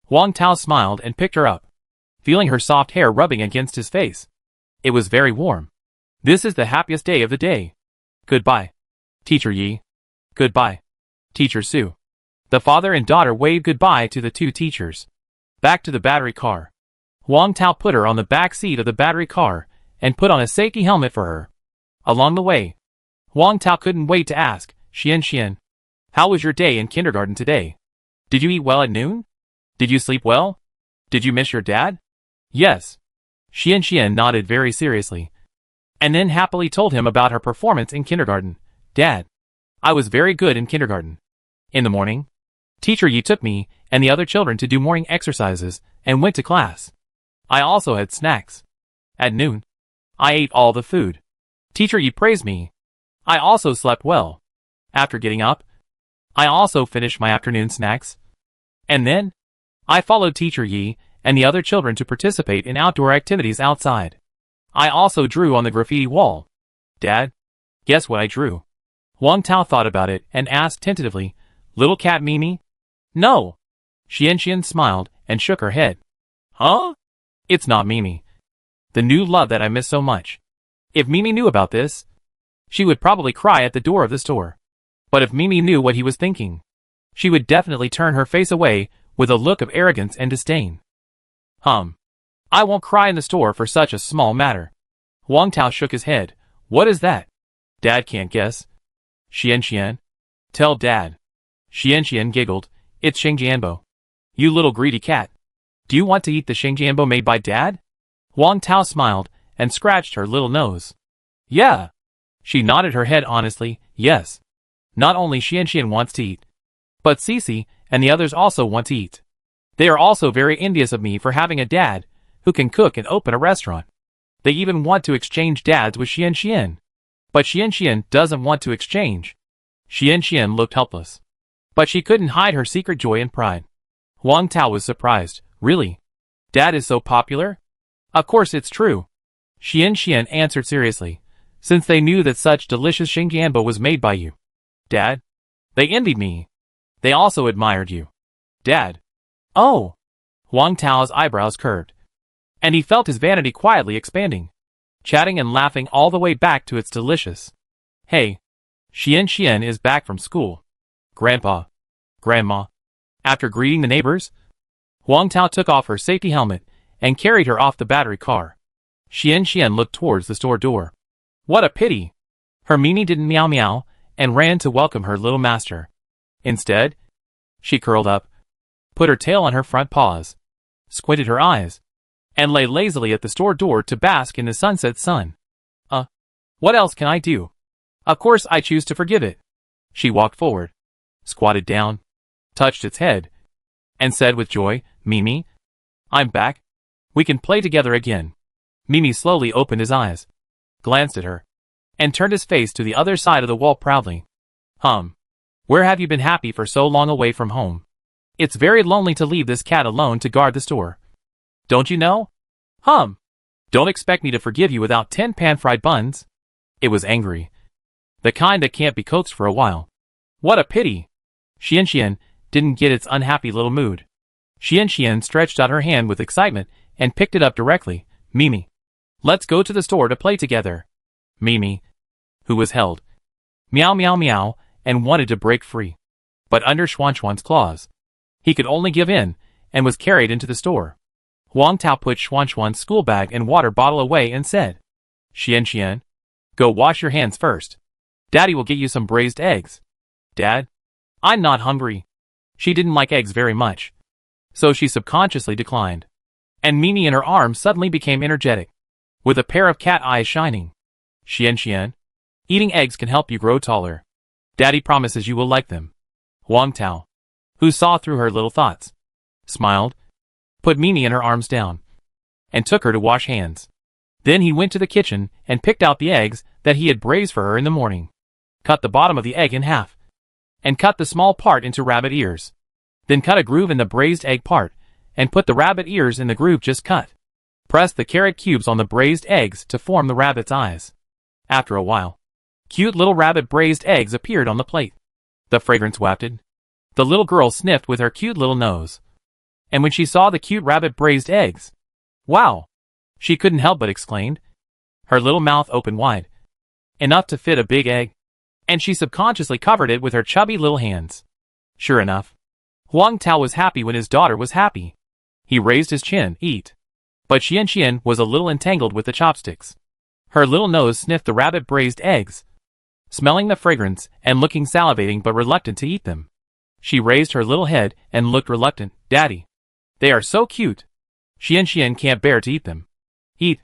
Wang Tao smiled and picked her up, feeling her soft hair rubbing against his face. It was very warm. This is the happiest day of the day. Goodbye, Teacher Yi. Goodbye, Teacher Su. The father and daughter waved goodbye to the 2 teachers. Back to the battery car. Wang Tao put her on the back seat of the battery car and put on a safety helmet for her. Along the way, Wang Tao couldn't wait to ask, Xian, how was your day in kindergarten today? Did you eat well at noon? Did you sleep well? Did you miss your dad? Yes. Xian nodded very seriously, and then happily told him about her performance in kindergarten. Dad, I was very good in kindergarten. In the morning, Teacher Yi took me and the other children to do morning exercises and went to class. I also had snacks. At noon, I ate all the food. Teacher Yi praised me. I also slept well. After getting up, I also finished my afternoon snacks. And then, I followed Teacher Yi and the other children to participate in outdoor activities outside. I also drew on the graffiti wall. Dad, guess what I drew? Wang Tao thought about it and asked tentatively, Little cat Mimi? No. Xian smiled and shook her head. Huh? It's not Mimi. The new love that I miss so much. If Mimi knew about this, she would probably cry at the door of the store. But if Mimi knew what he was thinking, she would definitely turn her face away with a look of arrogance and disdain. I won't cry in the store for such a small matter. Wang Tao shook his head. What is that? Dad can't guess. Xian. Tell Dad. Xian giggled. It's Shengjianbo. You little greedy cat. Do you want to eat the Shengjianbo made by Dad? Wang Tao smiled and scratched her little nose. Yeah. She nodded her head honestly, yes. Not only Xian wants to eat, but Cece and the others also want to eat. They are also very envious of me for having a dad who can cook and open a restaurant. They even want to exchange dads with Xian. But Xian doesn't want to exchange. Xian looked helpless. But she couldn't hide her secret joy and pride. Huang Tao was surprised. Really? Dad is so popular? Of course it's true. Xian answered seriously, since they knew that such delicious Xingjianbo was made by you. Dad? They envied me. They also admired you. Dad. Oh! Huang Tao's eyebrows curved, and he felt his vanity quietly expanding, chatting and laughing all the way back to its delicious. Hey, Xian is back from school. Grandpa. Grandma. After greeting the neighbors, Huang Tao took off her safety helmet and carried her off the battery car. Xian looked towards the store door. What a pity! Her Mimi didn't meow meow and ran to welcome her little master. Instead, she curled up, put her tail on her front paws, squinted her eyes, and lay lazily at the store door to bask in the sunset sun. What else can I do? Of course I choose to forgive it. She walked forward, squatted down, touched its head, and said with joy, Mimi, I'm back. We can play together again. Mimi slowly opened his eyes, glanced at her, and turned his face to the other side of the wall proudly. Where have you been happy for so long away from home? It's very lonely to leave this cat alone to guard the store. Don't you know? Don't expect me to forgive you without 10 pan-fried buns. It was angry. The kind that can't be coaxed for a while. What a pity! Xian didn't get its unhappy little mood. Xian stretched out her hand with excitement and picked it up directly. Mimi. Let's go to the store to play together. Mimi, who was held, meow meow meow, and wanted to break free. But under Xuan's claws, he could only give in, and was carried into the store. Huang Tao put Xuan's school bag and water bottle away and said, Xian, go wash your hands first. Daddy will get you some braised eggs. Dad? I'm not hungry. She didn't like eggs very much, so she subconsciously declined. And Mimi in her arms suddenly became energetic, with a pair of cat eyes shining. Xian, eating eggs can help you grow taller. Daddy promises you will like them. Huang Tao, who saw through her little thoughts, smiled, put Mimi in her arms down, and took her to wash hands. Then he went to the kitchen and picked out the eggs that he had braised for her in the morning, cut the bottom of the egg in half, and cut the small part into rabbit ears. Then cut a groove in the braised egg part, and put the rabbit ears in the groove just cut. Press the carrot cubes on the braised eggs to form the rabbit's eyes. After a while, cute little rabbit braised eggs appeared on the plate. The fragrance wafted. The little girl sniffed with her cute little nose. And when she saw the cute rabbit braised eggs, wow! She couldn't help but exclaimed. Her little mouth opened wide, enough to fit a big egg, and she subconsciously covered it with her chubby little hands. Sure enough, Huang Tao was happy when his daughter was happy. He raised his chin, eat. But Xian was a little entangled with the chopsticks. Her little nose sniffed the rabbit braised eggs, smelling the fragrance and looking salivating but reluctant to eat them. She raised her little head and looked reluctant. Daddy, they are so cute. Xian can't bear to eat them. Eat.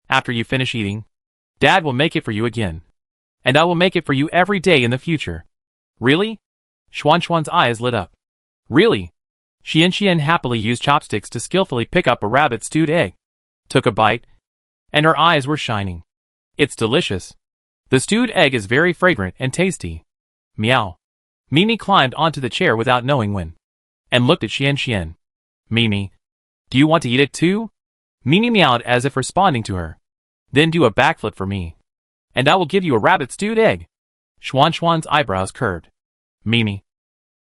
After you finish eating, Dad will make it for you again. And I will make it for you every day in the future. Really? Xuan's eyes lit up. Really? Xian happily used chopsticks to skillfully pick up a rabbit stewed egg, took a bite, and her eyes were shining. It's delicious. The stewed egg is very fragrant and tasty. Meow. Mimi climbed onto the chair without knowing when, and looked at Xian. Mimi, do you want to eat it too? Mimi meowed as if responding to her. Then do a backflip for me, and I will give you a rabbit stewed egg. Xuan's eyebrows curved. Mimi,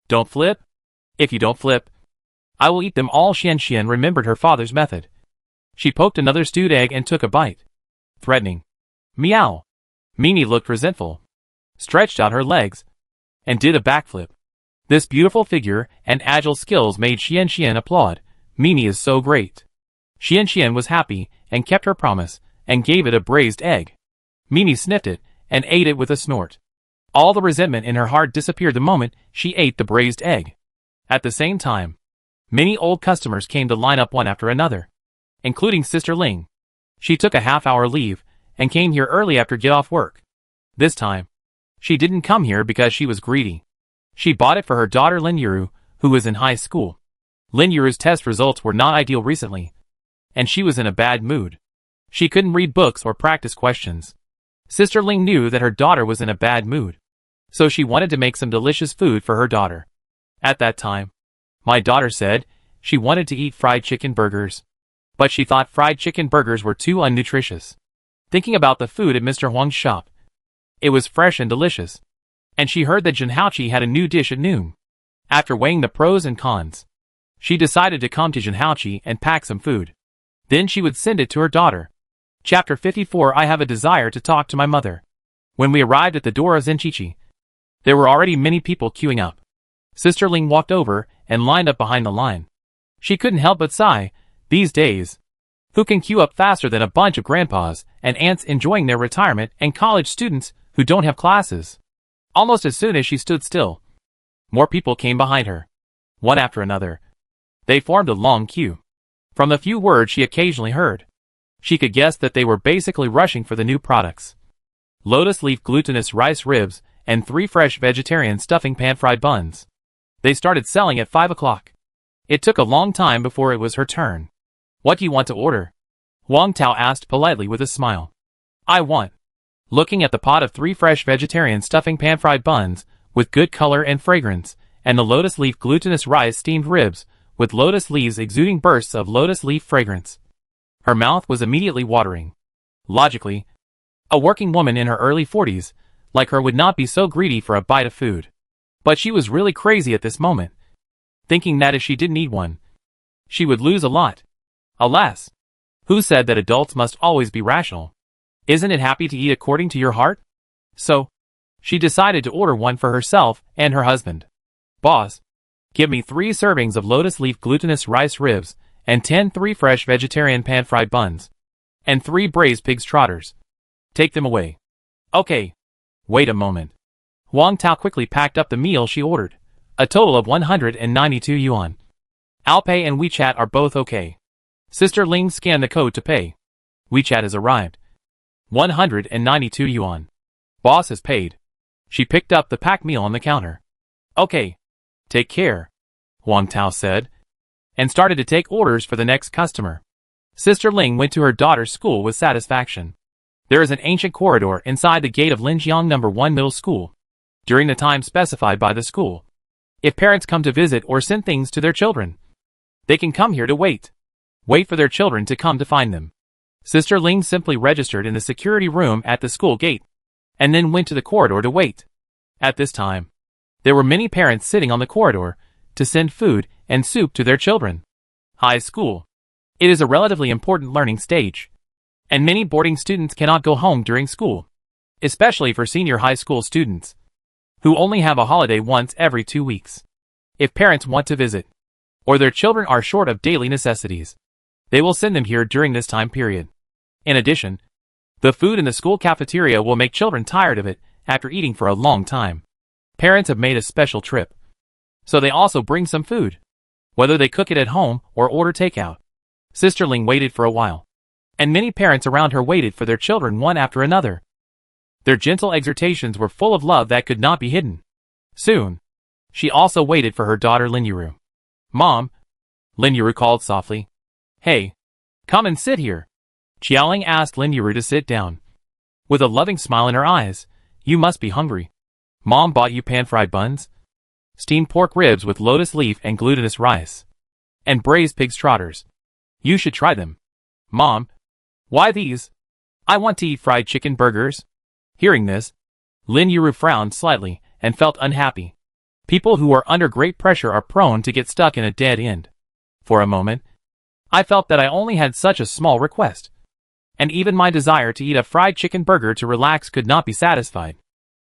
don't flip? If you don't flip, I will eat them all. Xian remembered her father's method. She poked another stewed egg and took a bite. Threatening. Meow. Mimi looked resentful, stretched out her legs, and did a backflip. This beautiful figure and agile skills made Xian applaud. Mimi is so great. Xian was happy and kept her promise and gave it a braised egg. Mimi sniffed it and ate it with a snort. All the resentment in her heart disappeared the moment she ate the braised egg. At the same time, many old customers came to line up one after another, including Sister Ling. She took a half-hour leave and came here early after get off work. This time, she didn't come here because she was greedy. She bought it for her daughter Linyuru, who was in high school. Linyuru's test results were not ideal recently, and she was in a bad mood. She couldn't read books or practice questions. Sister Ling knew that her daughter was in a bad mood, so she wanted to make some delicious food for her daughter. At that time, my daughter said she wanted to eat fried chicken burgers, but she thought fried chicken burgers were too unnutritious. Thinking about the food at Mr. Huang's shop, it was fresh and delicious, and she heard that Jinhaoqi had a new dish at noon. After weighing the pros and cons, she decided to come to Jinhaoqi and pack some food. Then she would send it to her daughter. Chapter 54. I have a desire to talk to my mother. When we arrived at the door of Zenchichi, there were already many people queuing up. Sister Ling walked over and lined up behind the line. She couldn't help but sigh. These days, who can queue up faster than a bunch of grandpas and aunts enjoying their retirement and college students who don't have classes? Almost as soon as she stood still, more people came behind her, one after another. They formed a long queue. From the few words she occasionally heard, she could guess that they were basically rushing for the new products. Lotus leaf glutinous rice ribs and 3 fresh vegetarian stuffing pan-fried buns. They started selling at 5 o'clock. It took a long time before it was her turn. What do you want to order? Wang Tao asked politely with a smile. I want. Looking at the pot of 3 fresh vegetarian stuffing pan-fried buns, with good color and fragrance, and the lotus leaf glutinous rice steamed ribs, with lotus leaves exuding bursts of lotus leaf fragrance. Her mouth was immediately watering. Logically, a working woman in her early 40s, like her, would not be so greedy for a bite of food. But she was really crazy at this moment, thinking that if she didn't eat one, she would lose a lot. Alas, who said that adults must always be rational? Isn't it happy to eat according to your heart? So, she decided to order one for herself and her husband. Boss, give me 3 servings of lotus leaf glutinous rice ribs, and 3 fresh vegetarian pan-fried buns, and 3 braised pig's trotters. Take them away. Okay. Wait a moment. Wang Tao quickly packed up the meal she ordered, a total of 192 yuan. Alipay and WeChat are both okay. Sister Ling scanned the code to pay. WeChat has arrived. 192 yuan. Boss has paid. She picked up the packed meal on the counter. Okay. Take care, Wang Tao said, and started to take orders for the next customer. Sister Ling went to her daughter's school with satisfaction. There is an ancient corridor inside the gate of Linjiang No. 1 Middle School. During the time specified by the school, if parents come to visit or send things to their children, they can come here to wait. Wait for their children to come to find them. Sister Ling simply registered in the security room at the school gate, and then went to the corridor to wait. At this time, there were many parents sitting on the corridor to send food and soup to their children. High school. It is a relatively important learning stage, and many boarding students cannot go home during school, especially for senior high school students, who only have a holiday once every 2 weeks. If parents want to visit, or their children are short of daily necessities, they will send them here during this time period. In addition, the food in the school cafeteria will make children tired of it after eating for a long time. Parents have made a special trip, so they also bring some food, whether they cook it at home or order takeout. Sister Ling waited for a while, and many parents around her waited for their children one after another. Their gentle exhortations were full of love that could not be hidden. Soon, she also waited for her daughter Linyuru. Mom, Linyuru called softly. Hey, come and sit here. Qiaoling asked Linyuru to sit down. With a loving smile in her eyes, you must be hungry. Mom bought you pan-fried buns, steamed pork ribs with lotus leaf and glutinous rice, and braised pig's trotters. You should try them. Mom, why these? I want to eat fried chicken burgers. Hearing this, Linyuru frowned slightly and felt unhappy. People who are under great pressure are prone to get stuck in a dead end. For a moment, I felt that I only had such a small request, and even my desire to eat a fried chicken burger to relax could not be satisfied.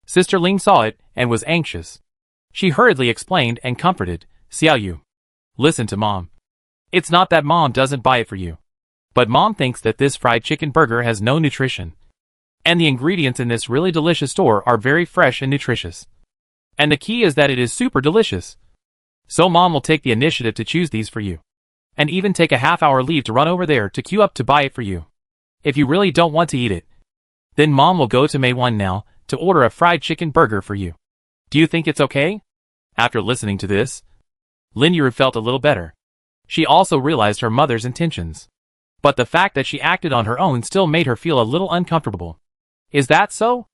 Sister Ling saw it and was anxious. She hurriedly explained and comforted, Xiaoyu, listen to Mom. It's not that Mom doesn't buy it for you, but Mom thinks that this fried chicken burger has no nutrition, and the ingredients in this really delicious store are very fresh and nutritious. And the key is that it is super delicious. So Mom will take the initiative to choose these for you, and even take a half-hour leave to run over there to queue up to buy it for you. If you really don't want to eat it, then Mom will go to EP1 now to order a fried chicken burger for you. Do you think it's okay? After listening to this, Lin Yuru felt a little better. She also realized her mother's intentions. But the fact that she acted on her own still made her feel a little uncomfortable. Is that so?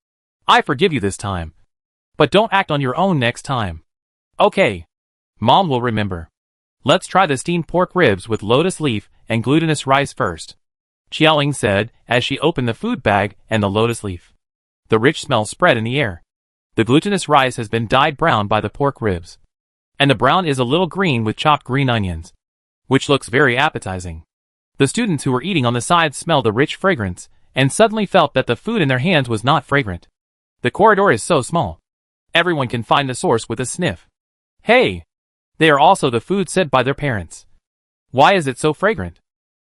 I forgive you this time. But don't act on your own next time. Okay. Mom will remember. Let's try the steamed pork ribs with lotus leaf and glutinous rice first, Xiaoling said as she opened the food bag and the lotus leaf. The rich smell spread in the air. The glutinous rice has been dyed brown by the pork ribs. And the brown is a little green with chopped green onions, which looks very appetizing. The students who were eating on the side smelled the rich fragrance and suddenly felt that the food in their hands was not fragrant. The corridor is so small. Everyone can find the source with a sniff. Hey! They are also the food said by their parents. Why is it so fragrant?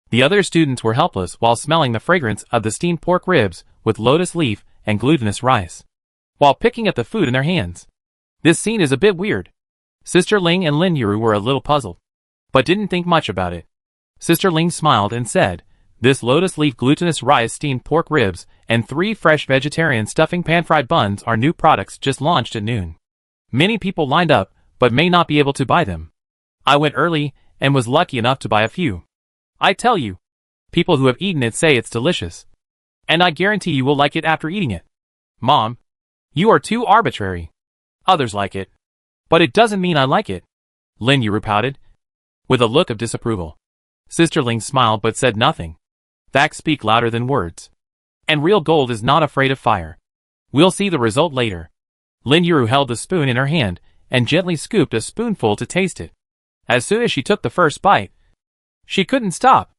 The other students were helpless while smelling the fragrance of the steamed pork ribs with lotus leaf and glutinous rice, while picking at the food in their hands. This scene is a bit weird. Sister Ling and Lin Yuru were a little puzzled, but didn't think much about it. Sister Ling smiled and said, "This lotus leaf glutinous rice steamed pork ribs and 3 fresh vegetarian stuffing pan-fried buns are new products just launched at noon. Many people lined up, but may not be able to buy them. I went early and was lucky enough to buy a few. I tell you, people who have eaten it say it's delicious. And I guarantee you will like it after eating it. Mom, you are too arbitrary. Others like it. But it doesn't mean I like it," Lin Yuru pouted, with a look of disapproval. Sister Ling smiled but said nothing. Facts speak louder than words. And real gold is not afraid of fire. We'll see the result later. Lin Yuru held the spoon in her hand and gently scooped a spoonful to taste it. As soon as she took the first bite, she couldn't stop.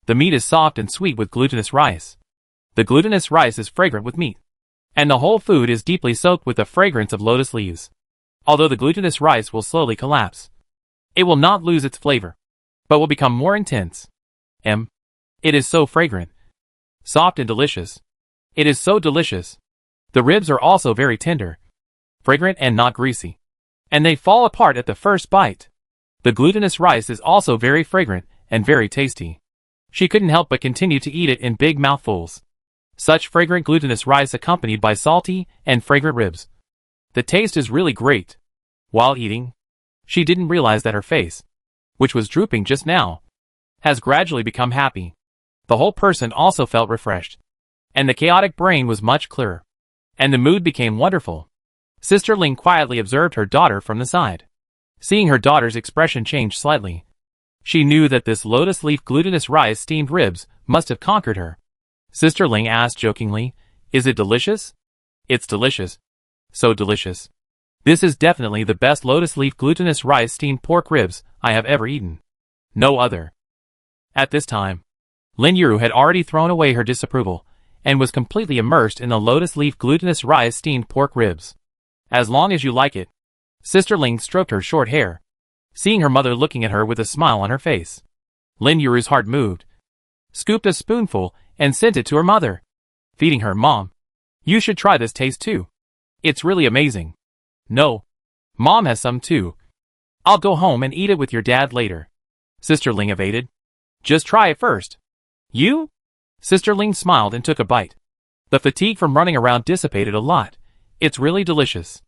The meat is soft and sweet with glutinous rice. The glutinous rice is fragrant with meat. And the whole food is deeply soaked with the fragrance of lotus leaves. Although the glutinous rice will slowly collapse, it will not lose its flavor, but will become more intense. It is so fragrant. Soft and delicious. It is so delicious. The ribs are also very tender, fragrant and not greasy. And they fall apart at the first bite. The glutinous rice is also very fragrant and very tasty. She couldn't help but continue to eat it in big mouthfuls. Such fragrant glutinous rice accompanied by salty and fragrant ribs. The taste is really great. While eating, she didn't realize that her face, which was drooping just now, has gradually become happy. The whole person also felt refreshed. And the chaotic brain was much clearer. And the mood became wonderful. Sister Ling quietly observed her daughter from the side. Seeing her daughter's expression change slightly, she knew that this lotus leaf glutinous rice steamed ribs must have conquered her. Sister Ling asked jokingly, "Is it delicious?" "It's delicious. So delicious. This is definitely the best lotus leaf glutinous rice steamed pork ribs I have ever eaten. No other." At this time, Lin Yuru had already thrown away her disapproval and was completely immersed in the lotus leaf glutinous rice steamed pork ribs. "As long as you like it." Sister Ling stroked her short hair, seeing her mother looking at her with a smile on her face. Lin Yuru's heart moved, scooped a spoonful, and sent it to her mother, feeding her. "Mom, you should try this taste too. It's really amazing." "No. Mom has some too. I'll go home and eat it with your dad later," Sister Ling evaded. "Just try it first." "You?" Sister Ling smiled and took a bite. The fatigue from running around dissipated a lot. "It's really delicious.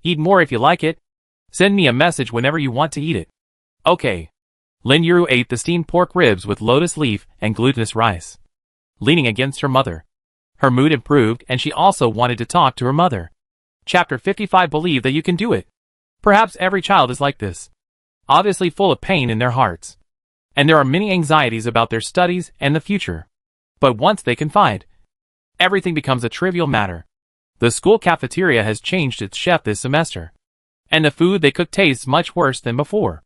Eat more if you like it. Send me a message whenever you want to eat it." "Okay." Lin Yuru ate the steamed pork ribs with lotus leaf and glutinous rice, leaning against her mother. Her mood improved and she also wanted to talk to her mother. Chapter 55. Believe that you can do it. Perhaps every child is like this. Obviously full of pain in their hearts. And there are many anxieties about their studies and the future. But once they confide, everything becomes a trivial matter. The school cafeteria has changed its chef this semester. And the food they cook tastes much worse than before.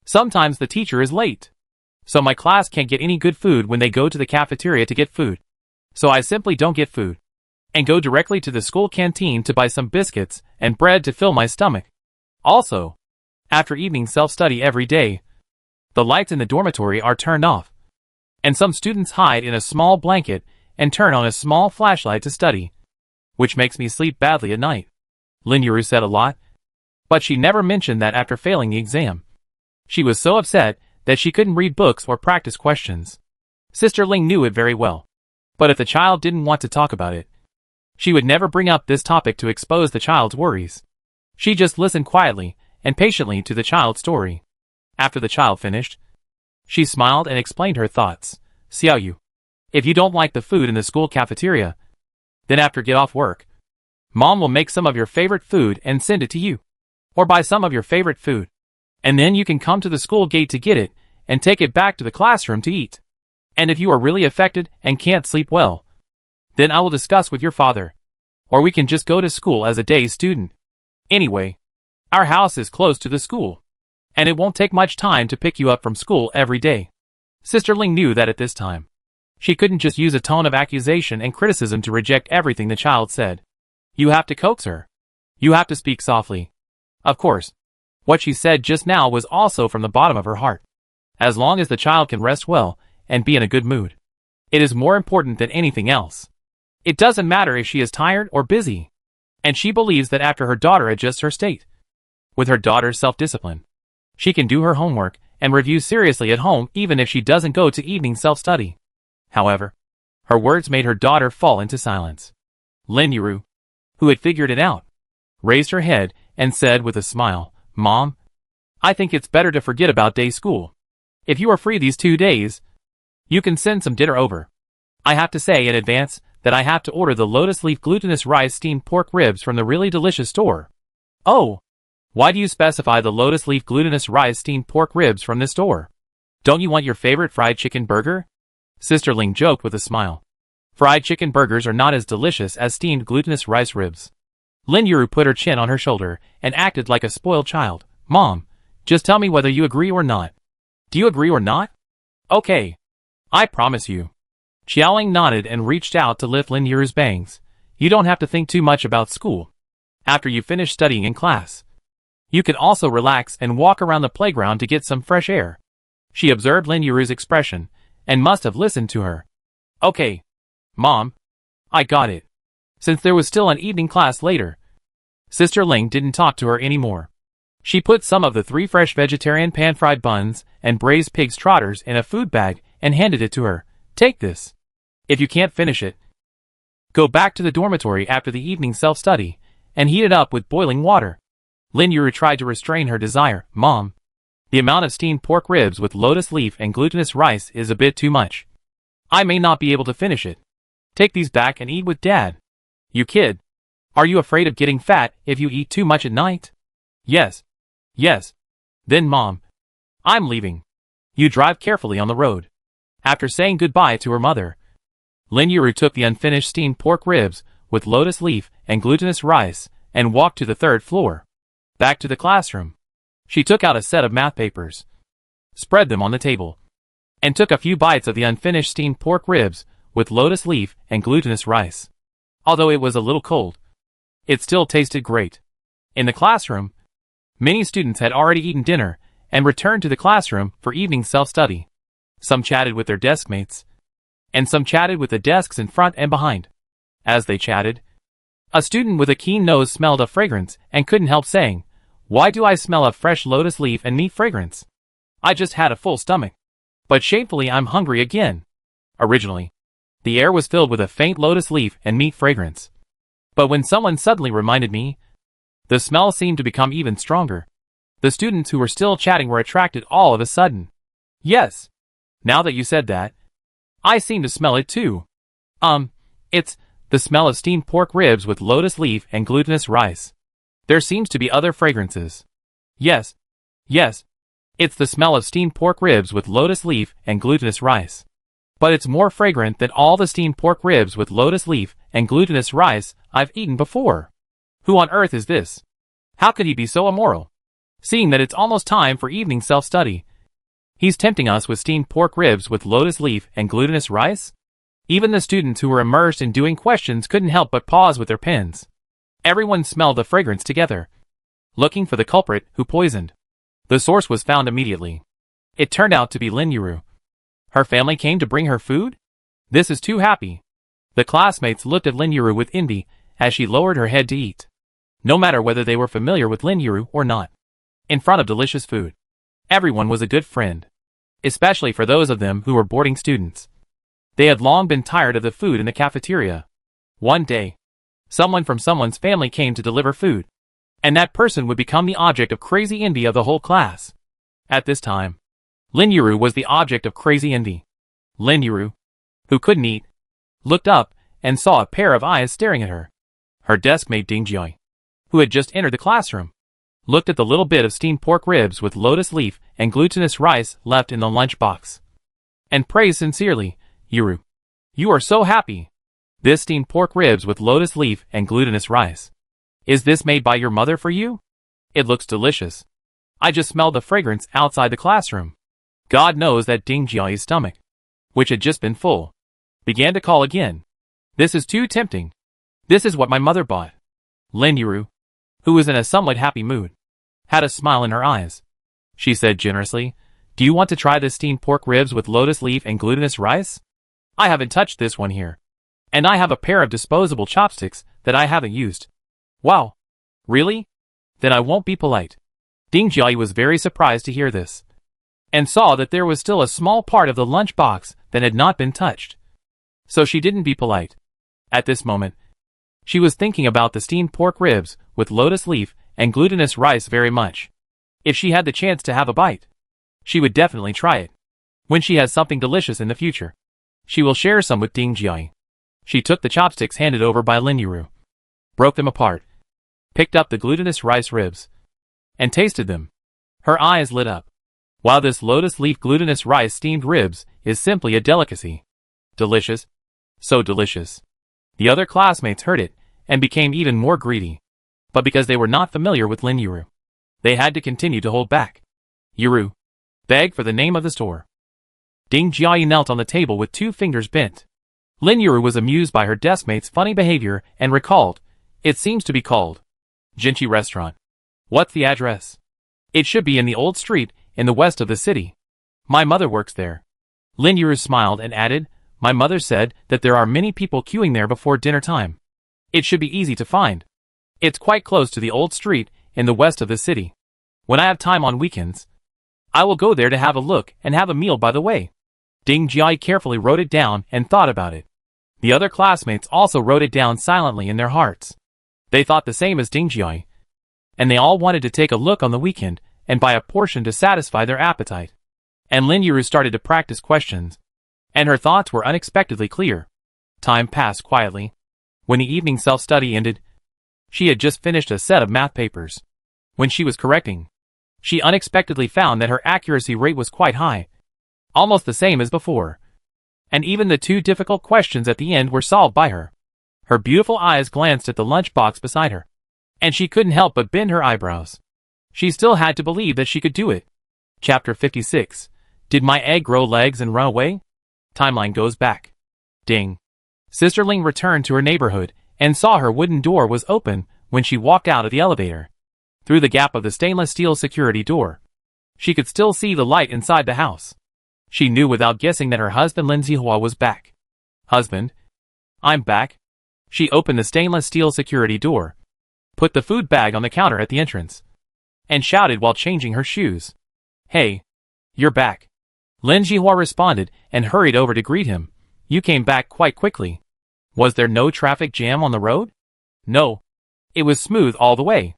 Sometimes the teacher is late. So my class can't get any good food when they go to the cafeteria to get food. So I simply don't get food. And go directly to the school canteen to buy some biscuits and bread to fill my stomach. Also, after evening self-study every day, the lights in the dormitory are turned off. And some students hide in a small blanket and turn on a small flashlight to study, which makes me sleep badly at night. Lin Yuru said a lot, but she never mentioned that after failing the exam, she was so upset that she couldn't read books or practice questions. Sister Ling knew it very well. But if the child didn't want to talk about it, she would never bring up this topic to expose the child's worries. She just listened quietly and patiently to the child's story. After the child finished, she smiled and explained her thoughts. Xiaoyu, if you don't like the food in the school cafeteria, then after get off work, Mom will make some of your favorite food and send it to you. Or buy some of your favorite food. And then you can come to the school gate to get it and take it back to the classroom to eat. And if you are really affected and can't sleep well, then I will discuss with your father. Or we can just go to school as a day student. Anyway, our house is close to the school, and it won't take much time to pick you up from school every day. Sister Ling knew that at this time, she couldn't just use a tone of accusation and criticism to reject everything the child said. You have to coax her. You have to speak softly. Of course, what she said just now was also from the bottom of her heart. As long as the child can rest well and be in a good mood, it is more important than anything else. It doesn't matter if she is tired or busy. And she believes that after her daughter adjusts her state, with her daughter's self-discipline, she can do her homework and review seriously at home even if she doesn't go to evening self-study. However, her words made her daughter fall into silence. Lin Yuru, who had figured it out, raised her head and said with a smile, Mom, I think it's better to forget about day school. If you are free these 2 days, you can send some dinner over. I have to say in advance that I have to order the lotus leaf glutinous rice steamed pork ribs from the really delicious store. Oh, why do you specify the lotus leaf glutinous rice steamed pork ribs from this store? Don't you want your favorite fried chicken burger? Sister Ling joked with a smile. Fried chicken burgers are not as delicious as steamed glutinous rice ribs. Lin Yuru put her chin on her shoulder and acted like a spoiled child. Mom, just tell me whether you agree or not. Do you agree or not? Okay. I promise you. Xiaoling nodded and reached out to lift Lin Yuru's bangs. You don't have to think too much about school. After you finish studying in class, you can also relax and walk around the playground to get some fresh air. She observed Lin Yuru's expression and must have listened to her. Okay. Mom, I got it. Since there was still an evening class later, Sister Ling didn't talk to her anymore. She put some of the 3 fresh vegetarian pan-fried buns and braised pig's trotters in a food bag and handed it to her. Take this. If you can't finish it, go back to the dormitory after the evening self-study and heat it up with boiling water. Lin Yuru tried to restrain her desire. Mom, the amount of steamed pork ribs with lotus leaf and glutinous rice is a bit too much. I may not be able to finish it. Take these back and eat with Dad. You kid. Are you afraid of getting fat if you eat too much at night? Yes. Yes. Then Mom, I'm leaving. You drive carefully on the road. After saying goodbye to her mother, Lin Yuru took the unfinished steamed pork ribs with lotus leaf and glutinous rice and walked to the 3rd floor. Back to the classroom. She took out a set of math papers, spread them on the table, and took a few bites of the unfinished steamed pork ribs with lotus leaf and glutinous rice. Although it was a little cold, it still tasted great. In the classroom, many students had already eaten dinner and returned to the classroom for evening self-study. Some chatted with their desk mates, and some chatted with the desks in front and behind. As they chatted, a student with a keen nose smelled a fragrance and couldn't help saying, Why do I smell a fresh lotus leaf and meat fragrance? I just had a full stomach. But shamefully I'm hungry again. Originally, the air was filled with a faint lotus leaf and meat fragrance. But when someone suddenly reminded me, the smell seemed to become even stronger. The students who were still chatting were attracted all of a sudden. Yes. Now that you said that, I seem to smell it too. It's the smell of steamed pork ribs with lotus leaf and glutinous rice. There seems to be other fragrances. Yes. Yes. It's the smell of steamed pork ribs with lotus leaf and glutinous rice. But it's more fragrant than all the steamed pork ribs with lotus leaf and glutinous rice I've eaten before. Who on earth is this? How could he be so immoral? Seeing that it's almost time for evening self-study, he's tempting us with steamed pork ribs with lotus leaf and glutinous rice? Even the students who were immersed in doing questions couldn't help but pause with their pens. Everyone smelled the fragrance together, looking for the culprit who poisoned. The source was found immediately. It turned out to be Lin Yuru. Her family came to bring her food? This is too happy. The classmates looked at Lin Yuru with envy as she lowered her head to eat. No matter whether they were familiar with Lin Yuru or not. In front of delicious food, everyone was a good friend. Especially for those of them who were boarding students. They had long been tired of the food in the cafeteria. One day, someone from someone's family came to deliver food, and that person would become the object of crazy envy of the whole class. At this time, Lin Yuru was the object of crazy envy. Lin Yuru, who couldn't eat, looked up and saw a pair of eyes staring at her. Her deskmate Ding Jiai, who had just entered the classroom, looked at the little bit of steamed pork ribs with lotus leaf and glutinous rice left in the lunchbox, and praised sincerely, "Yuru, you are so happy. This steamed pork ribs with lotus leaf and glutinous rice. Is this made by your mother for you? It looks delicious. I just smelled the fragrance outside the classroom." God knows that Ding Jiai's stomach, which had just been full, began to call again. "This is too tempting. This is what my mother bought." Lin Yuru, who was in a somewhat happy mood, had a smile in her eyes. She said generously, "Do you want to try this steamed pork ribs with lotus leaf and glutinous rice? I haven't touched this one here. And I have a pair of disposable chopsticks that I haven't used." "Wow. Really? Then I won't be polite." Ding Jiai was very surprised to hear this, and saw that there was still a small part of the lunchbox that had not been touched. So she didn't be polite. At this moment, she was thinking about the steamed pork ribs with lotus leaf and glutinous rice very much. If she had the chance to have a bite, she would definitely try it. When she has something delicious in the future, she will share some with Ding Jiai. She took the chopsticks handed over by Lin Yuru, broke them apart, picked up the glutinous rice ribs, and tasted them. Her eyes lit up. Wow, this lotus leaf glutinous rice steamed ribs is simply a delicacy. Delicious. So delicious. The other classmates heard it and became even more greedy. But because they were not familiar with Lin Yuru, they had to continue to hold back. "Yuru, beg for the name of the store." Ding Jiai knelt on the table with 2 fingers bent. Lin Yuru was amused by her deskmate's funny behavior and recalled, "It seems to be called Jinchi Restaurant. What's the address?" "It should be in the old street in the west of the city. My mother works there." Lin Yuru smiled and added, "My mother said that there are many people queuing there before dinner time. It should be easy to find. It's quite close to the old street in the west of the city. When I have time on weekends, I will go there to have a look and have a meal by the way." Ding Jiai carefully wrote it down and thought about it. The other classmates also wrote it down silently in their hearts. They thought the same as Ding Jiai, and they all wanted to take a look on the weekend and buy a portion to satisfy their appetite. And Lin Yuru started to practice questions, and her thoughts were unexpectedly clear. Time passed quietly. When the evening self-study ended, she had just finished a set of math papers. When she was correcting, she unexpectedly found that her accuracy rate was quite high, almost the same as before. And even the 2 difficult questions at the end were solved by her. Her beautiful eyes glanced at the lunchbox beside her, and she couldn't help but bend her eyebrows. She still had to believe that she could do it. Chapter 56. Did my egg grow legs and run away? Timeline goes back. Ding. Sister Ling returned to her neighborhood and saw her wooden door was open when she walked out of the elevator. Through the gap of the stainless steel security door, she could still see the light inside the house. She knew without guessing that her husband Lin Zihua was back. "Husband, I'm back." She opened the stainless steel security door, put the food bag on the counter at the entrance, and shouted while changing her shoes, "Hey, you're back." Lin Zihua responded and hurried over to greet him. "You came back quite quickly. Was there no traffic jam on the road?" "No. It was smooth all the way."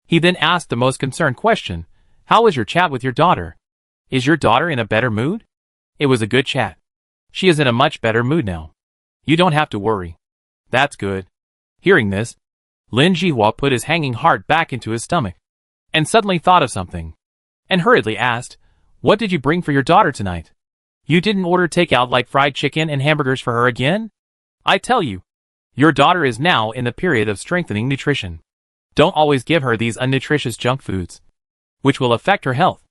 He then asked the most concerned question, "How was your chat with your daughter? Is your daughter in a better mood?" "It was a good chat. She is in a much better mood now. You don't have to worry." "That's good." Hearing this, Lin Zihua put his hanging heart back into his stomach, and suddenly thought of something, and hurriedly asked, "What did you bring for your daughter tonight? You didn't order takeout like fried chicken and hamburgers for her again? I tell you, your daughter is now in the period of strengthening nutrition. Don't always give her these unnutritious junk foods, which will affect her health."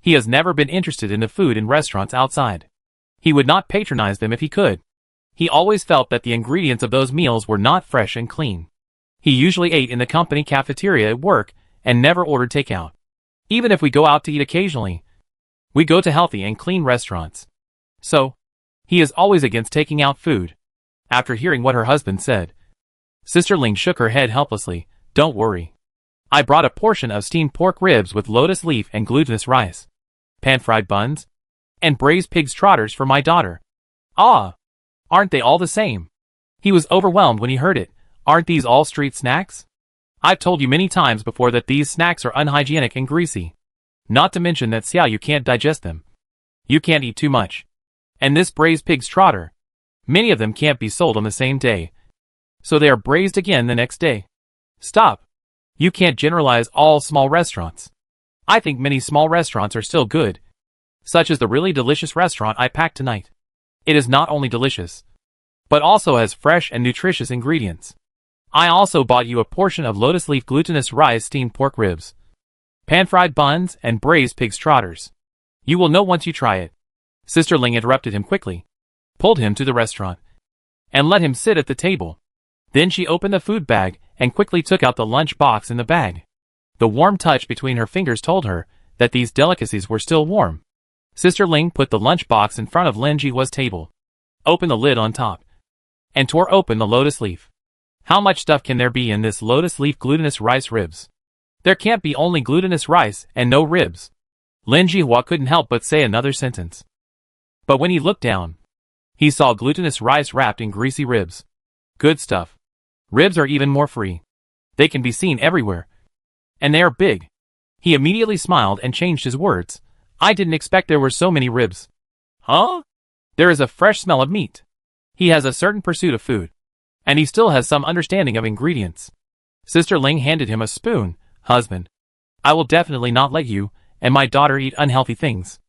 He has never been interested in the food in restaurants outside. He would not patronize them if he could. He always felt that the ingredients of those meals were not fresh and clean. He usually ate in the company cafeteria at work and never ordered takeout. Even if we go out to eat occasionally, we go to healthy and clean restaurants. So, he is always against taking out food. After hearing what her husband said, Sister Ling shook her head helplessly. "Don't worry. I brought a portion of steamed pork ribs with lotus leaf and glutinous rice, pan-fried buns, and braised pig's trotters for my daughter." "Ah, Aren't they all the same? He was overwhelmed when he heard it. Aren't these all street snacks? I've told you many times before that these snacks are unhygienic and greasy. Not to mention that you can't digest them. You can't eat too much. And this braised pig's trotter. Many of them can't be sold on the same day. So they are braised again the next day. Stop. You can't generalize all small restaurants. I think many small restaurants are still good. Such as the really delicious restaurant I packed tonight. It is not only delicious, but also has fresh and nutritious ingredients. I also bought you a portion of lotus leaf glutinous rice steamed pork ribs, pan-fried buns, and braised pig's trotters. You will know once you try it. Sister Ling interrupted him quickly, pulled him to the restaurant, and let him sit at the table. Then she opened the food bag and quickly took out the lunch box in the bag. The warm touch between her fingers told her that these delicacies were still warm. Sister Ling put the lunch box in front of Lin Jihua's table, opened the lid on top, and tore open the lotus leaf. How much stuff can there be in this lotus leaf glutinous rice ribs? There can't be only glutinous rice and no ribs. Lin Jihua couldn't help but say another sentence. But when he looked down, he saw glutinous rice wrapped in greasy ribs. Good stuff. Ribs are even more free. They can be seen everywhere. And they are big. He immediately smiled and changed his words. I didn't expect there were so many ribs. Huh? There is a fresh smell of meat. He has a certain pursuit of food. And he still has some understanding of ingredients. Sister Ling handed him a spoon. Husband, I will definitely not let you and my daughter eat unhealthy things.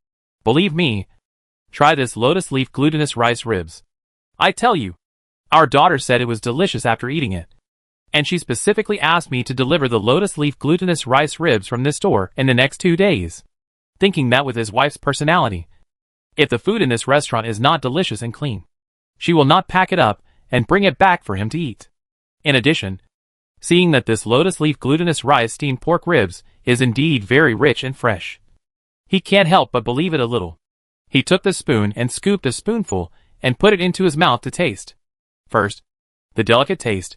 Believe me. Try this lotus leaf glutinous rice ribs. I tell you, our daughter said it was delicious after eating it. And she specifically asked me to deliver the lotus leaf glutinous rice ribs from this store in the next 2 days. Thinking that with his wife's personality, if the food in this restaurant is not delicious and clean, she will not pack it up and bring it back for him to eat. In addition, seeing that this lotus leaf glutinous rice steamed pork ribs is indeed very rich and fresh, he can't help but believe it a little. He took the spoon and scooped a spoonful and put it into his mouth to taste. First, the delicate taste.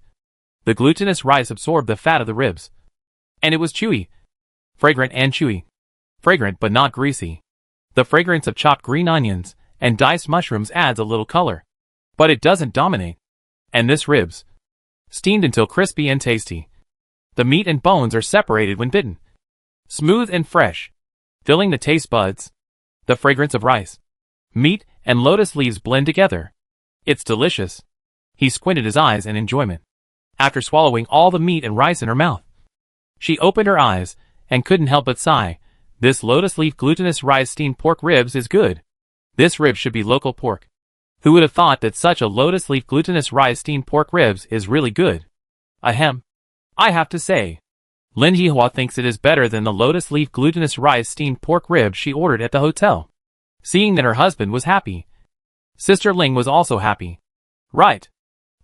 The glutinous rice absorbed the fat of the ribs. And it was chewy. Fragrant and chewy. Fragrant but not greasy. The fragrance of chopped green onions and diced mushrooms adds a little color. But it doesn't dominate. And this ribs, steamed until crispy and tasty. The meat and bones are separated when bitten. Smooth and fresh, filling the taste buds. The fragrance of rice, meat, and lotus leaves blend together. It's delicious. He squinted his eyes in enjoyment. After swallowing all the meat and rice in her mouth, she opened her eyes and couldn't help but sigh. This lotus leaf glutinous rice steamed pork ribs is good. This rib should be local pork. Who would have thought that such a lotus leaf glutinous rice steamed pork ribs is really good? Ahem. I have to say, Lin Jihua thinks it is better than the lotus leaf glutinous rice steamed pork ribs she ordered at the hotel. Seeing that her husband was happy, Sister Ling was also happy. Right.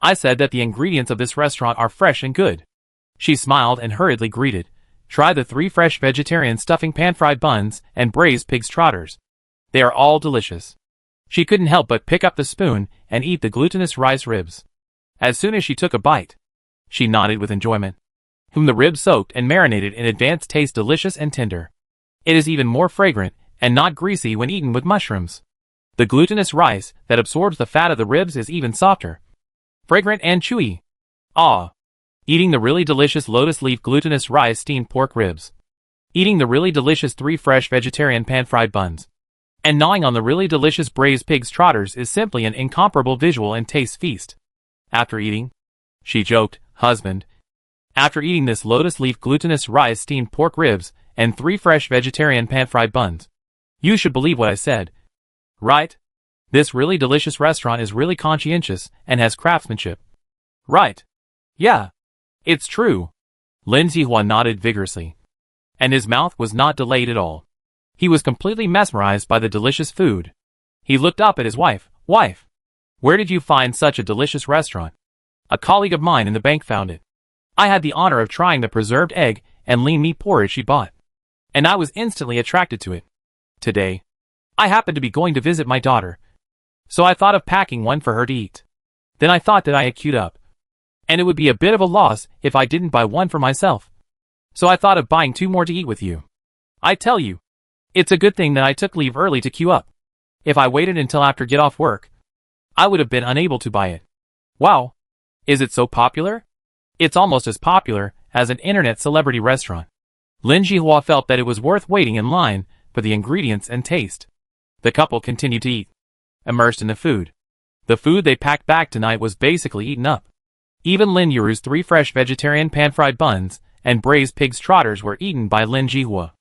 I said that the ingredients of this restaurant are fresh and good. She smiled and hurriedly greeted. Try the 3 fresh vegetarian stuffing pan-fried buns and braised pig's trotters. They are all delicious. She couldn't help but pick up the spoon and eat the glutinous rice ribs. As soon as she took a bite, she nodded with enjoyment. Whom the ribs soaked and marinated in advance taste delicious and tender. It is even more fragrant and not greasy when eaten with mushrooms. The glutinous rice that absorbs the fat of the ribs is even softer, fragrant and chewy. Ah! Eating the really delicious lotus leaf glutinous rice steamed pork ribs. Eating the really delicious 3 fresh vegetarian pan-fried buns. And gnawing on the really delicious braised pig's trotters is simply an incomparable visual and taste feast. After eating, she joked, husband, after eating this lotus leaf glutinous rice steamed pork ribs and 3 fresh vegetarian pan-fried buns, you should believe what I said. Right? This really delicious restaurant is really conscientious and has craftsmanship. Right. Yeah. It's true. Lin Zihua nodded vigorously. And his mouth was not delayed at all. He was completely mesmerized by the delicious food. He looked up at his wife. Wife, where did you find such a delicious restaurant? A colleague of mine in the bank found it. I had the honor of trying the preserved egg and lean meat porridge she bought. And I was instantly attracted to it. Today, I happened to be going to visit my daughter. So I thought of packing one for her to eat. Then I thought that I had queued up. And it would be a bit of a loss if I didn't buy one for myself. So I thought of buying 2 more to eat with you. I tell you, it's a good thing that I took leave early to queue up. If I waited until after get off work, I would have been unable to buy it. Wow. Is it so popular? It's almost as popular as an internet celebrity restaurant. Lin Jihua felt that it was worth waiting in line for the ingredients and taste. The couple continued to eat, immersed in the food. The food they packed back tonight was basically eaten up. Even Lin Yuru's 3 fresh vegetarian pan-fried buns and braised pig's trotters were eaten by Lin Jihua.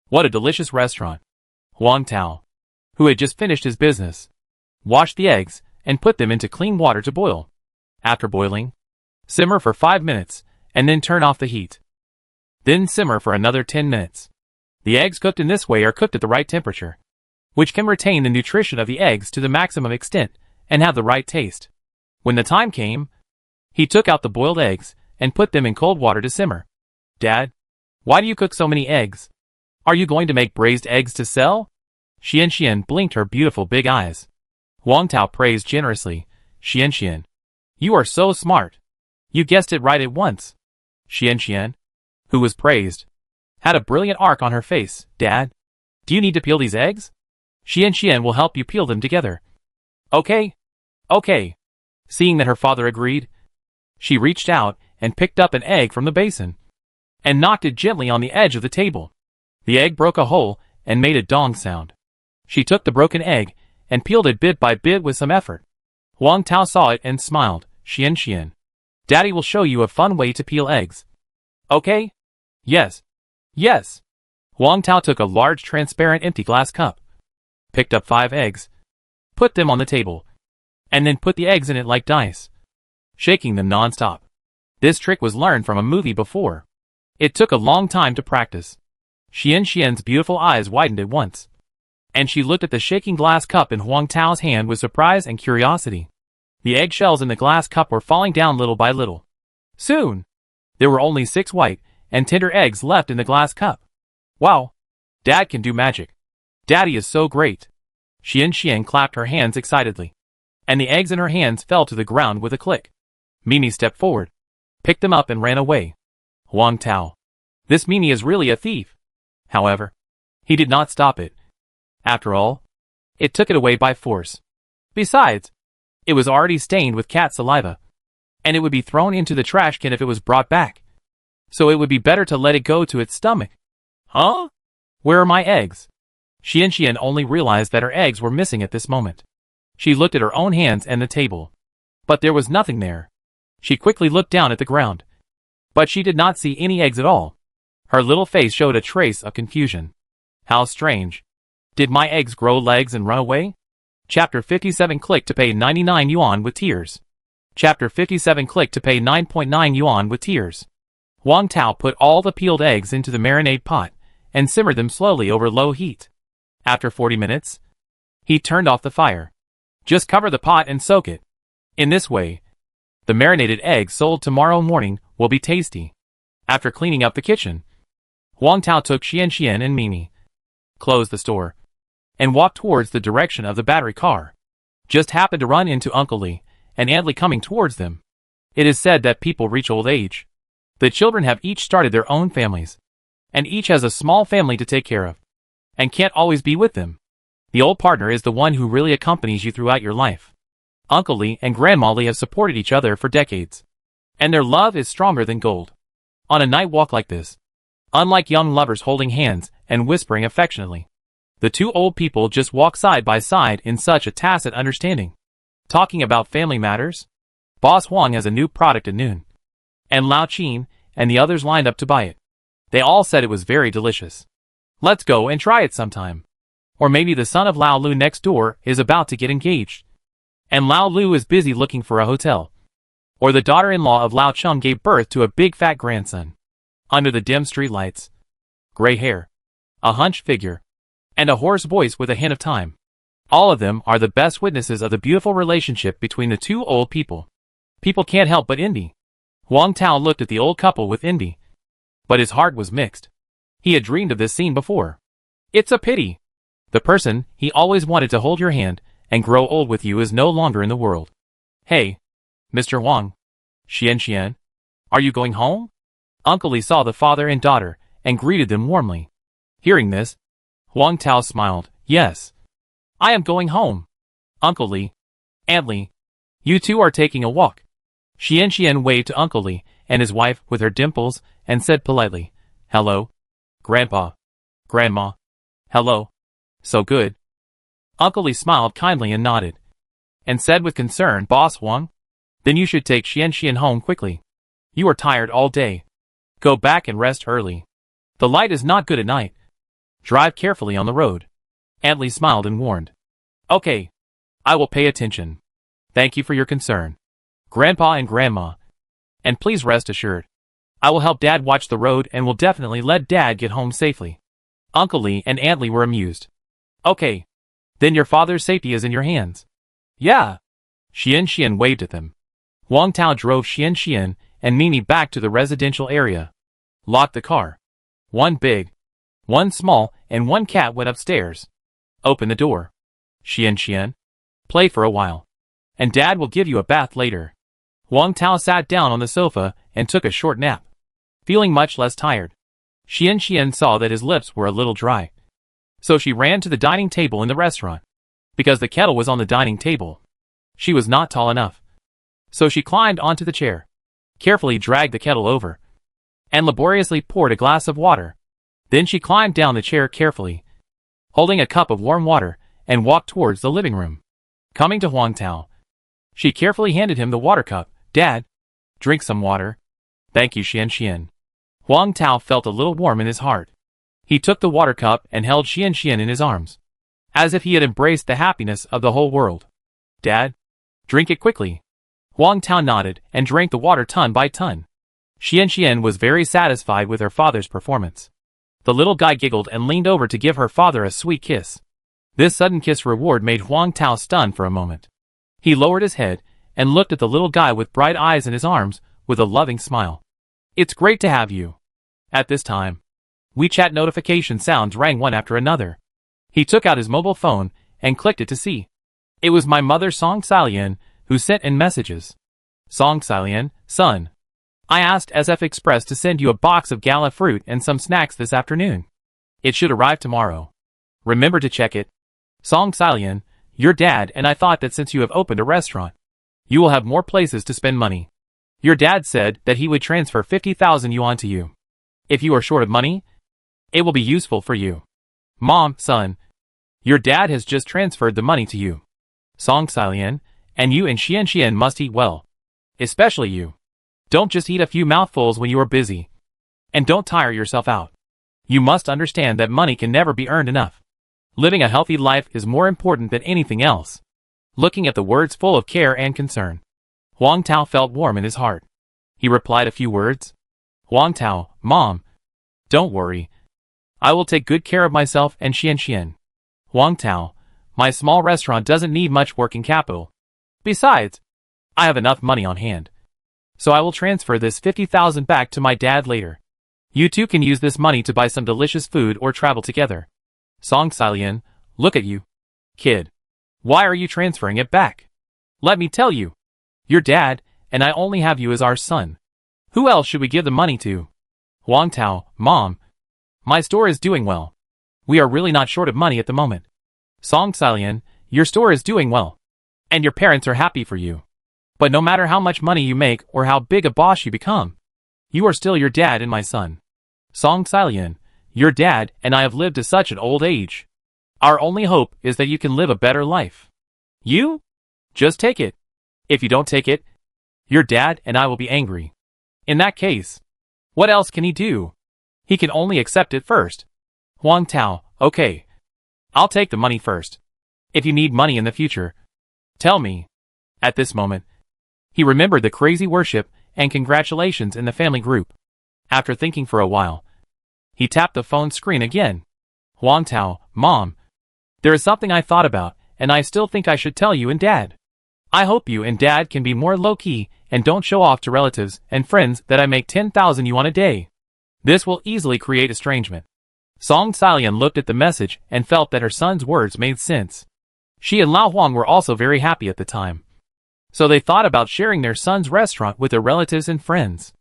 What a delicious restaurant. Huang Tao, who had just finished his business, washed the eggs and put them into clean water to boil. After boiling, simmer for 5 minutes and then turn off the heat. Then simmer for another 10 minutes. The eggs cooked in this way are cooked at the right temperature, which can retain the nutrition of the eggs to the maximum extent and have the right taste. When the time came, he took out the boiled eggs and put them in cold water to simmer. Dad, why do you cook so many eggs? Are you going to make braised eggs to sell? Xian blinked her beautiful big eyes. Huang Tao praised generously. Xian, you are so smart. You guessed it right at once. Xian, who was praised, had a brilliant arc on her face. Dad, do you need to peel these eggs? Xian will help you peel them together. Okay. Seeing that her father agreed, she reached out and picked up an egg from the basin and knocked it gently on the edge of the table. The egg broke a hole and made a dong sound. She took the broken egg and peeled it bit by bit with some effort. Huang Tao saw it and smiled. Xian, Daddy will show you a fun way to peel eggs. Okay? Yes. Huang Tao took a large transparent empty glass cup, picked up 5 eggs, put them on the table, and then put the eggs in it like dice, shaking them non-stop. This trick was learned from a movie before. It took a long time to practice. Xian's beautiful eyes widened at once, and she looked at the shaking glass cup in Huang Tao's hand with surprise and curiosity. The eggshells in the glass cup were falling down little by little. Soon, there were only 6 white and tender eggs left in the glass cup. Wow! Dad can do magic. Daddy is so great. Xian clapped her hands excitedly, and the eggs in her hands fell to the ground with a click. Mimi stepped forward, picked them up and ran away. Huang Tao. This Mimi is really a thief. However, he did not stop it. After all, it took it away by force. Besides, it was already stained with cat saliva, and it would be thrown into the trash can if it was brought back. So it would be better to let it go to its stomach. Huh? Where are my eggs? Xian only realized that her eggs were missing at this moment. She looked at her own hands and the table, but there was nothing there. She quickly looked down at the ground, but she did not see any eggs at all. Her little face showed a trace of confusion. How strange. Did my eggs grow legs and run away? Chapter 57. Click to pay 99 yuan with tears. Chapter 57. Click to pay 9.9 yuan with tears. Huang Tao put all the peeled eggs into the marinade pot and simmered them slowly over low heat. After 40 minutes, he turned off the fire. Just cover the pot and soak it. In this way, the marinated eggs sold tomorrow morning will be tasty. After cleaning up the kitchen, Huang Tao took Xian and Mimi, closed the store, and walked towards the direction of the battery car. Just happened to run into Uncle Li and Aunt Li coming towards them. It is said that people reach old age. The children have each started their own families, and each has a small family to take care of, and can't always be with them. The old partner is the one who really accompanies you throughout your life. Uncle Li and Grandma Li have supported each other for decades, and their love is stronger than gold. On a night walk like this, unlike young lovers holding hands and whispering affectionately, the two old people just walk side by side in such a tacit understanding. Talking about family matters, Boss Huang has a new product at noon, and Lao Qin and the others lined up to buy it. They all said it was very delicious. Let's go and try it sometime. Or maybe the son of Lao Lu next door is about to get engaged, and Lao Lu is busy looking for a hotel. Or the daughter-in-law of Lao Chung gave birth to a big fat grandson. Under the dim streetlights, gray hair, a hunched figure, and a hoarse voice with a hint of time. All of them are the best witnesses of the beautiful relationship between the two old people. People can't help but envy. Huang Tao looked at the old couple with envy, but his heart was mixed. He had dreamed of this scene before. It's a pity. The person he always wanted to hold your hand and grow old with you is no longer in the world. Hey, Mr. Huang. Xian, are you going home? Uncle Li saw the father and daughter and greeted them warmly. Hearing this, Huang Tao smiled. Yes, I am going home. Uncle Li, Aunt Lee, you two are taking a walk. Xian waved to Uncle Lee and his wife with her dimples and said politely, "Hello, Grandpa, Grandma. Hello. So good." Uncle Lee smiled kindly and nodded, and said with concern, "Boss Huang, then you should take Xian home quickly. You are tired all day. Go back and rest early. The light is not good at night. Drive carefully on the road." Aunt Lee smiled and warned, "Okay, I will pay attention. Thank you for your concern, Grandpa and Grandma. And please rest assured, I will help Dad watch the road and will definitely let Dad get home safely." Uncle Lee and Aunt Lee were amused. "Okay, then your father's safety is in your hands." "Yeah." Xian waved at them. Huang Tao drove Xian and Mimi back to the residential area. Locked the car. One big, one small, and one cat went upstairs. Open the door. Xian, play for a while, and Dad will give you a bath later." Huang Tao sat down on the sofa and took a short nap, feeling much less tired. Xian saw that his lips were a little dry, so she ran to the dining table in the restaurant. Because the kettle was on the dining table, she was not tall enough, so she climbed onto the chair, carefully dragged the kettle over, and laboriously poured a glass of water. Then she climbed down the chair carefully, holding a cup of warm water, and walked towards the living room. Coming to Huang Tao, she carefully handed him the water cup. "Dad, drink some water." "Thank you, Xian." Huang Tao felt a little warm in his heart. He took the water cup and held Xian in his arms, as if he had embraced the happiness of the whole world. "Dad, drink it quickly." Huang Tao nodded and drank the water ton by ton. Xian was very satisfied with her father's performance. The little guy giggled and leaned over to give her father a sweet kiss. This sudden kiss reward made Huang Tao stunned for a moment. He lowered his head and looked at the little guy with bright eyes in his arms with a loving smile. "It's great to have you." At this time, WeChat notification sounds rang one after another. He took out his mobile phone and clicked it to see. It was my mother Song Salian who sent in messages. "Song Salian, son. I asked SF Express to send you a box of gala fruit and some snacks this afternoon. It should arrive tomorrow. Remember to check it. Song Salian, your dad and I thought that since you have opened a restaurant, you will have more places to spend money. Your dad said that he would transfer 50,000 yuan to you. If you are short of money, it will be useful for you. Mom, son, your dad has just transferred the money to you. Song Salian, and you and Xian must eat well. Especially you. Don't just eat a few mouthfuls when you are busy. And don't tire yourself out. You must understand that money can never be earned enough. Living a healthy life is more important than anything else." Looking at the words full of care and concern, Huang Tao felt warm in his heart. He replied a few words. "Huang Tao, Mom, don't worry. I will take good care of myself and Xian. Huang Tao, my small restaurant doesn't need much working capital. Besides, I have enough money on hand. So I will transfer this 50,000 back to my dad later. You two can use this money to buy some delicious food or travel together. Song Salian, look at you. Kid, why are you transferring it back? Let me tell you. Your dad, and I only have you as our son. Who else should we give the money to?" Huang Tao, Mom, my store is doing well. We are really not short of money at the moment. Song Salian, your store is doing well. And your parents are happy for you. But no matter how much money you make or how big a boss you become, you are still your dad and my son. Song Salian, your dad and I have lived to such an old age. Our only hope is that you can live a better life. You? Just take it. If you don't take it, your dad and I will be angry. In that case, what else can he do? He can only accept it first. Huang Tao, okay. I'll take the money first. If you need money in the future, tell me." At this moment, he remembered the crazy worship and congratulations in the family group. After thinking for a while, he tapped the phone screen again. "Huang Tao, Mom, there is something I thought about, and I still think I should tell you and Dad. I hope you and Dad can be more low-key and don't show off to relatives and friends that I make 10,000 yuan a day. This will easily create estrangement." Song Salian looked at the message and felt that her son's words made sense. She and Lao Huang were also very happy at the time. So they thought about sharing their son's restaurant with their relatives and friends.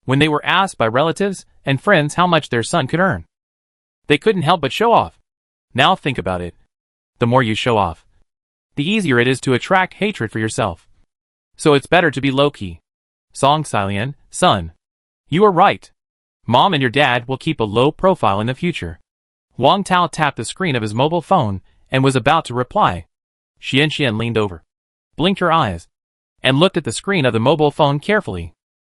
When they were asked by relatives and friends how much their son could earn, they couldn't help but show off. Now think about it. The more you show off, the easier it is to attract hatred for yourself. So it's better to be low-key. Song Salian, son. You are right. Mom and your dad will keep a low profile in the future. Wang Tao tapped the screen of his mobile phone and was about to reply. Xian leaned over, blinked her eyes, and looked at the screen of the mobile phone carefully.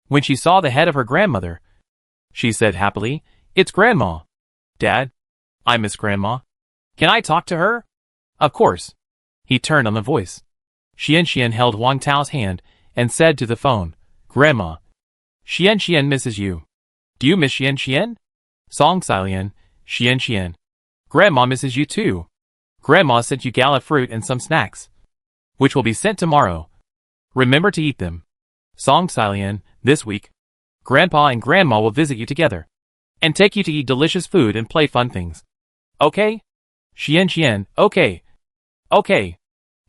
When she saw the head of her grandmother, she said happily, "It's Grandma." "Dad, I miss Grandma. Can I talk to her?" "Of course." He turned on the voice. Xian held Wang Tao's hand and said to the phone, "Grandma, Xian misses you." "Do you miss Xian?" Song Salian, Xian. Grandma misses you too. Grandma sent you gala fruit and some snacks, which will be sent tomorrow. Remember to eat them. Song Salian, this week, Grandpa and Grandma will visit you together and take you to eat delicious food and play fun things. Okay? Xian, okay. Okay.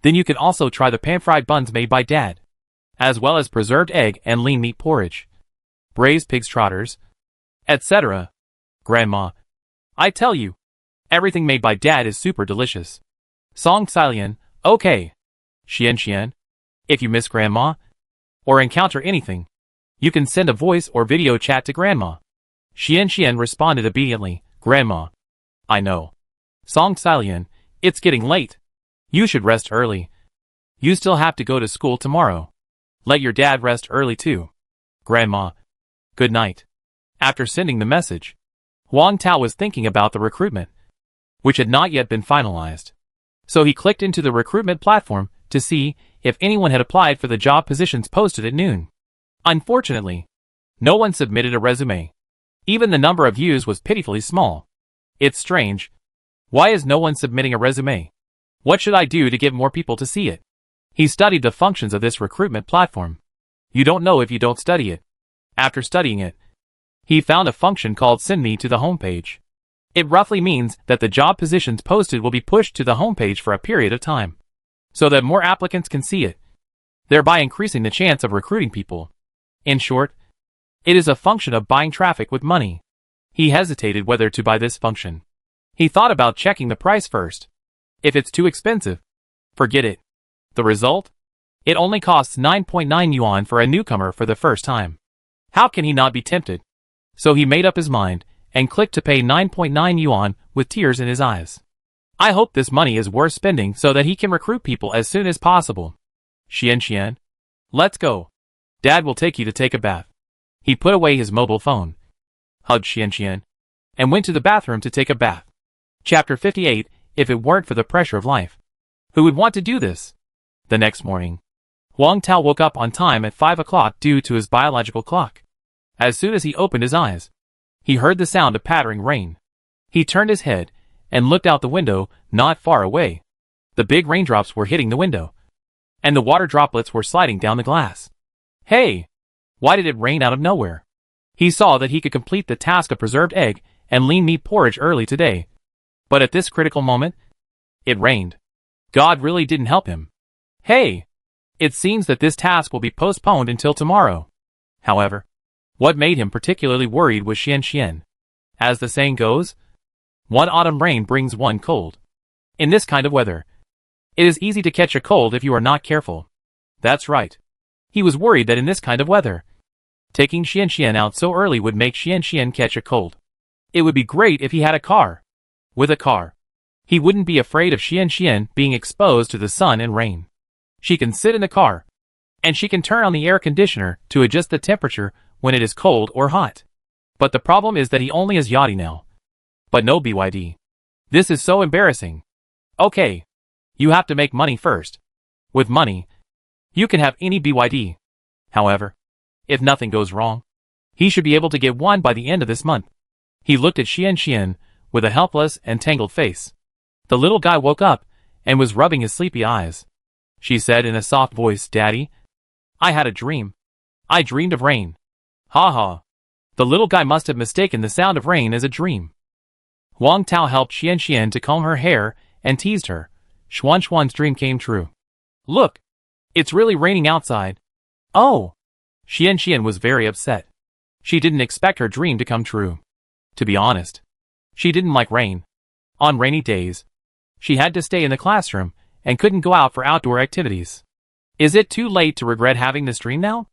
Then you can also try the pan-fried buns made by Dad, as well as preserved egg and lean meat porridge, braised pig's trotters, etc. Grandma, I tell you, everything made by Dad is super delicious. Song Salian, okay. Xian, if you miss Grandma, or encounter anything, you can send a voice or video chat to Grandma. Xian responded obediently, Grandma, I know. Song Salian, it's getting late. You should rest early. You still have to go to school tomorrow. Let your dad rest early too. Grandma, good night. After sending the message, Wang Tao was thinking about the recruitment, which had not yet been finalized. So he clicked into the recruitment platform to see if anyone had applied for the job positions posted at noon. Unfortunately, no one submitted a resume. Even the number of views was pitifully small. It's strange. Why is no one submitting a resume? What should I do to get more people to see it? He studied the functions of this recruitment platform. You don't know if you don't study it. After studying it, he found a function called Send Me to the homepage. It roughly means that the job positions posted will be pushed to the homepage for a period of time, so that more applicants can see it, thereby increasing the chance of recruiting people. In short, it is a function of buying traffic with money. He hesitated whether to buy this function. He thought about checking the price first. If it's too expensive, forget it. The result? It only costs 9.9 yuan for a newcomer for the first time. How can he not be tempted? So he made up his mind and clicked to pay 9.9 yuan with tears in his eyes. I hope this money is worth spending so that he can recruit people as soon as possible. Xian, let's go. Dad will take you to take a bath. He put away his mobile phone, hugged Xian, and went to the bathroom to take a bath. Chapter 58, If it weren't for the pressure of life. Who would want to do this? The next morning, Wang Tao woke up on time at 5 o'clock due to his biological clock. As soon as he opened his eyes, he heard the sound of pattering rain. He turned his head and looked out the window not far away. The big raindrops were hitting the window, and the water droplets were sliding down the glass. Hey! Why did it rain out of nowhere? He saw that he could complete the task of preserved egg and lean meat porridge early today. But at this critical moment, it rained. God really didn't help him. Hey! It seems that this task will be postponed until tomorrow. However, what made him particularly worried was Xian. As the saying goes, one autumn rain brings one cold. In this kind of weather, it is easy to catch a cold if you are not careful. That's right. He was worried that in this kind of weather, taking Xian out so early would make Xian catch a cold. It would be great if he had a car. With a car, he wouldn't be afraid of Xian being exposed to the sun and rain. She can sit in the car, and she can turn on the air conditioner to adjust the temperature when it is cold or hot. But the problem is that he only has Yachty now, but no BYD. This is so embarrassing. Okay, you have to make money first. With money, you can have any BYD. However, if nothing goes wrong, he should be able to get one by the end of this month. He looked at Xian with a helpless and tangled face. The little guy woke up and was rubbing his sleepy eyes. She said in a soft voice, Daddy, I had a dream. I dreamed of rain. Ha ha. The little guy must have mistaken the sound of rain as a dream. Wang Tao helped Xian to comb her hair and teased her. Xuan's dream came true. Look, it's really raining outside. Oh! Xian was very upset. She didn't expect her dream to come true. To be honest, she didn't like rain. On rainy days, she had to stay in the classroom and couldn't go out for outdoor activities. Is it too late to regret having this dream now?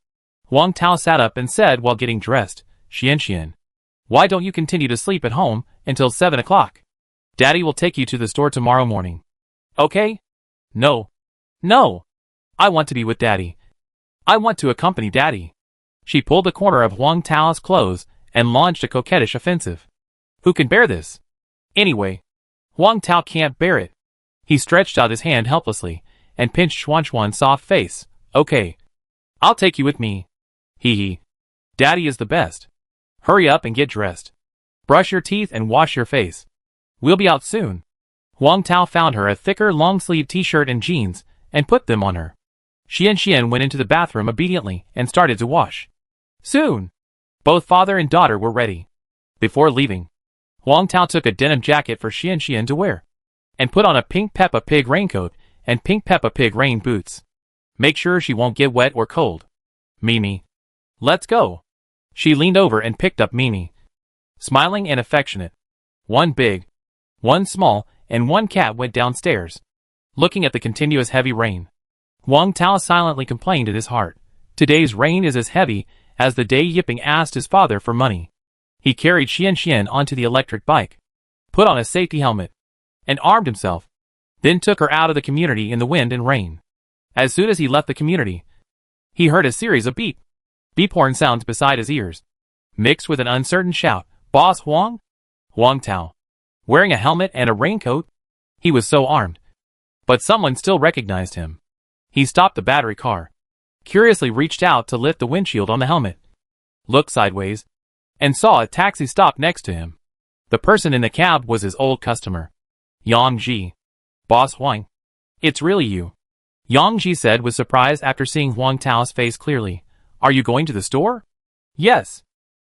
Huang Tao sat up and said while getting dressed, Xian, why don't you continue to sleep at home until 7 o'clock? Daddy will take you to the store tomorrow morning. Okay? No. No. I want to be with Daddy. I want to accompany Daddy. She pulled the corner of Huang Tao's clothes and launched a coquettish offensive. Who can bear this? Anyway, Huang Tao can't bear it. He stretched out his hand helplessly and pinched Xuan's soft face. Okay. I'll take you with me. Hee hee. Daddy is the best. Hurry up and get dressed. Brush your teeth and wash your face. We'll be out soon. Huang Tao found her a thicker long-sleeved t-shirt and jeans and put them on her. Xian went into the bathroom obediently and started to wash. Soon, both father and daughter were ready. Before leaving, Huang Tao took a denim jacket for Xian to wear and put on a pink Peppa Pig raincoat and pink Peppa Pig rain boots. Make sure she won't get wet or cold. Mimi. Let's go. She leaned over and picked up Mimi. Smiling and affectionate. One big, one small, and one cat went downstairs. Looking at the continuous heavy rain, Huang Tao silently complained in his heart. Today's rain is as heavy as the day Yiping asked his father for money. He carried Xian onto the electric bike, put on a safety helmet, and armed himself, then took her out of the community in the wind and rain. As soon as he left the community, he heard a series of beep horn sounds beside his ears, mixed with an uncertain shout, Boss Huang? Huang Tao, wearing a helmet and a raincoat? He was so armed. But someone still recognized him. He stopped the battery car, curiously reached out to lift the windshield on the helmet, looked sideways, and saw a taxi stop next to him. The person in the cab was his old customer, Yang Ji. Boss Huang. It's really you. Yang Ji said with surprise after seeing Huang Tao's face clearly. Are you going to the store? Yes.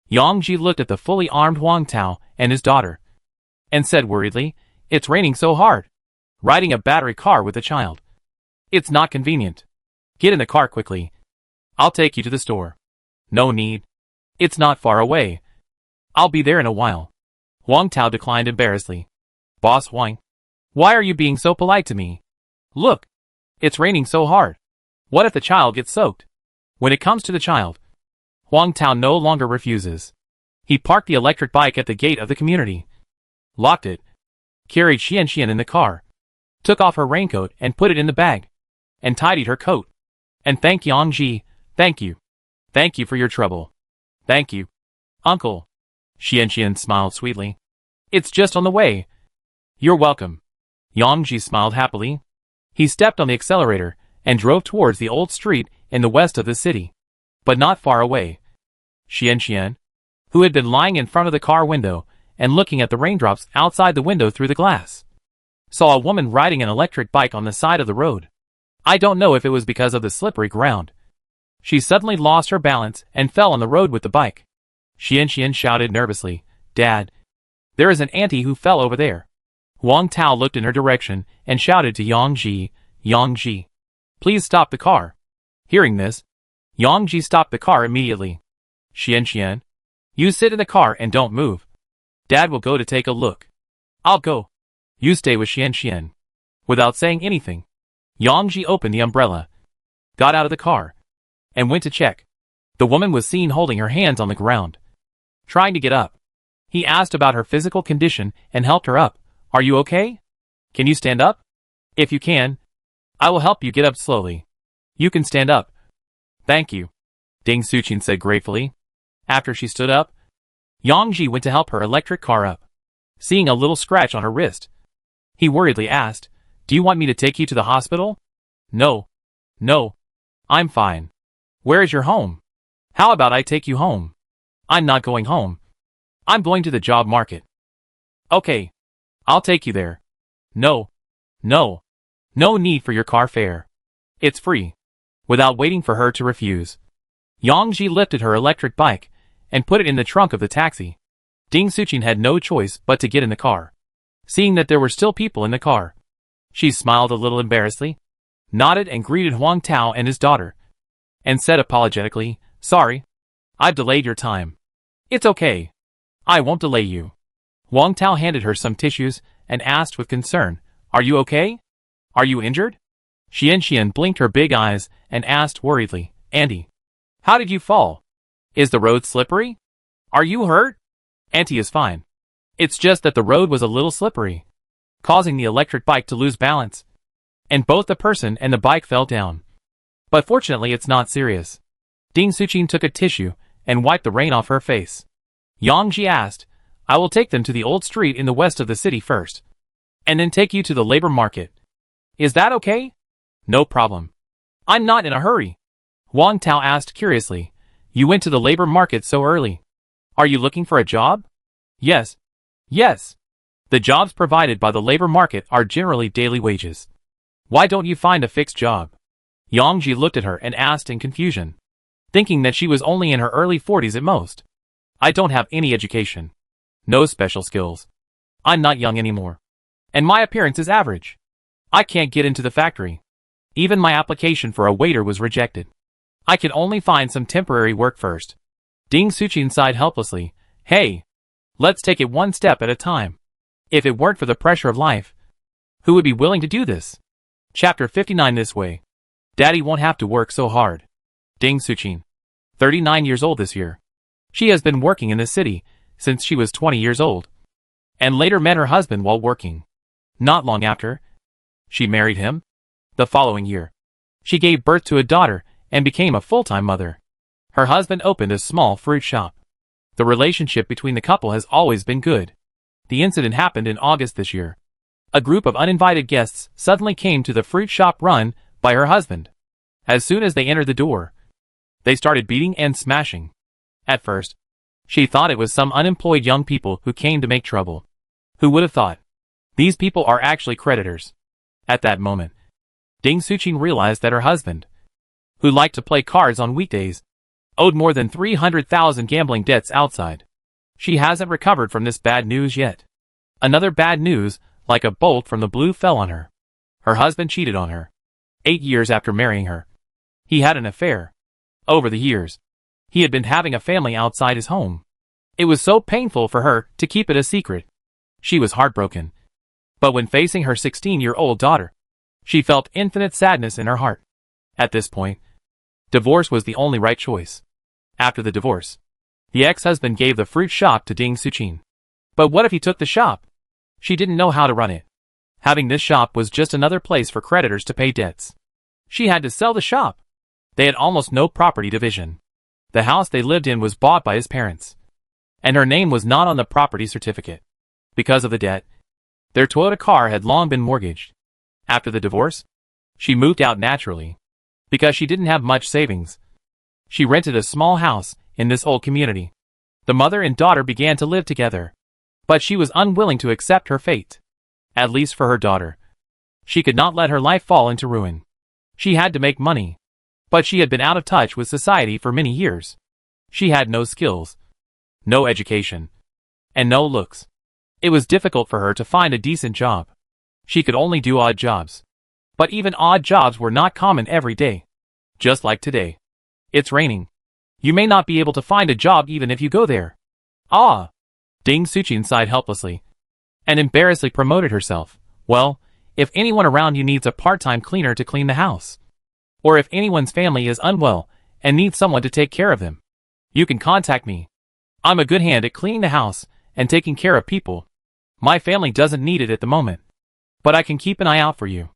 Yang Ji looked at the fully armed Huang Tao and his daughter, and said worriedly, it's raining so hard. Riding a battery car with a child. It's not convenient. Get in the car quickly. I'll take you to the store. No need. It's not far away. I'll be there in a while. Huang Tao declined embarrassedly. Boss Huang, why are you being so polite to me? Look, it's raining so hard. What if the child gets soaked? When it comes to the child, Huang Tao no longer refuses. He parked the electric bike at the gate of the community, locked it, carried Xian in the car, took off her raincoat and put it in the bag, and tidied her coat, and thanked Yang Ji. Thank you. Thank you for your trouble. Thank you, Uncle. Xian smiled sweetly. It's just on the way. You're welcome. Yang Ji smiled happily. He stepped on the accelerator and drove towards the old street in the west of the city, but not far away. Xian, who had been lying in front of the car window and looking at the raindrops outside the window through the glass, saw a woman riding an electric bike on the side of the road. I don't know if it was because of the slippery ground. She suddenly lost her balance and fell on the road with the bike. Xian shouted nervously, Dad, there is an auntie who fell over there. Huang Tao looked in her direction and shouted to Yang Ji, please stop the car. Hearing this, Yang Ji stopped the car immediately. Xian, you sit in the car and don't move. Dad will go to take a look. I'll go. You stay with Xian. Without saying anything, Yang Ji opened the umbrella, got out of the car, and went to check. The woman was seen holding her hands on the ground, trying to get up. He asked about her physical condition and helped her up. Are you okay? Can you stand up? If you can, I will help you get up slowly. You can stand up. Thank you, Ding Suchin said gratefully. After she stood up, Yang Ji went to help her electric car up. Seeing a little scratch on her wrist, he worriedly asked, do you want me to take you to the hospital? No, I'm fine. Where is your home? How about I take you home? I'm not going home. I'm going to the job market. Okay, I'll take you there. No need for your car fare. It's free. Without waiting for her to refuse, Yang Ji lifted her electric bike and put it in the trunk of the taxi. Ding Suchin had no choice but to get in the car. Seeing that there were still people in the car, she smiled a little embarrassedly, nodded and greeted Huang Tao and his daughter, and said apologetically, sorry, I've delayed your time. It's okay. I won't delay you. Huang Tao handed her some tissues and asked with concern, are you okay? Are you injured? Xian blinked her big eyes and asked worriedly, Auntie, how did you fall? Is the road slippery? Are you hurt? Auntie is fine. It's just that the road was a little slippery, causing the electric bike to lose balance, and both the person and the bike fell down. But fortunately it's not serious. Ding Suqin took a tissue and wiped the rain off her face. Yang Ji asked, I will take them to the old street in the west of the city first, and then take you to the labor market. Is that okay? No problem. I'm not in a hurry. Wang Tao asked curiously, you went to the labor market so early. Are you looking for a job? Yes. Yes. The jobs provided by the labor market are generally daily wages. Why don't you find a fixed job? Yang Ji looked at her and asked in confusion, thinking that she was only in her early 40s at most. I don't have any education. No special skills. I'm not young anymore. And my appearance is average. I can't get into the factory. Even my application for a waiter was rejected. I can only find some temporary work first. Ding Suqin sighed helplessly. Hey, let's take it one step at a time. If it weren't for the pressure of life, who would be willing to do this? Chapter 59 This way, Daddy won't have to work so hard. Ding Suqin, 39 years old this year. She has been working in the city since she was 20 years old, and later met her husband while working. Not long after, she married him. The following year, she gave birth to a daughter and became a full-time mother. Her husband opened a small fruit shop. The relationship between the couple has always been good. The incident happened in August this year. A group of uninvited guests suddenly came to the fruit shop run by her husband. As soon as they entered the door, they started beating and smashing. At first, she thought it was some unemployed young people who came to make trouble. Who would have thought? These people are actually creditors. At that moment, Ding Suqin realized that her husband, who liked to play cards on weekdays, owed more than 300,000 gambling debts outside. She hasn't recovered from this bad news yet. Another bad news, like a bolt from the blue, fell on her. Her husband cheated on her. 8 years after marrying her, he had an affair. Over the years, he had been having a family outside his home. It was so painful for her to keep it a secret. She was heartbroken. But when facing her 16-year-old daughter, she felt infinite sadness in her heart. At this point, divorce was the only right choice. After the divorce, the ex-husband gave the fruit shop to Ding Suqin. But what if he took the shop? She didn't know how to run it. Having this shop was just another place for creditors to pay debts. She had to sell the shop. They had almost no property division. The house they lived in was bought by his parents, and her name was not on the property certificate. Because of the debt, their Toyota car had long been mortgaged. After the divorce, she moved out naturally. Because she didn't have much savings, she rented a small house in this old community. The mother and daughter began to live together, but she was unwilling to accept her fate. At least for her daughter. She could not let her life fall into ruin. She had to make money, but she had been out of touch with society for many years. She had no skills, no education, and no looks. It was difficult for her to find a decent job. She could only do odd jobs. But even odd jobs were not common every day. Just like today. It's raining. You may not be able to find a job even if you go there. Ah! Ding Suqin sighed helplessly, and embarrassedly promoted herself. Well, if anyone around you needs a part-time cleaner to clean the house, or if anyone's family is unwell and needs someone to take care of them, you can contact me. I'm a good hand at cleaning the house and taking care of people. My family doesn't need it at the moment, but I can keep an eye out for you.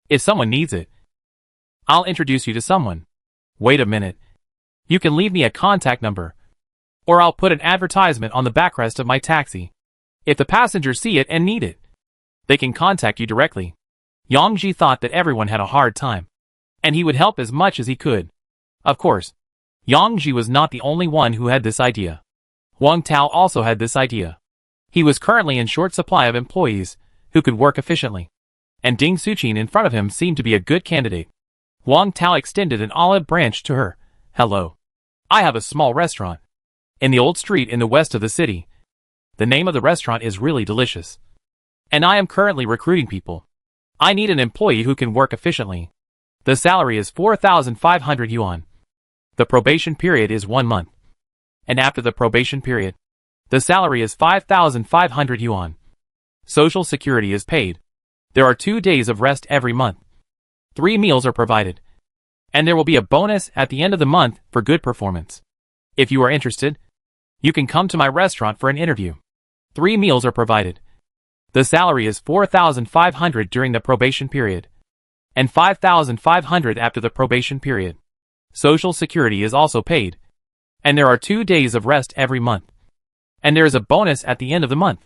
If someone needs it, I'll introduce you to someone. Wait a minute. You can leave me a contact number, or I'll put an advertisement on the backrest of my taxi. If the passengers see it and need it, they can contact you directly. Yang Ji thought that everyone had a hard time, and he would help as much as he could. Of course, Yang Ji was not the only one who had this idea. Wang Tao also had this idea. He was currently in short supply of employees who could work efficiently, and Ding Suqin in front of him seemed to be a good candidate. Wang Tao extended an olive branch to her. Hello. I have a small restaurant in the old street in the west of the city. The name of the restaurant is really delicious, and I am currently recruiting people. I need an employee who can work efficiently. The salary is 4,500 yuan. The probation period is 1 month. And after the probation period, the salary is 5,500 yuan. Social security is paid. There are 2 days of rest every month. 3 meals are provided. And there will be a bonus at the end of the month for good performance. If you are interested, you can come to my restaurant for an interview. 3 meals are provided. The salary is $4,500 during the probation period, and $5,500 after the probation period. Social Security is also paid, and there are 2 days of rest every month. And there is a bonus at the end of the month.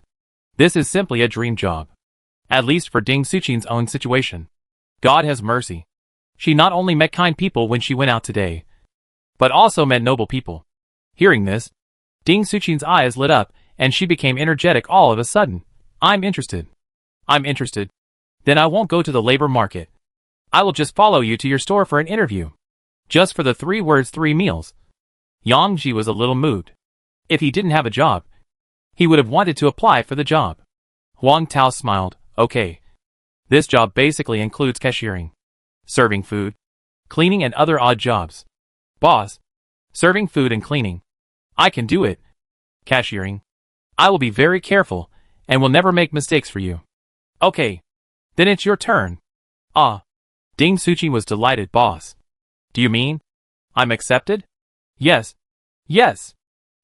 This is simply a dream job. At least for Ding Suchin's own situation. God has mercy. She not only met kind people when she went out today, but also met noble people. Hearing this, Ding Suchin's eyes lit up, and she became energetic all of a sudden. I'm interested. I'm interested. Then I won't go to the labor market. I will just follow you to your store for an interview. Just for the 3 words 3 meals. Yang Ji was a little moved. If he didn't have a job, he would have wanted to apply for the job. Huang Tao smiled. Okay. This job basically includes cashiering, serving food, cleaning and other odd jobs. Boss, serving food and cleaning. I can do it. Cashiering. I will be very careful and will never make mistakes for you. Okay. Then it's your turn. Ah. Ding Suchin was delighted. Boss. Do you mean I'm accepted? Yes. Yes.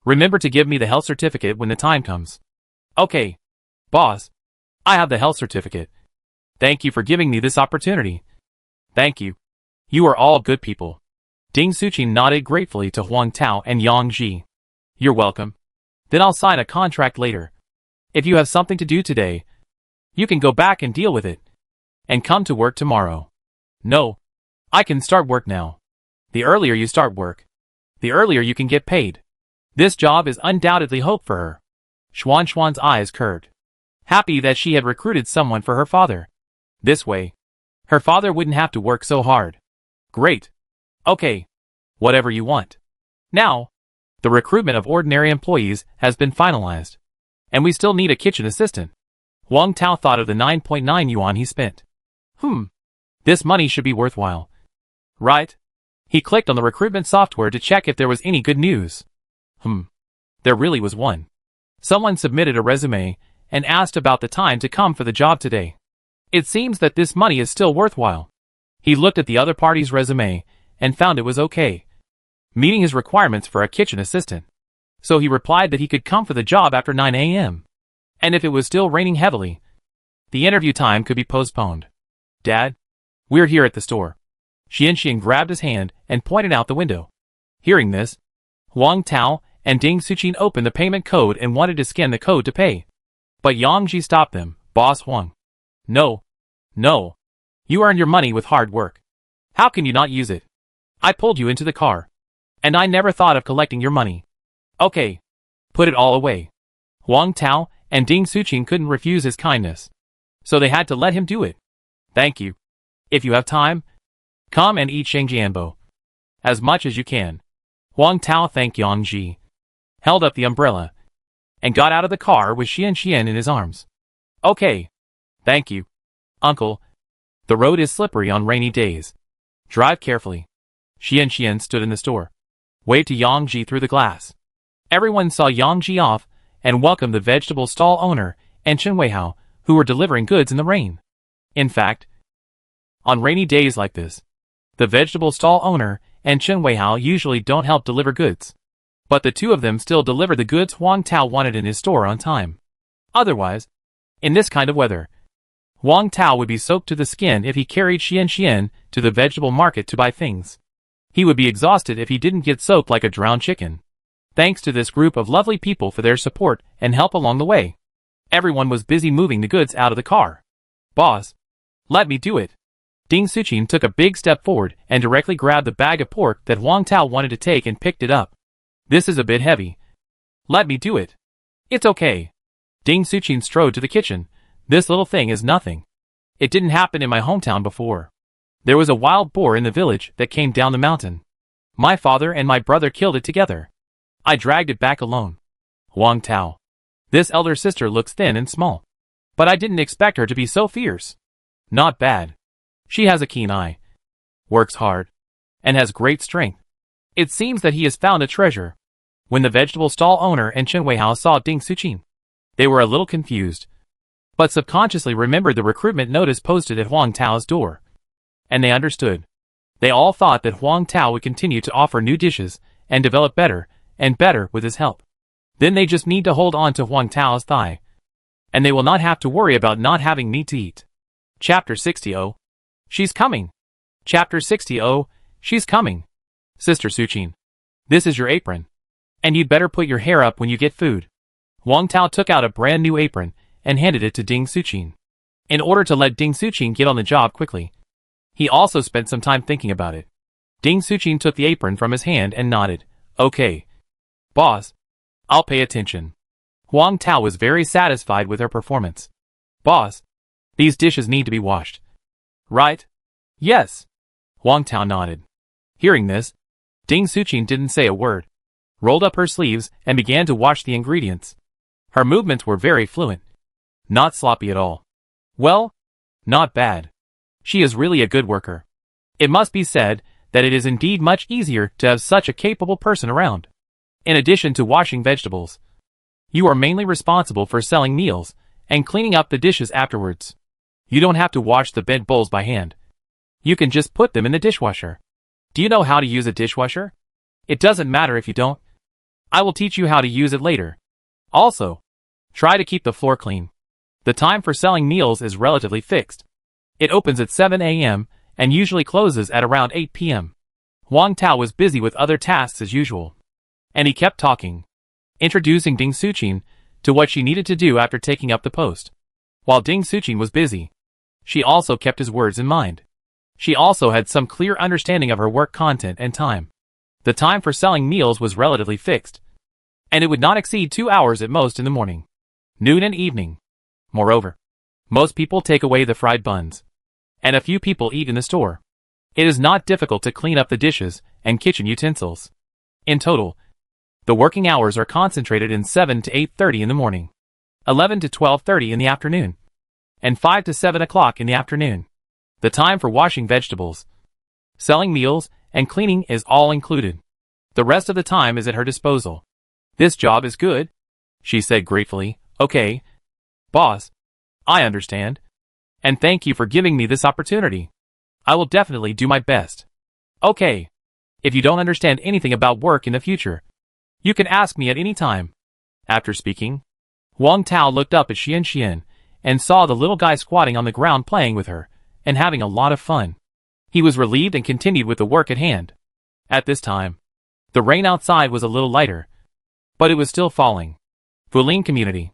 Remember to give me the health certificate when the time comes. Okay. Boss. I have the health certificate. Thank you for giving me this opportunity. Thank you. You are all good people. Ding Suchin nodded gratefully to Huang Tao and Yang Ji. You're welcome. Then I'll sign a contract later. If you have something to do today, you can go back and deal with it. And come to work tomorrow. No. I can start work now. The earlier you start work, the earlier you can get paid. This job is undoubtedly hope for her. Xuan's eyes curved. Happy that she had recruited someone for her father. This way, her father wouldn't have to work so hard. Great. Okay. Whatever you want. Now, the recruitment of ordinary employees has been finalized. And we still need a kitchen assistant. Huang Tao thought of the 9.9 yuan he spent. This money should be worthwhile. Right? He clicked on the recruitment software to check if there was any good news. There really was one. Someone submitted a resume and asked about the time to come for the job today. It seems that this money is still worthwhile. He looked at the other party's resume and found it was okay, meeting his requirements for a kitchen assistant. So he replied that he could come for the job after 9 a.m. And if it was still raining heavily, the interview time could be postponed. Dad, we're here at the store. Xian grabbed his hand and pointed out the window. Hearing this, Huang Tao and Ding Suchin opened the payment code and wanted to scan the code to pay. But Yang Ji stopped them. Boss Huang. No. No. You earn your money with hard work. How can you not use it? I pulled you into the car. And I never thought of collecting your money. Okay. Put it all away. Huang Tao and Ding Suchin couldn't refuse his kindness. So they had to let him do it. Thank you. If you have time, come and eat shengjianbo. As much as you can. Huang Tao thanked Yang Ji, held up the umbrella, and got out of the car with Xian in his arms. Okay. Thank you. Uncle. The road is slippery on rainy days. Drive carefully. Xian stood in the store. Waved to Yang Ji through the glass. Everyone saw Yang Ji off and welcomed the vegetable stall owner and Chen Weihao, who were delivering goods in the rain. In fact, on rainy days like this, the vegetable stall owner and Chen Weihao usually don't help deliver goods. But the two of them still delivered the goods Huang Tao wanted in his store on time. Otherwise, in this kind of weather, Huang Tao would be soaked to the skin if he carried Xian to the vegetable market to buy things. He would be exhausted if he didn't get soaked like a drowned chicken. Thanks to this group of lovely people for their support and help along the way. Everyone was busy moving the goods out of the car. Boss, let me do it. Ding Suchin took a big step forward and directly grabbed the bag of pork that Huang Tao wanted to take and picked it up. This is a bit heavy. Let me do it. It's okay. Ding Suchin strode to the kitchen. This little thing is nothing. It didn't happen in my hometown before. There was a wild boar in the village that came down the mountain. My father and my brother killed it together. I dragged it back alone. Huang Tao. This elder sister looks thin and small. But I didn't expect her to be so fierce. Not bad. She has a keen eye, works hard, and has great strength. It seems that he has found a treasure. When the vegetable stall owner and Chen Weihao saw Ding Suchin, they were a little confused. but subconsciously remembered the recruitment notice posted at Huang Tao's door. And they understood. They all thought that Huang Tao would continue to offer new dishes and develop better and better with his help. Then they just need to hold on to Huang Tao's thigh, and they will not have to worry about not having meat to eat. Chapter 60. Oh, she's coming. Chapter 60. Oh, she's coming. Sister Suchin, this is your apron. And you'd better put your hair up when you get food. Huang Tao took out a brand new apron and handed it to Ding Suchin. In order to let Ding Suchin get on the job quickly, he also spent some time thinking about it. Ding Suchin took the apron from his hand and nodded. Okay. Boss, I'll pay attention. Huang Tao was very satisfied with her performance. Boss, these dishes need to be washed. Right? Yes. Huang Tao nodded. Hearing this, Ding Suchin didn't say a word, rolled up her sleeves and began to wash the ingredients. Her movements were very fluent. Not sloppy at all. Well, not bad. She is really a good worker. It must be said that it is indeed much easier to have such a capable person around. In addition to washing vegetables, you are mainly responsible for selling meals and cleaning up the dishes afterwards. You don't have to wash the bent bowls by hand. You can just put them in the dishwasher. Do you know how to use a dishwasher? It doesn't matter if you don't. I will teach you how to use it later. Also, try to keep the floor clean. The time for selling meals is relatively fixed. It opens at 7 a.m. and usually closes at around 8 p.m. Huang Tao was busy with other tasks as usual, and he kept talking, introducing Ding Suchin to what she needed to do after taking up the post. While Ding Suchin was busy, she also kept his words in mind. She also had some clear understanding of her work content and time. The time for selling meals was relatively fixed, and it would not exceed 2 hours at most in the morning, noon and evening. Moreover, most people take away the fried buns, and a few people eat in the store. It is not difficult to clean up the dishes and kitchen utensils. In total, the working hours are concentrated in 7 to 8:30 in the morning, 11 to 12:30 in the afternoon, and 5 to 7 o'clock in the afternoon. The time for washing vegetables, selling meals, and cleaning is all included. The rest of the time is at her disposal. This job is good, she said gratefully. Okay, boss, I understand. And thank you for giving me this opportunity. I will definitely do my best. Okay. If you don't understand anything about work in the future, you can ask me at any time. After speaking, Huang Tao looked up at Xian and saw the little guy squatting on the ground playing with her and having a lot of fun. He was relieved and continued with the work at hand. At this time, the rain outside was a little lighter, but it was still falling. Fuling Community.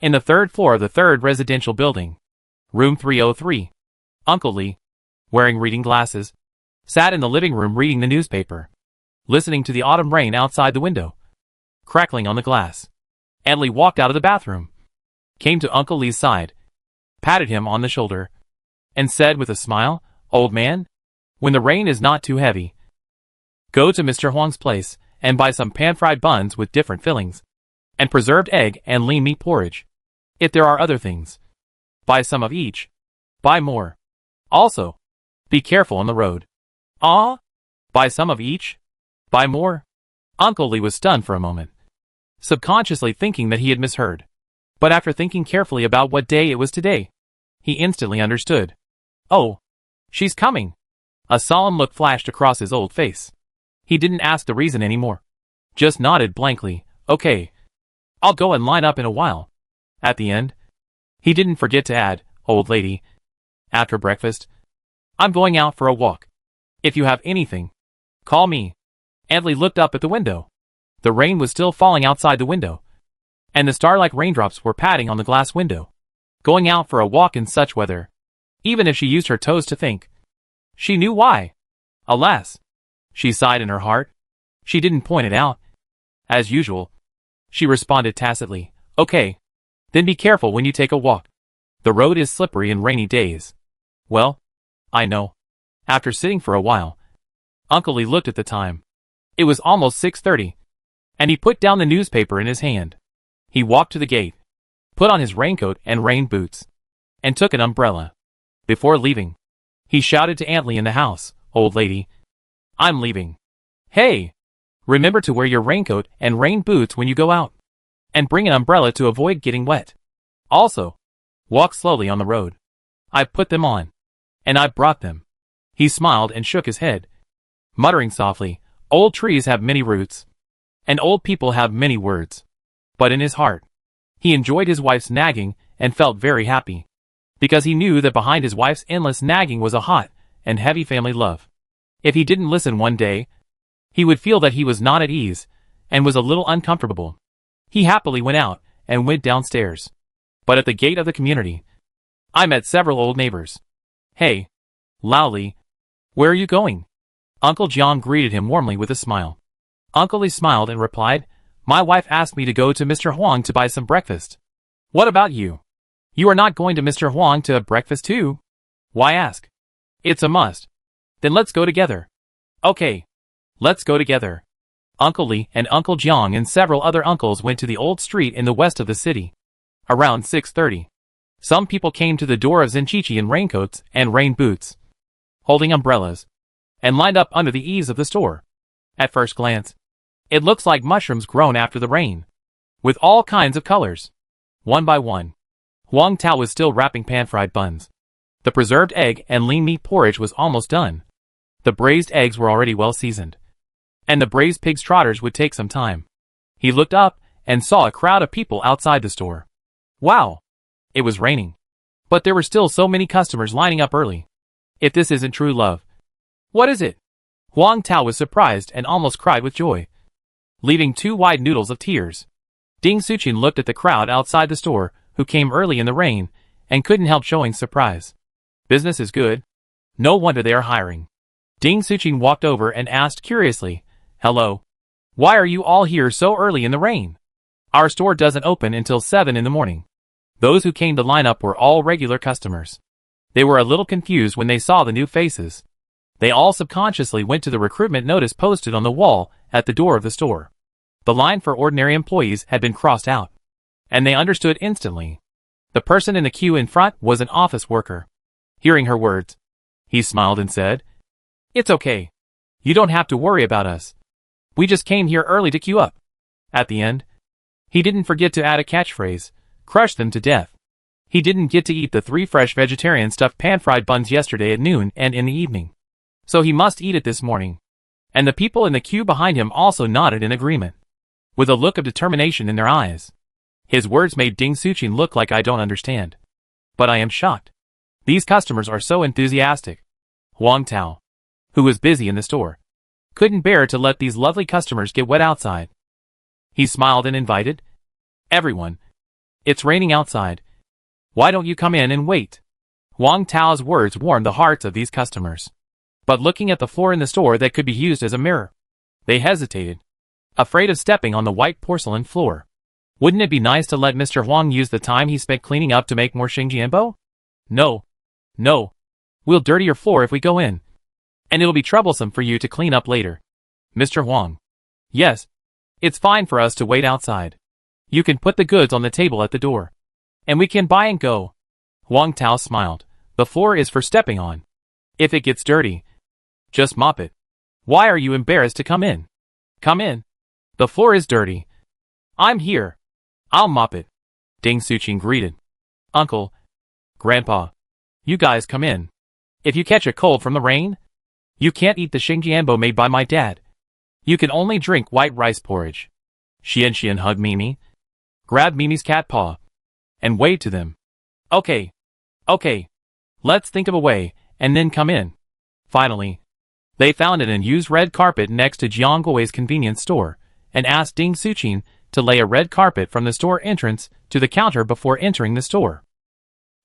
In the 3rd floor of the 3rd residential building, room 303, Uncle Lee, wearing reading glasses, sat in the living room reading the newspaper, listening to the autumn rain outside the window, crackling on the glass. Aunt Lee walked out of the bathroom, came to Uncle Lee's side, patted him on the shoulder, and said with a smile, "Old man, when the rain is not too heavy, go to Mr. Huang's place and buy some pan-fried buns with different fillings, and preserved egg and lean meat porridge. If there are other things, buy some of each. Buy more. Also, be careful on the road." "Ah? Buy some of each? Buy more?" Uncle Lee was stunned for a moment, subconsciously thinking that he had misheard. But after thinking carefully about what day it was today, he instantly understood. "Oh, she's coming." A solemn look flashed across his old face. He didn't ask the reason anymore, just nodded blankly. "Okay. I'll go and line up in a while." At the end, he didn't forget to add, "Old lady, after breakfast, I'm going out for a walk. If you have anything, call me." Aunt Lee looked up at the window. The rain was still falling outside the window, and the star-like raindrops were patting on the glass window. Going out for a walk in such weather, even if she used her toes to think, she knew why. Alas, she sighed in her heart. She didn't point it out. As usual, she responded tacitly, "Okay. Then be careful when you take a walk. The road is slippery in rainy days." "Well, I know." After sitting for a while, Uncle Lee looked at the time. It was almost 6:30, and he put down the newspaper in his hand. He walked to the gate, put on his raincoat and rain boots, and took an umbrella. Before leaving, he shouted to Aunt Lee in the house, "Old lady, I'm leaving. Hey, remember to wear your raincoat and rain boots when you go out, and bring an umbrella to avoid getting wet. Also, Walk slowly on the road. I've put them on. And I've brought them. He smiled and shook his head, muttering softly, old trees have many roots. And old people have many words. But in his heart, he enjoyed his wife's nagging and felt very happy. Because he knew that behind his wife's endless nagging was a hot and heavy family love. If he didn't listen one day, he would feel that he was not at ease and was a little uncomfortable. He happily went out and went downstairs. But at the gate of the community, I met several old neighbors. Hey, loudly, where are you going? Uncle Jiang greeted him warmly with a smile. Uncle Li smiled and replied, my wife asked me to go to Mr. Huang to buy some breakfast. What about you? You are not going to Mr. Huang to have breakfast too? Why ask? It's a must. Then let's go together. Okay. Let's go together. Uncle Li and Uncle Jiang and several other uncles went to the old street in the west of the city. Around 6:30. Some people came to the door of Zenchichi in raincoats and rain boots, holding umbrellas, and lined up under the eaves of the store. At first glance, it looks like mushrooms grown after the rain, with all kinds of colors. One by one, Huang Tao was still wrapping pan-fried buns. The preserved egg and lean meat porridge was almost done. The braised eggs were already well seasoned, and the braised pig's trotters would take some time. He looked up and saw a crowd of people outside the store. Wow! It was raining, but there were still so many customers lining up early. If this isn't true love, what is it? Huang Tao was surprised and almost cried with joy, leaving 2 wide noodles of tears. Ding Suqin looked at the crowd outside the store, who came early in the rain, and couldn't help showing surprise. Business is good. No wonder they are hiring. Ding Suqin walked over and asked curiously, hello. Why are you all here so early in the rain? Our store doesn't open until 7 in the morning. Those who came to line up were all regular customers. They were a little confused when they saw the new faces. They all subconsciously went to the recruitment notice posted on the wall at the door of the store. The line for ordinary employees had been crossed out, and they understood instantly. The person in the queue in front was an office worker. Hearing her words, he smiled and said, it's okay. You don't have to worry about us. We just came here early to queue up. At the end, he didn't forget to add a catchphrase, crush them to death. He didn't get to eat the 3 fresh vegetarian stuffed pan-fried buns yesterday at noon and in the evening, so he must eat it this morning. And the people in the queue behind him also nodded in agreement, with a look of determination in their eyes. His words made Ding Suqin look like I don't understand. But I am shocked. These customers are so enthusiastic. Huang Tao, who was busy in the store, couldn't bear to let these lovely customers get wet outside. He smiled and invited, everyone. It's raining outside. Why don't you come in and wait? Huang Tao's words warmed the hearts of these customers. But looking at the floor in the store that could be used as a mirror, they hesitated, afraid of stepping on the white porcelain floor. Wouldn't it be nice to let Mr. Huang use the time he spent cleaning up to make more Xingjianbo? No. No. We'll dirty your floor if we go in. And it'll be troublesome for you to clean up later. Mr. Huang. Yes. It's fine for us to wait outside. You can put the goods on the table at the door, and we can buy and go. Huang Tao smiled. The floor is for stepping on. If it gets dirty, just mop it. Why are you embarrassed to come in? Come in. The floor is dirty. I'm here. I'll mop it. Ding Suqin greeted. Uncle, Grandpa, you guys come in. If you catch a cold from the rain, you can't eat the Xingjianbo made by my dad. You can only drink white rice porridge. Xian hugged Mimi, grabbed Mimi's cat paw, and waved to them. Okay. Okay. Let's think of a way, and then come in. Finally, they found an unused red carpet next to Jiang Guo's convenience store, and asked Ding Suqin to lay a red carpet from the store entrance to the counter before entering the store.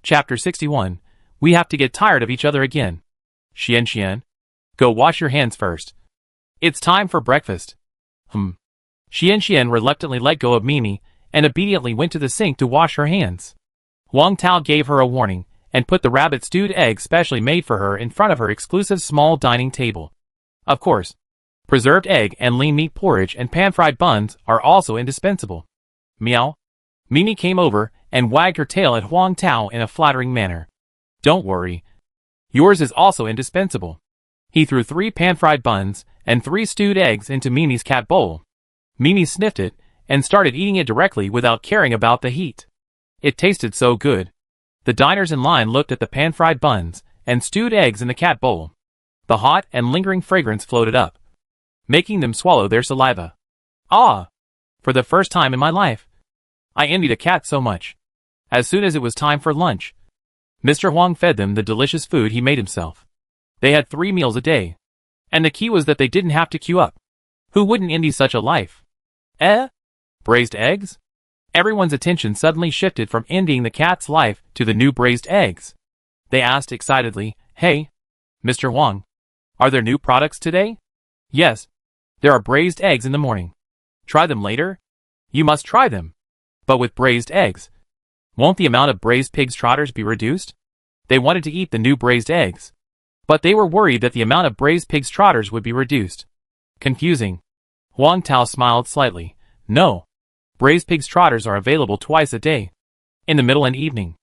Chapter 61. We have to get tired of each other again. Xian, go wash your hands first. It's time for breakfast. Xian reluctantly let go of Mimi and obediently went to the sink to wash her hands. Huang Tao gave her a warning and put the rabbit stewed egg specially made for her in front of her exclusive small dining table. Of course, preserved egg and lean meat porridge and pan-fried buns are also indispensable. Meow. Mimi came over and wagged her tail at Huang Tao in a flattering manner. Don't worry. Yours is also indispensable. He threw 3 pan-fried buns and 3 stewed eggs into Mimi's cat bowl. Mimi sniffed it and started eating it directly without caring about the heat. It tasted so good. The diners in line looked at the pan-fried buns and stewed eggs in the cat bowl. The hot and lingering fragrance floated up, making them swallow their saliva. Ah! For the first time in my life, I envied a cat so much. As soon as it was time for lunch, Mr. Huang fed them the delicious food he made himself. They had 3 meals a day, and the key was that they didn't have to queue up. Who wouldn't envy such a life? Braised eggs? Everyone's attention suddenly shifted from envying the cat's life to the new braised eggs. They asked excitedly, "Hey, Mr. Huang, are there new products today?" "Yes, there are braised eggs in the morning." "Try them later?" "You must try them. But with braised eggs, won't the amount of braised pig's trotters be reduced?" They wanted to eat the new braised eggs, but they were worried that the amount of braised pig's trotters would be reduced. Confusing. Huang Tao smiled slightly. "No. Braised pig's trotters are available twice a day, in the middle and evening,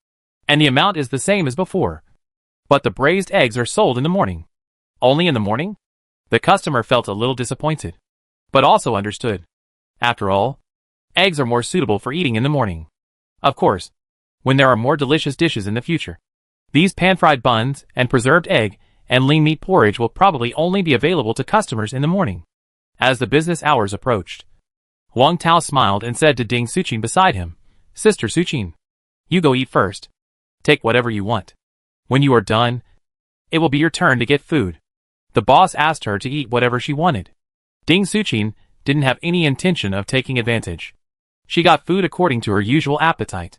and the amount is the same as before. But the braised eggs are sold in the morning." "Only in the morning?" The customer felt a little disappointed, but also understood. After all, eggs are more suitable for eating in the morning. Of course, when there are more delicious dishes in the future. These pan-fried buns and preserved egg and lean meat porridge will probably only be available to customers in the morning. As the business hours approached, Huang Tao smiled and said to Ding Suqin beside him, "Sister Suqin, you go eat first. Take whatever you want. When you are done, it will be your turn to get food." The boss asked her to eat whatever she wanted. Ding Suqin didn't have any intention of taking advantage. She got food according to her usual appetite.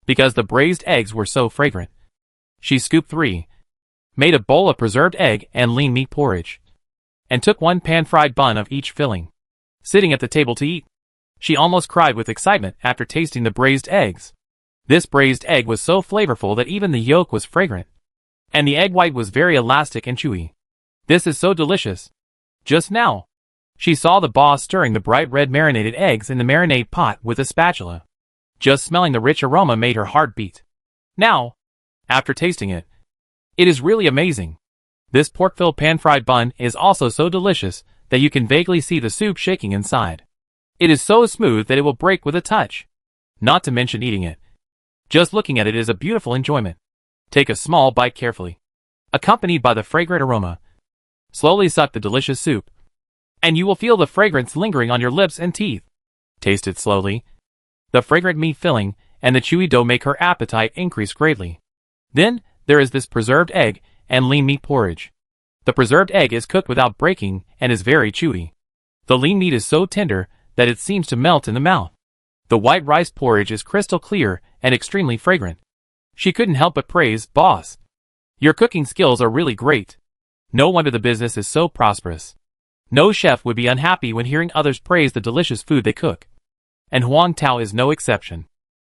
Because the braised eggs were so fragrant, she scooped 3, made a bowl of preserved egg and lean meat porridge, and took 1 pan-fried bun of each filling. Sitting at the table to eat, she almost cried with excitement after tasting the braised eggs. This braised egg was so flavorful that even the yolk was fragrant, and the egg white was very elastic and chewy. "This is so delicious." Just now, she saw the boss stirring the bright red marinated eggs in the marinade pot with a spatula. Just smelling the rich aroma made her heart beat. Now, after tasting it, it is really amazing. This pork-filled pan-fried bun is also so delicious that you can vaguely see the soup shaking inside. It is so smooth that it will break with a touch. Not to mention eating it. Just looking at it is a beautiful enjoyment. Take a small bite carefully, accompanied by the fragrant aroma. Slowly suck the delicious soup, and you will feel the fragrance lingering on your lips and teeth. Taste it slowly. The fragrant meat filling and the chewy dough make her appetite increase greatly. Then, there is this preserved egg and lean meat porridge. The preserved egg is cooked without breaking and is very chewy. The lean meat is so tender that it seems to melt in the mouth. The white rice porridge is crystal clear and extremely fragrant. She couldn't help but praise, "Boss, your cooking skills are really great. No wonder the business is so prosperous." No chef would be unhappy when hearing others praise the delicious food they cook. And Huang Tao is no exception.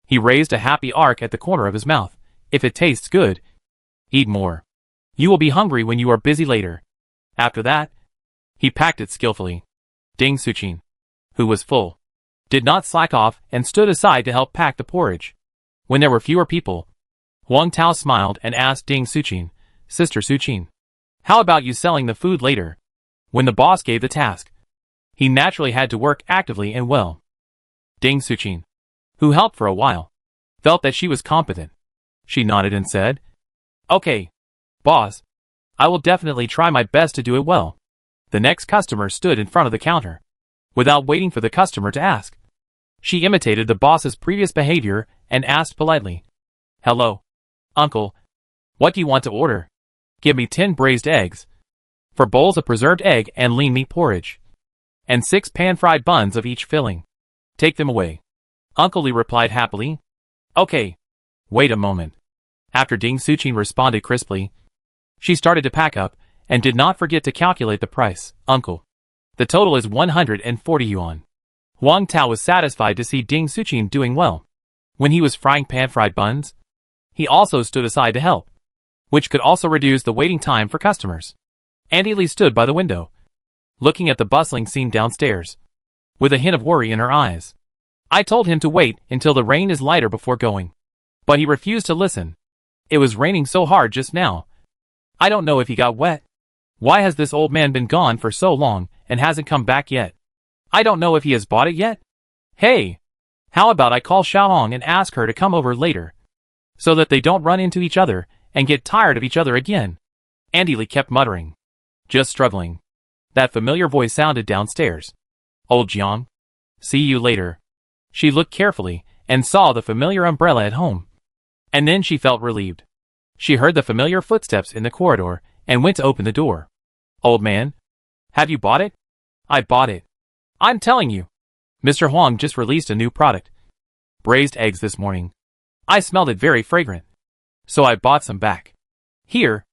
He raised a happy arc at the corner of his mouth. "If it tastes good, eat more. You will be hungry when you are busy later." After that, he packed it skillfully. Ding Suqin, who was full, did not slack off and stood aside to help pack the porridge. When there were fewer people, Huang Tao smiled and asked Ding Suqin, "Sister Suqin, how about you selling the food later?" When the boss gave the task, he naturally had to work actively and well. Ding Suqin, who helped for a while, felt that she was competent. She nodded and said, "Okay, boss, I will definitely try my best to do it well." The next customer stood in front of the counter. Without waiting for the customer to ask, she imitated the boss's previous behavior and asked politely, "Hello, uncle, what do you want to order?" "Give me 10 braised eggs, 4 bowls of preserved egg and lean meat porridge, and 6 pan-fried buns of each filling. Take them away." Uncle Lee replied happily, "Okay, wait a moment." After Ding Suqin responded crisply, she started to pack up and did not forget to calculate the price. "Uncle, the total is 140 yuan. Huang Tao was satisfied to see Ding Suqin doing well. When he was frying pan-fried buns, he also stood aside to help, which could also reduce the waiting time for customers. Auntie Lee stood by the window, looking at the bustling scene downstairs, with a hint of worry in her eyes. "I told him to wait until the rain is lighter before going, but he refused to listen. It was raining so hard just now. I don't know if he got wet. Why has this old man been gone for so long and hasn't come back yet? I don't know if he has bought it yet. Hey, how about I call Xiaohong and ask her to come over later?" so that they don't run into each other and get tired of each other again. Andy Lee kept muttering. Just struggling. That familiar voice sounded downstairs. Old Jiang. See you later. She looked carefully and saw the familiar umbrella at home. And then she felt relieved. She heard the familiar footsteps in the corridor and went to open the door. Old man. Have you bought it? I bought it. I'm telling you. Mr. Huang just released a new product. Braised eggs this morning. I smelled it very fragrant. So I bought some back. Here.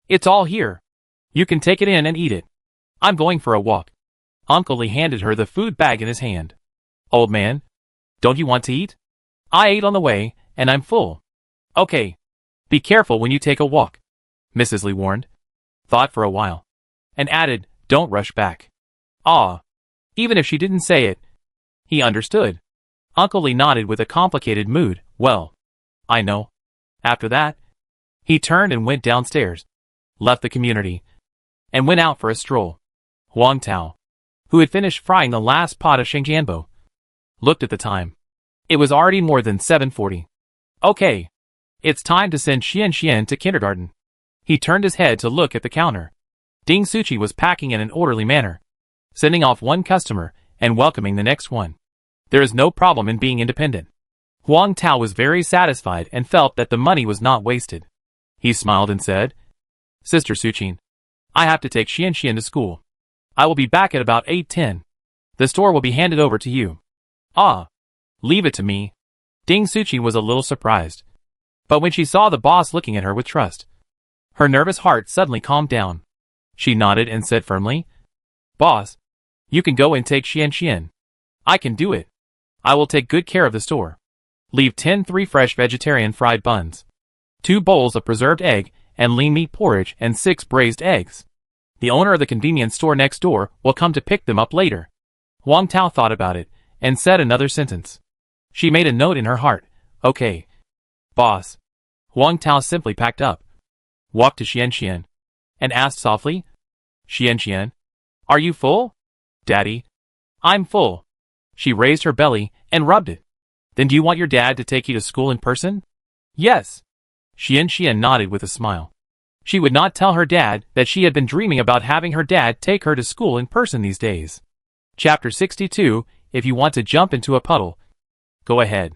It's all here. You can take it in and eat it. I'm going for a walk. Uncle Lee handed her the food bag in his hand. Old man. Don't you want to eat? I ate on the way, and I'm full. Okay. Be careful when you take a walk. Mrs. Lee warned. Thought for a while. And added, don't rush back. Ah. Even if she didn't say it. He understood. Uncle Lee nodded with a complicated mood. Well. I know. After that. He turned and went downstairs. Left the community. And went out for a stroll. Huang Tao, who had finished frying the last pot of shengjianbo, looked at the time. It was already more than 7:40. Okay. It's time to send Xian to kindergarten. He turned his head to look at the counter. Ding Suchi was packing in an orderly manner, sending off one customer and welcoming the next one. There is no problem in being independent. Huang Tao was very satisfied and felt that the money was not wasted. He smiled and said, Sister Suchin, I have to take Xian to school. I will be back at about 8:10. The store will be handed over to you. Ah. Leave it to me. Ding Suchi was a little surprised. But when she saw the boss looking at her with trust, her nervous heart suddenly calmed down. She nodded and said firmly, Boss, you can go and take Xian. I can do it. I will take good care of the store. Leave 3 fresh vegetarian fried buns, 2 bowls of preserved egg and lean meat porridge and 6 braised eggs. The owner of the convenience store next door will come to pick them up later. Huang Tao thought about it and said another sentence. She made a note in her heart. Okay. Boss. Huang Tao simply packed up, walked to Xian, and asked softly, Xian, are you full? Daddy. I'm full. She raised her belly and rubbed it. Then do you want your dad to take you to school in person? Yes. Xian nodded with a smile. She would not tell her dad that she had been dreaming about having her dad take her to school in person these days. Chapter 62, If you want to jump into a puddle, go ahead.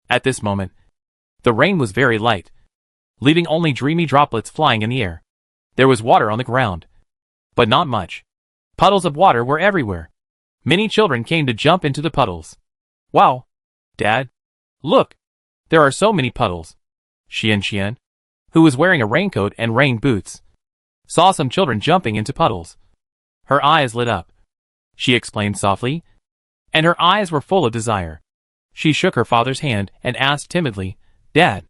At this moment, the rain was very light, leaving only dreamy droplets flying in the air. There was water on the ground, but not much. Puddles of water were everywhere. Many children came to jump into the puddles. Wow! Dad! Look! There are so many puddles. Xian, who was wearing a raincoat and rain boots, saw some children jumping into puddles. Her eyes lit up. She exclaimed softly, and her eyes were full of desire. She shook her father's hand and asked timidly, Dad,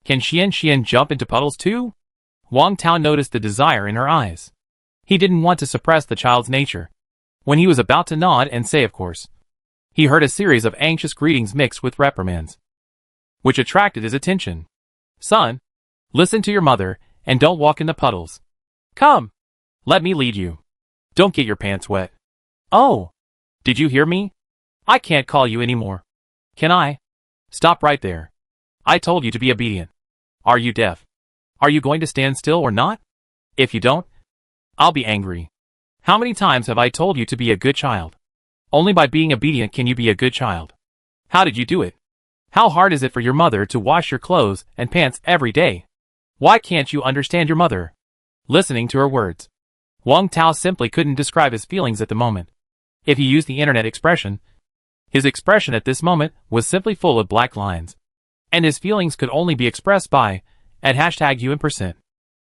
can Xian jump into puddles too? Huang Tao noticed the desire in her eyes. He didn't want to suppress the child's nature. When he was about to nod and say of course, he heard a series of anxious greetings mixed with reprimands, which attracted his attention. Son, listen to your mother and don't walk in the puddles. Come, let me lead you. Don't get your pants wet. Oh, did you hear me? I can't call you anymore. Can I? Stop right there. I told you to be obedient. Are you deaf? Are you going to stand still or not? If you don't, I'll be angry. How many times have I told you to be a good child? Only by being obedient can you be a good child. How did you do it? How hard is it for your mother to wash your clothes and pants every day? Why can't you understand your mother? Listening to her words, Huang Tao simply couldn't describe his feelings at the moment. If he used the internet expression, his expression at this moment was simply full of black lines. And his feelings could only be expressed by, at #UN%.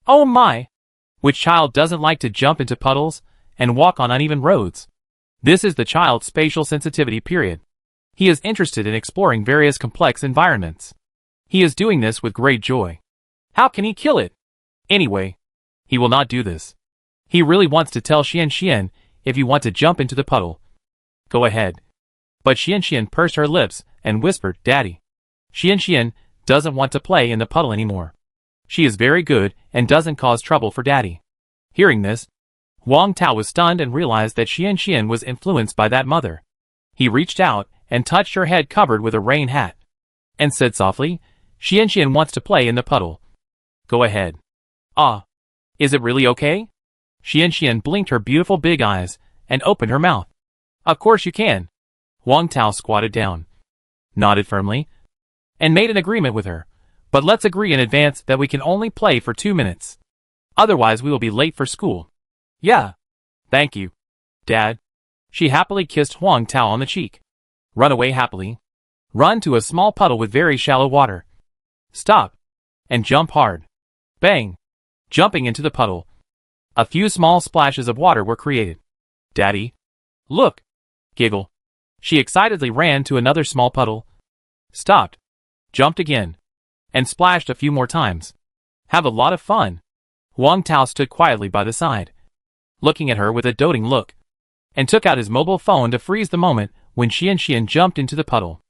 Oh my! Which child doesn't like to jump into puddles and walk on uneven roads? This is the child's spatial sensitivity period. He is interested in exploring various complex environments. He is doing this with great joy. How can he kill it? Anyway, he will not do this. He really wants to tell Xian, if you want to jump into the puddle, go ahead. But Xian pursed her lips and whispered, Daddy. Xian doesn't want to play in the puddle anymore. She is very good and doesn't cause trouble for Daddy. Hearing this, Huang Tao was stunned and realized that Xian was influenced by that mother. He reached out and touched her head covered with a rain hat, and said softly, Xian wants to play in the puddle. Go ahead. Ah. Is it really okay? Xian blinked her beautiful big eyes and opened her mouth. Of course you can. Huang Tao squatted down, nodded firmly, and made an agreement with her. But let's agree in advance that we can only play for 2 minutes. Otherwise we will be late for school. Yeah. Thank you, Dad. She happily kissed Huang Tao on the cheek. Run away happily. Run to a small puddle with very shallow water. Stop. And jump hard. Bang. Jumping into the puddle. A few small splashes of water were created. Daddy. Look. Giggle. She excitedly ran to another small puddle. Stopped. Jumped again. And splashed a few more times. Have a lot of fun. Huang Tao stood quietly by the side, looking at her with a doting look, and took out his mobile phone to freeze the moment when Xian jumped into the puddle.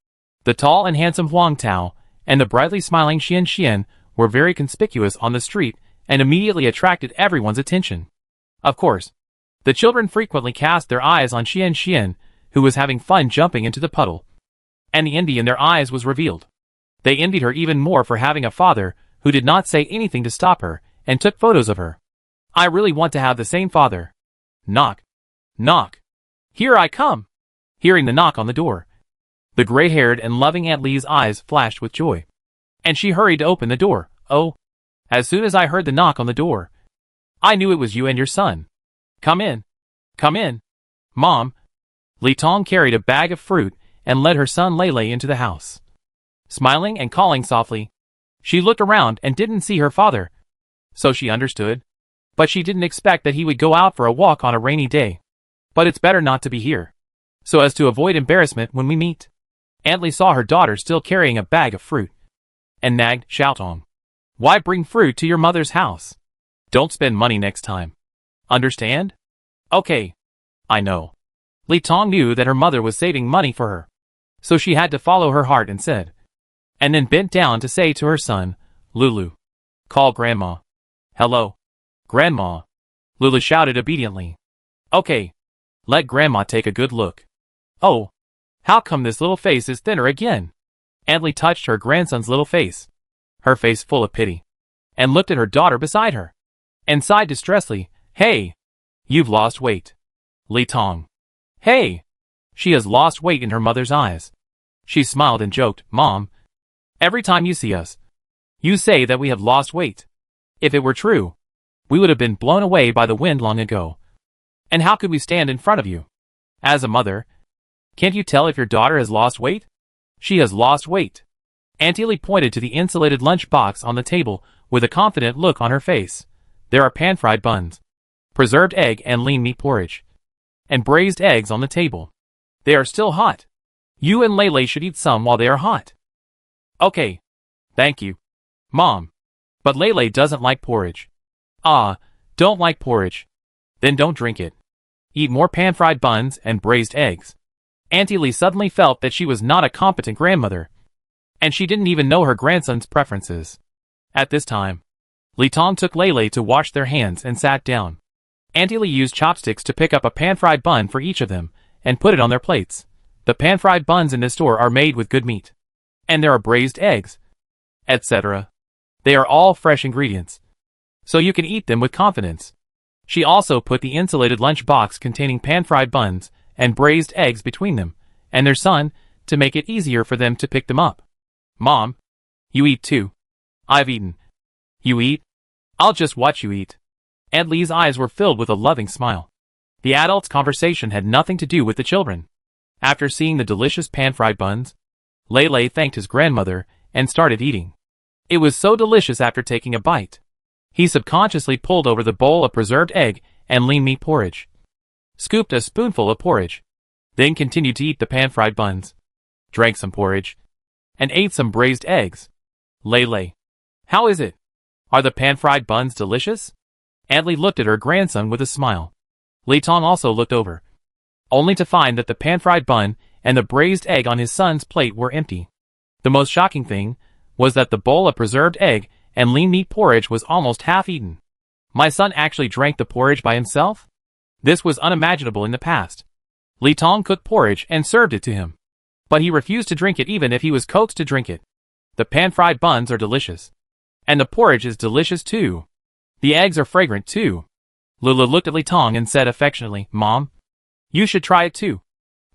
The tall and handsome Huang Tao and the brightly smiling Xian were very conspicuous on the street and immediately attracted everyone's attention. Of course, the children frequently cast their eyes on Xian, who was having fun jumping into the puddle, and the envy in their eyes was revealed. They envied her even more for having a father who did not say anything to stop her and took photos of her. I really want to have the same father. Knock. Knock. Here I come. Hearing the knock on the door, the gray-haired and loving Aunt Lee's eyes flashed with joy, and she hurried to open the door. Oh, as soon as I heard the knock on the door, I knew it was you and your son. Come in. Come in. Mom. Li Tong carried a bag of fruit and led her son Lei into the house. Smiling and calling softly, she looked around and didn't see her father. So she understood. But she didn't expect that he would go out for a walk on a rainy day. But it's better not to be here, so as to avoid embarrassment when we meet. Aunt Li saw her daughter still carrying a bag of fruit, and nagged, Xiaotong. Why bring fruit to your mother's house? Don't spend money next time. Understand? Okay. I know. Li Tong knew that her mother was saving money for her, so she had to follow her heart and said, and then bent down to say to her son, Lulu, call Grandma. Hello. Grandma. Lulu shouted obediently. Okay. Let Grandma take a good look. Oh. How come this little face is thinner again? Aunt Li touched her grandson's little face, her face full of pity, and looked at her daughter beside her, and sighed distressfully, Hey. You've lost weight. Li Tong. Hey. She has lost weight in her mother's eyes. She smiled and joked, Mom. Every time you see us, you say that we have lost weight. If it were true, we would have been blown away by the wind long ago. And how could we stand in front of you? As a mother, can't you tell if your daughter has lost weight? She has lost weight. Auntie Li pointed to the insulated lunch box on the table with a confident look on her face. There are pan-fried buns, preserved egg and lean meat porridge, and braised eggs on the table. They are still hot. You and Lei should eat some while they are hot. Okay. Thank you, Mom. But Lei doesn't like porridge. Ah, don't like porridge. Then don't drink it. Eat more pan-fried buns and braised eggs. Auntie Li suddenly felt that she was not a competent grandmother, and she didn't even know her grandson's preferences. At this time, Li Tong took Lei to wash their hands and sat down. Auntie Li used chopsticks to pick up a pan-fried bun for each of them and put it on their plates. The pan-fried buns in this store are made with good meat, and there are braised eggs, etc. They are all fresh ingredients, so you can eat them with confidence. She also put the insulated lunch box containing pan-fried buns and braised eggs between them and their son to make it easier for them to pick them up. Mom, you eat too. I've eaten. You eat? I'll just watch you eat. Aunt Li's eyes were filled with a loving smile. The adults' conversation had nothing to do with the children. After seeing the delicious pan-fried buns, Lei thanked his grandmother and started eating. It was so delicious after taking a bite. He subconsciously pulled over the bowl of preserved egg and lean meat porridge, scooped a spoonful of porridge, then continued to eat the pan-fried buns, drank some porridge, and ate some braised eggs. Lei, how is it? Are the pan-fried buns delicious? Aunt Li looked at her grandson with a smile. Li Tong also looked over, only to find that the pan-fried bun and the braised egg on his son's plate were empty. The most shocking thing was that the bowl of preserved egg and lean meat porridge was almost half eaten. My son actually drank the porridge by himself? This was unimaginable in the past. Li Tong cooked porridge and served it to him, but he refused to drink it even if he was coaxed to drink it. The pan-fried buns are delicious. And the porridge is delicious too. The eggs are fragrant too. Lulu looked at Li Tong and said affectionately, Mom, you should try it too.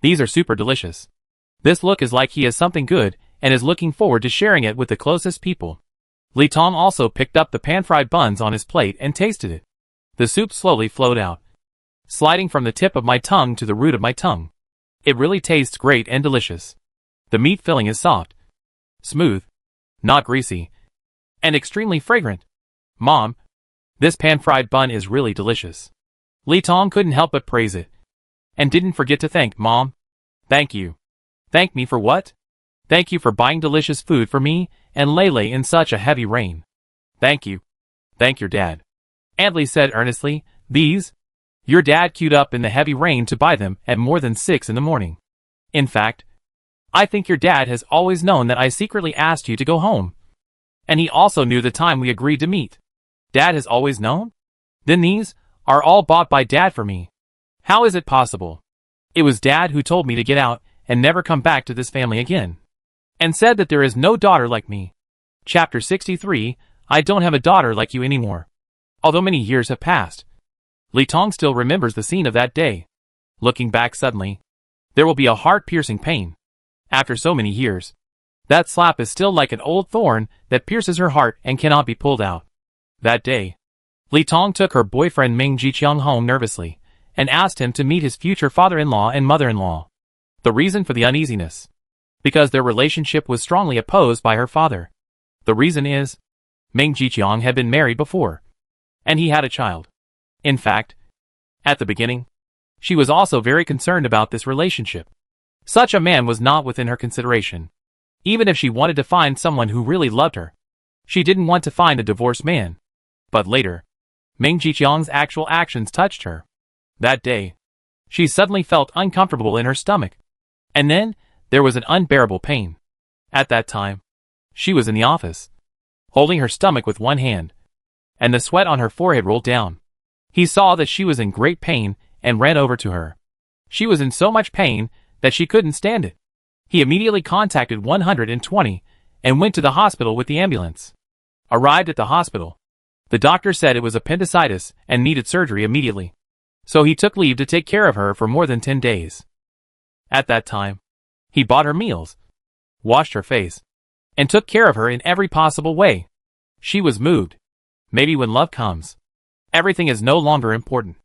These are super delicious. This look is like he has something good and is looking forward to sharing it with the closest people. Li Tong also picked up the pan-fried buns on his plate and tasted it. The soup slowly flowed out, sliding from the tip of my tongue to the root of my tongue. It really tastes great and delicious. The meat filling is soft, smooth, not greasy, and extremely fragrant. Mom, this pan-fried bun is really delicious. Li Tong couldn't help but praise it, and didn't forget to thank Mom. Thank you. Thank me for what? Thank you for buying delicious food for me and Lele in such a heavy rain. Thank you. Thank your dad. Aunt Li said earnestly, these? Your dad queued up in the heavy rain to buy them at more than 6 in the morning. In fact, I think your dad has always known that I secretly asked you to go home. And he also knew the time we agreed to meet. Dad has always known? Then these are all bought by Dad for me. How is it possible? It was Dad who told me to get out and never come back to this family again. And said that there is no daughter like me. Chapter 63, I don't have a daughter like you anymore. Although many years have passed, Li Tong still remembers the scene of that day. Looking back suddenly, there will be a heart-piercing pain. After so many years, that slap is still like an old thorn that pierces her heart and cannot be pulled out. That day, Li Tong took her boyfriend Ming Jiqiang home nervously, and asked him to meet his future father-in-law and mother-in-law. The reason for the uneasiness? Because their relationship was strongly opposed by her father. The reason is, Ming Jiqiang had been married before, and he had a child. In fact, at the beginning, she was also very concerned about this relationship. Such a man was not within her consideration. Even if she wanted to find someone who really loved her, she didn't want to find a divorced man. But later, Ming Jiqiang's actual actions touched her. That day, she suddenly felt uncomfortable in her stomach. And then, there was an unbearable pain. At that time, she was in the office, holding her stomach with one hand, and the sweat on her forehead rolled down. He saw that she was in great pain and ran over to her. She was in so much pain that she couldn't stand it. He immediately contacted 120 and went to the hospital with the ambulance. Arrived at the hospital, the doctor said it was appendicitis and needed surgery immediately. So he took leave to take care of her for more than 10 days. At that time, he bought her meals, washed her face, and took care of her in every possible way. She was moved. Maybe when love comes, everything is no longer important.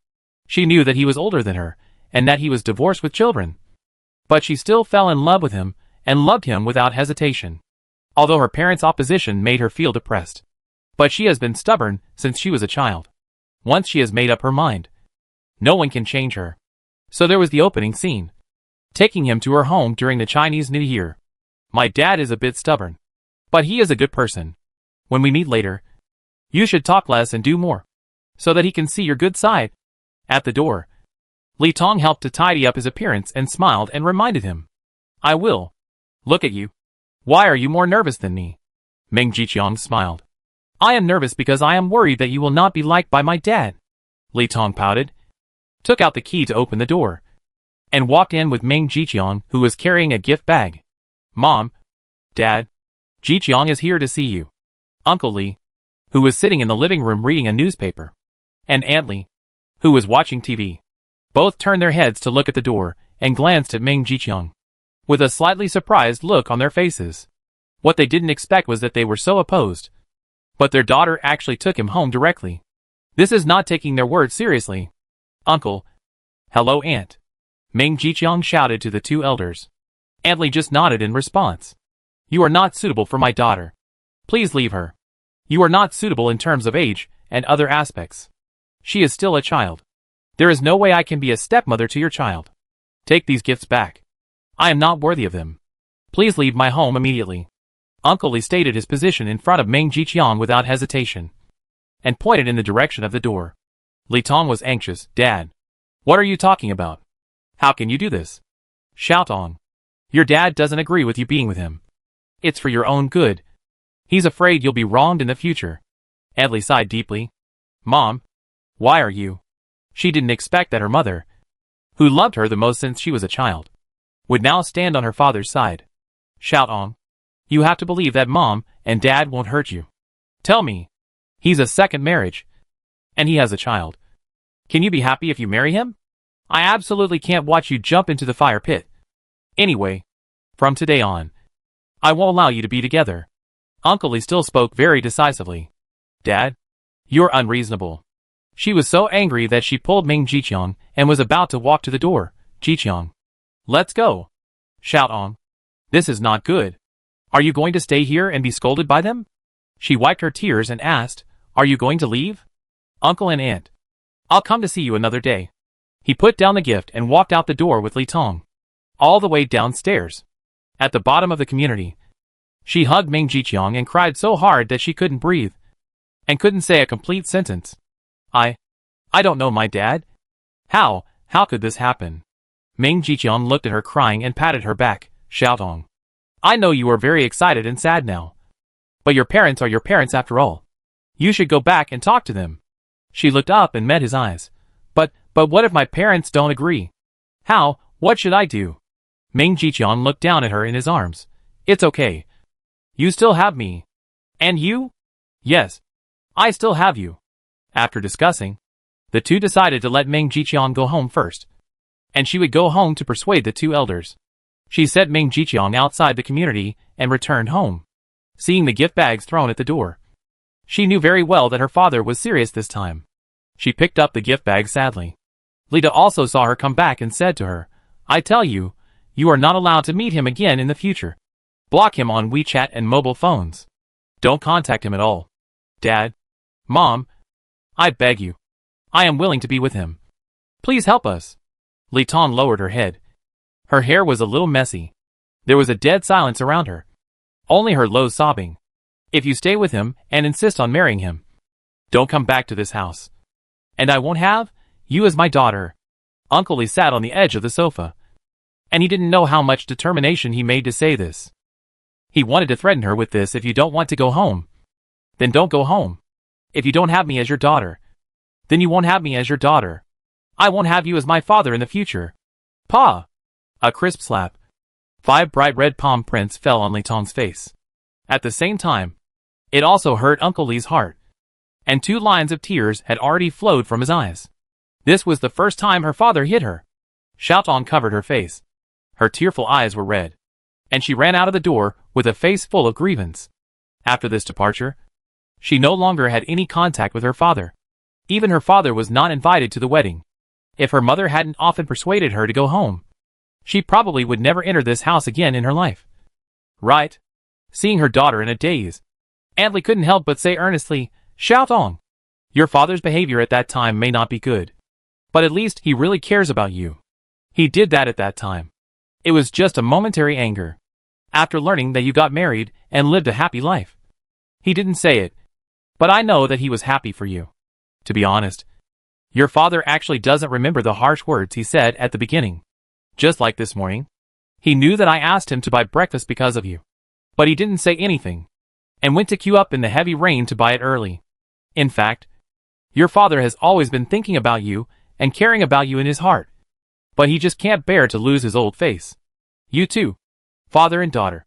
She knew that he was older than her, and that he was divorced with children. But she still fell in love with him, and loved him without hesitation. Although her parents' opposition made her feel depressed. But she has been stubborn since she was a child. Once she has made up her mind, no one can change her. So there was the opening scene, taking him to her home during the Chinese New Year. My dad is a bit stubborn, but he is a good person. When we meet later, you should talk less and do more, so that he can see your good side. At the door, Li Tong helped to tidy up his appearance and smiled and reminded him. I will. Look at you. Why are you more nervous than me? Ming Jiqiang smiled. I am nervous because I am worried that you will not be liked by my dad. Li Tong pouted, took out the key to open the door, and walked in with Ming Jiqiang, who was carrying a gift bag. Mom, Dad, Jiqiang is here to see you. Uncle Li, who was sitting in the living room reading a newspaper, and Aunt Li, who was watching TV. Both turned their heads to look at the door and glanced at Ming Jiqiang, with a slightly surprised look on their faces. What they didn't expect was that they were so opposed. But their daughter actually took him home directly. This is not taking their words seriously. Uncle. Hello, Aunt. Ming Jiqiang shouted to the two elders. Aunt Li just nodded in response. You are not suitable for my daughter. Please leave her. You are not suitable in terms of age and other aspects. She is still a child. There is no way I can be a stepmother to your child. Take these gifts back. I am not worthy of them. Please leave my home immediately. Uncle Li stated his position in front of Ming Jiqiang without hesitation, and pointed in the direction of the door. Li Tong was anxious. Dad, what are you talking about? How can you do this? Shout on. Your dad doesn't agree with you being with him. It's for your own good. He's afraid you'll be wronged in the future. Aunt Li sighed deeply. Mom, why are you? She didn't expect that her mother, who loved her the most since she was a child, would now stand on her father's side. Shout on. You have to believe that Mom and Dad won't hurt you. Tell me. He's a second marriage. And he has a child. Can you be happy if you marry him? I absolutely can't watch you jump into the fire pit. Anyway, from today on, I won't allow you to be together. Uncle Lee still spoke very decisively. Dad, you're unreasonable. She was so angry that she pulled Ming Jiqiang and was about to walk to the door. Jiqiang. Let's go. Shout on. This is not good. Are you going to stay here and be scolded by them? She wiped her tears and asked, Are you going to leave? Uncle and Aunt. I'll come to see you another day. He put down the gift and walked out the door with Li Tong. All the way downstairs. At the bottom of the community, she hugged Ming Jiqiang and cried so hard that she couldn't breathe and couldn't say a complete sentence. I don't know my dad. How could this happen? Ming Jiqiang looked at her crying and patted her back. Xiaotong. I know you are very excited and sad now. But your parents are your parents after all. You should go back and talk to them. She looked up and met his eyes. But what if my parents don't agree? What should I do? Ming Jiqiang looked down at her in his arms. It's okay. You still have me. And you? Yes. I still have you. After discussing, the two decided to let Ming Jiqiang go home first. And she would go home to persuade the two elders. She set Ming Jiqiang outside the community and returned home. Seeing the gift bags thrown at the door, she knew very well that her father was serious this time. She picked up the gift bag sadly. Lita also saw her come back and said to her, I tell you, you are not allowed to meet him again in the future. Block him on WeChat and mobile phones. Don't contact him at all. Dad, Mom, I beg you. I am willing to be with him. Please help us. Li Tong lowered her head. Her hair was a little messy. There was a dead silence around her. Only her low sobbing. If you stay with him and insist on marrying him, don't come back to this house. And I won't have you as my daughter. Uncle Lee sat on the edge of the sofa. And he didn't know how much determination he made to say this. He wanted to threaten her with this: if you don't want to go home, then don't go home. If you don't have me as your daughter, then you won't have me as your daughter. I won't have you as my father in the future. Pa! A crisp slap. 5 bright red palm prints fell on Li Tong's face. At the same time, it also hurt Uncle Lee's heart. And 2 lines of tears had already flowed from his eyes. This was the first time her father hit her. Xiaotong covered her face. Her tearful eyes were red. And she ran out of the door with a face full of grievance. After this departure, she no longer had any contact with her father. Even her father was not invited to the wedding. If her mother hadn't often persuaded her to go home, she probably would never enter this house again in her life. Right? Seeing her daughter in a daze, Aunt Li couldn't help but say earnestly, Xiaotong, your father's behavior at that time may not be good. But at least he really cares about you. He did that at that time. It was just a momentary anger. After learning that you got married and lived a happy life. He didn't say it, but I know that he was happy for you. To be honest, your father actually doesn't remember the harsh words he said at the beginning. Just like this morning. He knew that I asked him to buy breakfast because of you. But he didn't say anything, and went to queue up in the heavy rain to buy it early. In fact, your father has always been thinking about you and caring about you in his heart. But he just can't bear to lose his old face. You two, father and daughter,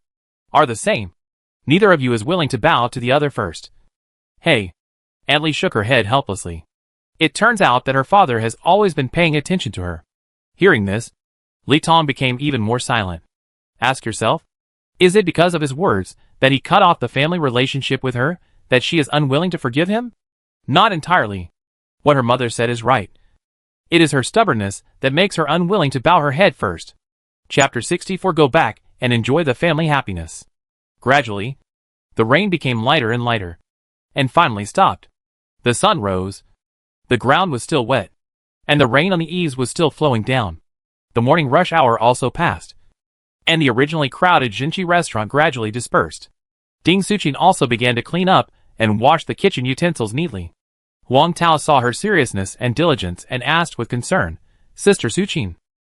are the same. Neither of you is willing to bow to the other first. Hey. Aunt Li shook her head helplessly. It turns out that her father has always been paying attention to her. Hearing this, Li Tong became even more silent. Ask yourself, is it because of his words that he cut off the family relationship with her that she is unwilling to forgive him? Not entirely. What her mother said is right. It is her stubbornness that makes her unwilling to bow her head first. Chapter 64. Go back and enjoy the family happiness. Gradually, the rain became lighter and lighter, and finally stopped. The sun rose. The ground was still wet, and the rain on the eaves was still flowing down. The morning rush hour also passed, and the originally crowded Jinchi restaurant gradually dispersed. Ding Suqin also began to clean up and wash the kitchen utensils neatly. Huang Tao saw her seriousness and diligence and asked with concern, Sister Suqin,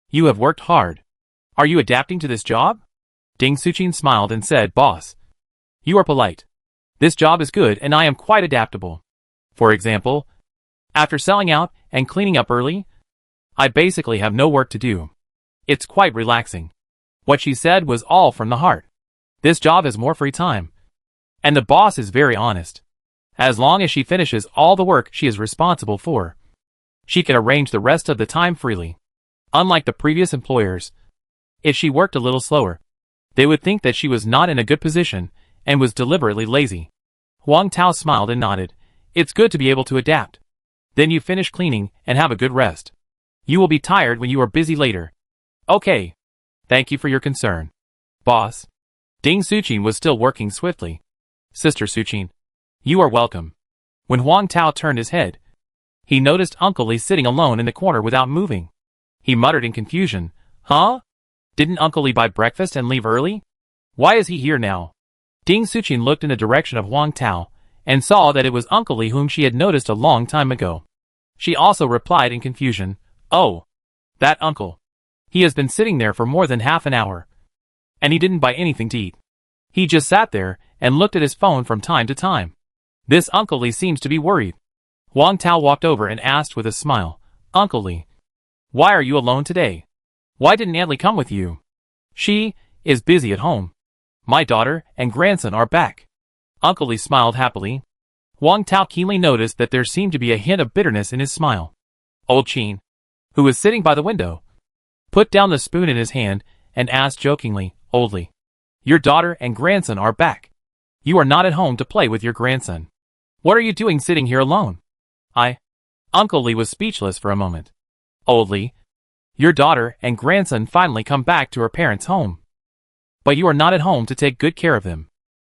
you have worked hard. Are you adapting to this job? Ding Suqin smiled and said, Boss, you are polite. This job is good and I am quite adaptable. For example, after selling out and cleaning up early, I basically have no work to do. It's quite relaxing. What she said was all from the heart. This job has more free time. And the boss is very honest. As long as she finishes all the work she is responsible for, she can arrange the rest of the time freely. Unlike the previous employers, if she worked a little slower, they would think that she was not in a good position and was deliberately lazy. Huang Tao smiled and nodded. It's good to be able to adapt. Then you finish cleaning and have a good rest. You will be tired when you are busy later. Okay. Thank you for your concern, boss. Ding Suqin was still working swiftly. Sister Suqin, you are welcome. When Huang Tao turned his head, he noticed Uncle Li sitting alone in the corner without moving. He muttered in confusion, Huh? Didn't Uncle Li buy breakfast and leave early? Why is he here now? Ding Suqin looked in the direction of Huang Tao and saw that it was Uncle Li whom she had noticed a long time ago. She also replied in confusion, Oh, that uncle. He has been sitting there for more than half an hour. And he didn't buy anything to eat. He just sat there and looked at his phone from time to time. This Uncle Li seems to be worried. Huang Tao walked over and asked with a smile, Uncle Li, why are you alone today? Why didn't Aunt Li come with you? She is busy at home. My daughter and grandson are back. Uncle Li smiled happily. Huang Tao keenly noticed that there seemed to be a hint of bitterness in his smile. Old Qin, who was sitting by the window, put down the spoon in his hand and asked jokingly, Old Li, your daughter and grandson are back. You are not at home to play with your grandson. What are you doing sitting here alone? Uncle Li was speechless for a moment. Old Li, your daughter and grandson finally come back to her parents' home. But you are not at home to take good care of them.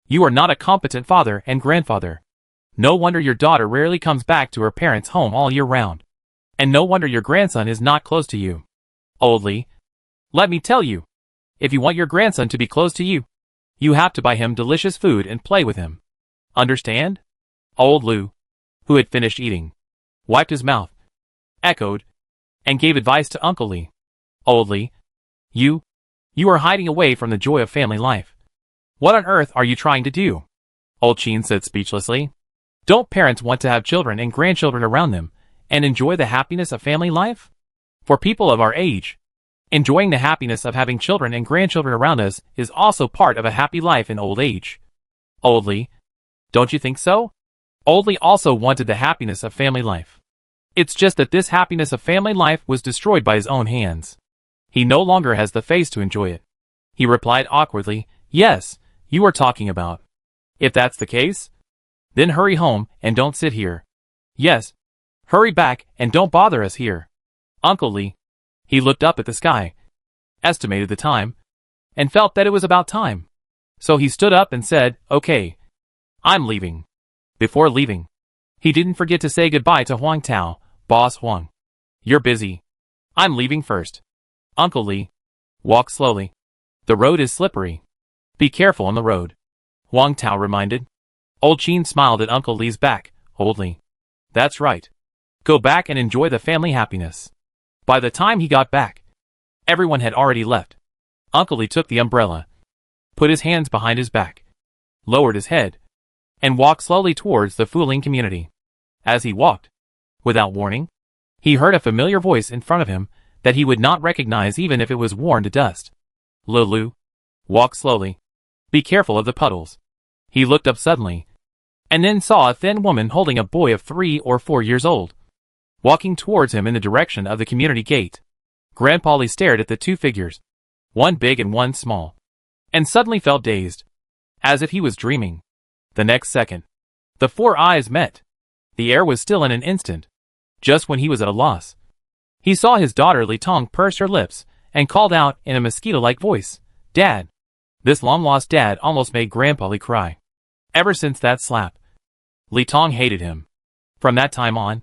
You are not a competent father and grandfather. No wonder your daughter rarely comes back to her parents' home all year round. And no wonder your grandson is not close to you. Old Li, let me tell you, if you want your grandson to be close to you, you have to buy him delicious food and play with him. Understand? Old Lu, who had finished eating, wiped his mouth, echoed, and gave advice to Uncle Li. Old Li, you are hiding away from the joy of family life. What on earth are you trying to do? Old Qin said speechlessly. Don't parents want to have children and grandchildren around them and enjoy the happiness of family life? For people of our age, enjoying the happiness of having children and grandchildren around us is also part of a happy life in old age. Old Li, don't you think so? Old Li also wanted the happiness of family life. It's just that this happiness of family life was destroyed by his own hands. He no longer has the face to enjoy it. He replied awkwardly, Yes, you are talking about. If that's the case, then hurry home and don't sit here. Yes, hurry back and don't bother us here. Uncle Li. He looked up at the sky, estimated the time, and felt that it was about time. So he stood up and said, Okay, I'm leaving. Before leaving, he didn't forget to say goodbye to Huang Tao. Boss Huang, you're busy. I'm leaving first. Uncle Li, walk slowly. The road is slippery. Be careful on the road. Huang Tao reminded. Old Qin smiled at Uncle Li's back. Old Li, that's right. Go back and enjoy the family happiness. By the time he got back, everyone had already left. Uncle Li took the umbrella, put his hands behind his back, lowered his head, and walked slowly towards the Fuling community. As he walked, without warning, he heard a familiar voice in front of him that he would not recognize even if it was worn to dust. Lulu, walk slowly. Be careful of the puddles. He looked up suddenly, and then saw a thin woman holding a boy of 3 or 4 years old, walking towards him in the direction of the community gate. Grandpa Li stared at the two figures, one big and one small, and suddenly felt dazed, as if he was dreaming. The next second, the 4 eyes met. The air was still in an instant. Just when he was at a loss, he saw his daughter Li Tong purse her lips and called out in a mosquito-like voice, Dad. This long-lost dad almost made Grandpa Li cry. Ever since that slap, Li Tong hated him. From that time on,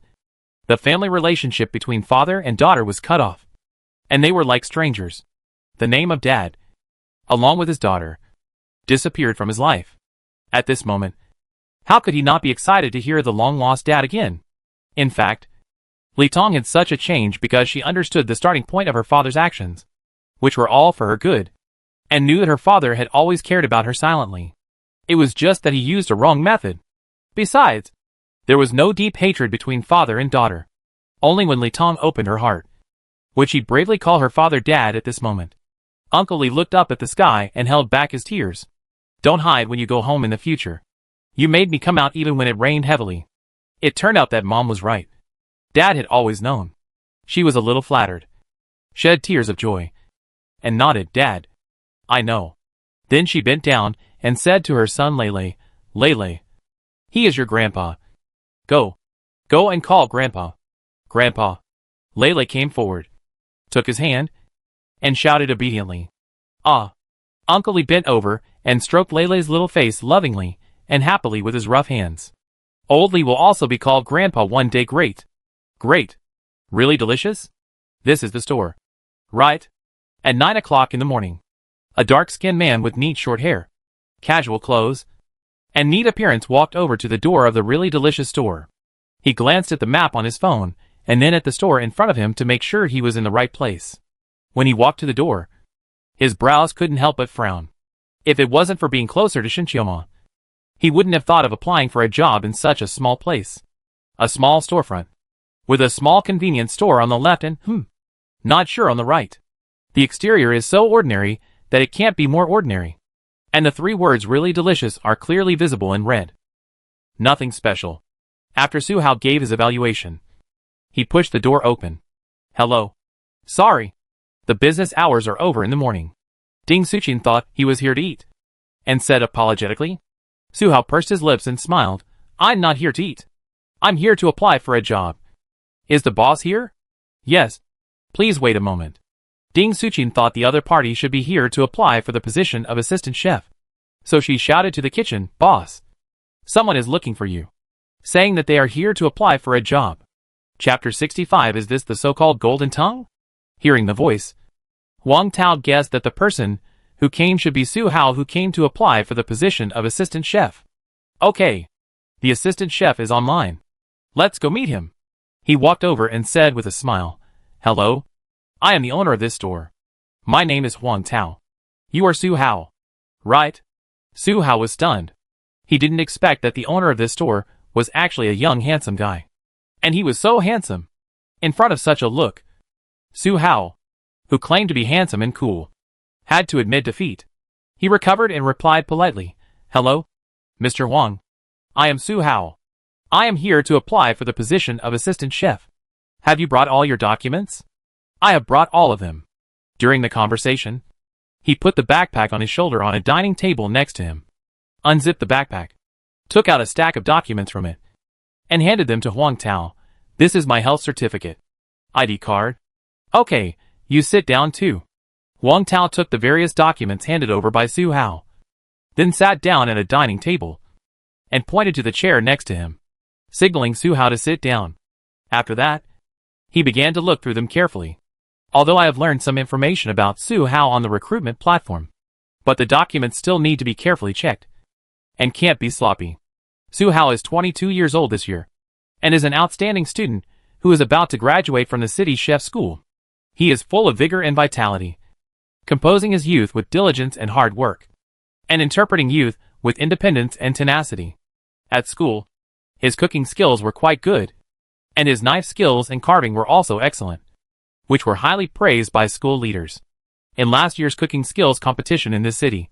the family relationship between father and daughter was cut off, and they were like strangers. The name of Dad, along with his daughter, disappeared from his life. At this moment, how could he not be excited to hear the long-lost dad again? In fact, Li Tong had such a change because she understood the starting point of her father's actions, which were all for her good, and knew that her father had always cared about her silently. It was just that he used a wrong method. Besides, there was no deep hatred between father and daughter. Only when Li Tong opened her heart would she bravely call her father Dad at this moment. Uncle Li looked up at the sky and held back his tears. Don't hide when you go home in the future. You made me come out even when it rained heavily. It turned out that Mom was right. Dad had always known. She was a little flattered, shed tears of joy, and nodded, Dad, I know. Then she bent down and said to her son Lele, Lele, he is your grandpa. Go and call Grandpa. Grandpa. Lele came forward, took his hand, and shouted obediently. Ah. Uncle Lee bent over and stroked Lele's little face lovingly and happily with his rough hands. Old Lee will also be called Grandpa one day. Great. Great. Really delicious? This is the store. Right? At 9 o'clock in the morning. A dark-skinned man with neat short hair, casual clothes, and neat appearance walked over to the door of the Really Delicious store. He glanced at the map on his phone and then at the store in front of him to make sure he was in the right place. When he walked to the door, his brows couldn't help but frown. If it wasn't for being closer to Shinchioma, he wouldn't have thought of applying for a job in such a small place. A small storefront, with a small convenience store on the left and, not sure on the right. The exterior is so ordinary that it can't be more ordinary. And the 3 words Really Delicious are clearly visible in red. Nothing special. After Su Hao gave his evaluation, he pushed the door open. Hello. Sorry. The business hours are over in the morning. Ding Suchin thought he was here to eat, and said apologetically. Su Hao pursed his lips and smiled. I'm not here to eat. I'm here to apply for a job. Is the boss here? Yes. Please wait a moment. Ding Suchin thought the other party should be here to apply for the position of assistant chef. So she shouted to the kitchen, Boss, someone is looking for you, saying that they are here to apply for a job. Chapter 65. Is this the so-called golden tongue? Hearing the voice, Wang Tao guessed that the person who came should be Su Hao, who came to apply for the position of assistant chef. Okay. The assistant chef is online. Let's go meet him. He walked over and said with a smile, Hello. I am the owner of this store. My name is Wang Tao. You are Su Hao, right? Su Hao was stunned. He didn't expect that the owner of this store was actually a young handsome guy. And he was so handsome. In front of such a look, Su Hao, who claimed to be handsome and cool, had to admit defeat. He recovered and replied politely, Hello, Mr. Wang. I am Su Hao. I am here to apply for the position of assistant chef. Have you brought all your documents? I have brought all of them. During the conversation, he put the backpack on his shoulder on a dining table next to him, unzipped the backpack, took out a stack of documents from it, and handed them to Wang Tao. This is my health certificate. ID card. Okay, you sit down too. Wang Tao took the various documents handed over by Su Hao, then sat down at a dining table, and pointed to the chair next to him, signaling Su Hao to sit down. After that, he began to look through them carefully. Although I have learned some information about Su Hao on the recruitment platform, but the documents still need to be carefully checked, and can't be sloppy. Su Hao is 22 years old this year, and is an outstanding student who is about to graduate from the city chef school. He is full of vigor and vitality, composing his youth with diligence and hard work, and interpreting youth with independence and tenacity. At school, his cooking skills were quite good, and his knife skills and carving were also excellent, which were highly praised by school leaders. In last year's cooking skills competition in this city,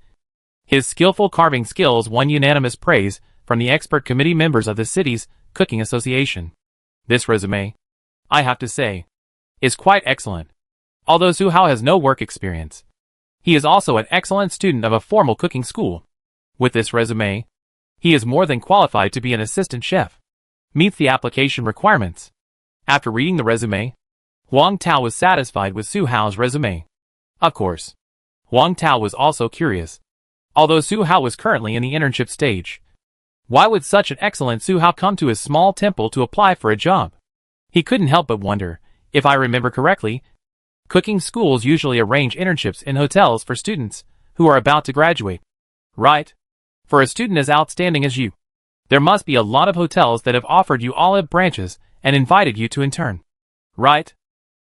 his skillful carving skills won unanimous praise from the expert committee members of the city's cooking association. This resume, I have to say, is quite excellent. Although Su Hao has no work experience, he is also an excellent student of a formal cooking school. With this resume, he is more than qualified to be an assistant chef. Meets the application requirements. After reading the resume, Wang Tao was satisfied with Su Hao's resume. Of course, Wang Tao was also curious. Although Su Hao was currently in the internship stage, why would such an excellent Su Hao come to his small temple to apply for a job? He couldn't help but wonder. If I remember correctly, cooking schools usually arrange internships in hotels for students who are about to graduate. Right? For a student as outstanding as you, there must be a lot of hotels that have offered you olive branches and invited you to intern. Right?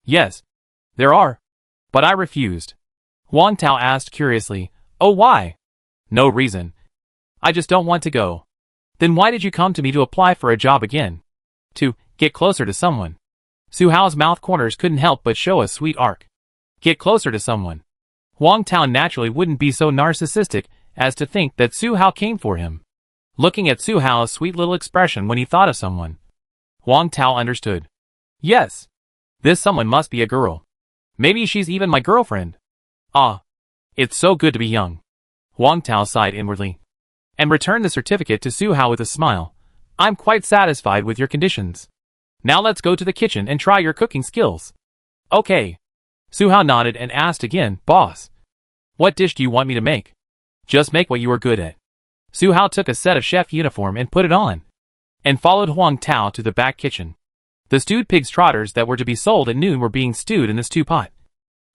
Yes, there are. But I refused. Wang Tao asked curiously, Oh, why? No reason. I just don't want to go. Then why did you come to me to apply for a job again? To get closer to someone. Su Hao's mouth corners couldn't help but show a sweet arc. Get closer to someone. Wang Tao naturally wouldn't be so narcissistic as to think that Su Hao came for him. Looking at Su Hao's sweet little expression when he thought of someone, Huang Tao understood. Yes. This someone must be a girl. Maybe she's even my girlfriend. Ah. It's so good to be young. Huang Tao sighed inwardly and returned the certificate to Su Hao with a smile. I'm quite satisfied with your conditions. Now let's go to the kitchen and try your cooking skills. Okay. Su Hao nodded and asked again, Boss, what dish do you want me to make? Just make what you are good at. Su Hao took a set of chef uniform and put it on, and followed Huang Tao to the back kitchen. The stewed pig's trotters that were to be sold at noon were being stewed in the stew pot,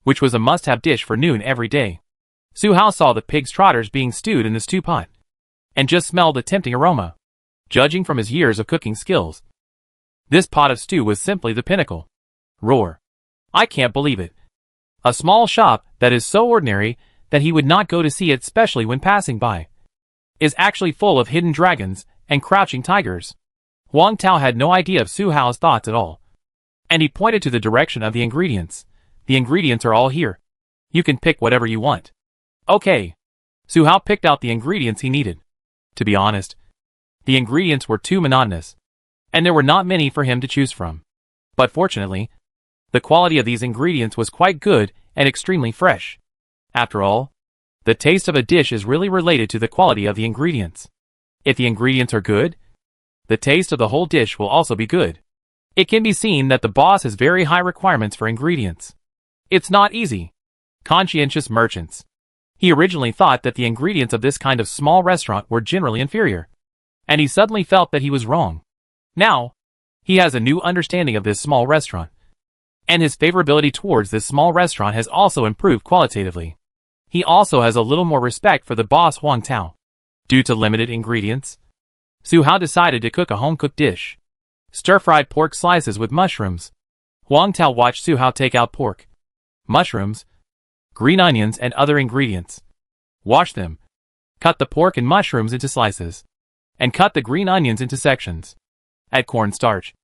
which was a must-have dish for noon every day. Su Hao saw the pig's trotters being stewed in the stew pot, and just smelled the tempting aroma. Judging from his years of cooking skills, this pot of stew was simply the pinnacle. Roar. I can't believe it. A small shop that is so ordinary that he would not go to see it, especially when passing by, is actually full of hidden dragons and crouching tigers. Huang Tao had no idea of Su Hao's thoughts at all, and he pointed to the direction of the ingredients. The ingredients are all here. You can pick whatever you want. Okay. Su Hao picked out the ingredients he needed. To be honest, the ingredients were too monotonous, and there were not many for him to choose from. But fortunately, the quality of these ingredients was quite good and extremely fresh. After all, the taste of a dish is really related to the quality of the ingredients. If the ingredients are good, the taste of the whole dish will also be good. It can be seen that the boss has very high requirements for ingredients. It's not easy. Conscientious merchants. He originally thought that the ingredients of this kind of small restaurant were generally inferior, and he suddenly felt that he was wrong. Now, he has a new understanding of this small restaurant, and his favorability towards this small restaurant has also improved qualitatively. He also has a little more respect for the boss Huang Tao. Due to limited ingredients, Su Hao decided to cook a home-cooked dish. Stir-fried pork slices with mushrooms. Huang Tao watched Su Hao take out pork, mushrooms, green onions and other ingredients. Wash them. Cut the pork and mushrooms into slices, and cut the green onions into sections. Add cornstarch,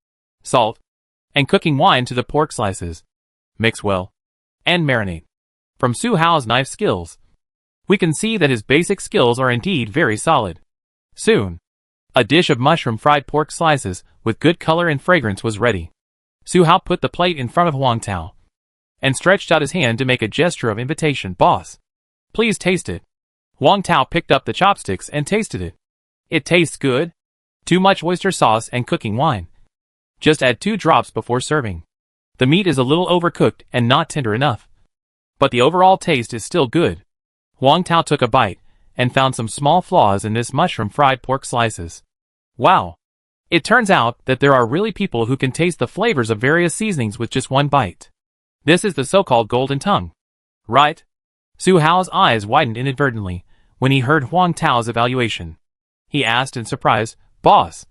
salt, and cooking wine to the pork slices. Mix well, and marinate. From Su Hao's knife skills, we can see that his basic skills are indeed very solid. Soon, a dish of mushroom fried pork slices with good color and fragrance was ready. Su Hao put the plate in front of Huang Tao and stretched out his hand to make a gesture of invitation. Boss, please taste it. Huang Tao picked up the chopsticks and tasted it. It tastes good. Too much oyster sauce and cooking wine. Just add 2 drops before serving. The meat is a little overcooked and not tender enough, but the overall taste is still good. Huang Tao took a bite and found some small flaws in this mushroom fried pork slices. Wow! It turns out that there are really people who can taste the flavors of various seasonings with just one bite. This is the so-called golden tongue. Right? Su Hao's eyes widened inadvertently when he heard Huang Tao's evaluation. He asked in surprise, Boss,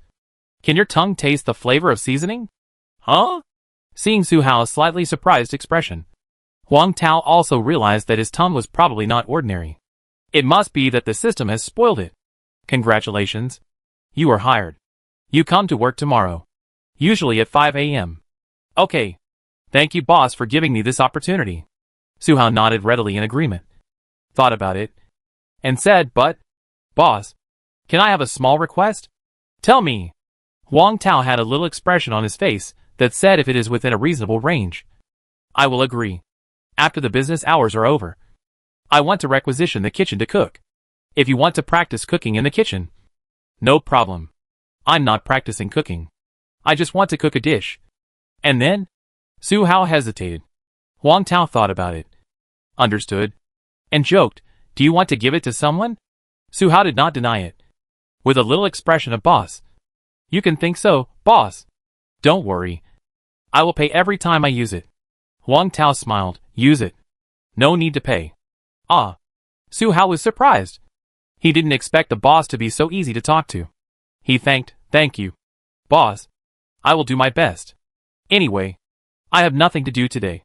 can your tongue taste the flavor of seasoning? Huh? Seeing Su Hao's slightly surprised expression, Huang Tao also realized that his tongue was probably not ordinary. It must be that the system has spoiled it. Congratulations. You are hired. You come to work tomorrow. Usually at 5 a.m. Okay. Thank you, boss, for giving me this opportunity. Su Hao nodded readily in agreement, thought about it, and said, But, boss, can I have a small request? Tell me. Huang Tao had a little expression on his face that said if it is within a reasonable range, I will agree. After the business hours are over, I want to requisition the kitchen to cook. If you want to practice cooking in the kitchen, no problem. I'm not practicing cooking. I just want to cook a dish. And then? Su Hao hesitated. Huang Tao thought about it, understood, and joked, Do you want to give it to someone? Su Hao did not deny it, with a little expression of boss. You can think so, boss. Don't worry. I will pay every time I use it. Huang Tao smiled. Use it. No need to pay. Ah. Su Hao was surprised. He didn't expect the boss to be so easy to talk to. He thanked, Thank you, boss. I will do my best. Anyway, I have nothing to do today.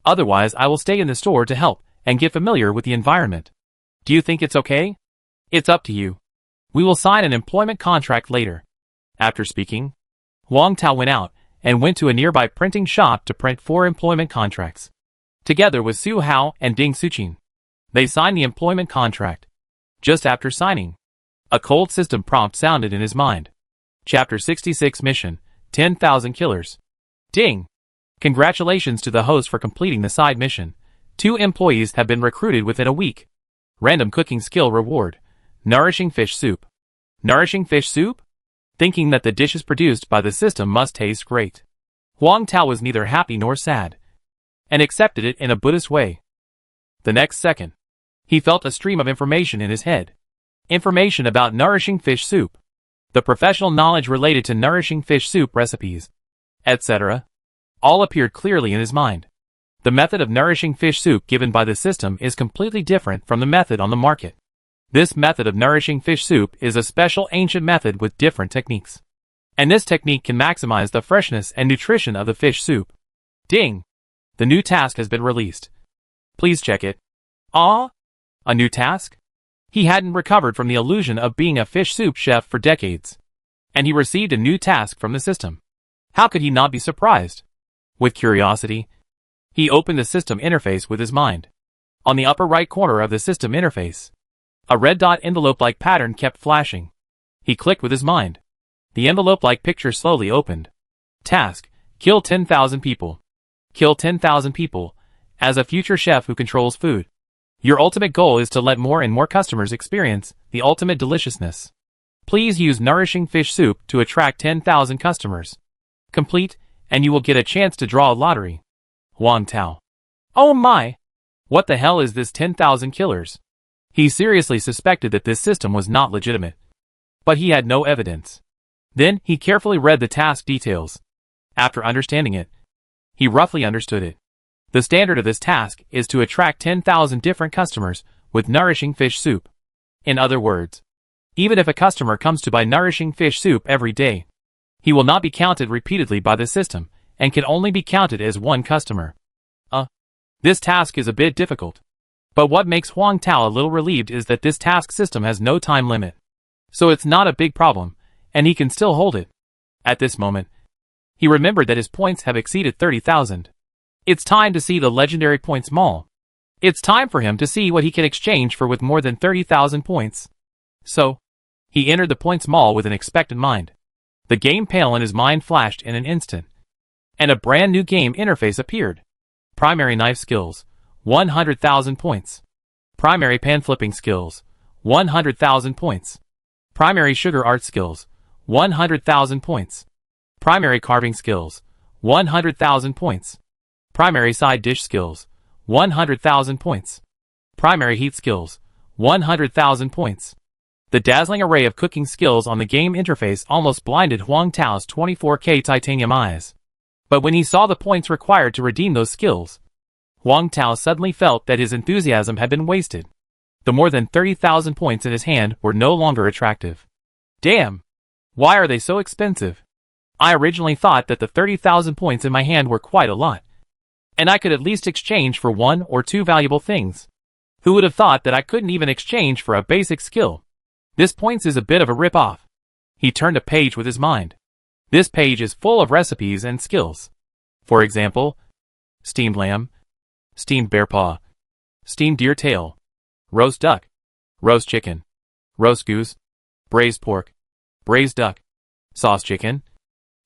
Otherwise, I will stay in the store to help and get familiar with the environment. Do you think it's okay? It's up to you. We will sign an employment contract later. After speaking, Huang Tao went out and went to a nearby printing shop to print 4 employment contracts. Together with Su Hao and Ding Suqin, they signed the employment contract. Just after signing, a cold system prompt sounded in his mind. Chapter 66 Mission, 10,000 Killers. Ding! Congratulations to the host for completing the side mission. 2 employees have been recruited within a week. Random cooking skill reward. Nourishing fish soup. Nourishing fish soup? Thinking that the dishes produced by the system must taste great, Huang Tao was neither happy nor sad, and accepted it in a Buddhist way. The next second, he felt a stream of information in his head. Information about nourishing fish soup. The professional knowledge related to nourishing fish soup recipes, etc. all appeared clearly in his mind. The method of nourishing fish soup given by the system is completely different from the method on the market. This method of nourishing fish soup is a special ancient method with different techniques. And this technique can maximize the freshness and nutrition of the fish soup. Ding! The new task has been released. Please check it. Ah? A new task? He hadn't recovered from the illusion of being a fish soup chef for decades. And he received a new task from the system. How could he not be surprised? With curiosity, he opened the system interface with his mind. On the upper right corner of the system interface, a red dot envelope-like pattern kept flashing. He clicked with his mind. The envelope-like picture slowly opened. Task: kill 10,000 people. Kill 10,000 people. As a future chef who controls food, your ultimate goal is to let more and more customers experience the ultimate deliciousness. Please use nourishing fish soup to attract 10,000 customers. Complete, and you will get a chance to draw a lottery. Huang Tao. Oh my! What the hell is this 10,000 killers? He seriously suspected that this system was not legitimate. But he had no evidence. Then, he carefully read the task details. After understanding it, he roughly understood it. The standard of this task is to attract 10,000 different customers with nourishing fish soup. In other words, even if a customer comes to buy nourishing fish soup every day, he will not be counted repeatedly by the system, and can only be counted as one customer. This task is a bit difficult. But what makes Huang Tao a little relieved is that this task system has no time limit. So it's not a big problem, and he can still hold it. At this moment, he remembered that his points have exceeded 30,000. It's time to see the legendary points mall. It's time for him to see what he can exchange for with more than 30,000 points. So, he entered the points mall with an expectant mind. The game panel in his mind flashed in an instant, and a brand new game interface appeared. Primary knife skills, 100,000 points. Primary pan flipping skills, 100,000 points. Primary sugar art skills, 100,000 points. Primary carving skills, 100,000 points. Primary side dish skills, 100,000 points. Primary heat skills, 100,000 points. The dazzling array of cooking skills on the game interface almost blinded Huang Tao's 24K titanium eyes. But when he saw the points required to redeem those skills, Huang Tao suddenly felt that his enthusiasm had been wasted. The more than 30,000 points in his hand were no longer attractive. Damn! Why are they so expensive? I originally thought that the 30,000 points in my hand were quite a lot, and I could at least exchange for 1 or 2 valuable things. Who would have thought that I couldn't even exchange for a basic skill? This points is a bit of a rip-off. He turned a page with his mind. This page is full of recipes and skills. For example, steamed lamb, steamed bear paw, steamed deer tail, roast duck, roast chicken, roast goose, braised pork, braised duck, sauce chicken,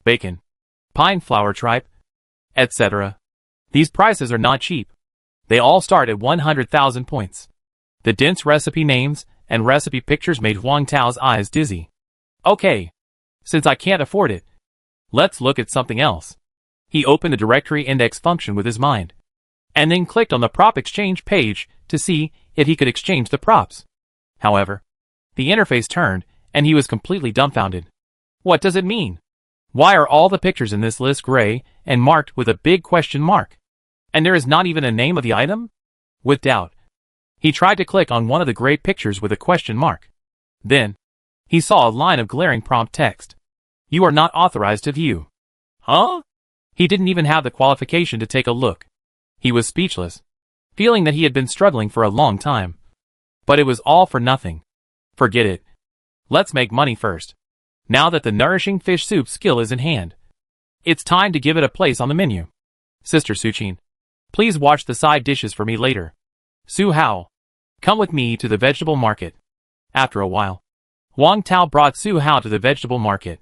bacon, pine flower tripe, etc. These prices are not cheap. They all start at 100,000 points. The dense recipe names and recipe pictures made Huang Tao's eyes dizzy. Okay, since I can't afford it, let's look at something else. He opened the directory index function with his mind, and then clicked on the prop exchange page to see if he could exchange the props. However, the interface turned, and he was completely dumbfounded. What does it mean? Why are all the pictures in this list gray and marked with a big question mark? And there is not even a name of the item? With doubt, he tried to click on one of the gray pictures with a question mark. Then, he saw a line of glaring prompt text. You are not authorized to view. Huh? He didn't even have the qualification to take a look. He was speechless, feeling that he had been struggling for a long time. But it was all for nothing. Forget it. Let's make money first. Now that the nourishing fish soup skill is in hand, it's time to give it a place on the menu. Sister Suchin, please wash the side dishes for me later. Su Hao, come with me to the vegetable market. After a while, Huang Tao brought Su Hao to the vegetable market.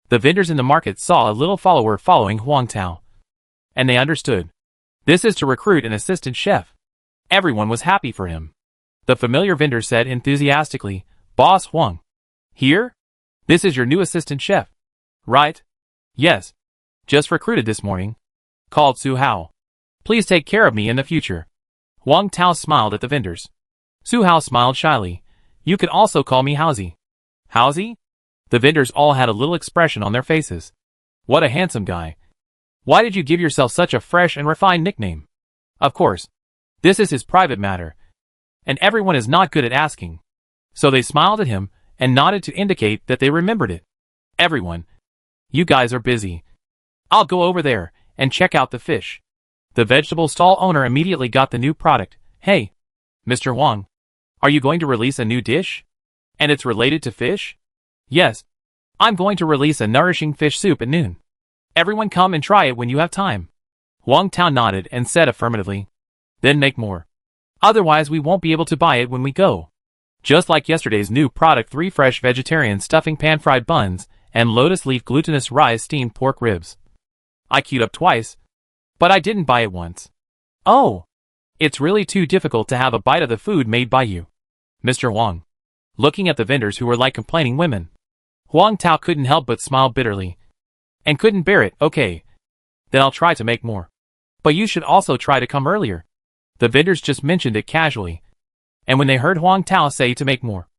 The vendors in the market saw a little follower following Huang Tao, and they understood. This is to recruit an assistant chef. Everyone was happy for him. The familiar vendor said enthusiastically, "Boss Huang. Here? This is your new assistant chef, right?" "Yes. Just recruited this morning," called Su Hao. "Please take care of me in the future." Huang Tao smiled at the vendors. Su Hao smiled shyly. "You can also call me Haozi." "Haozi?" The vendors all had a little expression on their faces. "What a handsome guy. Why did you give yourself such a fresh and refined nickname?" Of course, this is his private matter, and everyone is not good at asking. So they smiled at him and nodded to indicate that they remembered it. "Everyone, you guys are busy. I'll go over there and check out the fish." The vegetable stall owner immediately got the new product. "Hey, Mr. Huang, are you going to release a new dish? And it's related to fish?" "Yes, I'm going to release a nourishing fish soup at noon. Everyone come and try it when you have time." Huang Tao nodded and said affirmatively. "Then make more. Otherwise we won't be able to buy it when we go." Just like yesterday's new product, 3 fresh vegetarian stuffing pan-fried buns and lotus leaf glutinous rice steamed pork ribs. I queued up twice, but I didn't buy it once. "Oh, it's really too difficult to have a bite of the food made by you, Mr. Huang." Looking at the vendors who were like complaining women, Huang Tao couldn't help but smile bitterly. And couldn't bear it. "Okay, then I'll try to make more. But you should also try to come earlier." The vendors just mentioned it casually, and when they heard Huang Tao say to make more,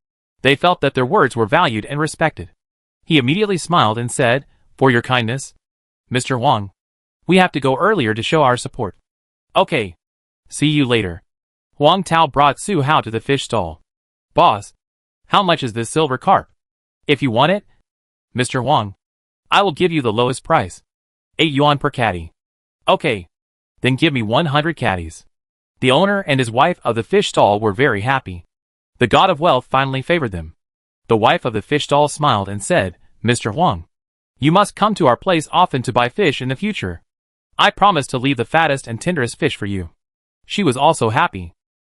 they felt that their words were valued and respected. He immediately smiled and said, "For your kindness, Mr. Huang, we have to go earlier to show our support." "Okay, see you later." Huang Tao brought Su Hao to the fish stall. "Boss, how much is this silver carp? If you want it, Mr. Huang, I will give you the lowest price. 8 yuan per catty." "Okay, then give me 100 catties." The owner and his wife of the fish stall were very happy. The god of wealth finally favored them. The wife of the fish stall smiled and said, "Mr. Huang, you must come to our place often to buy fish in the future. I promise to leave the fattest and tenderest fish for you." She was also happy.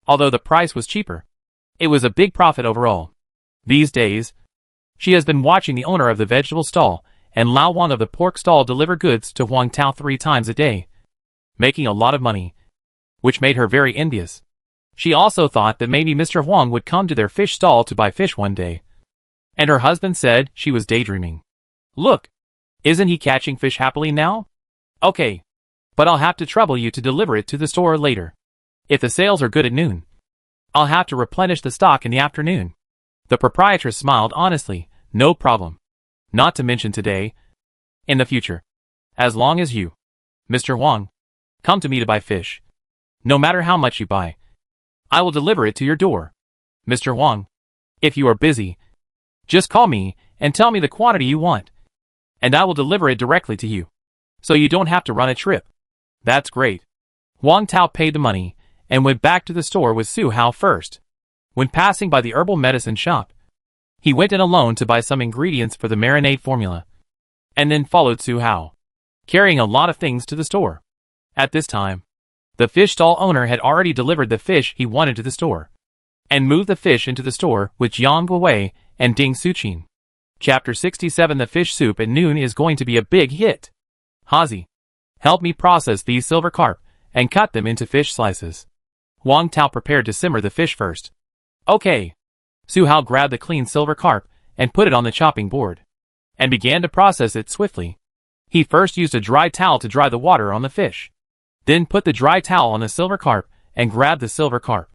Although the price was cheaper, it was a big profit overall. These days, she has been watching the owner of the vegetable stall and Lao Wang of the pork stall deliver goods to Huang Tao 3 times a day, making a lot of money, which made her very envious. She also thought that maybe Mr. Huang would come to their fish stall to buy fish one day. And her husband said she was daydreaming. "Look, isn't he catching fish happily now?" "Okay, but I'll have to trouble you to deliver it to the store later. If the sales are good at noon, I'll have to replenish the stock in the afternoon." The proprietress smiled honestly. "No problem. Not to mention today. In the future. As long as you, Mr. Huang, come to me to buy fish, no matter how much you buy, I will deliver it to your door. Mr. Huang, if you are busy, just call me and tell me the quantity you want, and I will deliver it directly to you, so you don't have to run a trip." "That's great." Huang Tao paid the money and went back to the store with Su Hao first. When passing by the herbal medicine shop, he went in alone to buy some ingredients for the marinade formula, and then followed Su Hao, carrying a lot of things to the store. At this time, the fish stall owner had already delivered the fish he wanted to the store, and moved the fish into the store with Jiang Guowei and Ding Suqin. Chapter 67. The fish soup at noon is going to be a big hit. "Haozi, help me process these silver carp and cut them into fish slices." Huang Tao prepared to simmer the fish first. "Okay." Su Hao grabbed the clean silver carp and put it on the chopping board, and began to process it swiftly. He first used a dry towel to dry the water on the fish, then put the dry towel on the silver carp and grabbed the silver carp.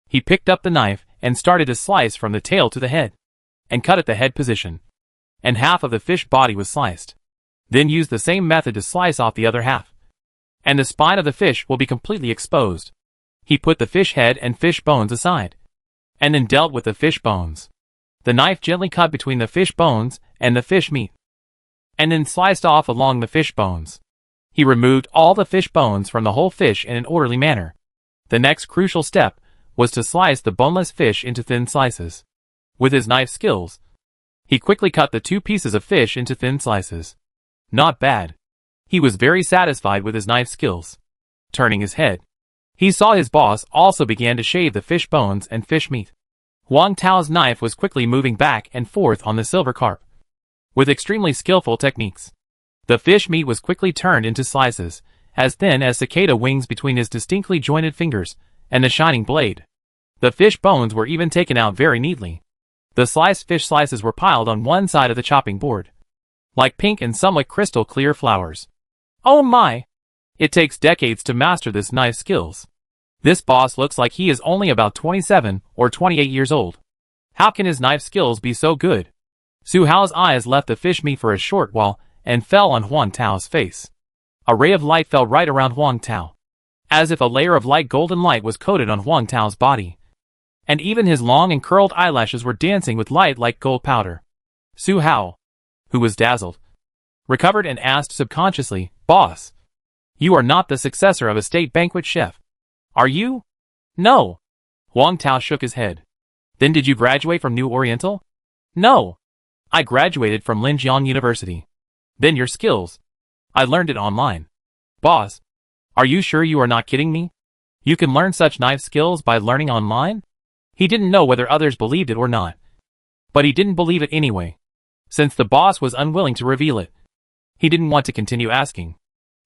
He picked up the knife and started to slice from the tail to the head, and cut at the head position, and half of the fish body was sliced. Then used the same method to slice off the other half, and the spine of the fish will be completely exposed. He put the fish head and fish bones aside, and then dealt with the fish bones. The knife gently cut between the fish bones and the fish meat, and then sliced off along the fish bones. He removed all the fish bones from the whole fish in an orderly manner. The next crucial step was to slice the boneless fish into thin slices. With his knife skills, he quickly cut the 2 pieces of fish into thin slices. Not bad. He was very satisfied with his knife skills. Turning his head, he saw his boss also began to shave the fish bones and fish meat. Huang Tao's knife was quickly moving back and forth on the silver carp. With extremely skillful techniques, the fish meat was quickly turned into slices, as thin as cicada wings between his distinctly jointed fingers and the shining blade. The fish bones were even taken out very neatly. The sliced fish slices were piled on one side of the chopping board, like pink and somewhat crystal clear flowers. Oh my! It takes decades to master this knife skills. This boss looks like he is only about 27 or 28 years old. How can his knife skills be so good? Su Hao's eyes left the fish meat for a short while and fell on Huang Tao's face. A ray of light fell right around Huang Tao, as if a layer of light golden light was coated on Huang Tao's body. And even his long and curled eyelashes were dancing with light like gold powder. Su Hao, who was dazzled, recovered and asked subconsciously, "Boss, you are not the successor of a state banquet chef, are you?" "No." Huang Tao shook his head. "Then did you graduate from New Oriental?" "No. I graduated from Linjiang University." "Then your skills. I learned it online." "Boss, are you sure you are not kidding me? You can learn such knife skills by learning online?" He didn't know whether others believed it or not, but he didn't believe it anyway, since the boss was unwilling to reveal it. He didn't want to continue asking,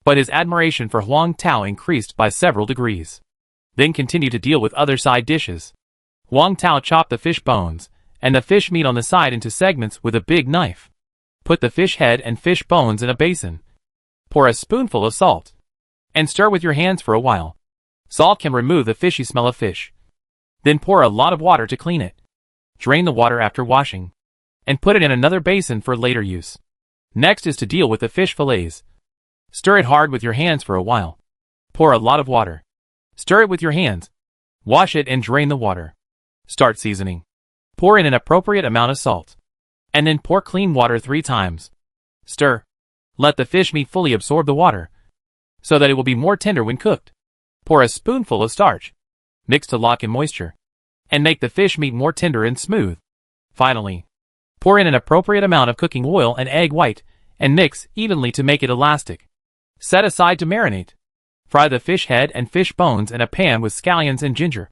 but his admiration for Huang Tao increased by several degrees. Then continued to deal with other side dishes. Huang Tao chopped the fish bones and the fish meat on the side into segments with a big knife. Put the fish head and fish bones in a basin. Pour a spoonful of salt, and stir with your hands for a while. Salt can remove the fishy smell of fish. Then pour a lot of water to clean it. Drain the water after washing, and put it in another basin for later use. Next is to deal with the fish fillets. Stir it hard with your hands for a while. Pour a lot of water. Stir it with your hands. Wash it and drain the water. Start seasoning. Pour in an appropriate amount of salt, and then pour clean water 3 times. Stir. Let the fish meat fully absorb the water, so that it will be more tender when cooked. Pour a spoonful of starch. Mix to lock in moisture, and make the fish meat more tender and smooth. Finally, pour in an appropriate amount of cooking oil and egg white, and mix evenly to make it elastic. Set aside to marinate. Fry the fish head and fish bones in a pan with scallions and ginger,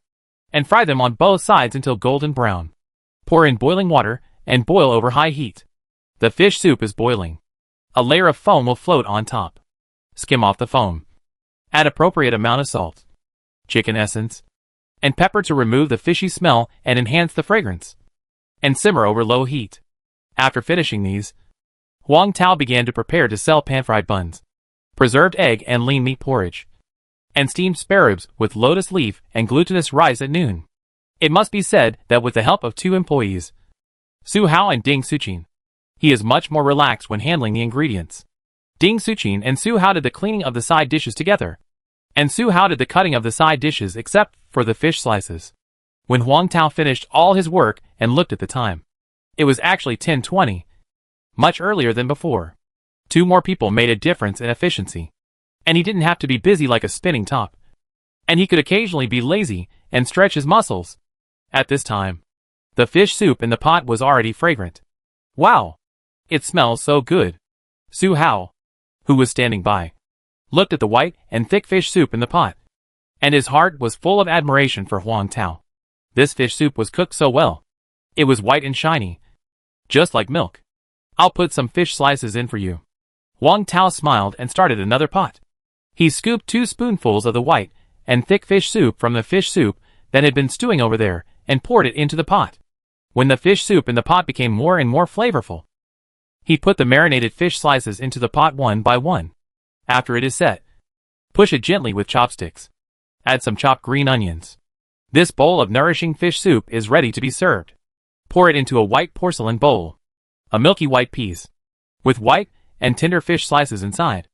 and fry them on both sides until golden brown. Pour in boiling water and boil over high heat. The fish soup is boiling. A layer of foam will float on top. Skim off the foam. Add appropriate amount of salt, chicken essence, and pepper to remove the fishy smell and enhance the fragrance, and simmer over low heat. After finishing these, Huang Tao began to prepare to sell pan-fried buns, preserved egg and lean meat porridge, and steamed spare ribs with lotus leaf and glutinous rice at noon. It must be said that with the help of 2 employees, Su Hao and Ding Suqin, he is much more relaxed when handling the ingredients. Ding Suqin and Su Hao did the cleaning of the side dishes together, and Su Hao did the cutting of the side dishes except for the fish slices. When Huang Tao finished all his work and looked at the time, it was actually 10:20, much earlier than before. 2 more people made a difference in efficiency, and he didn't have to be busy like a spinning top, and he could occasionally be lazy and stretch his muscles. At this time, the fish soup in the pot was already fragrant. "Wow! It smells so good." Su Hao, who was standing by, looked at the white and thick fish soup in the pot, and his heart was full of admiration for Huang Tao. This fish soup was cooked so well. It was white and shiny, just like milk. "I'll put some fish slices in for you." Huang Tao smiled and started another pot. He scooped 2 spoonfuls of the white and thick fish soup from the fish soup that had been stewing over there and poured it into the pot. When the fish soup in the pot became more and more flavorful, he put the marinated fish slices into the pot one by one. After it is set, push it gently with chopsticks. Add some chopped green onions. This bowl of nourishing fish soup is ready to be served. Pour it into a white porcelain bowl. A milky white piece, with white and tender fish slices inside,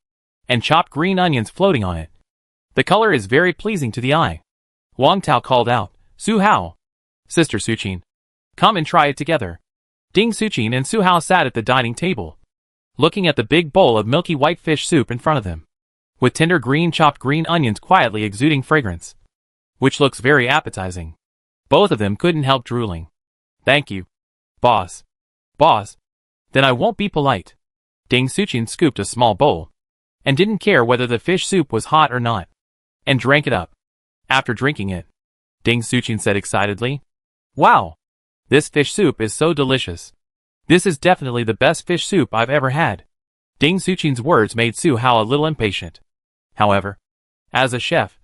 and chopped green onions floating on it. The color is very pleasing to the eye. Huang Tao called out, "Su Hao, Sister Suqin, come and try it together." Ding Suqin and Su Hao sat at the dining table, looking at the big bowl of milky white fish soup in front of them, with tender green chopped green onions quietly exuding fragrance, which looks very appetizing. Both of them couldn't help drooling. "Thank you, boss. Boss, then I won't be polite." Ding Suqin scooped a small bowl, and didn't care whether the fish soup was hot or not, and drank it up. After drinking it, Ding Suqin said excitedly, "Wow, This fish soup is so delicious. This is definitely the best fish soup I've ever had. Ding Suchin's words made Su Hao a little impatient. However, as a chef,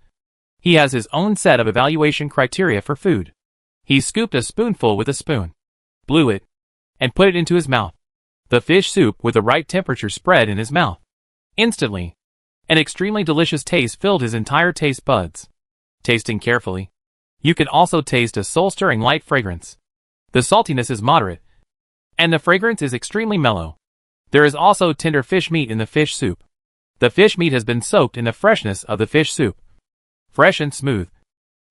he has his own set of evaluation criteria for food. He scooped a spoonful with a spoon, blew it, and put it into his mouth. The fish soup with the right temperature spread in his mouth. Instantly, an extremely delicious taste filled his entire taste buds. Tasting carefully, you can also taste a soul-stirring light fragrance. The saltiness is moderate, and the fragrance is extremely mellow. There is also tender fish meat in the fish soup. The fish meat has been soaked in the freshness of the fish soup. Fresh and smooth,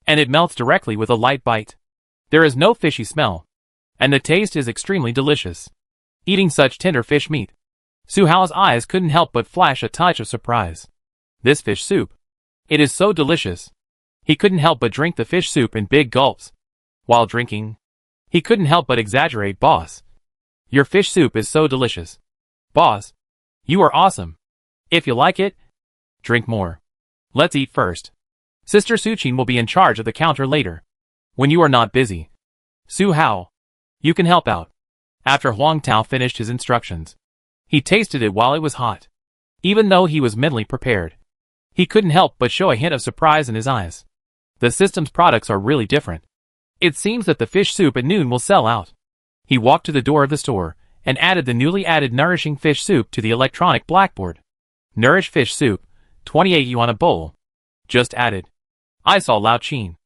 and it melts directly with a light bite. There is no fishy smell, and the taste is extremely delicious. Eating such tender fish meat, Su Hao's eyes couldn't help but flash a touch of surprise. This fish soup, it is so delicious. He couldn't help but drink the fish soup in big gulps. While drinking, he couldn't help but exaggerate, "Boss, your fish soup is so delicious. Boss, you are awesome. If you like it, drink more. Let's eat first. Sister Suchin will be in charge of the counter later. When you are not busy. Su Hao, you can help out." After Huang Tao finished his instructions, he tasted it while it was hot. Even though he was mentally prepared, he couldn't help but show a hint of surprise in his eyes. The system's products are really different. It seems that the fish soup at noon will sell out. He walked to the door of the store and added the newly added nourishing fish soup to the electronic blackboard. Nourished fish soup, 28 yuan a bowl. Just added. I saw Lao Qin,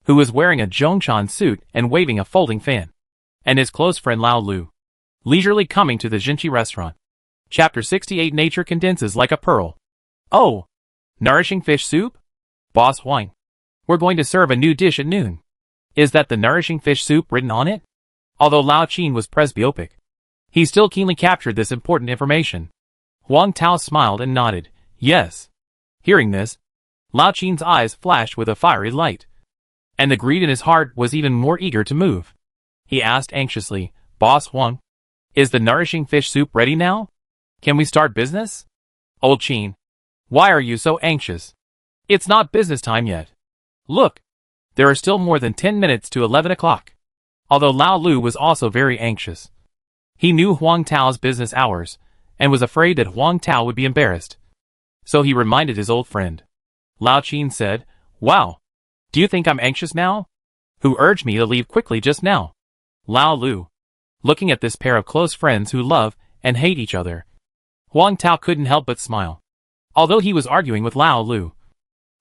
who was wearing a Zhongshan suit and waving a folding fan, and his close friend Lao Lu, leisurely coming to the Jinchi restaurant. Chapter 68. Nature condenses like a pearl. Oh! Nourishing fish soup? Boss Huang, we're going to serve a new dish at noon. Is that the nourishing fish soup written on it? Although Lao Qin was presbyopic, he still keenly captured this important information. Huang Tao smiled and nodded. Yes. Hearing this, Lao Qin's eyes flashed with a fiery light, and the greed in his heart was even more eager to move. He asked anxiously, Boss Huang, is the nourishing fish soup ready now? Can we start business? Old Qin, why are you so anxious? It's not business time yet. Look, there are still more than 10 minutes to 11 o'clock. Although Lao Lu was also very anxious. He knew Huang Tao's business hours, and was afraid that Huang Tao would be embarrassed. So he reminded his old friend. Lao Qin said, Wow, do you think I'm anxious now? Who urged me to leave quickly just now? Lao Lu. Looking at this pair of close friends who love and hate each other, Huang Tao couldn't help but smile. Although he was arguing with Lao Lu,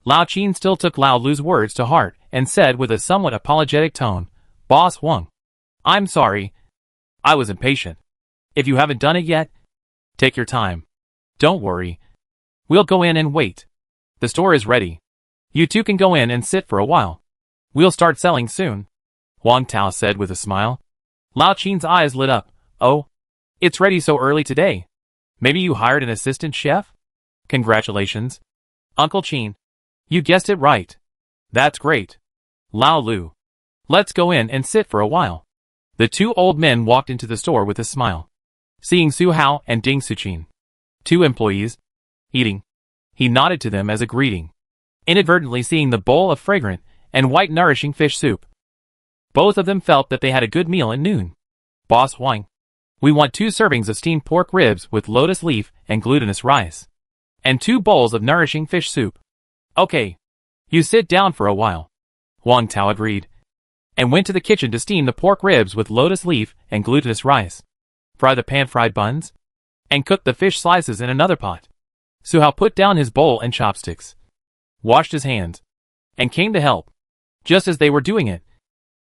Lao Qin still took Lao Lu's words to heart and said with a somewhat apologetic tone, Boss Huang, I'm sorry. I was impatient. If you haven't done it yet, take your time. Don't worry. We'll go in and wait. The store is ready. You two can go in and sit for a while. We'll start selling soon, Huang Tao said with a smile. Lao Qin's eyes lit up. Oh, it's ready so early today. Maybe you hired an assistant chef? Congratulations, Uncle Qin. You guessed it right. That's great. Lao Lu, let's go in and sit for a while. The two old men walked into the store with a smile. Seeing Su Hao and Ding Suchin, two employees, eating, he nodded to them as a greeting, inadvertently seeing the bowl of fragrant and white nourishing fish soup. Both of them felt that they had a good meal at noon. Boss Huang, we want 2 servings of steamed pork ribs with lotus leaf and glutinous rice, and 2 bowls of nourishing fish soup. Okay, you sit down for a while. Huang Tao agreed, and went to the kitchen to steam the pork ribs with lotus leaf and glutinous rice, fry the pan-fried buns, and cook the fish slices in another pot. Su Hao put down his bowl and chopsticks, washed his hands, and came to help. Just as they were doing it,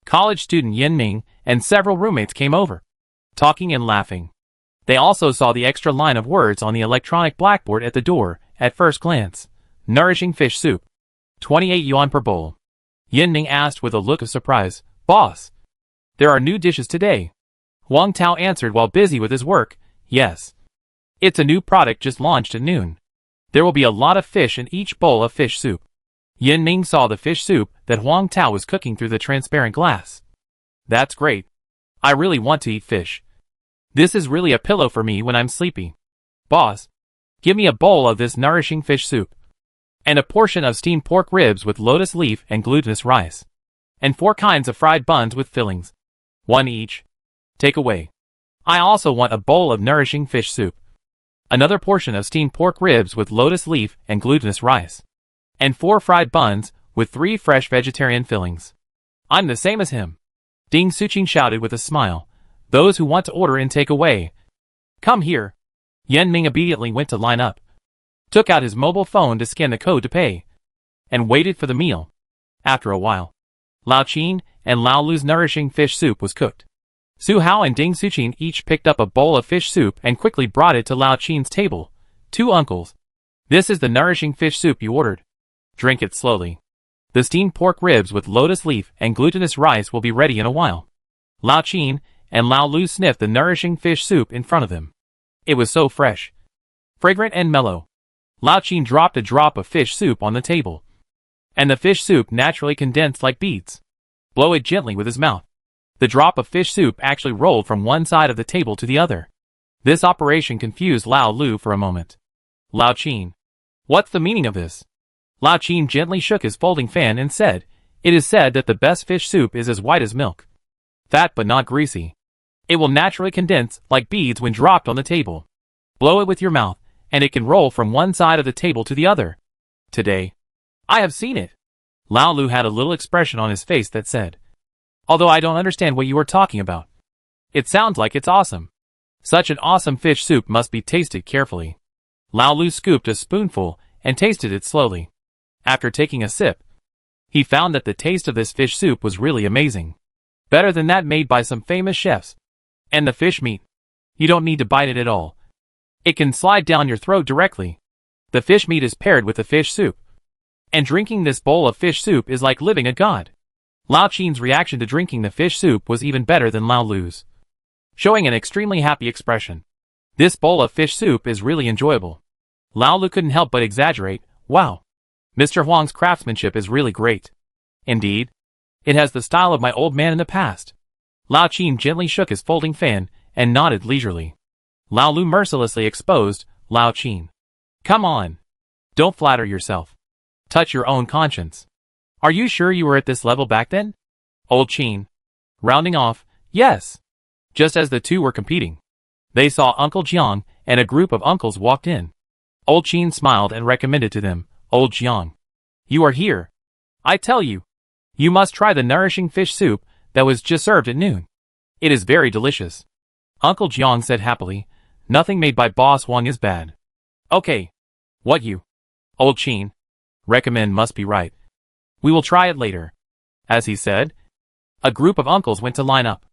college student Yin Ming and several roommates came over, talking and laughing. They also saw the extra line of words on the electronic blackboard at the door. At first glance, nourishing fish soup, 28 yuan per bowl. Yin Ming asked with a look of surprise, Boss, there are new dishes today. Huang Tao answered while busy with his work, Yes. It's a new product just launched at noon. There will be a lot of fish in each bowl of fish soup. Yin Ming saw the fish soup that Huang Tao was cooking through the transparent glass. That's great. I really want to eat fish. This is really a pillow for me when I'm sleepy. Boss, give me a bowl of this nourishing fish soup, and a portion of steamed pork ribs with lotus leaf and glutinous rice, and 4 kinds of fried buns with fillings. One each. Take away. I also want a bowl of nourishing fish soup. Another portion of steamed pork ribs with lotus leaf and glutinous rice. And 4 fried buns with 3 fresh vegetarian fillings. I'm the same as him. Ding Suchin shouted with a smile. Those who want to order in take away. Come here. Yan Ming immediately went to line up. Took out his mobile phone to scan the code to pay. And waited for the meal. After a while, Lao Qin and Lao Lu's nourishing fish soup was cooked. Su Hao and Ding Suchin each picked up a bowl of fish soup and quickly brought it to Lao Qin's table. 2 uncles. This is the nourishing fish soup you ordered. Drink it slowly. The steamed pork ribs with lotus leaf and glutinous rice will be ready in a while. Lao Qin and Lao Lu sniffed the nourishing fish soup in front of them. It was so fresh, fragrant and mellow. Lao Qin dropped a drop of fish soup on the table. And the fish soup naturally condensed like beads. Blow it gently with his mouth. The drop of fish soup actually rolled from one side of the table to the other. This operation confused Lao Lu for a moment. Lao Qin. What's the meaning of this? Lao Qin gently shook his folding fan and said, It is said that the best fish soup is as white as milk. Fat but not greasy. It will naturally condense like beads when dropped on the table. Blow it with your mouth, and it can roll from one side of the table to the other. Today, I have seen it. Lao Lu had a little expression on his face that said, Although I don't understand what you are talking about. It sounds like it's awesome. Such an awesome fish soup must be tasted carefully. Lao Lu scooped a spoonful and tasted it slowly. After taking a sip, he found that the taste of this fish soup was really amazing. Better than that made by some famous chefs. And the fish meat. You don't need to bite it at all. It can slide down your throat directly. The fish meat is paired with the fish soup. And drinking this bowl of fish soup is like living a god. Lao Qin's reaction to drinking the fish soup was even better than Lao Lu's, showing an extremely happy expression. This bowl of fish soup is really enjoyable. Lao Lu couldn't help but exaggerate, Wow. Mr. Huang's craftsmanship is really great. Indeed. It has the style of my old man in the past. Lao Qin gently shook his folding fan and nodded leisurely. Lao Lu mercilessly exposed Lao Qin. Come on. Don't flatter yourself. Touch your own conscience. Are you sure you were at this level back then? Old Qin. Rounding off, yes. Just as the two were competing, they saw Uncle Jiang and a group of uncles walked in. Old Qin smiled and recommended to them, Old Jiang. You are here. I tell you. You must try the nourishing fish soup that was just served at noon. It is very delicious. Uncle Jiang said happily, Nothing made by Boss Huang is bad. Okay. What you? Old Qin. Recommend must be right. We will try it later. As he said, a group of uncles went to line up.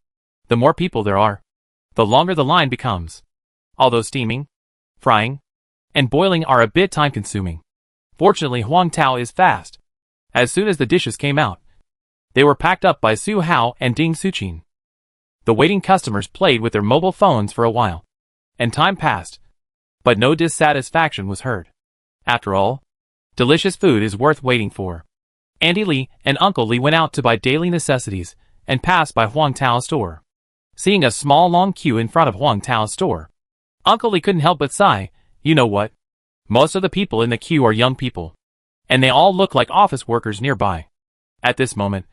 The more people there are, the longer the line becomes. Although steaming, frying, and boiling are a bit time-consuming. Fortunately, Huang Tao is fast. As soon as the dishes came out, they were packed up by Su Hao and Ding Suchin. The waiting customers played with their mobile phones for a while, and time passed, but no dissatisfaction was heard. After all, delicious food is worth waiting for. Auntie Li and Uncle Li went out to buy daily necessities and passed by Huang Tao's store. Seeing a small long queue in front of Huang Tao's store, Uncle Li couldn't help but sigh. You know what? Most of the people in the queue are young people, and they all look like office workers nearby. At this moment,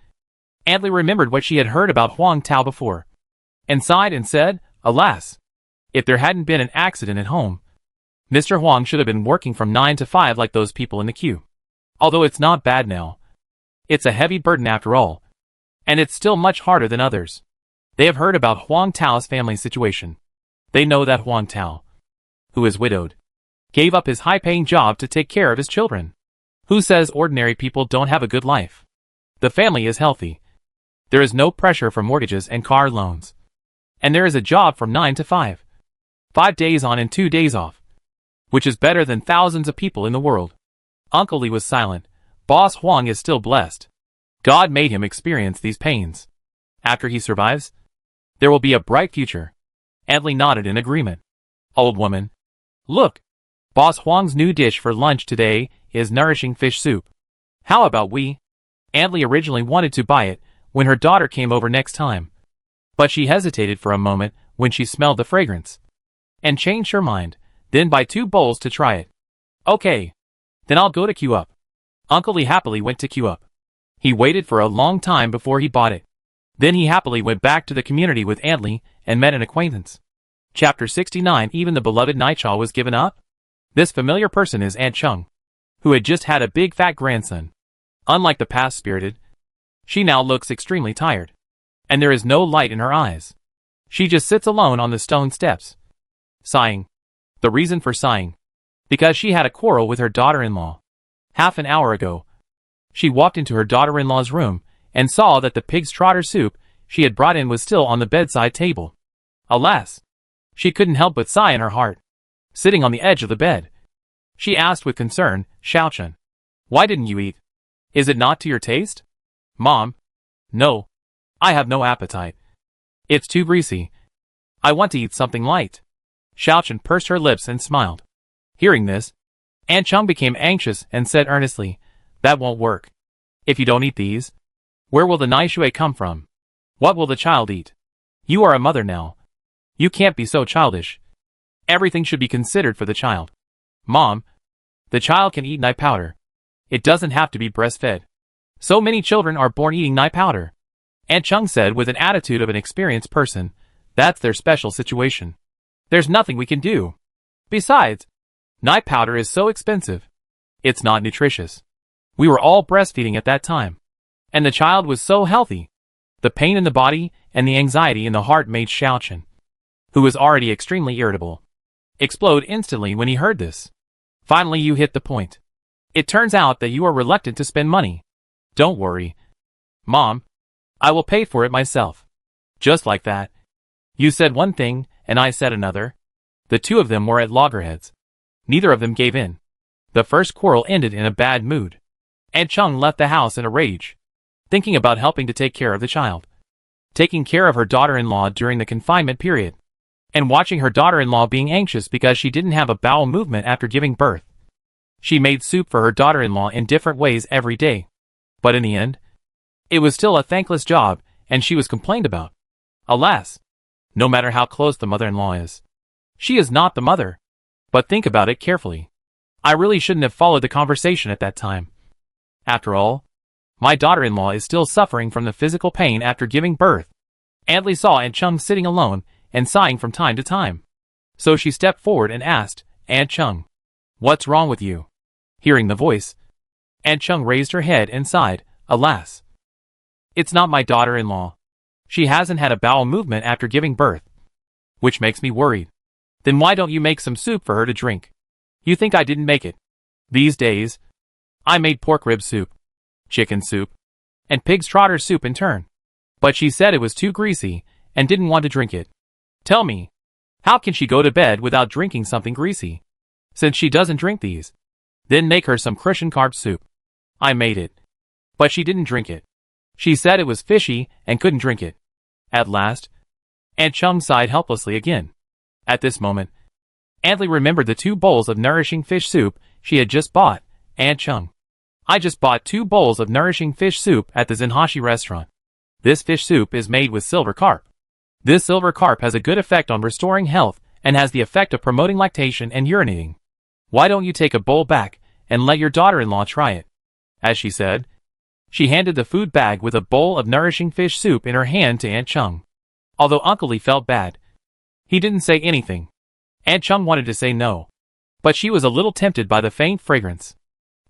Auntie Li remembered what she had heard about Huang Tao before, and sighed and said, Alas! If there hadn't been an accident at home, Mr. Huang should have been working from 9 to 5 like those people in the queue. Although it's not bad now. It's a heavy burden after all. And it's still much harder than others. They have heard about Huang Tao's family situation. They know that Huang Tao, who is widowed, gave up his high-paying job to take care of his children. Who says ordinary people don't have a good life? The family is healthy. There is no pressure for mortgages and car loans. And there is a job from 9 to 5. 5 days on and 2 days off. Which is better than thousands of people in the world. Uncle Li was silent. Boss Huang is still blessed. God made him experience these pains. After he survives, there will be a bright future. Auntie Li nodded in agreement. Old woman. Look. Boss Huang's new dish for lunch today is nourishing fish soup. How about we? Auntie Li originally wanted to buy it when her daughter came over next time. But she hesitated for a moment when she smelled the fragrance. And changed her mind, then buy 2 bowls to try it. Okay. Then I'll go to queue up. Uncle Li happily went to queue up. He waited for a long time before he bought it. Then he happily went back to the community with Antley and met an acquaintance. Chapter 69. Even the beloved Nightjaw was given up? This familiar person is Aunt Chung, who had just had a big fat grandson. Unlike the past Spirited, she now looks extremely tired, and there is no light in her eyes. She just sits alone on the stone steps, sighing. The reason for sighing? Because she had a quarrel with her daughter-in-law. Half an hour ago, she walked into her daughter-in-law's room and saw that the pig's trotter soup she had brought in was still on the bedside table. Alas! She couldn't help but sigh in her heart. Sitting on the edge of the bed, she asked with concern, "Xiaochen, why didn't you eat? Is it not to your taste?" "Mom, no. I have no appetite. It's too greasy. I want to eat something light." Xiaochen pursed her lips and smiled. Hearing this, Aunt Chung became anxious and said earnestly, "That won't work. If you don't eat these, where will the naishui come from? What will the child eat? You are a mother now. You can't be so childish. Everything should be considered for the child." "Mom, the child can eat nai powder. It doesn't have to be breastfed. So many children are born eating nai powder," Aunt Chung said with an attitude of an experienced person. "That's their special situation. There's nothing we can do. Besides, nai powder is so expensive. It's not nutritious. We were all breastfeeding at that time, and the child was so healthy." The pain in the body and the anxiety in the heart made Xiaochen, who was already extremely irritable, explode instantly when he heard this. "Finally you hit the point. It turns out that you are reluctant to spend money. Don't worry, Mom. I will pay for it myself." Just like that. You said one thing, and I said another. The two of them were at loggerheads. Neither of them gave in. The first quarrel ended in a bad mood. Aunt Chung left the house in a rage, thinking about helping to take care of the child, taking care of her daughter-in-law during the confinement period, and watching her daughter-in-law being anxious because she didn't have a bowel movement after giving birth. She made soup for her daughter-in-law in different ways every day. But in the end, it was still a thankless job, and she was complained about. Alas! No matter how close the mother-in-law is, she is not the mother. But think about it carefully. I really shouldn't have followed the conversation at that time. After all, my daughter-in-law is still suffering from the physical pain after giving birth. Antley saw Aunt Chung sitting alone and sighing from time to time. So she stepped forward and asked, "Aunt Chung, what's wrong with you?" Hearing the voice, Aunt Chung raised her head and sighed, "Alas! It's not my daughter-in-law. She hasn't had a bowel movement after giving birth, which makes me worried." "Then why don't you make some soup for her to drink? You think I didn't make it? These days, I made pork rib soup, chicken soup, and pig's trotter soup in turn. But she said it was too greasy and didn't want to drink it. Tell me, how can she go to bed without drinking something greasy, since she doesn't drink these?" "Then make her some Christian carb soup. I made it, but she didn't drink it. She said it was fishy and couldn't drink it." At last, Aunt Chung sighed helplessly again. At this moment, Antley remembered the 2 bowls of nourishing fish soup she had just bought. "Aunt Chung, I just bought 2 bowls of nourishing fish soup at the Zenhashi restaurant. This fish soup is made with silver carp. This silver carp has a good effect on restoring health and has the effect of promoting lactation and urinating. Why don't you take a bowl back and let your daughter-in-law try it?" As she said, she handed the food bag with a bowl of nourishing fish soup in her hand to Aunt Chung. Although Uncle Lee felt bad, he didn't say anything. Aunt Chung wanted to say no, but she was a little tempted by the faint fragrance.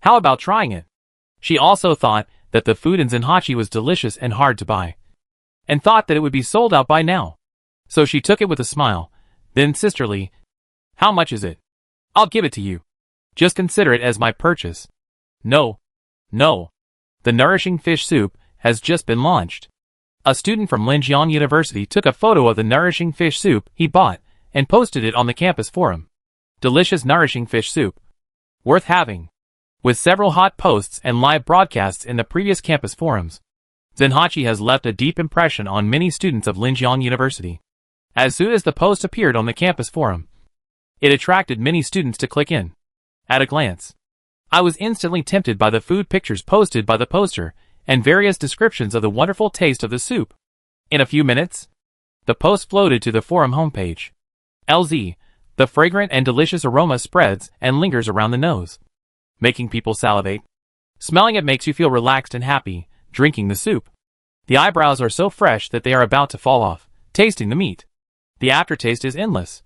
How about trying it? She also thought that the food in Zenhachi was delicious and hard to buy, and thought that it would be sold out by now. So she took it with a smile, then sisterly, "How much is it? I'll give it to you. Just consider it as my purchase." "No. No. The nourishing fish soup has just been launched." A student from Linjiang University took a photo of the nourishing fish soup he bought and posted it on the campus forum. Delicious nourishing fish soup. Worth having. With several hot posts and live broadcasts in the previous campus forums, Zenhachi has left a deep impression on many students of Linjiang University. As soon as the post appeared on the campus forum, it attracted many students to click in. At a glance, I was instantly tempted by the food pictures posted by the poster and various descriptions of the wonderful taste of the soup. In a few minutes, the post floated to the forum homepage. LZ, the fragrant and delicious aroma spreads and lingers around the nose, making people salivate. Smelling it makes you feel relaxed and happy, drinking the soup. The eyebrows are so fresh that they are about to fall off, tasting the meat. The aftertaste is endless.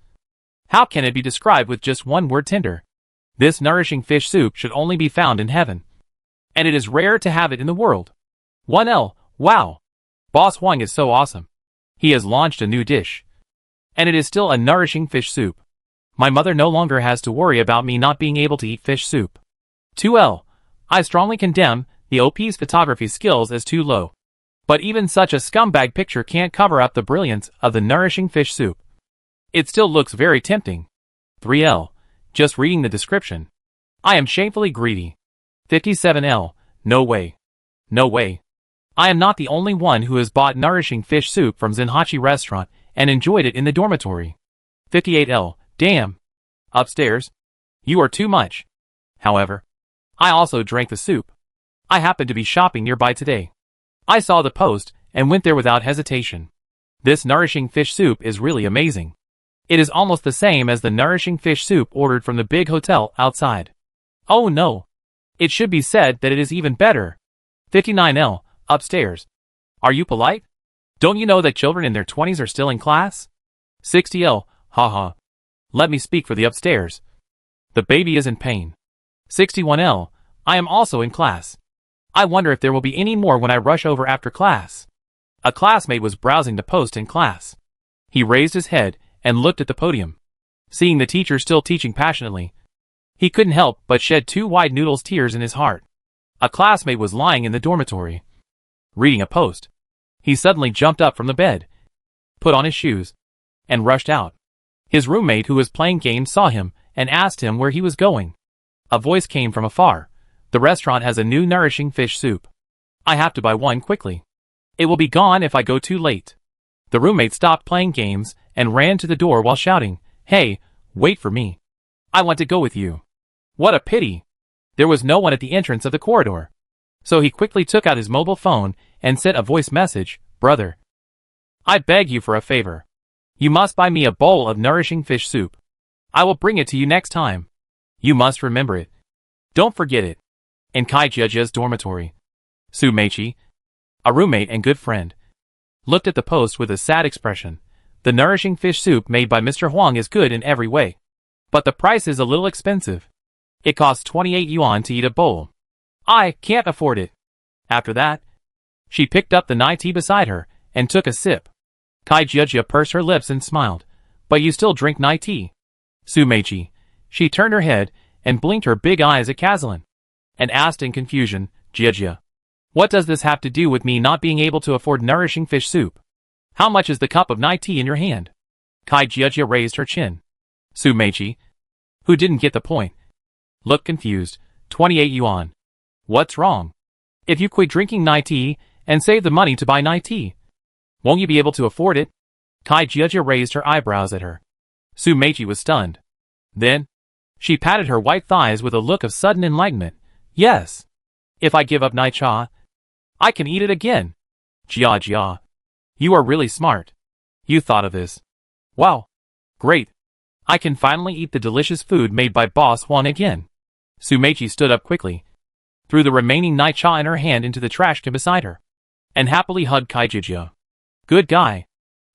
How can it be described with just one word? Tender. This nourishing fish soup should only be found in heaven. And it is rare to have it in the world. 1L, wow. Boss Huang is so awesome. He has launched a new dish. And it is still a nourishing fish soup. My mother no longer has to worry about me not being able to eat fish soup. 2L, I strongly condemn the OP's photography skills as too low. But even such a scumbag picture can't cover up the brilliance of the nourishing fish soup. It still looks very tempting. 3L, just reading the description. I am shamefully greedy. 57L, no way. No way. I am not the only one who has bought nourishing fish soup from Zenhachi restaurant and enjoyed it in the dormitory. 58L, damn. Upstairs. You are too much. However, I also drank the soup. I happened to be shopping nearby today. I saw the post and went there without hesitation. This nourishing fish soup is really amazing. It is almost the same as the nourishing fish soup ordered from the big hotel outside. Oh no. It should be said that it is even better. 59L, upstairs. Are you polite? Don't you know that children in their 20s are still in class? 60L, haha. Let me speak for the upstairs. The baby is in pain. 61L, I am also in class. I wonder if there will be any more when I rush over after class. A classmate was browsing the post in class. He raised his head and looked at the podium. Seeing the teacher still teaching passionately, he couldn't help but shed two wide noodles tears in his heart. A classmate was lying in the dormitory, reading a post. He suddenly jumped up from the bed, put on his shoes, and rushed out. His roommate who was playing games saw him and asked him where he was going. A voice came from afar. The restaurant has a new nourishing fish soup. I have to buy one quickly. It will be gone if I go too late. The roommate stopped playing games and ran to the door while shouting, Hey, wait for me. I want to go with you. What a pity. There was no one at the entrance of the corridor. So he quickly took out his mobile phone and sent a voice message, Brother, I beg you for a favor. You must buy me a bowl of nourishing fish soup. I will bring it to you next time. You must remember it. Don't forget it. In Kai Jiajia's dormitory, Su Meichi, a roommate and good friend, looked at the post with a sad expression. The nourishing fish soup made by Mr. Huang is good in every way. But the price is a little expensive. It costs 28 yuan to eat a bowl. I can't afford it. After that, she picked up the Nai tea beside her and took a sip. Kai Jiajia pursed her lips and smiled. But you still drink Nai tea? Su Meichi. She turned her head and blinked her big eyes at Kazalin, and asked in confusion, Jiajia, what does this have to do with me not being able to afford nourishing fish soup? How much is the cup of Nai tea in your hand? Kai Jiajia raised her chin. Su Meichi, who didn't get the point, looked confused. 28 yuan. What's wrong? If you quit drinking Nai tea and save the money to buy Nai tea, won't you be able to afford it? Kai Jiajia raised her eyebrows at her. Su Meichi was stunned. Then, she patted her white thighs with a look of sudden enlightenment. Yes. If I give up Nai cha, I can eat it again. Jia Jia. You are really smart. You thought of this. Wow. Great. I can finally eat the delicious food made by Boss Huang again. Su Meichi stood up quickly, threw the remaining Nai cha in her hand into the trash can beside her, and happily hugged Kai Jiajia. Good guy.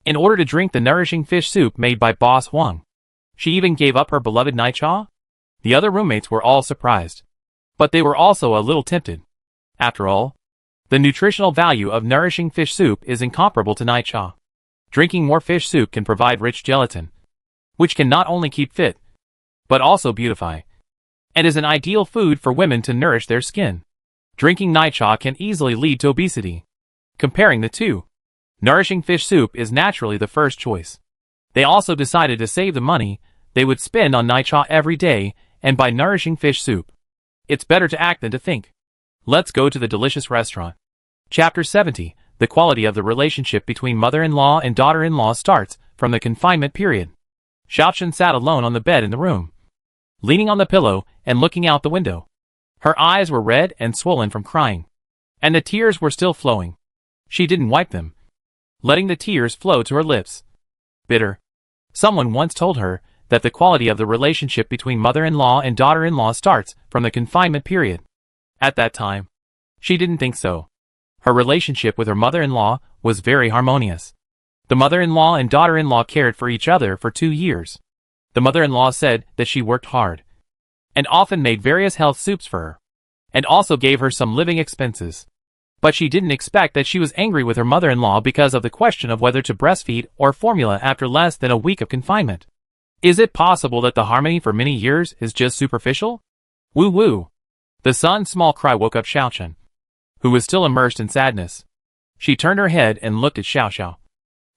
In order to drink the nourishing fish soup made by Boss Huang, she even gave up her beloved Nai cha? The other roommates were all surprised. But they were also a little tempted. After all, the nutritional value of nourishing fish soup is incomparable to Nai cha. Drinking more fish soup can provide rich gelatin, which can not only keep fit, but also beautify, and is an ideal food for women to nourish their skin. Drinking Nai cha can easily lead to obesity. Comparing the two, nourishing fish soup is naturally the first choice. They also decided to save the money they would spend on Nai cha every day and buy nourishing fish soup. It's better to act than to think. Let's go to the delicious restaurant. Chapter 70. The quality of the relationship between mother-in-law and daughter-in-law starts from the confinement period. Xiaochen sat alone on the bed in the room, leaning on the pillow and looking out the window. Her eyes were red and swollen from crying, and the tears were still flowing. She didn't wipe them, letting the tears flow to her lips. Bitter. Someone once told her that the quality of the relationship between mother-in-law and daughter-in-law starts from the confinement period. At that time, she didn't think so. Her relationship with her mother-in-law was very harmonious. The mother-in-law and daughter-in-law cared for each other for 2 years. The mother-in-law said that she worked hard and often made various health soups for her, and also gave her some living expenses. But she didn't expect that she was angry with her mother-in-law because of the question of whether to breastfeed or formula after less than a week of confinement. Is it possible that the harmony for many years is just superficial? Woo-woo. The son's small cry woke up Xiaochen, who was still immersed in sadness. She turned her head and looked at Xiaoxiao,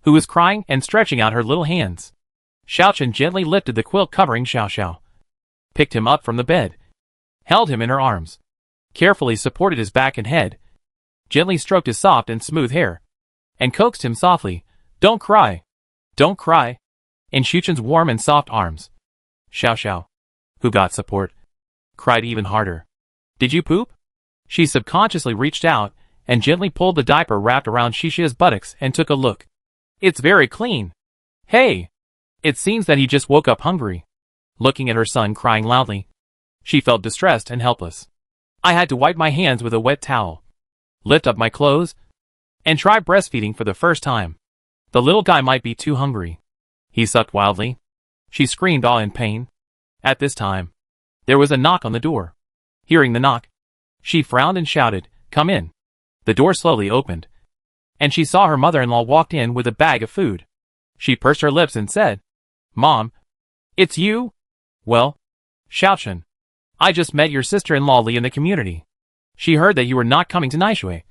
who was crying and stretching out her little hands. Xiaochen gently lifted the quilt covering Xiaoxiao, picked him up from the bed, held him in her arms, carefully supported his back and head, gently stroked his soft and smooth hair, and coaxed him softly, "Don't cry. Don't cry," in Xiaochen's warm and soft arms. Xiaoxiao, who got support, cried even harder. "Did you poop?" She subconsciously reached out and gently pulled the diaper wrapped around Xiaoxia's buttocks and took a look. "It's very clean. Hey!" It seems that he just woke up hungry. Looking at her son crying loudly, she felt distressed and helpless. "I had to wipe my hands with a wet towel, lift up my clothes, and try breastfeeding for the first time. The little guy might be too hungry. He sucked wildly." She screamed all in pain. At this time, there was a knock on the door. Hearing the knock, she frowned and shouted, "Come in." The door slowly opened, and she saw her mother-in-law walked in with a bag of food. She pursed her lips and said, "Mom, it's you? Well, Xiaochen, I just met your sister-in-law Li in the community. She heard that you were not coming to Naishui,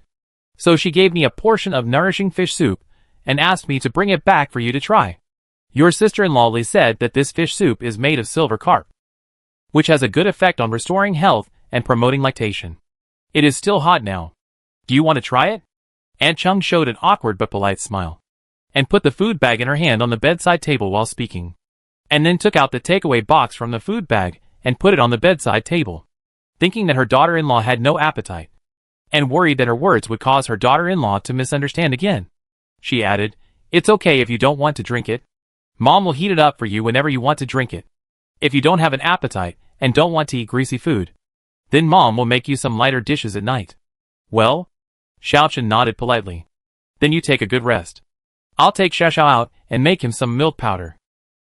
so she gave me a portion of nourishing fish soup and asked me to bring it back for you to try. Your sister-in-law Li said that this fish soup is made of silver carp, which has a good effect on restoring health and promoting lactation. It is still hot now. Do you want to try it?" Aunt Chung showed an awkward but polite smile, and put the food bag in her hand on the bedside table while speaking, and then took out the takeaway box from the food bag and put it on the bedside table. Thinking that her daughter-in-law had no appetite, and worried that her words would cause her daughter-in-law to misunderstand again, she added, "It's okay if you don't want to drink it. Mom will heat it up for you whenever you want to drink it. If you don't have an appetite and don't want to eat greasy food, then Mom will make you some lighter dishes at night." "Well?" Xiaochen nodded politely. "Then you take a good rest. I'll take Xiaoxiao out and make him some milk powder.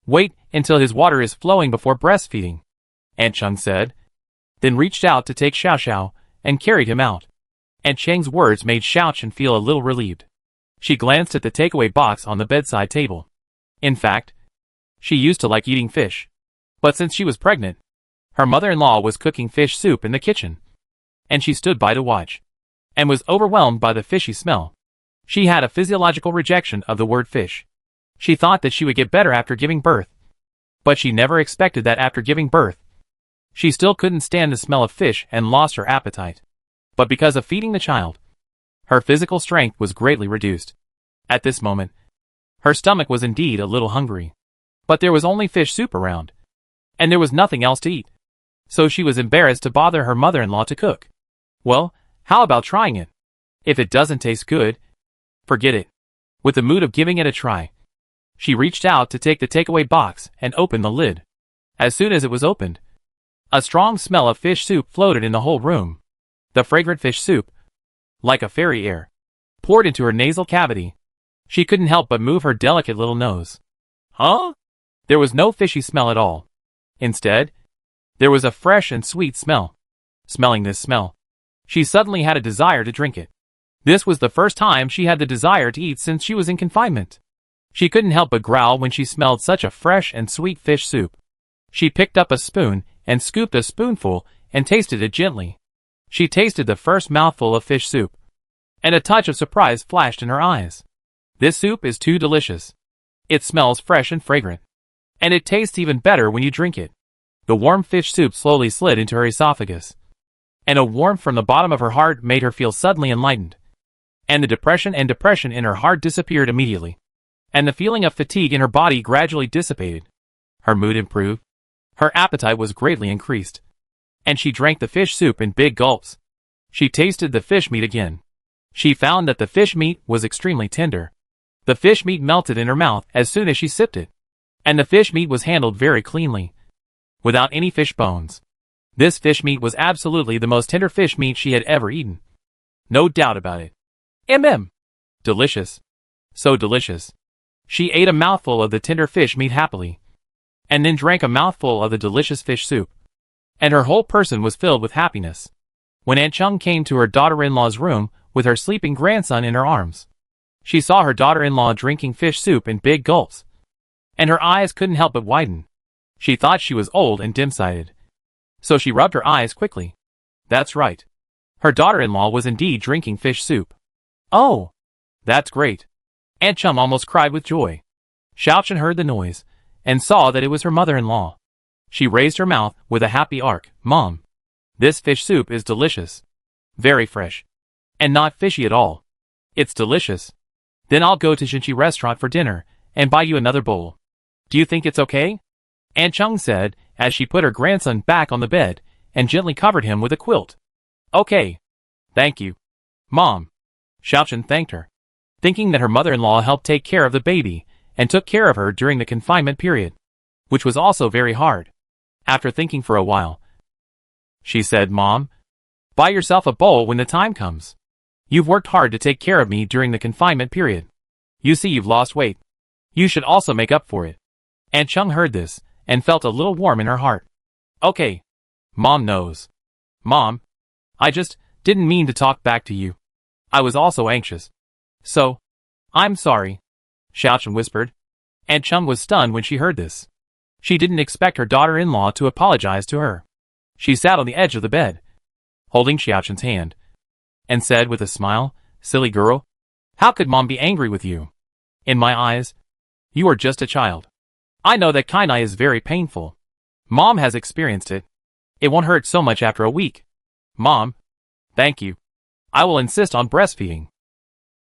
Wait until his water is flowing before breastfeeding," Aunt Chung said, then reached out to take Xiaoxiao and carried him out. Aunt Cheng's words made Xiaochen feel a little relieved. She glanced at the takeaway box on the bedside table. In fact, she used to like eating fish, but since she was pregnant, her mother-in-law was cooking fish soup in the kitchen, and she stood by to watch, and was overwhelmed by the fishy smell. She had a physiological rejection of the word fish. She thought that she would get better after giving birth, but she never expected that after giving birth, she still couldn't stand the smell of fish and lost her appetite. But because of feeding the child, her physical strength was greatly reduced. At this moment, her stomach was indeed a little hungry, but there was only fish soup around, and there was nothing else to eat. So she was embarrassed to bother her mother-in-law to cook. "Well, how about trying it? If it doesn't taste good, forget it." With the mood of giving it a try, she reached out to take the takeaway box and opened the lid. As soon as it was opened, a strong smell of fish soup floated in the whole room. The fragrant fish soup, like a fairy air, poured into her nasal cavity. She couldn't help but move her delicate little nose. Huh? There was no fishy smell at all. Instead, there was a fresh and sweet smell. Smelling this smell, she suddenly had a desire to drink it. This was the first time she had the desire to eat since she was in confinement. She couldn't help but growl when she smelled such a fresh and sweet fish soup. She picked up a spoon and scooped a spoonful and tasted it gently. She tasted the first mouthful of fish soup, and a touch of surprise flashed in her eyes. This soup is too delicious. It smells fresh and fragrant, and it tastes even better when you drink it. The warm fish soup slowly slid into her esophagus, and a warmth from the bottom of her heart made her feel suddenly enlightened. And the depression in her heart disappeared immediately, and the feeling of fatigue in her body gradually dissipated. Her mood improved, her appetite was greatly increased, and she drank the fish soup in big gulps. She tasted the fish meat again. She found that the fish meat was extremely tender. The fish meat melted in her mouth as soon as she sipped it, and the fish meat was handled very cleanly, without any fish bones. This fish meat was absolutely the most tender fish meat she had ever eaten. No doubt about it. Delicious. So delicious. She ate a mouthful of the tender fish meat happily, and then drank a mouthful of the delicious fish soup. And her whole person was filled with happiness. When Aunt Chung came to her daughter-in-law's room with her sleeping grandson in her arms, she saw her daughter-in-law drinking fish soup in big gulps, and her eyes couldn't help but widen. She thought she was old and dim-sighted, so she rubbed her eyes quickly. That's right. Her daughter-in-law was indeed drinking fish soup. Oh, that's great. Aunt Chum almost cried with joy. Xiaochen heard the noise, and saw that it was her mother-in-law. She raised her mouth with a happy arc. Mom, this fish soup is delicious. Very fresh. And not fishy at all. It's delicious. Then I'll go to Xinchi restaurant for dinner, and buy you another bowl. Do you think it's okay? Aunt Chung said, as she put her grandson back on the bed, and gently covered him with a quilt. Okay. Thank you. Mom. Xiaochen thanked her, thinking that her mother-in-law helped take care of the baby, and took care of her during the confinement period, which was also very hard. After thinking for a while, she said, Mom, buy yourself a bowl when the time comes. You've worked hard to take care of me during the confinement period. You see you've lost weight. You should also make up for it. Aunt Chung heard this, and felt a little warm in her heart. Okay. Mom knows. Mom, I just didn't mean to talk back to you. I was also anxious. So, I'm sorry, Xiaochen whispered. Aunt Chung was stunned when she heard this. She didn't expect her daughter-in-law to apologize to her. She sat on the edge of the bed, holding Xiaochen's hand, and said with a smile, Silly girl, how could Mom be angry with you? In my eyes, you are just a child. I know that Kainai is very painful. Mom has experienced it. It won't hurt so much after a week. Mom, thank you. I will insist on breastfeeding.